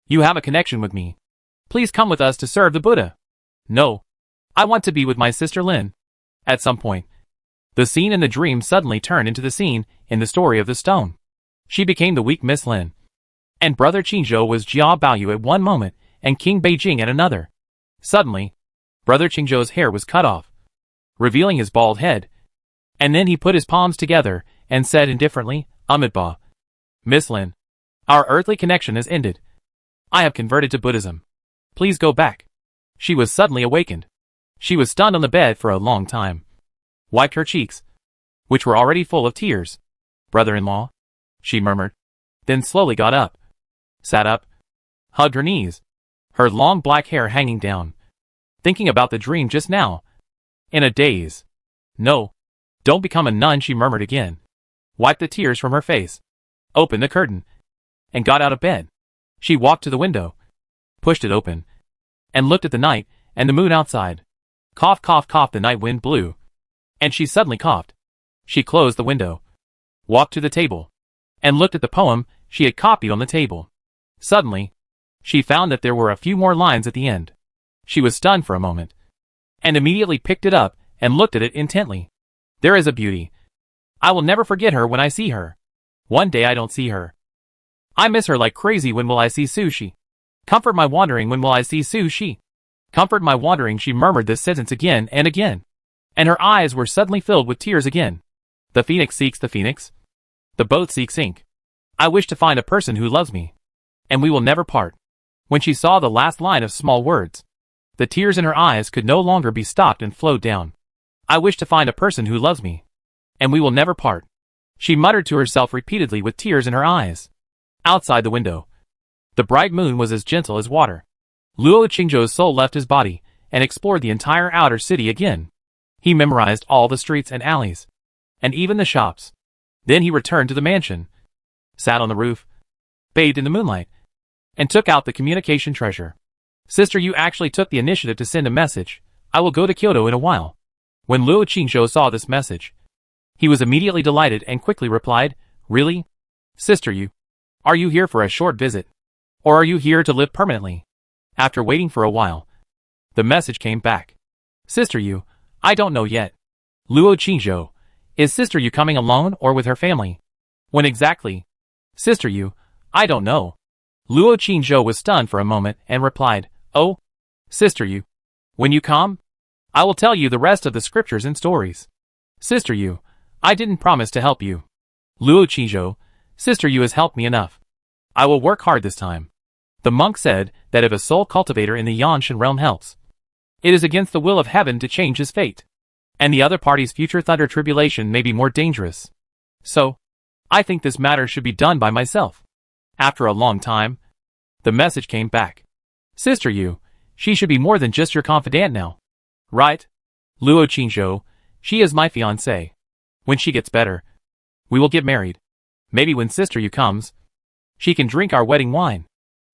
you have a connection with me. Please come with us to serve the Buddha. No. I want to be with my sister Lin. At some point, the scene in the dream suddenly turned into the scene in the story of the stone. She became the weak Miss Lin. And brother Qingzhou was Jia Baoyu at one moment and King Beijing at another. Suddenly, brother Qingzhou's hair was cut off, revealing his bald head. And then he put his palms together and said indifferently, Amitabha. Miss Lin, our earthly connection has ended. I have converted to Buddhism. Please go back. She was suddenly awakened. She was stunned on the bed for a long time. Wiped her cheeks, which were already full of tears. Brother-in-law, she murmured. Then slowly got up. Sat up. Hugged her knees. Her long black hair hanging down. Thinking about the dream just now. In a daze. No. Don't become a nun, she murmured again. Wiped the tears from her face. Opened the curtain. And got out of bed. She walked to the window. Pushed it open. And looked at the night and the moon outside. Cough, cough, cough, the night wind blew. And she suddenly coughed. She closed the window. Walked to the table. And looked at the poem she had copied on the table. Suddenly, she found that there were a few more lines at the end. She was stunned for a moment. And immediately picked it up and looked at it intently. There is a beauty. I will never forget her when I see her. One day I don't see her. I miss her like crazy. When will I see Sushi? Comfort my wandering. When will I see Sushi? Comfort my wandering. She murmured this sentence again and again. And her eyes were suddenly filled with tears again. The phoenix seeks the phoenix. The boat seeks ink. I wish to find a person who loves me. And we will never part. When she saw the last line of small words, the tears in her eyes could no longer be stopped and flowed down. I wish to find a person who loves me. And we will never part. She muttered to herself repeatedly with tears in her eyes. Outside the window, the bright moon was as gentle as water. Luo Qingzhou's soul left his body and explored the entire outer city again. He memorized all the streets and alleys, and even the shops. Then he returned to the mansion, sat on the roof, bathed in the moonlight, and took out the communication treasure. Sister, you actually took the initiative to send a message. I will go to Kyoto in a while. When Luo Qingzhou saw this message, he was immediately delighted and quickly replied, Really? Sister, are you here for a short visit? Or are you here to live permanently? After waiting for a while, the message came back. Sister, I don't know yet. Luo Qingzhou, is Sister Yu coming alone or with her family? When exactly? Sister Yu, I don't know. Luo Qingzhou was stunned for a moment and replied, Oh, Sister Yu. When you come, I will tell you the rest of the scriptures and stories. Sister Yu, I didn't promise to help you. Luo Qingzhou, Sister Yu has helped me enough. I will work hard this time. The monk said that if a soul cultivator in the Yanshan realm helps, it is against the will of heaven to change his fate, and the other party's future thunder tribulation may be more dangerous. So, I think this matter should be done by myself. After a long time, the message came back. Sister Yu, she should be more than just your confidant now. Right? Luo Qingzhou, she is my fiancée. When she gets better, we will get married. Maybe when Sister Yu comes, she can drink our wedding wine.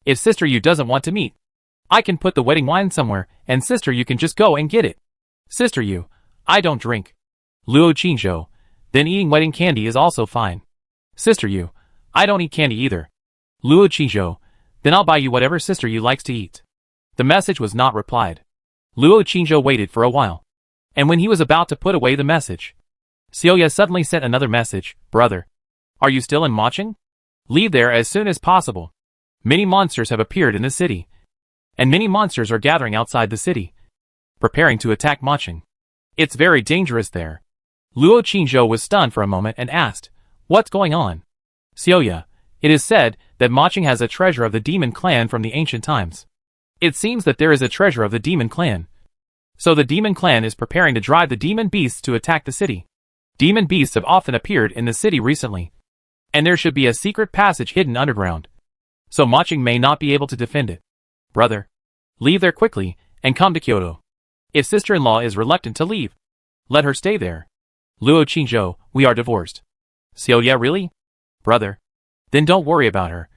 If Sister Yu doesn't want to meet, I can put the wedding wine somewhere and Sister Yu can just go and get it. Sister Yu, I don't drink. Luo Qingzhou, then eating wedding candy is also fine. Sister Yu, I don't eat candy either. Luo Qingzhou, then I'll buy you whatever Sister Yu likes to eat. The message was not replied. Luo Qingzhou waited for a while, and when he was about to put away the message, Xiaoya suddenly sent another message. Brother, are you still in Maching? Leave there as soon as possible. Many monsters have appeared in the city, and many monsters are gathering outside the city, preparing to attack Maching. It's very dangerous there. Luo Qingzhou was stunned for a moment and asked, What's going on? Xiaoya, it is said that Maching has a treasure of the demon clan from the ancient times. It seems that there is a treasure of the demon clan. So the demon clan is preparing to drive the demon beasts to attack the city. Demon beasts have often appeared in the city recently, and there should be a secret passage hidden underground, so Maching may not be able to defend it. Brother, leave there quickly and come to Kyoto. If sister-in-law is reluctant to leave, let her stay there. Luo Qingzhou, we are divorced. Xiaoya, really? Brother, then don't worry about her.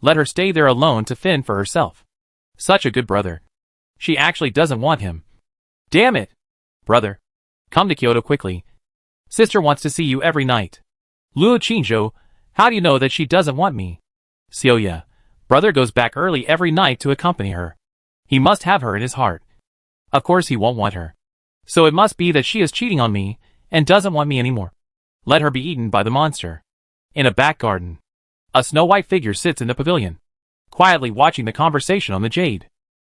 Let her stay there alone to fend for herself. Such a good brother. She actually doesn't want him. Damn it! Brother, come to Kyoto quickly. Sister wants to see you every night. Luo Qingzhou, how do you know that she doesn't want me? Xiaoya, brother goes back early every night to accompany her. He must have her in his heart. Of course he won't want her. So it must be that she is cheating on me and doesn't want me anymore. Let her be eaten by the monster. In a back garden, a snow-white figure sits in the pavilion, quietly watching the conversation on the jade.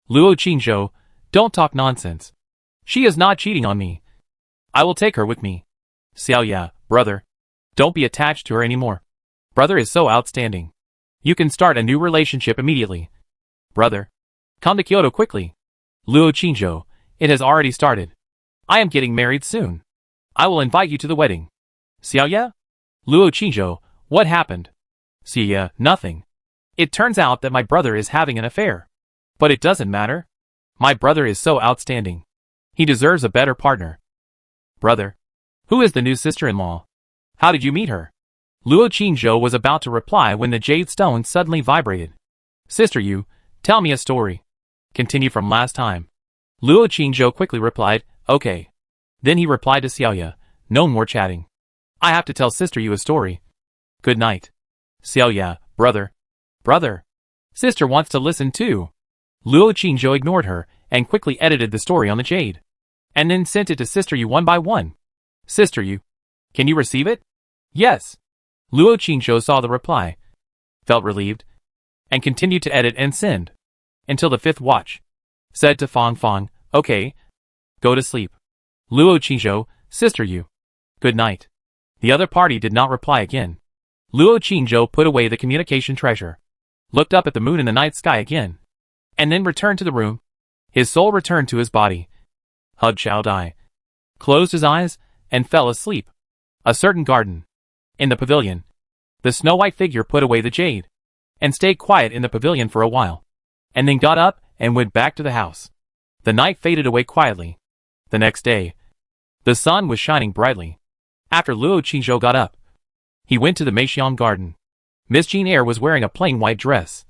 Luo Qingzhou, don't talk nonsense. She is not cheating on me. I will take her with me. Xiaoya, brother, don't be attached to her anymore. Brother is so outstanding. You can start a new relationship immediately. Brother, come to Kyoto quickly. Luo Qingzhou, it has already started. I am getting married soon. I will invite you to the wedding. Xiaoya? Luo Qingzhou, what happened? Xiaoya, nothing. It turns out that my brother is having an affair. But it doesn't matter. My brother is so outstanding. He deserves a better partner. Brother, who is the new sister-in-law? How did you meet her? Luo Qingzhou was about to reply when the jade stone suddenly vibrated. Sister Yu, tell me a story. Continue from last time. Luo Qingzhou quickly replied, Okay. Then he replied to Xiaoya, No more chatting. I have to tell Sister Yu a story. Good night. Xiaoya, brother. Brother. Sister wants to listen too. Luo Qingzhou ignored her and quickly edited the story on the jade, and then sent it to Sister Yu one by one. Sister Yu, can you receive it? Yes. Luo Qingzhou saw the reply, felt relieved, and continued to edit and send, until the fifth watch. Said to Fong Fong, Okay. Go to sleep. Luo Qingzhou, Sister Yu. Good night. The other party did not reply again. Luo Qingzhou put away the communication treasure, looked up at the moon in the night sky again, and then returned to the room. His soul returned to his body, hugged Xiao Dai, closed his eyes, and fell asleep. A certain garden. In the pavilion, the snow-white figure put away the jade, and stayed quiet in the pavilion for a while, and then got up and went back to the house. The night faded away quietly. The next day, the sun was shining brightly. After Luo Qingzhou got up, he went to the Maching garden. Miss Jean Eyre was wearing a plain white dress,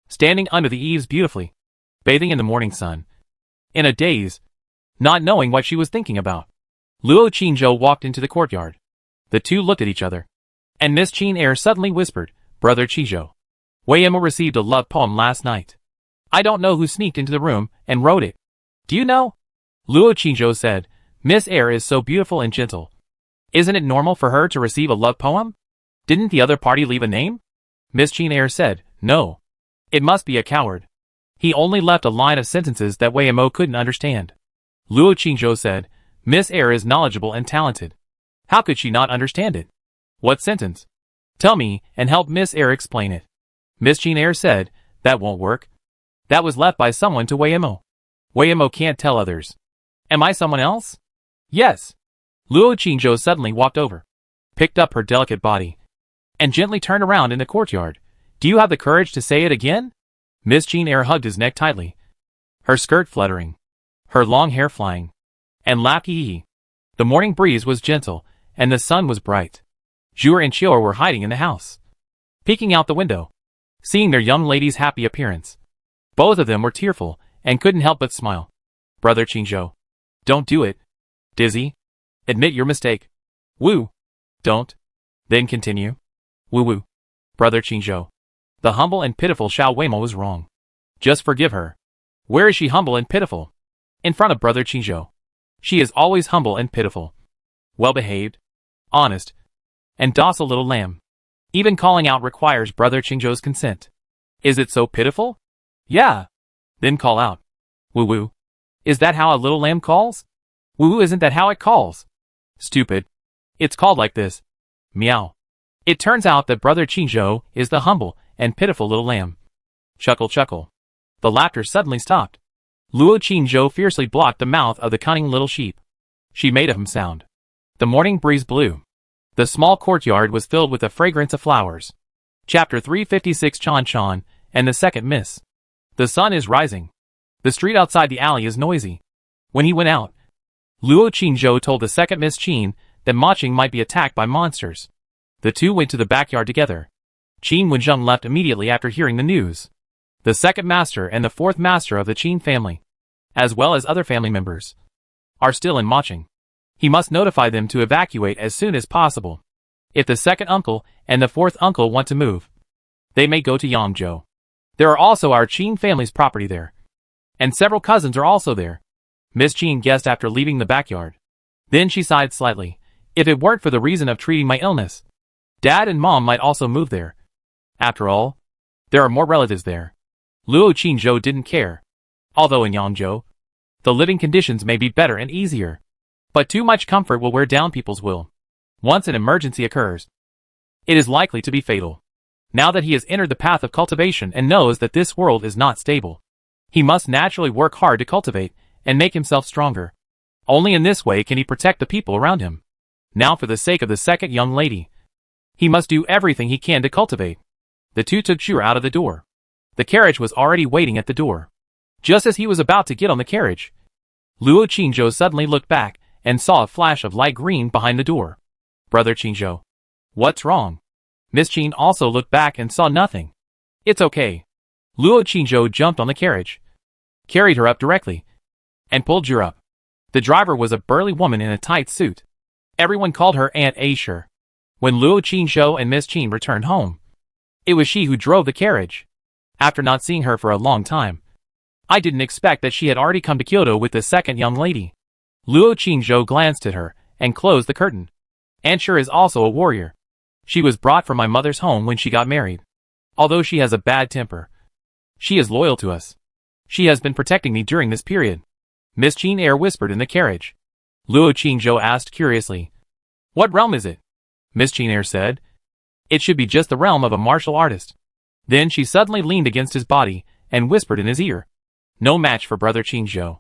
standing under the eaves beautifully, bathing in the morning sun. In a daze, not knowing what she was thinking about, Luo Qingzhou walked into the courtyard. The two looked at each other, and Miss Jean Eyre suddenly whispered, Brother Qingzhou, Wei Emma received a love poem last night. I don't know who sneaked into the room and wrote it. Do you know? Luo Qingzhou said, Miss Air is so beautiful and gentle. Isn't it normal for her to receive a love poem? Didn't the other party leave a name? Miss Jean Air said, no. It must be a coward. He only left a line of sentences that Wei Mo couldn't understand. Luo Qingzhou said, Miss Air is knowledgeable and talented. How could she not understand it? What sentence? Tell me, and help Miss Air explain it. Miss Jean Air said, that won't work. That was left by someone to Wei Mo. Wei Mo can't tell others. Am I someone else? Yes. Luo Qingzhou suddenly walked over, picked up her delicate body, and gently turned around in the courtyard. Do you have the courage to say it again? Miss Jean Air hugged his neck tightly, her skirt fluttering, her long hair flying, and laughed hee. The morning breeze was gentle, and the sun was bright. Zhuer and Qiu were hiding in the house, peeking out the window, seeing their young lady's happy appearance. Both of them were tearful, and couldn't help but smile. Brother Qingzhou. Don't do it. Dizzy. Admit your mistake. Woo. Don't. Then continue. Woo-woo. Brother Qingzhou. The humble and pitiful Xiao Weimo was wrong. Just forgive her. Where is she humble and pitiful? In front of Brother Qingzhou. She is always humble and pitiful. Well-behaved, honest, and docile little lamb. Even calling out requires Brother Qingzhou's consent. Is it so pitiful? Yeah. Then call out. Woo-woo. Is that how a little lamb calls? Woo-woo, isn't that how it calls? Stupid. It's called like this. Meow. It turns out that Brother Qingzhou is the humble and pitiful little lamb. Chuckle, chuckle. The laughter suddenly stopped. Luo Qingzhou fiercely blocked the mouth of the cunning little sheep. She made a hum sound. The morning breeze blew. The small courtyard was filled with the fragrance of flowers. Chapter 356 Chan Chan and the Second Miss. The sun is rising. The street outside the alley is noisy. When he went out, Luo Qingzhou told the second Miss Qin that Maching might be attacked by monsters. The two went to the backyard together. Qin Wenzheng left immediately after hearing the news. The second master and the fourth master of the Qin family, as well as other family members, are still in Maching. He must notify them to evacuate as soon as possible. If the second uncle and the fourth uncle want to move, they may go to Yangzhou. There are also our Qin family's property there. And several cousins are also there. Miss Qin guessed after leaving the backyard. Then she sighed slightly. If it weren't for the reason of treating my illness, Dad and Mom might also move there. After all, there are more relatives there. Luo Qingzhou didn't care. Although in Yangzhou, the living conditions may be better and easier. But too much comfort will wear down people's will. Once an emergency occurs, it is likely to be fatal. Now that he has entered the path of cultivation and knows that this world is not stable, he must naturally work hard to cultivate and make himself stronger. Only in this way can he protect the people around him. Now for the sake of the second young lady, he must do everything he can to cultivate. The two took Zhuer out of the door. The carriage was already waiting at the door. Just as he was about to get on the carriage, Luo Qingzhou suddenly looked back and saw a flash of light green behind the door. Brother Qingzhou. What's wrong? Miss Qin also looked back and saw nothing. It's okay. Luo Qingzhou jumped on the carriage, carried her up directly, and pulled Zhuer up. The driver was a burly woman in a tight suit. Everyone called her Aunt Aisher. When Luo Qingzhou and Miss Qin returned home, it was she who drove the carriage. After not seeing her for a long time, I didn't expect that she had already come to Kyoto with the second young lady. Luo Qingzhou glanced at her and closed the curtain. Aunt Aisher is also a warrior. She was brought from my mother's home when she got married. Although she has a bad temper, she is loyal to us. She has been protecting me during this period. Miss Qin Air whispered in the carriage. Luo Qingzhou asked curiously, what realm is it? Miss Qin Air said, it should be just the realm of a martial artist. Then she suddenly leaned against his body and whispered in his ear. No match for Brother Qingzhou.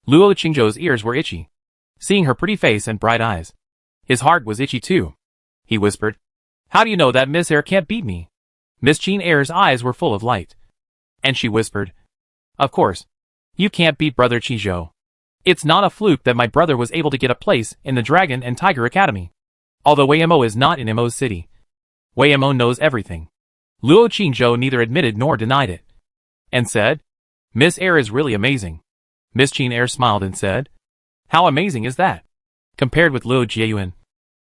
Luo Qingzhou's ears were itchy, seeing her pretty face and bright eyes. His heart was itchy too. He whispered, how do you know that Miss Air can't beat me? Miss Qin Air's eyes were full of light, and she whispered, of course, you can't beat Brother Qingzhou. It's not a fluke that my brother was able to get a place in the Dragon and Tiger Academy. Although Wei Mo is not in Mo's city, Wei Mo knows everything. Luo Qingzhou neither admitted nor denied it, and said, Miss Air is really amazing. Miss Qin Air smiled and said, how amazing is that? Compared with Luo Jieyuan,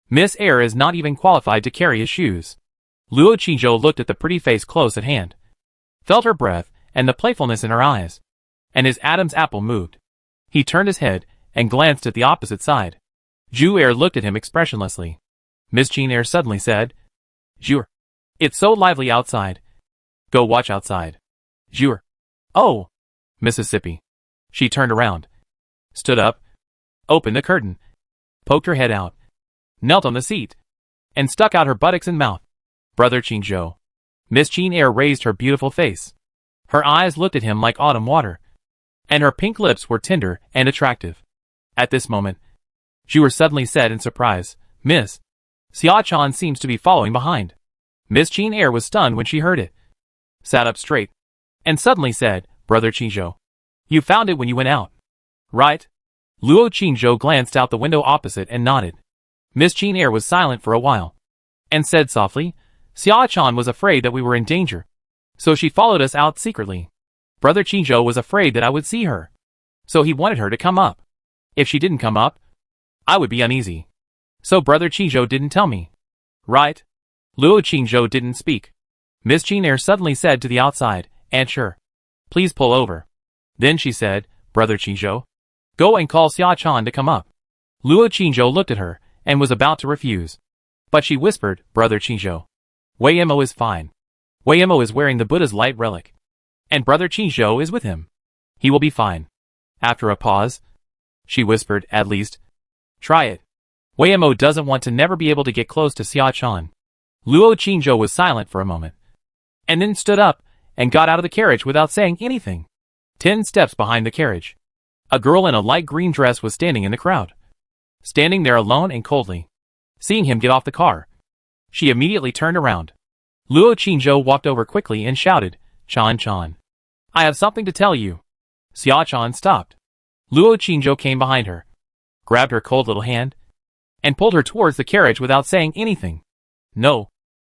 Miss Air is not even qualified to carry his shoes. Luo Qingzhou looked at the pretty face close at hand, felt her breath and the playfulness in her eyes, and his Adam's apple moved. He turned his head and glanced at the opposite side. Zhu looked at him expressionlessly. Maching suddenly said, Zhu, it's so lively outside. Go watch outside. Zhu, oh, Mississippi. She turned around, stood up, opened the curtain, poked her head out, knelt on the seat, and stuck out her buttocks and mouth. Brother Qingzhou. Maching raised her beautiful face. Her eyes looked at him like autumn water, and her pink lips were tender and attractive. At this moment, Zhu suddenly said in surprise, Miss, Xia-chan seems to be following behind. Maching was stunned when she heard it, sat up straight, and suddenly said, Brother Qingzhou, you found it when you went out, right? Luo Qingzhou glanced out the window opposite and nodded. Maching was silent for a while, and said softly, Xia-chan was afraid that we were in danger, so she followed us out secretly. Brother Qingzhou was afraid that I would see her, so he wanted her to come up. If she didn't come up, I would be uneasy. So Brother Qingzhou didn't tell me, right? Luo Qingzhou didn't speak. Maching suddenly said to the outside, and sure, please pull over. Then she said, Brother Qingzhou, go and call Xia-chan to come up. Luo Qingzhou looked at her, and was about to refuse. But she whispered, Brother Qingzhou, Wei Mo is fine. Wei Mo is wearing the Buddha's light relic, and Brother Qingzhou is with him. He will be fine. After a pause, she whispered, at least, try it. Wei Mo doesn't want to never be able to get close to Xia-chan. Luo Qingzhou was silent for a moment, and then stood up, and got out of the carriage without saying anything. 10 steps behind the carriage, a girl in a light green dress was standing in the crowd. Standing there alone and coldly. Seeing him get off the car, she immediately turned around. Luo Qingzhou walked over quickly and shouted, Chan. I have something to tell you. Xia-chan stopped. Luo Qingzhou came behind her, grabbed her cold little hand, and pulled her towards the carriage without saying anything. No,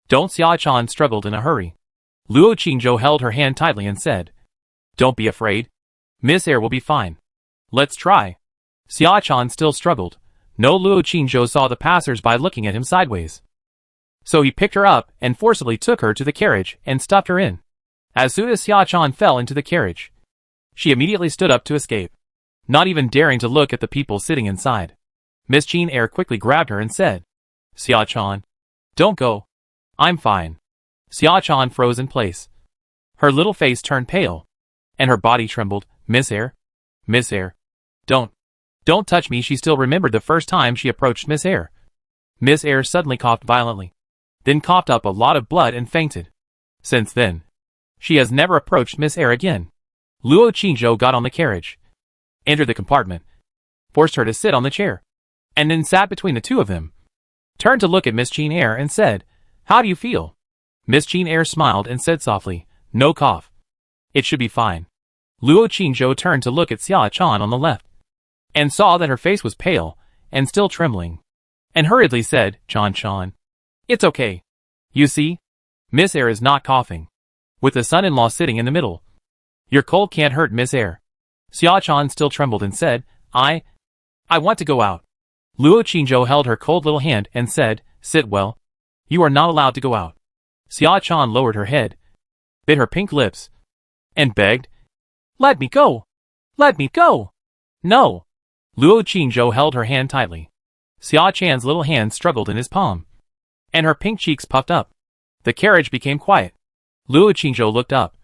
don't. Xia-chan struggled in a hurry. Luo Qingzhou held her hand tightly and said, don't be afraid. Miss will be fine. Let's try. Xia-chan still struggled. No, Luo Qingzhou saw the passers-by looking at him sideways. So he picked her up and forcibly took her to the carriage and stuffed her in. As soon as Xia-chan fell into the carriage, she immediately stood up to escape, not even daring to look at the people sitting inside. Maching quickly grabbed her and said, Xia-chan, don't go. I'm fine. Xia-chan froze in place. Her little face turned pale, and her body trembled. Miss Don't touch me. She still remembered the first time she approached Miss Miss suddenly coughed violently, then coughed up a lot of blood and fainted. Since then, she has never approached Miss again. Luo Qingzhou got on the carriage, entered the compartment, forced her to sit on the chair, and then sat between the two of them. Turned to look at Maching and said, how do you feel? Maching smiled and said softly, no cough. It should be fine. Luo Qingzhou turned to look at Xia-chan on the left, and saw that her face was pale and still trembling, and hurriedly said, Chan, it's okay. You see, Miss is not coughing, with the son-in-law sitting in the middle. Your cold can't hurt Miss Xia-chan still trembled and said, I want to go out. Luo Qingzhou held her cold little hand and said, sit well. You are not allowed to go out. Xia-chan lowered her head, bit her pink lips, and begged, let me go. Let me go. No. Luo Qingzhou held her hand tightly. Xia-chan's little hand struggled in his palm, and her pink cheeks puffed up. The carriage became quiet. Luo Qingzhou looked up,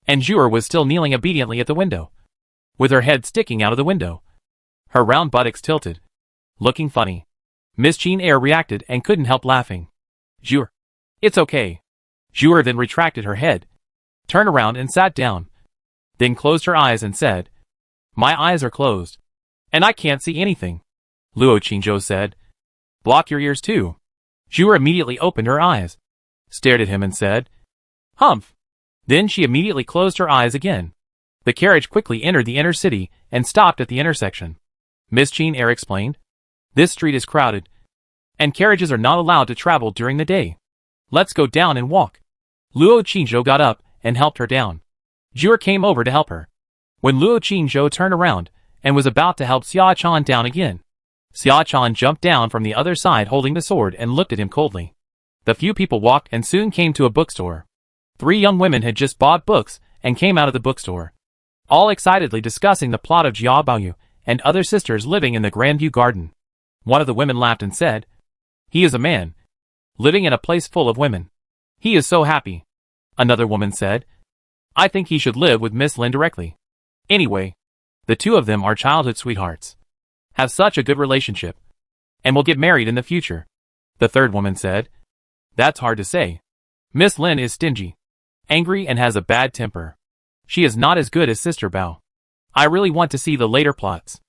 and Zhu was still kneeling obediently at the window, with her head sticking out of the window, her round buttocks tilted, looking funny. Maching reacted and couldn't help laughing. Zhu, it's okay. Zhu then retracted her head, turned around and sat down, then closed her eyes and said, my eyes are closed, and I can't see anything. Luo Qingzhou said, block your ears too. Zhu immediately opened her eyes, stared at him and said, humph. Then she immediately closed her eyes again. The carriage quickly entered the inner city and stopped at the intersection. Maching explained, this street is crowded, and carriages are not allowed to travel during the day. Let's go down and walk. Luo Qingzhou got up and helped her down. Zhu came over to help her. When Luo Qingzhou turned around and was about to help Xia-chan down again, Xia-chan jumped down from the other side holding the sword and looked at him coldly. The few people walked and soon came to a bookstore. 3 young women had just bought books and came out of the bookstore, all excitedly discussing the plot of Jia Baoyu and other sisters living in the Grandview garden. One of the women laughed and said, "He is a man, living in a place full of women. He is so happy." Another woman said, "I think he should live with Miss Lin directly. Anyway, the two of them are childhood sweethearts, have such a good relationship, and will get married in the future." The third woman said, "That's hard to say. Miss Lin is stingy, angry, and has a bad temper. She is not as good as Sister Bao. I really want to see the later plots.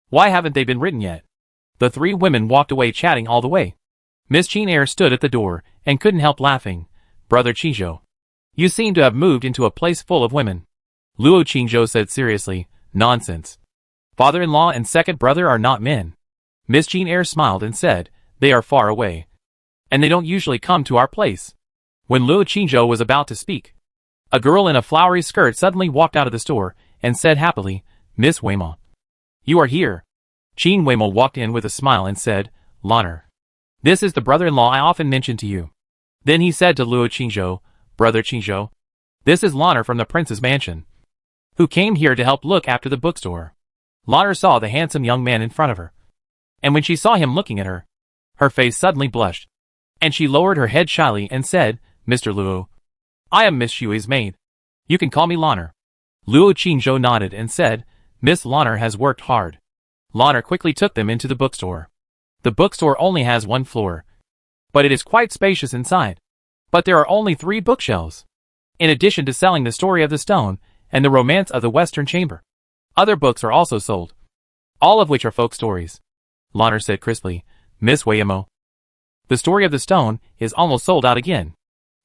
Why haven't they been written yet?" The three women walked away chatting all the way. Miss Qin stood at the door and couldn't help laughing. "Brother Qingzhou, you seem to have moved into a place full of women." Luo Qingzhou said seriously, "Nonsense. Father-in-law and second brother are not men." Miss Qin smiled and said, "They are far away, and they don't usually come to our place." When Luo Qingzhou was about to speak, a girl in a flowery skirt suddenly walked out of the store and said happily, "Miss Weimo, you are here." Qin Weimo walked in with a smile and said, "Lanner, this is the brother-in-law I often mention to you." Then he said to Luo Qingzhou, "Brother Qingzhou, this is Lanner from the prince's mansion, who came here to help look after the bookstore." Lanner saw the handsome young man in front of her, and when she saw him looking at her, her face suddenly blushed, and she lowered her head shyly and said, "Mr. Luo, I am Miss Xue's maid. You can call me Lanner." Luo Qingzhou nodded and said, "Miss Lanner has worked hard." Lanner quickly took them into the bookstore. The bookstore only has one floor, but it is quite spacious inside. But there are only 3 bookshelves. In addition to selling the story of the stone and the romance of the Western Chamber, other books are also sold, all of which are folk stories. Lanner said crisply, "Miss Weimo, the story of the stone is almost sold out again.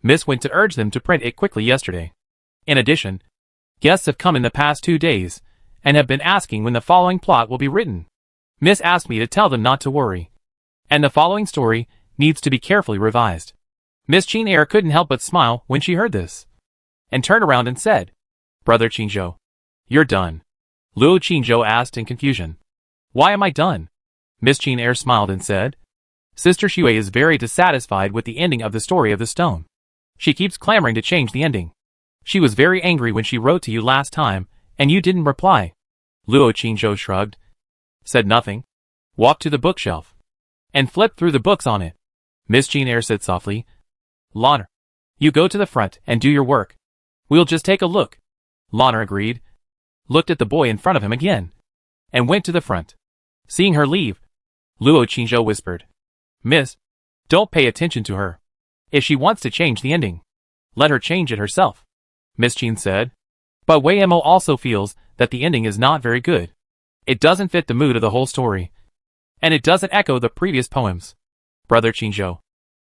Miss went to urge them to print it quickly yesterday. In addition, guests have come in the past 2 days and have been asking when the following plot will be written. Miss asked me to tell them not to worry, and the following story needs to be carefully revised." Miss Qin couldn't help but smile when she heard this, and turned around and said, "Brother Qingzhou, you're done." Luo Qingzhou asked in confusion, "Why am I done?" Miss Qin smiled and said, "Sister Xue is very dissatisfied with the ending of the story of the stone. She keeps clamoring to change the ending. She was very angry when she wrote to you last time, and you didn't reply." Luo Qingzhou shrugged, said nothing, walked to the bookshelf, and flipped through the books on it. Miss Qin said softly, "Lanner, you go to the front and do your work. We'll just take a look." Lanner agreed, looked at the boy in front of him again, and went to the front. Seeing her leave, Luo Qingzhou whispered, "Miss, don't pay attention to her. If she wants to change the ending, let her change it herself." Miss Qin said, "But Weimo also feels that the ending is not very good. It doesn't fit the mood of the whole story, and it doesn't echo the previous poems. Brother Qingzhou,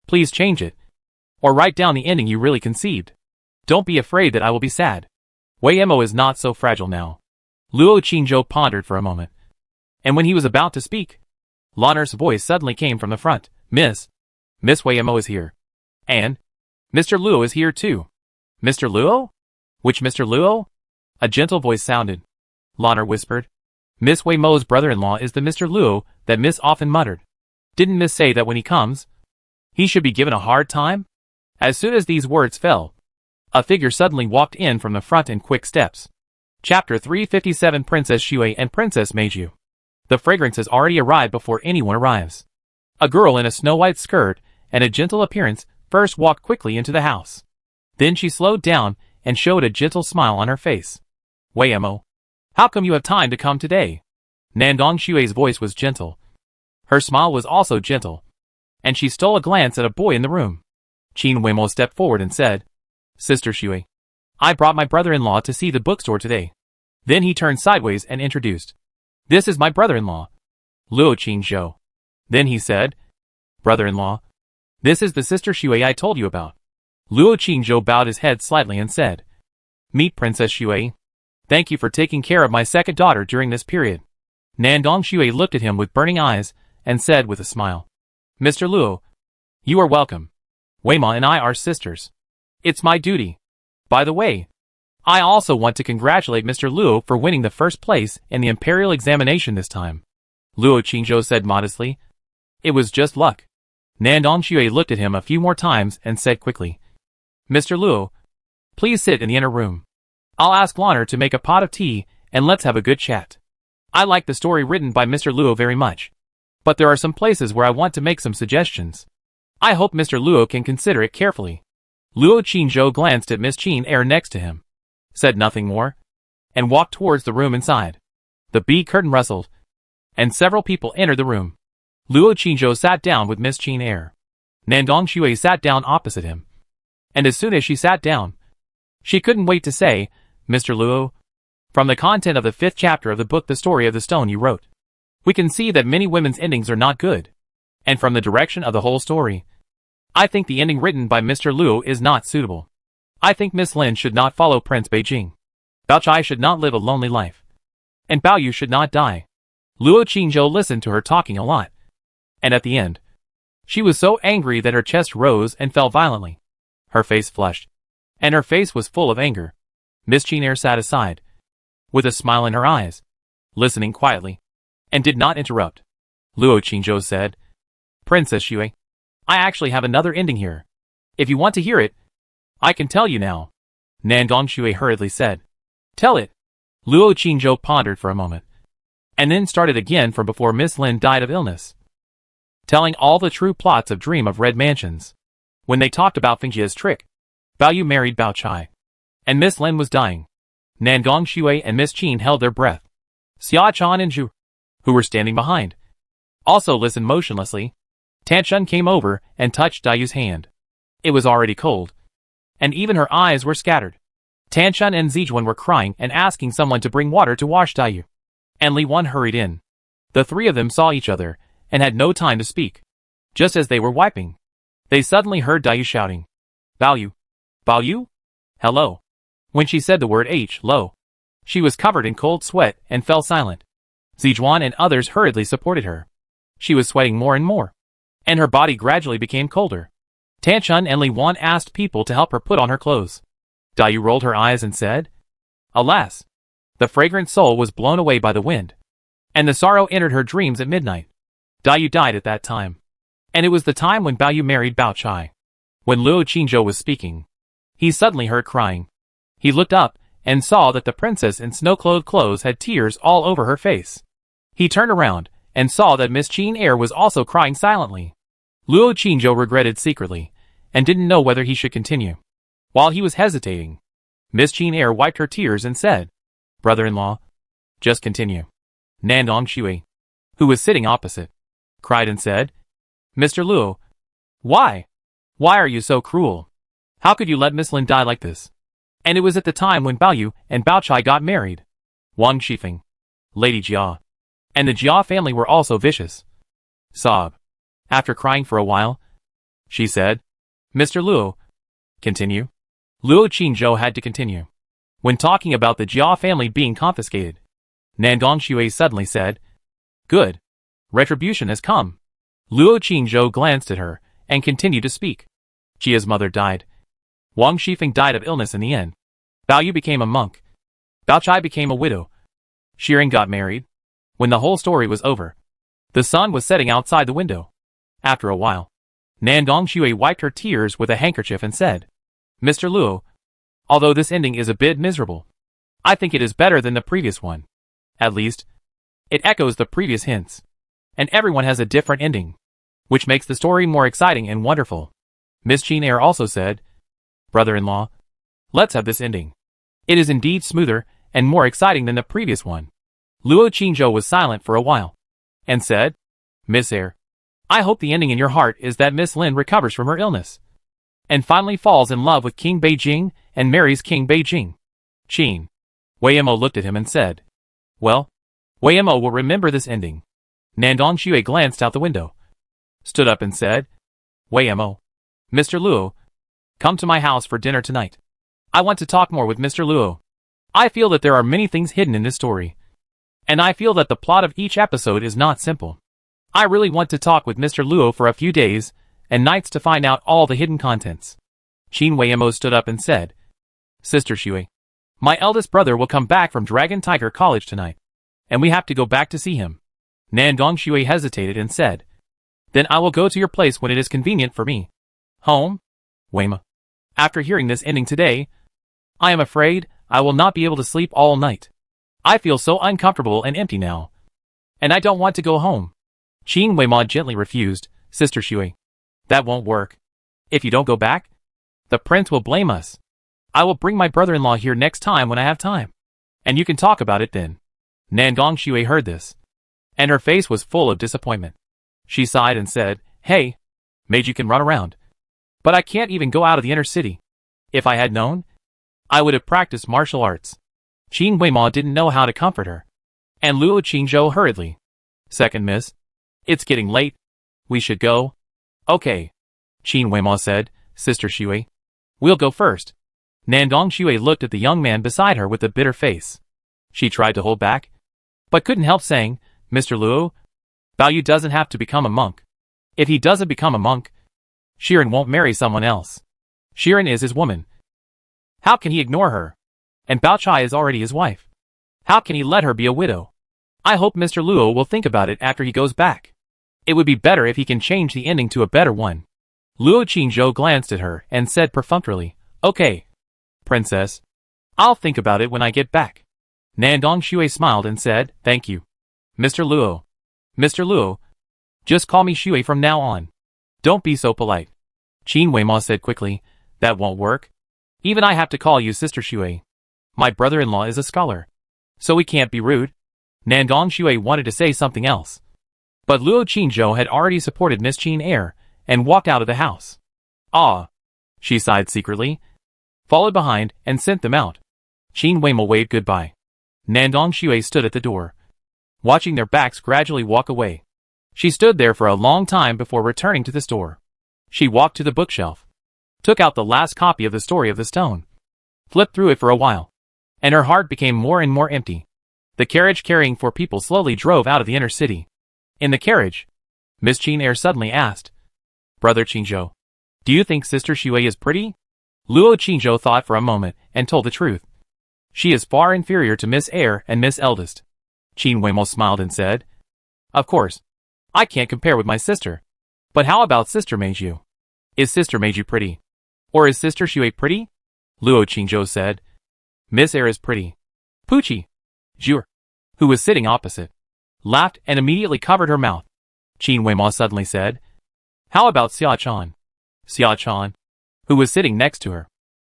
please change it, or write down the ending you really conceived. Don't be afraid that I will be sad. Weimo is not so fragile now." Luo Qingzhou pondered for a moment, and when he was about to speak, Lanner's voice suddenly came from the front. Miss Weimo is here. And Mr. Luo is here too." "Mr. Luo? Which Mr. Luo?" a gentle voice sounded. Lanner whispered, "Miss Weimo's brother-in-law is the Mr. Luo that Miss often muttered. Didn't Miss say that when he comes, he should be given a hard time?" As soon as these words fell, a figure suddenly walked in from the front in quick steps. Chapter 357 Princess Xue and Princess Meiju. The fragrance has already arrived before anyone arrives. A girl in a snow-white skirt and a gentle appearance first walked quickly into the house. Then she slowed down and showed a gentle smile on her face. "Weimo, how come you have time to come today?" Nandong Xue's voice was gentle. Her smile was also gentle, and she stole a glance at a boy in the room. Qin Weimo stepped forward and said, "Sister Xue, I brought my brother-in-law to see the bookstore today." Then he turned sideways and introduced, "This is my brother-in-law, Luo Qingzhou." Then he said, "Brother-in-law, this is the Sister Xue I told you about." Luo Qingzhou bowed his head slightly and said, "Meet Princess Xue. Thank you for taking care of my second daughter during this period." Nandong Xue looked at him with burning eyes and said with a smile, "Mr. Luo, you are welcome. Weima and I are sisters. It's my duty. By the way, I also want to congratulate Mr. Luo for winning the first place in the imperial examination this time." Luo Qingzhou said modestly, "It was just luck." Nandong Xue looked at him a few more times and said quickly, "Mr. Luo, please sit in the inner room. I'll ask Lanner to make a pot of tea and let's have a good chat." I like the story written by Mr. Luo very much. But there are some places where I want to make some suggestions. I hope Mr. Luo can consider it carefully. Luo Qingzhou glanced at Miss Qin Air next to him, said nothing more, and walked towards the room inside. The bee curtain rustled, and several people entered the room. Luo Qingzhou sat down with Miss Qin Air. Nandong Shui sat down opposite him. And as soon as she sat down, she couldn't wait to say, Mr. Luo, from the content of the 5th chapter of the book The Story of the Stone you wrote, we can see that many women's endings are not good. And from the direction of the whole story, I think the ending written by Mr. Luo is not suitable. I think Miss Lin should not follow Prince Beijing. Bao Chai should not live a lonely life. And Bao Yu should not die. Luo Qingzhou listened to her talking a lot. And at the end, she was so angry that her chest rose and fell violently. Her face flushed. And her face was full of anger. Miss Qin Air sat aside, with a smile in her eyes, listening quietly, and did not interrupt. Luo Qingzhou said, Princess Xue, I actually have another ending here. If you want to hear it, I can tell you now. Nandong Xue hurriedly said, Tell it. Luo Qingzhou pondered for a moment, and then started again from before Miss Lin died of illness, telling all the true plots of Dream of Red Mansions. When they talked about Fengjia's trick, Bao Yu married Bao Chai, and Miss Lin was dying. Nandong Xue and Miss Qin held their breath. Xia Chan and Zhu, who were standing behind, also listened motionlessly. Tanchun came over and touched Daiyu's hand. It was already cold, and even her eyes were scattered. Tanchun and Zijuan were crying and asking someone to bring water to wash Daiyu. And Li Wan hurried in. The three of them saw each other, and had no time to speak. Just as they were wiping, they suddenly heard Daiyu shouting, Bao Yu! Bao Yu? Hello. When she said the word H-lo, she was covered in cold sweat and fell silent. Zijuan and others hurriedly supported her. She was sweating more and more, and her body gradually became colder. Tanchun and Li Wan asked people to help her put on her clothes. Daiyu rolled her eyes and said, Alas! The fragrant soul was blown away by the wind, and the sorrow entered her dreams at midnight. Daiyu died at that time, and it was the time when Bao Yu married Bao Chai. When Luo Qingzhou was speaking, he suddenly heard crying. He looked up and saw that the princess in snow-clothed clothes had tears all over her face. He turned around and saw that Miss Qin Air was also crying silently. Luo Qingzhou regretted secretly, and didn't know whether he should continue. While he was hesitating, Miss Qin Air wiped her tears and said, Brother-in-law, just continue. Nandong Shui, who was sitting opposite, cried and said, Mr. Luo, why? Why are you so cruel? How could you let Miss Lin die like this? And it was at the time when Bao Yu and Bao Chai got married. Wang Shifeng, Lady Jia, and the Jia family were also vicious. Sob. After crying for a while, she said, Mr. Luo, continue. Luo Qingzhou had to continue. When talking about the Jia family being confiscated, Nandong Shui suddenly said, Good. Retribution has come. Luo Qingzhou glanced at her, and continued to speak. Jia's mother died. Wang Shifeng died of illness in the end. Bao Yu became a monk. Bao Chai became a widow. Shiring got married. When the whole story was over, the sun was setting outside the window. After a while, Nandong Shui wiped her tears with a handkerchief and said, Mr. Luo, although this ending is a bit miserable, I think it is better than the previous one. At least, it echoes the previous hints. And everyone has a different ending, which makes the story more exciting and wonderful. Miss Qin Air also said, Brother-in-law, let's have this ending. It is indeed smoother and more exciting than the previous one. Luo Qingzhou was silent for a while, and said, Miss Air, I hope the ending in your heart is that Miss Lin recovers from her illness, and finally falls in love with King Beijing and marries King Beijing. Qin. Wei Mo looked at him and said, Well, Wei Mo will remember this ending. Nandong Shui glanced out the window, stood up and said, Wei Mo, Mr. Luo, come to my house for dinner tonight. I want to talk more with Mr. Luo. I feel that there are many things hidden in this story, and I feel that the plot of each episode is not simple. I really want to talk with Mr. Luo for a few days and nights to find out all the hidden contents. Qin Weimo stood up and said, Sister Shui, my eldest brother will come back from Dragon Tiger College tonight, and we have to go back to see him. Nandong Shui hesitated and said, Then I will go to your place when it is convenient for me. Home? Weima. After hearing this ending today, I am afraid I will not be able to sleep all night. I feel so uncomfortable and empty now. And I don't want to go home. Qin Weimao gently refused. Sister Shui. That won't work. If you don't go back, the prince will blame us. I will bring my brother-in-law here next time when I have time. And you can talk about it then. Nandong Shui heard this, and her face was full of disappointment. She sighed and said, Hey, Mage, you can run around. But I can't even go out of the inner city. If I had known, I would have practiced martial arts. Qin Weimao didn't know how to comfort her. And Luo Qingzhou hurriedly. Second miss. It's getting late. We should go. Okay. Qin Weimao said, Sister Shui. We'll go first. Nandong Shui looked at the young man beside her with a bitter face. She tried to hold back, but couldn't help saying, Mr. Luo, Baoyu doesn't have to become a monk. If he doesn't become a monk, Shiren won't marry someone else. Shiren is his woman. How can he ignore her? And Bao Chai is already his wife. How can he let her be a widow? I hope Mr. Luo will think about it after he goes back. It would be better if he can change the ending to a better one. Luo Qingzhou glanced at her and said perfunctorily, Okay, Princess. I'll think about it when I get back. Nandong Shui smiled and said, Thank you. Mr. Luo. Mr. Luo. Just call me Shui from now on. Don't be so polite. Qin Weimao said quickly, That won't work. Even I have to call you Sister Shui. My brother-in-law is a scholar, so we can't be rude. Nandong Shui wanted to say something else, but Luo Qingzhou had already supported Miss Qin Air and walked out of the house. Ah, she sighed secretly, followed behind and sent them out. Qin Weimao waved goodbye. Nandong Shui stood at the door, watching their backs gradually walk away. She stood there for a long time before returning to the store. She walked to the bookshelf, took out the last copy of the Story of the Stone, flipped through it for a while, and her heart became more and more empty. The carriage carrying 4 people slowly drove out of the inner city. In the carriage, Miss Qin Air suddenly asked, Brother Qingzhou, do you think Sister Shui is pretty? Luo Qingzhou thought for a moment and told the truth. She is far inferior to Miss Air and Miss Eldest. Qin Weimao smiled and said, Of course, I can't compare with my sister. But how about Sister Meiju? Is Sister Meiju pretty? Or is Sister Shui pretty? Luo Qingzhou said, Miss Air is pretty. Puchi, Zhu, who was sitting opposite, laughed and immediately covered her mouth. Qin Weimao suddenly said, How about Xia Chan? Xia Chan, who was sitting next to her,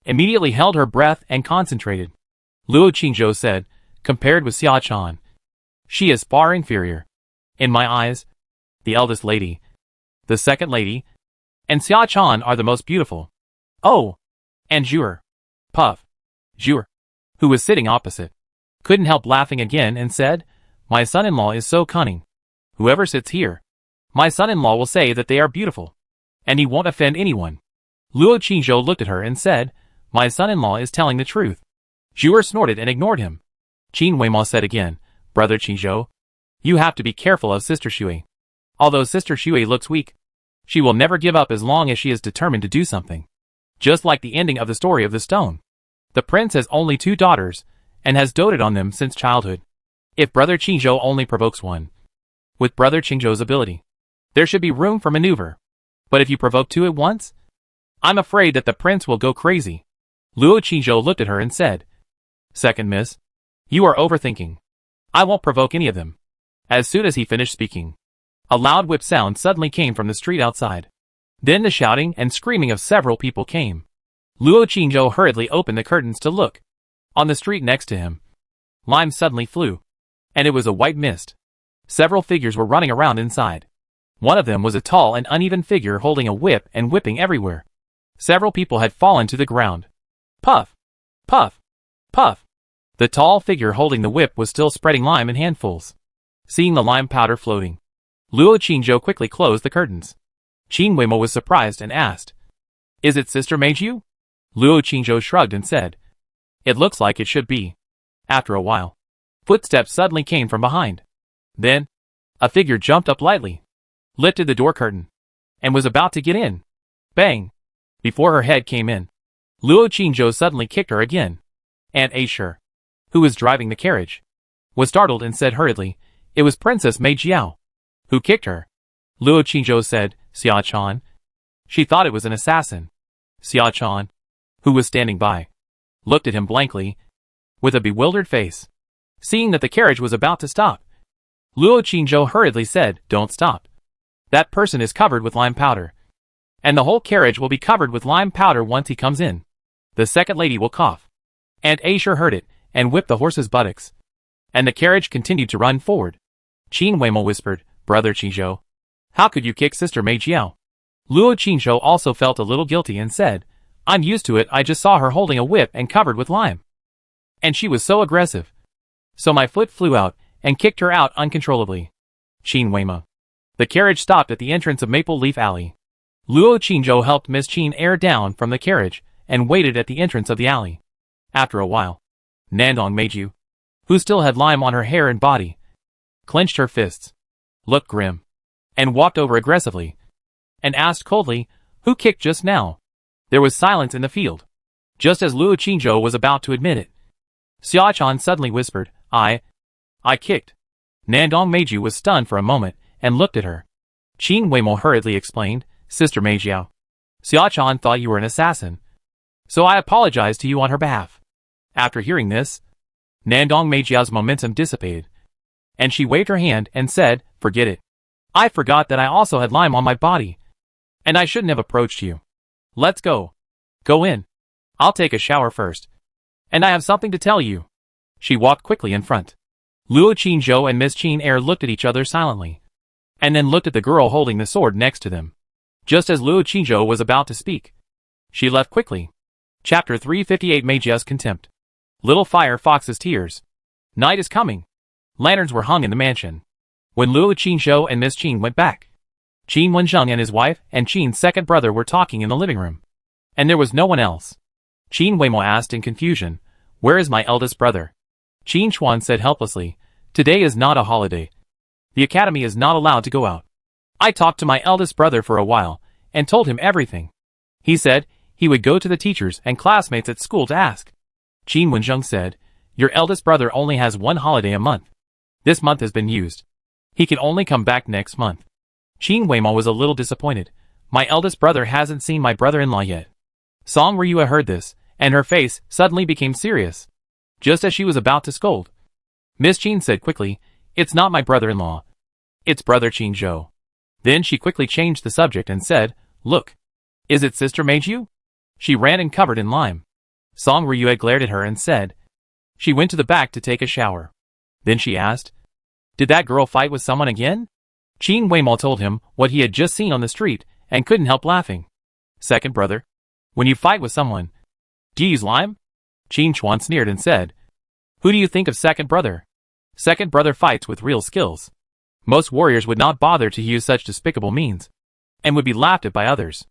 immediately held her breath and concentrated. Luo Qingzhou said, Compared with Xia Chan, she is far inferior. In my eyes, the eldest lady, the second lady, and Xia Chan are the most beautiful. Oh, and Zhu, Puff, Zhu, who was sitting opposite, couldn't help laughing again and said, My son-in-law is so cunning. Whoever sits here, my son-in-law will say that they are beautiful, and he won't offend anyone. Luo Qingzhou looked at her and said, My son-in-law is telling the truth. Zhu snorted and ignored him. Qin Weimao said again, Brother Qingzhou, you have to be careful of Sister Shui. Although Sister Shui looks weak, she will never give up as long as she is determined to do something. Just like the ending of the Story of the Stone. The prince has only 2 daughters, and has doted on them since childhood. If Brother Qingzhou only provokes one, with Brother Qingzhou's ability, there should be room for maneuver. But if you provoke 2 at once, I'm afraid that the prince will go crazy. Luo Qingzhou looked at her and said, Second miss, you are overthinking. I won't provoke any of them. As soon as he finished speaking, a loud whip sound suddenly came from the street outside. Then the shouting and screaming of several people came. Luo Qingzhou hurriedly opened the curtains to look. On the street next to him, lime suddenly flew, and it was a white mist. Several figures were running around inside. One of them was a tall and uneven figure holding a whip and whipping everywhere. Several people had fallen to the ground. Puff! Puff! Puff! The tall figure holding the whip was still spreading lime in handfuls. Seeing the lime powder floating, Luo Qingzhou quickly closed the curtains. Qin Weimao was surprised and asked, Is it Sister Meiju? Luo Qingzhou shrugged and said, It looks like it should be. After a while, footsteps suddenly came from behind. Then, a figure jumped up lightly, lifted the door curtain, and was about to get in. Bang! Before her head came in, Luo Qingzhou suddenly kicked her again. Aunt Aisher, who was driving the carriage, was startled and said hurriedly, It was Princess Mei Jiao. Who kicked her? Luo Qingzhou said, Xia Chan. She thought it was an assassin. Xia Chan, who was standing by, looked at him blankly, with a bewildered face. Seeing that the carriage was about to stop, Luo Qingzhou hurriedly said, "Don't stop. That person is covered with lime powder. And the whole carriage will be covered with lime powder once he comes in. The second lady will cough." And Aisha heard it, and whipped the horse's buttocks. And the carriage continued to run forward. Qin Weimo whispered, "Brother Qingzhou, how could you kick Sister Mei Jiao?" Luo Qingzhou also felt a little guilty and said, "I'm used to it, I just saw her holding a whip and covered with lime. And she was so aggressive. So my foot flew out, and kicked her out uncontrollably." Qin Weimo. The carriage stopped at the entrance of Maple Leaf Alley. Luo Qingzhou helped Miss Qin air down from the carriage, and waited at the entrance of the alley. After a while, Nandong Meiju, who still had lime on her hair and body, clenched her fists, looked grim, and walked over aggressively, and asked coldly, "Who kicked just now?" There was silence in the field. Just as Luo Qingzhou was about to admit it, Xiaochan suddenly whispered, I kicked." Nandong Meiju was stunned for a moment, and looked at her. Qin Weimo hurriedly explained, "Sister Meijiao, Xiaochan thought you were an assassin, so I apologize to you on her behalf." After hearing this, Nandong Meijiao's momentum dissipated, and she waved her hand and said, "Forget it. I forgot that I also had lime on my body, and I shouldn't have approached you. Let's go. Go in. I'll take a shower first, and I have something to tell you." She walked quickly in front. Luo Qingzhou and Miss Qin Er looked at each other silently, and then looked at the girl holding the sword next to them. Just as Luo Qingzhou was about to speak, she left quickly. Chapter 358 Meijia's Contempt. Little Fire Fox's Tears. Night is coming. Lanterns were hung in the mansion. When Luo Qingzhou and Miss Qin went back, Qin Wenzheng and his wife and Qin's second brother were talking in the living room, and there was no one else. Qin Weimo asked in confusion, "Where is my eldest brother?" Qin Chuan said helplessly, "Today is not a holiday. The academy is not allowed to go out. I talked to my eldest brother for a while, and told him everything. He said he would go to the teachers and classmates at school to ask." Qin Wenzheng said, "Your eldest brother only has one holiday a month. This month has been used. He can only come back next month." Qin Weimo was a little disappointed. "My eldest brother hasn't seen my brother-in-law yet." Song Ryua heard this, and her face suddenly became serious. Just as she was about to scold, Miss Qin said quickly, "It's not my brother-in-law. It's Brother Qingzhou." Then she quickly changed the subject and said, "Look. Is it Sister Meiju?" She ran and covered in lime. Song Ryua glared at her and said, "She went to the back to take a shower." Then she asked, "Did that girl fight with someone again?" Qin Weimo told him what he had just seen on the street, and couldn't help laughing. "Second brother, when you fight with someone, do you use lime?" Qin Chuan sneered and said, "Who do you think of second brother? Second brother fights with real skills. Most warriors would not bother to use such despicable means, and would be laughed at by others."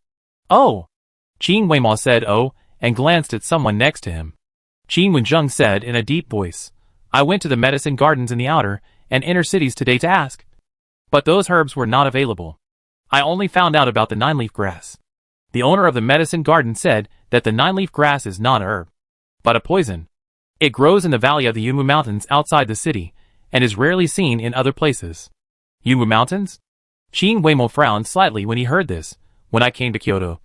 "Oh!" Qin Weimo said "oh," and glanced at someone next to him. Qin Wenzheng said in a deep voice, "I went to the medicine gardens in the outer and inner cities today to ask, but those herbs were not available. I only found out about the nine-leaf grass. The owner of the medicine garden said that the nine-leaf grass is not a herb, but a poison. It grows in the valley of the Yunwu Mountains outside the city, and is rarely seen in other places." Yunwu Mountains? Qin Weimo frowned slightly when he heard this. "When I came to Kyoto,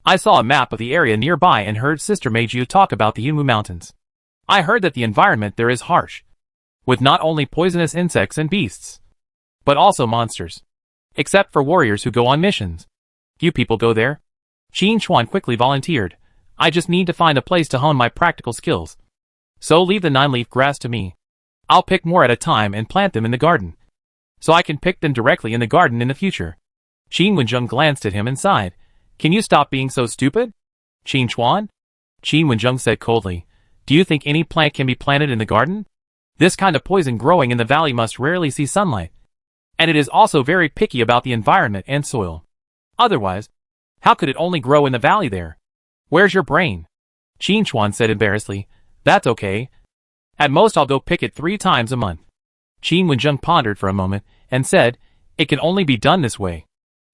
I saw a map of the area nearby and heard Sister Meiju talk about the Yunwu Mountains. I heard that the environment there is harsh, with not only poisonous insects and beasts, but also monsters. Except for warriors who go on missions. Few people go there." Qin Chuan quickly volunteered, "I just need to find a place to hone my practical skills. So leave the nine-leaf grass to me. I'll pick more at a time and plant them in the garden, so I can pick them directly in the garden in the future." Qin Wenzheng glanced at him and sighed, "Can you stop being so stupid?" "Qin Chuan?" Qin Wenzheng said coldly, "Do you think any plant can be planted in the garden? This kind of poison growing in the valley must rarely see sunlight, and it is also very picky about the environment and soil. Otherwise, how could it only grow in the valley there? Where's your brain?" Qin Chuan said embarrassedly, "That's okay. At most I'll go pick it 3 times a month." Qin Wenzheng pondered for a moment, and said, "It can only be done this way."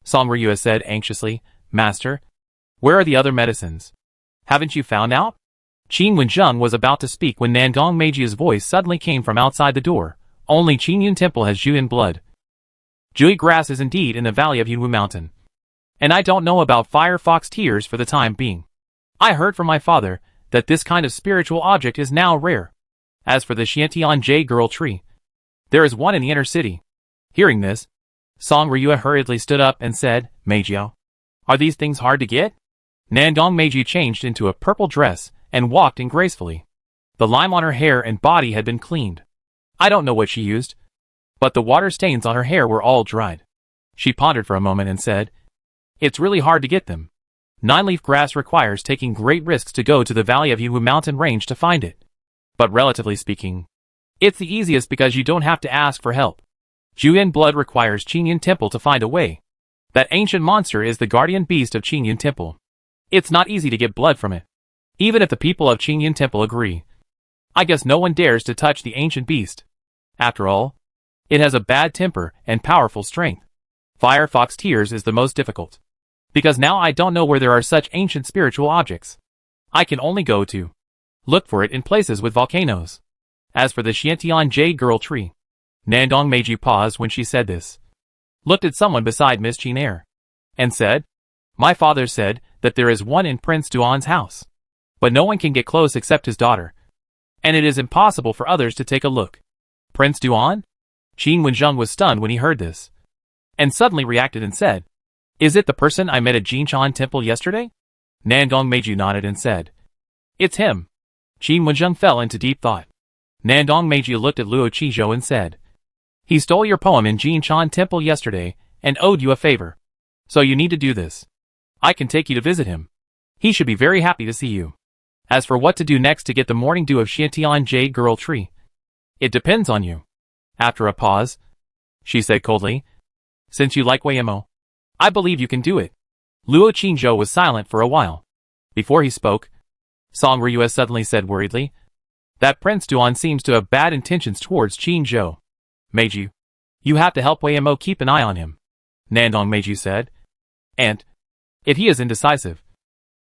Song Ryua said anxiously, "Master, where are the other medicines? Haven't you found out?" Qin Wenzheng was about to speak when Nandong Meijia's voice suddenly came from outside the door. "Only Qinyun Temple has Juyin blood. Jui grass is indeed in the valley of Yunwu Mountain. And I don't know about Fire Fox Tears for the time being. I heard from my father that this kind of spiritual object is now rare. As for the Xiantian Jade girl tree, there is one in the inner city. Hearing this, Song Ryua hurriedly stood up and said, Meijiao, are these things hard to get? Nandong Meiji changed into a purple dress and walked in gracefully. The lime on her hair and body had been cleaned. I don't know what she used, but the water stains on her hair were all dried. She pondered for a moment and said, it's really hard to get them. 9-leaf grass requires taking great risks to go to the valley of Yuhu mountain range to find it. But relatively speaking, it's the easiest because you don't have to ask for help. Juyin blood requires Qingyan Temple to find a way. That ancient monster is the guardian beast of Qingyan Temple. It's not easy to get blood from it, even if the people of Qingyan Temple agree. I guess no one dares to touch the ancient beast. After all, it has a bad temper and powerful strength. Firefox Tears is the most difficult, because now I don't know where there are such ancient spiritual objects. I can only go to look for it in places with volcanoes. As for the Xiantian Jade girl tree, Nandong Meiji paused when she said this, looked at someone beside Miss Chin Air, and said, my father said that there is one in Prince Duan's house, but no one can get close except his daughter, and it is impossible for others to take a look. Prince Duan? Qin Wenzheng was stunned when he heard this, and suddenly reacted and said, is it the person I met at Jinshan Temple yesterday? Nandong Meiji nodded and said, it's him. Qin Wenzheng fell into deep thought. Nandong Meiji looked at Luo Qizhou and said, he stole your poem in Jinshan Temple yesterday and owed you a favor. So you need to do this. I can take you to visit him. He should be very happy to see you. As for what to do next to get the morning dew of Xiantian Jade girl tree, it depends on you. After a pause, she said coldly, since you like Weimo, I believe you can do it. Luo Qingzhou was silent for a while. Before he spoke, Song Ryua suddenly said worriedly, that Prince Duan seems to have bad intentions towards Qingzhou. Meiji, you have to help Weimo keep an eye on him. Nandong Meiji said, and if he is indecisive,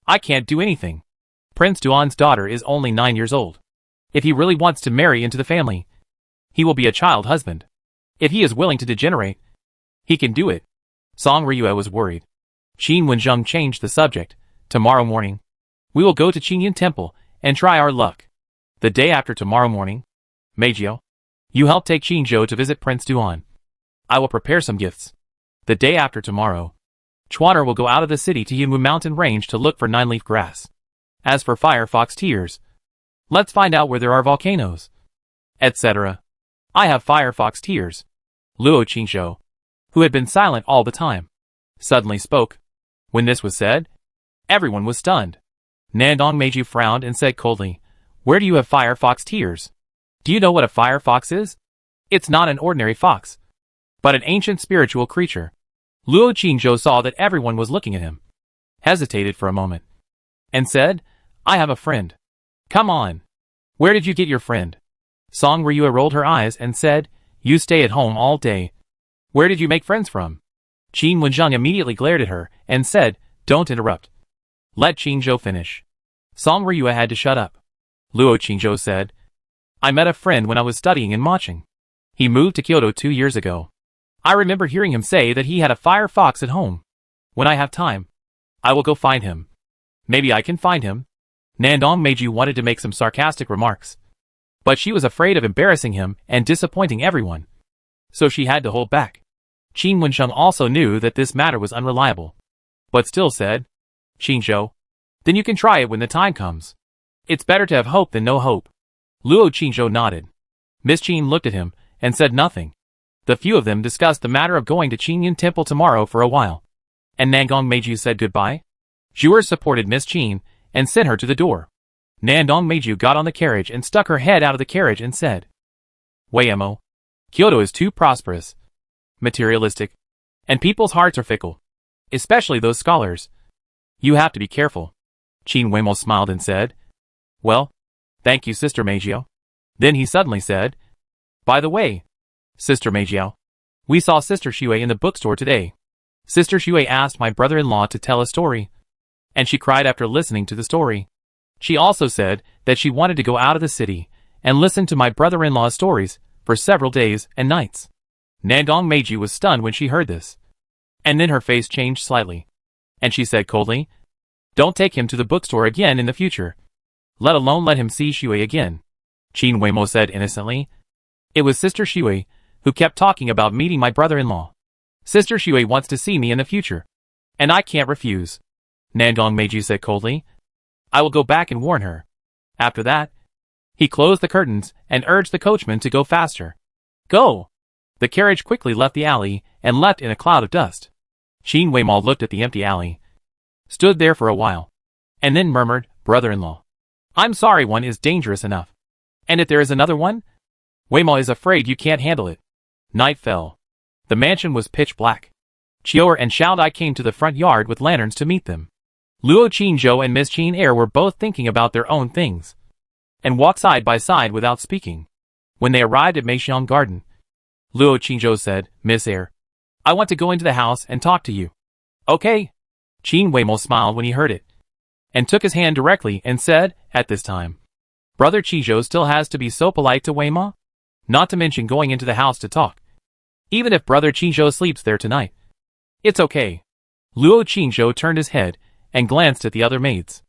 I can't do anything. Prince Duan's daughter is only 9 years old. If he really wants to marry into the family, he will be a child husband. If he is willing to degenerate, he can do it. Song Ryua was worried. Qin Wenzheng changed the subject. Tomorrow morning, we will go to Qingyan Temple and try our luck. The day after tomorrow morning, Meijio, you help take Qingzhou to visit Prince Duan. I will prepare some gifts. The day after tomorrow, Chuaner will go out of the city to Yunwu mountain range to look for 9-leaf grass. As for Firefox Tears, let's find out where there are volcanoes, etc. I have Firefox Tears. Luo Qingzhou, who had been silent all the time, suddenly spoke. When this was said, everyone was stunned. Nandong Meiji frowned and said coldly, where do you have Firefox Tears? Do you know what a firefox is? It's not an ordinary fox, but an ancient spiritual creature. Luo Qingzhou saw that everyone was looking at him, hesitated for a moment, and said, I have a friend. Come on. Where did you get your friend? Song Ryua rolled her eyes and said, you stay at home all day. Where did you make friends from? Qin Wenzheng immediately glared at her and said, don't interrupt. Let Qingzhou finish. Song Ryua had to shut up. Luo Qingzhou said, I met a friend when I was studying in Maching. He moved to Kyoto 2 years ago. I remember hearing him say that he had a fire fox at home. When I have time, I will go find him. Maybe I can find him. Nandong Meiji wanted to make some sarcastic remarks, but she was afraid of embarrassing him and disappointing everyone, so she had to hold back. Qin Wensheng also knew that this matter was unreliable, but still said, Qingzhou, then you can try it when the time comes. It's better to have hope than no hope. Luo Qingzhou nodded. Miss Qin looked at him and said nothing. The few of them discussed the matter of going to Qingyan Temple tomorrow for a while, and Nandong Meiji said goodbye. Zhuer supported Miss Qin and sent her to the door. Nandong Meiji got on the carriage and stuck her head out of the carriage and said, Weimo, Kyoto is too prosperous, materialistic, and people's hearts are fickle, especially those scholars. You have to be careful. Qin Weimo smiled and said, well, thank you, Sister Meijio. Then he suddenly said, by the way, Sister Meijiao, we saw Sister Xue in the bookstore today. Sister Xue asked my brother-in-law to tell a story, and she cried after listening to the story. She also said that she wanted to go out of the city and listen to my brother-in-law's stories for several days and nights. Nandong Meiji was stunned when she heard this, and then her face changed slightly, and she said coldly, don't take him to the bookstore again in the future, let alone let him see Xue again. Qin Weimo said innocently. It was Sister Shui, who kept talking about meeting my brother-in-law. Sister Shui wants to see me in the future. And I can't refuse. Nandong Meiji said coldly. I will go back and warn her. After that, he closed the curtains and urged the coachman to go faster. Go! The carriage quickly left the alley and left in a cloud of dust. Qin Weimo looked at the empty alley, stood there for a while, and then murmured, brother-in-law. I'm sorry, one is dangerous enough. And if there is another one? Weimo is afraid you can't handle it. Night fell. The mansion was pitch black. Chior and Xiaodai came to the front yard with lanterns to meet them. Luo Qingzhou and Miss Qin Er were both thinking about their own things, and walked side by side without speaking. When they arrived at Maching Garden, Luo Qingzhou said, Miss Er, I want to go into the house and talk to you. Okay. Qin Weimo smiled when he heard it, and took his hand directly and said, at this time, Brother Qingzhou still has to be so polite to Weimo? Not to mention going into the house to talk. Even if Brother Qingzhou sleeps there tonight. It's okay. Luo Qingzhou turned his head and glanced at the other maids.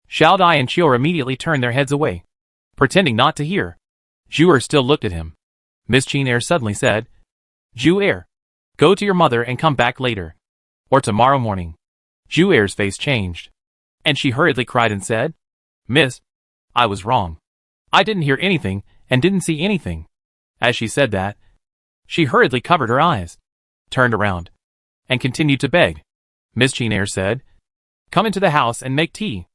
Xiaodai and Chior immediately turned their heads away, pretending not to hear. Zhu Er still looked at him. Miss Qin Er suddenly said, Zhu Er, go to your mother and come back later. Or tomorrow morning. Zhu Er's face changed, and she hurriedly cried and said, Miss, I was wrong. I didn't hear anything and didn't see anything. As she said that, she hurriedly covered her eyes, turned around, and continued to beg. Miss Qin Er said, Come into the house and make tea.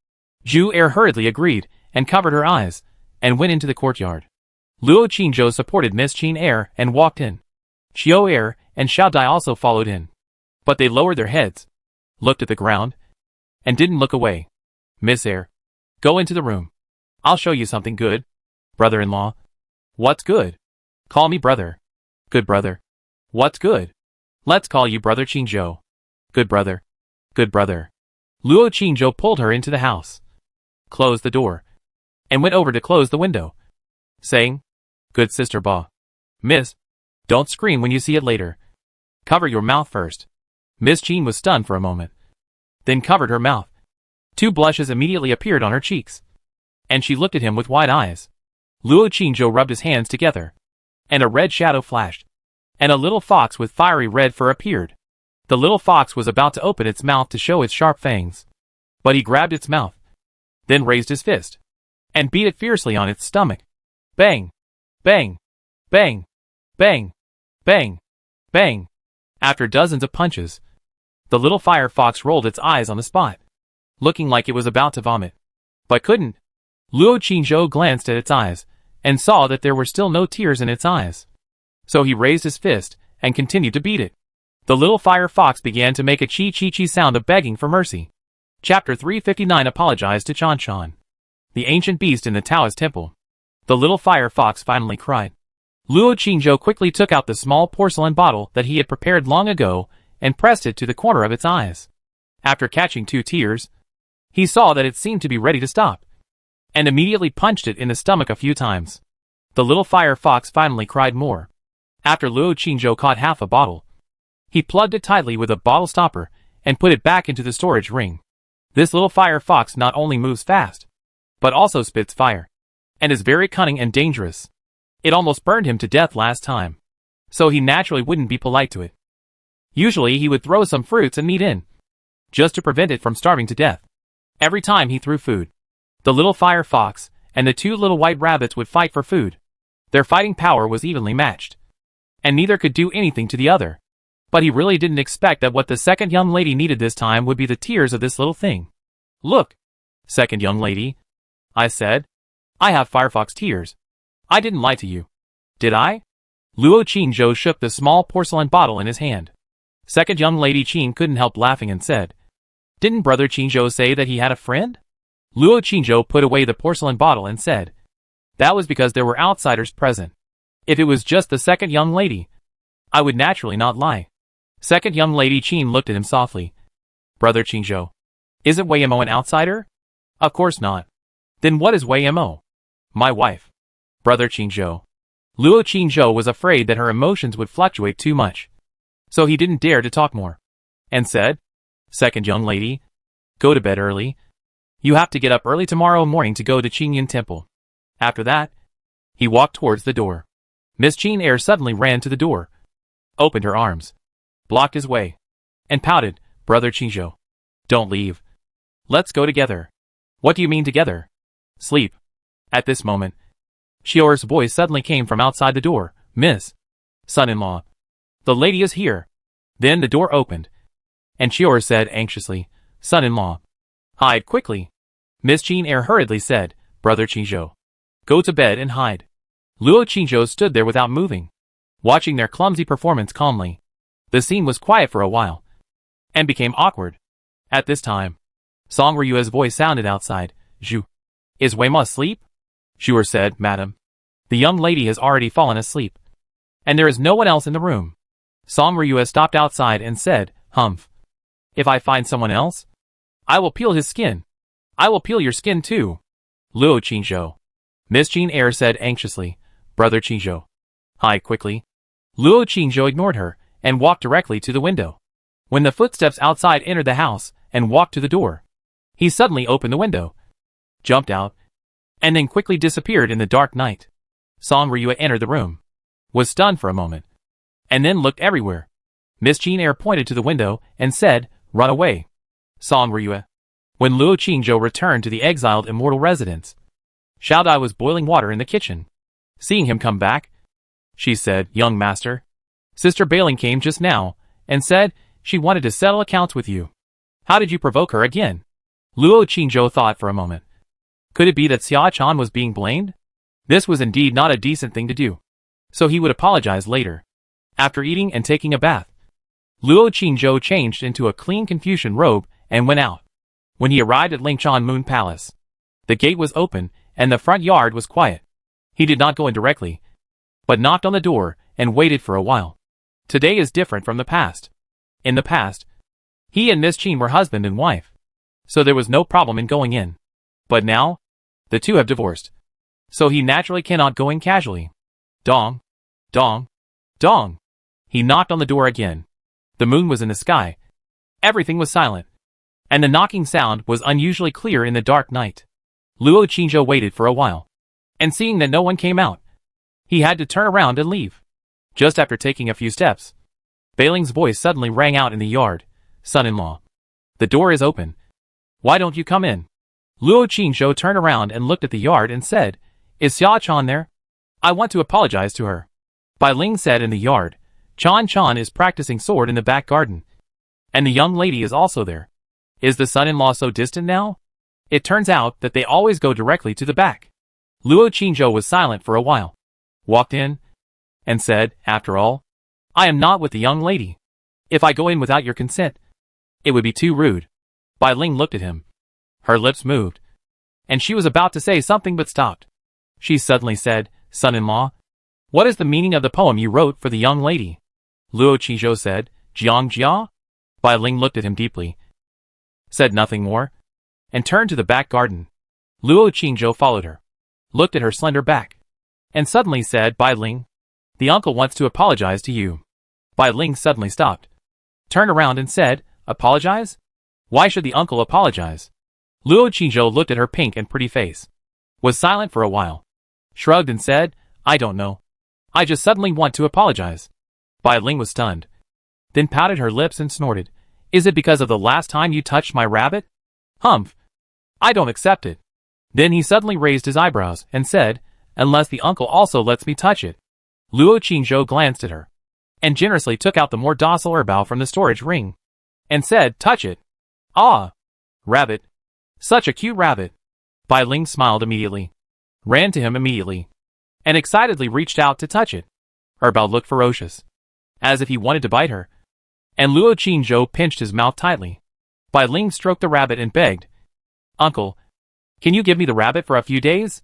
Zhu Er hurriedly agreed and covered her eyes, and went into the courtyard. Luo Qingzhou supported Miss Qin Er and walked in. Chior Er and Xiaodai also followed in. But they lowered their heads, looked at the ground, and didn't look away. Miss Er, go into the room. I'll show you something good. Brother-in-law. What's good? Call me brother. Good brother. What's good? Let's call you Brother Qingzhou. Good brother. Good brother. Luo Qingzhou pulled her into the house, closed the door, and went over to close the window, saying, Good sister Ba. Miss, don't scream when you see it later. Cover your mouth first. Miss Qin was stunned for a moment, then covered her mouth. 2 blushes immediately appeared on her cheeks, and she looked at him with wide eyes. Luo Qingzhou rubbed his hands together, and a red shadow flashed, and a little fox with fiery red fur appeared. The little fox was about to open its mouth to show its sharp fangs, but he grabbed its mouth, then raised his fist, and beat it fiercely on its stomach. Bang! Bang! Bang! Bang! Bang! Bang! After dozens of punches, the little fire fox rolled its eyes on the spot, looking like it was about to vomit, but couldn't. Luo Qingzhou glanced at its eyes, and saw that there were still no tears in its eyes. So he raised his fist, and continued to beat it. The little fire fox began to make a chi-chi-chi sound of begging for mercy. Chapter 359 Apologized to Chanshan. The ancient beast in the Taoist temple. The little fire fox finally cried. Luo Qingzhou quickly took out the small porcelain bottle that he had prepared long ago, and pressed it to the corner of its eyes. After catching 2 tears, he saw that it seemed to be ready to stop, and immediately punched it in the stomach a few times. The little fire fox finally cried more. After Luo Qingzhou caught half a bottle, he plugged it tightly with a bottle stopper, and put it back into the storage ring. This little fire fox not only moves fast, but also spits fire, and is very cunning and dangerous. It almost burned him to death last time, so he naturally wouldn't be polite to it. Usually he would throw some fruits and meat in, just to prevent it from starving to death. Every time he threw food, the little fire fox and the 2 little white rabbits would fight for food. Their fighting power was evenly matched, and neither could do anything to the other. But he really didn't expect that what the second young lady needed this time would be the tears of this little thing. Look, second young lady, I said, I have firefox tears. I didn't lie to you, did I? Luo Qingzhou shook the small porcelain bottle in his hand. Second young lady Qin couldn't help laughing and said, Didn't Brother Qingzhou say that he had a friend? Luo Qingzhou put away the porcelain bottle and said, That was because there were outsiders present. If it was just the second young lady, I would naturally not lie. Second young lady Qin looked at him softly. Brother Qingzhou, isn't Wei Mo an outsider? Of course not. Then what is Wei Mo? My wife. Brother Qingzhou. Luo Qingzhou was afraid that her emotions would fluctuate too much, so he didn't dare to talk more, and said, Second young lady, go to bed early. You have to get up early tomorrow morning to go to Qingyan Temple. After that, He walked towards the door. Miss Jean Eyre suddenly ran to the door, opened her arms, blocked his way, and pouted, "Brother Chinjo, don't leave. Let's go together." "What do you mean together?" "Sleep." At this moment, Chiora's voice suddenly came from outside the door. "Miss, son-in-law, the lady is here." Then the door opened, and Chiora said anxiously, "Son-in-law, hide quickly." Miss Jean Eyre hurriedly said, "Brother Chinjo, go to bed and hide." Luo Chinjo stood there without moving, watching their clumsy performance calmly. The scene was quiet for a while, and became awkward. At this time, Song Ryua's voice sounded outside. "Zhu, is Weima asleep?" Zhuer said, "Madam, the young lady has already fallen asleep, and there is no one else in the room." Song Ryua stopped outside and said, "Humph. If I find someone else, I will peel his skin. I will peel your skin too." "Luo Chinjo," Miss Jean Eyre said anxiously, "Brother Chinjo, hide quickly." Luo Chinjo ignored her and walked directly to the window. When the footsteps outside entered the house and walked to the door, he suddenly opened the window, jumped out, and then quickly disappeared in the dark night. Song Ryua entered the room, was stunned for a moment, and then looked everywhere. Miss Jean Eyre pointed to the window and said, "Run away." Song Ryua. When Luo Chinjo returned to the exiled immortal residence, Xiaodai was boiling water in the kitchen. Seeing him come back, she said, "Young master, Sister Bailing came just now and said she wanted to settle accounts with you. How did you provoke her again?" Luo Chinjo thought for a moment. Could it be that Xia-chan was being blamed? This was indeed not a decent thing to do, so he would apologize later. After eating and taking a bath, Luo Chinjo changed into a clean Confucian robe and went out. When he arrived at Lingchan Moon Palace, the gate was open and the front yard was quiet. He did not go in directly, but knocked on the door and waited for a while. Today is different from the past. In the past, he and Miss Jean were husband and wife, so there was no problem in going in. But now, the two have divorced, so he naturally cannot go in casually. Dong, dong, dong. He knocked on the door again. The moon was in the sky. Everything was silent, and the knocking sound was unusually clear in the dark night. Luo Chinjo waited for a while, and seeing that no one came out, he had to turn around and leave. Just after taking a few steps, Bailing's voice suddenly rang out in the yard. "Son-in-law, the door is open. Why don't you come in?" Luo Chinjo turned around and looked at the yard and said, "Is Xia-chan there? I want to apologize to her." Bai Ling said in the yard, "Chan-chan is practicing sword in the back garden, and the young lady is also there. Is the son-in-law so distant now? It turns out that they always go directly to the back." Luo Chinjo was silent for a while, walked in, and said, "After all, I am not with the young lady. If I go in without your consent, it would be too rude." Bai Ling looked at him. Her lips moved, and she was about to say something but stopped. She suddenly said, "Son-in-law, what is the meaning of the poem you wrote for the young lady?" Luo Chinjo said, "Jiang Jia?" Bai Ling looked at him deeply, said nothing more, and turned to the back garden. Luo Chinjo followed her, looked at her slender back, and suddenly said, "Bai Ling, the uncle wants to apologize to you." Bai Ling suddenly stopped, turned around and said, "Apologize? Why should the uncle apologize?" Luo Chinjo looked at her pink and pretty face, was silent for a while, shrugged and said, "I don't know. I just suddenly want to apologize." Bai Ling was stunned, then pouted her lips and snorted, "Is it because of the last time you touched my rabbit? Humph. I don't accept it." Then he suddenly raised his eyebrows and said, "Unless the uncle also lets me touch it." Luo Chinjo glanced at her, and generously took out the more docile herbal from the storage ring, and said, "Touch it." "Ah, rabbit. Such a cute rabbit." Bai Ling smiled immediately, ran to him immediately, and excitedly reached out to touch it. Herbal looked ferocious, as if he wanted to bite her, and Luo Chinjo pinched his mouth tightly. Bai Ling stroked the rabbit and begged, "Uncle, can you give me the rabbit for a few days?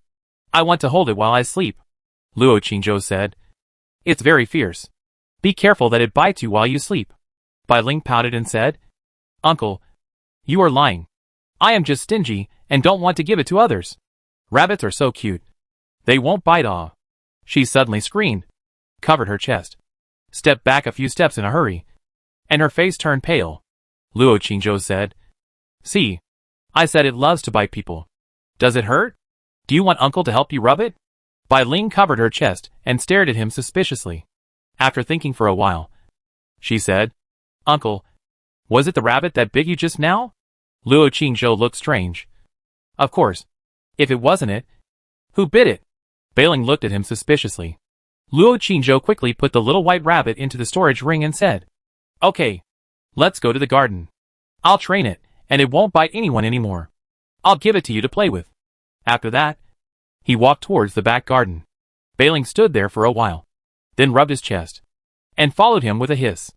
I want to hold it while I sleep." Luo Chinjo said, "It's very fierce. Be careful that it bites you while you sleep." Bai Ling pouted and said, "Uncle, you are lying. I am just stingy and don't want to give it to others. Rabbits are so cute. They won't bite off." She suddenly screamed, covered her chest, stepped back a few steps in a hurry, and her face turned pale. Luo Chinjo said, "See, I said it loves to bite people. Does it hurt? Do you want uncle to help you rub it?" Bai Ling covered her chest and stared at him suspiciously. After thinking for a while, she said, "Uncle, was it the rabbit that bit you just now?" Luo Qingzhou looked strange. "Of course. If it wasn't it, who bit it?" Bai Ling looked at him suspiciously. Luo Qingzhou quickly put the little white rabbit into the storage ring and said, "Okay, let's go to the garden. I'll train it, and it won't bite anyone anymore. I'll give it to you to play with." After that, he walked towards the back garden. Bai Ling stood there for a while, then rubbed his chest, and followed him with a hiss.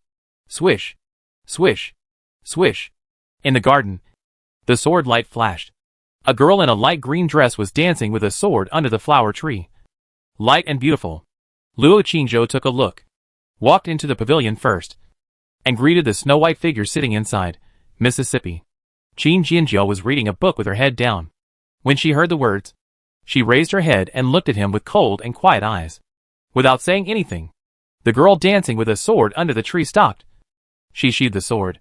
Swish, swish, swish. In the garden, the sword light flashed. A girl in a light green dress was dancing with a sword under the flower tree. Light and beautiful. Luo Qingzhou took a look, walked into the pavilion first, and greeted the snow-white figure sitting inside. Mississippi. Qin Jinjiao was reading a book with her head down. When she heard the words, she raised her head and looked at him with cold and quiet eyes. Without saying anything, the girl dancing with a sword under the tree stopped. She sheathed the sword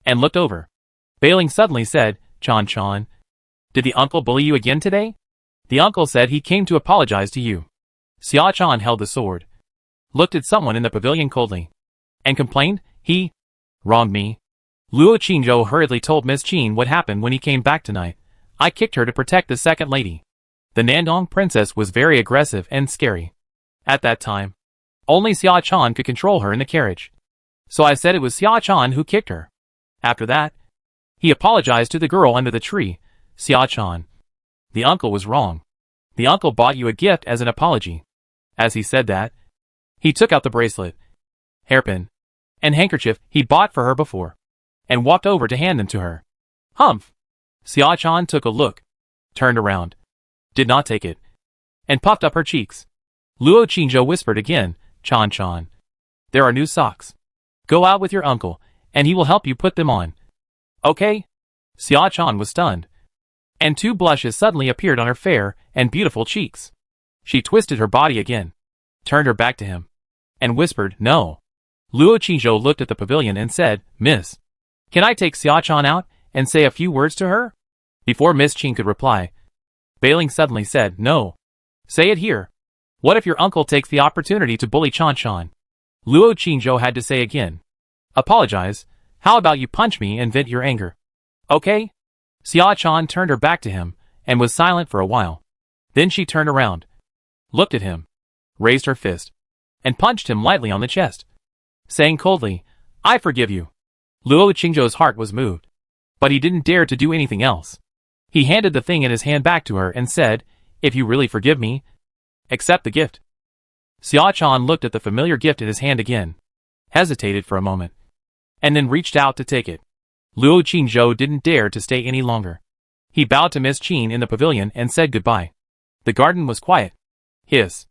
and looked over. Bai Ling suddenly said, "Chan Chan, did the uncle bully you again today?" "The uncle said he came to apologize to you." Xia Chan held the sword, looked at someone in the pavilion coldly, and complained, "He wronged me." Luo Qingzhou hurriedly told Miss Qin what happened when he came back tonight. "I kicked her to protect the second lady. The Nandong princess was very aggressive and scary. At that time, only Xia Chan could control her in the carriage. So I said it was Xia Chan who kicked her." After that, he apologized to the girl under the tree. "Xia Chan, the uncle was wrong. The uncle bought you a gift as an apology." As he said that, he took out the bracelet, hairpin, and handkerchief he bought for her before, and walked over to hand them to her. "Humph!" Xia Chan took a look, turned around, did not take it, and puffed up her cheeks. Luo Qingzhou whispered again, "Chan Chan, there are new socks. Go out with your uncle, and he will help you put them on." "Okay?" Xia Chan was stunned, and two blushes suddenly appeared on her fair and beautiful cheeks. She twisted her body again, turned her back to him, and whispered, "No." Luo Qingzhou looked at the pavilion and said, "Miss, can I take Xia Chan out and say a few words to her?" Before Miss Qin could reply, Bai Ling suddenly said, "No. Say it here. What if your uncle takes the opportunity to bully Chan Chan?" Luo Qingzhou had to say again, "Apologize. How about you punch me and vent your anger?" "Okay?" Xia Chan turned her back to him and was silent for a while. Then she turned around, looked at him, raised her fist, and punched him lightly on the chest, saying coldly, "I forgive you." Luo Qingzhou's heart was moved, but he didn't dare to do anything else. He handed the thing in his hand back to her and said, "If you really forgive me, accept the gift." Xia Chan looked at the familiar gift in his hand again, hesitated for a moment, and then reached out to take it. Luo Qingzhou didn't dare to stay any longer. He bowed to Miss Qin in the pavilion and said goodbye. The garden was quiet. Hiss.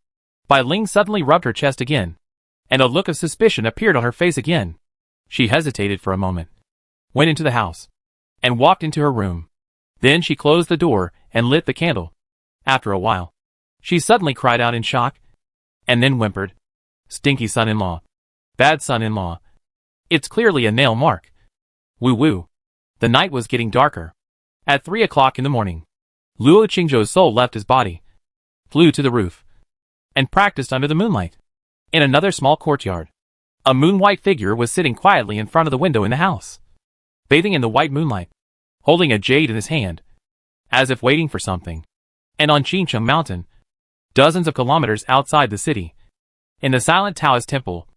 Bai Ling suddenly rubbed her chest again, and a look of suspicion appeared on her face again. She hesitated for a moment, went into the house, and walked into her room. Then she closed the door and lit the candle. After a while, she suddenly cried out in shock, and then whimpered, "Stinky son-in-law. Bad son-in-law. It's clearly a nail mark." Woo-woo. The night was getting darker. At 3 o'clock in the morning, Luo Qingzhou's soul left his body, flew to the roof, and practiced under the moonlight. In another small courtyard, a moon-white figure was sitting quietly in front of the window in the house, bathing in the white moonlight, holding a jade in his hand, as if waiting for something. And on Qincheng Mountain, dozens of kilometers outside the city, in the silent Taoist temple,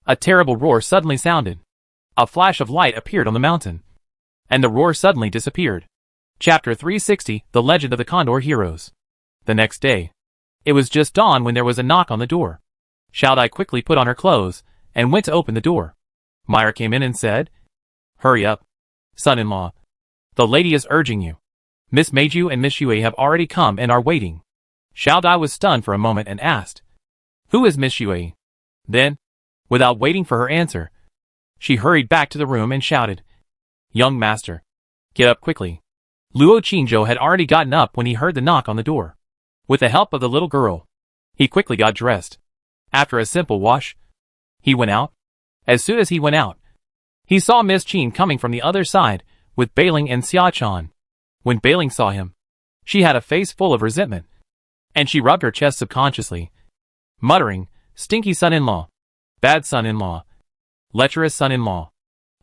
a terrible roar suddenly sounded. A flash of light appeared on the mountain, and the roar suddenly disappeared. Chapter 360, The Legend of the Condor Heroes. The next day, it was just dawn when there was a knock on the door. Xiao Dai quickly put on her clothes and went to open the door. Meyer came in and said, "Hurry up, son-in-law. The lady is urging you. Miss Meiju and Miss Yue have already come and are waiting." Xiao Dai was stunned for a moment and asked, "Who is Miss Yue?" Then, without waiting for her answer, she hurried back to the room and shouted, "Young master, get up quickly." Luo Qingzhou had already gotten up when he heard the knock on the door. With the help of the little girl, he quickly got dressed. After a simple wash, he went out. As soon as he went out, he saw Miss Qin coming from the other side with Bai Ling and Xia Chan. When Bai Ling saw him, she had a face full of resentment. and she rubbed her chest subconsciously, muttering, "Stinky son-in-law. Bad son-in-law. Lecherous son-in-law."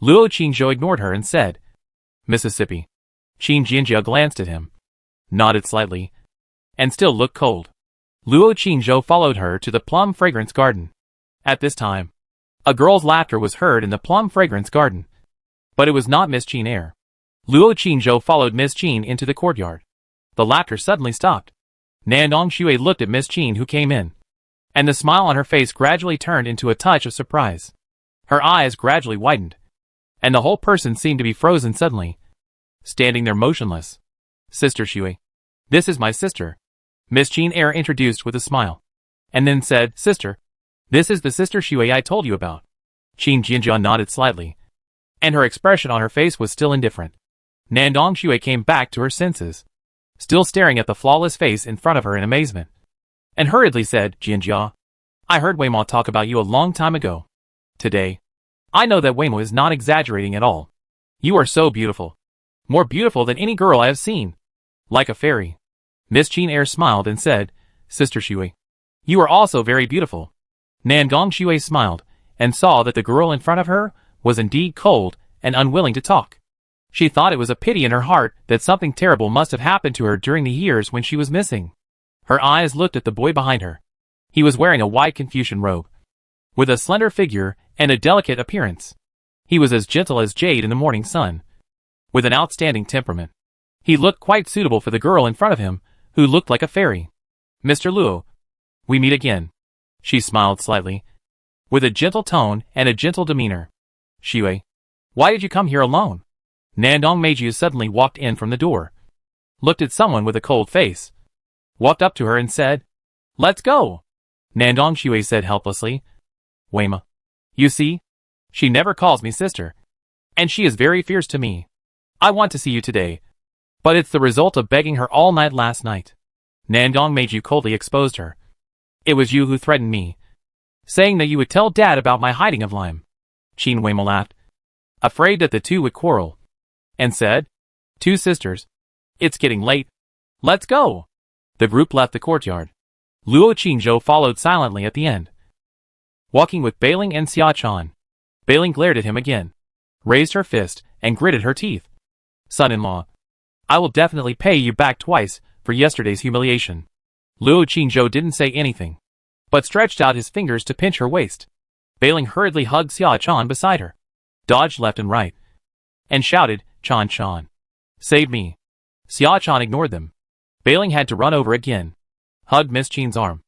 Luo Qingzhou ignored her and said, "Mississippi." Qin Jianjia glanced at him, nodded slightly, and still looked cold. Luo Qingzhou followed her to the plum fragrance garden. At this time, a girl's laughter was heard in the plum fragrance garden. But it was not Miss Qin Air. Luo Qingzhou followed Miss Qin into the courtyard. The laughter suddenly stopped. Nandong Xue looked at Miss Qin who came in, and the smile on her face gradually turned into a touch of surprise. Her eyes gradually widened, and the whole person seemed to be frozen suddenly, standing there motionless. "Sister Xue. This is my sister," Miss Qin Air introduced with a smile, and then said, "Sister, this is the sister Xue I told you about." Qin Jianjia nodded slightly, and her expression on her face was still indifferent. Nandong Xue came back to her senses, still staring at the flawless face in front of her in amazement, and hurriedly said, "Jianjia, I heard Weimo talk about you a long time ago. Today, I know that Weimo is not exaggerating at all. You are so beautiful. More beautiful than any girl I have seen. Like a fairy." Miss Qin Air smiled and said, "Sister Xue, you are also very beautiful." Nandong Xue smiled, and saw that the girl in front of her was indeed cold and unwilling to talk. She thought it was a pity in her heart that something terrible must have happened to her during the years when she was missing. Her eyes looked at the boy behind her. He was wearing a white Confucian robe, with a slender figure and a delicate appearance. He was as gentle as jade in the morning sun, with an outstanding temperament. He looked quite suitable for the girl in front of him, who looked like a fairy. "Mr. Luo, we meet again." She smiled slightly, with a gentle tone and a gentle demeanor. "Xue, why did you come here alone?" Nandong Meiju suddenly walked in from the door, looked at someone with a cold face, walked up to her and said, "Let's go." Nandong Xue said helplessly, "Weima, you see, she never calls me sister, and she is very fierce to me. I want to see you today, but it's the result of begging her all night last night." Nandong Meiju coldly exposed her. "It was you who threatened me, saying that you would tell Dad about my hiding of lime." Qin Weima laughed, afraid that the two would quarrel, and said, "Two sisters. It's getting late. Let's go." The group left the courtyard. Luo Qingzhou followed silently at the end, walking with Beiling and Xia Chan. Beiling glared at him again, raised her fist, and gritted her teeth. "Son-in-law, I will definitely pay you back twice for yesterday's humiliation." Luo Qingzhou didn't say anything, but stretched out his fingers to pinch her waist. Beiling hurriedly hugged Xia Chan beside her, dodged left and right, and shouted, "Chan Chan, save me." Xia Chan ignored them. Beiling had to run over again, hugged Miss Qin's arm,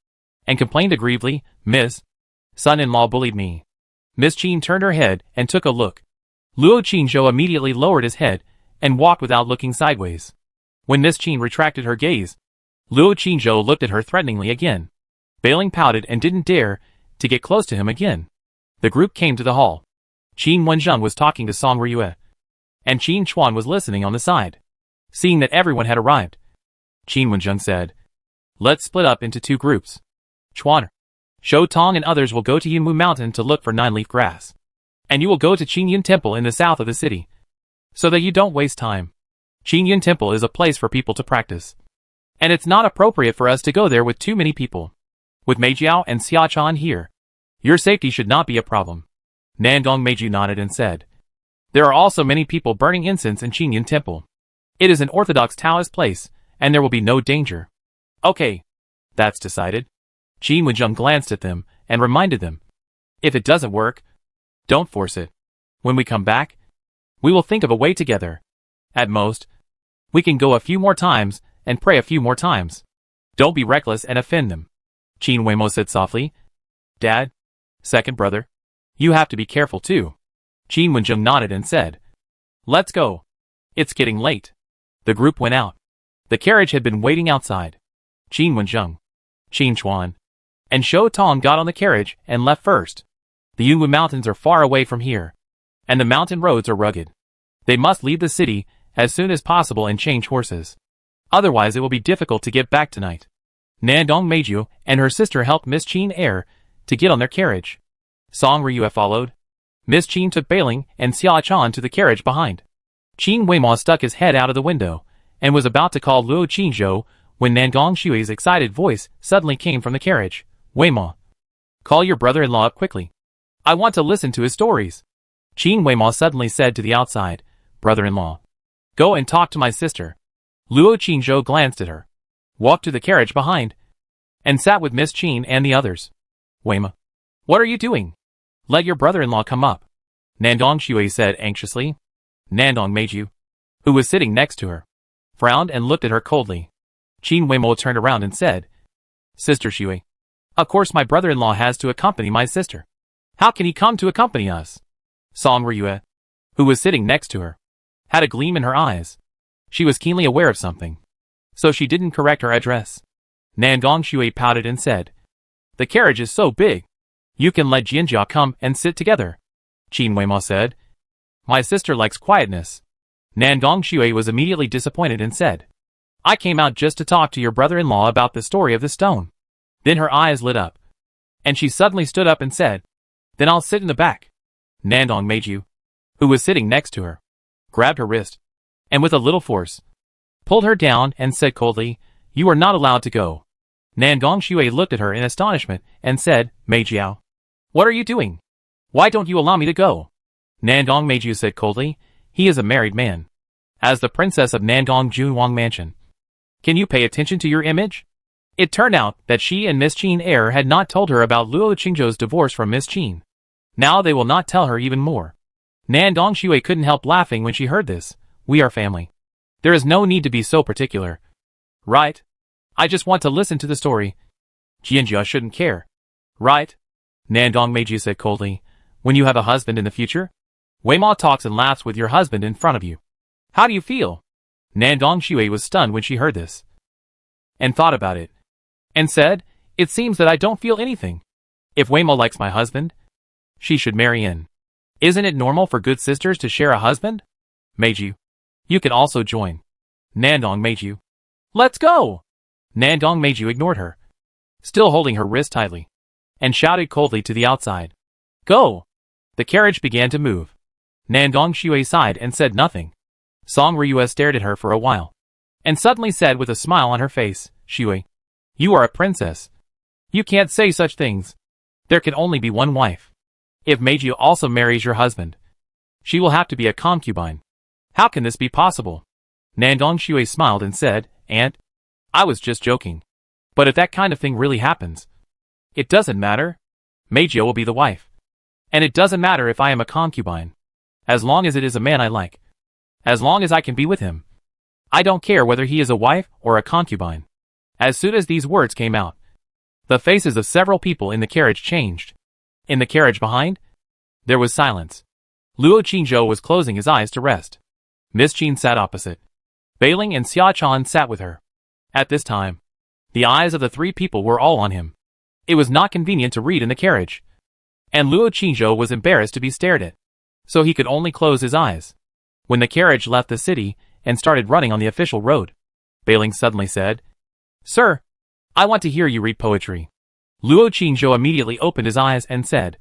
and complained aggrievedly, "Miss, son-in-law bullied me." Miss Qin turned her head and took a look. Luo Qingzhou immediately lowered his head and walked without looking sideways. When Miss Qin retracted her gaze, Luo Qingzhou looked at her threateningly again. Beiling pouted and didn't dare to get close to him again. The group came to the hall. Qin Wenzheng was talking to Song Ryue, and Qin Chuan was listening on the side. Seeing that everyone had arrived, Qin Wenzheng said, "Let's split up into two groups. Chuan, Shou Tong and others will go to Yunmu Mountain to look for nine-leaf grass, and you will go to Qingyun Temple in the south of the city, so that you don't waste time. Qingyun Temple is a place for people to practice, and it's not appropriate for us to go there with too many people. With Meijiao and Xia Chan here, your safety should not be a problem." Nandong Meiju nodded and said, "There are also many people burning incense in Qingyun Temple. It is an Orthodox Taoist place, and there will be no danger." "Okay, that's decided." Qin Wenzheng glanced at them and reminded them, "If it doesn't work, don't force it. When we come back, we will think of a way together. At most, we can go a few more times and pray a few more times. Don't be reckless and offend them." Qin Weimo said softly, "Dad, second brother, you have to be careful too." Qin Wenzheng nodded and said, "Let's go. It's getting late." The group went out. The carriage had been waiting outside. Qin Wenzheng, Qin Chuan, and Shou Tong got on the carriage and left first. The Yunwu Mountains are far away from here, and the mountain roads are rugged. They must leave the city as soon as possible and change horses. Otherwise it will be difficult to get back tonight. Nandong Meiju and her sister helped Miss Qin Air to get on their carriage. Song Ryue followed. Miss Qin took Beiling and Xia Chan to the carriage behind. Qin Weimo stuck his head out of the window and was about to call Luo Qingzhou when Nangong Shui's excited voice suddenly came from the carriage. Weima, call your brother-in-law up quickly. I want to listen to his stories. Qin Weima suddenly said to the outside brother-in-law, go and talk to my sister. Luo Qingzhou glanced at her, walked to the carriage behind, and sat with Miss Qin and the others. Weima, what are you doing? Let your brother-in-law come up, Nangong Shui said anxiously. Nandong Meiju, who was sitting next to her, frowned and looked at her coldly. Qin Weimo turned around and said, Sister Shui, of course my brother-in-law has to accompany my sister. How can he come to accompany us? Song Ryue, who was sitting next to her, had a gleam in her eyes. She was keenly aware of something, so she didn't correct her address. Nangong Shui pouted and said, the carriage is so big. You can let Jianjia come and sit together. Qin Weimo said, my sister likes quietness. Nangong Shui was immediately disappointed and said, I came out just to talk to your brother-in-law about the story of the stone. Then her eyes lit up, and she suddenly stood up and said, then I'll sit in the back. Nandong Meiju, who was sitting next to her, grabbed her wrist, and with a little force, pulled her down and said coldly, you are not allowed to go. Nangong Shui looked at her in astonishment and said, Meijiao, what are you doing? Why don't you allow me to go? Nandong Meiju said coldly, he is a married man. As the princess of Nandong Junwang Mansion. Can you pay attention to your image? It turned out that she and Miss Qin Er had not told her about Luo Qingzhou's divorce from Miss Qin. Now they will not tell her even more. Nandong Shui couldn't help laughing when she heard this. We are family. There is no need to be so particular. Right? I just want to listen to the story. Jianjia shouldn't care. Right? Nandong Meiju said coldly. When you have a husband in the future? Weima talks and laughs with your husband in front of you. How do you feel? Nandong Shui was stunned when she heard this, and thought about it, and said, it seems that I don't feel anything. If Weima likes my husband, she should marry in. Isn't it normal for good sisters to share a husband? Meiju, you can also join. Nandong Meiju, let's go! Nandong Meiju ignored her, still holding her wrist tightly, and shouted coldly to the outside. Go! The carriage began to move. Nandong Shui sighed and said nothing. Song Ryue stared at her for a while, and suddenly said with a smile on her face, Shui, you are a princess. You can't say such things. There can only be one wife. If Meiju also marries your husband, she will have to be a concubine. How can this be possible? Nandong Shui smiled and said, Aunt, I was just joking. But if that kind of thing really happens, it doesn't matter. Meiju will be the wife. And it doesn't matter if I am a concubine. As long as it is a man I like. As long as I can be with him. I don't care whether he is a wife or a concubine. As soon as these words came out, the faces of several people in the carriage changed. In the carriage behind, there was silence. Luo Qingzhou was closing his eyes to rest. Miss Qin sat opposite. Beiling and Xia Chan sat with her. At this time, the eyes of the three people were all on him. It was not convenient to read in the carriage, and Luo Qingzhou was embarrassed to be stared at, so he could only close his eyes. When the carriage left the city and started running on the official road, Beiling suddenly said, Sir, I want to hear you read poetry. Luo Qingzhou immediately opened his eyes and said,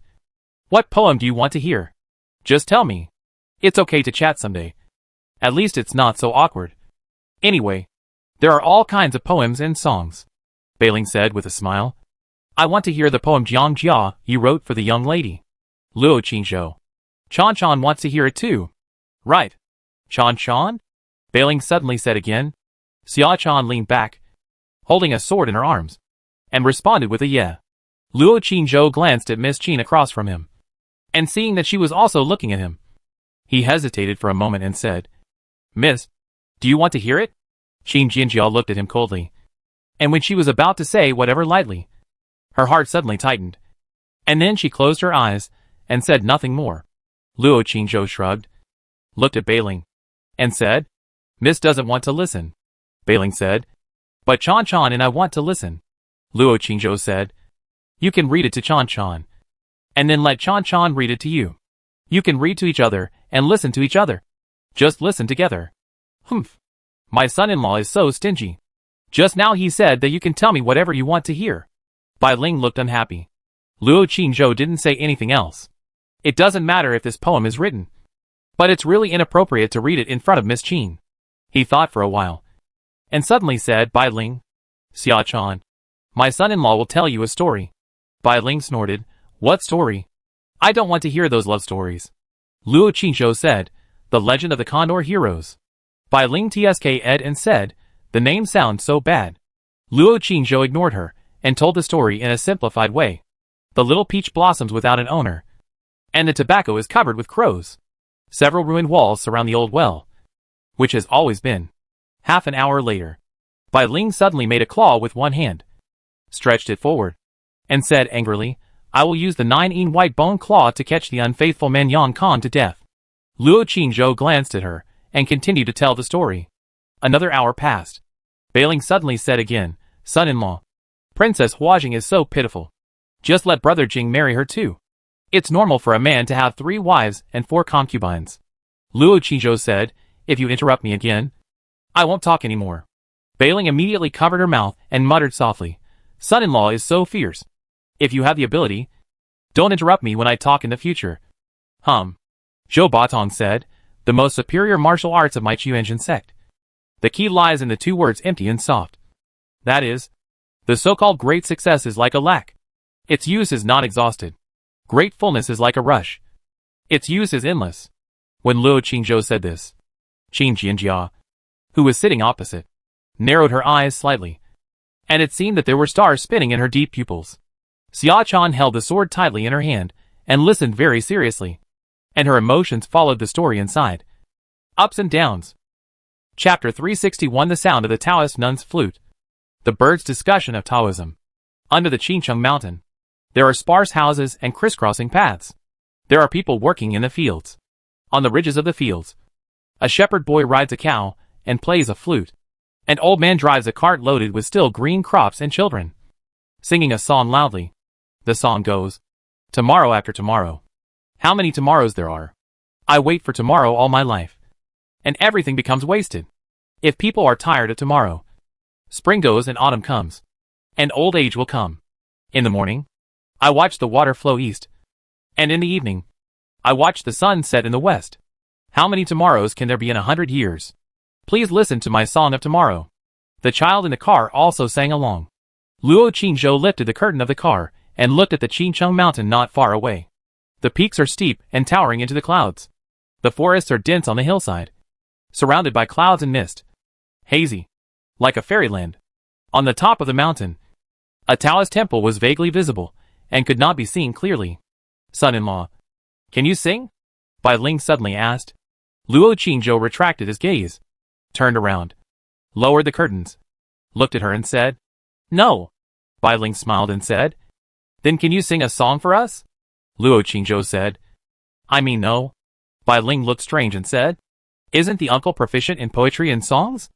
What poem do you want to hear? Just tell me. It's okay to chat someday. At least it's not so awkward. Anyway, there are all kinds of poems and songs. Beiling said with a smile. I want to hear the poem Jiang Jia you wrote for the young lady. Luo Qingzhou. Chan Chan wants to hear it too. Right. Chan Chan? Beiling suddenly said again. Xia Chan leaned back, holding a sword in her arms, and responded with a yeah. Luo Qingzhou glanced at Miss Qin across from him, and seeing that she was also looking at him, he hesitated for a moment and said, Miss, do you want to hear it? Qin Jianjiao looked at him coldly, and when she was about to say whatever lightly, her heart suddenly tightened, and then she closed her eyes and said nothing more. Luo Qingzhou shrugged, looked at Beiling, and said, Miss doesn't want to listen. Beiling said, But Chan Chan and I want to listen. Luo Qingzhou said, You can read it to Chan Chan, and then let Chan Chan read it to you. You can read to each other and listen to each other. Just listen together. Humph. My son-in-law is so stingy. Just now he said that you can tell me whatever you want to hear. Bai Ling looked unhappy. Luo Qingzhou didn't say anything else. It doesn't matter if this poem is written, but it's really inappropriate to read it in front of Miss Qin. He thought for a while, and suddenly said, Bai Ling, Xia-chan. My son-in-law will tell you a story. Bai Ling snorted. What story? I don't want to hear those love stories. Luo Qingzhou said, The Legend of the Condor Heroes. Bai Ling tsk ed and said, the name sounds so bad. Luo Qingzhou ignored her, and told the story in a simplified way. The little peach blossoms without an owner. And the tobacco is covered with crows. Several ruined walls surround the old well, which has always been. Half an hour later, Bai Ling suddenly made a claw with one hand, stretched it forward, and said angrily, I will use the 9-in white bone claw to catch the unfaithful Man Yang Khan to death. Luo Qingzhou glanced at her, and continued to tell the story. Another hour passed. Bai Ling suddenly said again, Son-in-law, Princess Huajing is so pitiful. Just let brother Jing marry her too. It's normal for a man to have 3 wives and 4 concubines. Luo Qingzhou said, if you interrupt me again, I won't talk anymore. Bai Ling immediately covered her mouth and muttered softly, Son-in-law is so fierce. If you have the ability, don't interrupt me when I talk in the future. Zhou Batong said, the most superior martial arts of my Qiuanzhen sect. The key lies in the 2 words empty and soft. That is, the so-called great success is like a lack. Its use is not exhausted. Great fullness is like a rush. Its use is endless. When Luo Qingzhou said this, Qin Jianjia, who was sitting opposite, narrowed her eyes slightly, and it seemed that there were stars spinning in her deep pupils. Xia-chan held the sword tightly in her hand, and listened very seriously. And her emotions followed the story inside. Ups and downs. Chapter 361 The Sound of the Taoist Nun's Flute. The Bird's Discussion of Taoism. Under the Qincheng Mountain, there are sparse houses and crisscrossing paths. There are people working in the fields. On the ridges of the fields, a shepherd boy rides a cow and plays a flute. An old man drives a cart loaded with still green crops and children, singing a song loudly. The song goes, Tomorrow after tomorrow. How many tomorrows there are? I wait for tomorrow all my life. And everything becomes wasted. If people are tired of tomorrow, spring goes and autumn comes. And old age will come. In the morning, I watch the water flow east. And in the evening, I watch the sun set in the west. How many tomorrows can there be in 100 years? Please listen to my song of tomorrow. The child in the car also sang along. Luo Qingzhou lifted the curtain of the car and looked at the Qincheng Mountain not far away. The peaks are steep and towering into the clouds. The forests are dense on the hillside, surrounded by clouds and mist. Hazy, like a fairyland. On the top of the mountain, a Taoist temple was vaguely visible and could not be seen clearly. Son-in-law, can you sing? Bai Ling suddenly asked. Luo Qingzhou retracted his gaze, turned around, lowered the curtains, looked at her and said, No. Bai Ling smiled and said, Then can you sing a song for us? Luo Qingzhou said, I mean no. Bai Ling looked strange and said, Isn't the uncle proficient in poetry and songs?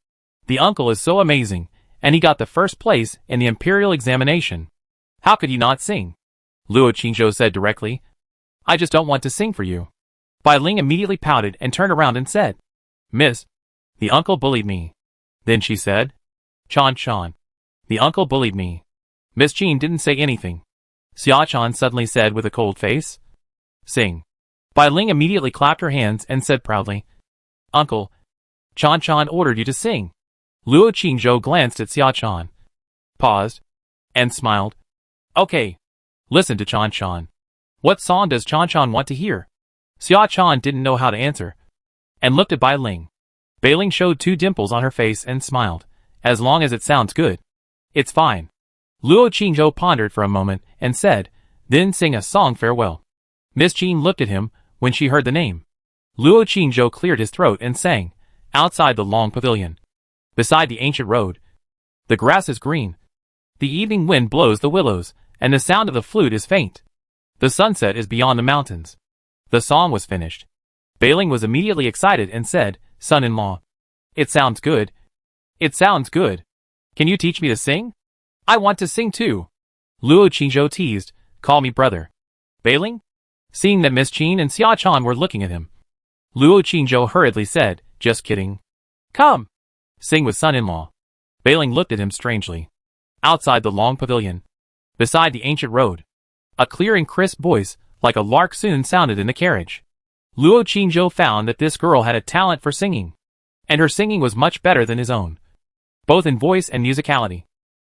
The uncle is so amazing, and he got the first place in the imperial examination. How could he not sing? Luo Qingzhou said directly, I just don't want to sing for you. Bai Ling immediately pouted and turned around and said, Miss, the uncle bullied me. Then she said, Chan, the uncle bullied me. Miss Qin didn't say anything. Xia-chan suddenly said with a cold face, Sing. Bai Ling immediately clapped her hands and said proudly, Uncle, Chan ordered you to sing. Luo Qingzhou glanced at Xia-chan, paused, and smiled. Okay. Listen to Chan. What song does Chan want to hear? Xia-chan didn't know how to answer, and looked at Bai Ling. Bai Ling showed 2 dimples on her face and smiled. As long as it sounds good, it's fine. Luo Qingzhou pondered for a moment and said, Then sing a song farewell. Miss Qin looked at him when she heard the name. Luo Qingzhou cleared his throat and sang, Outside the long pavilion, beside the ancient road. The grass is green. The evening wind blows the willows, and the sound of the flute is faint. The sunset is beyond the mountains. The song was finished. Bai Ling was immediately excited and said, Son-in-law, it sounds good. It sounds good. Can you teach me to sing? I want to sing too. Luo Qingzhou teased, Call me brother. Bai Ling? Seeing that Miss Qin and Xia-chan were looking at him, Luo Qingzhou hurriedly said, Just kidding. Come. Sing with son-in-law. Bai Ling looked at him strangely. Outside the long pavilion, beside the ancient road, a clear and crisp voice, like a lark soon sounded in the carriage. Luo Qingzhou found that this girl had a talent for singing, and her singing was much better than his own, both in voice and musicality.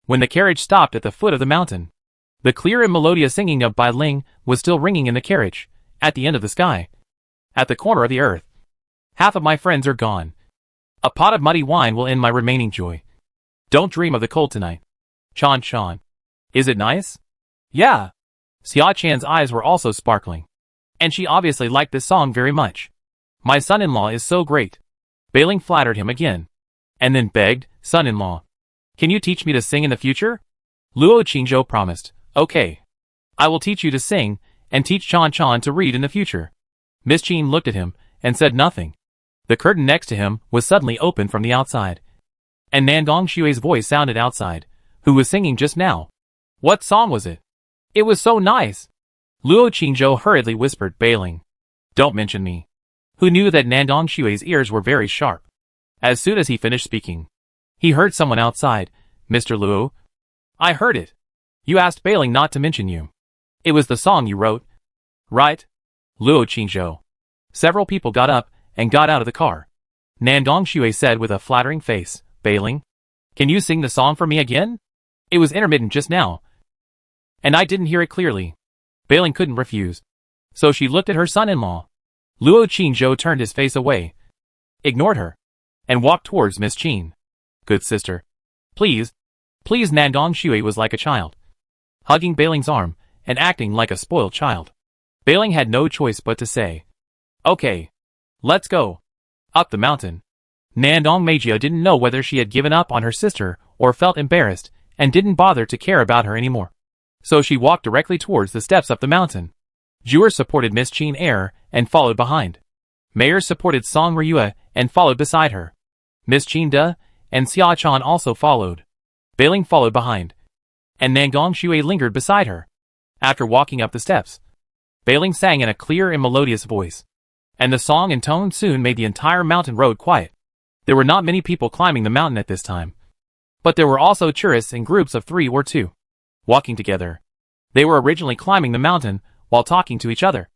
When the carriage stopped at the foot of the mountain, the clear and melodious singing of Bai Ling was still ringing in the carriage, at the end of the sky, at the corner of the earth. Half of my friends are gone. A pot of muddy wine will end my remaining joy. Don't dream of the cold tonight. Chan Chan. Is it nice? Yeah. Xia Chan's eyes were also sparkling. And she obviously liked this song very much. My son-in-law is so great. Bai Ling flattered him again. And then begged, son-in-law, can you teach me to sing in the future? Luo Qingzhou promised, okay. I will teach you to sing, and teach Chan Chan to read in the future. Miss Qin looked at him, and said nothing. The curtain next to him was suddenly opened from the outside. And Nandong Xue's voice sounded outside, who was singing just now. What song was it? It was so nice. Luo Qingzhou hurriedly whispered Bai Ling. Don't mention me. Who knew that Nandong Xue's ears were very sharp. As soon as he finished speaking, he heard someone outside. Mr. Luo? I heard it. You asked Bai Ling not to mention you. It was the song you wrote. Right? Luo Qingzhou. Several people got up and got out of the car. Nandong Xue said with a flattering face, Bai Ling, can you sing the song for me again? It was intermittent just now, and I didn't hear it clearly. Bai Ling couldn't refuse. So she looked at her son-in-law. Luo Qingzhou turned his face away, ignored her, and walked towards Miss Qin. Good sister. Please. Please. Nandong Xue was like a child, hugging Bai Ling's arm and acting like a spoiled child. Bai Ling had no choice but to say, okay. Let's go. Up the mountain. Nandong Magia didn't know whether she had given up on her sister or felt embarrassed and didn't bother to care about her anymore. So she walked directly towards the steps up the mountain. Zhuer supported Miss Qin Air and followed behind. Mayer supported Song Ryue and followed beside her. Miss Qin De and Xia Chan also followed. Bai Ling followed behind. And Nandong Xue lingered beside her. After walking up the steps, Bai Ling sang in a clear and melodious voice. And the song and tone soon made the entire mountain road quiet. There were not many people climbing the mountain at this time. But there were also tourists in groups of 3 or 2. Walking together. They were originally climbing the mountain while talking to each other.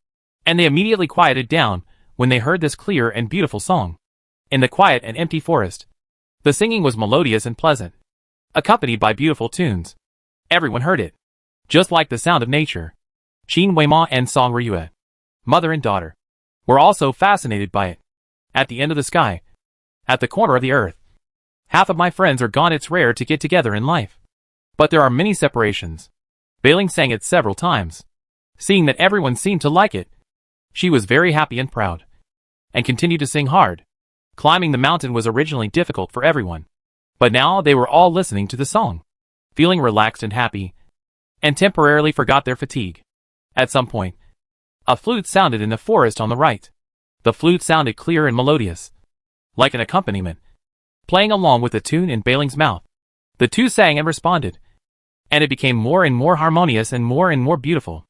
And they immediately quieted down when they heard this clear and beautiful song. In the quiet and empty forest, the singing was melodious and pleasant, accompanied by beautiful tunes. Everyone heard it, just like the sound of nature. Qin Weima and Song Ryue, mother and daughter, were also fascinated by it. At the end of the sky, at the corner of the earth, half of my friends are gone. It's rare to get together in life, but there are many separations. Bai Ling sang it several times. Seeing that everyone seemed to like it, she was very happy and proud, and continued to sing hard. Climbing the mountain was originally difficult for everyone, but now they were all listening to the song, feeling relaxed and happy, and temporarily forgot their fatigue. At some point, a flute sounded in the forest on the right. The flute sounded clear and melodious, like an accompaniment, playing along with the tune in Bai Ling's mouth. The two sang and responded, and it became more and more harmonious and more beautiful.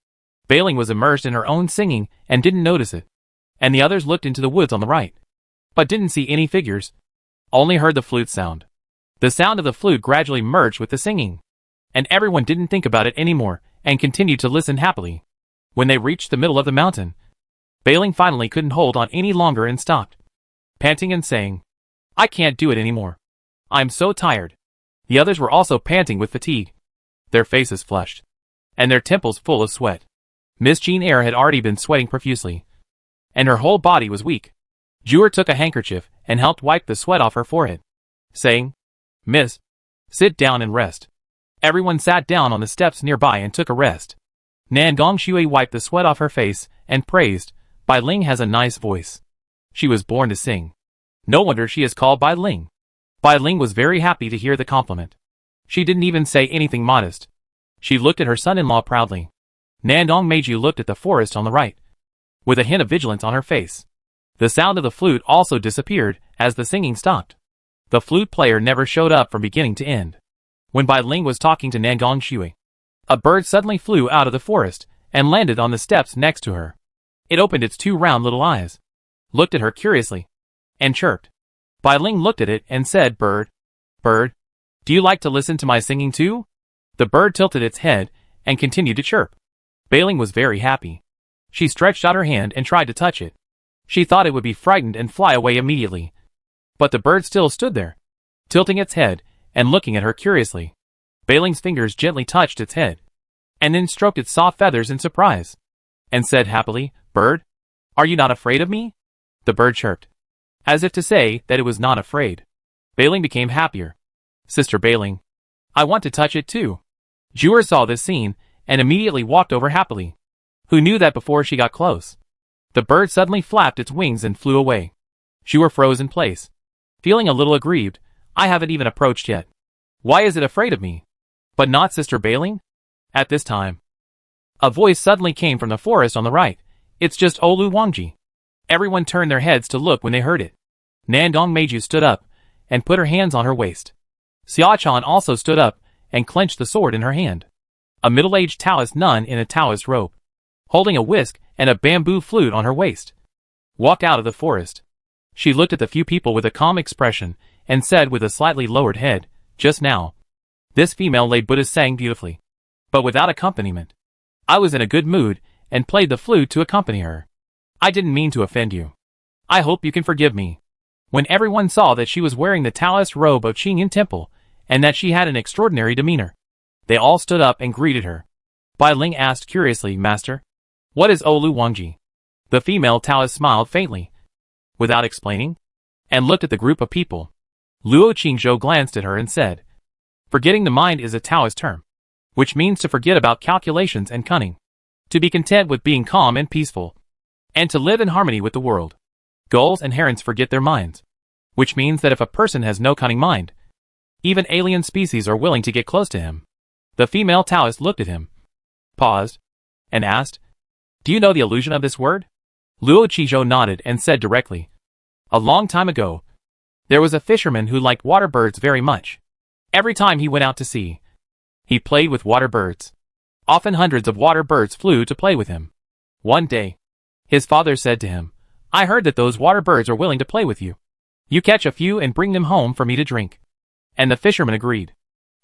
Bai Ling was immersed in her own singing and didn't notice it, and the others looked into the woods on the right, but didn't see any figures, only heard the flute sound. The sound of the flute gradually merged with the singing, and everyone didn't think about it anymore and continued to listen happily. When they reached the middle of the mountain, Bai Ling finally couldn't hold on any longer and stopped, panting and saying, I can't do it anymore. I'm so tired. The others were also panting with fatigue, their faces flushed, and their temples full of sweat. Miss Qin Air had already been sweating profusely, and her whole body was weak. Zhuer took a handkerchief and helped wipe the sweat off her forehead, saying, Miss, sit down and rest. Everyone sat down on the steps nearby and took a rest. Nandong Xue wiped the sweat off her face and praised, Bai Ling has a nice voice. She was born to sing. No wonder she is called Bai Ling. Bai Ling was very happy to hear the compliment. She didn't even say anything modest. She looked at her son-in-law proudly. Nandong Meiju looked at the forest on the right, with a hint of vigilance on her face. The sound of the flute also disappeared as the singing stopped. The flute player never showed up from beginning to end. When Bai Ling was talking to Nandong Xue, a bird suddenly flew out of the forest and landed on the steps next to her. It opened its 2 round little eyes, looked at her curiously, and chirped. Bai Ling looked at it and said, Bird, do you like to listen to my singing too? The bird tilted its head and continued to chirp. Bai Ling was very happy. She stretched out her hand and tried to touch it. She thought it would be frightened and fly away immediately. But the bird still stood there, tilting its head and looking at her curiously. Bailing's fingers gently touched its head, and then stroked its soft feathers in surprise, and said happily, "Bird, are you not afraid of me?" The bird chirped, as if to say that it was not afraid. Bailing became happier. "Sister Bailing, I want to touch it too." Jewel saw this scene, and immediately walked over happily. Who knew that before she got close? The bird suddenly flapped its wings and flew away. Jewel froze in place, feeling a little aggrieved. "I haven't even approached yet. Why is it afraid of me? But not Sister Bailing?" At this time, a voice suddenly came from the forest on the right. "It's just Olu Wangji." Everyone turned their heads to look when they heard it. Nandong Meiju stood up and put her hands on her waist. Xiaochan also stood up and clenched the sword in her hand. A middle-aged Taoist nun in a Taoist robe, holding a whisk and a bamboo flute on her waist, walked out of the forest. She looked at the few people with a calm expression and said with a slightly lowered head, "Just now, this female lay Buddha sang beautifully, but without accompaniment. I was in a good mood and played the flute to accompany her. I didn't mean to offend you. I hope you can forgive me." When everyone saw that she was wearing the Taoist robe of Qingyan Temple and that she had an extraordinary demeanor, they all stood up and greeted her. Bai Ling asked curiously, "Master, what is Olu Wangji?" The female Taoist smiled faintly, without explaining, and looked at the group of people. Luo Qingzhou glanced at her and said, "Forgetting the mind is a Taoist term, which means to forget about calculations and cunning, to be content with being calm and peaceful, and to live in harmony with the world. Gulls and herons forget their minds, which means that if a person has no cunning mind, even alien species are willing to get close to him." The female Taoist looked at him, paused, and asked, "Do you know the allusion of this word?" Luo Qizhou nodded and said directly, "A long time ago, there was a fisherman who liked water birds very much. Every time he went out to sea, he played with water birds. Often hundreds of water birds flew to play with him. One day, his father said to him, 'I heard that those water birds are willing to play with you. You catch a few and bring them home for me to drink.' And the fisherman agreed.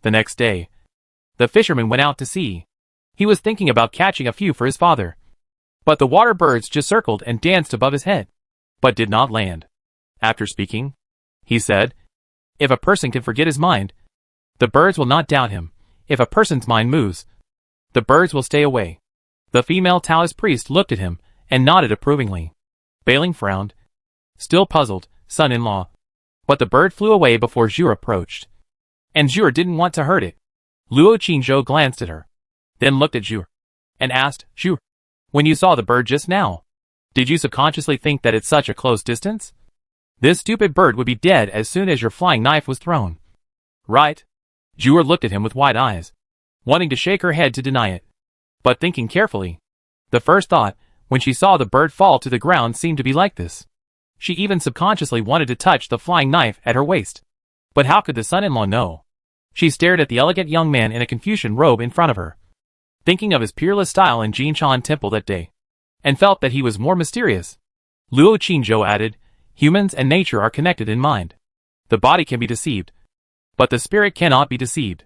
The next day, the fisherman went out to sea. He was thinking about catching a few for his father, but the water birds just circled and danced above his head, but did not land. After speaking, he said, 'If a person can forget his mind, the birds will not doubt him. If a person's mind moves, the birds will stay away.'" The female Taoist priest looked at him and nodded approvingly. Bailing frowned, still puzzled, "Son-in-law." But the bird flew away before Zhu approached, and Zhu didn't want to hurt it. Luo Qingzhou glanced at her, then looked at Zhu, and asked, "Zhu, when you saw the bird just now, did you subconsciously think that it's such a close distance? This stupid bird would be dead as soon as your flying knife was thrown, right?" Zhu looked at him with wide eyes, wanting to shake her head to deny it, but thinking carefully. The first thought, when she saw the bird fall to the ground, seemed to be like this. She even subconsciously wanted to touch the flying knife at her waist. But how could the son-in-law know? She stared at the elegant young man in a Confucian robe in front of her, thinking of his peerless style in Jinshan Temple that day, and felt that he was more mysterious. Luo Qingzhou added, "Humans and nature are connected in mind. The body can be deceived, but the spirit cannot be deceived.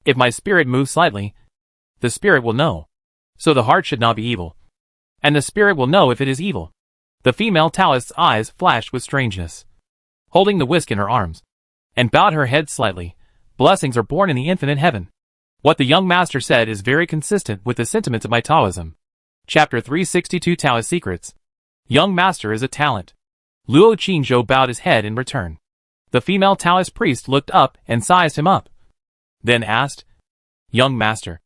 If my spirit moves slightly, the spirit will know. So the heart should not be evil, and the spirit will know if it is evil." The female Taoist's eyes flashed with strangeness, holding the whisk in her arms, and bowed her head slightly. "Blessings are born in the infinite heaven. What the young master said is very consistent with the sentiments of my Taoism." Chapter 362 Taoist Secrets. Young master is a talent. Luo Qingzhou bowed his head in return. The female Taoist priest looked up and sized him up, then asked, "Young master,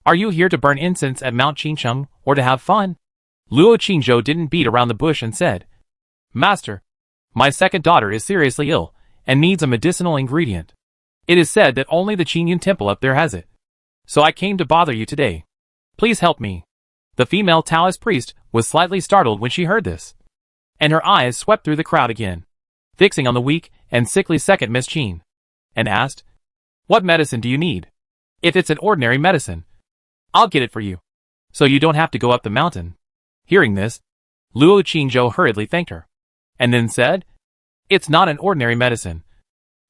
are you here to burn incense at Mount Qingcheng or to have fun?" Luo Qingzhou didn't beat around the bush and said, "Master, my second daughter is seriously ill and needs a medicinal ingredient. It is said that only the Qingyan Temple up there has it. So I came to bother you today. Please help me." The female Taoist priest was slightly startled when she heard this, and her eyes swept through the crowd again, fixing on the weak and sickly second Miss Qin, and asked, "What medicine do you need? If it's an ordinary medicine, I'll get it for you, so you don't have to go up the mountain." Hearing this, Luo Qingzhou hurriedly thanked her, and then said, "It's not an ordinary medicine.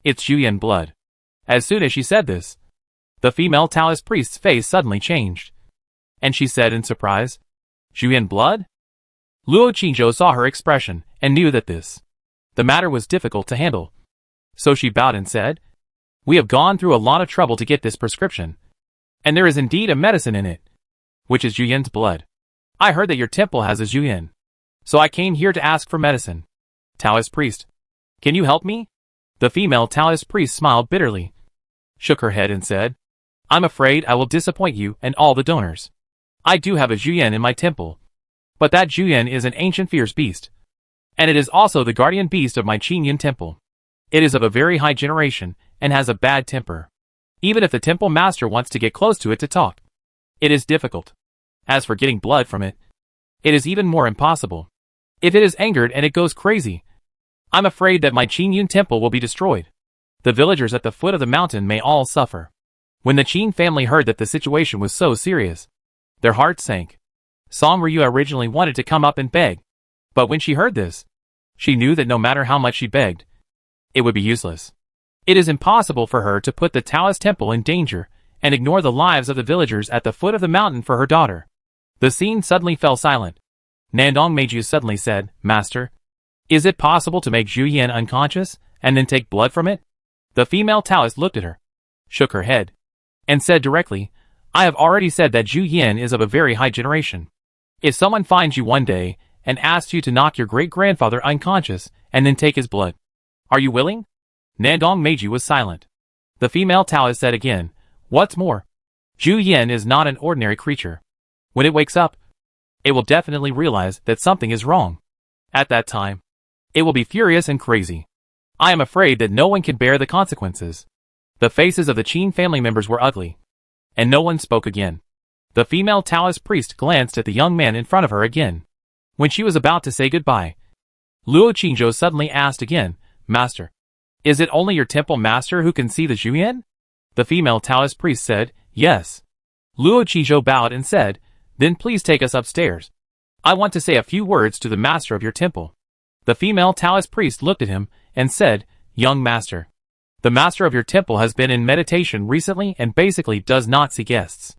It's Zhuyan blood." As soon as she said this, the female Taoist priest's face suddenly changed, and she said in surprise, "Zhuyan blood?" Luo Qingzhou saw her expression and knew that the matter was difficult to handle. So she bowed and said, We have gone through a lot of trouble to get this prescription. And there is indeed a medicine in it, which is Juyen's blood. I heard that your temple has a Juyen. So I came here to ask for medicine. Taoist priest. Can you help me? The female Taoist priest smiled bitterly, shook her head and said, I'm afraid I will disappoint you and all the donors. I do have a Juyen in my temple. But that Juyen is an ancient fierce beast. And it is also the guardian beast of my Qingyan temple. It is of a very high generation, and has a bad temper. Even if the temple master wants to get close to it to talk, it is difficult. As for getting blood from it, it is even more impossible. If it is angered and it goes crazy, I'm afraid that my Qingyan temple will be destroyed. The villagers at the foot of the mountain may all suffer. When the Qing family heard that the situation was so serious, their hearts sank. Song Ryu originally wanted to come up and beg, but when she heard this, she knew that no matter how much she begged, it would be useless. It is impossible for her to put the Taoist temple in danger and ignore the lives of the villagers at the foot of the mountain for her daughter. The scene suddenly fell silent. Nandong Meiju suddenly said, Master, is it possible to make Zhu Yan unconscious and then take blood from it? The female Taoist looked at her, shook her head, and said directly, I have already said that Zhu Yan is of a very high generation. If someone finds you one day and asks you to knock your great-grandfather unconscious and then take his blood, are you willing? Nandong Meiju was silent. The female Taoist said again, What's more, Zhu Yan is not an ordinary creature. When it wakes up, it will definitely realize that something is wrong. At that time, it will be furious and crazy. I am afraid that no one can bear the consequences. The faces of the Qin family members were ugly, and no one spoke again. The female Taoist priest glanced at the young man in front of her again. When she was about to say goodbye, Luo Qingzhou suddenly asked again, Master, is it only your temple master who can see the Juyen? The female Taoist priest said, Yes. Luo Qingzhou bowed and said, Then please take us upstairs. I want to say a few words to the master of your temple. The female Taoist priest looked at him and said, Young master, the master of your temple has been in meditation recently and basically does not see guests.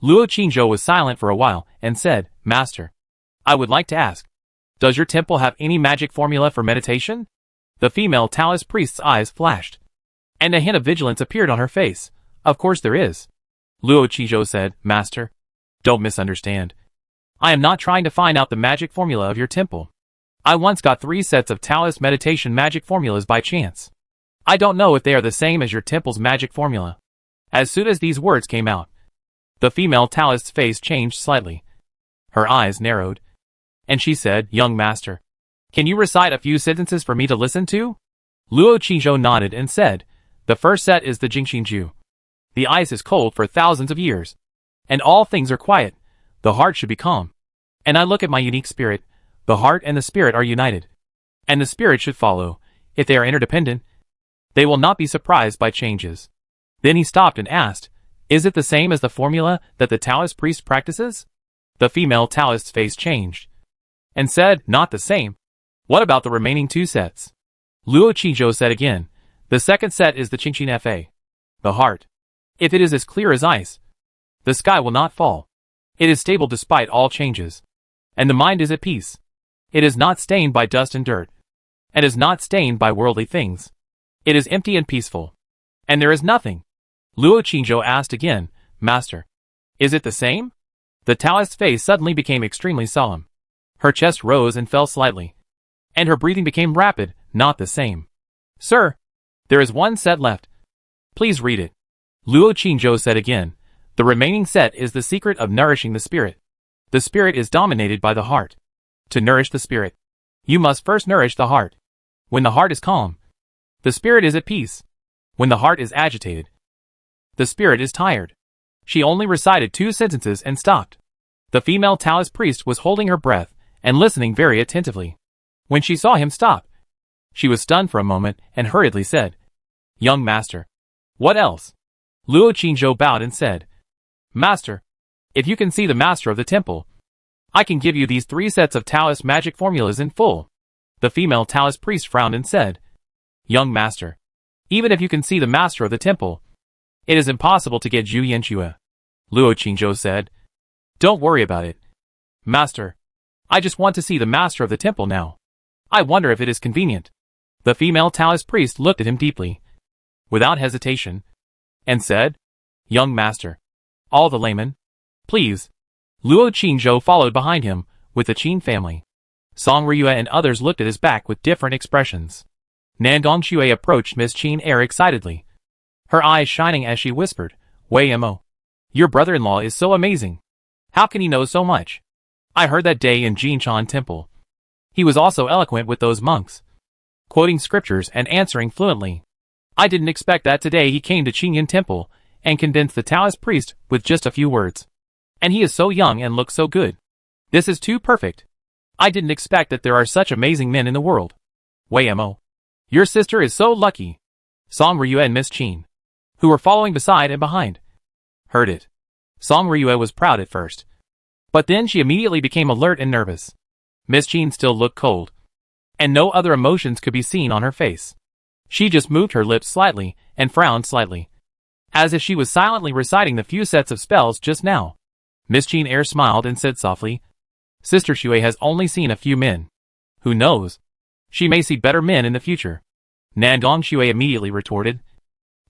Luo Qingzhou was silent for a while and said, Master, I would like to ask, does your temple have any magic formula for meditation? The female Taoist priest's eyes flashed, and a hint of vigilance appeared on her face. Of course there is. Luo Qingzhou said, Master, don't misunderstand. I am not trying to find out the magic formula of your temple. I once got 3 sets of Taoist meditation magic formulas by chance. I don't know if they are the same as your temple's magic formula. As soon as these words came out, the female Taoist's face changed slightly. Her eyes narrowed, and she said, Young master, can you recite a few sentences for me to listen to? Luo Qingzhou nodded and said, The first set is the Jingxingju. The ice is cold for thousands of years, and all things are quiet. The heart should be calm. And I look at my unique spirit. The heart and the spirit are united. And the spirit should follow. If they are interdependent, they will not be surprised by changes. Then he stopped and asked, Is it the same as the formula that the Taoist priest practices? The female Taoist's face changed, and said, Not the same. What about the remaining 2 sets? Luo Qingzhou said again, The second set is the Qingxin Fa. The heart. If it is as clear as ice, the sky will not fall. It is stable despite all changes. And the mind is at peace. It is not stained by dust and dirt, and is not stained by worldly things. It is empty and peaceful. And there is nothing. Luo Qingzhou asked again, Master, is it the same? The Taoist's face suddenly became extremely solemn. Her chest rose and fell slightly, and her breathing became rapid. Not the same. Sir, there is 1 set left. Please read it. Luo Qingzhou said again, The remaining set is the secret of nourishing the spirit. The spirit is dominated by the heart. To nourish the spirit, you must first nourish the heart. When the heart is calm, the spirit is at peace. When the heart is agitated, the spirit is tired. She only recited 2 sentences and stopped. The female Taoist priest was holding her breath and listening very attentively. When she saw him stop, she was stunned for a moment and hurriedly said, Young master, what else? Luo Qingzhou bowed and said, Master, if you can see the master of the temple, I can give you these 3 sets of Taoist magic formulas in full. The female Taoist priest frowned and said, Young master, even if you can see the master of the temple, it is impossible to get Zhu Yanchua. Luo Qingzhou said, Don't worry about it. Master, I just want to see the master of the temple now. I wonder if it is convenient. The female Taoist priest looked at him deeply. without hesitation, and said, "Young master, all the laymen, please." Luo Qingzhou followed behind him, with the Qin family. Song Ryue and others looked at his back with different expressions. Nandong Shui approached Miss Qin Air excitedly, her eyes shining as she whispered, "Wei Mo, your brother-in-law is so amazing. How can he know so much? I heard that day in Jinshan Temple. He was also eloquent with those monks, quoting scriptures and answering fluently. I didn't expect that today he came to Qingyan Temple and condensed the Taoist priest with just a few words. And he is so young and looks so good. This is too perfect. I didn't expect that there are such amazing men in the world. Wei Mo, your sister is so lucky." Song Ryue and Miss Qin, who were following beside and behind, heard it. Song Ryue was proud at first, but then she immediately became alert and nervous. Miss Qin still looked cold, and no other emotions could be seen on her face. She just moved her lips slightly and frowned slightly, as if she was silently reciting the few sets of spells just now. Miss Qin Air smiled and said softly, "Sister Shui has only seen a few men. Who knows? She may see better men in the future." Nandong Shui immediately retorted,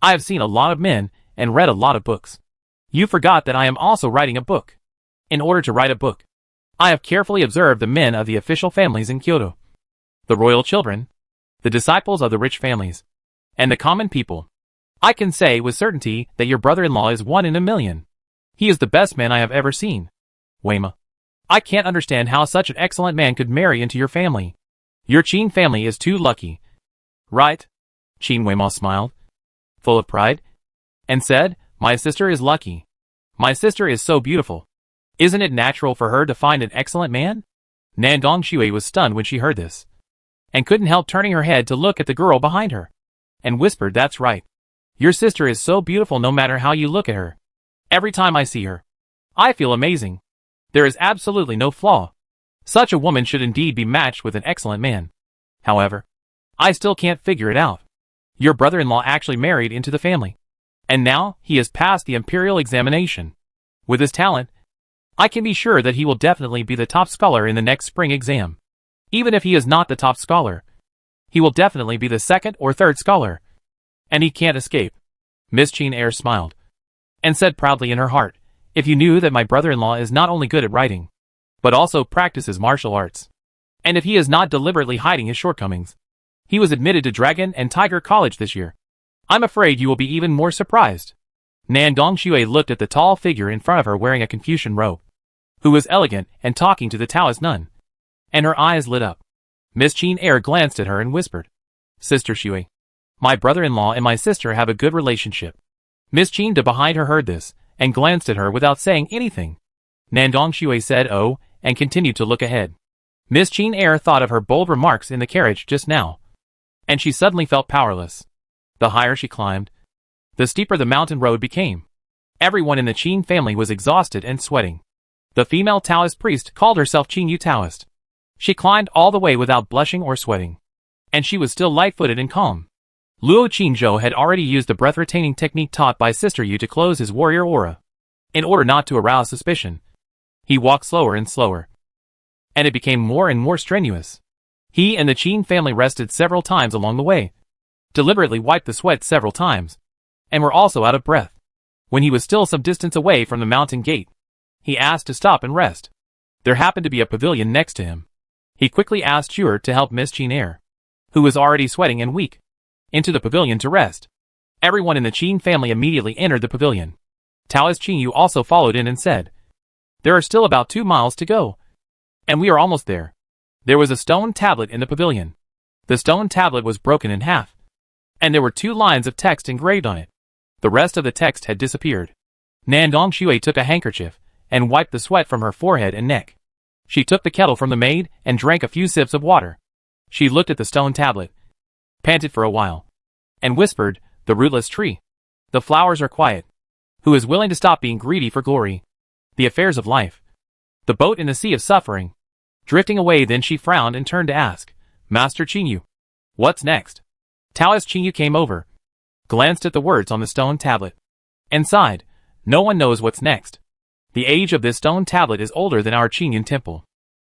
"I have seen a lot of men and read a lot of books. You forgot that I am also writing a book. In order to write a book, I have carefully observed the men of the official families in Kyoto, the royal children, the disciples of the rich families, and the common people. I can say with certainty that your brother-in-law is 1 in a million. He is the best man I have ever seen. Weima, I can't understand how such an excellent man could marry into your family. Your Qin family is too lucky." "Right?" Qin Weima smiled, full of pride, and said, "My sister is lucky. My sister is so beautiful. Isn't it natural for her to find an excellent man?" Nandong Shui was stunned when she heard this, and couldn't help turning her head to look at the girl behind her, and whispered, "That's right. Your sister is so beautiful no matter how you look at her. Every time I see her, I feel amazing. There is absolutely no flaw. Such a woman should indeed be matched with an excellent man. However, I still can't figure it out. Your brother-in-law actually married into the family, and now he has passed the imperial examination. With his talent, I can be sure that he will definitely be the top scholar in the next spring exam. Even if he is not the top scholar, he will definitely be the second or third scholar, and he can't escape." Miss Qin Air smiled, and said proudly in her heart, "If you knew that my brother-in-law is not only good at writing, but also practices martial arts, and if he is not deliberately hiding his shortcomings. He was admitted to Dragon and Tiger College this year. I'm afraid you will be even more surprised." Nandong Shui looked at the tall figure in front of her wearing a Confucian robe, who was elegant and talking to the Taoist nun, and her eyes lit up. Miss Qin Air glanced at her and whispered, "Sister Shui, my brother-in-law and my sister have a good relationship." Miss Qin De behind her heard this, and glanced at her without saying anything. Nandong Shui said, "Oh," and continued to look ahead. Miss Qin Air thought of her bold remarks in the carriage just now, and she suddenly felt powerless. The higher she climbed, the steeper the mountain road became. Everyone in the Qin family was exhausted and sweating. The female Taoist priest called herself Qin Yu Taoist. She climbed all the way without blushing or sweating, and she was still light-footed and calm. Luo Qingzhou had already used the breath-retaining technique taught by Sister Yu to close his warrior aura, in order not to arouse suspicion. He walked slower and slower, and it became more and more strenuous. He and the Qin family rested several times along the way, deliberately wiped the sweat several times, and were also out of breath. When he was still some distance away from the mountain gate, he asked to stop and rest. There happened to be a pavilion next to him. He quickly asked Shuer to help Miss Qin Air, who was already sweating and weak, into the pavilion to rest. Everyone in the Qin family immediately entered the pavilion. Taoist Qin Yu also followed in and said, "There are still about 2 miles to go, and we are almost there." There was a stone tablet in the pavilion. The stone tablet was broken in half, and there were 2 lines of text engraved on it. The rest of the text had disappeared. Nandong Shui took a handkerchief and wiped the sweat from her forehead and neck. She took the kettle from the maid and drank a few sips of water. She looked at the stone tablet, panted for a while, and whispered, "The rootless tree. The flowers are quiet. Who is willing to stop being greedy for glory? The affairs of life. The boat in the sea of suffering." Drifting away, then she frowned and turned to ask, "Master Qingyu, what's next?" Taoist Qingyu came over, glanced at the words on the stone tablet, and sighed, "No one knows what's next. The age of this stone tablet is older than our Qingyan temple.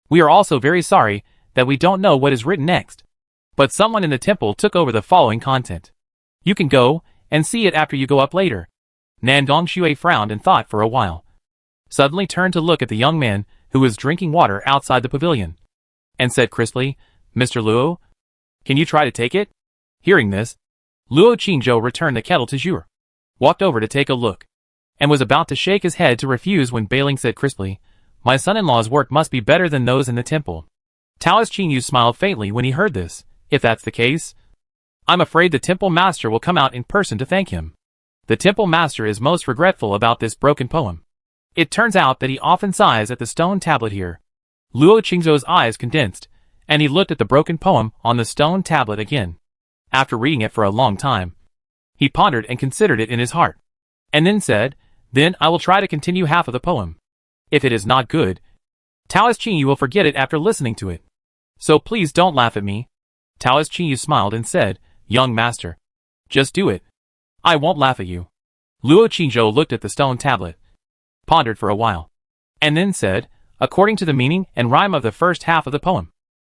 We are also very sorry that we don't know what is written next. But someone in the temple took over the following content. You can go and see it after you go up later. Nandong Shui frowned and thought for a while. Suddenly turned to look at the young man who was drinking water outside the pavilion, and said crisply, Mr. Luo, can you try to take it? Hearing this, Luo Qingzhou returned the kettle to Zhu, walked over to take a look, and was about to shake his head to refuse when Bailing said crisply, my son-in-law's work must be better than those in the temple. Taoist Qingyu smiled faintly when he heard this. If that's the case, I'm afraid the temple master will come out in person to thank him. The temple master is most regretful about this broken poem. It turns out that he often sighs at the stone tablet here. Luo Qingzhou's eyes condensed, and he looked at the broken poem on the stone tablet again. After reading it for a long time, he pondered and considered it in his heart, and then said, then I will try to continue half of the poem. If it is not good, Taoist Qingyu will forget it after listening to it. So please don't laugh at me. Taoist Qingyu smiled and said, young master, just do it. I won't laugh at you. Luo Qingzhou looked at the stone tablet, pondered for a while, and then said, according to the meaning and rhyme of the first half of the poem,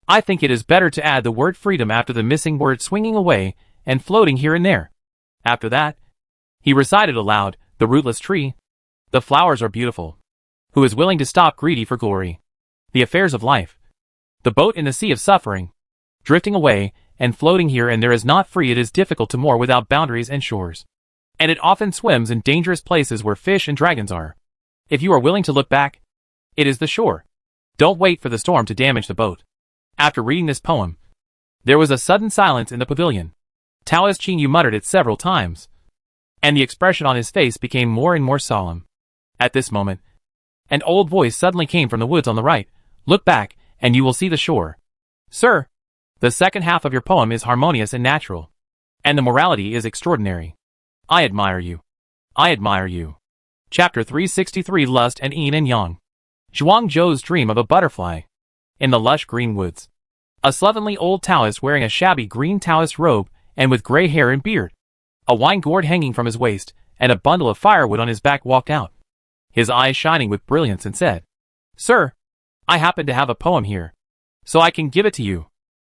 I think it is better to add the word freedom after the missing word swinging away and floating here and there. After that, he recited aloud, the rootless tree. The flowers are beautiful. Who is willing to stop greedy for glory? The affairs of life. The boat in the sea of suffering. Drifting away and floating here and there is not free. It is difficult to moor without boundaries and shores. And it often swims in dangerous places where fish and dragons are. If you are willing to look back, it is the shore. Don't wait for the storm to damage the boat. After reading this poem, there was a sudden silence in the pavilion. Taoist Qingyu muttered it several times, and the expression on his face became more and more solemn. At this moment, an old voice suddenly came from the woods on the right. Look back, and you will see the shore. Sir, the second half of your poem is harmonious and natural, and the morality is extraordinary. I admire you. I admire you. Chapter 363 Lust and Yin and Yang. Zhuang Zhou's dream of a butterfly. In the lush green woods, a slovenly old Taoist wearing a shabby green Taoist robe and with gray hair and beard, a wine gourd hanging from his waist, and a bundle of firewood on his back walked out, his eyes shining with brilliance, and said, Sir, I happen to have a poem here, so I can give it to you.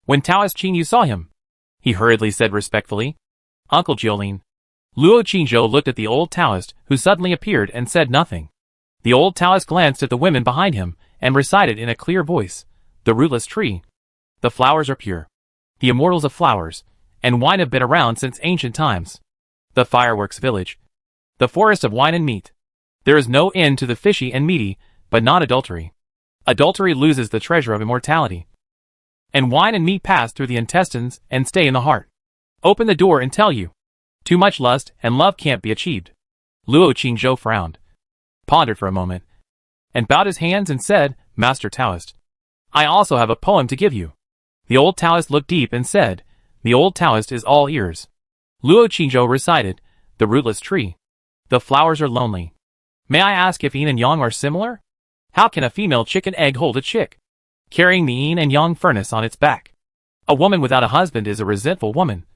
When Taoist Qingyu saw him, he hurriedly said respectfully, Uncle Jiolin. Luo Qingzhou looked at the old Taoist, who suddenly appeared, and said nothing. The old Taoist glanced at the women behind him and recited in a clear voice, the rootless tree. The flowers are pure. The immortals of flowers and wine have been around since ancient times. The fireworks village. The forest of wine and meat. There is no end to the fishy and meaty, but not adultery. Adultery loses the treasure of immortality. And wine and meat pass through the intestines and stay in the heart. Open the door and tell you. Too much lust and love can't be achieved. Luo Qingzhou frowned, pondered for a moment, and bowed his hands and said, Master Taoist, I also have a poem to give you. The old Taoist looked deep and said, the old Taoist is all ears. Luo Qingzhou recited, the rootless tree. The flowers are lonely. May I ask if yin and yang are similar? How can a female chicken egg hold a chick, carrying the yin and yang furnace on its back? A woman without a husband is a resentful woman,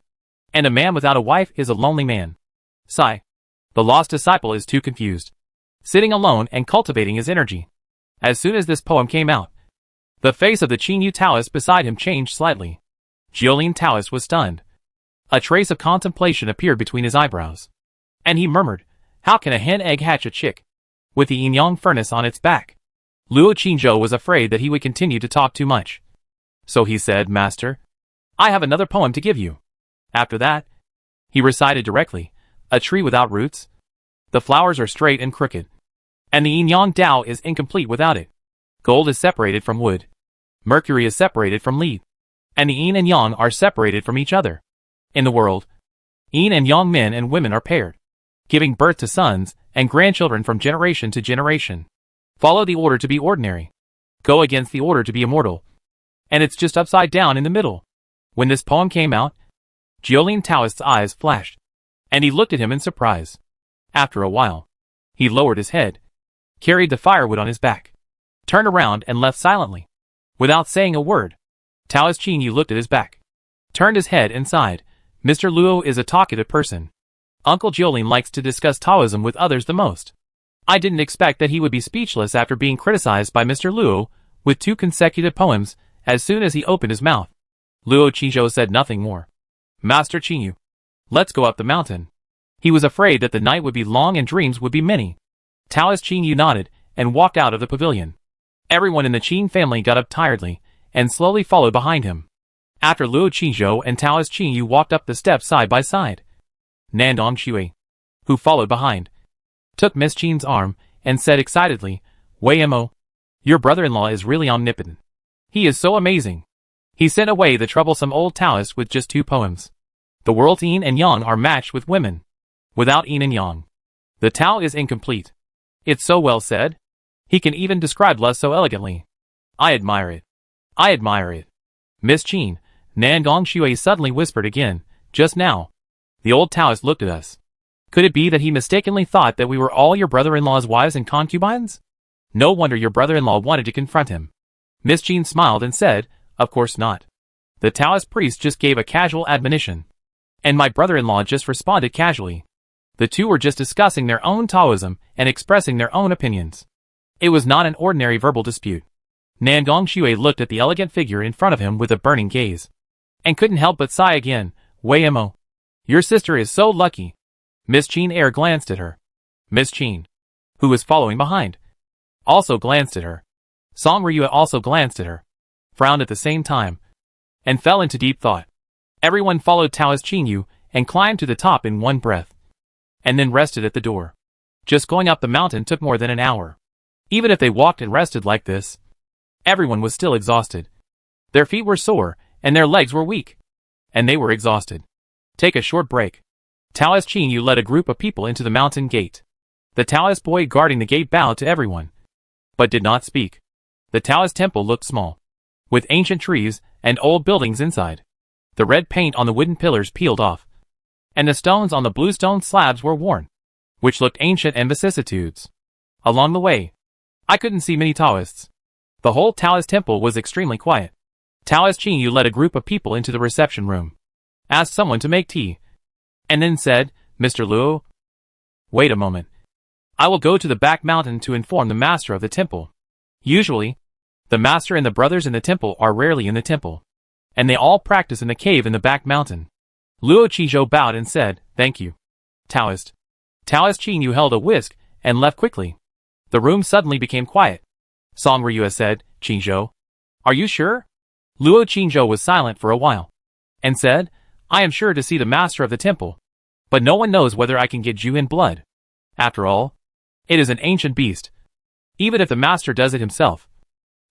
and a man without a wife is a lonely man. Sigh. The lost disciple is too confused, sitting alone and cultivating his energy. As soon as this poem came out, the face of the Qingyu Taoist beside him changed slightly. Jiolin Taoist was stunned. A trace of contemplation appeared between his eyebrows, and he murmured, how can a hen egg hatch a chick with the yin-yang furnace on its back? Luo Qingzhou was afraid that he would continue to talk too much, so he said, Master, I have another poem to give you. After that, he recited directly, a tree without roots. The flowers are straight and crooked, and the yin-yang Tao is incomplete without it. Gold is separated from wood. Mercury is separated from lead. And the yin and yang are separated from each other. In the world, yin and yang men and women are paired, giving birth to sons and grandchildren from generation to generation. Follow the order to be ordinary. Go against the order to be immortal. And it's just upside down in the middle. When this poem came out, Jiolin Taoist's eyes flashed, and he looked at him in surprise. After a while, he lowered his head, carried the firewood on his back, turned around and left silently, without saying a word. Taoist Qingyu looked at his back, turned his head and sighed. Mr. Luo is a talkative person. Uncle Jiolin likes to discuss Taoism with others the most. I didn't expect that he would be speechless after being criticized by Mr. Luo with 2 consecutive poems as soon as he opened his mouth. Luo Qingzhou said nothing more. Master Qingyu, let's go up the mountain. He was afraid that the night would be long and dreams would be many. Taoist Qingyu nodded and walked out of the pavilion. Everyone in the Qing family got up tiredly and slowly followed behind him. After Luo Qingzhou and Taoist Qingyu walked up the steps side by side. Nandong Shui, who followed behind, took Miss Qing's arm and said excitedly, Wei Mo, your brother-in-law is really omnipotent. He is so amazing. He sent away the troublesome old Taoist with just 2 poems. The world's yin and yang are matched with women. Without yin and yang, the Tao is incomplete. It's so well said. He can even describe lust so elegantly. I admire it. I admire it. Miss Qing, Nandong Shui suddenly whispered again, just now. The old Taoist looked at us. Could it be that he mistakenly thought that we were all your brother-in-law's wives and concubines? No wonder your brother-in-law wanted to confront him. Miss Qing smiled and said, Of course not. The Taoist priest just gave a casual admonition. And my brother-in-law just responded casually. The two were just discussing their own Taoism and expressing their own opinions. It was not an ordinary verbal dispute. Nandong Shui looked at the elegant figure in front of him with a burning gaze, and couldn't help but sigh again. Wei Mo, your sister is so lucky. Miss Qing glanced at her. Miss Qing, who was following behind, also glanced at her. Song Ryu also glanced at her, frowned at the same time, and fell into deep thought. Everyone followed Taoist Qingyu and climbed to the top in one breath, and then rested at the door. Just going up the mountain took more than an hour. Even if they walked and rested like this, everyone was still exhausted. Their feet were sore, and their legs were weak, and they were exhausted. Take a short break. Taoist Qingyu led a group of people into the mountain gate. The Taoist boy guarding the gate bowed to everyone, but did not speak. The Taoist temple looked small, with ancient trees and old buildings inside. The red paint on the wooden pillars peeled off, and the stones on the blue stone slabs were worn, which looked ancient and vicissitudes. Along the way, I couldn't see many Taoists. The whole Taoist temple was extremely quiet. Taoist Qingyu led a group of people into the reception room, asked someone to make tea, and then said, Mr. Luo, wait a moment. I will go to the back mountain to inform the master of the temple. Usually, the master and the brothers in the temple are rarely in the temple, and they all practice in the cave in the back mountain. Luo Qizhou bowed and said, Thank you. Taoist Qingyu held a whisk and left quickly. The room suddenly became quiet. Song Ryu said, Qingzhou, are you sure? Luo Qingzhou was silent for a while, and said, I am sure to see the master of the temple, but no one knows whether I can get you in blood. After all, it is an ancient beast. Even if the master does it himself,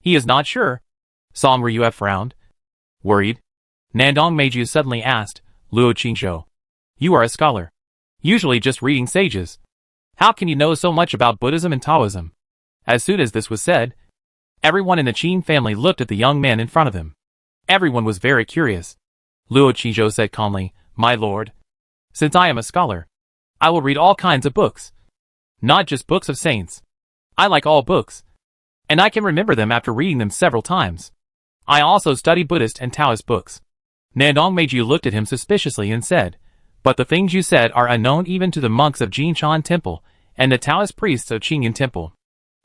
he is not sure. Song Ryu frowned. Worried, Nandong Meiju suddenly asked, Luo Qingzhou, you are a scholar, usually just reading sages. How can you know so much about Buddhism and Taoism? As soon as this was said, everyone in the Qing family looked at the young man in front of them. Everyone was very curious. Luo Qizhou said calmly, My lord, since I am a scholar, I will read all kinds of books. Not just books of saints. I like all books, and I can remember them after reading them several times. I also study Buddhist and Taoist books. Nandong Meiju looked at him suspiciously and said, But the things you said are unknown even to the monks of Jinshan Temple and the Taoist priests of Qingyan Temple.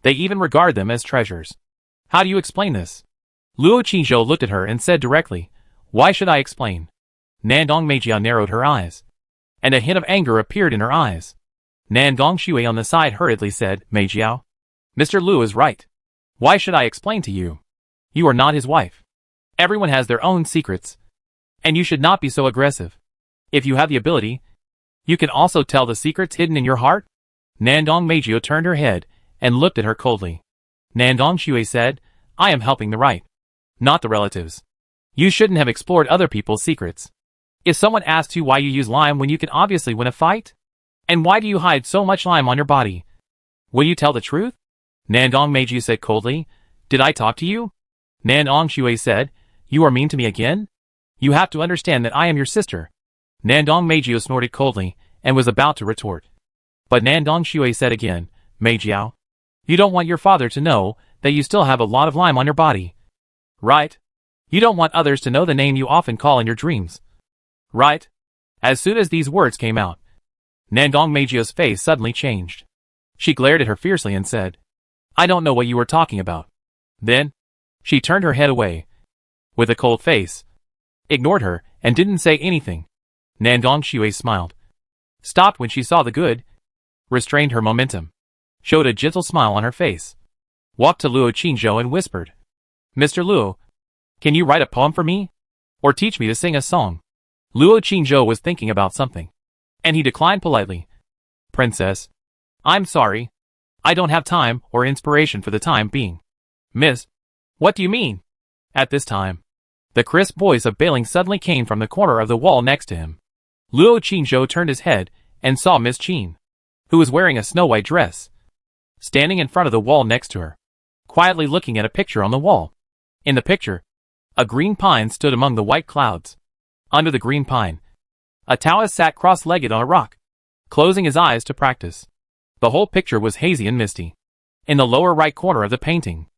They even regard them as treasures. How do you explain this? Luo Qizhou looked at her and said directly, Why should I explain? Nandong Meijia narrowed her eyes, and a hint of anger appeared in her eyes. Nandong Shui on the side hurriedly said, Meijiao, Mr. Lu is right. Why should I explain to you? You are not his wife. Everyone has their own secrets, and you should not be so aggressive. If you have the ability, you can also tell the secrets hidden in your heart. Nandong Meijio turned her head and looked at her coldly. Nandong Shui said, I am helping the right, not the relatives. You shouldn't have explored other people's secrets. If someone asks you why you use lime when you can obviously win a fight, and why do you hide so much lime on your body, will you tell the truth? Nandong Meiji said coldly, Did I talk to you? Nandong Shui said, You are mean to me again? You have to understand that I am your sister. Nandong Meiji snorted coldly and was about to retort. But Nandong Shui said again, Meijiao, you don't want your father to know that you still have a lot of lime on your body. Right? You don't want others to know the name you often call in your dreams. Right? As soon as these words came out, Nandong Meijio's face suddenly changed. She glared at her fiercely and said, I don't know what you were talking about. Then, she turned her head away, with a cold face, ignored her, and didn't say anything. Nandong Shui smiled. stopped when she saw the good, restrained her momentum, showed a gentle smile on her face, walked to Luo Qingzhou and whispered, "Mr. Luo, can you write a poem for me? Or teach me to sing a song?" Luo Qingzhou was thinking about something, and he declined politely. "Princess, I'm sorry. I don't have time or inspiration for the time being." "Miss, what do you mean?" At this time, the crisp voice of Bailing suddenly came from the corner of the wall next to him. Luo Qingzhou turned his head and saw Miss Qin, who was wearing a snow-white dress, standing in front of the wall next to her, quietly looking at a picture on the wall. In the picture, a green pine stood among the white clouds. Under the green pine, a Taoist sat cross-legged on a rock, closing his eyes to practice. The whole picture was hazy and misty. In the lower right corner of the painting,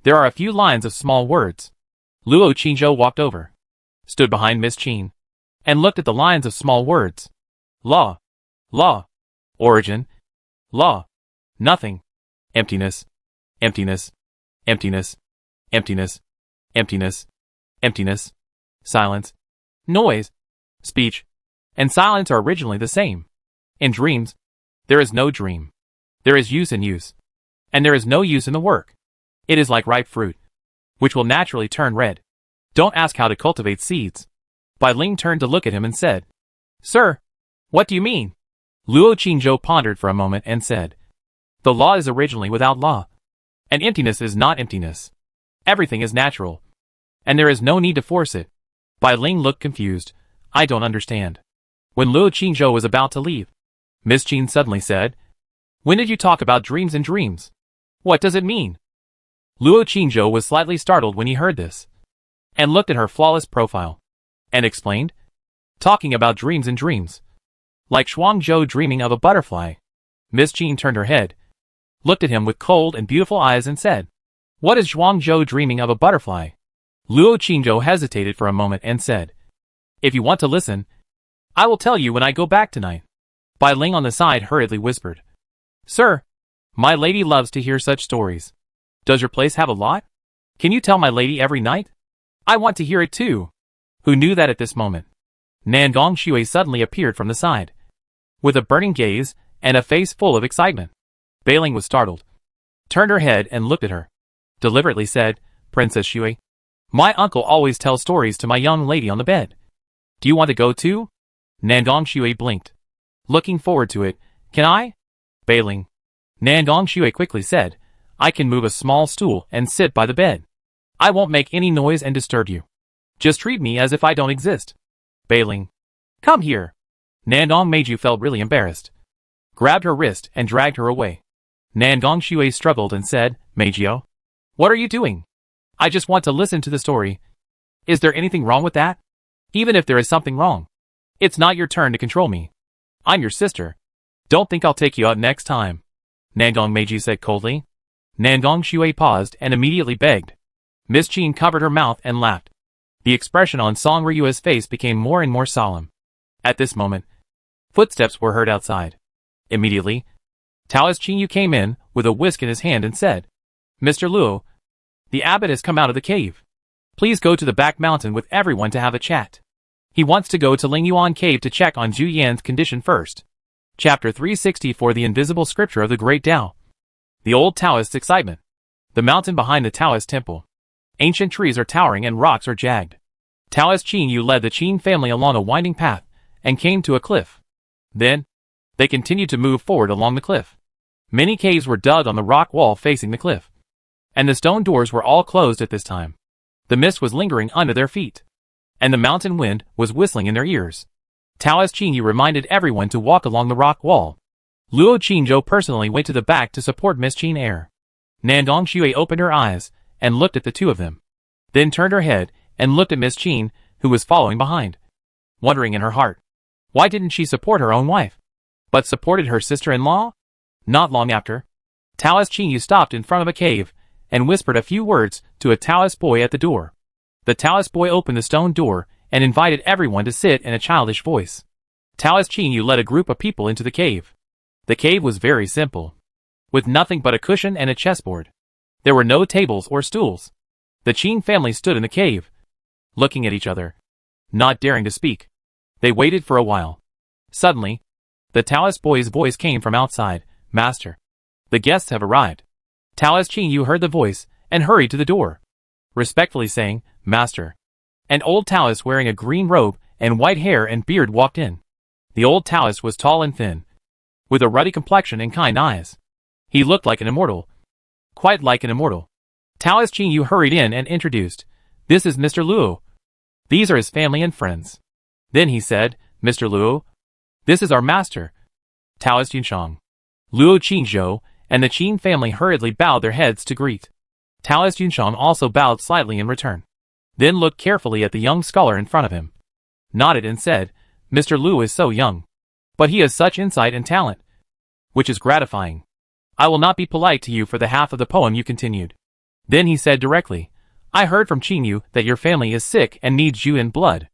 there are a few lines of small words. Luo Qingzhou walked over, stood behind Miss Qin, and looked at the lines of small words. Law. Law. Origin. Law. Nothing. Emptiness. Emptiness. Emptiness. Emptiness. Emptiness. Emptiness. Silence. Noise. Speech. And silence are originally the same. In dreams, there is no dream. There is use in use. And there is no use in the work. It is like ripe fruit, which will naturally turn red. Don't ask how to cultivate seeds. Bai Ling turned to look at him and said, "Sir, what do you mean?" Luo Qingzhou pondered for a moment and said, "The law is originally without law. And emptiness is not emptiness. Everything is natural. And there is no need to force it." Bai Ling looked confused. "I don't understand." When Luo Qingzhou was about to leave, Miss Qin suddenly said, "When did you talk about dreams and dreams? What does it mean?" Luo Qingzhou was slightly startled when he heard this, and looked at her flawless profile, and explained, "Talking about dreams and dreams. Like Zhuangzhou dreaming of a butterfly." Miss Qin turned her head, looked at him with cold and beautiful eyes and said, "What is Zhuangzhou dreaming of a butterfly?" Luo Qingzhou hesitated for a moment and said, "If you want to listen, I will tell you when I go back tonight." Bai Ling on the side hurriedly whispered, "Sir, my lady loves to hear such stories. Does your place have a lot? Can you tell my lady every night? I want to hear it too." Who knew that at this moment, Nangong Shui suddenly appeared from the side, with a burning gaze and a face full of excitement. Bai Ling was startled, turned her head and looked at her, deliberately said, "Princess Shui, my uncle always tells stories to my young lady on the bed. Do you want to go too?" Nangong Shui blinked, looking forward to it. "Can I?" Bai Ling. Nangong Shui quickly said, "I can move a small stool and sit by the bed. I won't make any noise and disturb you. Just treat me as if I don't exist." Bai Ling. "Come here." Nangong Meiju felt really embarrassed, grabbed her wrist and dragged her away. Nangong Shui struggled and said, "Meijio, what are you doing? I just want to listen to the story. Is there anything wrong with that? Even if there is something wrong, it's not your turn to control me. I'm your sister. Don't think I'll take you out next time." Nangong Meiji said coldly. Nangong Shui paused and immediately begged. Miss Qin covered her mouth and laughed. The expression on Song Ryua's face became more and more solemn. At this moment, footsteps were heard outside. Immediately, Taoist Qin Yu came in with a whisk in his hand and said, "Mr. Luo, the abbot has come out of the cave. Please go to the back mountain with everyone to have a chat. He wants to go to Lingyuan Cave to check on Zhu Yan's condition first." Chapter 364 The Invisible Scripture of the Great Tao. The old Taoist excitement. The mountain behind the Taoist temple. Ancient trees are towering and rocks are jagged. Taoist Qin Yu led the Qin family along a winding path and came to a cliff. Then, they continued to move forward along the cliff. Many caves were dug on the rock wall facing the cliff, and the stone doors were all closed at this time. The mist was lingering under their feet, and the mountain wind was whistling in their ears. Taoist Qin Yu reminded everyone to walk along the rock wall. Luo Qingzhou personally went to the back to support Miss Qin Air. Nangong Shui opened her eyes and looked at the two of them, then turned her head and looked at Miss Qin, who was following behind, wondering in her heart, why didn't she support her own wife, but supported her sister-in-law? Not long after, Taoist Qin Yu stopped in front of a cave and whispered a few words to a Taoist boy at the door. The Taoist boy opened the stone door and invited everyone to sit in a childish voice. Taoist Qin Yu led a group of people into the cave. The cave was very simple, with nothing but a cushion and a chessboard. There were no tables or stools. The Qin family stood in the cave, looking at each other, not daring to speak. They waited for a while. Suddenly, The Taoist boy's voice came from outside. Master, the guests have arrived. Taoist Qingyu heard the voice and hurried to the door, respectfully saying, Master. An old Taoist wearing a green robe and white hair and beard walked in. The old Taoist was tall and thin, with a ruddy complexion and kind eyes. He looked like an immortal. Quite like an immortal. Taoist Qingyu hurried in and introduced, This is Mr. Luo. These are his family and friends. Then he said, Mr. Luo, this is our master, Taoist Yunshang. Luo Qingzhou and the Qin family hurriedly bowed their heads to greet. Taoist Yunshang also bowed slightly in return, then looked carefully at the young scholar in front of him, nodded and said, Mr. Luo is so young, but he has such insight and talent, which is gratifying. I will not be polite to you for the half of the poem you continued. Then he said directly, I heard from Qingyu that your family is sick and needs Juyin blood.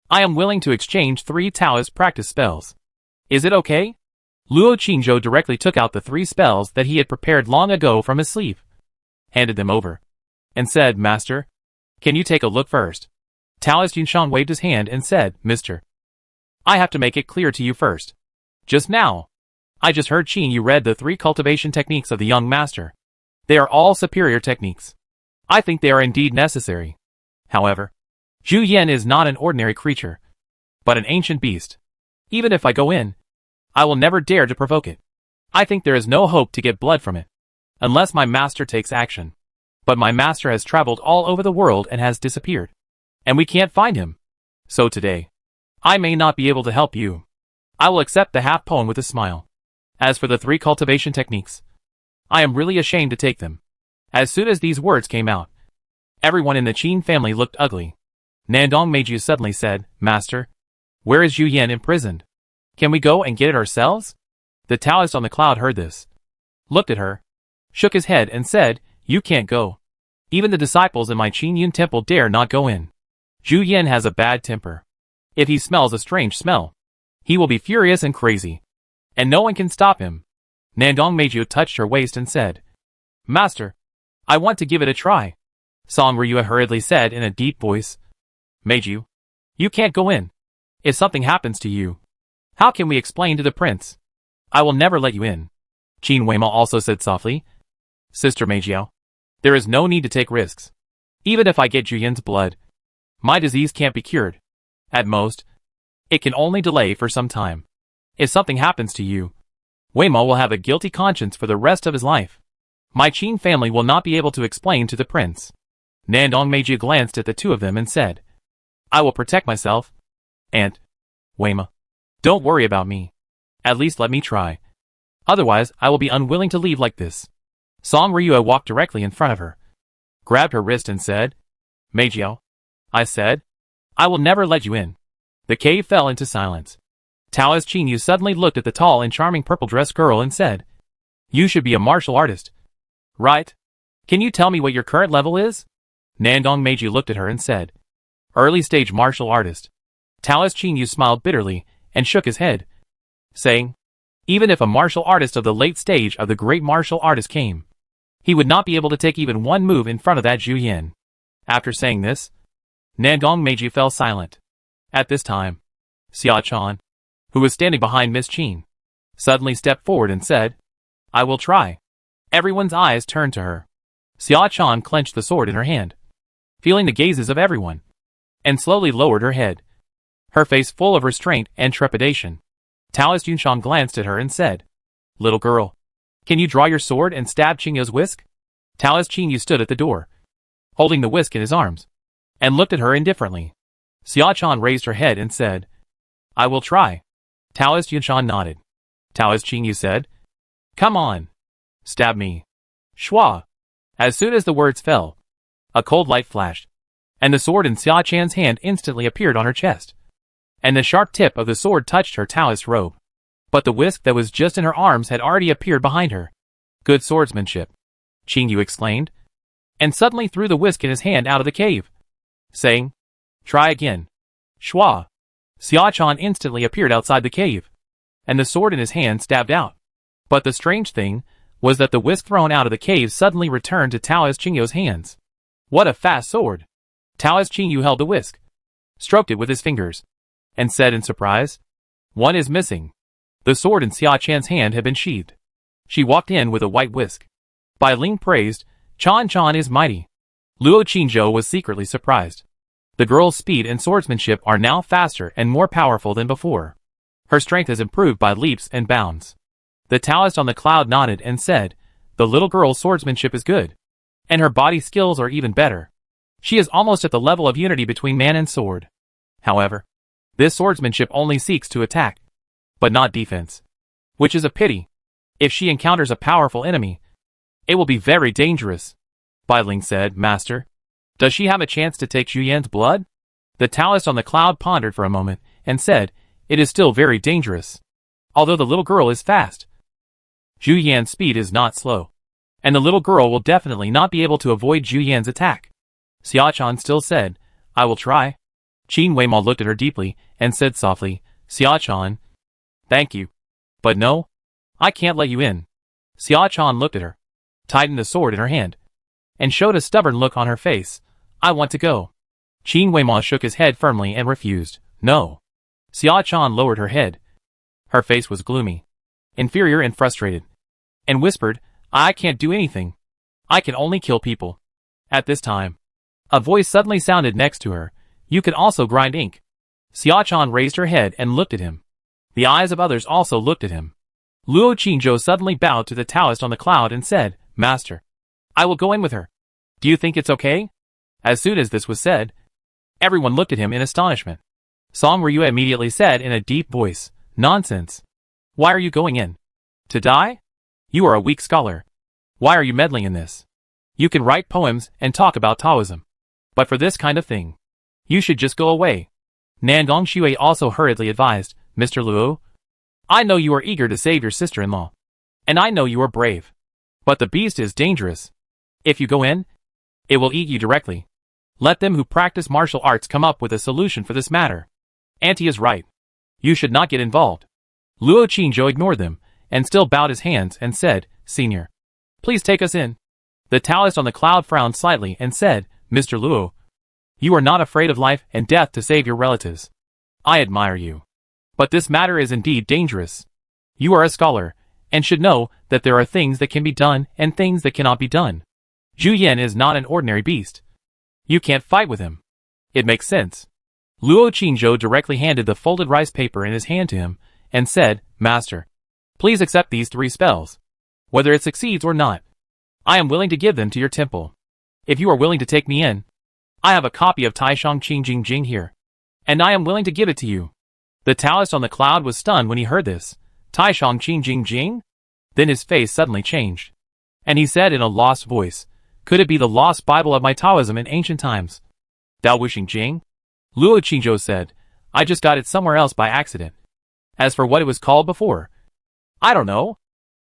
I am willing to exchange 3 Taoist practice spells. Is it okay? Luo Qingzhou directly took out the 3 spells that he had prepared long ago from his sleeve, handed them over, and said, Master, can you take a look first? Taoist Yunshang waved his hand and said, Mister, I have to make it clear to you first. Just now, I just heard Qingyu read the 3 cultivation techniques of the young master. They are all superior techniques. I think they are indeed necessary. However, Zhu Yan is not an ordinary creature, but an ancient beast. Even if I go in, I will never dare to provoke it. I think there is no hope to get blood from it, unless my master takes action. But my master has traveled all over the world and has disappeared, and we can't find him. So today, I may not be able to help you. I will accept the half poem with a smile. As for the 3 cultivation techniques, I am really ashamed to take them. As soon as these words came out, everyone in the Qin family looked ugly. Nandong Meiju suddenly said, Master, where is Zhu Yan imprisoned? Can we go and get it ourselves? The Taoist on the cloud heard this, looked at her, shook his head and said, You can't go. Even the disciples in my Qingyun temple dare not go in. Zhu Yan has a bad temper. If he smells a strange smell, he will be furious and crazy, and no one can stop him. Nandong Meiju touched her waist and said, Master, I want to give it a try. Song Ryua hurriedly said in a deep voice, Meiju, you can't go in. If something happens to you, how can we explain to the prince? I will never let you in. Qin Weima also said softly, Sister Meijiao, there is no need to take risks. Even if I get Zhu Yan's blood, my disease can't be cured. At most, it can only delay for some time. If something happens to you, Weima will have a guilty conscience for the rest of his life. My Qin family will not be able to explain to the prince. Nandong Meiju glanced at the 2 of them and said, I will protect myself. And, Weima, don't worry about me. At least let me try. Otherwise, I will be unwilling to leave like this. Song Ryua walked directly in front of her, grabbed her wrist and said, Meijiao, I said, I will never let you in. The cave fell into silence. Taoist Qingyu suddenly looked at the tall and charming purple-dressed girl and said, You should be a martial artist, right? Can you tell me what your current level is? Nandong Meiju looked at her and said, Early-stage martial artist. Taoist Qingyu smiled bitterly and shook his head, saying, Even if a martial artist of the late stage of the great martial artist came, he would not be able to take even one move in front of that Zhu Yan. After saying this, Nandong Meiju fell silent. At this time, Xia Chan, who was standing behind Miss Qin, suddenly stepped forward and said, I will try. Everyone's eyes turned to her. Xia Chan clenched the sword in her hand, feeling the gazes of everyone, and slowly lowered her head, her face full of restraint and trepidation. Taoist Yunshang glanced at her and said, Little girl, can you draw your sword and stab Qingyu's whisk? Taoist Qingyu stood at the door, holding the whisk in his arms, and looked at her indifferently. Xia Chan raised her head and said, I will try. Taoist Yunshang nodded. Taoist Qingyu said, Come on. Stab me. Shua. As soon as the words fell, a cold light flashed, and the sword in Xia Chan's hand instantly appeared on her chest, and the sharp tip of the sword touched her Taoist robe. But the whisk that was just in her arms had already appeared behind her. Good swordsmanship, Qingyu exclaimed, and suddenly threw the whisk in his hand out of the cave, saying, Try again. Shua. Xia Chan instantly appeared outside the cave, and the sword in his hand stabbed out. But the strange thing was that the whisk thrown out of the cave suddenly returned to Taoist Qingyu's hands. What a fast sword! Taoist Qingyu held the whisk, stroked it with his fingers, and said in surprise, One is missing. The sword in Xia Chan's hand had been sheathed. She walked in with a white whisk. Bai Ling praised, Chan is mighty. Luo Qingzhou was secretly surprised. The girl's speed and swordsmanship are now faster and more powerful than before. Her strength has improved by leaps and bounds. The Taoist on the cloud nodded and said, the little girl's swordsmanship is good. And her body skills are even better. She is almost at the level of unity between man and sword. However, this swordsmanship only seeks to attack, but not defense. Which is a pity. If she encounters a powerful enemy, it will be very dangerous. Bai Ling said, Master, does she have a chance to take Zhu Yan's blood? The Taoist on the cloud pondered for a moment and said, it is still very dangerous. Although the little girl is fast, Zhu Yan's speed is not slow. And the little girl will definitely not be able to avoid Zhu Yan's attack. Xia Chan still said, I will try. Qin Weimao looked at her deeply and said softly, Xia Chan, thank you. But no, I can't let you in. Xia Chan looked at her, tightened the sword in her hand, and showed a stubborn look on her face. I want to go. Qin Weimao shook his head firmly and refused. No. Xia Chan lowered her head. Her face was gloomy, inferior and frustrated, and whispered, I can't do anything. I can only kill people. At this time, a voice suddenly sounded next to her. You can also grind ink. Xia Chan raised her head and looked at him. The eyes of others also looked at him. Luo Qingzhou suddenly bowed to the Taoist on the cloud and said, Master, I will go in with her. Do you think it's okay? As soon as this was said, everyone looked at him in astonishment. Song Ryu immediately said in a deep voice, Nonsense. Why are you going in? To die? You are a weak scholar. Why are you meddling in this? You can write poems and talk about Taoism. But for this kind of thing, you should just go away. Nangong Shui also hurriedly advised, Mr. Luo, I know you are eager to save your sister-in-law. And I know you are brave. But the beast is dangerous. If you go in, it will eat you directly. Let them who practice martial arts come up with a solution for this matter. Auntie is right. You should not get involved. Luo Qingzhou ignored them, and still bowed his hands and said, Senior, please take us in. The Taoist on the cloud frowned slightly and said, Mr. Luo, you are not afraid of life and death to save your relatives. I admire you. But this matter is indeed dangerous. You are a scholar, and should know that there are things that can be done and things that cannot be done. Zhu Yan is not an ordinary beast. You can't fight with him. It makes sense. Luo Qingzhou directly handed the folded rice paper in his hand to him, and said, Master, please accept these 3 spells. Whether it succeeds or not, I am willing to give them to your temple. If you are willing to take me in, I have a copy of Taishang Qingjing Jing here, and I am willing to give it to you. The Taoist on the cloud was stunned when he heard this. Taishang Qingjing Jing? Then his face suddenly changed, and he said in a lost voice, could it be the lost Bible of my Taoism in ancient times? Dao Wuxing Jing? Luo Qingzhou said, I just got it somewhere else by accident. As for what it was called before, I don't know,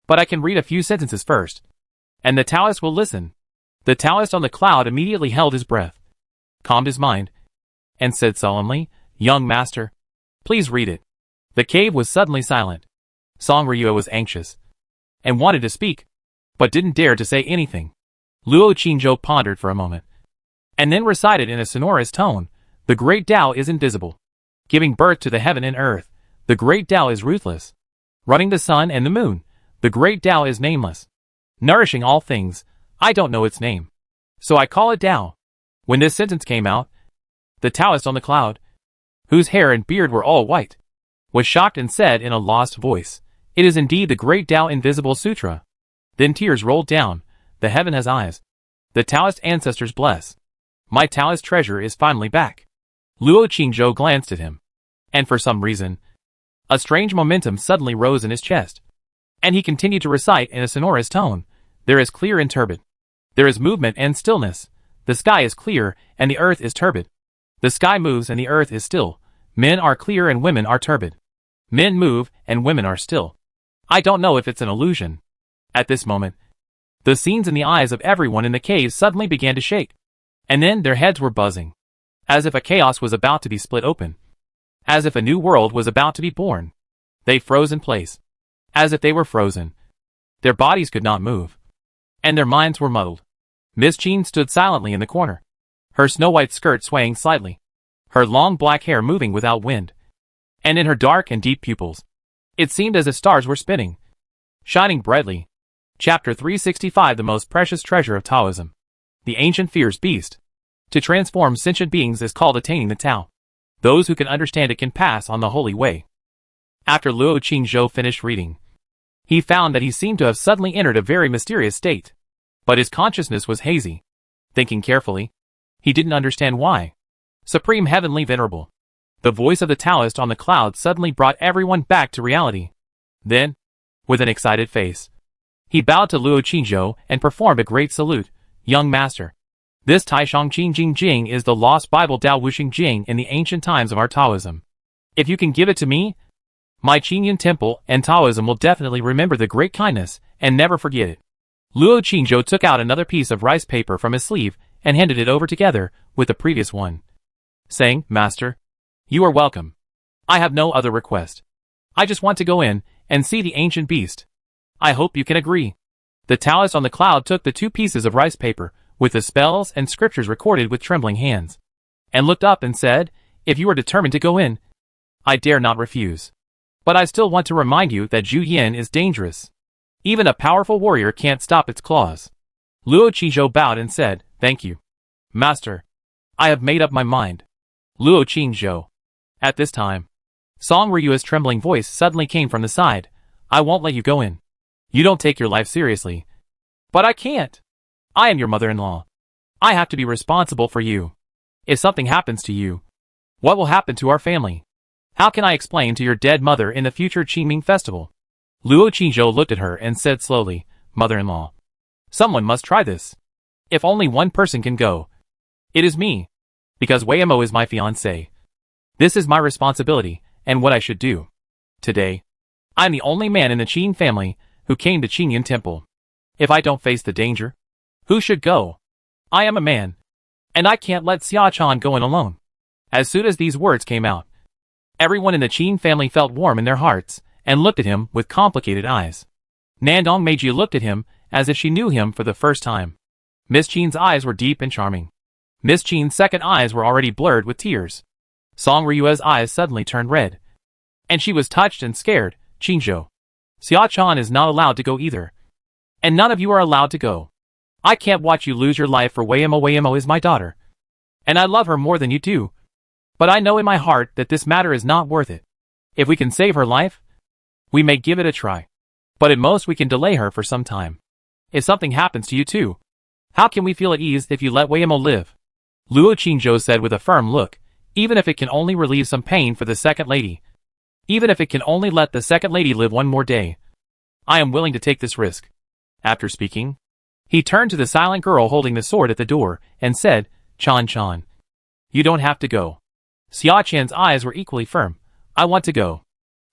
but I can read a few sentences first, and the Taoist will listen. The Taoist on the cloud immediately held his breath, calmed his mind, and said solemnly, Young master, please read it. The cave was suddenly silent. Song Ryu was anxious, and wanted to speak, but didn't dare to say anything. Luo Qingzhou pondered for a moment, and then recited in a sonorous tone, the great Tao is invisible, giving birth to the heaven and earth. The great Tao is ruthless, running the sun and the moon. The great Tao is nameless, nourishing all things. I don't know its name, so I call it Tao. When this sentence came out, the Taoist on the cloud, whose hair and beard were all white, was shocked and said in a lost voice, it is indeed the great Tao Invisible Sutra. Then tears rolled down. The heaven has eyes. The Taoist ancestors bless. My Taoist treasure is finally back. Luo Qingzhou glanced at him, and for some reason, a strange momentum suddenly rose in his chest, and he continued to recite in a sonorous tone, there is clear and turbid. There is movement and stillness. The sky is clear and the earth is turbid. The sky moves and the earth is still. Men are clear and women are turbid. Men move and women are still. I don't know if it's an illusion. At this moment, the scenes in the eyes of everyone in the cave suddenly began to shake, and then their heads were buzzing, as if a chaos was about to be split open, as if a new world was about to be born. They froze in place, as if they were frozen. Their bodies could not move, and their minds were muddled. Miss Jean stood silently in the corner, her snow-white skirt swaying slightly, her long black hair moving without wind, and in her dark and deep pupils, It seemed as if stars were spinning, shining brightly. Chapter 365 The most precious treasure of Taoism. The ancient fierce beast. To transform sentient beings is called attaining the Tao. Those who can understand it can pass on the holy way. After Luo Qingzhou finished reading, he found that he seemed to have suddenly entered a very mysterious state. But his consciousness was hazy. Thinking carefully, he didn't understand why. Supreme Heavenly Venerable. The voice of the Taoist on the cloud suddenly brought everyone back to reality. Then, with an excited face, he bowed to Luo Qingzhou and performed a great salute. Young master, this Taishang Qing Jing Jing is the lost Bible Dao Wuxing Jing in the ancient times of our Taoism. If you can give it to me, my Qingyun Temple and Taoism will definitely remember the great kindness and never forget it. Luo Qingzhou took out another piece of rice paper from his sleeve and handed it over together with the previous one, saying, Master, you are welcome. I have no other request. I just want to go in and see the ancient beast. I hope you can agree. The Taoist on the cloud took the 2 pieces of rice paper, with the spells and scriptures recorded with trembling hands, and looked up and said, If you are determined to go in, I dare not refuse. But I still want to remind you that Zhu Yin is dangerous. Even a powerful warrior can't stop its claws. Luo Qingzhou bowed and said, Thank you. Master, I have made up my mind. Luo Qingzhou. At this time, Song Ryua's trembling voice suddenly came from the side. I won't let you go in. You don't take your life seriously. But I can't. I am your mother-in-law. I have to be responsible for you. If something happens to you, what will happen to our family? How can I explain to your dead mother in the future Qingming festival? Luo Qingzhou looked at her and said slowly, Mother-in-law, someone must try this. If only one person can go, it is me. Because Wei Mo is my fiancé. This is my responsibility, and what I should do. Today, I'm the only man in the Qin family who came to Qingyun Temple. If I don't face the danger, who should go? I am a man, and I can't let Xiaochan go in alone. As soon as these words came out, everyone in the Qin family felt warm in their hearts, and looked at him with complicated eyes. Nandong Meiji looked at him as if she knew him for the first time. Miss Qin's eyes were deep and charming. Miss Qin's second eyes were already blurred with tears. Song Ryua's eyes suddenly turned red, and she was touched and scared. Qingzhou, Xiaochan is not allowed to go either. And none of you are allowed to go. I can't watch you lose your life for Wei Mo. Wei Mo is my daughter, and I love her more than you do. But I know in my heart that this matter is not worth it. If we can save her life, we may give it a try. But at most we can delay her for some time. If something happens to you too, how can we feel at ease if you let Wei Mo live? Luo Qingzhou said with a firm look, even if it can only relieve some pain for the second lady. Even if it can only let the second lady live one more day. I am willing to take this risk. After speaking, he turned to the silent girl holding the sword at the door, and said, Chan. You don't have to go. Xia Chan's eyes were equally firm. I want to go.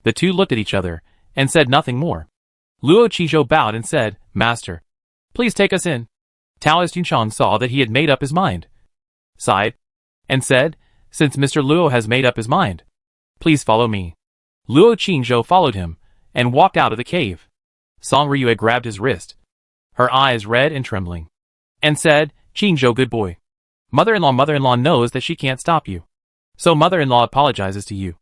The two looked at each other, and said nothing more. Luo Qingzhou bowed and said, Master, please take us in. Taoist Yunchang saw that he had made up his mind, sighed, and said, Since Mr. Luo has made up his mind, please follow me. Luo Qingzhou followed him, and walked out of the cave. Song Ryua grabbed his wrist, her eyes red and trembling, and said, Qingzhou, good boy. Mother-in-law knows that she can't stop you. So mother-in-law apologizes to you.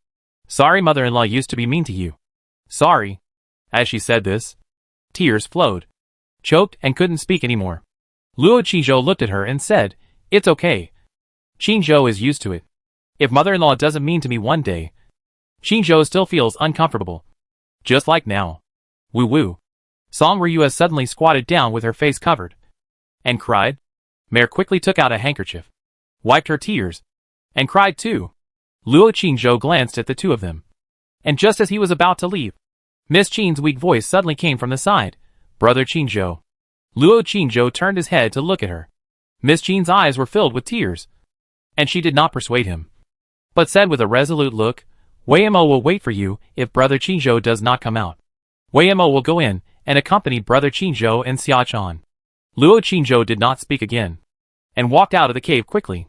Sorry, mother-in-law used to be mean to you. Sorry. As she said this, tears flowed, choked and couldn't speak anymore. Luo Qingzhou looked at her and said, It's okay. Qingzhou is used to it. If mother-in-law doesn't mean to me one day, Qingzhou still feels uncomfortable. Just like now. Woo-woo. Song Ryua suddenly squatted down with her face covered, and cried. Mare quickly took out a handkerchief, wiped her tears, and cried too. Luo Qingzhou glanced at the two of them, and just as he was about to leave, Miss Qin's weak voice suddenly came from the side. Brother Qingzhou. Luo Qingzhou turned his head to look at her. Miss Qin's eyes were filled with tears, and she did not persuade him, but said with a resolute look, Wei Mo will wait for you if Brother Qingzhou does not come out. Wei Mo will go in and accompany Brother Qingzhou and Xiaochan. Luo Qingzhou did not speak again, and walked out of the cave quickly.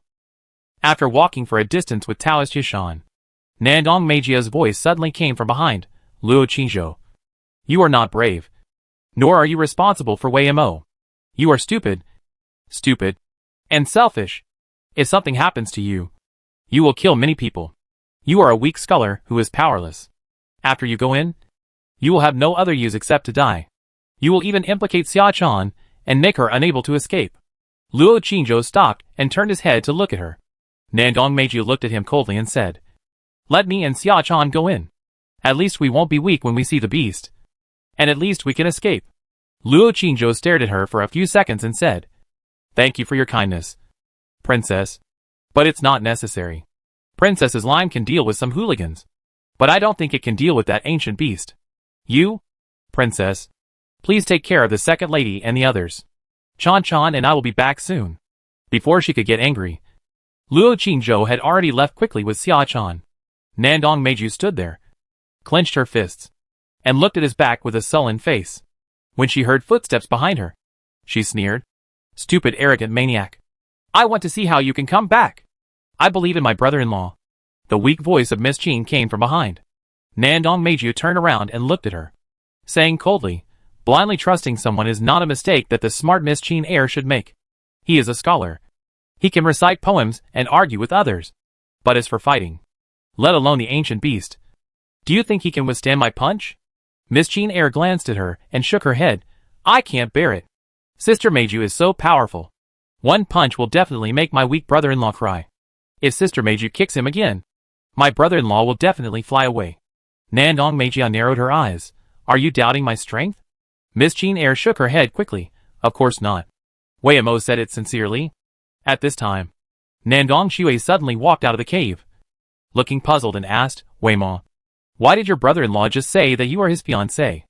After walking for a distance with Taoist Yishan, Nandong Meijia's voice suddenly came from behind. Luo Qingzhou, you are not brave, nor are you responsible for Wei Mo. You are stupid, and selfish. If something happens to you, you will kill many people. You are a weak scholar who is powerless. After you go in, You will have no other use except to die. You will even implicate Xia Chan and make her unable to escape. Luo Qingzhou stopped and turned his head to look at her. Nandong Meiju looked at him coldly and said, "Let me and Xia Chan go in. At least we won't be weak when we see the beast. And at least we can escape." Luo Qingzhou stared at her for a few seconds and said, "Thank you for your kindness, Princess. But it's not necessary. Princess's line can deal with some hooligans. But I don't think it can deal with that ancient beast. You, Princess, please take care of the second lady and the others. Chan Chan and I will be back soon." Before she could get angry, Luo Qingzhou had already left quickly with Xia Chan. Nandong Meiju stood there, clenched her fists, and looked at his back with a sullen face. When she heard footsteps behind her, she sneered, "Stupid arrogant maniac. I want to see how you can come back. I believe in my brother-in-law." The weak voice of Miss Qing came from behind. Nandong Meiju turned around and looked at her, saying coldly, "Blindly trusting someone is not a mistake that the smart Miss Qing heir should make. He is a scholar. He can recite poems and argue with others. But as for fighting, let alone the ancient beast, do you think he can withstand my punch?" Miss Qing heir glanced at her and shook her head. "I can't bear it. Sister Meiju is so powerful. One punch will definitely make my weak brother-in-law cry. If Sister Meiju kicks him again, my brother-in-law will definitely fly away." Nandong Meiju narrowed her eyes. "Are you doubting my strength?" Miss Qing heir shook her head quickly. "Of course not." Wei Mo said it sincerely. At this time, Nandong Shui suddenly walked out of the cave, looking puzzled, and asked, "Wei Mo, why did your brother-in-law just say that you are his fiancé?"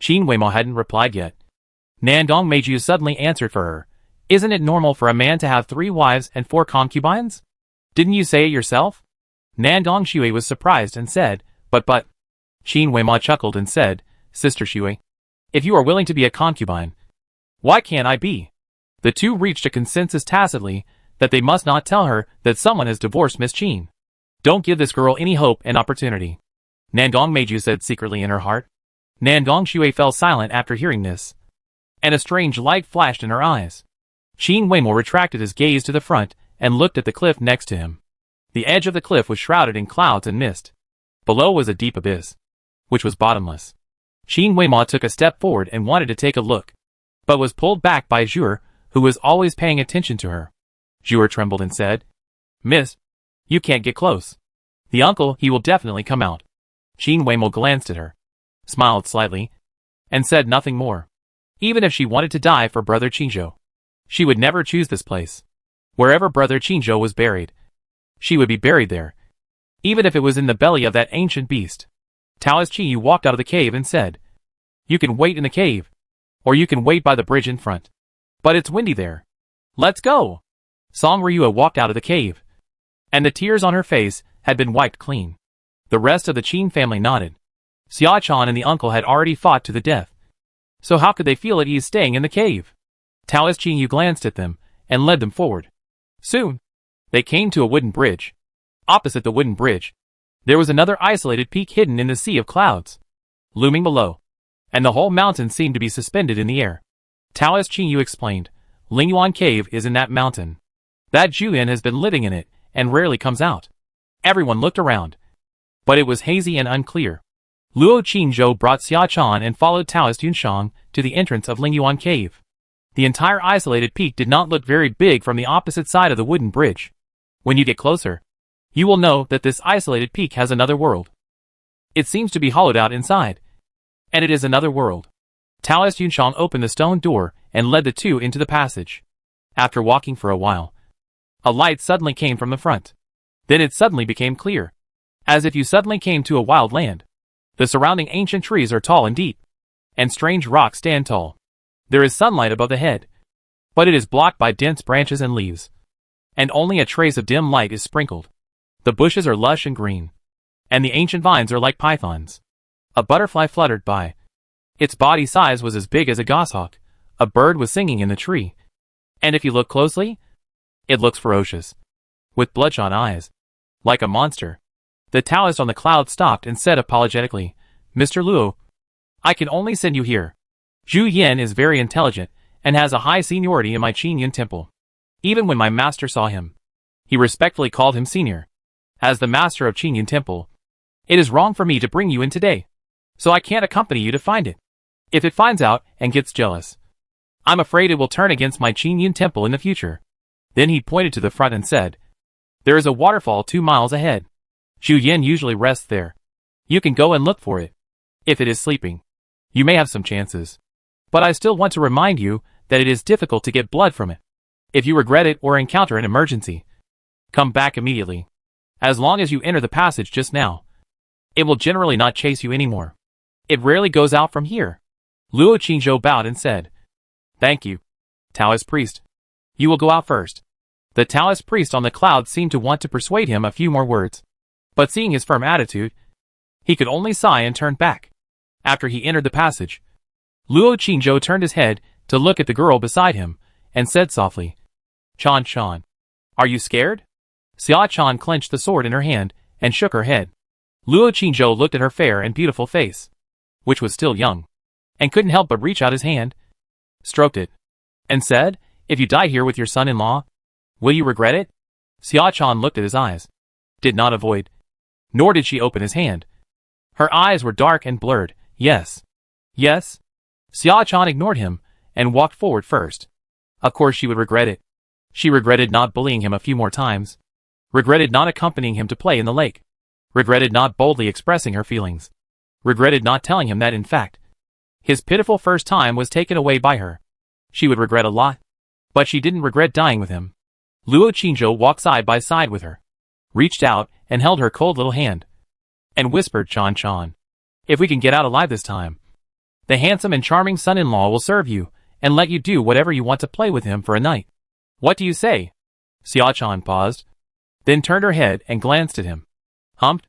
Qin Wei Mo hadn't replied yet. Nandong Meiju suddenly answered for her. "Isn't it normal for a man to have 3 wives and 4 concubines? Didn't you say it yourself?" Nandong Shui was surprised and said, But. Qin Wei Mo chuckled and said, "Sister Shui, if you are willing to be a concubine, why can't I be?" The two reached a consensus tacitly that they must not tell her that someone has divorced Miss Qin. "Don't give this girl any hope and opportunity," Nandong Meiju said secretly in her heart. Nandong Shui fell silent after hearing this, and a strange light flashed in her eyes. Qin Wei Mo retracted his gaze to the front and looked at the cliff next to him. The edge of the cliff was shrouded in clouds and mist. Below was a deep abyss, which was bottomless. Qin Wei Mo took a step forward and wanted to take a look, but was pulled back by Zhuer, who was always paying attention to her. Zhuer trembled and said, "Miss, you can't get close. The uncle, he will definitely come out." Qin Wei Mo glanced at her, smiled slightly, and said nothing more. Even if she wanted to die for Brother Qingzhou, she would never choose this place. Wherever Brother Qingzhou was buried, she would be buried there, even if it was in the belly of that ancient beast. Taoist Qiyu walked out of the cave and said, "You can wait in the cave, or you can wait by the bridge in front. But it's windy there. Let's go." Song Ryua walked out of the cave, and the tears on her face had been wiped clean. The rest of the Qin family nodded. Xia Chan and the uncle had already fought to the death, so how could they feel at ease staying in the cave? Taoist Qiyu glanced at them and led them forward. Soon, they came to a wooden bridge. Opposite the wooden bridge, there was another isolated peak hidden in the sea of clouds, looming below, and the whole mountain seemed to be suspended in the air. Taoist Qiyu explained, "Lingyuan Cave is in that mountain. That Juyan has been living in it and rarely comes out." Everyone looked around, but it was hazy and unclear. Luo Qingzhou brought Xia Chan and followed Taoist Yunshang to the entrance of Lingyuan Cave. The entire isolated peak did not look very big from the opposite side of the wooden bridge. When you get closer, you will know that this isolated peak has another world. It seems to be hollowed out inside, and it is another world. Taoist Yunshang opened the stone door and led the two into the passage. After walking for a while, a light suddenly came from the front. Then it suddenly became clear, as if you suddenly came to a wild land. The surrounding ancient trees are tall and deep, and strange rocks stand tall. There is sunlight above the head, but it is blocked by dense branches and leaves, and only a trace of dim light is sprinkled. The bushes are lush and green, and the ancient vines are like pythons. A butterfly fluttered by. Its body size was as big as a goshawk. A bird was singing in the tree, and if you look closely, it looks ferocious, with bloodshot eyes, like a monster. The Taoist on the cloud stopped and said apologetically, "Mr. Luo, I can only send you here. Zhu Yan is very intelligent and has a high seniority in my Qingyun temple. Even when my master saw him, he respectfully called him senior. As the master of Qingyun temple, it is wrong for me to bring you in today. so I can't accompany you to find it. If it finds out and gets jealous, I'm afraid it will turn against my Qingyun temple in the future." Then he pointed to the front and said, "There is a waterfall 2 miles ahead. Xu Yin usually rests there. You can go and look for it. If it is sleeping, you may have some chances. But I still want to remind you that it is difficult to get blood from it. If you regret it or encounter an emergency, come back immediately. As long as you enter the passage just now, it will generally not chase you anymore. It rarely goes out from here." Luo Qingzhou bowed and said, "Thank you, Taoist priest. You will go out first." The Taoist priest on the cloud seemed to want to persuade him a few more words, but seeing his firm attitude, he could only sigh and turn back. After he entered the passage, Luo Qingzhou turned his head to look at the girl beside him and said softly, "Chan Chan, are you scared?" Xia Chan clenched the sword in her hand and shook her head. Luo Qingzhou looked at her fair and beautiful face, which was still young, and couldn't help but reach out his hand, stroked it, and said, "If you die here with your son-in-law, will you regret it?" Xia Chan looked at his eyes, did not avoid, nor did she open his hand. Her eyes were dark and blurred. "Yes. Yes." Xia Chan ignored him and walked forward first. Of course she would regret it. She regretted not bullying him a few more times, regretted not accompanying him to play in the lake, regretted not boldly expressing her feelings, regretted not telling him that in fact, his pitiful first time was taken away by her. She would regret a lot, but she didn't regret dying with him. Luo Qingzhou walked side by side with her, reached out and held her cold little hand, and whispered, "Chan Chan, if we can get out alive this time, the handsome and charming son-in-law will serve you and let you do whatever you want to play with him for a night. What do you say?" Xia Chan paused, then turned her head and glanced at him, humped,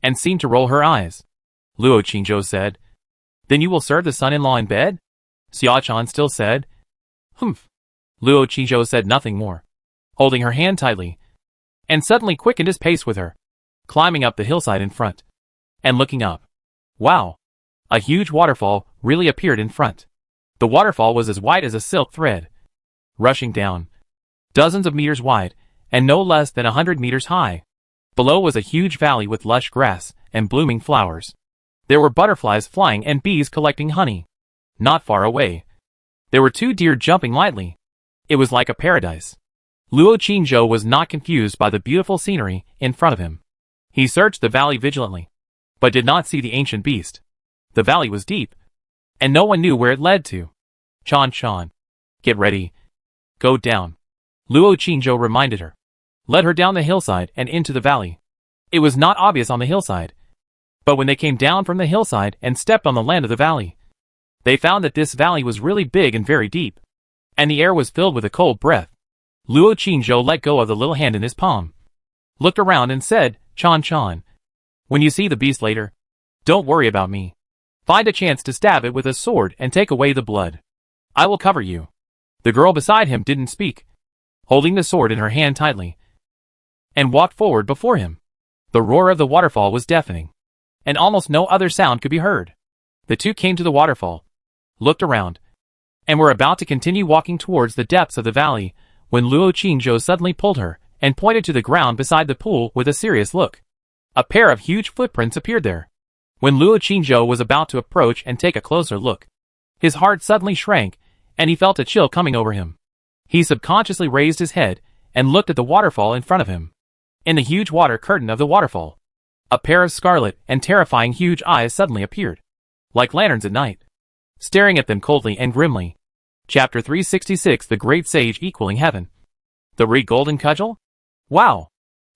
and seemed to roll her eyes. Luo Qingzhou said, "Then you will serve the son-in-law in bed?" Xia Chan still said, "Humph." Luo Qingzhou said nothing more, holding her hand tightly, and suddenly quickened his pace with her, climbing up the hillside in front, and looking up. Wow! A huge waterfall really appeared in front. The waterfall was as white as a silk thread, rushing down, dozens of meters wide, and no less than 100 meters high. Below was a huge valley with lush grass and blooming flowers. There were butterflies flying and bees collecting honey. Not far away, there were 2 deer jumping lightly. It was like a paradise. Luo Qingzhou was not confused by the beautiful scenery in front of him. He searched the valley vigilantly, but did not see the ancient beast. The valley was deep, and no one knew where it led to. "Chan Chan, get ready. Go down," Luo Qingzhou reminded her, led her down the hillside and into the valley. It was not obvious on the hillside, but when they came down from the hillside and stepped on the land of the valley, they found that this valley was really big and very deep, and the air was filled with a cold breath. Luo Qingzhou let go of the little hand in his palm, looked around and said, "Chan Chan, when you see the beast later, don't worry about me. Find a chance to stab it with a sword and take away the blood. I will cover you." The girl beside him didn't speak, holding the sword in her hand tightly, and walked forward before him. The roar of the waterfall was deafening, and almost no other sound could be heard. The two came to the waterfall, looked around, and were about to continue walking towards the depths of the valley when Luo Qingzhou suddenly pulled her and pointed to the ground beside the pool with a serious look. A pair of huge footprints appeared there. When Luo Qingzhou was about to approach and take a closer look, his heart suddenly shrank, and he felt a chill coming over him. He subconsciously raised his head and looked at the waterfall in front of him. In the huge water curtain of the waterfall, a pair of scarlet and terrifying huge eyes suddenly appeared, like lanterns at night, staring at them coldly and grimly. Chapter 366, The Great Sage Equaling Heaven. The Re-Golden Cudgel? Wow!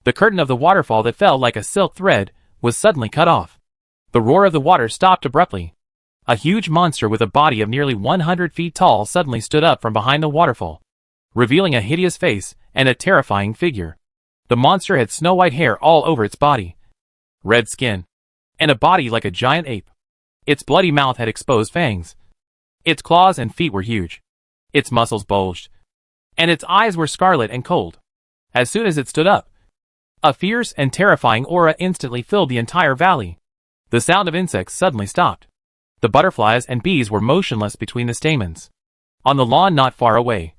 The curtain of the waterfall that fell like a silk thread was suddenly cut off. The roar of the water stopped abruptly. A huge monster with a body of nearly 100 feet tall suddenly stood up from behind the waterfall, revealing a hideous face and a terrifying figure. The monster had snow-white hair all over its body, red skin, and a body like a giant ape. Its bloody mouth had exposed fangs. Its claws and feet were huge. Its muscles bulged, and its eyes were scarlet and cold. As soon as it stood up, a fierce and terrifying aura instantly filled the entire valley. The sound of insects suddenly stopped. The butterflies and bees were motionless between the stamens. On the lawn not far away,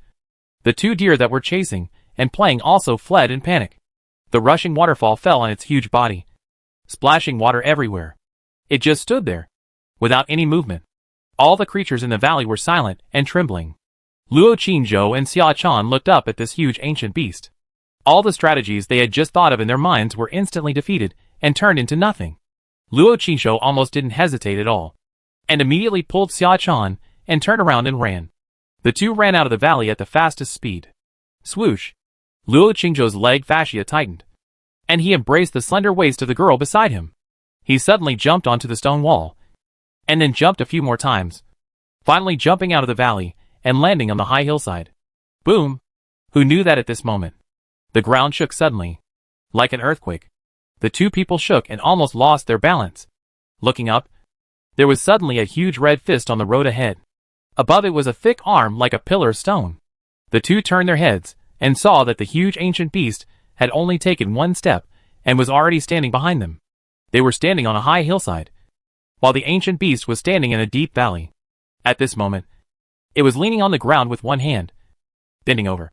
the two deer that were chasing and playing also fled in panic. The rushing waterfall fell on its huge body, splashing water everywhere. It just stood there, without any movement. All the creatures in the valley were silent and trembling. Luo Qingzhou and Xia Chan looked up at this huge ancient beast. All the strategies they had just thought of in their minds were instantly defeated and turned into nothing. Luo Qingzhou almost didn't hesitate at all, and immediately pulled Xia Chan and turned around and ran. The two ran out of the valley at the fastest speed. Swoosh! Luo Qingzhou's leg fascia tightened, and he embraced the slender waist of the girl beside him. He suddenly jumped onto the stone wall, and then jumped a few more times, finally jumping out of the valley and landing on the high hillside. Boom! Who knew that at this moment? The ground shook suddenly, like an earthquake. The two people shook and almost lost their balance. Looking up, there was suddenly a huge red fist on the road ahead. Above it was a thick arm like a pillar of stone. The two turned their heads and saw that the huge ancient beast had only taken one step and was already standing behind them. They were standing on a high hillside, while the ancient beast was standing in a deep valley. At this moment, it was leaning on the ground with one hand, bending over,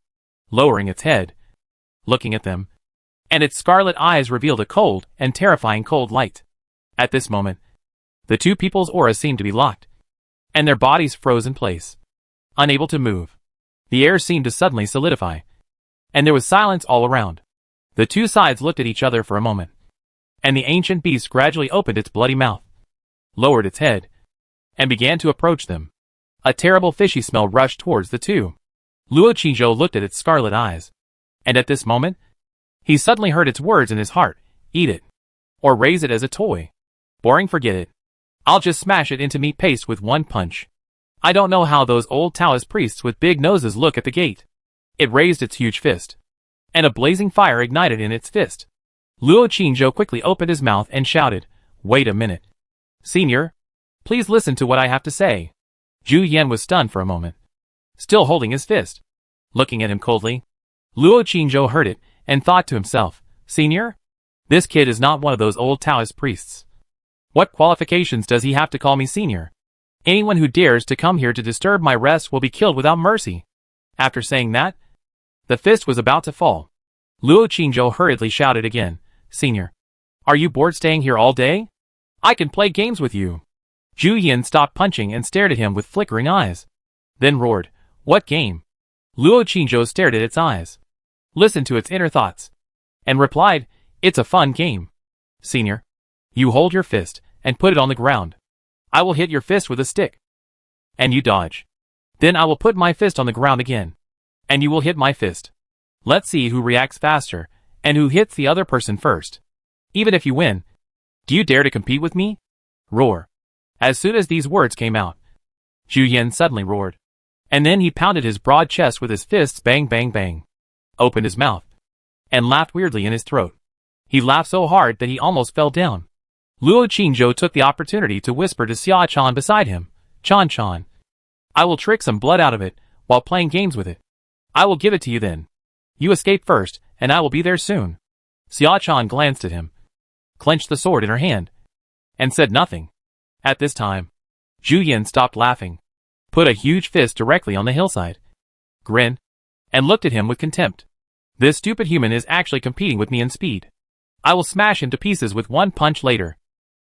lowering its head, looking at them, and its scarlet eyes revealed a cold and terrifying cold light. At this moment, the two people's auras seemed to be locked, and their bodies froze in place, unable to move. The air seemed to suddenly solidify, and there was silence all around. The two sides looked at each other for a moment, and the ancient beast gradually opened its bloody mouth, lowered its head, and began to approach them. A terrible fishy smell rushed towards the two. Luo Qingzhou looked at its scarlet eyes, and at this moment, he suddenly heard its words in his heart: eat it, or raise it as a toy. Boring, forget it. I'll just smash it into meat paste with one punch. I don't know how those old Taoist priests with big noses look at the gate. It raised its huge fist, and a blazing fire ignited in its fist. Luo Qingzhou quickly opened his mouth and shouted, "Wait a minute. Senior, please listen to what I have to say." Zhu Yan was stunned for a moment, still holding his fist, looking at him coldly. Luo Qingzhou heard it and thought to himself, "Senior? This kid is not one of those old Taoist priests. What qualifications does he have to call me senior? Anyone who dares to come here to disturb my rest will be killed without mercy." After saying that, the fist was about to fall. Luo Qingzhou hurriedly shouted again, "Senior, are you bored staying here all day? I can play games with you." Zhu Yan stopped punching and stared at him with flickering eyes, then roared, "What game?" Luo Qingzhou stared at its eyes, listened to its inner thoughts, and replied, "It's a fun game. Senior, you hold your fist and put it on the ground. I will hit your fist with a stick, and you dodge. Then I will put my fist on the ground again, and you will hit my fist. Let's see who reacts faster and who hits the other person first. Even if you win, do you dare to compete with me?" Roar. As soon as these words came out, Zhu Yan suddenly roared, and then he pounded his broad chest with his fists, bang bang bang, opened his mouth, and laughed weirdly in his throat. He laughed so hard that he almost fell down. Luo Qingzhou took the opportunity to whisper to Xia Chan beside him, "Chan Chan, I will trick some blood out of it while playing games with it. I will give it to you then. You escape first, and I will be there soon." Xia Chan glanced at him, clenched the sword in her hand, and said nothing. At this time, Zhu Yan stopped laughing, put a huge fist directly on the hillside, grinned, and looked at him with contempt. "This stupid human is actually competing with me in speed. I will smash him to pieces with one punch later."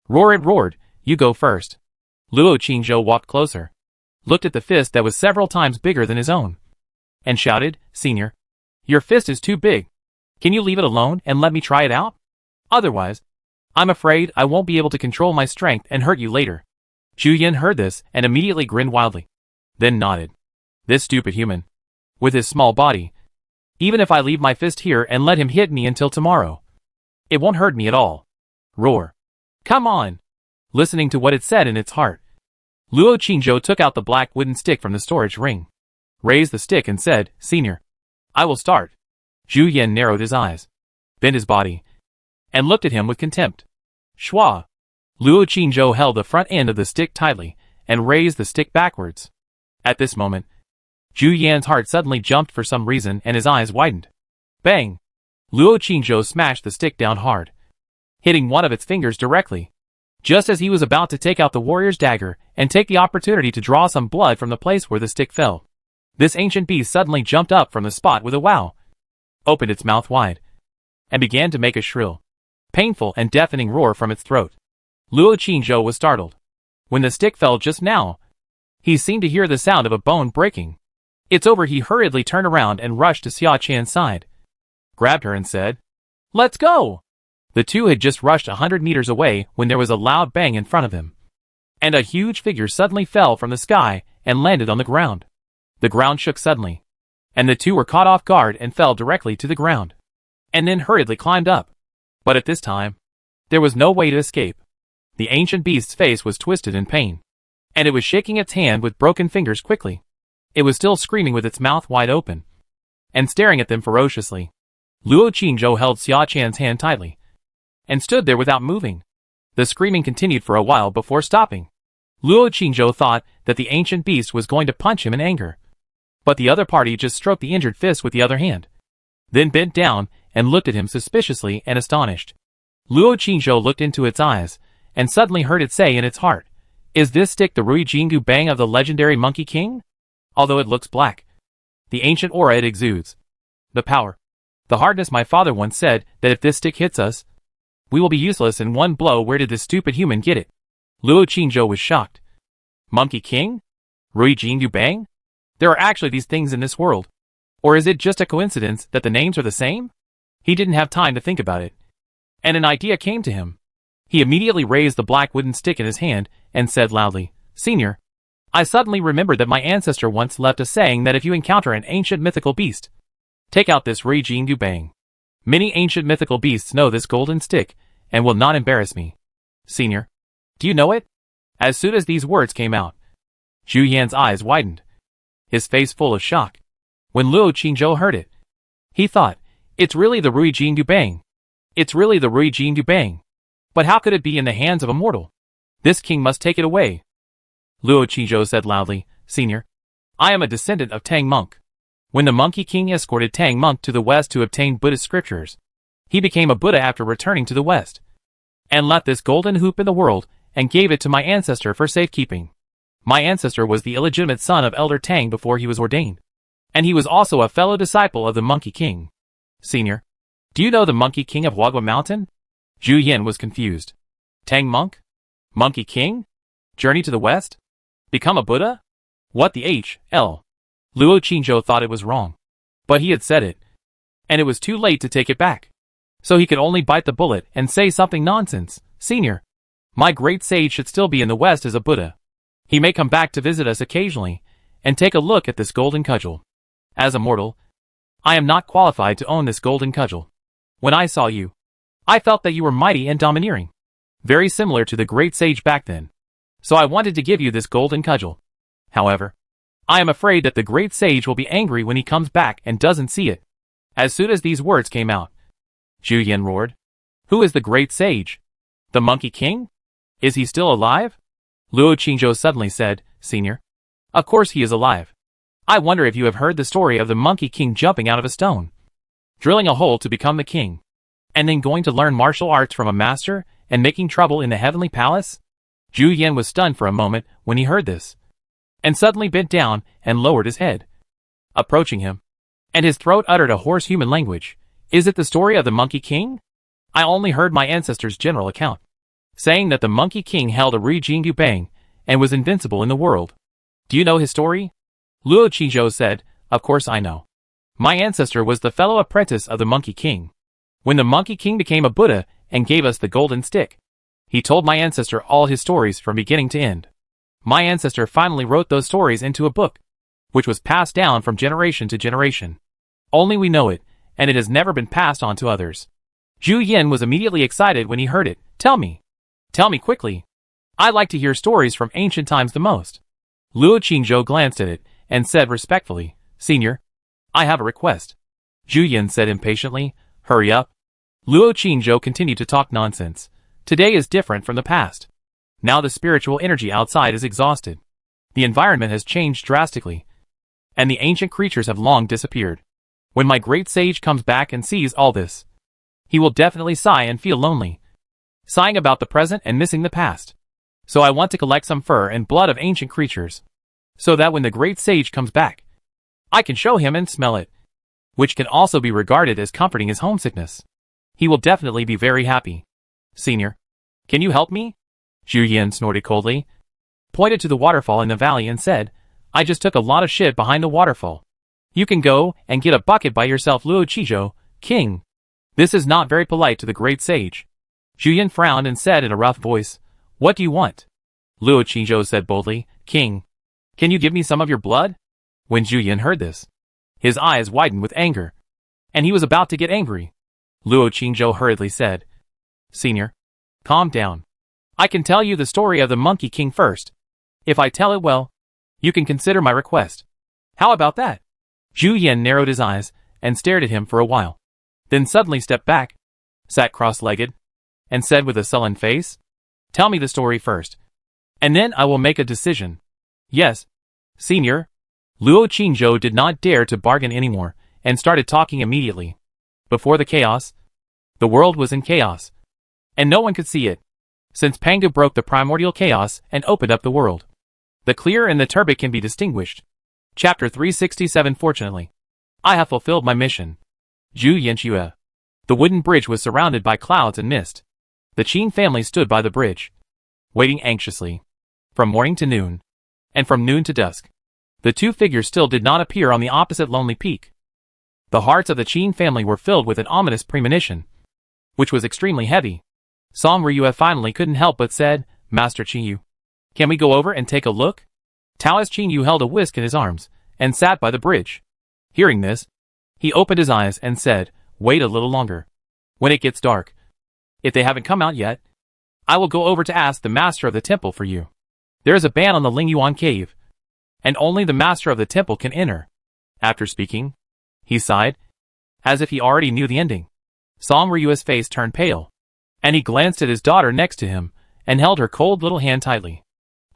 Roar, it roared, "You go first." Luo Qingzhou walked closer, looked at the fist that was several times bigger than his own, and shouted, "Senior, your fist is too big. Can you leave it alone and let me try it out? Otherwise, I'm afraid I won't be able to control my strength and hurt you later." Zhu Yan heard this and immediately grinned wildly, then nodded. This stupid human, with his small body, even if I leave my fist here and let him hit me until tomorrow, it won't hurt me at all. Roar. Come on. Listening to what it said in its heart, Luo Qingzhou took out the black wooden stick from the storage ring, raised the stick and said, "Senior, I will start." Zhu Yan narrowed his eyes, bent his body, and looked at him with contempt. Shwa. Luo Qingzhou held the front end of the stick tightly and raised the stick backwards. At this moment, Zhu Yan's heart suddenly jumped for some reason and his eyes widened. Bang! Luo Qingzhou smashed the stick down hard, hitting one of its fingers directly, just as he was about to take out the warrior's dagger and take the opportunity to draw some blood from the place where the stick fell. This ancient beast suddenly jumped up from the spot with a wow, opened its mouth wide, and began to make a shrill, painful and deafening roar from its throat. Luo Qingzhou was startled, When the stick fell just now, he seemed to hear the sound of a bone breaking. It's over. He hurriedly turned around and rushed to Xia Chan's side, grabbed her and said, "Let's go!" The two had just rushed 100 meters away when there was a loud bang in front of him, and a huge figure suddenly fell from the sky and landed on the ground. The ground shook suddenly, and the two were caught off guard and fell directly to the ground, and then hurriedly climbed up. But at this time, there was no way to escape. The ancient beast's face was twisted in pain, and it was shaking its hand with broken fingers quickly. It was still screaming with its mouth wide open and staring at them ferociously. Luo Qingzhou held Xia Chan's hand tightly and stood there without moving. The screaming continued for a while before stopping. Luo Qingzhou thought that the ancient beast was going to punch him in anger, but the other party just stroked the injured fist with the other hand, then bent down and looked at him suspiciously and astonished. Luo Qingzhou looked into its eyes and suddenly heard it say in its heart, "Is this stick the Rui Jingu Bang of the legendary Monkey King? Although it looks black, the ancient aura it exudes, the power, the hardness. My father once said that if this stick hits us, we will be useless in one blow. Where did this stupid human get it?" Luo Qingzhou was shocked. Monkey King? Rui Jingu Bang? There are actually these things in this world. Or is it just a coincidence that the names are the same? He didn't have time to think about it, and an idea came to him. He immediately raised the black wooden stick in his hand and said loudly, "Senior, I suddenly remembered that my ancestor once left a saying that if you encounter an ancient mythical beast, take out this Rui Jingu Bang. Many ancient mythical beasts know this golden stick and will not embarrass me. Senior, do you know it?" As soon as these words came out, Zhu Yan's eyes widened, his face full of shock. When Luo Qingzhou heard it, he thought, "It's really the Rui Jingu Bang. It's really the Rui Jingu Bang. But how could it be in the hands of a mortal? This king must take it away." Luo Qingzhou said loudly, "Senior, I am a descendant of Tang Monk. When the Monkey King escorted Tang Monk to the west to obtain Buddhist scriptures, he became a Buddha after returning to the west, and left this golden hoop in the world and gave it to my ancestor for safekeeping. My ancestor was the illegitimate son of Elder Tang before he was ordained, and he was also a fellow disciple of the Monkey King. Senior, do you know the Monkey King of Wagwa Mountain?" Zhu Yan was confused. Tang Monk? Monkey King? Journey to the west? Become a Buddha? What the h-l? Luo Qingzhou thought it was wrong, but he had said it, and it was too late to take it back. So he could only bite the bullet and say something nonsense. "Senior, my great sage should still be in the west as a Buddha. He may come back to visit us occasionally and take a look at this golden cudgel. As a mortal, I am not qualified to own this golden cudgel. When I saw you, I felt that you were mighty and domineering, very similar to the great sage back then. So I wanted to give you this golden cudgel. However, I am afraid that the great sage will be angry when he comes back and doesn't see it." As soon as these words came out, Zhu Yan roared, "Who is the great sage? The Monkey King? Is he still alive?" Luo Qingzhou suddenly said, "Senior, of course he is alive. I wonder if you have heard the story of the Monkey King jumping out of a stone, drilling a hole to become the king, and then going to learn martial arts from a master and making trouble in the heavenly palace?" Zhu Yan was stunned for a moment when he heard this, and suddenly bent down and lowered his head, approaching him, and his throat uttered a hoarse human language. "Is it the story of the Monkey King? I only heard my ancestor's general account, saying that the Monkey King held a Rui Jingu Bang and was invincible in the world. Do you know his story?" Luo Qingzhou said, "Of course I know. My ancestor was the fellow apprentice of the Monkey King. When the Monkey King became a Buddha and gave us the golden stick, he told my ancestor all his stories from beginning to end. My ancestor finally wrote those stories into a book, which was passed down from generation to generation. Only we know it, and it has never been passed on to others." Zhu Yan was immediately excited when he heard it. Tell me quickly. I like to hear stories from ancient times the most." Luo Qingzhou glanced at it and said respectfully, "Senior, I have a request." Zhu Yan said impatiently, "Hurry up." Luo Qingzhou continued to talk nonsense. Today is different from the past. Now the spiritual energy outside is exhausted. The environment has changed drastically, and the ancient creatures have long disappeared. When my great sage comes back and sees all this, he will definitely sigh and feel lonely, sighing about the present and missing the past. So I want to collect some fur and blood of ancient creatures, so that when the great sage comes back, I can show him and smell it, which can also be regarded as comforting his homesickness. He will definitely be very happy. Senior, can you help me?" Zhu Yan snorted coldly. pointed to the waterfall in the valley and said, I just took a lot of shit behind the waterfall. You can go and get a bucket by yourself, Luo Qizhou, king. This is not very polite to the great sage. Zhu Yan frowned and said in a rough voice, What do you want? Luo Qizhou said boldly, King, can you give me some of your blood? When Zhu Yan heard this, his eyes widened with anger, and he was about to get angry. Luo Qizhou hurriedly said, Senior, calm down. I can tell you the story of the Monkey King first. If I tell it well, you can consider my request. How about that? Zhu Yan narrowed his eyes and stared at him for a while, then suddenly stepped back, sat cross-legged, and said with a sullen face, Tell me the story first, and then I will make a decision. Yes, Senior. Luo Qizhou did not dare to bargain anymore and started talking immediately. Before the chaos, the world was in chaos, and no one could see it, since Pangu broke the primordial chaos and opened up the world. The clear and the turbid can be distinguished. Chapter 367. Fortunately, I have fulfilled my mission. Zhu Yanxue. The wooden bridge was surrounded by clouds and mist. The Qin family stood by the bridge, waiting anxiously, from morning to noon, and from noon to dusk. The two figures still did not appear on the opposite lonely peak. The hearts of the Qin family were filled with an ominous premonition, which was extremely heavy. Song Ryue finally couldn't help but said, Master Qinyu, can we go over and take a look? Taoist Qinyu held a whisk in his arms, and sat by the bridge. Hearing this, he opened his eyes and said, Wait a little longer. When it gets dark, if they haven't come out yet, I will go over to ask the master of the temple for you. There is a ban on the Lingyuan cave, and only the master of the temple can enter. After speaking, he sighed, as if he already knew the ending. Song Ryue's face turned pale, and he glanced at his daughter next to him, and held her cold little hand tightly.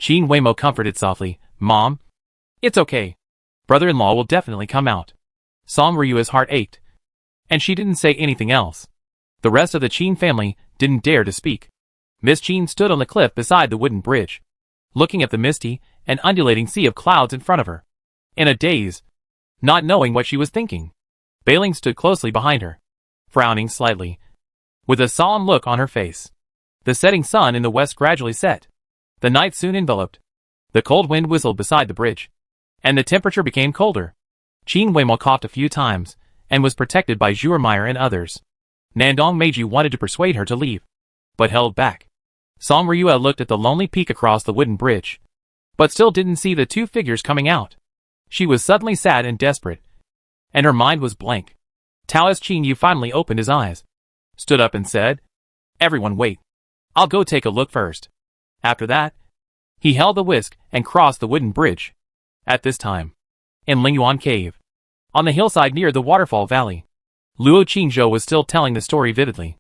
Qin Weimo comforted softly, Mom, it's okay. Brother-in-law will definitely come out. Song Ryue's heart ached, and she didn't say anything else. The rest of the Qin family didn't dare to speak. Miss Qin stood on the cliff beside the wooden bridge, looking at the misty and undulating sea of clouds in front of her, in a daze, not knowing what she was thinking. Bailing stood closely behind her, frowning slightly, with a solemn look on her face. The setting sun in the west gradually set. The night soon enveloped. The cold wind whistled beside the bridge, and the temperature became colder. Qin Weimo coughed a few times, and was protected by Zhu Ermeyer and others. Nandong Meiji wanted to persuade her to leave, but held back. Song Ryue looked at the lonely peak across the wooden bridge, but still didn't see the two figures coming out. She was suddenly sad and desperate, and her mind was blank. Taoist Qinyu finally opened his eyes, stood up and said, Everyone wait. I'll go take a look first. After that, he held the whisk and crossed the wooden bridge. At this time, in Lingyuan Cave, on the hillside near the waterfall valley, Luo Qizhou was still telling the story vividly.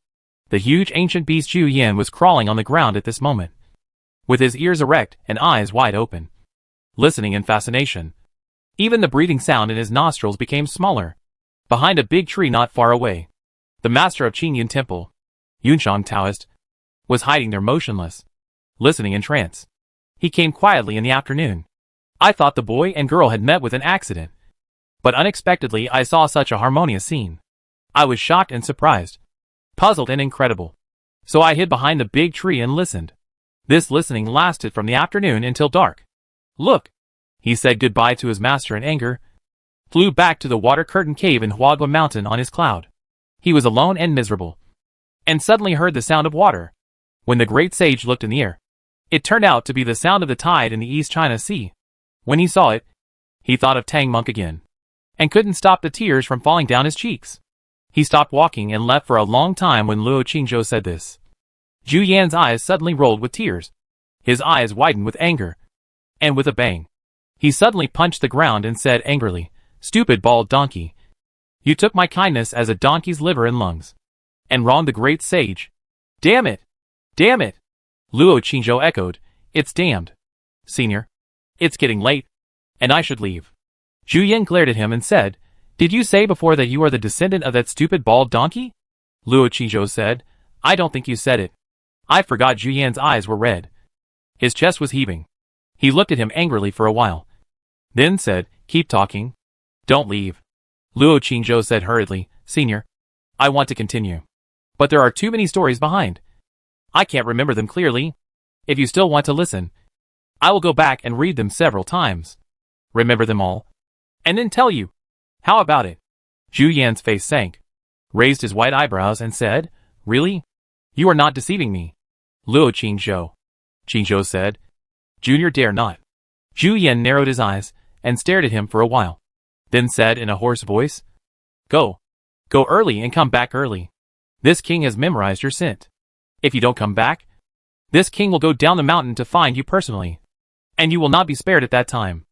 The huge ancient beast Zhu Yan was crawling on the ground at this moment, with his ears erect and eyes wide open, listening in fascination. Even the breathing sound in his nostrils became smaller. Behind a big tree not far away, the master of Qingyun Temple, Yunshang Taoist, was hiding there motionless, listening in trance. He came quietly in the afternoon. I thought the boy and girl had met with an accident, but unexpectedly I saw such a harmonious scene. I was shocked and surprised, puzzled and incredible. So I hid behind the big tree and listened. This listening lasted from the afternoon until dark. Look, he said goodbye to his master in anger, flew back to the water-curtained cave in Huagua Mountain on his cloud. He was alone and miserable, and suddenly heard the sound of water. When the great sage looked in the air, it turned out to be the sound of the tide in the East China Sea. When he saw it, he thought of Tang Monk again, and couldn't stop the tears from falling down his cheeks. He stopped walking and left for a long time when Luo Qizhou said this. Zhu Yan's eyes suddenly rolled with tears. His eyes widened with anger, and with a bang, he suddenly punched the ground and said angrily, Stupid bald donkey! You took my kindness as a donkey's liver and lungs, and wronged the great sage. Damn it! Damn it! Luo Qizhou echoed, It's damned. Senior, it's getting late, and I should leave. Zhu Yan glared at him and said, Did you say before that you are the descendant of that stupid bald donkey? Luo Qizhou said, I don't think you said it. I forgot. Zhu Yan's eyes were red. His chest was heaving. He looked at him angrily for a while, then said, Keep talking. Don't leave. Luo Qizhou said hurriedly, Senior, I want to continue, but there are too many stories behind. I can't remember them clearly. If you still want to listen, I will go back and read them several times. Remember them all. And then tell you. How about it? Zhu Yan's face sank, raised his white eyebrows and said, Really? You are not deceiving me. Luo Qingzhou. Qingzhou said. Junior dare not. Zhu Yan narrowed his eyes and stared at him for a while, then said in a hoarse voice, Go. Go early and come back early. This king has memorized your scent. If you don't come back, this king will go down the mountain to find you personally, and you will not be spared at that time.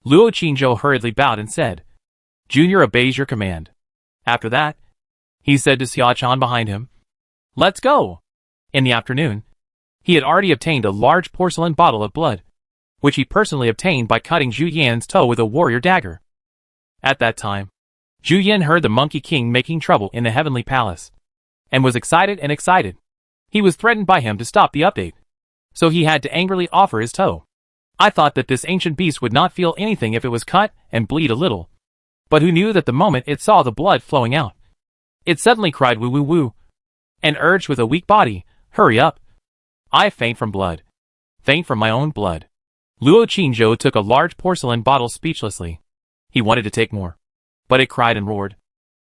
Luo Qingzhou hurriedly bowed and said, Junior obeys your command. After that, he said to Xiaochan behind him, Let's go. In the afternoon, he had already obtained a large porcelain bottle of blood, which he personally obtained by cutting Zhu Yan's toe with a warrior dagger. At that time, Zhu Yan heard the Monkey King making trouble in the heavenly palace, and was excited. He was threatened by him to stop the update, so he had to angrily offer his toe. I thought that this ancient beast would not feel anything if it was cut and bleed a little, but who knew that the moment it saw the blood flowing out, it suddenly cried woo woo woo, and urged with a weak body, Hurry up. I faint from blood. Faint from my own blood. Luo Qingzhou took a large porcelain bottle speechlessly. He wanted to take more, but it cried and roared.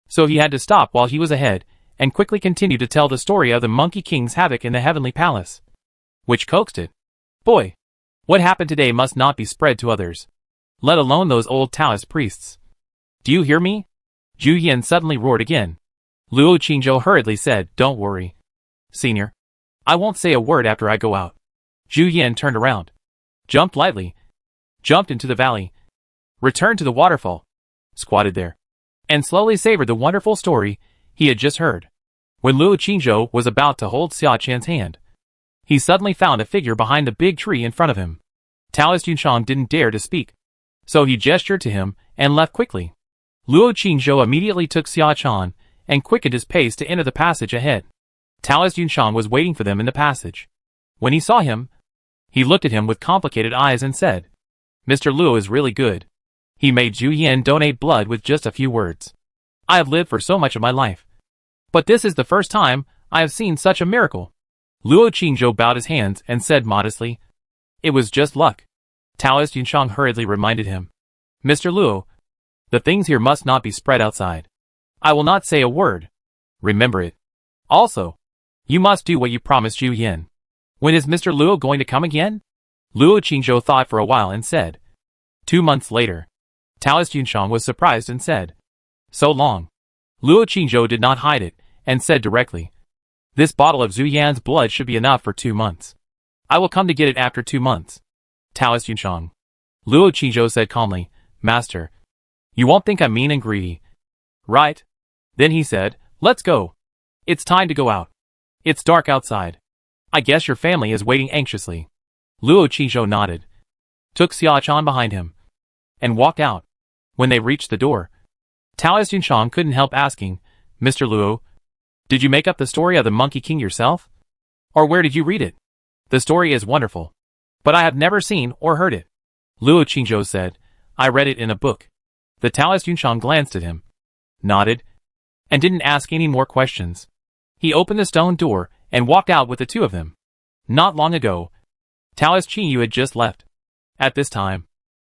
So he had to stop while he was ahead, and quickly continued to tell the story of the Monkey King's havoc in the heavenly palace, which coaxed it. Boy, what happened today must not be spread to others, let alone those old Taoist priests. Do you hear me? Zhu Yan suddenly roared again. Luo Qingzhou hurriedly said, Don't worry, Senior. I won't say a word after I go out. Zhu Yan turned around, jumped lightly, jumped into the valley, returned to the waterfall, squatted there, and slowly savored the wonderful story he had just heard. When Luo Qingzhou was about to hold Xiaochan's hand, he suddenly found a figure behind the big tree in front of him. Taoist Yunshang didn't dare to speak, so he gestured to him and left quickly. Luo Qingzhou immediately took Xiaochan and quickened his pace to enter the passage ahead. Taoist Yunshang was waiting for them in the passage. When he saw him, he looked at him with complicated eyes and said, Mr. Luo is really good. He made Zhu Yan donate blood with just a few words. I have lived for so much of my life, but this is the first time I have seen such a miracle. Luo Qingzhou bowed his hands and said modestly, It was just luck. Taoist Yunshang hurriedly reminded him, Mr. Luo, the things here must not be spread outside. I will not say a word. Remember it. Also, you must do what you promised Zhu Yan. When is Mr. Luo going to come again? Luo Qingzhou thought for a while and said, 2 months later. Taoist Yunshang was surprised and said, So long. Luo Qingzhou did not hide it, and said directly, This bottle of Zhu Yan's blood should be enough for 2 months. I will come to get it after 2 months. Taoist Yunshang. Luo Qingzhou said calmly, Master, you won't think I'm mean and greedy. Right? Then he said, Let's go. It's time to go out. It's dark outside. I guess your family is waiting anxiously. Luo Qingzhou nodded, took Xiaochan behind him, and walked out. When they reached the door, Taoist Yunshang couldn't help asking, Mr. Luo, did you make up the story of the Monkey King yourself? Or where did you read it? The story is wonderful, but I have never seen or heard it. Luo Qingzhou said, I read it in a book. The Taoist Yunshang glanced at him, nodded, and didn't ask any more questions. He opened the stone door and walked out with the two of them. Not long ago, Taoist Qingyu had just left. At this time,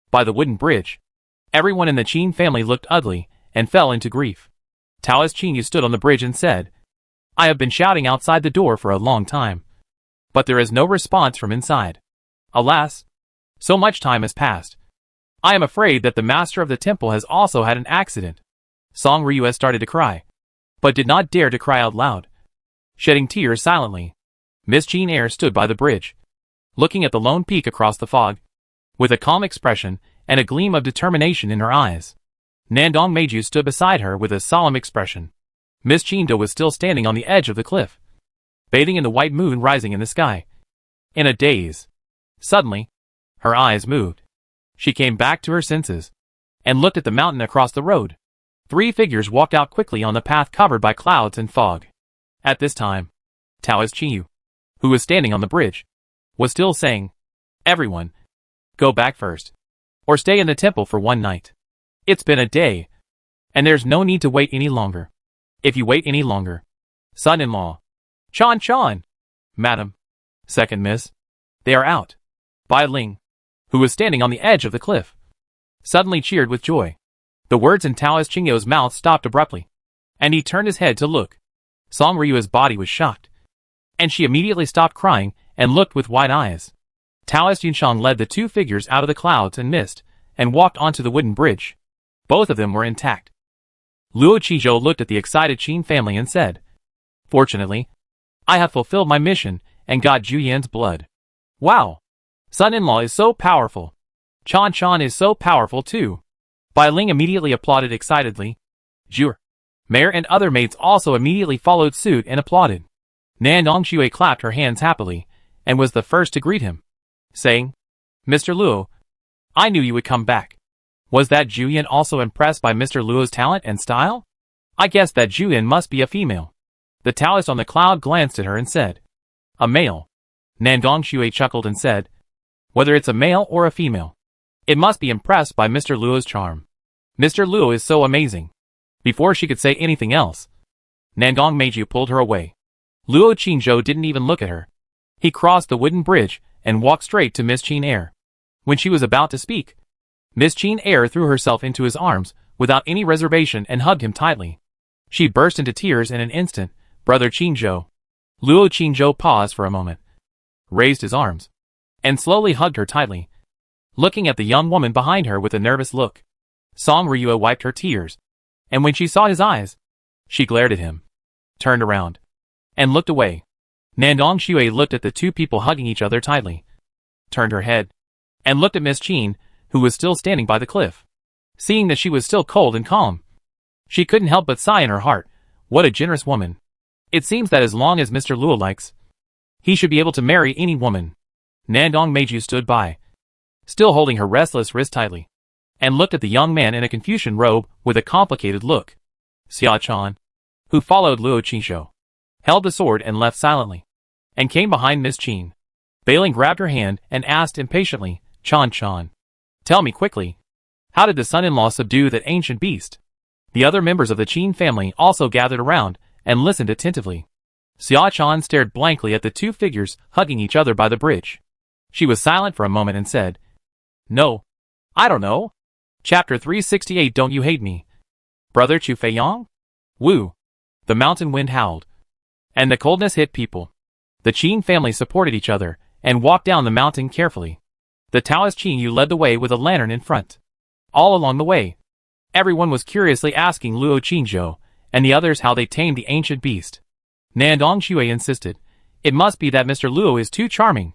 by the wooden bridge, everyone in the Qin family looked ugly and fell into grief. Taoist Qingyu stood on the bridge and said, I have been shouting outside the door for a long time, but there is no response from inside. Alas, so much time has passed. I am afraid that the master of the temple has also had an accident. Song Ryue started to cry, but did not dare to cry out loud. Shedding tears silently, Miss Jean Eyre stood by the bridge, looking at the lone peak across the fog, with a calm expression and a gleam of determination in her eyes. Nandong Meiju stood beside her with a solemn expression. Miss Chindo was still standing on the edge of the cliff, bathing in the white moon rising in the sky, in a daze. Suddenly, her eyes moved. She came back to her senses, and looked at the mountain across the road. 3 figures walked out quickly on the path covered by clouds and fog. At this time, Taoist Qingyu, who was standing on the bridge, was still saying, Everyone, go back first, or stay in the temple for 1 night. It's been a day, and there's no need to wait any longer. If you wait any longer, son-in-law, Chan, madam, second miss, they are out. Bai Ling, who was standing on the edge of the cliff, suddenly cheered with joy. The words in Taoist Qingyo's mouth stopped abruptly, and he turned his head to look. Song Ryua's body was shocked, and she immediately stopped crying and looked with wide eyes. Taoist Yunshang led the two figures out of the clouds and mist, and walked onto the wooden bridge. Both of them were intact. Luo Qizhou looked at the excited Qin family and said, "Fortunately, I have fulfilled my mission and got Zhu Yan's blood. Wow! Son-in-law is so powerful. Chan Chan is so powerful too." Bai Ling immediately applauded excitedly. Zhu, Mare and other maids also immediately followed suit and applauded. Nandong Xue clapped her hands happily, and was the first to greet him, saying, "Mr. Luo, I knew you would come back." Was that Zhu Yan also impressed by Mr. Luo's talent and style? I guess that Zhu Yan must be a female. The Taoist on the cloud glanced at her and said, "A male." Nandong Xue chuckled and said, "Whether it's a male or a female, it must be impressed by Mr. Luo's charm. Mr. Luo is so amazing." Before she could say anything else, Nandong Meiju pulled her away. Luo Qingzhou didn't even look at her. He crossed the wooden bridge and walked straight to Miss Qin Air. When she was about to speak, Miss Qin Air threw herself into his arms without any reservation and hugged him tightly. She burst into tears in an instant. "Brother Qingzhou." Luo Qingzhou paused for a moment, raised his arms, and slowly hugged her tightly, looking at the young woman behind her with a nervous look. Song Ryua wiped her tears, and when she saw his eyes, she glared at him, turned around, and looked away. Nandong Xue looked at the two people hugging each other tightly, turned her head, and looked at Miss Qin, who was still standing by the cliff. Seeing that she was still cold and calm, she couldn't help but sigh in her heart. What a generous woman. It seems that as long as Mr. Luo likes, he should be able to marry any woman. Nandong Meiju stood by, still holding her restless wrist tightly, and looked at the young man in a Confucian robe with a complicated look. Xia Chan, who followed Luo Qingzhou, held the sword and left silently, and came behind Miss Qin. Bailing grabbed her hand and asked impatiently, "Chan Chan, tell me quickly, how did the son-in-law subdue that ancient beast?" The other members of the Qin family also gathered around and listened attentively. Xia Chan stared blankly at the two figures hugging each other by the bridge. She was silent for a moment and said, "No, I don't know. Chapter 368. Don't you hate me, brother Chu Feiyong?" Woo! The mountain wind howled, and the coldness hit people. The Qin family supported each other and walked down the mountain carefully. The Taoist Qin Yu led the way with a lantern in front. All along the way, everyone was curiously asking Luo Qingzhou and the others how they tamed the ancient beast. Nandong Xue insisted, "It must be that Mr. Luo is too charming.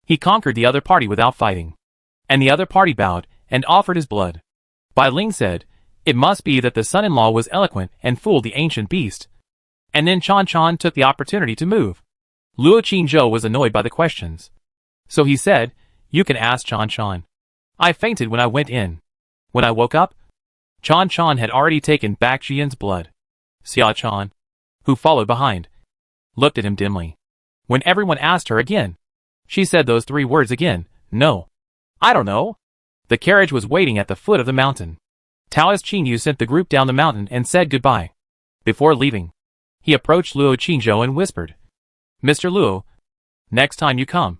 He conquered the other party without fighting." And the other party bowed and offered his blood. Bai Ling said, "It must be that the son-in-law was eloquent and fooled the ancient beast." And then Chan Chan took the opportunity to move. Luo Qingzhou was annoyed by the questions, so he said, "You can ask Chan Chan. I fainted when I went in. When I woke up, Chan Chan had already taken back Jian's blood." Xia Chan, who followed behind, looked at him dimly. When everyone asked her again, she said those three words again, "No, I don't know." The carriage was waiting at the foot of the mountain. Taoist Qin Yu sent the group down the mountain and said goodbye. Before leaving, he approached Luo Qingzhou and whispered, "Mr. Luo, next time you come,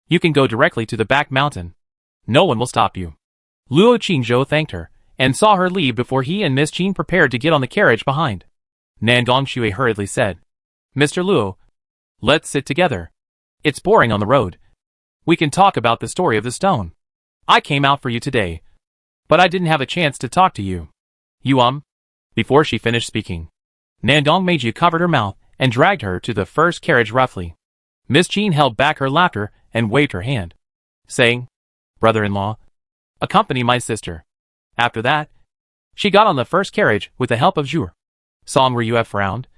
you can go directly to the back mountain. No one will stop you." Luo Qingzhou thanked her, and saw her leave before he and Miss Qin prepared to get on the carriage behind. Nandong Xue hurriedly said, "Mr. Luo, let's sit together. It's boring on the road. We can talk about the story of the stone. I came out for you today, but I didn't have a chance to talk to you." Before she finished speaking, Nandong Meiju covered her mouth and dragged her to the first carriage roughly. Miss Qin held back her laughter and waved her hand, saying, "Brother-in-law, accompany my sister." After that, she got on the first carriage with the help of Zhu. Song Ryua frowned,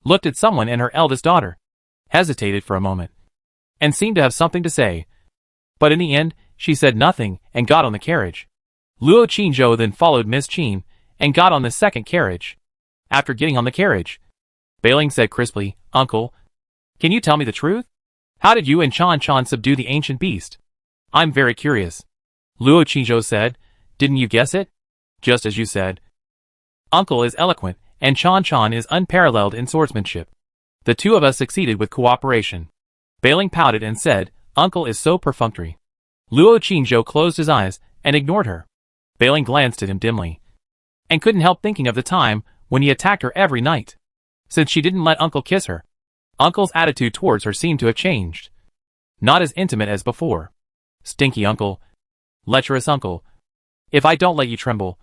looked at someone and her eldest daughter, hesitated for a moment, and seemed to have something to say. But in the end, she said nothing and got on the carriage. Luo Qingzhou then followed Miss Qin and got on the second carriage. After getting on the carriage, Bailing said crisply, "Uncle, can you tell me the truth? How did you and Chan Chan subdue the ancient beast? I'm very curious." Luo Qingzhou said, "Didn't you guess it? Just as you said. Uncle is eloquent and Chan Chan is unparalleled in swordsmanship. The two of us succeeded with cooperation." Bailing pouted and said, "Uncle is so perfunctory. Luo Qingzhou closed his eyes and ignored her. Bailing glanced at him dimly, and couldn't help thinking of the time when he attacked her every night. Since she didn't let Uncle kiss her, Uncle's attitude towards her seemed to have changed. Not as intimate as before. Stinky uncle. Lecherous uncle. If I don't let you tremble,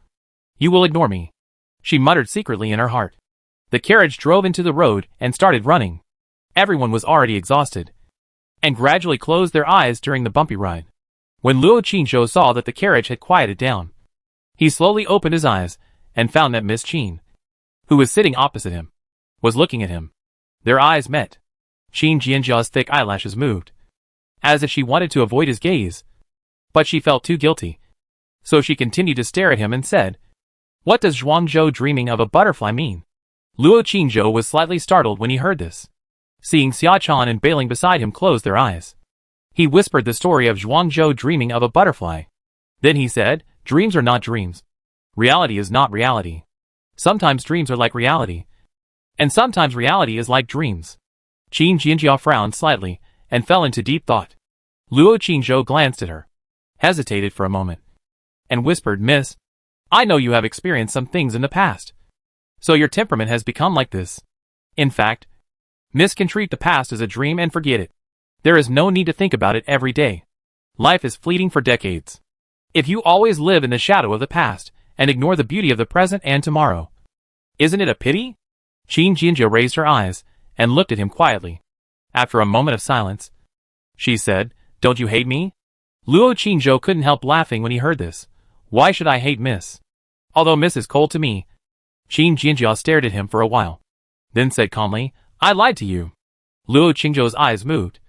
you will ignore me, she muttered secretly in her heart. The carriage drove into the road and started running. Everyone was already exhausted, and gradually closed their eyes during the bumpy ride. When Luo Qingzhou saw that the carriage had quieted down, he slowly opened his eyes and found that Miss Qin, who was sitting opposite him, was looking at him. Their eyes met. Qin Jianjia's thick eyelashes moved, as if she wanted to avoid his gaze, but she felt too guilty. So she continued to stare at him and said, "What does Zhuangzhou dreaming of a butterfly mean?" Luo Qingzhou was slightly startled when he heard this. Seeing Xiachan and Bailing beside him close their eyes, he whispered the story of Zhuangzhou dreaming of a butterfly. Then he said, "Dreams are not dreams. Reality is not reality. Sometimes dreams are like reality, and sometimes reality is like dreams." Qin Jianjia frowned slightly and fell into deep thought. Luo Qingzhou glanced at her, hesitated for a moment, and whispered, "Miss, I know you have experienced some things in the past, so your temperament has become like this. In fact, Miss can treat the past as a dream and forget it. There is no need to think about it every day. Life is fleeting for decades. If you always live in the shadow of the past and ignore the beauty of the present and tomorrow, isn't it a pity?" Qin Jianjia raised her eyes and looked at him quietly. After a moment of silence, she said, "Don't you hate me?" Luo Qingzhou couldn't help laughing when he heard this. "Why should I hate Miss? Although Miss is cold to me." Qin Jianjia stared at him for a while, then said calmly, "I lied to you." Luo Qingzhou's eyes moved,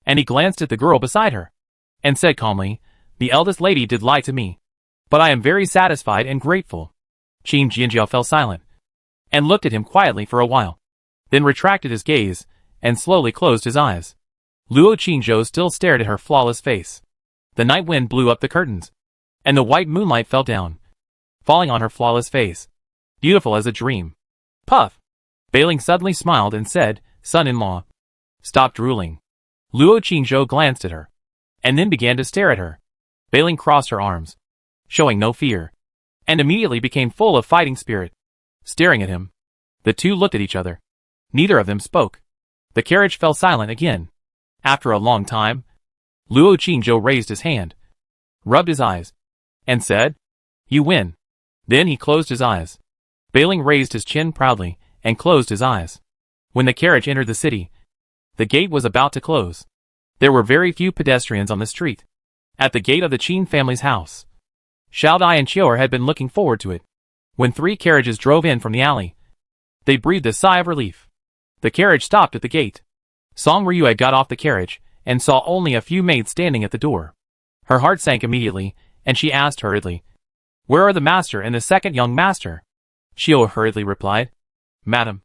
and he glanced at the girl beside her, and said calmly, "The eldest lady did lie to me, but I am very satisfied and grateful." Qin Jianjia fell silent, and looked at him quietly for a while, then retracted his gaze, and slowly closed his eyes. Luo Qingzhou still stared at her flawless face. The night wind blew up the curtains, and the white moonlight fell down, falling on her flawless face, beautiful as a dream. Puff! Bailing suddenly smiled and said, "Son-in-law, stop drooling." Luo Qingzhou glanced at her, and then began to stare at her. Bailing crossed her arms, showing no fear, and immediately became full of fighting spirit. Staring at him, the two looked at each other. Neither of them spoke. The carriage fell silent again. After a long time, Luo Qingzhou raised his hand, rubbed his eyes, and said, "You win." Then he closed his eyes. Bailing raised his chin proudly and closed his eyes. When the carriage entered the city, the gate was about to close. There were very few pedestrians on the street. At the gate of the Qin family's house, Xiao Dai and Qiu'er had been looking forward to it. When 3 carriages drove in from the alley, they breathed a sigh of relief. The carriage stopped at the gate. Song Ryue got off the carriage and saw only a few maids standing at the door. Her heart sank immediately, and she asked hurriedly, "Where are the master and the second young master?" Qiu'er hurriedly replied, "Madam,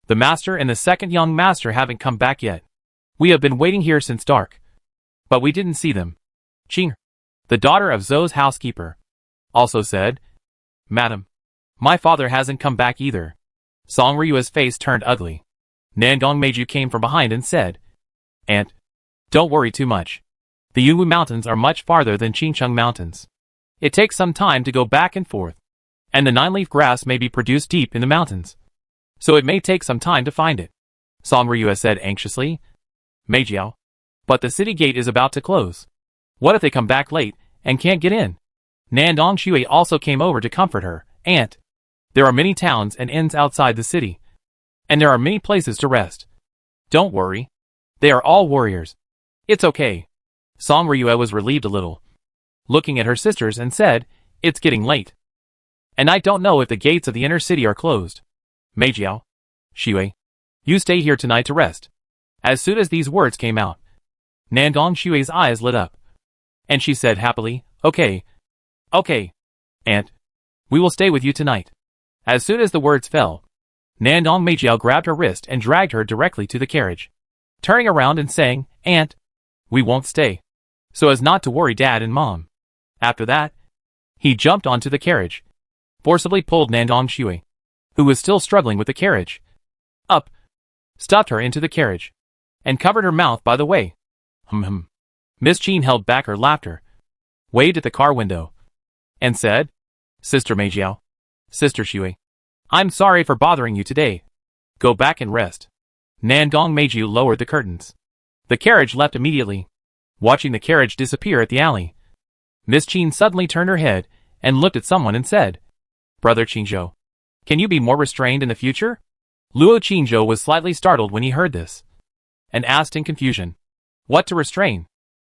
the master and the second young master haven't come back yet. We have been waiting here since dark, but we didn't see them." Qing, the daughter of Zhou's housekeeper, also said, "Madam, my father hasn't come back either." Song Ryue's face turned ugly. Nandong Meiju came from behind and said, "Aunt, don't worry too much. The Yunwu Mountains are much farther than Qingcheng Mountains. It takes some time to go back and forth, and the 9-leaf grass may be produced deep in the mountains, so it may take some time to find it." Song Ryue said anxiously, "Meijiao, but the city gate is about to close. What if they come back late and can't get in?" Nandong Shui also came over to comfort her. "Aunt, there are many towns and inns outside the city, and there are many places to rest. Don't worry. They are all warriors. It's okay." Song Ryue was relieved a little, looking at her sisters, and said, "It's getting late, and I don't know if the gates of the inner city are closed. Meijiao, Shui, you stay here tonight to rest." As soon as these words came out, Nandong Shui's eyes lit up, and she said happily, "Okay. Okay, Aunt. We will stay with you tonight." As soon as the words fell, Nandong Meijiao grabbed her wrist and dragged her directly to the carriage, turning around and saying, "Aunt, we won't stay, so as not to worry Dad and Mom." After that, he jumped onto the carriage, forcibly pulled Nandong Shui, who was still struggling with the carriage, up, stuffed her into the carriage, and covered her mouth by the way. Miss Jean held back her laughter, waved at the car window, and said, Sister Meijiao, Sister Shui, I'm sorry for bothering you today. Go back and rest. Nandong Meiju lowered the curtains. The carriage left immediately. Watching the carriage disappear at the alley, Miss Jean suddenly turned her head and looked at someone and said, Brother Qingzhou, can you be more restrained in the future? Luo Qingzhou was slightly startled when he heard this, and asked in confusion, What to restrain?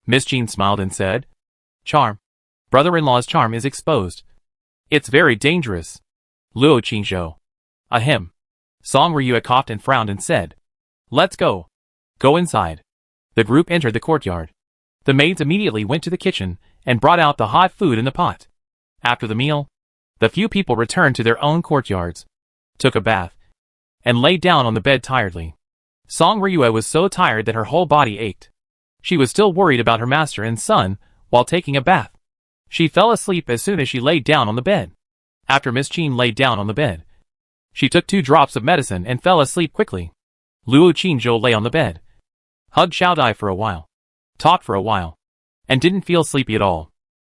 Miss Jean smiled and said, Charm. Brother-in-law's charm is exposed. It's very dangerous. Luo Qingzhou. Ahem. Song Ryue coughed and frowned and said, Let's go. Go inside. The group entered the courtyard. The maids immediately went to the kitchen and brought out the hot food in the pot. After the meal, the few people returned to their own courtyards, took a bath, and lay down on the bed tiredly. Song Ryue was so tired that her whole body ached. She was still worried about her master and son while taking a bath. She fell asleep as soon as she laid down on the bed. After Miss Jean laid down on the bed, she took 2 drops of medicine and fell asleep quickly. Luo Qingzhou lay on the bed, hugged Xiaodai for a while, talked for a while, and didn't feel sleepy at all.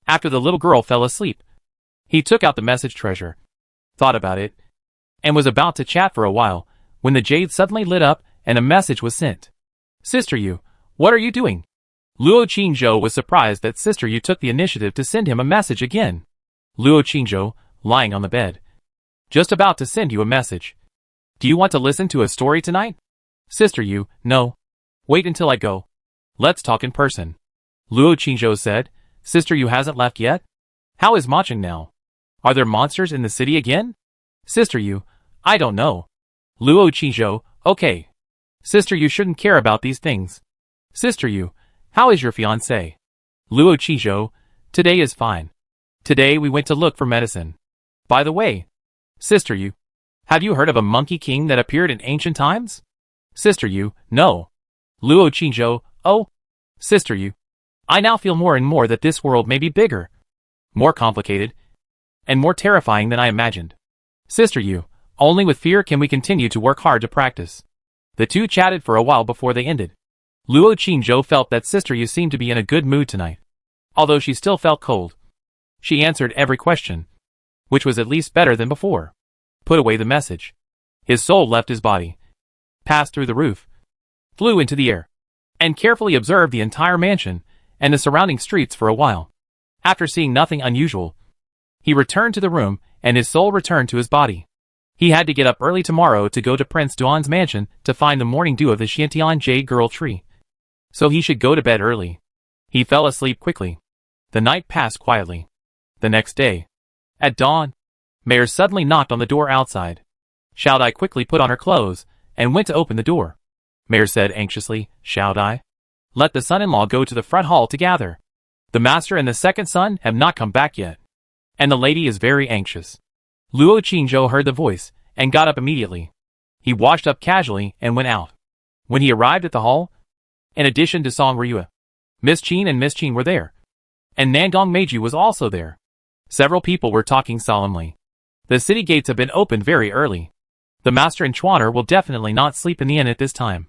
After the little girl fell asleep, he took out the message treasure, thought about it, and was about to chat for a while when the jade suddenly lit up and a message was sent. Sister Yu, what are you doing? Luo Qingzhou was surprised that Sister Yu took the initiative to send him a message again. Luo Qingzhou, lying on the bed, just about to send you a message. Do you want to listen to a story tonight? Sister Yu, no. Wait until I go. Let's talk in person. Luo Qingzhou said, Sister Yu hasn't left yet? How is Maching now? Are there monsters in the city again? Sister Yu, I don't know. Luo Qingzhou, okay. Sister Yu shouldn't care about these things. Sister Yu, how is your fiancé? Luo Qingzhou, today is fine. Today we went to look for medicine. By the way, Sister Yu, have you heard of a monkey king that appeared in ancient times? Sister Yu, no. Luo Qingzhou, oh. Sister Yu, I now feel more and more that this world may be bigger, more complicated, and more terrifying than I imagined. Sister Yu, only with fear can we continue to work hard to practice. The two chatted for a while before they ended. Luo Qingzhou felt that Sister Yu seemed to be in a good mood tonight. Although she still felt cold, she answered every question, which was at least better than before. Put away the message. His soul left his body, passed through the roof, flew into the air, and carefully observed the entire mansion and the surrounding streets for a while. After seeing nothing unusual, he returned to the room and his soul returned to his body. He had to get up early tomorrow to go to Prince Duan's mansion to find the morning dew of the Xiantian Jade Girl tree. So he should go to bed early. He fell asleep quickly. The night passed quietly. The next day, at dawn, Mayor suddenly knocked on the door outside. Xiaodai quickly put on her clothes and went to open the door. Mayor said anxiously, Xiaodai, let the son-in-law go to the front hall to gather. The master and the second son have not come back yet, and the lady is very anxious. Luo Qingzhou heard the voice and got up immediately. He washed up casually and went out. When he arrived at the hall, in addition to Song Ryue, Miss Jean and Miss Qing were there, and Nandong Meiju was also there. Several people were talking solemnly. The city gates have been opened very early. The master and Chuaner will definitely not sleep in the inn at this time.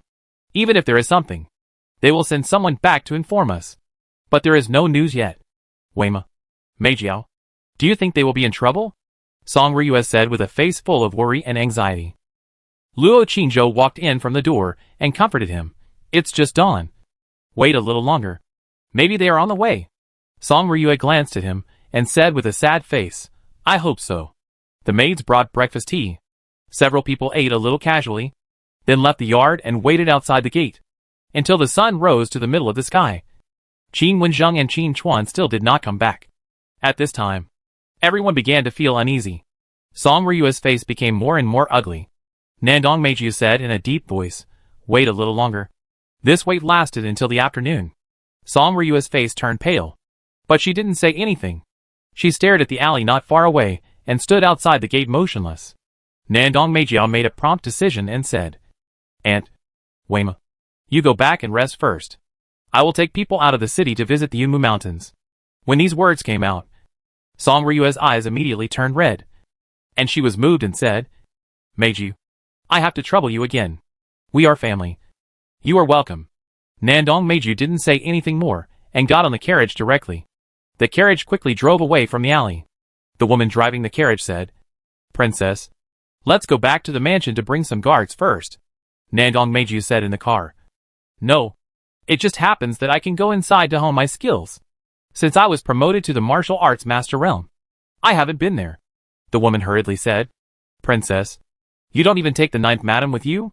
Even if there is something, they will send someone back to inform us. But there is no news yet. Weima, Meijiao, do you think they will be in trouble? Song Ryue said with a face full of worry and anxiety. Luo Qingzhou walked in from the door and comforted him. It's just dawn. Wait a little longer. Maybe they are on the way. Song Ryue glanced at him and said with a sad face, I hope so. The maids brought breakfast tea. Several people ate a little casually, then left the yard and waited outside the gate, until the sun rose to the middle of the sky. Qin Wenzheng and Qin Chuan still did not come back. At this time, everyone began to feel uneasy. Song Ryue's face became more and more ugly. Nandong Meiju said in a deep voice, wait a little longer. This wait lasted until the afternoon. Song Ryue's face turned pale, but she didn't say anything. She stared at the alley not far away and stood outside the gate motionless. Nandong Meijiao made a prompt decision and said, Aunt Weima, you go back and rest first. I will take people out of the city to visit the Yunmu Mountains. When these words came out, Song Ryue's eyes immediately turned red, and she was moved and said, Meiju, I have to trouble you again. We are family. You are welcome. Nandong Meiju didn't say anything more and got on the carriage directly. The carriage quickly drove away from the alley. The woman driving the carriage said, "Princess, let's go back to the mansion to bring some guards first," Nandong Meiju said in the car. "No. It just happens that I can go inside to hone my skills. Since I was promoted to the martial arts master realm, I haven't been there," the woman hurriedly said. "Princess, you don't even take the ninth madam with you?"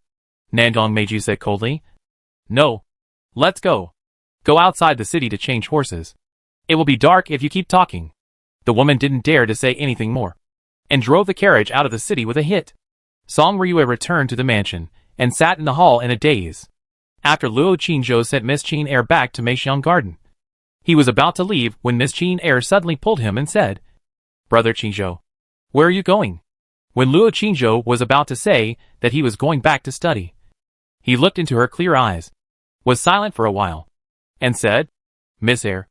Nandong Meiju said coldly. "No. Let's go. Go outside the city to change horses. It will be dark if you keep talking." The woman didn't dare to say anything more, and drove the carriage out of the city with a hit. Song Ryue returned to the mansion, and sat in the hall in a daze. After Luo Qingzhou sent Miss Qin Er back to Meixiang Garden, he was about to leave when Miss Qin Er suddenly pulled him and said, "Brother Qingzhou, where are you going?" When Luo Qingzhou was about to say that he was going back to study, he looked into her clear eyes, was silent for a while, and said, "Miss Er,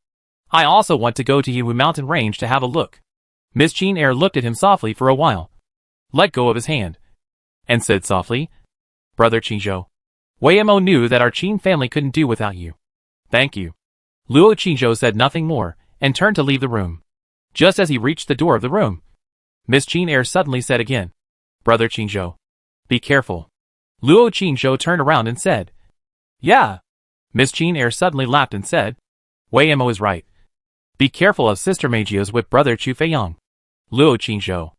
I also want to go to Yiwu mountain range to have a look." Miss Qin Er looked at him softly for a while, let go of his hand, and said softly, "Brother Qingzhou, Wei Mo knew that our Qin family couldn't do without you. Thank you." Luo Qingzhou said nothing more, and turned to leave the room. Just as he reached the door of the room, Miss Qin Er suddenly said again, "Brother Qingzhou, be careful." Luo Qingzhou turned around and said, "Yeah." Miss Qin Er suddenly laughed and said, "Wei Mo is right. Be careful of Sister Meijio's with Brother Chu Feiyang." Luo Qingzhou.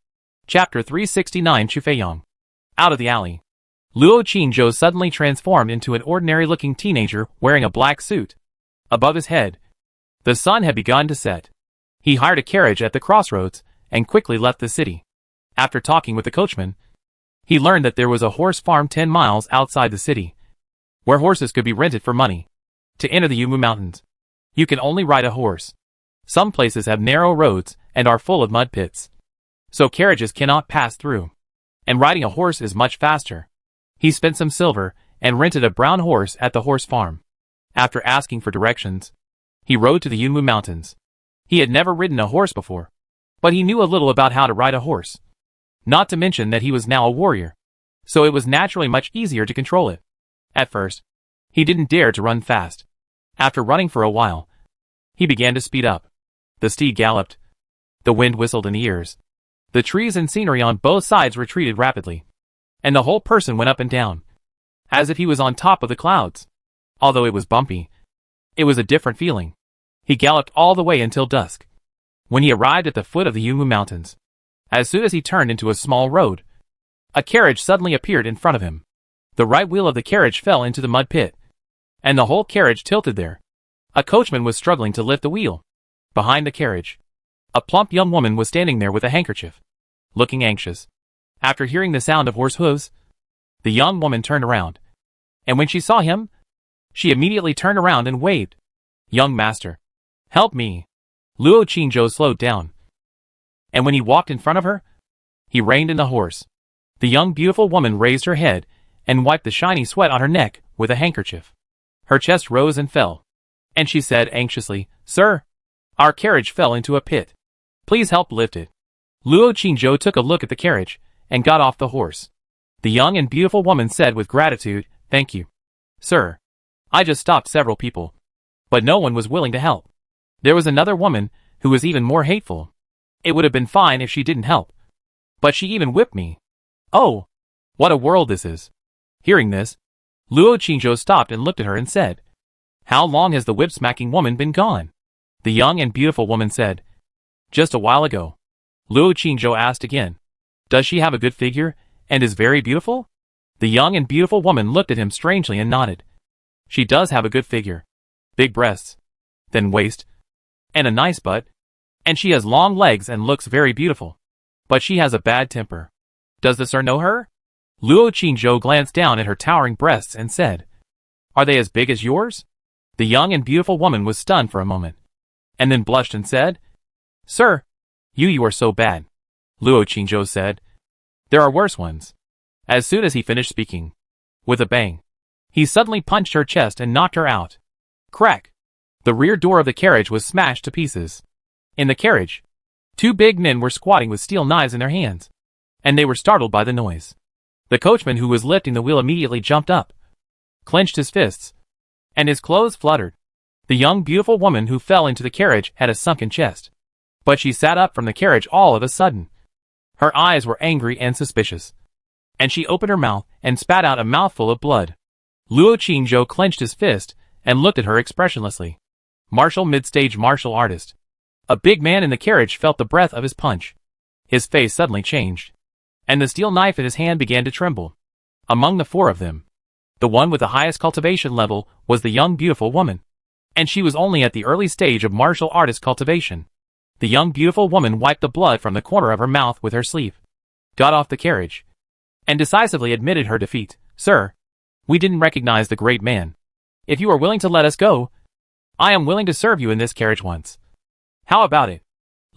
Chapter 369. Chu Feiyang. Out of the alley, Luo Qingzhou suddenly transformed into an ordinary-looking teenager wearing a black suit. Above his head, the sun had begun to set. He hired a carriage at the crossroads and quickly left the city. After talking with the coachman, he learned that there was a horse farm 10 miles outside the city, where horses could be rented for money. To enter the Yumu Mountains, you can only ride a horse. Some places have narrow roads and are full of mud pits, so carriages cannot pass through, and riding a horse is much faster. He spent some silver and rented a brown horse at the horse farm. After asking for directions, he rode to the Yunmu Mountains. He had never ridden a horse before, but he knew a little about how to ride a horse. Not to mention that he was now a warrior, so it was naturally much easier to control it. At first, he didn't dare to run fast. After running for a while, he began to speed up. The steed galloped. The wind whistled in the ears. The trees and scenery on both sides retreated rapidly, and the whole person went up and down, as if he was on top of the clouds. Although it was bumpy, it was a different feeling. He galloped all the way until dusk, when he arrived at the foot of the Yumu Mountains. As soon as he turned into a small road, a carriage suddenly appeared in front of him. The right wheel of the carriage fell into the mud pit, and the whole carriage tilted there. A coachman was struggling to lift the wheel. Behind the carriage, a plump young woman was standing there with a handkerchief, looking anxious. After hearing the sound of horse hooves, the young woman turned around, and when she saw him, she immediately turned around and waved. "Young master, help me." Luo Qingzhou slowed down, and when he walked in front of her, he reined in the horse. The young beautiful woman raised her head and wiped the shiny sweat on her neck with a handkerchief. Her chest rose and fell, and she said anxiously, "Sir, our carriage fell into a pit. Please help lift it." Luo Qingzhou took a look at the carriage and got off the horse. The young and beautiful woman said with gratitude, "Thank you, sir. I just stopped several people, but no one was willing to help. There was another woman who was even more hateful. It would have been fine if she didn't help, but she even whipped me. Oh, what a world this is." Hearing this, Luo Qingzhou stopped and looked at her and said, "How long has the whip-smacking woman been gone?" The young and beautiful woman said, "Just a while ago." Luo Qingzhou asked again, "Does she have a good figure and is very beautiful?" The young and beautiful woman looked at him strangely and nodded. "She does have a good figure, big breasts, thin waist, and a nice butt, and she has long legs and looks very beautiful. But she has a bad temper. Does the sir know her?" Luo Qingzhou glanced down at her towering breasts and said, "Are they as big as yours?" The young and beautiful woman was stunned for a moment, and then blushed and said, "Sir, you are so bad." Luo Qingzhou said, "There are worse ones." As soon as he finished speaking, with a bang, he suddenly punched her chest and knocked her out. Crack! The rear door of the carriage was smashed to pieces. In the carriage, two big men were squatting with steel knives in their hands, and they were startled by the noise. The coachman who was lifting the wheel immediately jumped up, clenched his fists, and his clothes fluttered. The young beautiful woman who fell into the carriage had a sunken chest. But she sat up from the carriage all of a sudden. Her eyes were angry and suspicious. And she opened her mouth and spat out a mouthful of blood. Luo Qingzhou clenched his fist and looked at her expressionlessly. Martial mid-stage martial artist. A big man in the carriage felt the breath of his punch. His face suddenly changed. And the steel knife in his hand began to tremble. Among the four of them, the one with the highest cultivation level was the young beautiful woman. And she was only at the early stage of martial artist cultivation. The young beautiful woman wiped the blood from the corner of her mouth with her sleeve, got off the carriage, and decisively admitted her defeat. Sir, we didn't recognize the great man. If you are willing to let us go, I am willing to serve you in this carriage once. How about it?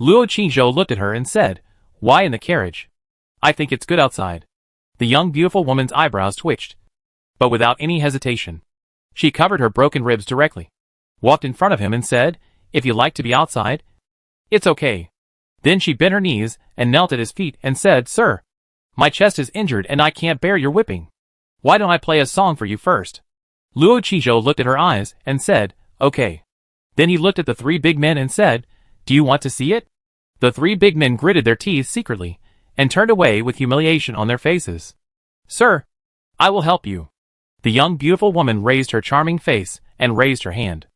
Luo Qingzhou looked at her and said, why in the carriage? I think it's good outside. The young beautiful woman's eyebrows twitched, but without any hesitation. She covered her broken ribs directly, walked in front of him and said, if you like to be outside, it's okay. Then she bent her knees and knelt at his feet and said, Sir, my chest is injured and I can't bear your whipping. Why don't I play a song for you first? Luo Qingzhou looked at her eyes and said, okay. Then he looked at the three big men and said, do you want to see it? The three big men gritted their teeth secretly and turned away with humiliation on their faces. Sir, I will help you. The young beautiful woman raised her charming face and raised her hand.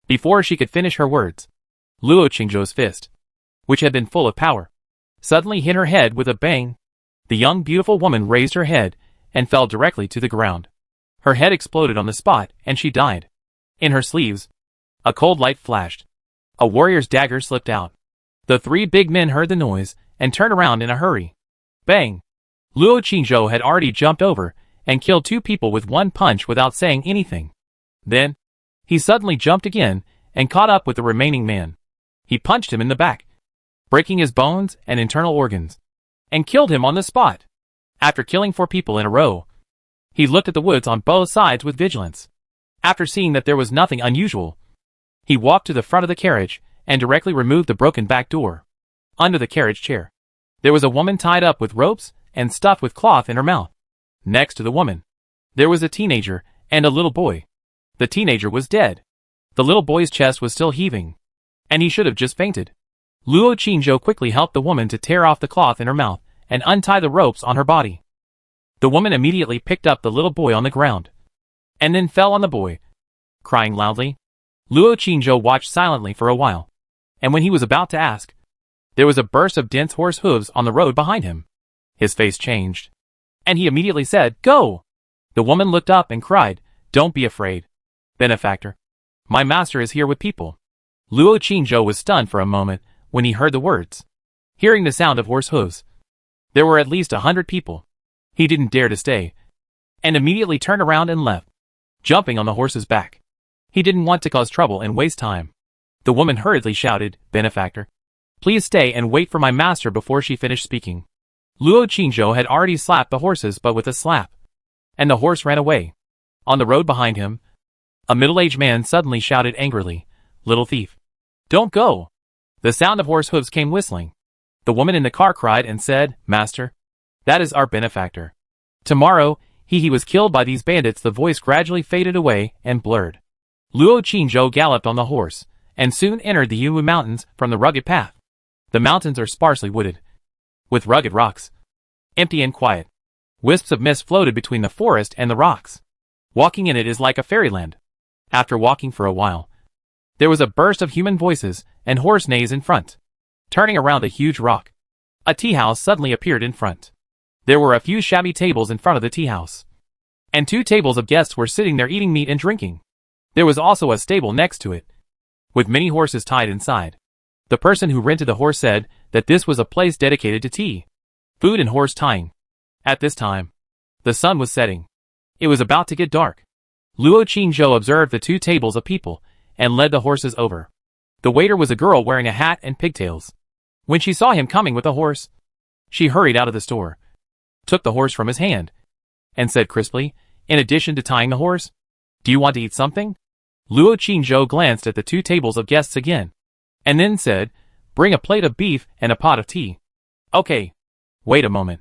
Before she could finish her words, Luo Qingzhou's fist, which had been full of power, suddenly hit her head with a bang. The young beautiful woman raised her head and fell directly to the ground. Her head exploded on the spot and she died. In her sleeves, a cold light flashed. A warrior's dagger slipped out. The three big men heard the noise and turned around in a hurry. Bang! Luo Qingzhou had already jumped over and killed two people with one punch without saying anything. Then, he suddenly jumped again and caught up with the remaining man. He punched him in the back, breaking his bones and internal organs, and killed him on the spot. After killing 4 people in a row, he looked at the woods on both sides with vigilance. After seeing that there was nothing unusual, he walked to the front of the carriage and directly removed the broken back door. Under the carriage chair, there was a woman tied up with ropes and stuffed with cloth in her mouth. Next to the woman, there was a teenager and a little boy. The teenager was dead. The little boy's chest was still heaving, and he should have just fainted. Luo Qingzhou quickly helped the woman to tear off the cloth in her mouth and untie the ropes on her body. The woman immediately picked up the little boy on the ground, and then fell on the boy, crying loudly. Luo Qingzhou watched silently for a while, and when he was about to ask, there was a burst of dense horse hooves on the road behind him. His face changed, and he immediately said, Go! The woman looked up and cried, Don't be afraid, benefactor. My master is here with people. Luo Qingzhou was stunned for a moment when he heard the words. Hearing the sound of horse hooves, there were at least 100 people. He didn't dare to stay, and immediately turned around and left, jumping on the horse's back. He didn't want to cause trouble and waste time. The woman hurriedly shouted, Benefactor, please stay and wait for my master before she finished speaking. Luo Qingzhou had already slapped the horses but with a slap, and the horse ran away. On the road behind him, a middle-aged man suddenly shouted angrily, Little thief, don't go! The sound of horse hooves came whistling. The woman in the car cried and said, Master, that is our benefactor. Tomorrow, he was killed by these bandits. The voice gradually faded away and blurred. Luo Qingzhou galloped on the horse, and soon entered the Yunwu Mountains from the rugged path. The mountains are sparsely wooded, with rugged rocks, empty and quiet. Wisps of mist floated between the forest and the rocks. Walking in it is like a fairyland. After walking for a while, there was a burst of human voices and horse neighs in front. Turning around a huge rock, a tea house suddenly appeared in front. There were a few shabby tables in front of the tea house, and 2 tables of guests were sitting there eating meat and drinking. There was also a stable next to it, with many horses tied inside. The person who rented the horse said that this was a place dedicated to tea, food and horse tying. At this time, the sun was setting. It was about to get dark. Luo Qingzhou observed the 2 tables of people and led the horses over. The waiter was a girl wearing a hat and pigtails. When she saw him coming with a horse, she hurried out of the store, took the horse from his hand, and said crisply, in addition to tying the horse, Do you want to eat something? Luo Qingzhou glanced at the 2 tables of guests again, and then said, Bring a plate of beef and a pot of tea. Okay. Wait a moment.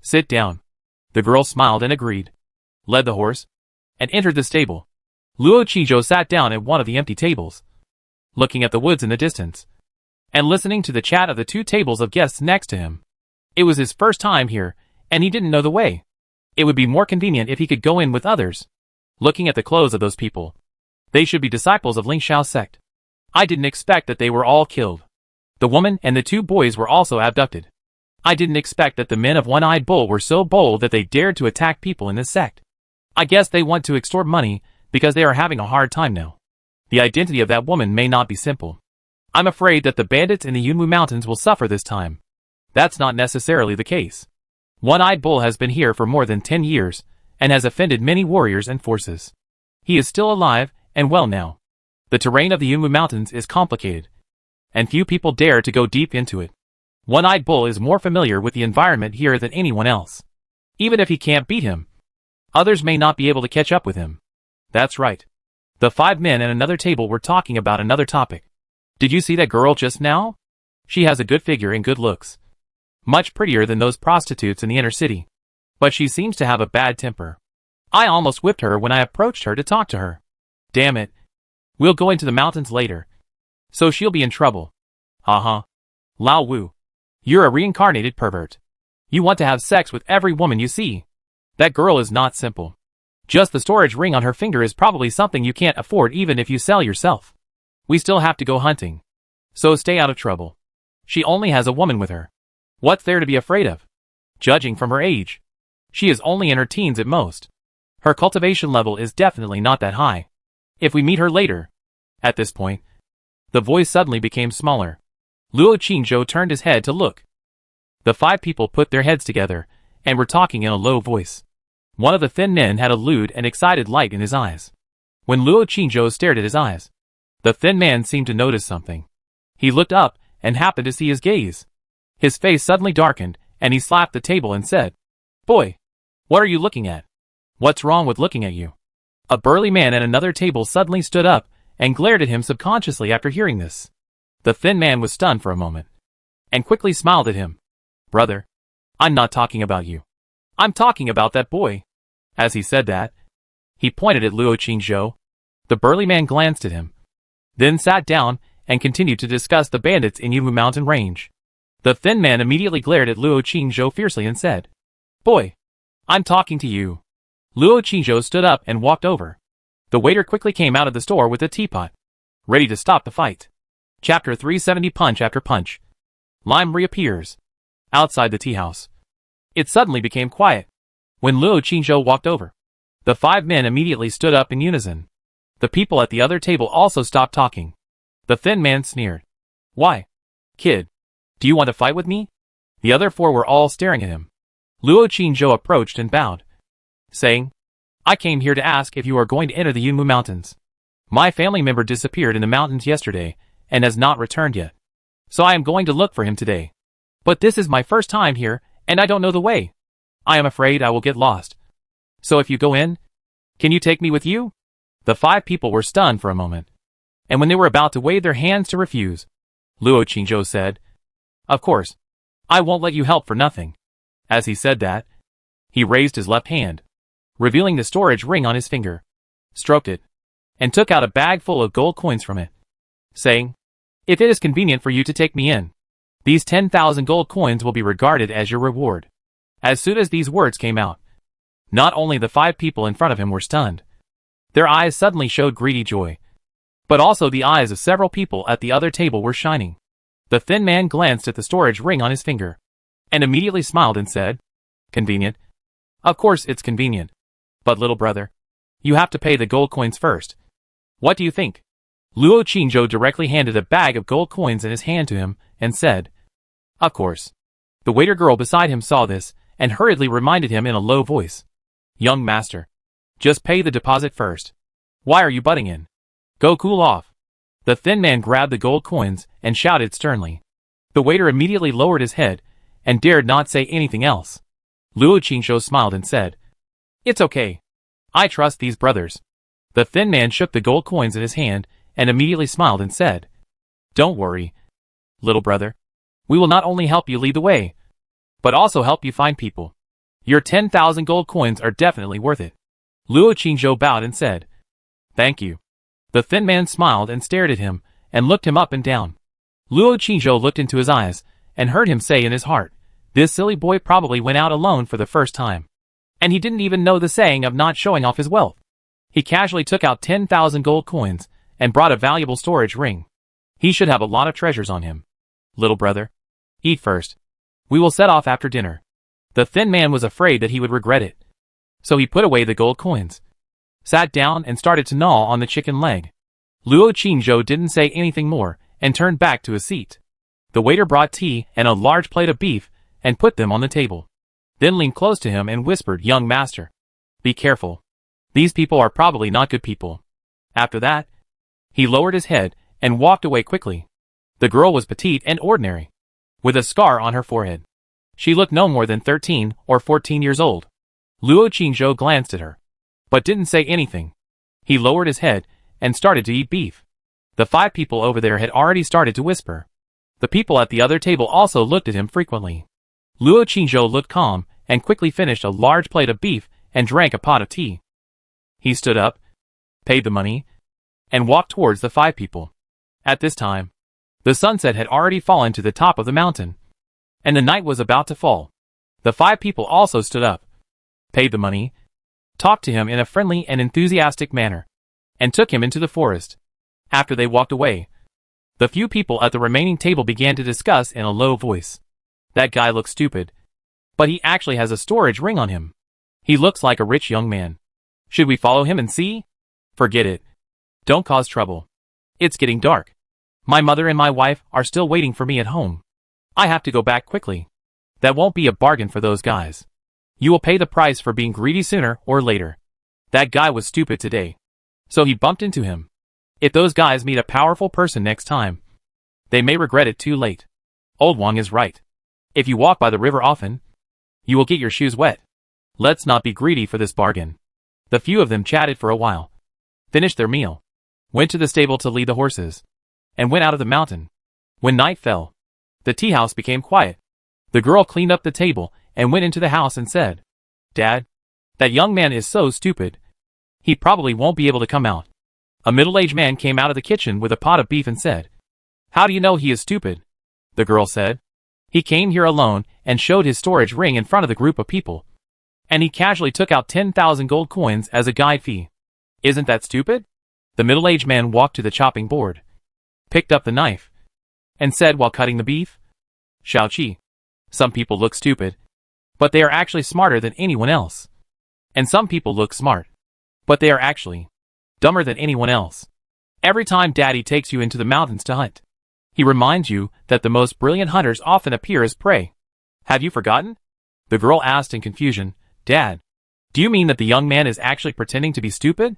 Sit down. The girl smiled and agreed, led the horse, and entered the stable. Luo Qizhou sat down at one of the empty tables, looking at the woods in the distance, and listening to the chat of the two tables of guests next to him. It was his first time here, and he didn't know the way. It would be more convenient if he could go in with others. Looking at the clothes of those people, they should be disciples of Ling Xiao's sect. I didn't expect that they were all killed. The woman and the two boys were also abducted. I didn't expect that the men of One-Eyed Bull were so bold that they dared to attack people in this sect. I guess they want to extort money because they are having a hard time now. The identity of that woman may not be simple. I'm afraid that the bandits in the Yunwu Mountains will suffer this time. That's not necessarily the case. One-Eyed Bull has been here for more than 10 years and has offended many warriors and forces. He is still alive and well now. The terrain of the Yunwu Mountains is complicated, and few people dare to go deep into it. One-Eyed Bull is more familiar with the environment here than anyone else. Even if he can't beat him, others may not be able to catch up with him. That's right. The 5 men at another table were talking about another topic. Did you see that girl just now? She has a good figure and good looks. Much prettier than those prostitutes in the inner city. But she seems to have a bad temper. I almost whipped her when I approached her to talk to her. Damn it. We'll go into the mountains later, so she'll be in trouble. Lao Wu. You're a reincarnated pervert. You want to have sex with every woman you see. That girl is not simple. Just the storage ring on her finger is probably something you can't afford even if you sell yourself. We still have to go hunting, so stay out of trouble. She only has a woman with her. What's there to be afraid of? Judging from her age, she is only in her teens at most. Her cultivation level is definitely not that high. If we meet her later. At this point, the voice suddenly became smaller. Luo Qingzhou turned his head to look. The 5 people put their heads together and were talking in a low voice. One of the thin men had a lewd and excited light in his eyes. When Luo Qingzhou stared at his eyes, the thin man seemed to notice something. He looked up and happened to see his gaze. His face suddenly darkened and he slapped the table and said, "Boy, what are you looking at? What's wrong with looking at you?" A burly man at another table suddenly stood up and glared at him subconsciously after hearing this. The thin man was stunned for a moment and quickly smiled at him. "Brother, I'm not talking about you. I'm talking about that boy." As he said that, he pointed at Luo Qingzhou. The burly man glanced at him, then sat down and continued to discuss the bandits in Yunwu Mountain Range. The thin man immediately glared at Luo Qingzhou fiercely and said, "Boy, I'm talking to you." Luo Qingzhou stood up and walked over. The waiter quickly came out of the store with a teapot, ready to stop the fight. Chapter 370. Punch after punch. Lime reappears outside the tea house. It suddenly became quiet when Luo Qingzhou walked over. The 5 men immediately stood up in unison. The people at the other table also stopped talking. The thin man sneered. "Why? Kid, do you want to fight with me?" The other 4 were all staring at him. Luo Qingzhou approached and bowed, saying, "I came here to ask if you are going to enter the Yunwu Mountains. My family member disappeared in the mountains yesterday and has not returned yet. So I am going to look for him today. But this is my first time here and I don't know the way. I am afraid I will get lost. So if you go in, can you take me with you?" The 5 people were stunned for a moment, and when they were about to wave their hands to refuse, Luo Qingzhou said, "Of course, I won't let you help for nothing." As he said that, he raised his left hand, revealing the storage ring on his finger, stroked it, and took out a bag full of gold coins from it, saying, "If it is convenient for you to take me in, these 10,000 gold coins will be regarded as your reward." As soon as these words came out, not only the 5 people in front of him were stunned, their eyes suddenly showed greedy joy, but also the eyes of several people at the other table were shining. The thin man glanced at the storage ring on his finger, and immediately smiled and said, "Convenient? Of course it's convenient. But little brother, you have to pay the gold coins first. What do you think?" Luo Qingzhou directly handed a bag of gold coins in his hand to him, and said, "Of course." The waiter girl beside him saw this, and hurriedly reminded him in a low voice, "Young master, just pay the deposit first. Why are you butting in? Go cool off." The thin man grabbed the gold coins and shouted sternly. The waiter immediately lowered his head and dared not say anything else. Luo Qingzhou smiled and said, "It's okay. I trust these brothers." The thin man shook the gold coins in his hand and immediately smiled and said, "Don't worry, little brother. We will not only help you lead the way, but also help you find people. Your 10,000 gold coins are definitely worth it." Luo Qingzhou bowed and said, Thank you. The thin man smiled and stared at him, and looked him up and down. Luo Qingzhou looked into his eyes, and heard him say in his heart, this silly boy probably went out alone for the first time. And he didn't even know the saying of not showing off his wealth. He casually took out 10,000 gold coins, and brought a valuable storage ring. He should have a lot of treasures on him. Little brother, eat first. We will set off after dinner. The thin man was afraid that he would regret it. So he put away the gold coins, sat down and started to gnaw on the chicken leg. Luo Qingzhou didn't say anything more, and turned back to his seat. The waiter brought tea and a large plate of beef, and put them on the table. Then leaned close to him and whispered, young master, be careful. These people are probably not good people. After that, he lowered his head, and walked away quickly. The girl was petite and ordinary, with a scar on her forehead. She looked no more than 13 or 14 years old. Luo Qingzhou glanced at her, but didn't say anything. He lowered his head, and started to eat beef. The 5 people over there had already started to whisper. The people at the other table also looked at him frequently. Luo Qingzhou looked calm, and quickly finished a large plate of beef, and drank a pot of tea. He stood up, paid the money, and walked towards the 5 people. At this time, the sunset had already fallen to the top of the mountain, and the night was about to fall. The 5 people also stood up, paid the money, talked to him in a friendly and enthusiastic manner, and took him into the forest. After they walked away, the few people at the remaining table began to discuss in a low voice. That guy looks stupid, but he actually has a storage ring on him. He looks like a rich young man. Should we follow him and see? Forget it. Don't cause trouble. It's getting dark. My mother and my wife are still waiting for me at home. I have to go back quickly. That won't be a bargain for those guys. You will pay the price for being greedy sooner or later. That guy was stupid today, so he bumped into him. If those guys meet a powerful person next time, they may regret it too late. Old Wang is right. If you walk by the river often, you will get your shoes wet. Let's not be greedy for this bargain. The few of them chatted for a while, finished their meal, went to the stable to lead the horses, and went out of the mountain. When night fell, the tea house became quiet. The girl cleaned up the table and went into the house and said, Dad, that young man is so stupid. He probably won't be able to come out. A middle-aged man came out of the kitchen with a pot of beef and said, How do you know he is stupid? The girl said, He came here alone and showed his storage ring in front of the group of people. And he casually took out 10,000 gold coins as a guide fee. Isn't that stupid? The middle-aged man walked to the chopping board, picked up the knife, and said while cutting the beef, Xiaoqi, some people look stupid, but they are actually smarter than anyone else. And some people look smart, but they are actually dumber than anyone else. Every time Daddy takes you into the mountains to hunt, he reminds you that the most brilliant hunters often appear as prey. Have you forgotten? The girl asked in confusion, Dad, do you mean that the young man is actually pretending to be stupid?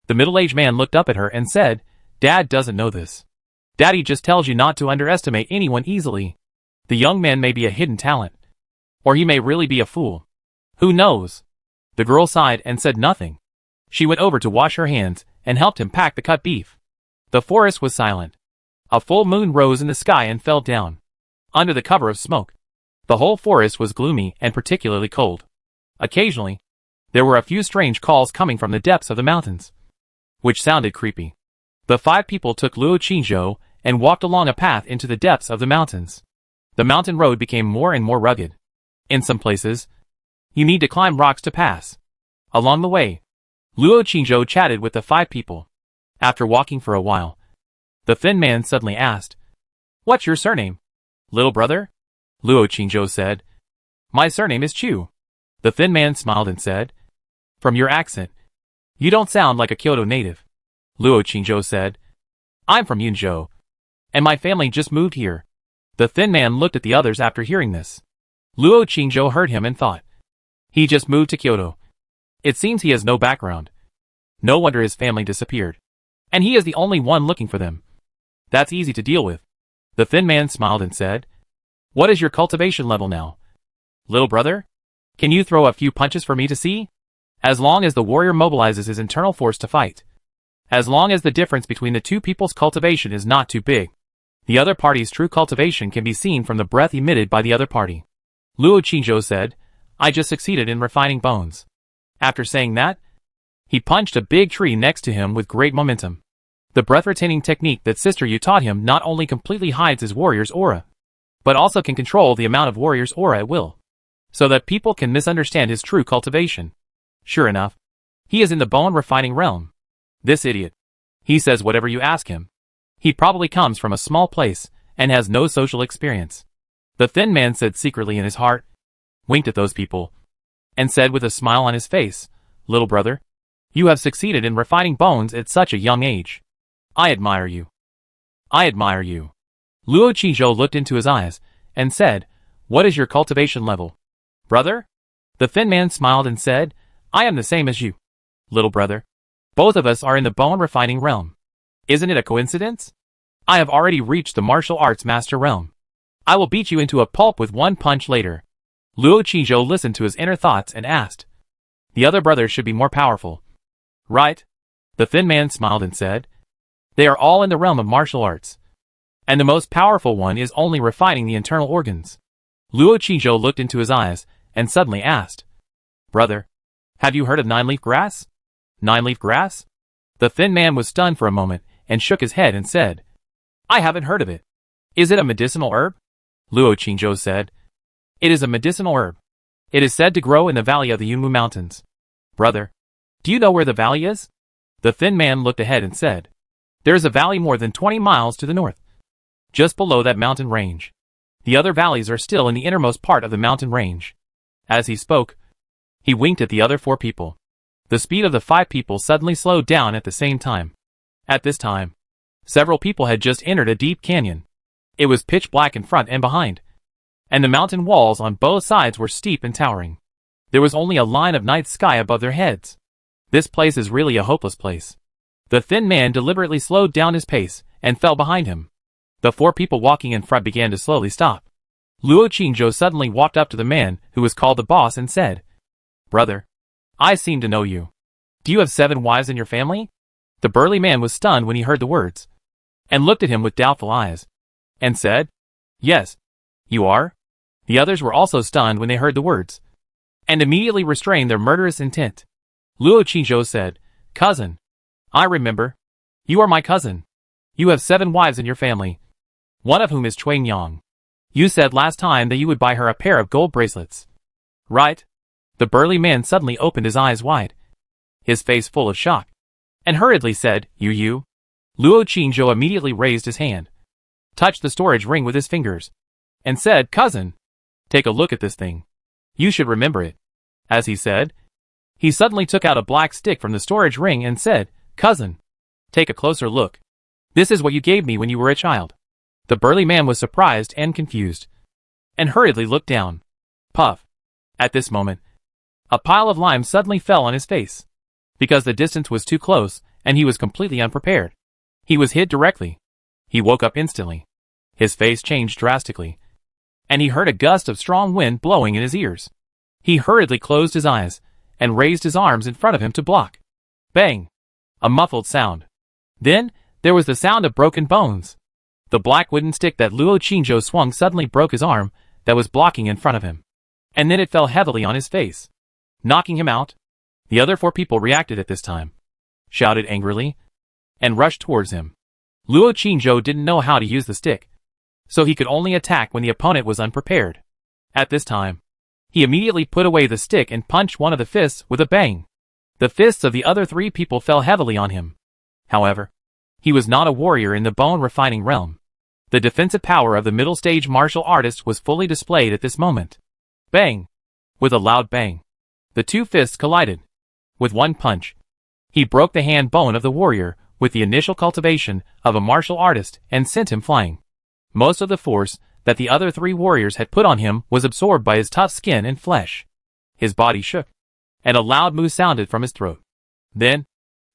The middle-aged man looked up at her and said, Dad doesn't know this. Daddy just tells you not to underestimate anyone easily. The young man may be a hidden talent, or he may really be a fool. Who knows? The girl sighed and said nothing. She went over to wash her hands and helped him pack the cut beef. The forest was silent. A full moon rose in the sky and fell down, under the cover of smoke. The whole forest was gloomy and particularly cold. Occasionally, there were a few strange calls coming from the depths of the mountains, which sounded creepy. The 5 people took Luo Qingzhou and walked along a path into the depths of the mountains. The mountain road became more and more rugged. In some places, you need to climb rocks to pass. Along the way, Luo Qingzhou chatted with the 5 people. After walking for a while, the thin man suddenly asked, What's your surname? Little brother? Luo Qingzhou said, My surname is Chu. The thin man smiled and said, From your accent, you don't sound like a Kyoto native. Luo Qingzhou said, I'm from Yunzhou, and my family just moved here. The thin man looked at the others after hearing this. Luo Qingzhou heard him and thought, He just moved to Kyoto. It seems he has no background. No wonder his family disappeared. And he is the only one looking for them. That's easy to deal with. The thin man smiled and said, What is your cultivation level now? Little brother? Can you throw a few punches for me to see? As long as the warrior mobilizes his internal force to fight. As long as the difference between the 2 people's cultivation is not too big. The other party's true cultivation can be seen from the breath emitted by the other party. Luo Qingzhou said, I just succeeded in refining bones. After saying that, He punched a big tree next to him with great momentum. The breath-retaining technique that Sister Yu taught him not only completely hides his warrior's aura, but also can control the amount of warrior's aura at will, so that people can misunderstand his true cultivation. Sure enough, he is in the bone-refining realm. This idiot. He says whatever you ask him. He probably comes from a small place and has no social experience. The thin man said secretly in his heart, winked at those people, and said with a smile on his face, "Little brother, you have succeeded in refining bones at such a young age. I admire you. I admire you." Luo Qizhou looked into his eyes and said, "What is your cultivation level, brother?" The thin man smiled and said, "I am the same as you, little brother. Both of us are in the bone-refining realm. Isn't it a coincidence? I have already reached the martial arts master realm. I will beat you into a pulp with one punch later." Luo Qizhou listened to his inner thoughts and asked, "The other brothers should be more powerful, right?" The thin man smiled and said, "They are all in the realm of martial arts, and the most powerful one is only refining the internal organs." Luo Qizhou looked into his eyes and suddenly asked, "Brother, have you heard of nine-leaf grass?" "Nine-leaf grass?" The thin man was stunned for a moment and shook his head and said, "I haven't heard of it. Is it a medicinal herb?" Luo Qingzhou said, "It is a medicinal herb. It is said to grow in the valley of the Yunmu Mountains." "Brother, do you know where the valley is?" The thin man looked ahead and said, "There is a valley more than 20 miles to the north, just below that mountain range. The other valleys are still in the innermost part of the mountain range." As he spoke, he winked at the other 4 people. The speed of the 5 people suddenly slowed down at the same time. At this time, several people had just entered a deep canyon. It was pitch black in front and behind, and the mountain walls on both sides were steep and towering. There was only a line of night sky above their heads. This place is really a hopeless place. The thin man deliberately slowed down his pace and fell behind him. The 4 people walking in front began to slowly stop. Luo Qingzhou suddenly walked up to the man who was called the boss and said, "Brother, I seem to know you. Do you have 7 wives in your family?" The burly man was stunned when he heard the words, and looked at him with doubtful eyes, and said, "Yes, you are?" The others were also stunned when they heard the words, and immediately restrained their murderous intent. Luo Qizhou said, "Cousin, I remember. You are my cousin. You have 7 wives in your family, one of whom is Chuang Yang. You said last time that you would buy her a pair of gold bracelets, right?" The burly man suddenly opened his eyes wide, his face full of shock, and hurriedly said, You? Luo Qingzhou immediately raised his hand, touched the storage ring with his fingers, and said, "Cousin, take a look at this thing. You should remember it." As he said, he suddenly took out a black stick from the storage ring and said, "Cousin, take a closer look. This is what you gave me when you were a child." The burly man was surprised and confused, and hurriedly looked down. Puff. At this moment, a pile of lime suddenly fell on his face, because the distance was too close and he was completely unprepared. He was hit directly. He woke up instantly. His face changed drastically, and he heard a gust of strong wind blowing in his ears. He hurriedly closed his eyes and raised his arms in front of him to block. Bang! A muffled sound. Then, there was the sound of broken bones. The black wooden stick that Luo Qingzhou swung suddenly broke his arm that was blocking in front of him, and then it fell heavily on his face, knocking him out. The other 4 people reacted at this time, shouted angrily, and rushed towards him. Luo Qingzhou didn't know how to use the stick, so he could only attack when the opponent was unprepared. At this time, he immediately put away the stick and punched one of the fists with a bang. The fists of the other 3 people fell heavily on him. However, he was not a warrior in the bone-refining realm. The defensive power of the middle-stage martial artist was fully displayed at this moment. Bang! With a loud bang, the 2 fists collided. With one punch, he broke the hand bone of the warrior with the initial cultivation of a martial artist and sent him flying. Most of the force that the other 3 warriors had put on him was absorbed by his tough skin and flesh. His body shook, and a loud moo sounded from his throat. Then,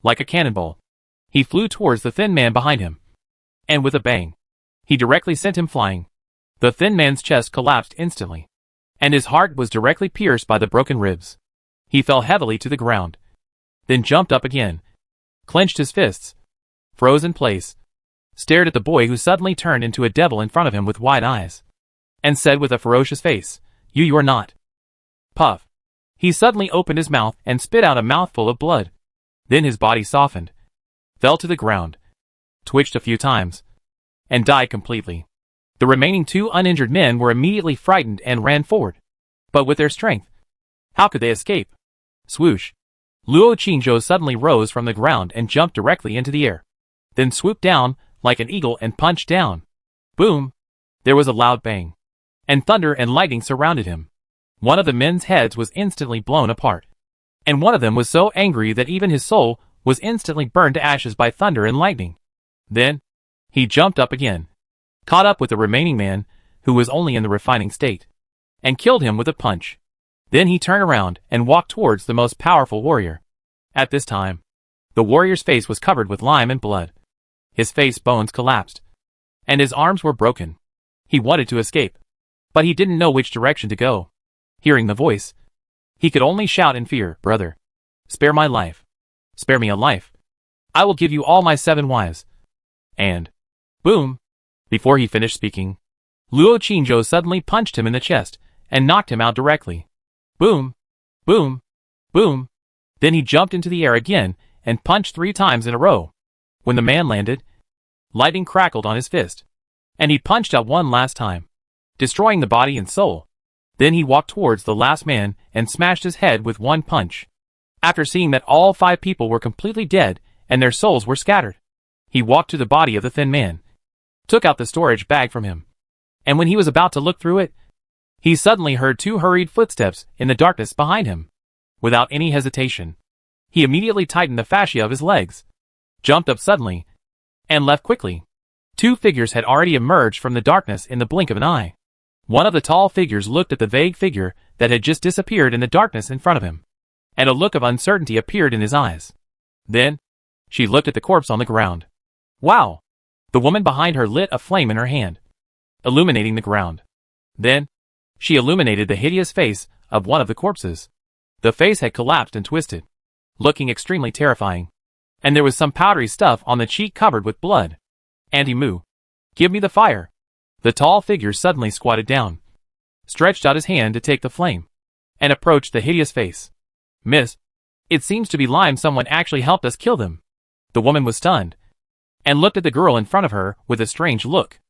like a cannonball, he flew towards the thin man behind him, and with a bang, he directly sent him flying. The thin man's chest collapsed instantly, and his heart was directly pierced by the broken ribs. He fell heavily to the ground, then jumped up again, clenched his fists, froze in place, stared at the boy who suddenly turned into a devil in front of him with wide eyes, and said with a ferocious face, You are not." Puff. He suddenly opened his mouth and spit out a mouthful of blood. Then his body softened, fell to the ground, twitched a few times, and died completely. The remaining 2 uninjured men were immediately frightened and ran forward. But with their strength, how could they escape? Swoosh! Luo Qingzhou suddenly rose from the ground and jumped directly into the air. Then swooped down like an eagle and punched down. Boom! There was a loud bang, and thunder and lightning surrounded him. One of the men's heads was instantly blown apart, and one of them was so angry that even his soul was instantly burned to ashes by thunder and lightning. Then, he jumped up again, caught up with the remaining man, who was only in the refining state, and killed him with a punch. Then he turned around and walked towards the most powerful warrior. At this time, the warrior's face was covered with lime and blood. His face bones collapsed, and his arms were broken. He wanted to escape, but he didn't know which direction to go. Hearing the voice, he could only shout in fear, "Brother, spare my life. Spare me a life. I will give you all my 7 wives." And, boom! Before he finished speaking, Luo Qingzhou suddenly punched him in the chest and knocked him out directly. Boom! Boom! Boom! Then he jumped into the air again and punched 3 times in a row. When the man landed, lightning crackled on his fist, and he punched out 1 last time, destroying the body and soul. Then he walked towards the last man and smashed his head with 1 punch. After seeing that all 5 people were completely dead and their souls were scattered, he walked to the body of the thin man, took out the storage bag from him, and when he was about to look through it, he suddenly heard 2 hurried footsteps in the darkness behind him. Without any hesitation, he immediately tightened the fascia of his legs, jumped up suddenly, and left quickly. 2 figures had already emerged from the darkness in the blink of an eye. One of the tall figures looked at the vague figure that had just disappeared in the darkness in front of him, and a look of uncertainty appeared in his eyes. Then, she looked at the corpse on the ground. Wow! The woman behind her lit a flame in her hand, illuminating the ground. Then, she illuminated the hideous face of one of the corpses. The face had collapsed and twisted, looking extremely terrifying, and there was some powdery stuff on the cheek covered with blood. "Anti-Moo, give me the fire." The tall figure suddenly squatted down, stretched out his hand to take the flame, and approached the hideous face. "Miss, it seems to be Lime. Someone actually helped us kill them." The woman was stunned, and looked at the girl in front of her with a strange look.